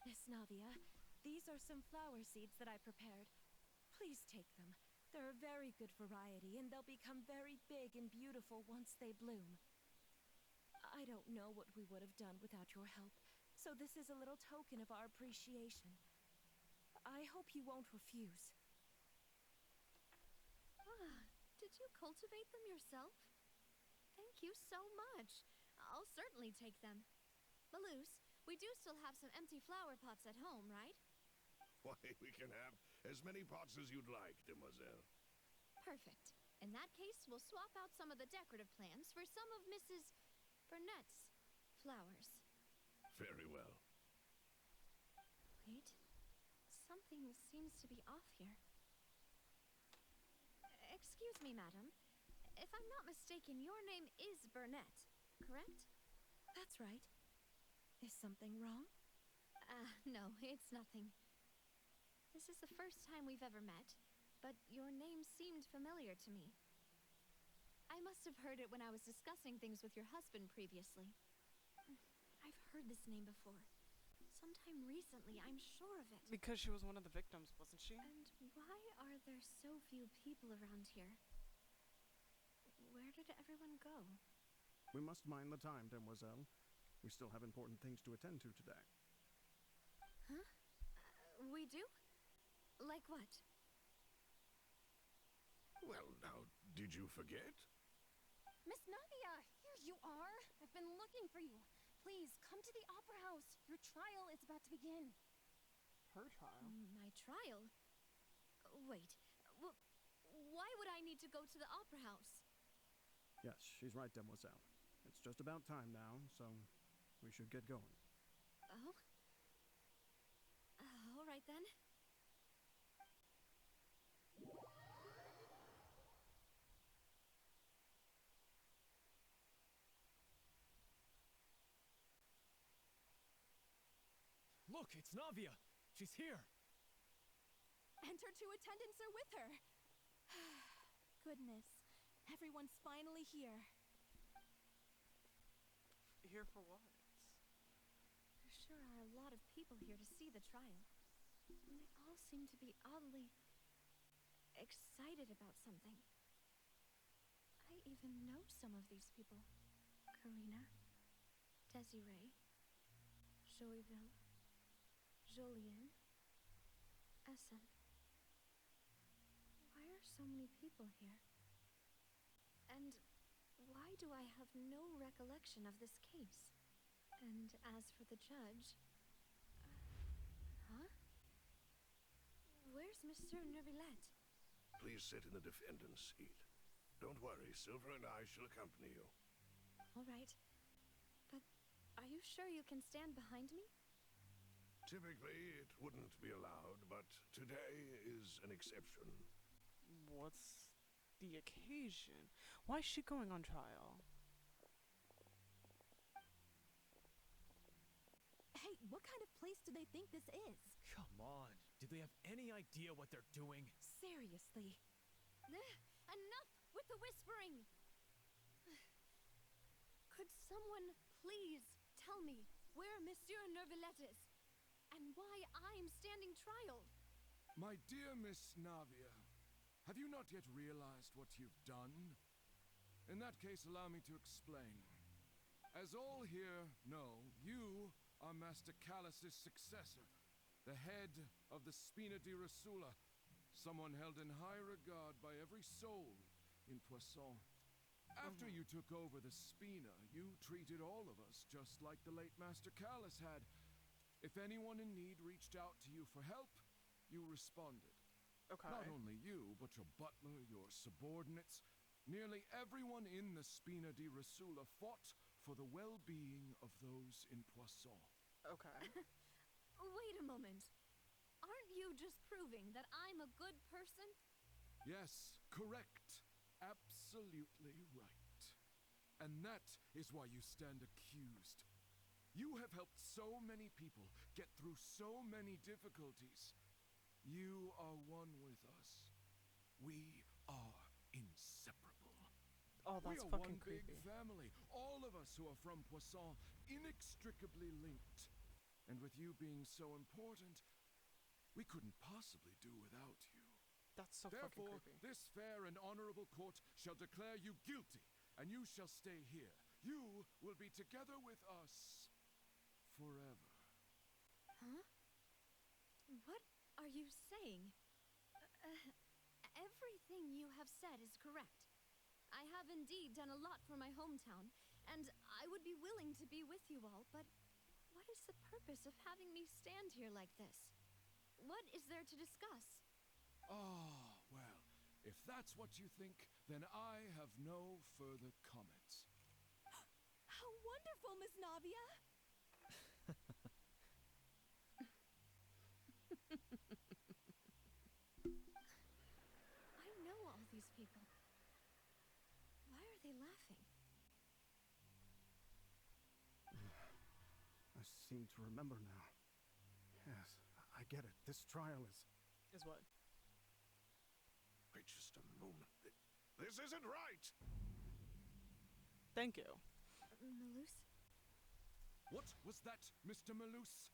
Speaker 20: Miss Navia, these are some flower seeds that I prepared. Please take them. They're a very good variety, and they'll become very big and beautiful once they bloom. I don't know what we would have done without your help, so this is a little token of our appreciation. I hope you won't refuse.
Speaker 22: Did you cultivate them yourself? Thank you so much. I'll certainly take them. Maloose, we do still have some empty flower pots at home, right?
Speaker 10: Why, we can have as many pots as you'd like, demoiselle.
Speaker 22: Perfect. In that case, we'll swap out some of the decorative plants for some of Mrs. Burnett's flowers.
Speaker 10: Very well.
Speaker 22: Wait. Something seems to be off here. Excuse me, madam. If I'm not mistaken, your name is Burnett, correct?
Speaker 20: That's right. Is something wrong?
Speaker 22: No, it's nothing. This is the first time we've ever met, but your name seemed familiar to me. I must have heard it when I was discussing things with your husband previously. I've heard this name before. Sometime recently, I'm sure of it.
Speaker 1: Because she was one of the victims, wasn't she?
Speaker 22: And why are there so few people around here? Where did everyone go?
Speaker 21: We must mind the time, demoiselle. We still have important things to attend to today.
Speaker 22: Huh? We do? Like what?
Speaker 10: Well, now, did you forget?
Speaker 20: Miss Navia, here you are. I've been looking for you. Please, come to the Opera House. Your trial is about to begin.
Speaker 1: Her trial?
Speaker 22: My trial? Wait. Why would I need to go to the Opera House?
Speaker 21: Yes, she's right, demoiselle. It's just about time now, so we should get going.
Speaker 22: Oh? All right then.
Speaker 6: Look, it's Navia! She's here!
Speaker 20: And her two attendants are with her. goodness. Everyone's finally here.
Speaker 1: Here for what?
Speaker 8: There sure are a lot of people here to see the trial. And they all seem to be oddly excited about something. I even know some of these people. Karina, Desiree, Joyville, Jolien, Essen. Why are so many people here? And why do I have no recollection of this case? And as for the judge... huh? Where's Monsieur Neuvillette?
Speaker 10: Please sit in the defendant's seat. Don't worry, Silver and I shall accompany you.
Speaker 8: All right. But are you sure you can stand behind me?
Speaker 10: Typically, it wouldn't be allowed, but today is an exception.
Speaker 1: What's the occasion? Why is she going on trial?
Speaker 20: Hey, what kind of place do they think this is?
Speaker 19: Come on. Do they have any idea what they're doing?
Speaker 20: Seriously.
Speaker 8: Enough with the whispering! Could someone please tell me where Monsieur Neuvillette is? And why I'm standing trial?
Speaker 13: My dear Miss Navia, have you not yet realized what you've done? In that case, allow me to explain. As all here know, you are Master Callus's successor, the head of the Spina di Rosula, someone held in high regard by every soul in Poisson. After you took over the Spina, you treated all of us just like the late Master Callus had. If anyone in need reached out to you for help, you responded.
Speaker 1: Okay.
Speaker 13: Not only you, but your butler, your subordinates, nearly everyone in the Spina di Rosula fought for the well-being of those in Poisson.
Speaker 1: Okay.
Speaker 8: Wait a moment. Aren't you just proving that I'm a good person?
Speaker 13: Yes, correct. Absolutely right. And that is why you stand accused. You have helped so many people get through so many difficulties. You are one with us. We are inseparable.
Speaker 1: Oh, that's
Speaker 13: we are
Speaker 1: fucking
Speaker 13: one
Speaker 1: creepy.
Speaker 13: big family. All of us who are from Poisson, inextricably linked. And with you being so important, we couldn't possibly do without you.
Speaker 1: That's so
Speaker 13: Therefore,
Speaker 1: fucking creepy.
Speaker 13: this fair and honorable court shall declare you guilty, and you shall stay here. You will be together with us forever.
Speaker 8: Huh? What are you saying? Everything you have said is correct. I have indeed done a lot for my hometown, and I would be willing to be with you all, but what is the purpose of having me stand here like this? What is there to discuss?
Speaker 13: Ah, well, if that's what you think, then I have no further comments.
Speaker 20: How wonderful, Miss Navia!
Speaker 8: I know all these people. Why are they laughing?
Speaker 21: I seem to remember now. Yes, I get it. This trial is...
Speaker 1: Is what?
Speaker 10: Wait just a moment. This isn't right!
Speaker 1: Thank you.
Speaker 8: Malus?
Speaker 13: What was that, Mr. Malus?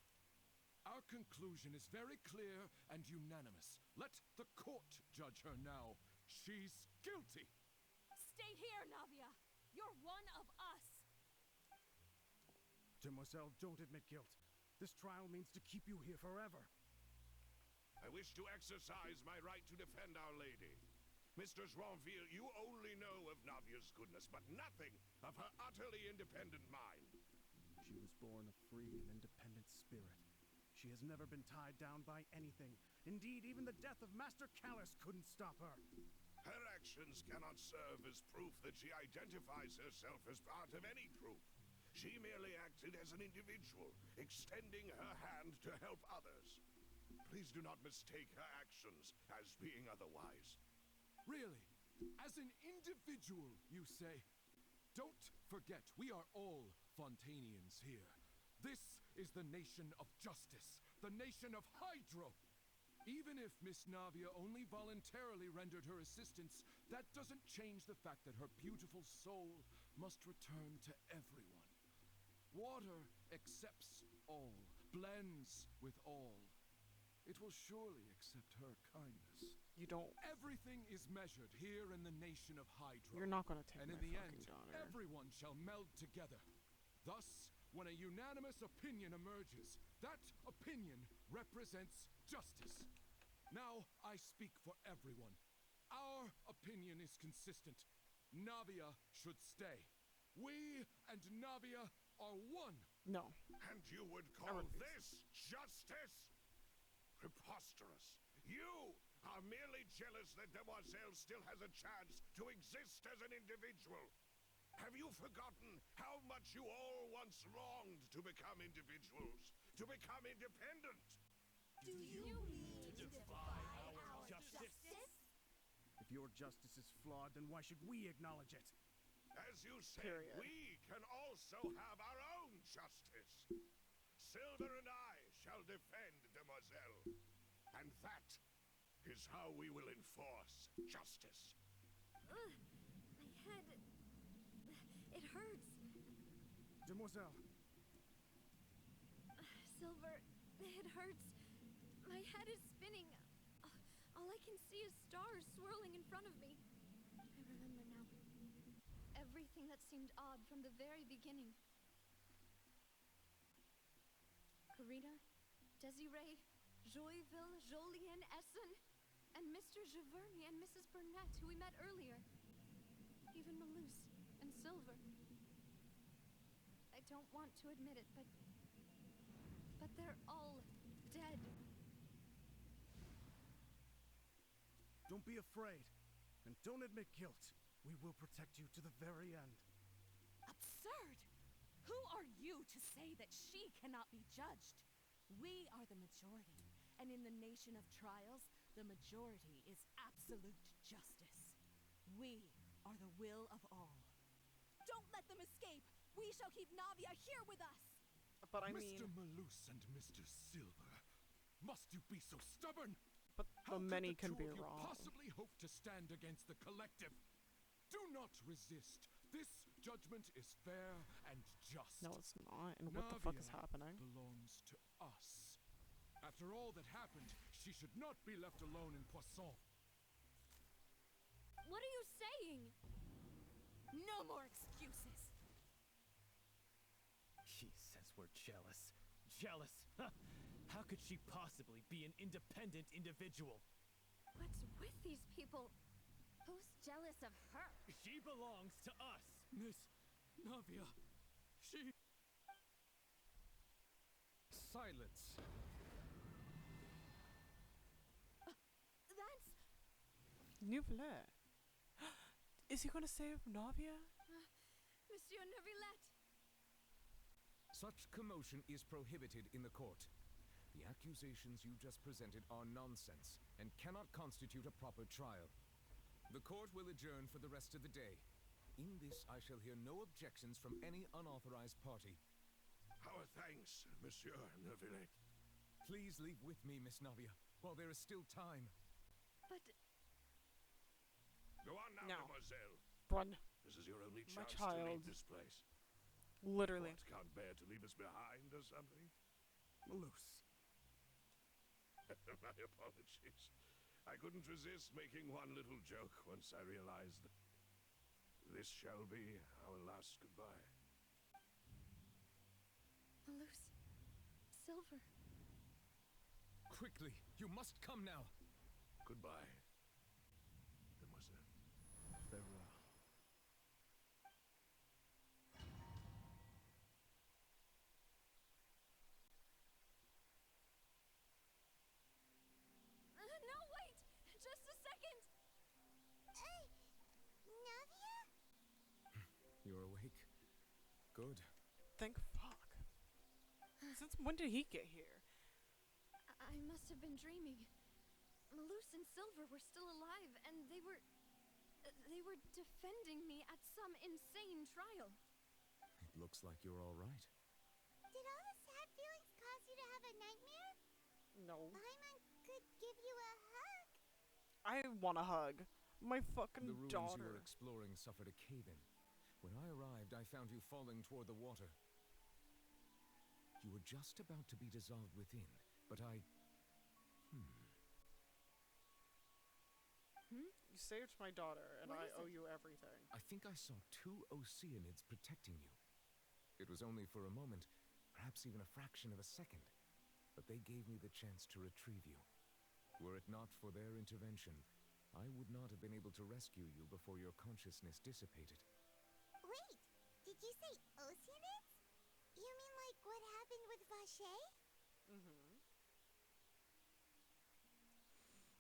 Speaker 13: Our conclusion is very clear and unanimous. Let the court judge her now. She's guilty.
Speaker 20: Stay here, Navia! You're one of us!
Speaker 21: Demoiselle, don't admit guilt. This trial means to keep you here forever.
Speaker 10: I wish to exercise my right to defend Our Lady. Mr. Joinville, you only know of Navia's goodness, but nothing of her utterly independent mind.
Speaker 21: She was born a free and independent spirit. She has never been tied down by anything. Indeed, even the death of Master Callus couldn't stop her.
Speaker 10: Her actions cannot serve as proof that she identifies herself as part of any group. She merely acted as an individual, extending her hand to help others. Please do not mistake her actions as being otherwise.
Speaker 13: Really? As an individual, you say? Don't forget, we are all Fontanians here. This is the nation of justice, the nation of Hydro. Even if Miss Navia only voluntarily rendered her assistance, that doesn't change the fact that her beautiful soul must return to everyone. Water accepts all, blends with all. It will surely accept her kindness.
Speaker 1: You don't.
Speaker 13: Everything is measured here in the nation of Hydra.
Speaker 1: You're not gonna take
Speaker 13: and
Speaker 1: my
Speaker 13: in the
Speaker 1: fucking
Speaker 13: end,
Speaker 1: daughter.
Speaker 13: everyone shall meld together. Thus, when a unanimous opinion emerges, that opinion represents justice. Now I speak for everyone. Our opinion is consistent. Navia should stay. We and Navia are one.
Speaker 1: No.
Speaker 10: And you would call this justice? Preposterous. You are merely jealous that Demoiselle still has a chance to exist as an individual. Have you forgotten how much you all once longed to become individuals, to become independent?
Speaker 16: Do you mean to defy our justice?
Speaker 21: If your justice is flawed, then why should we acknowledge it?
Speaker 10: As you said, we can also have our own justice. Silver and I shall defend Demoiselle. And that is how we will enforce justice.
Speaker 20: My head. It hurts.
Speaker 21: Demoiselle.
Speaker 20: Silver, it hurts. My head is spinning. All I can see is stars swirling in front of me. I remember now. Everything that seemed odd from the very beginning. Karina, Desiree, Joyville, Jolien, Essen, and Mr. Giverny and Mrs. Burnett, who we met earlier. Even Malus and Silver. I don't want to admit it, but they're all dead.
Speaker 21: Don't be afraid, and don't admit guilt. We will protect you to the very end.
Speaker 14: Absurd! Who are you to say that she cannot be judged? We are the majority, and in the nation of trials, the majority is absolute justice. We are the will of all. Don't let them escape! We shall keep Navia here with us!
Speaker 1: But I
Speaker 13: Mr.
Speaker 1: mean...
Speaker 13: Malus and Mr. Silver, must you be so stubborn?
Speaker 1: But
Speaker 13: How
Speaker 1: the many
Speaker 13: could
Speaker 1: can
Speaker 13: the two
Speaker 1: be
Speaker 13: of you
Speaker 1: wrong.
Speaker 13: possibly hope to stand against the collective? Do not resist. This judgment is fair and just.
Speaker 1: No, it's not. And what the fuck is
Speaker 13: Navia
Speaker 1: happening?
Speaker 13: belongs to us. After all that happened, she should not be left alone in Poisson.
Speaker 20: What are you saying?
Speaker 14: No more excuses!
Speaker 6: She says we're jealous. Jealous? Huh. How could she possibly be an independent individual?
Speaker 20: What's with these people? Who's jealous of her?
Speaker 6: She belongs to us.
Speaker 19: Miss Navia, she...
Speaker 3: Silence.
Speaker 20: That's...
Speaker 1: Neuvillette. Is he gonna save Navia?
Speaker 20: Monsieur Neuvillette!
Speaker 5: Such commotion is prohibited in the court. The accusations you just presented are nonsense and cannot constitute a proper trial. The court will adjourn for the rest of the day. In this, I shall hear no objections from any unauthorized party.
Speaker 10: Our thanks, Monsieur Neuvillette.
Speaker 5: Please leave with me, Miss Navia, while there is still time.
Speaker 20: But...
Speaker 10: Go on now,
Speaker 1: No.
Speaker 10: Mademoiselle.
Speaker 1: Run.
Speaker 10: This is your only
Speaker 1: My
Speaker 10: chance to
Speaker 1: child.
Speaker 10: leave this place.
Speaker 1: Literally.
Speaker 10: What, can't bear to leave us behind or something?
Speaker 21: Malus.
Speaker 10: My apologies. I couldn't resist making one little joke once I realized that this shall be our last goodbye.
Speaker 20: Malus. Silver.
Speaker 5: Quickly, you must come now.
Speaker 10: Goodbye, Mademoiselle.
Speaker 21: Farewell.
Speaker 20: No, wait! Just a second!
Speaker 2: Navia?
Speaker 5: You're awake. Good.
Speaker 1: Thank fuck. Since when did he get here?
Speaker 20: I must have been dreaming. Malus and Silver were still alive, and they were defending me at some insane trial.
Speaker 5: It looks like you're all right.
Speaker 2: Did all the sad feelings cause you to have a nightmare?
Speaker 1: No.
Speaker 2: I'm could give you a hug.
Speaker 1: I want a hug. My fucking
Speaker 5: The ruins you were
Speaker 1: daughter.
Speaker 5: exploring suffered a cave-in. When I arrived, I found you falling toward the water. You were just about to be dissolved within, but I...
Speaker 1: You saved my daughter, and
Speaker 5: What
Speaker 1: I
Speaker 5: is
Speaker 1: owe
Speaker 5: it?
Speaker 1: you everything.
Speaker 5: I think I saw 2 Oceanids protecting you. It was only for a moment, perhaps even a fraction of a second, but they gave me the chance to retrieve you. Were it not for their intervention, I would not have been able to rescue you before your consciousness dissipated.
Speaker 2: Wait, did you say Oceanids? You mean like what happened with Vache?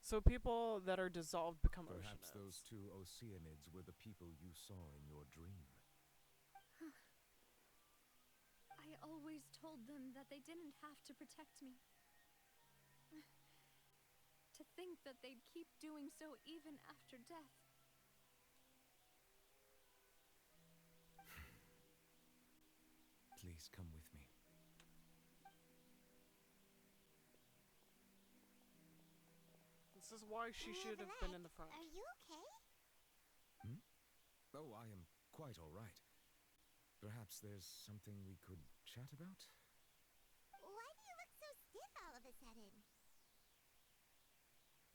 Speaker 1: So people that are dissolved become
Speaker 5: Perhaps
Speaker 1: oceanids.
Speaker 5: those 2 Oceanids were the people you saw in your dream.
Speaker 8: I always told them that they didn't have to protect me. To think that they'd keep doing so even after death.
Speaker 5: Please come with me.
Speaker 1: This is why she should have been in the front.
Speaker 2: Are you okay?
Speaker 5: Oh, I am quite all right. Perhaps there's something we could chat about?
Speaker 2: Why do you look so stiff all of a sudden?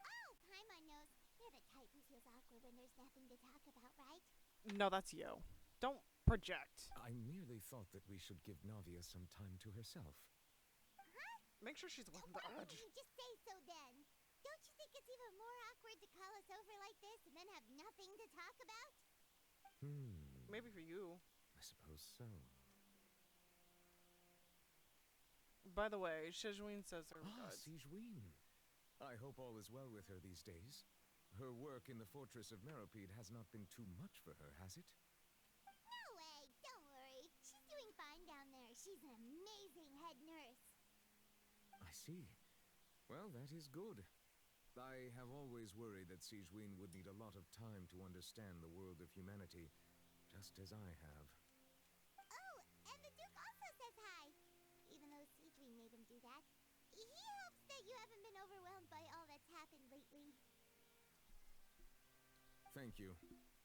Speaker 2: Oh, Paimon knows. You're the type who feels awkward when there's nothing to talk about, right?
Speaker 1: No, that's you. Don't project.
Speaker 5: I merely thought that we should give Navia some time to herself.
Speaker 2: Huh?
Speaker 1: Make sure she's the one
Speaker 2: Why
Speaker 1: to
Speaker 2: wouldn't
Speaker 1: edge.
Speaker 2: you just say so then? Don't you think it's even more awkward to call us over like this and then have nothing to talk about?
Speaker 1: Maybe for you.
Speaker 5: I suppose so.
Speaker 1: By the way, Shizhuin says her regards.
Speaker 5: Sigewin. I hope all is well with her these days. Her work in the fortress of Meropide has not been too much for her, has it?
Speaker 2: No way, don't worry. She's doing fine down there. She's an amazing head nurse.
Speaker 5: I see. Well, that is good. I have always worried that Sigewin would need a lot of time to understand the world of humanity, just as I have.
Speaker 2: Oh, and the Duke also says hi. Even though Sigewin made him do that. He hopes that you haven't been overwhelmed by all that's happened lately.
Speaker 5: Thank you.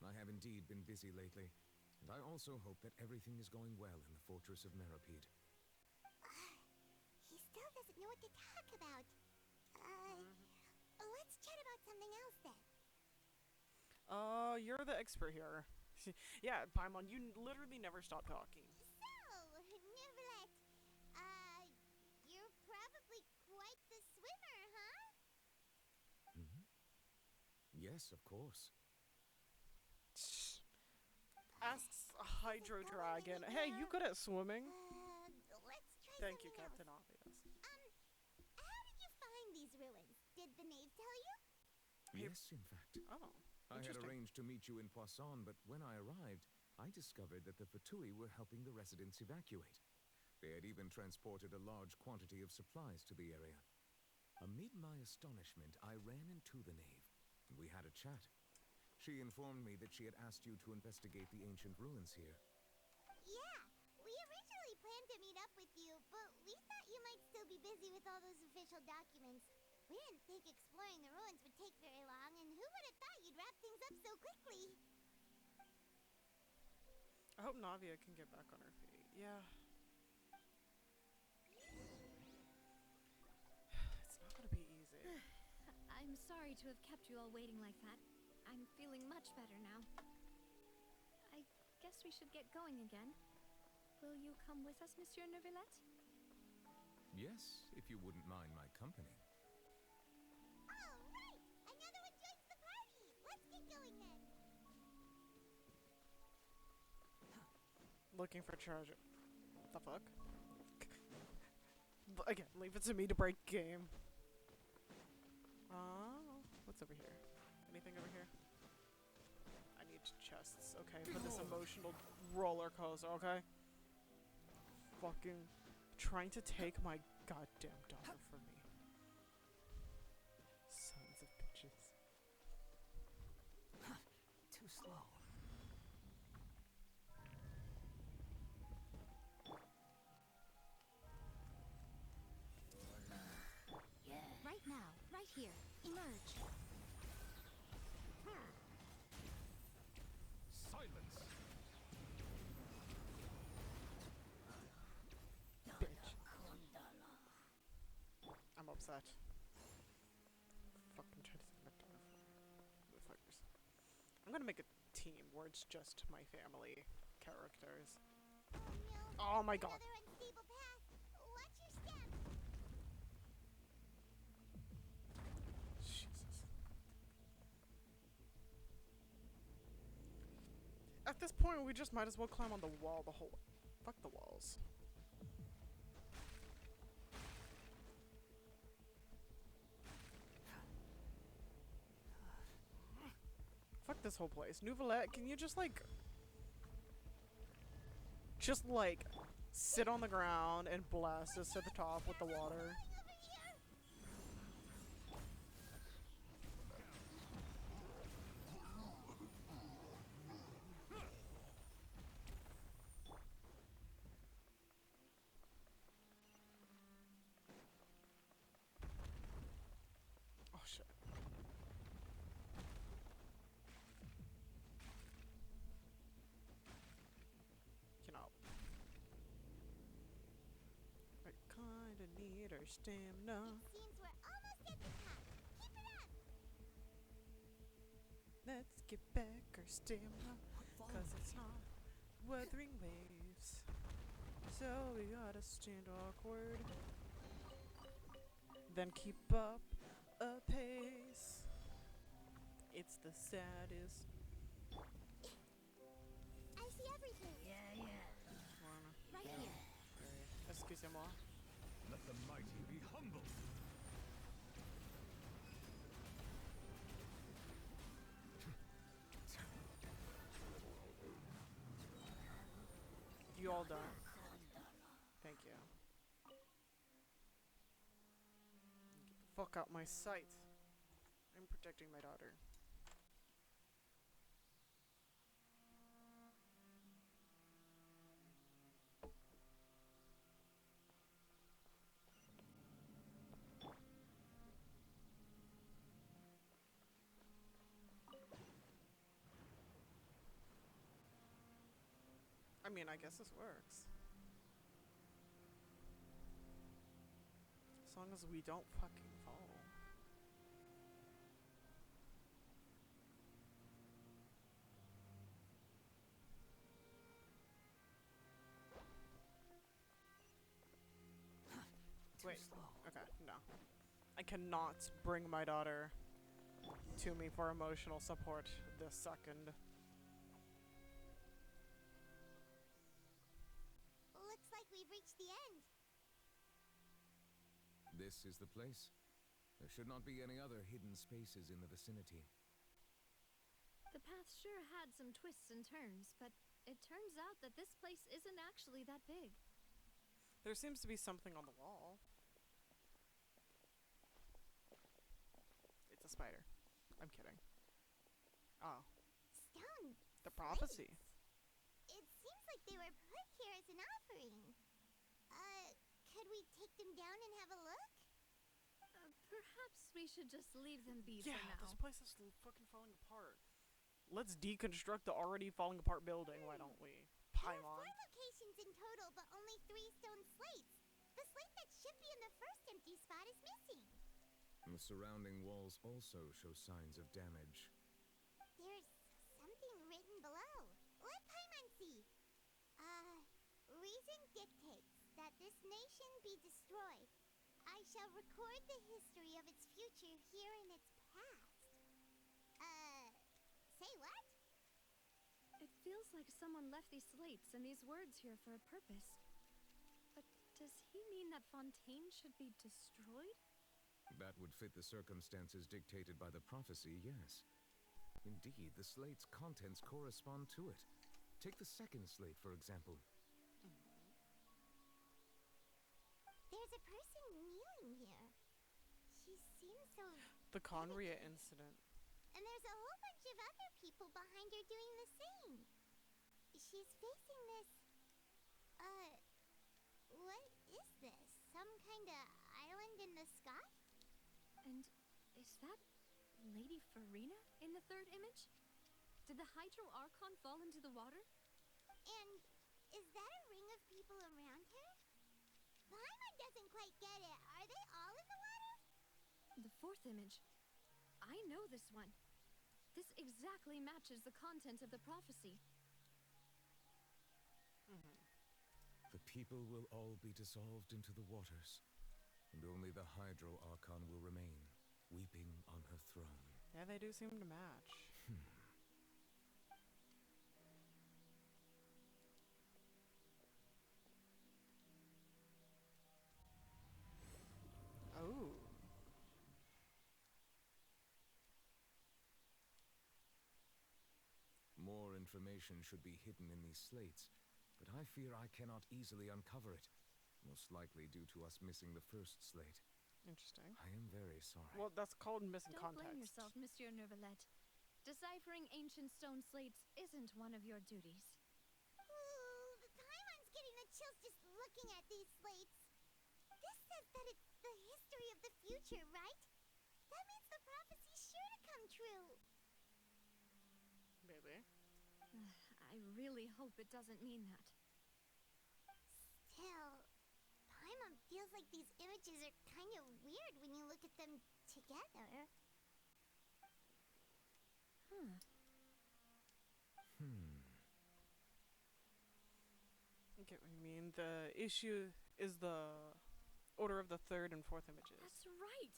Speaker 5: I have indeed been busy lately, and I also hope that everything is going well in the fortress of Meropide.
Speaker 2: He still doesn't know what to talk about. Let's chat about something else then.
Speaker 1: You're the expert here. Yeah, Paimon, you literally never stop talking.
Speaker 2: So, Neverlet, you're probably quite the swimmer, huh?
Speaker 5: Yes, of course.
Speaker 1: Asks a Hydro Dragon. Hey, you good at swimming?
Speaker 2: Let's try
Speaker 1: Thank you,
Speaker 2: something
Speaker 1: Captain
Speaker 2: else.
Speaker 1: Obvious.
Speaker 2: How did you find these ruins? Did the knave tell you?
Speaker 5: Yes, in fact.
Speaker 1: Oh,
Speaker 5: I had
Speaker 1: interesting.
Speaker 5: arranged to meet you in Poisson, but when I arrived, I discovered that the Fatui were helping the residents evacuate. They had even transported a large quantity of supplies to the area. Amid my astonishment, I ran into the knave, and we had a chat. She informed me that she had asked you to investigate the ancient ruins here.
Speaker 2: Yeah, we originally planned to meet up with you, but we thought you might still be busy with all those official documents. We didn't think exploring the ruins would take very long, and who would have thought you'd wrap things up so quickly?
Speaker 1: I hope Navia can get back on her feet. Yeah. It's not gonna be easy.
Speaker 8: I'm sorry to have kept you all waiting like that. I'm feeling much better now. I guess we should get going again. Will you come with us, Monsieur Neuvillette?
Speaker 5: Yes, if you wouldn't mind my company.
Speaker 2: All right, another one joins the party. Let's get going then.
Speaker 1: Looking for treasure. What the fuck? Again, leave it to me to break game. What's over here? Anything over here? I need chests, okay, for this emotional roller coaster, okay? Fucking trying to take my goddamn daughter from me. Sons of bitches.
Speaker 18: Too slow.
Speaker 16: Right now, right
Speaker 1: that? Fucking trying to think of motherfuckers. I'm gonna make a team where it's just my family characters. Oh my god.
Speaker 2: Another unstable path. Watch your step.
Speaker 1: Jesus. At this point, we just might as well climb on the wall the whole way. Fuck the walls. Fuck this whole place. Nouvellette, can you just like... sit on the ground and blast us to the top with the water? Oh shit. You know. I kinda need our stamina.
Speaker 2: It seems we're almost at the top. Keep it up.
Speaker 1: Let's get back our stamina, cause it's hot, weathering waves. So we gotta stand awkward, then keep up a pace. It's the saddest.
Speaker 2: I see everything.
Speaker 16: Yeah. Right here.
Speaker 1: Excusez-moi.
Speaker 13: Let the mighty be humble.
Speaker 1: You all done? Thank you. Get the fuck out my sight. I'm protecting my daughter. I mean, I guess this works. As long as we don't fucking fall. Wait, okay, no. I cannot bring my daughter to me for emotional support this second.
Speaker 2: Looks like we've reached the end.
Speaker 5: This is the place. There should not be any other hidden spaces in the vicinity.
Speaker 8: The path sure had some twists and turns, but it turns out that this place isn't actually that big.
Speaker 1: There seems to be something on the wall. It's a spider. I'm kidding. Oh.
Speaker 2: Stone.
Speaker 1: The prophecy.
Speaker 2: It seems like they were put here as an offering. Could we take them down and have a look?
Speaker 8: Perhaps we should just leave them be
Speaker 1: Yeah,
Speaker 8: for now.
Speaker 1: this place is fucking falling apart. Let's deconstruct the already falling apart building, why don't we?
Speaker 2: There are 4
Speaker 1: Pylon.
Speaker 2: locations in total, but only 3 stone slates. The slate that should be in the first empty spot is missing.
Speaker 5: The surrounding walls also show signs of damage.
Speaker 2: There's something written below. Let Paimon see. Reason dictates that this nation be destroyed. I shall record the history of its future here in its past. Say what?
Speaker 8: It feels like someone left these slates and these words here for a purpose. But does he mean that Fontaine should be destroyed?
Speaker 5: That would fit the circumstances dictated by the prophecy, yes. Indeed, the slate's contents correspond to it. Take the second slate, for example.
Speaker 2: There's a person kneeling here. She seems so...
Speaker 1: The Conria incident.
Speaker 2: And there's a whole bunch of other people behind her doing the same. She's facing this... what is this? Some kind of island in the sky?
Speaker 8: And is that Lady Farina in the third image? Did the Hydro Archon fall into the water?
Speaker 2: And is that a ring of people around her? Paimon doesn't quite get it. Are they all in the water?
Speaker 8: fourth image. I know this one. This exactly matches the content of the prophecy.
Speaker 5: The people will all be dissolved into the waters, and only the Hydro Archon will remain, weeping on her throne.
Speaker 1: Yeah, they do seem to match. Oh.
Speaker 5: More information should be hidden in these slates, but I fear I cannot easily uncover it, most likely due to us missing the first slate.
Speaker 1: Interesting.
Speaker 5: I am very sorry.
Speaker 1: Well, that's called missing
Speaker 8: Don't
Speaker 1: context.
Speaker 8: blame yourself, Monsieur Neuvillette. Deciphering ancient stone slates isn't one of your duties.
Speaker 2: Ooh, the Paimon's getting the chills just looking at these slates. This says that it's the history of the future, right? That means the prophecy's sure to come true.
Speaker 1: Maybe.
Speaker 8: I really hope it doesn't mean that.
Speaker 2: Still, Paimon feels like these images are kind of weird when you look at them together.
Speaker 1: I get what you mean. The issue is the order of the third and fourth images.
Speaker 8: That's right!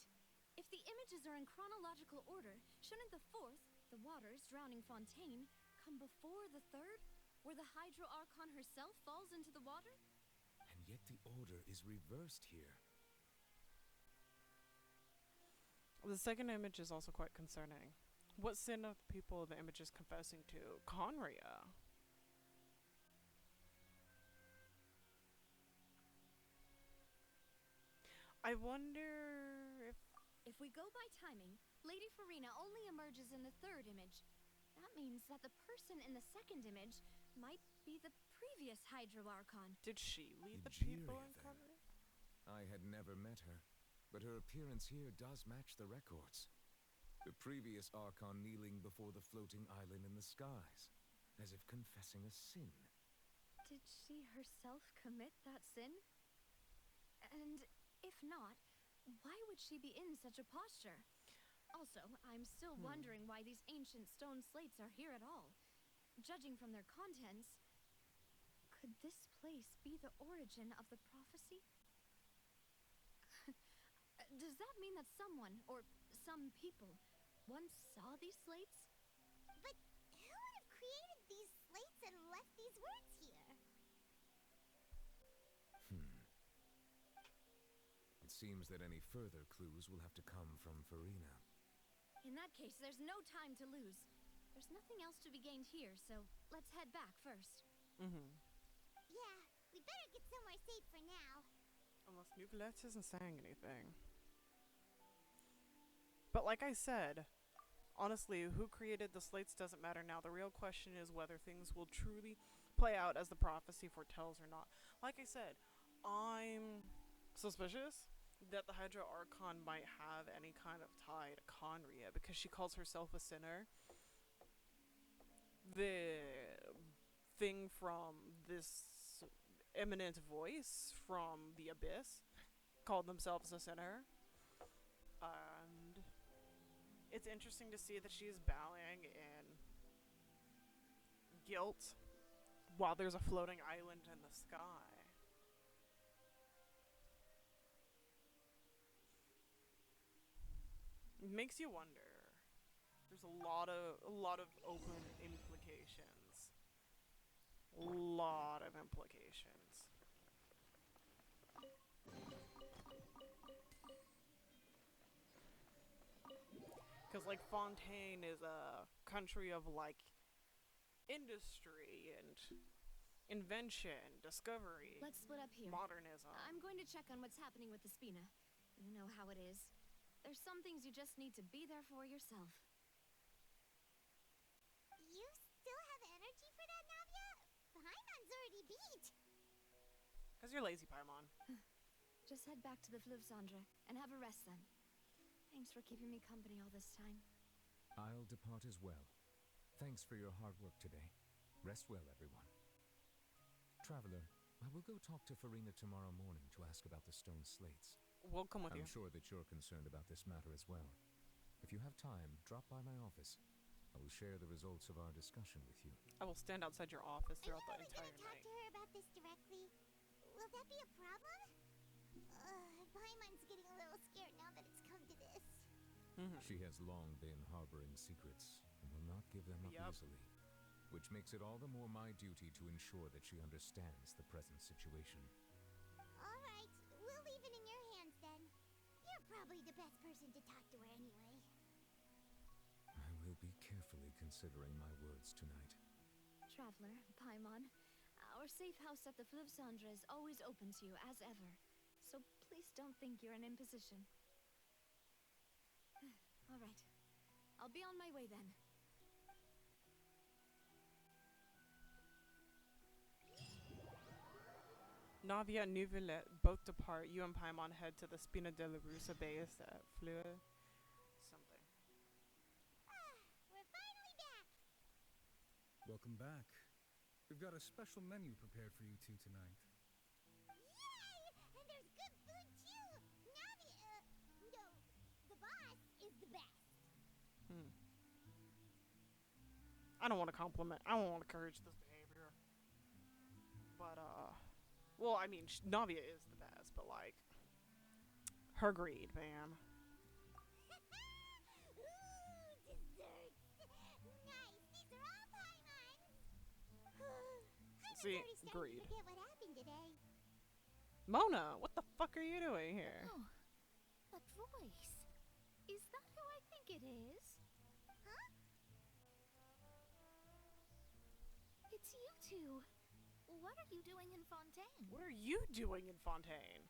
Speaker 8: If the images are in chronological order, shouldn't the fourth, the waters drowning Fontaine, come before the third, where the Hydro Archon herself falls into the water?
Speaker 5: And yet the order is reversed here.
Speaker 1: The second image is also quite concerning. What sin are the people of the images confessing to? Conria. I wonder if...
Speaker 8: If we go by timing, Lady Farina only emerges in the third image. That means that the person in the second image might be the previous Hydro Archon.
Speaker 1: Did she lead the
Speaker 5: Egeria,
Speaker 1: people in
Speaker 5: then.
Speaker 1: Conria?
Speaker 5: I had never met her, but her appearance here does match the records. The previous Archon kneeling before the floating island in the skies, as if confessing a sin.
Speaker 8: Did she herself commit that sin? And if not, why would she be in such a posture? Also, I'm still wondering why these ancient stone slates are here at all. Judging from their contents, could this place be the origin of the prophecy? Does that mean that someone, or some people, once saw these slates?
Speaker 2: But who would have created these slates and left these words here?
Speaker 5: It seems that any further clues will have to come from Farina.
Speaker 8: In that case, there's no time to lose. There's nothing else to be gained here, so let's head back first.
Speaker 2: Yeah, we better get somewhere safe for now.
Speaker 1: Unless Neuvillette isn't saying anything. But like I said, honestly, who created the slates doesn't matter now. The real question is whether things will truly play out as the prophecy foretells or not. Like I said, I'm suspicious that the Hydra Archon might have any kind of tie to Conria because she calls herself a sinner. The thing from this eminent voice from the abyss called themselves a sinner. And it's interesting to see that she is bowing in guilt while there's a floating island in the sky. It makes you wonder. There's a lot of open implications. Lot of implications. Because, like, Fontaine is a country of, like, industry and invention, discovery,
Speaker 8: Let's split up here.
Speaker 1: modernism.
Speaker 8: I'm going to check on what's happening with the Spina. You know how it is. There's some things you just need to be there for yourself.
Speaker 2: You still have energy for that, Navia? Paimon's already beat.
Speaker 1: Because you're lazy, Paimon.
Speaker 8: Just head back to the Fleuve Cendre and have a rest then. Thanks for keeping me company all this time.
Speaker 5: I'll depart as well. Thanks for your hard work today. Rest well, everyone. Traveler, I will go talk to Farina tomorrow morning to ask about the stone slates.
Speaker 1: We'll come with
Speaker 5: I'm
Speaker 1: you.
Speaker 5: sure that you're concerned about this matter as well. If you have time, drop by my office. I will share the results of our discussion with you.
Speaker 1: I will stand outside your office
Speaker 2: Are
Speaker 1: throughout
Speaker 2: you
Speaker 1: the
Speaker 2: really
Speaker 1: entire
Speaker 2: gonna talk
Speaker 1: night.
Speaker 2: to her about this directly? Will that be a problem? Paimon's getting a little scared now that it's come to this.
Speaker 5: She has long been harboring secrets and will not give them up easily, which makes it all the more my duty to ensure that she understands the present situation.
Speaker 2: Alright, we'll leave it in your hands then. You're probably the best person to talk to her anyway.
Speaker 5: I will be carefully considering my words tonight.
Speaker 8: Traveler, Paimon, our safe house at the Fleuve Cendre is always open to you, as ever. So please don't think you're an imposition. All right. I'll be on my way then.
Speaker 1: Navia and Neuvillette both depart. You and Paimon head to the Spina della Russa base at Fleur. Something.
Speaker 2: We're finally back!
Speaker 4: Welcome back. We've got a special menu prepared for you two tonight.
Speaker 2: Yay! And there's good food too! No, the boss is the best.
Speaker 1: I don't want to compliment. I don't want to encourage this behavior. But, well, I mean, Navia is the best, but, like, her greed, man.
Speaker 2: Ooh, desserts! Nice! These are all Paimon's!
Speaker 1: See,
Speaker 2: Starting
Speaker 1: greed.
Speaker 2: to forget what happened today.
Speaker 1: Mona, what the fuck are you doing here?
Speaker 22: Oh, that voice. Is that who I think it is?
Speaker 2: Huh?
Speaker 22: It's you two. What are you doing in Fontaine?
Speaker 1: What are you doing in Fontaine?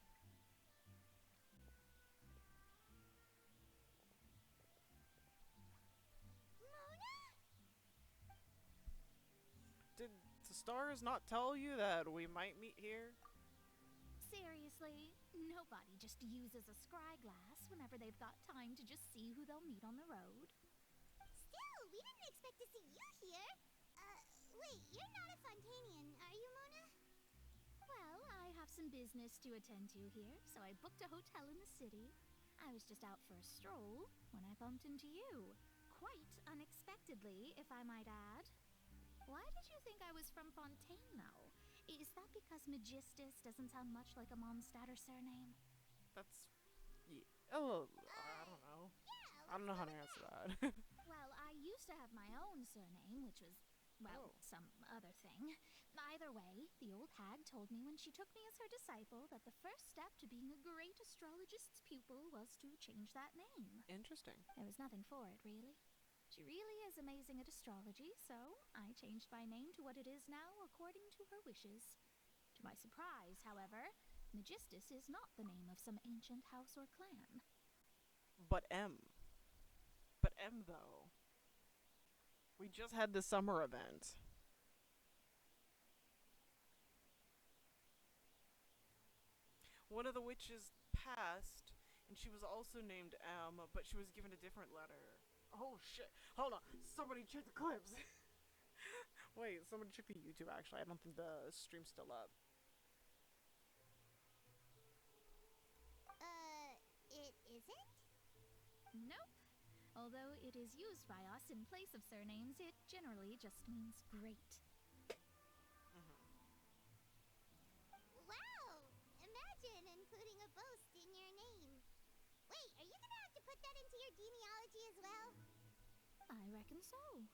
Speaker 2: Mona?
Speaker 1: Did the stars not tell you that we might meet here?
Speaker 22: Seriously, nobody just uses a scry glass whenever they've got time to just see who they'll meet on the road.
Speaker 2: Still, we didn't expect to see you here. Wait, you're not a Fontainian, are you, Mona?
Speaker 22: Well, I have some business to attend to here, so I booked a hotel in the city. I was just out for a stroll when I bumped into you. Quite unexpectedly, if I might add. Why did you think I was from Fontaine, though? Is that because Magistus doesn't sound much like a Mondstadt surname?
Speaker 1: That's... Yeah. Oh, I don't know. I don't know how to answer that.
Speaker 22: Well, I used to have my own surname, which was, well, some other thing. Either way, the old hag told me when she took me as her disciple that the first step to being a great astrologist's pupil was to change that name.
Speaker 1: Interesting.
Speaker 22: There was nothing for it, really. She really is amazing at astrology, so I changed my name to what it is now according to her wishes. To my surprise, however, Magistus is not the name of some ancient house or clan.
Speaker 1: But M, though. We just had the summer event. One of the witches passed, and she was also named M, but she was given a different letter. Oh shit. Hold on. Somebody check the clips. Wait, somebody check the YouTube actually. I don't think the stream's still up.
Speaker 2: It isn't?
Speaker 22: Nope. Although it is used by us in place of surnames, it generally just means great.
Speaker 2: Wow! Imagine including a boast in your name. Wait, are you gonna have to put that into your genealogy as well?
Speaker 22: I reckon so.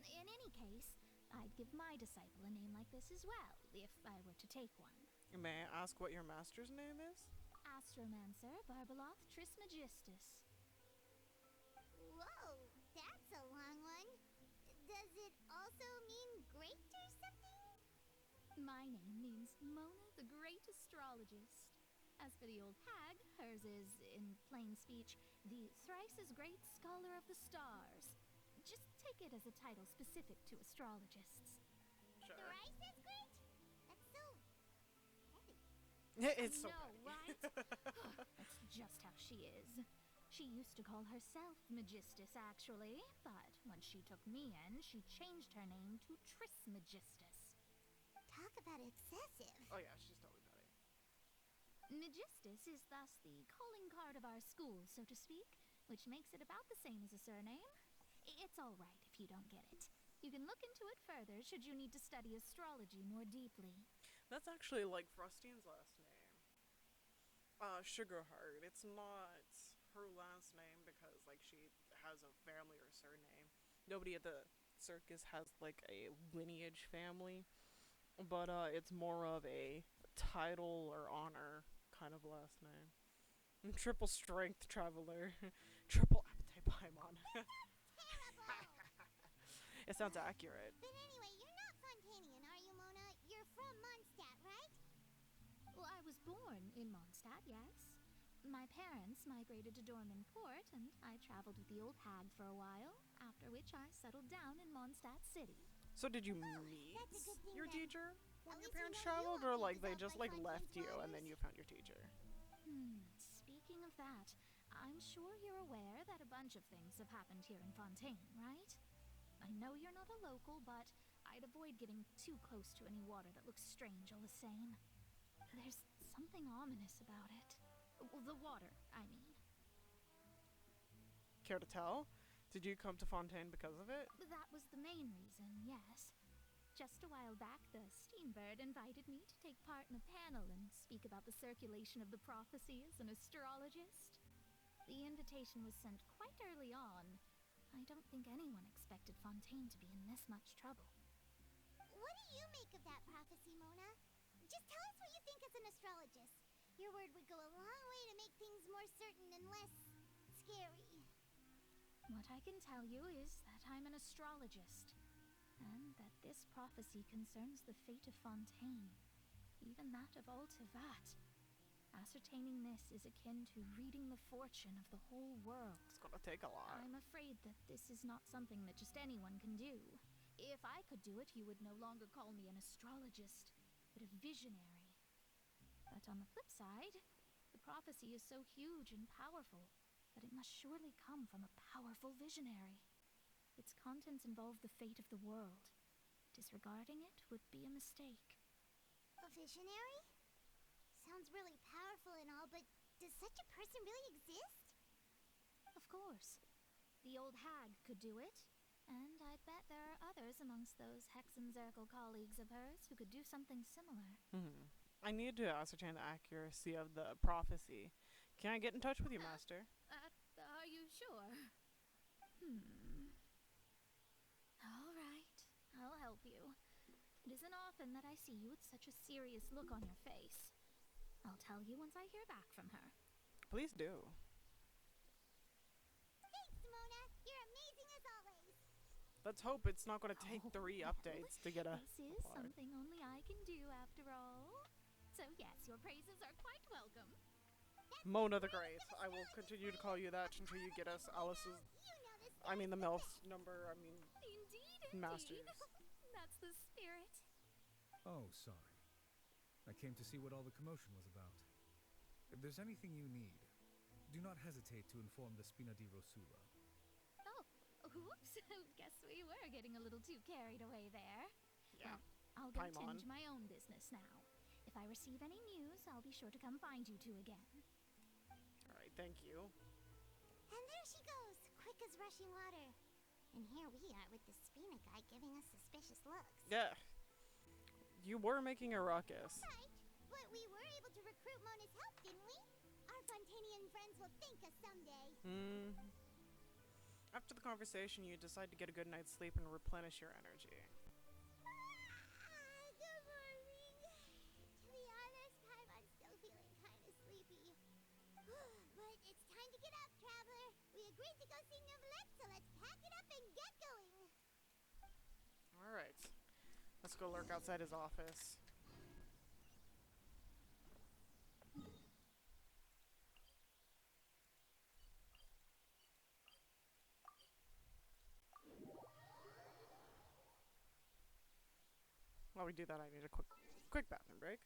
Speaker 22: In any case, I'd give my disciple a name like this as well, if I were to take one.
Speaker 1: May I ask what your master's name is?
Speaker 22: Astromancer Barbeloth Trismegistus.
Speaker 2: Whoa, that's a long one. Does it also mean great or something?
Speaker 22: My name means Mona the Great Astrologist. As for the old hag, hers is, in plain speech, the thrice-as-great Scholar of the Stars. Just take it as a title specific to astrologists.
Speaker 1: Sure.
Speaker 2: Thrice as great? That's so heavy.
Speaker 1: It's so
Speaker 22: No,
Speaker 1: petty.
Speaker 22: right? That's just how she is. She used to call herself Magistus, actually, but when she took me in, she changed her name to Trismegistus.
Speaker 2: Talk about excessive.
Speaker 1: Oh yeah, she's totally petty.
Speaker 11: Megistus is thus the calling card of our school, so to speak, which makes it about the same as a surname. It's all right if you don't get it. You can look into it further should you need to study astrology more deeply.
Speaker 1: That's actually like Frostine's last name. Sugarheart. It's not her last name because like she has a family or surname. Nobody at the circus has like a lineage family, but it's more of a title or honor kind of last name. Triple strength traveler. Triple appetite Paimon. It sounds accurate.
Speaker 2: But anyway, you're not Fontanian, are you, Mona? You're from Mondstadt, right?
Speaker 11: Well, I was born in Mondstadt, yes. My parents migrated to Dorman Port, and I traveled with the old hag for a while, after which I settled down in Mondstadt City.
Speaker 1: So did you meet your teacher when your parents traveled, or like they just like left you and then you found your teacher?
Speaker 11: Speaking of that, I'm sure you're aware that a bunch of things have happened here in Fontaine, right? I know you're not a local, but I'd avoid getting too close to any water that looks strange all the same. There's something ominous about it. Well, the water, I mean.
Speaker 1: Care to tell? Did you come to Fontaine because of it?
Speaker 11: That was the main reason, yes. Just a while back, the Steambird invited me to take part in a panel and speak about the circulation of the prophecy as an astrologist. The invitation was sent quite early on. I don't think anyone expected Fontaine to be in this much trouble.
Speaker 2: What do you make of that prophecy, Mona? Just tell us what you think as an astrologist. Your word would go a long way to make things more certain and less scary.
Speaker 11: What I can tell you is that I'm an astrologist, and that this prophecy concerns the fate of Fontaine, even that of Ultivat. Ascertaining this is akin to reading the fortune of the whole world.
Speaker 1: It's gonna take a lot.
Speaker 11: I'm afraid that this is not something that just anyone can do. If I could do it, you would no longer call me an astrologist, but a visionary. But on the flip side, the prophecy is so huge and powerful that it must surely come from a powerful visionary. Its contents involve the fate of the world. Disregarding it would be a mistake.
Speaker 2: A visionary? Sounds really powerful and all, but does such a person really exist?
Speaker 11: Of course. The old hag could do it, and I bet there are others amongst those Hexenzirkel colleagues of hers who could do something similar.
Speaker 1: I need to ascertain the accuracy of the prophecy. Can I get in touch with you, Master?
Speaker 11: Are you sure? All right, I'll help you. It isn't often that I see you with such a serious look on your face. I'll tell you once I hear back from her.
Speaker 1: Please do.
Speaker 2: Thanks, Mona. You're amazing as always.
Speaker 1: Let's hope it's not going to take 3 updates to get a
Speaker 11: This is something only I can do, after all. So yes, your praises are quite welcome.
Speaker 1: Mona the Great. I will continue to call you that until you get us Alice's... I mean the MILF's number,
Speaker 11: Indeed.
Speaker 1: Masters.
Speaker 11: That's the spirit.
Speaker 4: Oh, sorry. I came to see what all the commotion was about. If there's anything you need, do not hesitate to inform the Spina di Rosula.
Speaker 11: Oh, oops. Guess we were getting a little too carried away there.
Speaker 1: Yeah.
Speaker 11: Well, I'll go
Speaker 1: Paimon.
Speaker 11: tend to my own business now. If I receive any news, I'll be sure to come find you two again.
Speaker 1: Alright, thank you.
Speaker 2: And there she goes, quick as rushing water. And here we are with the Spina guy giving us suspicious looks.
Speaker 1: Yeah. You were making a ruckus.
Speaker 2: Right, but we were able to recruit Mona's help, didn't we? Our Fontanian friends will thank us someday.
Speaker 1: After the conversation, you decide to get a good night's sleep and replenish your energy.
Speaker 2: Good morning. To be honest, I'm still feeling kind of sleepy. But it's time to get up, traveler. We agreed to go see Neuvillette, so let's pack it up and get going.
Speaker 1: Alright. Let's go lurk outside his office. While we do that, I need a quick bathroom break.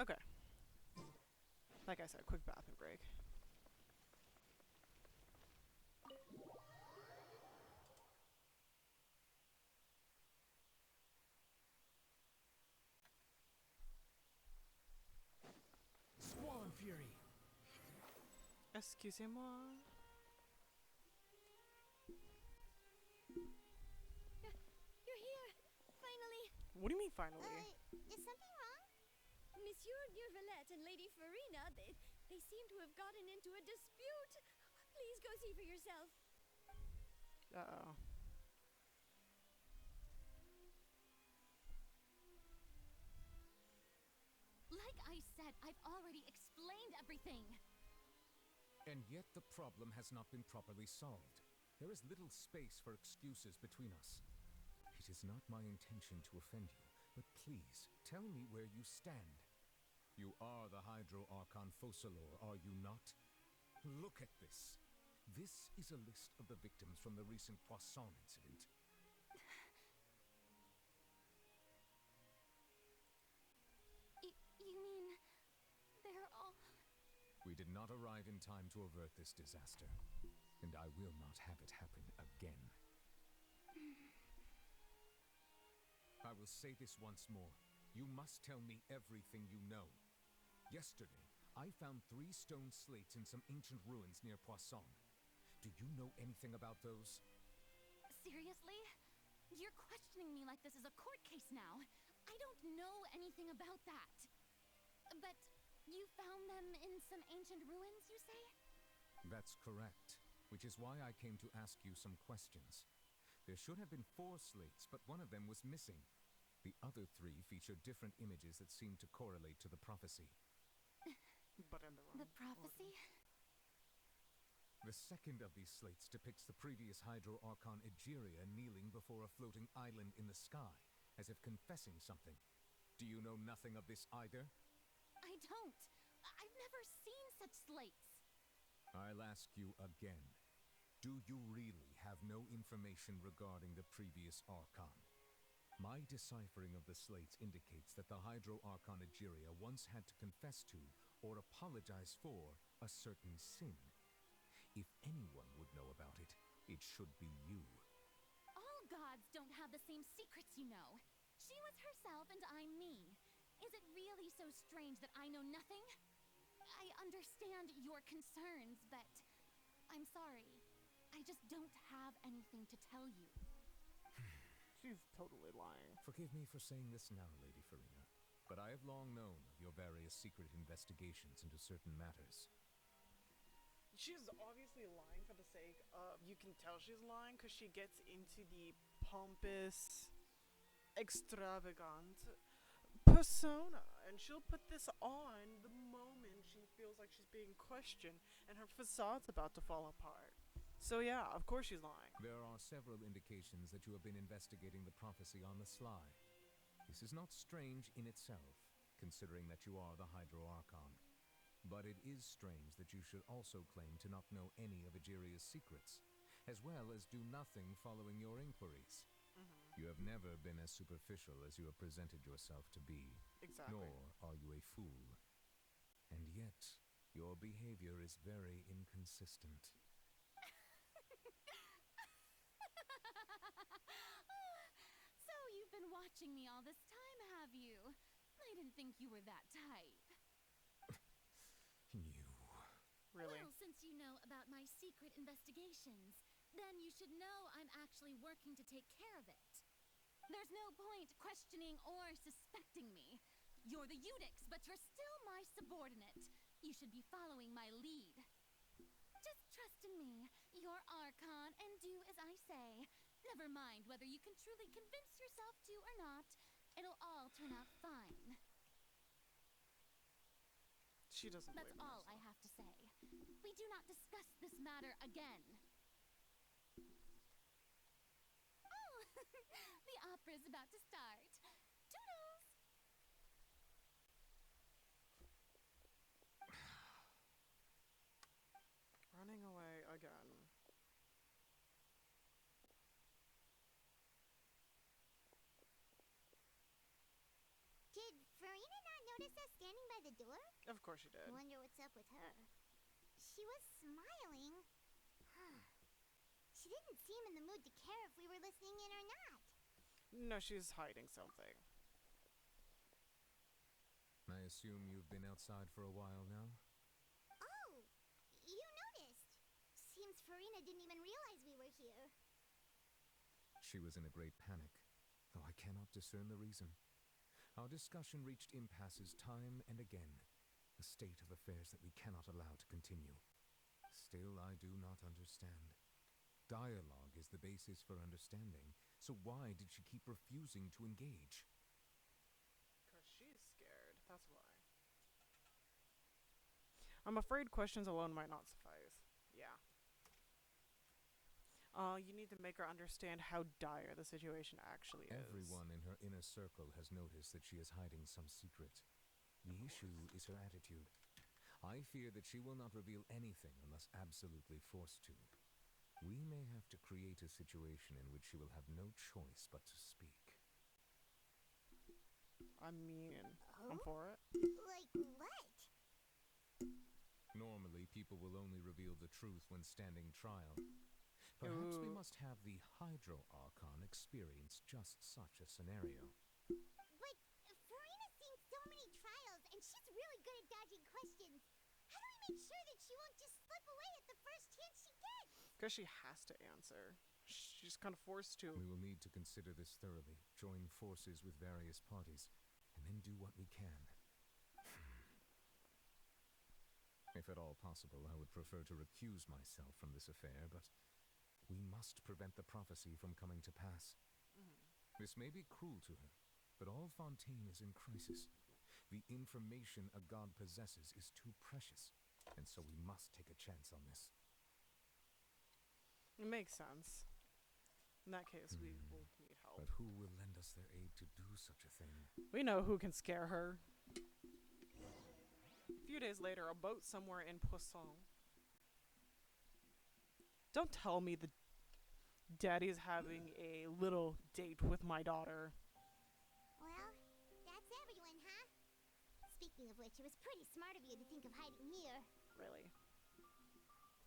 Speaker 1: Okay. Like I said, quick bathroom break.
Speaker 3: Spawn Fury!
Speaker 1: Excusez-moi.
Speaker 16: You're here! Finally!
Speaker 1: What do you mean, finally?
Speaker 2: Is something wrong?
Speaker 16: Monsieur Neurvalette and Lady Farina, they seem to have gotten into a dispute. Please go see for yourself.
Speaker 1: Uh-oh.
Speaker 8: Like I said, I've already explained everything.
Speaker 5: And yet the problem has not been properly solved. There is little space for excuses between us. It is not my intention to offend you, but please, tell me where you stand. You are the Hydro Archon Focalor, are you not? Look at this. This is a list of the victims from the recent Poisson incident.
Speaker 8: You mean they're all...
Speaker 5: We did not arrive in time to avert this disaster, and I will not have it happen again. I will say this once more. You must tell me everything you know. Yesterday, I found 3 stone slates in some ancient ruins near Poisson. Do you know anything about those?
Speaker 8: Seriously? You're questioning me like this is a court case now. I don't know anything about that. But you found them in some ancient ruins, you say?
Speaker 5: That's correct, which is why I came to ask you some questions. There should have been 4 slates, but one of them was missing. The other 3 feature different images that seem to correlate to the prophecy.
Speaker 1: But in the wrong
Speaker 8: The prophecy?
Speaker 5: The second of these slates depicts the previous Hydro Archon Egeria kneeling before a floating island in the sky, as if confessing something. Do you know nothing of this either?
Speaker 8: I don't. I've never seen such slates.
Speaker 5: I'll ask you again. Do you really have no information regarding the previous Archon? My deciphering of the slates indicates that the Hydro Archon Egeria once had to confess to, or apologize for, a certain sin. If anyone would know about it, it should be you.
Speaker 8: All gods don't have the same secrets, you know. She was herself and I'm me. Is it really so strange that I know nothing? I understand your concerns, but I'm sorry. I just don't have anything to tell you.
Speaker 1: She's totally lying.
Speaker 5: Forgive me for saying this now, Lady Farina, but I have long known of your various secret investigations into certain matters.
Speaker 1: She's obviously lying for the sake of... You can tell she's lying because she gets into the pompous, extravagant persona. And she'll put this on the moment she feels like she's being questioned and her facade's about to fall apart. So yeah, of course she's lying.
Speaker 5: There are several indications that you have been investigating the prophecy on the sly. This is not strange in itself, considering that you are the Hydro Archon. But it is strange that you should also claim to not know any of Egeria's secrets, as well as do nothing following your inquiries. You have never been as superficial as you have presented yourself to be.
Speaker 1: Exactly.
Speaker 5: Nor are you a fool. And yet, your behavior is very inconsistent.
Speaker 8: So you've been watching me all this time, have you? I didn't think you were that type.
Speaker 1: Really?
Speaker 8: Well, since you know about my secret investigations, then you should know I'm actually working to take care of it. There's no point questioning or suspecting me. You're the Eunuchs, but you're still my subordinate. You should be following my lead. Just trust in me. You're Archon, and do as I say. Never mind whether you can truly convince yourself to or not. It'll all turn out fine.
Speaker 1: She doesn't
Speaker 8: That's
Speaker 1: believe in
Speaker 8: all I have to say. We do not discuss this matter again. Oh, the opera's about to start. Toodles!
Speaker 1: Running away again.
Speaker 2: Did Farina not notice us standing by the door?
Speaker 1: Of course she did.
Speaker 2: Wonder what's up with her. She was smiling. She didn't seem in the mood to care if we were listening in or not.
Speaker 1: No, she's hiding something.
Speaker 5: I assume you've been outside for a while now?
Speaker 2: Oh, you noticed. Seems Farina didn't even realize we were here.
Speaker 5: She was in a great panic, though I cannot discern the reason. Our discussion reached impasses time and again, a state of affairs that we cannot allow to continue. Still, I do not understand. Dialogue is the basis for understanding, so why did she keep refusing to engage?
Speaker 1: Because she's scared, that's why. I'm afraid questions alone might not suffice. Yeah. You need to make her understand how dire the situation actually is.
Speaker 5: Everyone in her inner circle has noticed that she is hiding some secret. The issue is her attitude. I fear that she will not reveal anything unless absolutely forced to. We may have to create a situation in which she will have no choice but to speak.
Speaker 1: I mean, I'm for it.
Speaker 2: Like what?
Speaker 5: Normally, people will only reveal the truth when standing trial. Perhaps we must have the Hydro Archon experience just such a scenario.
Speaker 2: But Farina's seen so many trials, and she's really good at dodging questions. How do we make sure that she won't just slip away at the first chance she gets?
Speaker 1: Because she has to answer. She's kind of forced to.
Speaker 5: We will need to consider this thoroughly, join forces with various parties, and then do what we can. If at all possible, I would prefer to recuse myself from this affair, but we must prevent the prophecy from coming to pass. This may be cruel to her, but all Fontaine is in crisis. The information a god possesses is too precious, and so we must take a chance on this.
Speaker 1: It makes sense. In that case, we will need help.
Speaker 5: But who will lend us their aid to do such a thing?
Speaker 1: We know who can scare her. A few days later, a boat somewhere in Poisson. Don't tell me the daddy's having a little date with my daughter.
Speaker 2: Well, that's everyone, huh? Speaking of which, it was pretty smart of you to think of hiding here.
Speaker 1: Really?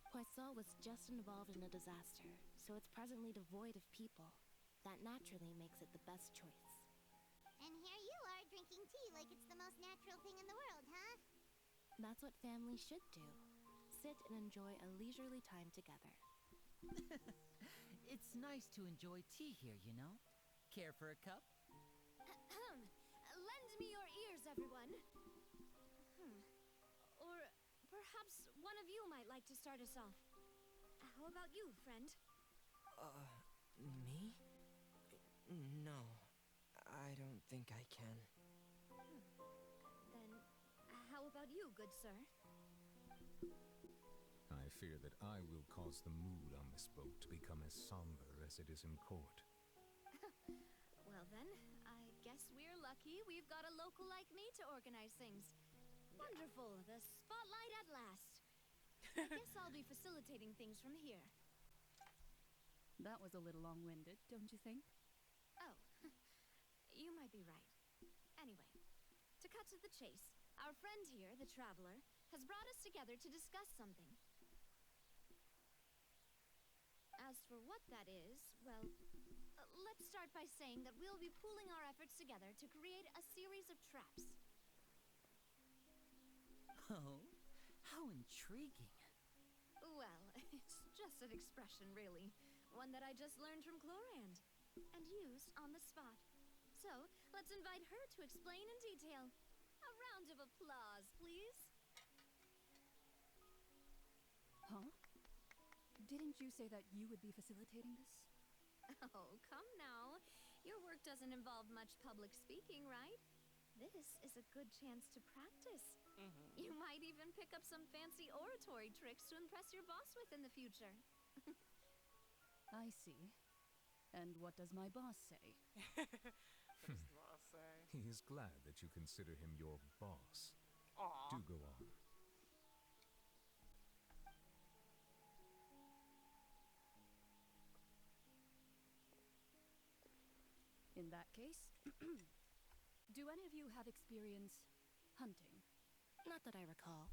Speaker 22: Poisson was just involved in a disaster, so it's presently devoid of people. That naturally makes it the best choice.
Speaker 2: And here you are drinking tea like it's the most natural thing in the world, huh?
Speaker 22: That's what families should do. Sit and enjoy a leisurely time together.
Speaker 7: It's nice to enjoy tea here, you know? Care for a cup?
Speaker 8: Lend me your ears, everyone. Or perhaps one of you might like to start us off. How about you, friend?
Speaker 15: Me? No, I don't think I can.
Speaker 8: Then, how about you, good sir?
Speaker 5: I fear that I will cause the mood on this boat to become as somber as it is in court.
Speaker 8: Well then, I guess we're lucky we've got a local like me to organize things. Wonderful, the spotlight at last. I guess I'll be facilitating things from here.
Speaker 23: That was a little long-winded, don't you think?
Speaker 8: Oh, you might be right. Anyway, to cut to the chase, our friend here, the traveler, has brought us together to discuss something. As for what that is, well, let's start by saying that we'll be pooling our efforts together to create a series of traps.
Speaker 7: Oh, how intriguing.
Speaker 8: Well, it's just an expression, really. One that I just learned from Chlorand, and used on the spot. So, let's invite her to explain in detail. A round of applause, please.
Speaker 23: Huh? Didn't you say that you would be facilitating this?
Speaker 8: Oh, come now. Your work doesn't involve much public speaking, right? This is a good chance to practice. You might even pick up some fancy oratory tricks to impress your boss with in the future.
Speaker 23: I see. And what does my boss say?
Speaker 1: What does the boss say?
Speaker 5: He is glad that you consider him your boss.
Speaker 1: Aww.
Speaker 5: Do go on.
Speaker 23: In that case, do any of you have experience hunting.
Speaker 7: Not that I recall.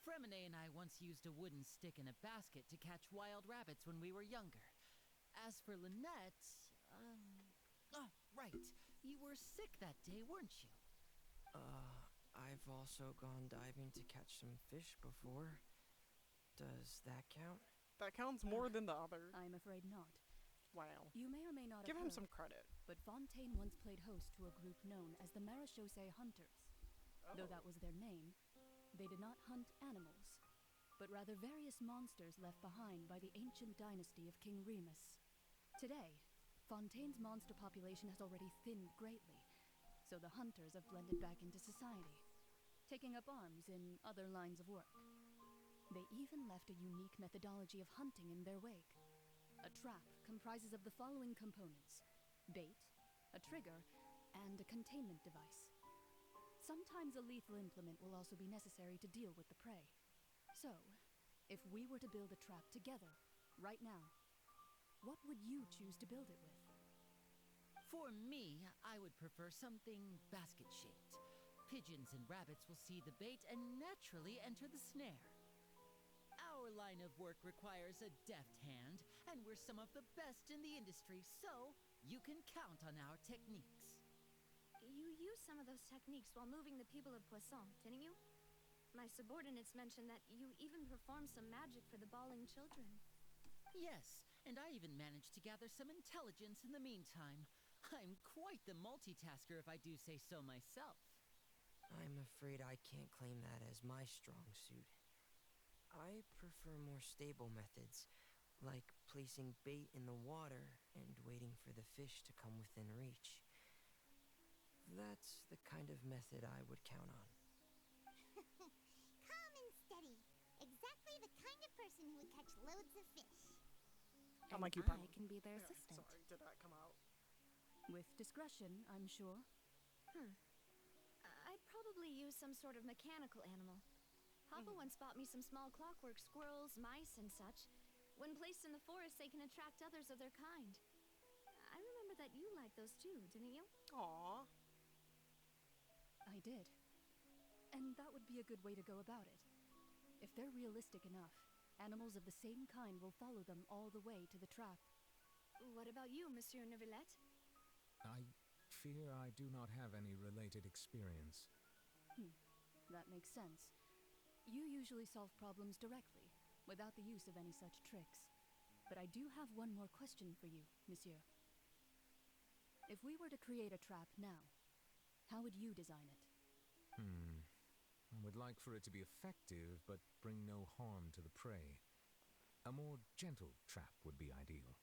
Speaker 7: Fremine and I once used a wooden stick in a basket to catch wild rabbits when we were younger. As for Lynette, oh, right. You were sick that day, weren't you?
Speaker 15: I've also gone diving to catch some fish before. Does that count?
Speaker 1: That counts more than the other.
Speaker 23: I'm afraid not.
Speaker 1: Wow.
Speaker 23: You may or may not
Speaker 1: Give
Speaker 23: have
Speaker 1: him
Speaker 23: heard,
Speaker 1: some credit.
Speaker 23: but Fontaine once played host to a group known as the Marechaussee Hunters. Though that was their name, they did not hunt animals, but rather various monsters left behind by the ancient dynasty of King Remus. Today, Fontaine's monster population has already thinned greatly, so the hunters have blended back into society, taking up arms in other lines of work. They even left a unique methodology of hunting in their wake. A trap comprises of the following components: bait, a trigger, and a containment device. Sometimes a lethal implement will also be necessary to deal with the prey. So, if we were to build a trap together, right now, what would you choose to build it with?
Speaker 7: For me, I would prefer something basket-shaped. Pigeons and rabbits will see the bait and naturally enter the snare. Our line of work requires a deft hand, and we're some of the best in the industry, so you can count on our techniques.
Speaker 8: You used some of those techniques while moving the people of Poisson, didn't you? My subordinates mentioned that you even performed some magic for the bawling children.
Speaker 7: Yes, and I even managed to gather some intelligence in the meantime. I'm quite the multitasker if I do say so myself.
Speaker 15: I'm afraid I can't claim that as my strong suit. I prefer more stable methods, like placing bait in the water and waiting for the fish to come within reach. That's the kind of method I would count on.
Speaker 2: Calm and steady. Exactly the kind of person who would catch loads of fish.
Speaker 1: I'm like you,
Speaker 23: I can be their assistant.
Speaker 1: Sorry, did that come out?
Speaker 23: With discretion, I'm sure.
Speaker 8: I'd probably use some sort of mechanical animal. Papa once bought me some small clockwork squirrels, mice, and such. When placed in the forest, they can attract others of their kind. I remember that you liked those too, didn't you?
Speaker 1: Aww.
Speaker 23: I did. And that would be a good way to go about it. If they're realistic enough, animals of the same kind will follow them all the way to the trap.
Speaker 8: What about you, Monsieur Neuvillette?
Speaker 5: I fear I do not have any related experience.
Speaker 23: That makes sense. You usually solve problems directly, without the use of any such tricks. But I do have one more question for you, monsieur. If we were to create a trap now, how would you design it?
Speaker 5: I would like for it to be effective, but bring no harm to the prey. A more gentle trap would be ideal.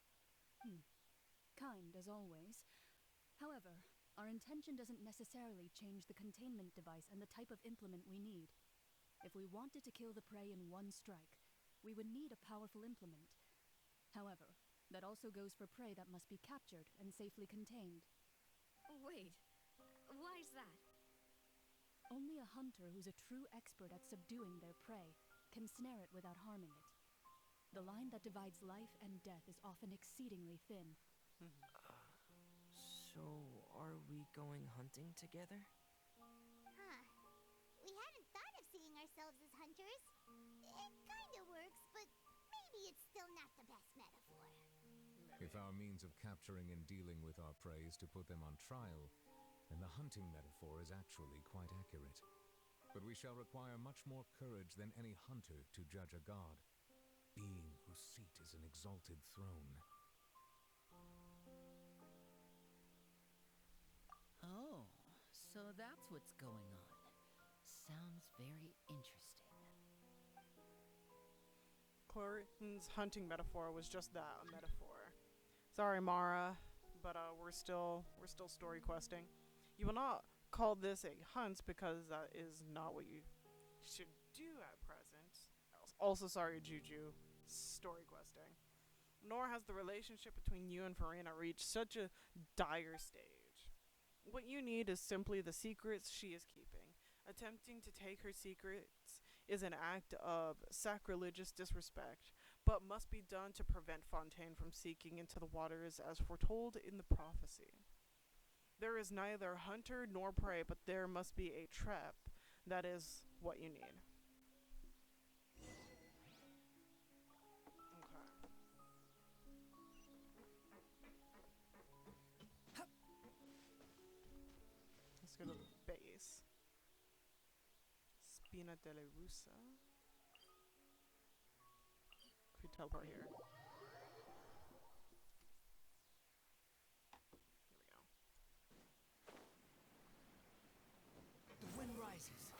Speaker 23: Kind, as always. However, our intention doesn't necessarily change the containment device and the type of implement we need. If we wanted to kill the prey in one strike, we would need a powerful implement. However, that also goes for prey that must be captured and safely contained.
Speaker 8: Wait, why's that?
Speaker 23: Only a hunter who's a true expert at subduing their prey can snare it without harming it. The line that divides life and death is often exceedingly thin.
Speaker 15: So, are we going hunting together?
Speaker 2: We hadn't thought of seeing ourselves as hunters. It kinda works, but maybe it's still not the best metaphor.
Speaker 5: If our means of capturing and dealing with our prey is to put them on trial, then the hunting metaphor is actually quite accurate. But we shall require much more courage than any hunter to judge a god, being whose seat is an exalted throne.
Speaker 7: Oh, so that's what's going on. Sounds very interesting.
Speaker 1: Clorin's hunting metaphor was just that, a metaphor. Sorry, Mara, but we're still story questing. You will not call this a hunt because that is not what you should do at present. Also, sorry, Juju, story questing. Nor has the relationship between you and Farina reached such a dire stage. What you need is simply the secrets she is keeping. Attempting to take her secrets is an act of sacrilegious disrespect, but must be done to prevent Fontaine from seeking into the waters as foretold in the prophecy. There is neither hunter nor prey, but there must be a trap. That is what you need. Okay. Let's go to the base. Spina della Russa. If we teleport here.
Speaker 18: The wind rises.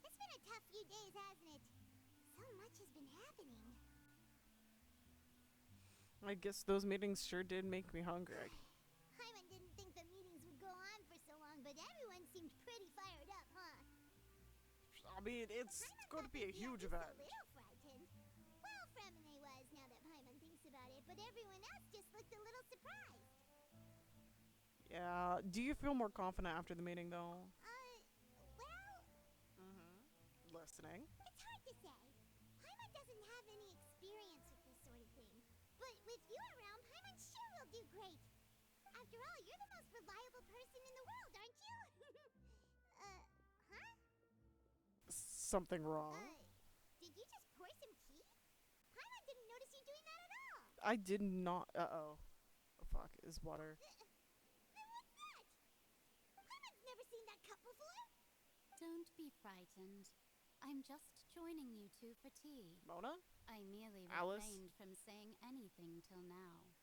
Speaker 2: It's been a tough few days, hasn't it? So much has been happening.
Speaker 1: I guess those meetings sure did make me hungry.
Speaker 2: Hyman didn't think the meetings would go on for so long, but everyone seemed pretty fired up, huh?
Speaker 1: I mean, it's going to be a huge event.
Speaker 2: A little frightened. Well, Fremine was, now that Hyman thinks about it, but everyone else just looked a little surprised.
Speaker 1: Yeah. Do you feel more confident after the meeting, though?
Speaker 2: Well...
Speaker 1: Listening.
Speaker 2: It's hard to say. Hyman doesn't have any experience with this sort of thing. But with you around, Hyman sure will do great. After all, you're the most reliable person in the world, aren't you? Huh?
Speaker 1: Something wrong?
Speaker 2: Did you just pour some tea? Hyman didn't notice you doing that at all.
Speaker 1: I did not. Uh-oh. Oh, fuck. Is water...
Speaker 2: Then what's that? Hyman's never seen that cup before.
Speaker 9: Don't be frightened. I'm just joining you two for tea.
Speaker 1: Mona?
Speaker 9: I merely
Speaker 1: Alice?
Speaker 9: refrained from saying anything till now.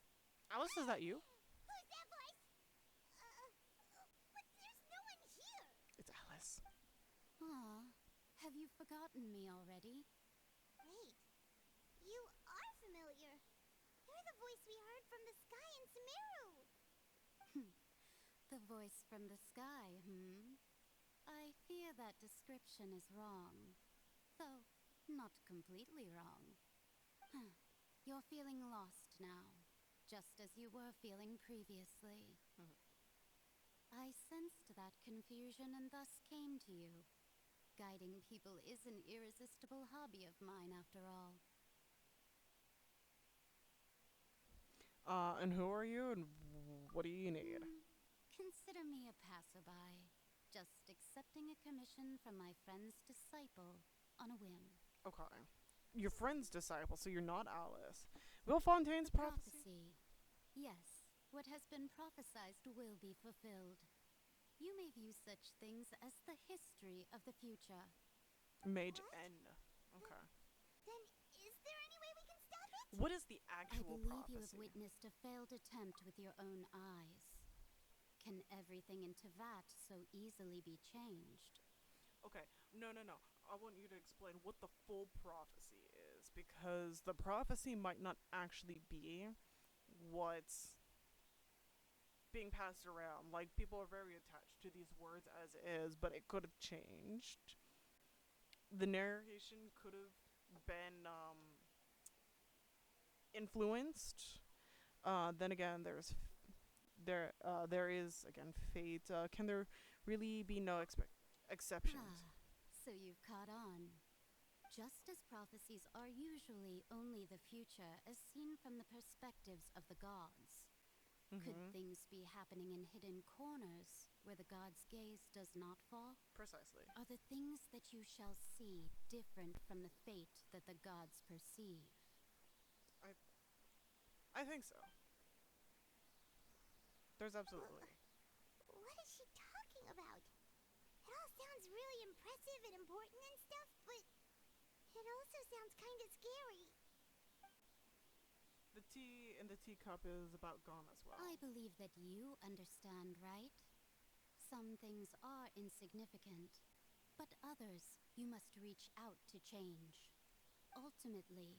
Speaker 1: Alice, is that you?
Speaker 2: Who's that voice? But there's no one here.
Speaker 1: It's Alice.
Speaker 9: Aw, have you forgotten me already?
Speaker 2: Wait, you are familiar. You're the voice we heard from the sky in Sumeru.
Speaker 9: The voice from the sky, I fear that description is wrong. Though, not completely wrong. You're feeling lost now, just as you were feeling previously. I sensed that confusion and thus came to you. Guiding people is an irresistible hobby of mine, after all.
Speaker 1: And who are you, and what do you need?
Speaker 9: Consider me a passerby, just accepting a commission from my friend's disciple on a whim.
Speaker 1: Okay. Your friend's disciple, so you're not Alice. Will Fontaine's prophecy?
Speaker 9: Yes, what has been prophesized will be fulfilled. You may view such things as the history of the future.
Speaker 1: Mage N. Okay.
Speaker 2: Then is there any way we can stop it?
Speaker 1: What is the actual
Speaker 9: I believe
Speaker 1: prophecy?
Speaker 9: you have witnessed a failed attempt with your own eyes. Can everything in Tevat so easily be changed?
Speaker 1: Okay, no. I want you to explain what the full prophecy is, because the prophecy might not actually be what's being passed around. Like, people are very attached to these words as is, but it could have changed. The narration could have been influenced. Then again, there is again fate. Can there really be no exceptions?
Speaker 9: So you've caught on. Just as prophecies are usually only the future as seen from the perspectives of the gods. Could things be happening in hidden corners where the god's gaze does not fall?
Speaker 1: Precisely.
Speaker 9: Are the things that you shall see different from the fate that the gods perceive?
Speaker 1: I think so. There's absolutely.
Speaker 2: What is she talking about? It all sounds really impressive and important and stuff, but it also sounds kind of scary.
Speaker 1: The tea in the teacup is about gone as well.
Speaker 9: I believe that you understand, right? Some things are insignificant, but others you must reach out to change. Ultimately,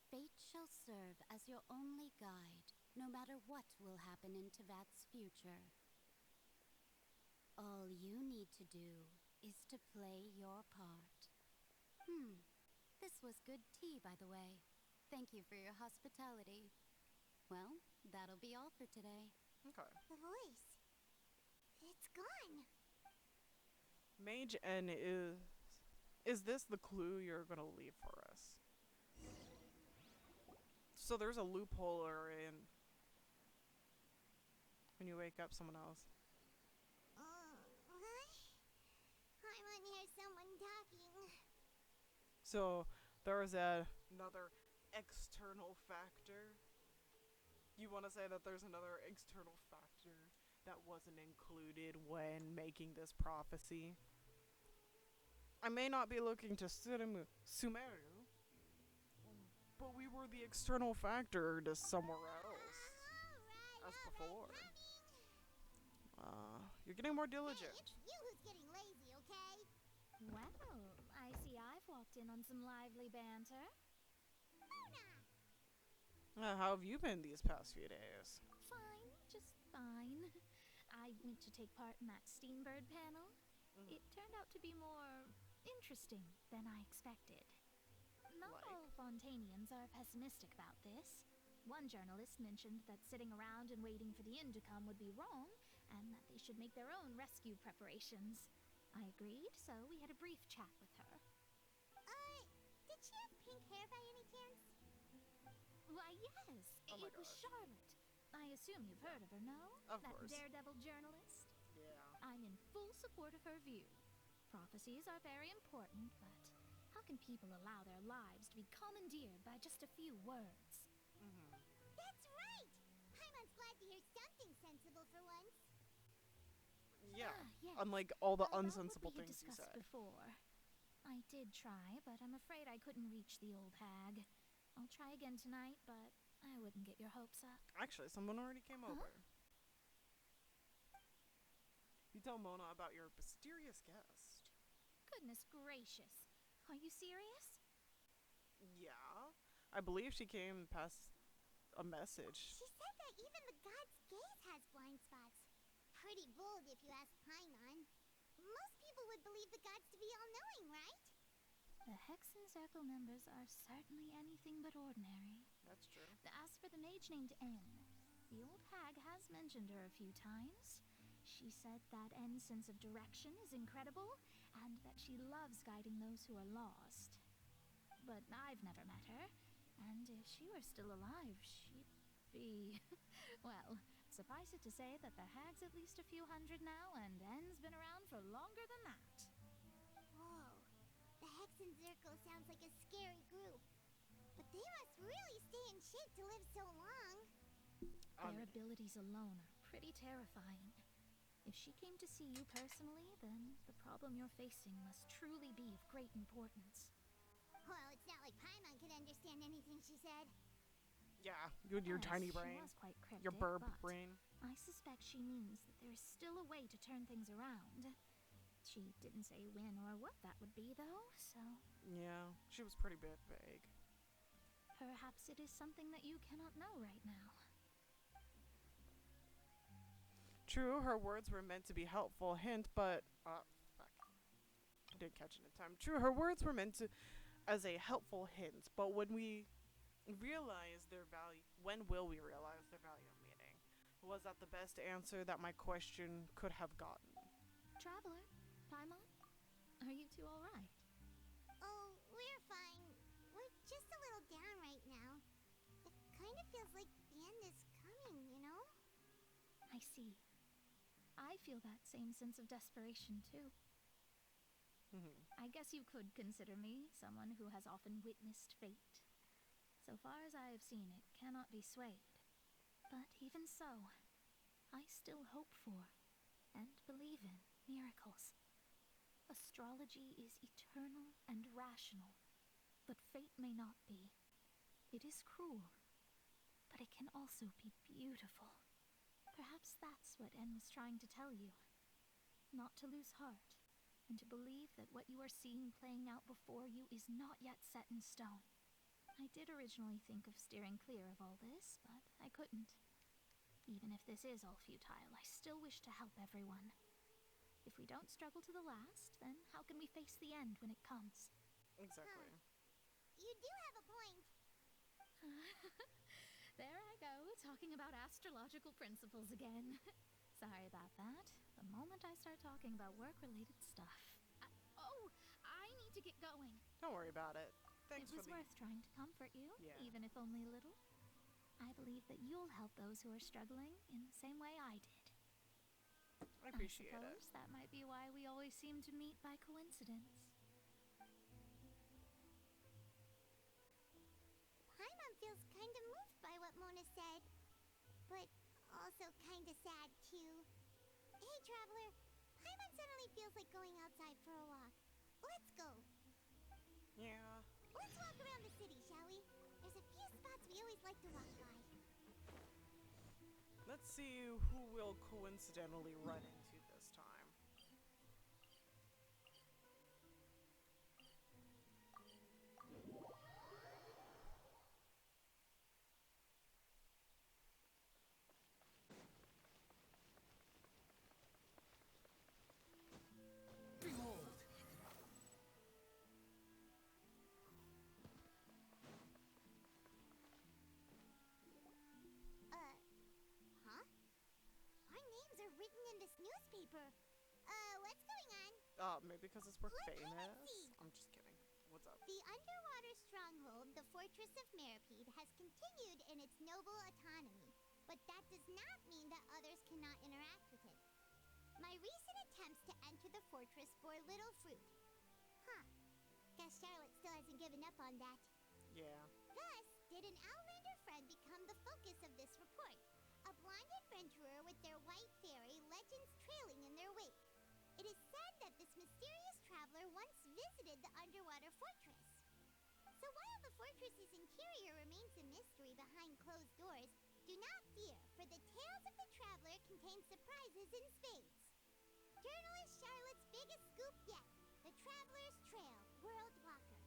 Speaker 9: fate shall serve as your only guide, no matter what will happen in Tevat's future. All you need to do is to play your part. This was good tea, by the way. Thank you for your hospitality. Well, that'll be all for today.
Speaker 1: Okay.
Speaker 2: The voice. It's gone.
Speaker 1: Mage N is Is this the clue you're gonna leave for us? So there's a loophole or in when you wake up someone else.
Speaker 2: I want to hear someone talking.
Speaker 1: So there is another external factor. You want to say that there's another external factor that wasn't included when making this prophecy? I may not be looking to Sumeru, but we were the external factor to somewhere else. As before. You're getting more diligent.
Speaker 2: Hey, it's you who's getting lazy, okay?
Speaker 11: Well, I see I've walked in on some lively banter.
Speaker 1: How have you been these past few days?
Speaker 11: Fine, just fine. I went to take part in that Steambird panel. It turned out to be more interesting than I expected. Not all Fontanians are pessimistic about this. One journalist mentioned that sitting around and waiting for the end to come would be wrong, and that they should make their own rescue preparations. I agreed, so we had a brief chat with her.
Speaker 2: Did she have pink hair by any chance?
Speaker 11: Why, yes. It was Charlotte. I assume you've heard of her, no?
Speaker 1: Of
Speaker 11: that
Speaker 1: course.
Speaker 11: daredevil journalist?
Speaker 1: Yeah.
Speaker 11: I'm in full support of her view. Prophecies are very important, but how can people allow their lives to be commandeered by just a few words?
Speaker 2: That's right! Paimon's glad to hear something sensible for once.
Speaker 1: Yeah.
Speaker 11: Yes.
Speaker 1: Unlike all the
Speaker 11: About
Speaker 1: unsensible
Speaker 11: what we had
Speaker 1: things you
Speaker 11: discussed
Speaker 1: said.
Speaker 11: before. I did try, but I'm afraid I couldn't reach the old hag. I'll try again tonight, but I wouldn't get your hopes up.
Speaker 1: Actually, someone already came over. You tell Mona about your mysterious guest.
Speaker 11: Goodness gracious. Are you serious?
Speaker 1: Yeah. I believe she came past a message.
Speaker 2: She said that even the god's gaze has blind spots. Pretty bold if you ask Paimon. Most people would believe the gods to be all-knowing, right?
Speaker 11: The Hexen Circle members are certainly anything but ordinary.
Speaker 1: That's true.
Speaker 11: As for the mage named N, the old hag has mentioned her a few times. She said that N's sense of direction is incredible, and that she loves guiding those who are lost. But I've never met her, and if she were still alive, she'd be... well, suffice it to say that the hag's at least a few hundred now, and N's been around for longer than that.
Speaker 2: Whoa. The Hexen Circle sounds like a scary group. But they must really stay in shape to live so long.
Speaker 11: Their abilities alone are pretty terrifying. If she came to see you personally, then the problem you're facing must truly be of great importance.
Speaker 2: Well, it's not like Paimon could understand anything she said.
Speaker 1: Yeah, with your
Speaker 11: Yes,
Speaker 1: tiny
Speaker 11: she
Speaker 1: brain.
Speaker 11: was quite cryptic,
Speaker 1: Your burb
Speaker 11: but
Speaker 1: brain.
Speaker 11: I suspect she means that there is still a way to turn things around. She didn't say when or what that would be, though, so...
Speaker 1: Yeah, she was pretty vague.
Speaker 11: Perhaps it is something that you cannot know right now.
Speaker 1: True, her words were meant to be helpful hint, but fuck. I didn't catch it in time. True, her words were meant to as a helpful hint, but when we realize their value, when will we realize their value of meaning? Was that the best answer that my question could have gotten?
Speaker 11: Traveler, Paimon, are you two all right?
Speaker 2: Oh, we're fine. We're just a little down right now. It kind of feels like the end is coming, you know?
Speaker 11: I see. I feel that same sense of desperation, too. I guess you could consider me someone who has often witnessed fate. So far as I have seen, it cannot be swayed. But even so, I still hope for and believe in miracles. Astrology is eternal and rational, but fate may not be. It is cruel, but it can also be beautiful. Perhaps that's what N was trying to tell you. Not to lose heart, and to believe that what you are seeing playing out before you is not yet set in stone. I did originally think of steering clear of all this, but I couldn't. Even if this is all futile, I still wish to help everyone. If we don't struggle to the last, then how can we face the end when it comes?
Speaker 1: Exactly.
Speaker 2: You do have a point.
Speaker 11: There I go, talking about astrological principles again. Sorry about that. The moment I start talking about work-related stuff. I need to get
Speaker 1: Don't worry about it. Thanks
Speaker 11: It
Speaker 1: for
Speaker 11: was
Speaker 1: the...
Speaker 11: worth trying to comfort you,
Speaker 1: Yeah.
Speaker 11: even if only a little. I believe that you'll help those who are struggling in the same way I did.
Speaker 1: I appreciate
Speaker 11: I
Speaker 1: it.
Speaker 11: suppose that might be why we always seem to meet by coincidence.
Speaker 2: Paimon feels kind of moved by what Mona said, but also kind of sad too. Hey, traveler, Paimon suddenly feels like going outside for a walk. Let's go.
Speaker 1: Yeah.
Speaker 2: Let's walk around the city, shall we? There's a few spots we always like to walk by.
Speaker 1: Let's see who we'll coincidentally run into this time.
Speaker 19: Behold!
Speaker 2: Huh? Our names are written in this newspaper. What's going on?
Speaker 1: Maybe because it's we're
Speaker 2: Let
Speaker 1: famous?
Speaker 2: Paimon see.
Speaker 1: I'm just kidding. What's up?
Speaker 2: The underwater stronghold, the Fortress of Meripede, has continued in its noble autonomy, but that does not mean that others cannot interact with it. My recent attempts to enter the fortress bore little fruit. Huh. Guess Charlotte still hasn't given up on that.
Speaker 1: Yeah.
Speaker 2: Thus, did an Outlander friend become the focus of this report? A blonde adventurer with their white fairy, legends trailing in their wake. It is said that this mysterious traveler once visited the underwater fortress. So while the fortress's interior remains a mystery behind closed doors, do not fear, for the tales of the traveler contain surprises in spades. Journalist Charlotte's biggest scoop yet, the Traveler's Trail, World Walker.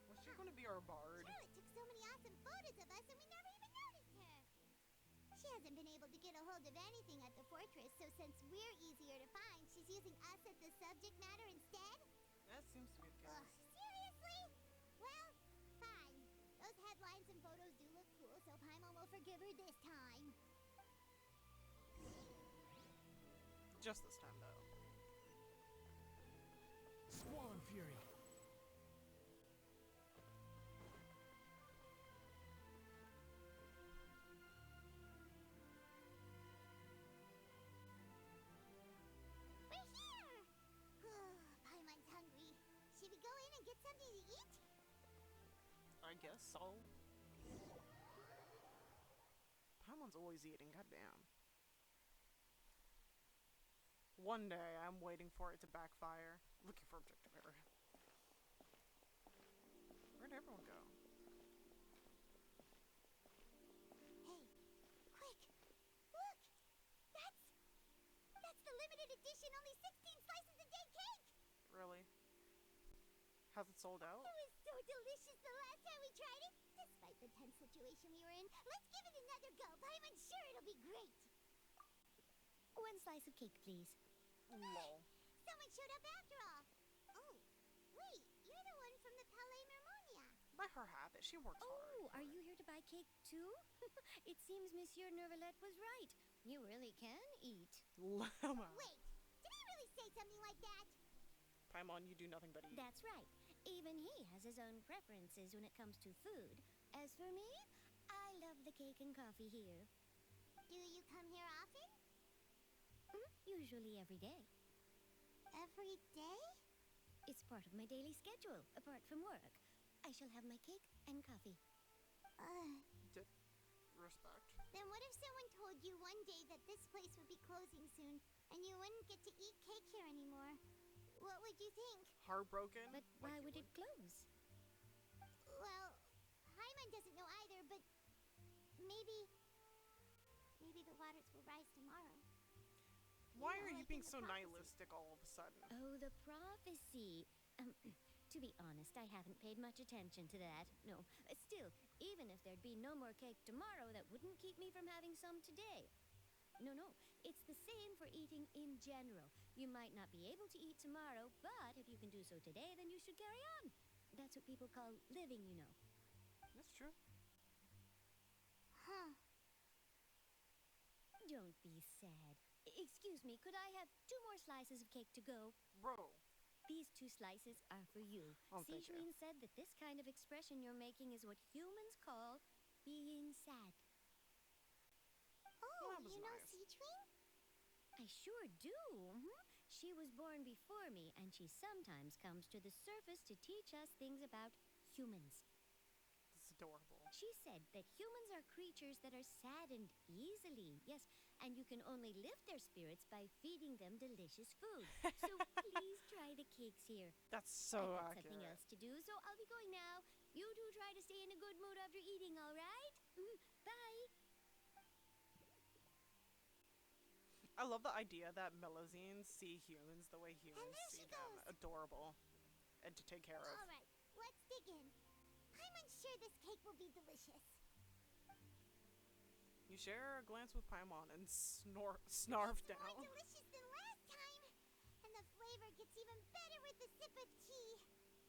Speaker 1: Was she going to be our bard?
Speaker 2: Charlotte took so many awesome photos of us and we never even noticed her. She hasn't been able to get a hold of anything at the fortress, so since we're easier to find, she's using us as the subject matter instead?
Speaker 1: That seems to be the case.
Speaker 2: Seriously? Well, fine. Those headlines and photos do look cool, so Paimon will forgive her this time.
Speaker 1: Just this time, though.
Speaker 19: Squall and Fury!
Speaker 2: We're here! Paimon's hungry. Should we go in and get something to eat?
Speaker 1: I guess so. Paimon's always eating, goddamn. One day, I'm waiting for it to backfire. Looking for objective area. Where'd everyone go?
Speaker 2: Hey, quick! Look! That's the limited edition only 16 slices a day cake!
Speaker 1: Really? Has it sold out?
Speaker 2: It was so delicious the last time we tried it. Despite the tense situation we were in, let's give it another go. Paimon's sure it'll be great. One slice of cake, please.
Speaker 1: Lol.
Speaker 2: Someone showed up after all. Oh, wait, you're the one from the Palais Mermonia.
Speaker 1: Let her have it. She works hard.
Speaker 16: Oh, are you here to buy cake too? It seems Monsieur Neuvillette was right. You really can eat.
Speaker 1: Llama.
Speaker 2: Wait, did he really say something like that?
Speaker 1: Paimon, you do nothing but eat.
Speaker 16: That's right. Even he has his own preferences when it comes to food. As for me, I love the cake and coffee here.
Speaker 2: Do you come here often?
Speaker 16: Usually every day.
Speaker 2: Every day?
Speaker 16: It's part of my daily schedule, apart from work. I shall have my cake and coffee.
Speaker 1: Respect.
Speaker 2: Then what if someone told you one day that this place would be closing soon, and you wouldn't get to eat cake here anymore? What would you think?
Speaker 1: Heartbroken?
Speaker 16: But why would it close?
Speaker 2: Well, Paimon doesn't know either, but maybe the waters will rise tomorrow.
Speaker 1: Why are
Speaker 2: know,
Speaker 1: you
Speaker 2: like in
Speaker 1: being
Speaker 2: the
Speaker 1: so
Speaker 2: prophecy.
Speaker 1: nihilistic all of a sudden?
Speaker 16: Oh, the prophecy. To be honest, I haven't paid much attention to that. No. Still, even if there'd be no more cake tomorrow, that wouldn't keep me from having some today. No. It's the same for eating in general. You might not be able to eat tomorrow, but if you can do so today, then you should carry on. That's what people call living, you know.
Speaker 1: That's true.
Speaker 2: Huh.
Speaker 16: Don't be sad. Excuse me, could I have 2 more slices of cake to go?
Speaker 1: Bro.
Speaker 16: These 2 two slices are for you.
Speaker 1: Oh, thank you.
Speaker 16: Sichuan said that this kind of expression you're making is what humans call being sad.
Speaker 2: Oh,
Speaker 1: that was
Speaker 2: you know
Speaker 1: nice.
Speaker 2: Sichuan?
Speaker 16: I sure do. She was born before me, and she sometimes comes to the surface to teach us things about humans.
Speaker 1: It's adorable.
Speaker 16: She said that humans are creatures that are saddened easily. Yes, and you can only lift their spirits by feeding them delicious food. So please try the cakes here.
Speaker 1: That's so
Speaker 16: I've got something
Speaker 1: accurate.
Speaker 16: else to do, so I'll be going now. You two try to stay in a good mood after eating, all right? Bye.
Speaker 1: I love the idea that Melazines see humans the way humans
Speaker 2: there
Speaker 1: see
Speaker 2: she
Speaker 1: them.
Speaker 2: goes.
Speaker 1: Adorable. And to take care of.
Speaker 2: All right, let's dig in. I'm unsure this cake will be delicious.
Speaker 1: You share a glance with Paimon and snarf
Speaker 2: It's
Speaker 1: down.
Speaker 2: more delicious than last time, and the flavor gets even better with a sip of tea.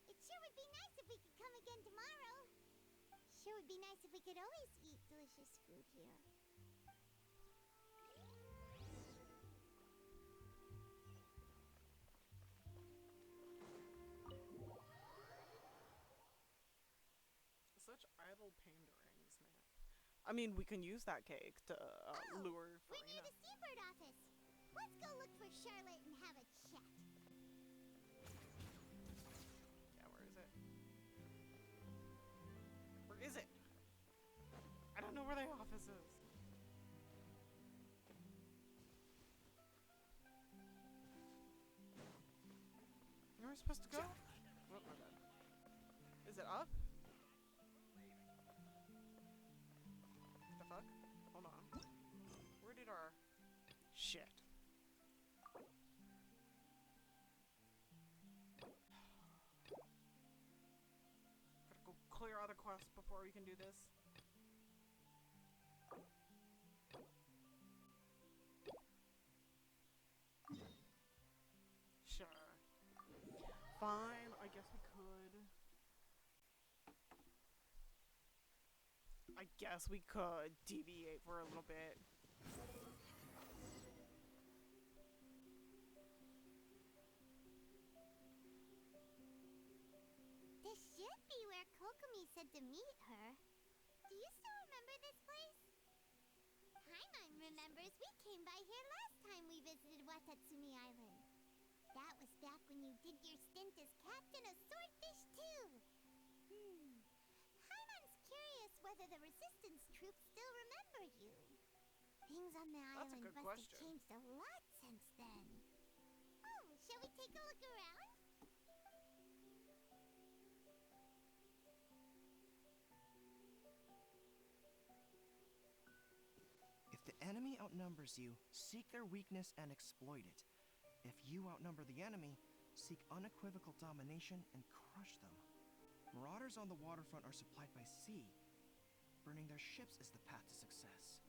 Speaker 2: It sure would be nice if we could come again tomorrow. Sure would be nice if we could always eat delicious food here.
Speaker 1: Such idle panderings, man. I mean, we can use that cake to lure
Speaker 2: We're near
Speaker 1: Farina.
Speaker 2: the Steambird office. Let's go look for Charlotte and have a chat.
Speaker 1: Yeah, where is it? Where is it? I don't know where the office is. Where am I supposed to go? Oh, my bad. Is it up? The fuck? Hold on. Where did our... Shit. Gotta go clear other quests before we can do this. Sure. Fine, I guess we could. I guess we could deviate for a little bit.
Speaker 2: This should be where Kokomi said to meet her. Do you still remember this place? Paimon remembers we came by here last time we visited Watatsumi Island. That was back when you did your stint as captain of Swordfish too. Paimon's curious whether the resistance troops still remember you. Things on the
Speaker 1: That's a
Speaker 2: island
Speaker 1: good
Speaker 2: must have
Speaker 1: question.
Speaker 2: changed a lot since then. Oh, shall we take a look around?
Speaker 12: If the enemy outnumbers you, seek their weakness and exploit it. If you outnumber the enemy, seek unequivocal domination and crush them. Marauders on the waterfront are supplied by sea. Burning their ships is the path to success.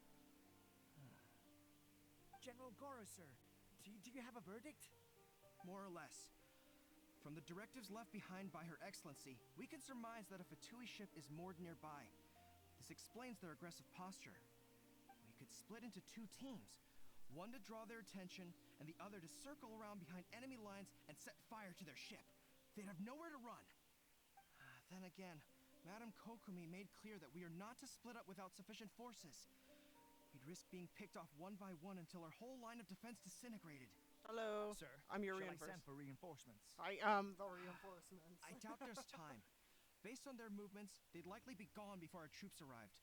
Speaker 14: General Goro, sir, do you have a verdict?
Speaker 12: More or less. From the directives left behind by Her Excellency, we can surmise that a Fatui ship is moored nearby. This explains their aggressive posture. We could split into two teams, one to draw their attention, and the other to circle around behind enemy lines and set fire to their ship. They'd have nowhere to run. Then again, Madame Kokumi made clear that we are not to split up without sufficient forces. We'd risk being picked off one by one until our whole line of defense disintegrated.
Speaker 1: Hello.
Speaker 14: Sir,
Speaker 1: I'm your
Speaker 14: shall I send
Speaker 1: reinforcements.
Speaker 14: for reinforcements?
Speaker 1: I am the reinforcements.
Speaker 12: I doubt there's time. Based on their movements, they'd likely be gone before our troops arrived.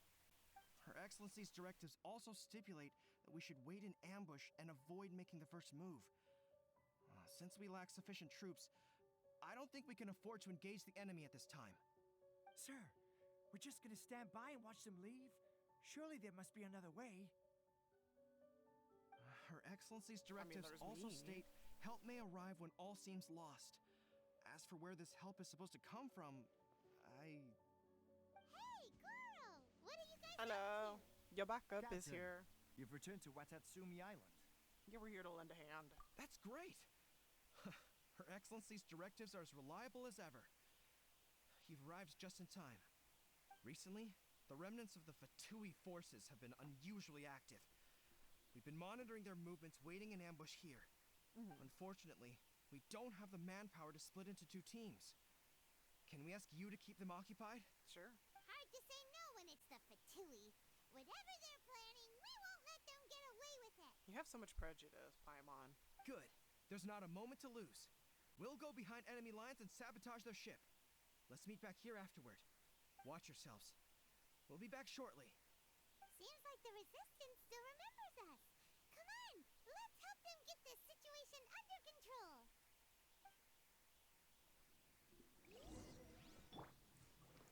Speaker 12: Her Excellency's directives also stipulate that we should wait in ambush and avoid making the first move. Since we lack sufficient troops, I don't think we can afford to engage the enemy at this time.
Speaker 14: Sir, we're just gonna stand by and watch them leave? Surely there must be another way.
Speaker 12: Her Excellency's directives also state help may arrive when all seems lost. As for where this help is supposed to come from,
Speaker 2: Hey, girl! What are you guys
Speaker 1: Hello. Your backup is
Speaker 14: Captain,
Speaker 1: here.
Speaker 14: You've returned to Watatsumi Island.
Speaker 1: You were here to lend a hand.
Speaker 12: That's great! Her Excellency's directives are as reliable as ever. You've arrived just in time. Recently, the remnants of the Fatui forces have been unusually active. We've been monitoring their movements, waiting in ambush here. Unfortunately, We don't have the manpower to split into 2 teams. Can we ask you to keep them occupied?
Speaker 1: Sure.
Speaker 2: Hard to say no when it's the Fatui. Whatever they're planning, we won't let them get away with it.
Speaker 1: You have so much prejudice, Paimon.
Speaker 12: Good. There's not a moment to lose. We'll go behind enemy lines and sabotage their ship. Let's meet back here afterward. Watch yourselves. We'll be back shortly.
Speaker 2: Seems like the Resistance still remembers us. Come on, let's help them get this situation under control.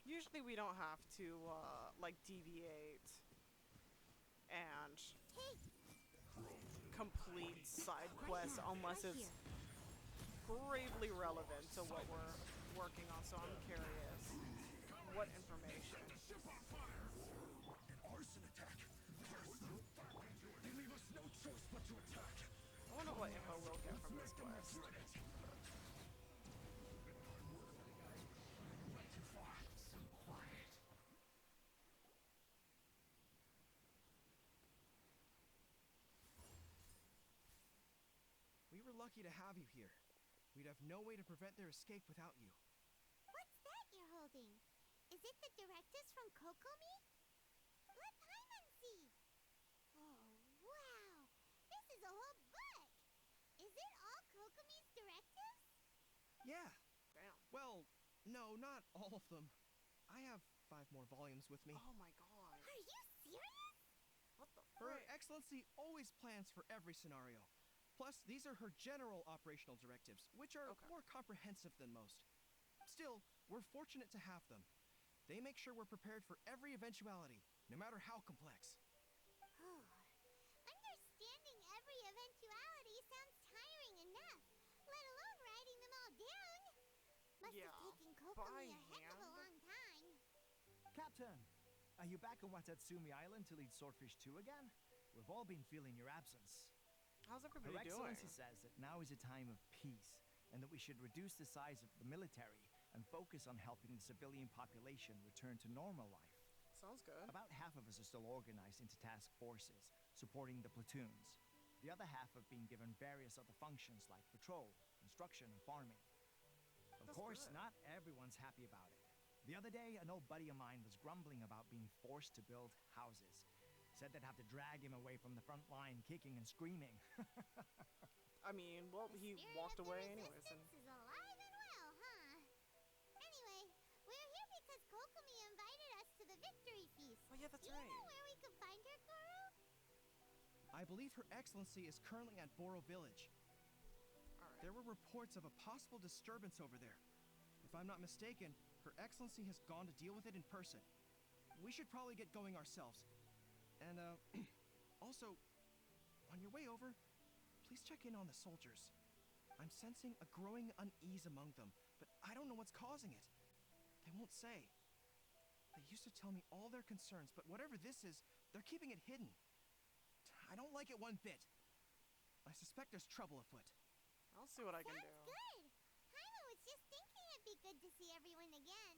Speaker 1: Usually we don't have to, like, deviate and complete side quests unless it's gravely relevant to what we're working on, so I'm curious. What information?
Speaker 13: An arson attack. They leave us no choice but to attack.
Speaker 1: I wonder what info we'll get from this quest.
Speaker 12: We were lucky to have you here. We'd have no way to prevent their escape without you.
Speaker 2: What's that you're holding? Is it the directives from Kokomi? Let Paimon see. Oh, wow. This is a whole book. Is it all Kokomi's directives?
Speaker 12: Yeah.
Speaker 1: Damn.
Speaker 12: Well, no, not all of them. I have 5 more volumes with me.
Speaker 1: Oh my god.
Speaker 2: Are you serious?
Speaker 1: What the
Speaker 12: Her
Speaker 1: frick?
Speaker 12: Excellency always plans for every scenario. Plus, these are her general operational directives, which are more comprehensive than most. Still, we're fortunate to have them. They make sure we're prepared for every eventuality, no matter how complex.
Speaker 2: Understanding every eventuality sounds tiring enough, let alone writing them all down. Must have taken Kokomi a heck of a long time.
Speaker 14: Captain, are you back on Watatsumi Island to lead Swordfish 2 again? We've all been feeling your absence.
Speaker 1: How's everybody
Speaker 14: Her
Speaker 1: doing?
Speaker 14: Excellency says that now is a time of peace, and that we should reduce the size of the military and focus on helping the civilian population return to normal life.
Speaker 1: Sounds good.
Speaker 14: About half of us are still organized into task forces, supporting the platoons. The other half have been given various other functions like patrol, construction, and farming. Of course, not everyone's happy about it. The other day, an old buddy of mine was grumbling about being forced to build houses. Said they'd have to drag him away from the front line, kicking and screaming.
Speaker 1: I mean, well, he walked away anyways. And
Speaker 2: Is alive and well, huh? Anyway, we're here because Kokomi invited us to the victory feast.
Speaker 1: Oh yeah, that's
Speaker 2: Do
Speaker 1: right.
Speaker 2: you know where we could find her, Goro?
Speaker 12: I believe Her Excellency is currently at Boro Village. There were reports of a possible disturbance over there. If I'm not mistaken, Her Excellency has gone to deal with it in person. We should probably get going ourselves. And, also, on your way over, please check in on the soldiers. I'm sensing a growing unease among them, but I don't know what's causing it. They won't say. They used to tell me all their concerns, but whatever this is, they're keeping it hidden. I don't like it one bit. I suspect there's trouble afoot.
Speaker 1: I'll see what I can do.
Speaker 2: Good. Paimon was just thinking it'd be good to see everyone again.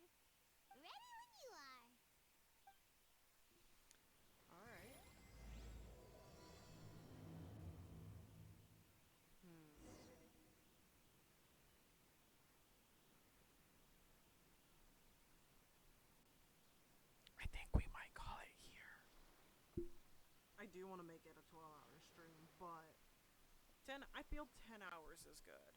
Speaker 2: Ready when you are.
Speaker 1: Alright. I think we might call it here. I do want to make it a 12-hour stream, but I feel 10 hours is good.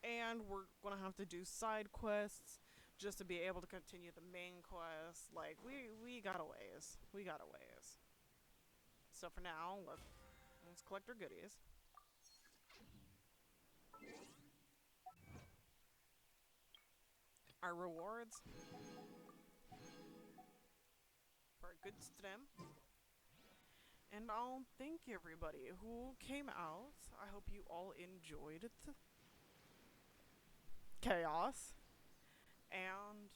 Speaker 1: And we're gonna have to do side quests just to be able to continue the main quest. Like, we got a ways. We got a ways. So for now, let's collect our goodies. Our rewards for a good stream. And I'll thank everybody who came out. I hope you all enjoyed it. Chaos. And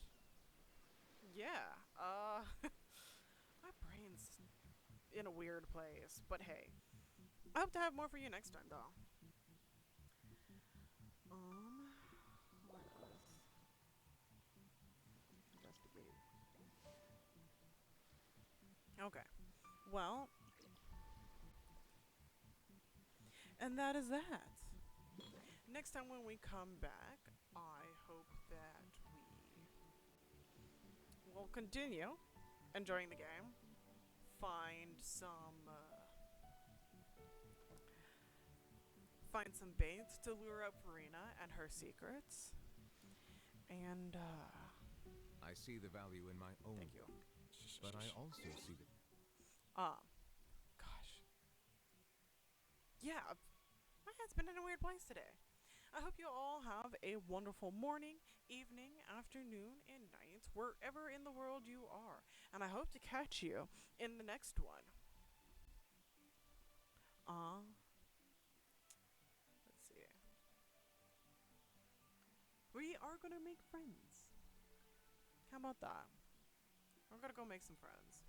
Speaker 1: yeah, my brain's in a weird place, but hey, I hope to have more for you next time, though. Let us investigate. Okay, well, and that is that. next time when we come back, I hope that we will continue enjoying the game, find some baits to lure up Farina and her secrets, and
Speaker 5: I see the value in my own
Speaker 1: thank you.
Speaker 5: work, but I also see the...
Speaker 1: Gosh. Yeah, my head's been in a weird place today. I hope you all have a wonderful morning, evening, afternoon, and night, wherever in the world you are. And I hope to catch you in the next one. Let's see. We are gonna make friends. How about that? We're gonna go make some friends.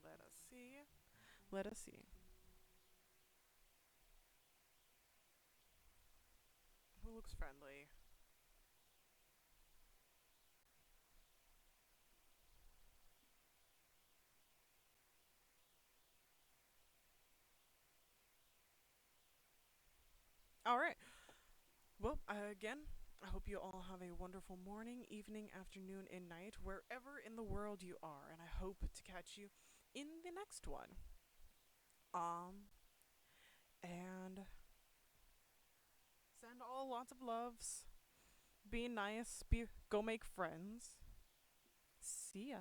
Speaker 1: Let us see. Let us see. Who looks friendly? All right. Well, again, I hope you all have a wonderful morning, evening, afternoon, and night, wherever in the world you are. And I hope to catch you in the next one. And send all lots of loves. Be nice. Go make friends. See ya.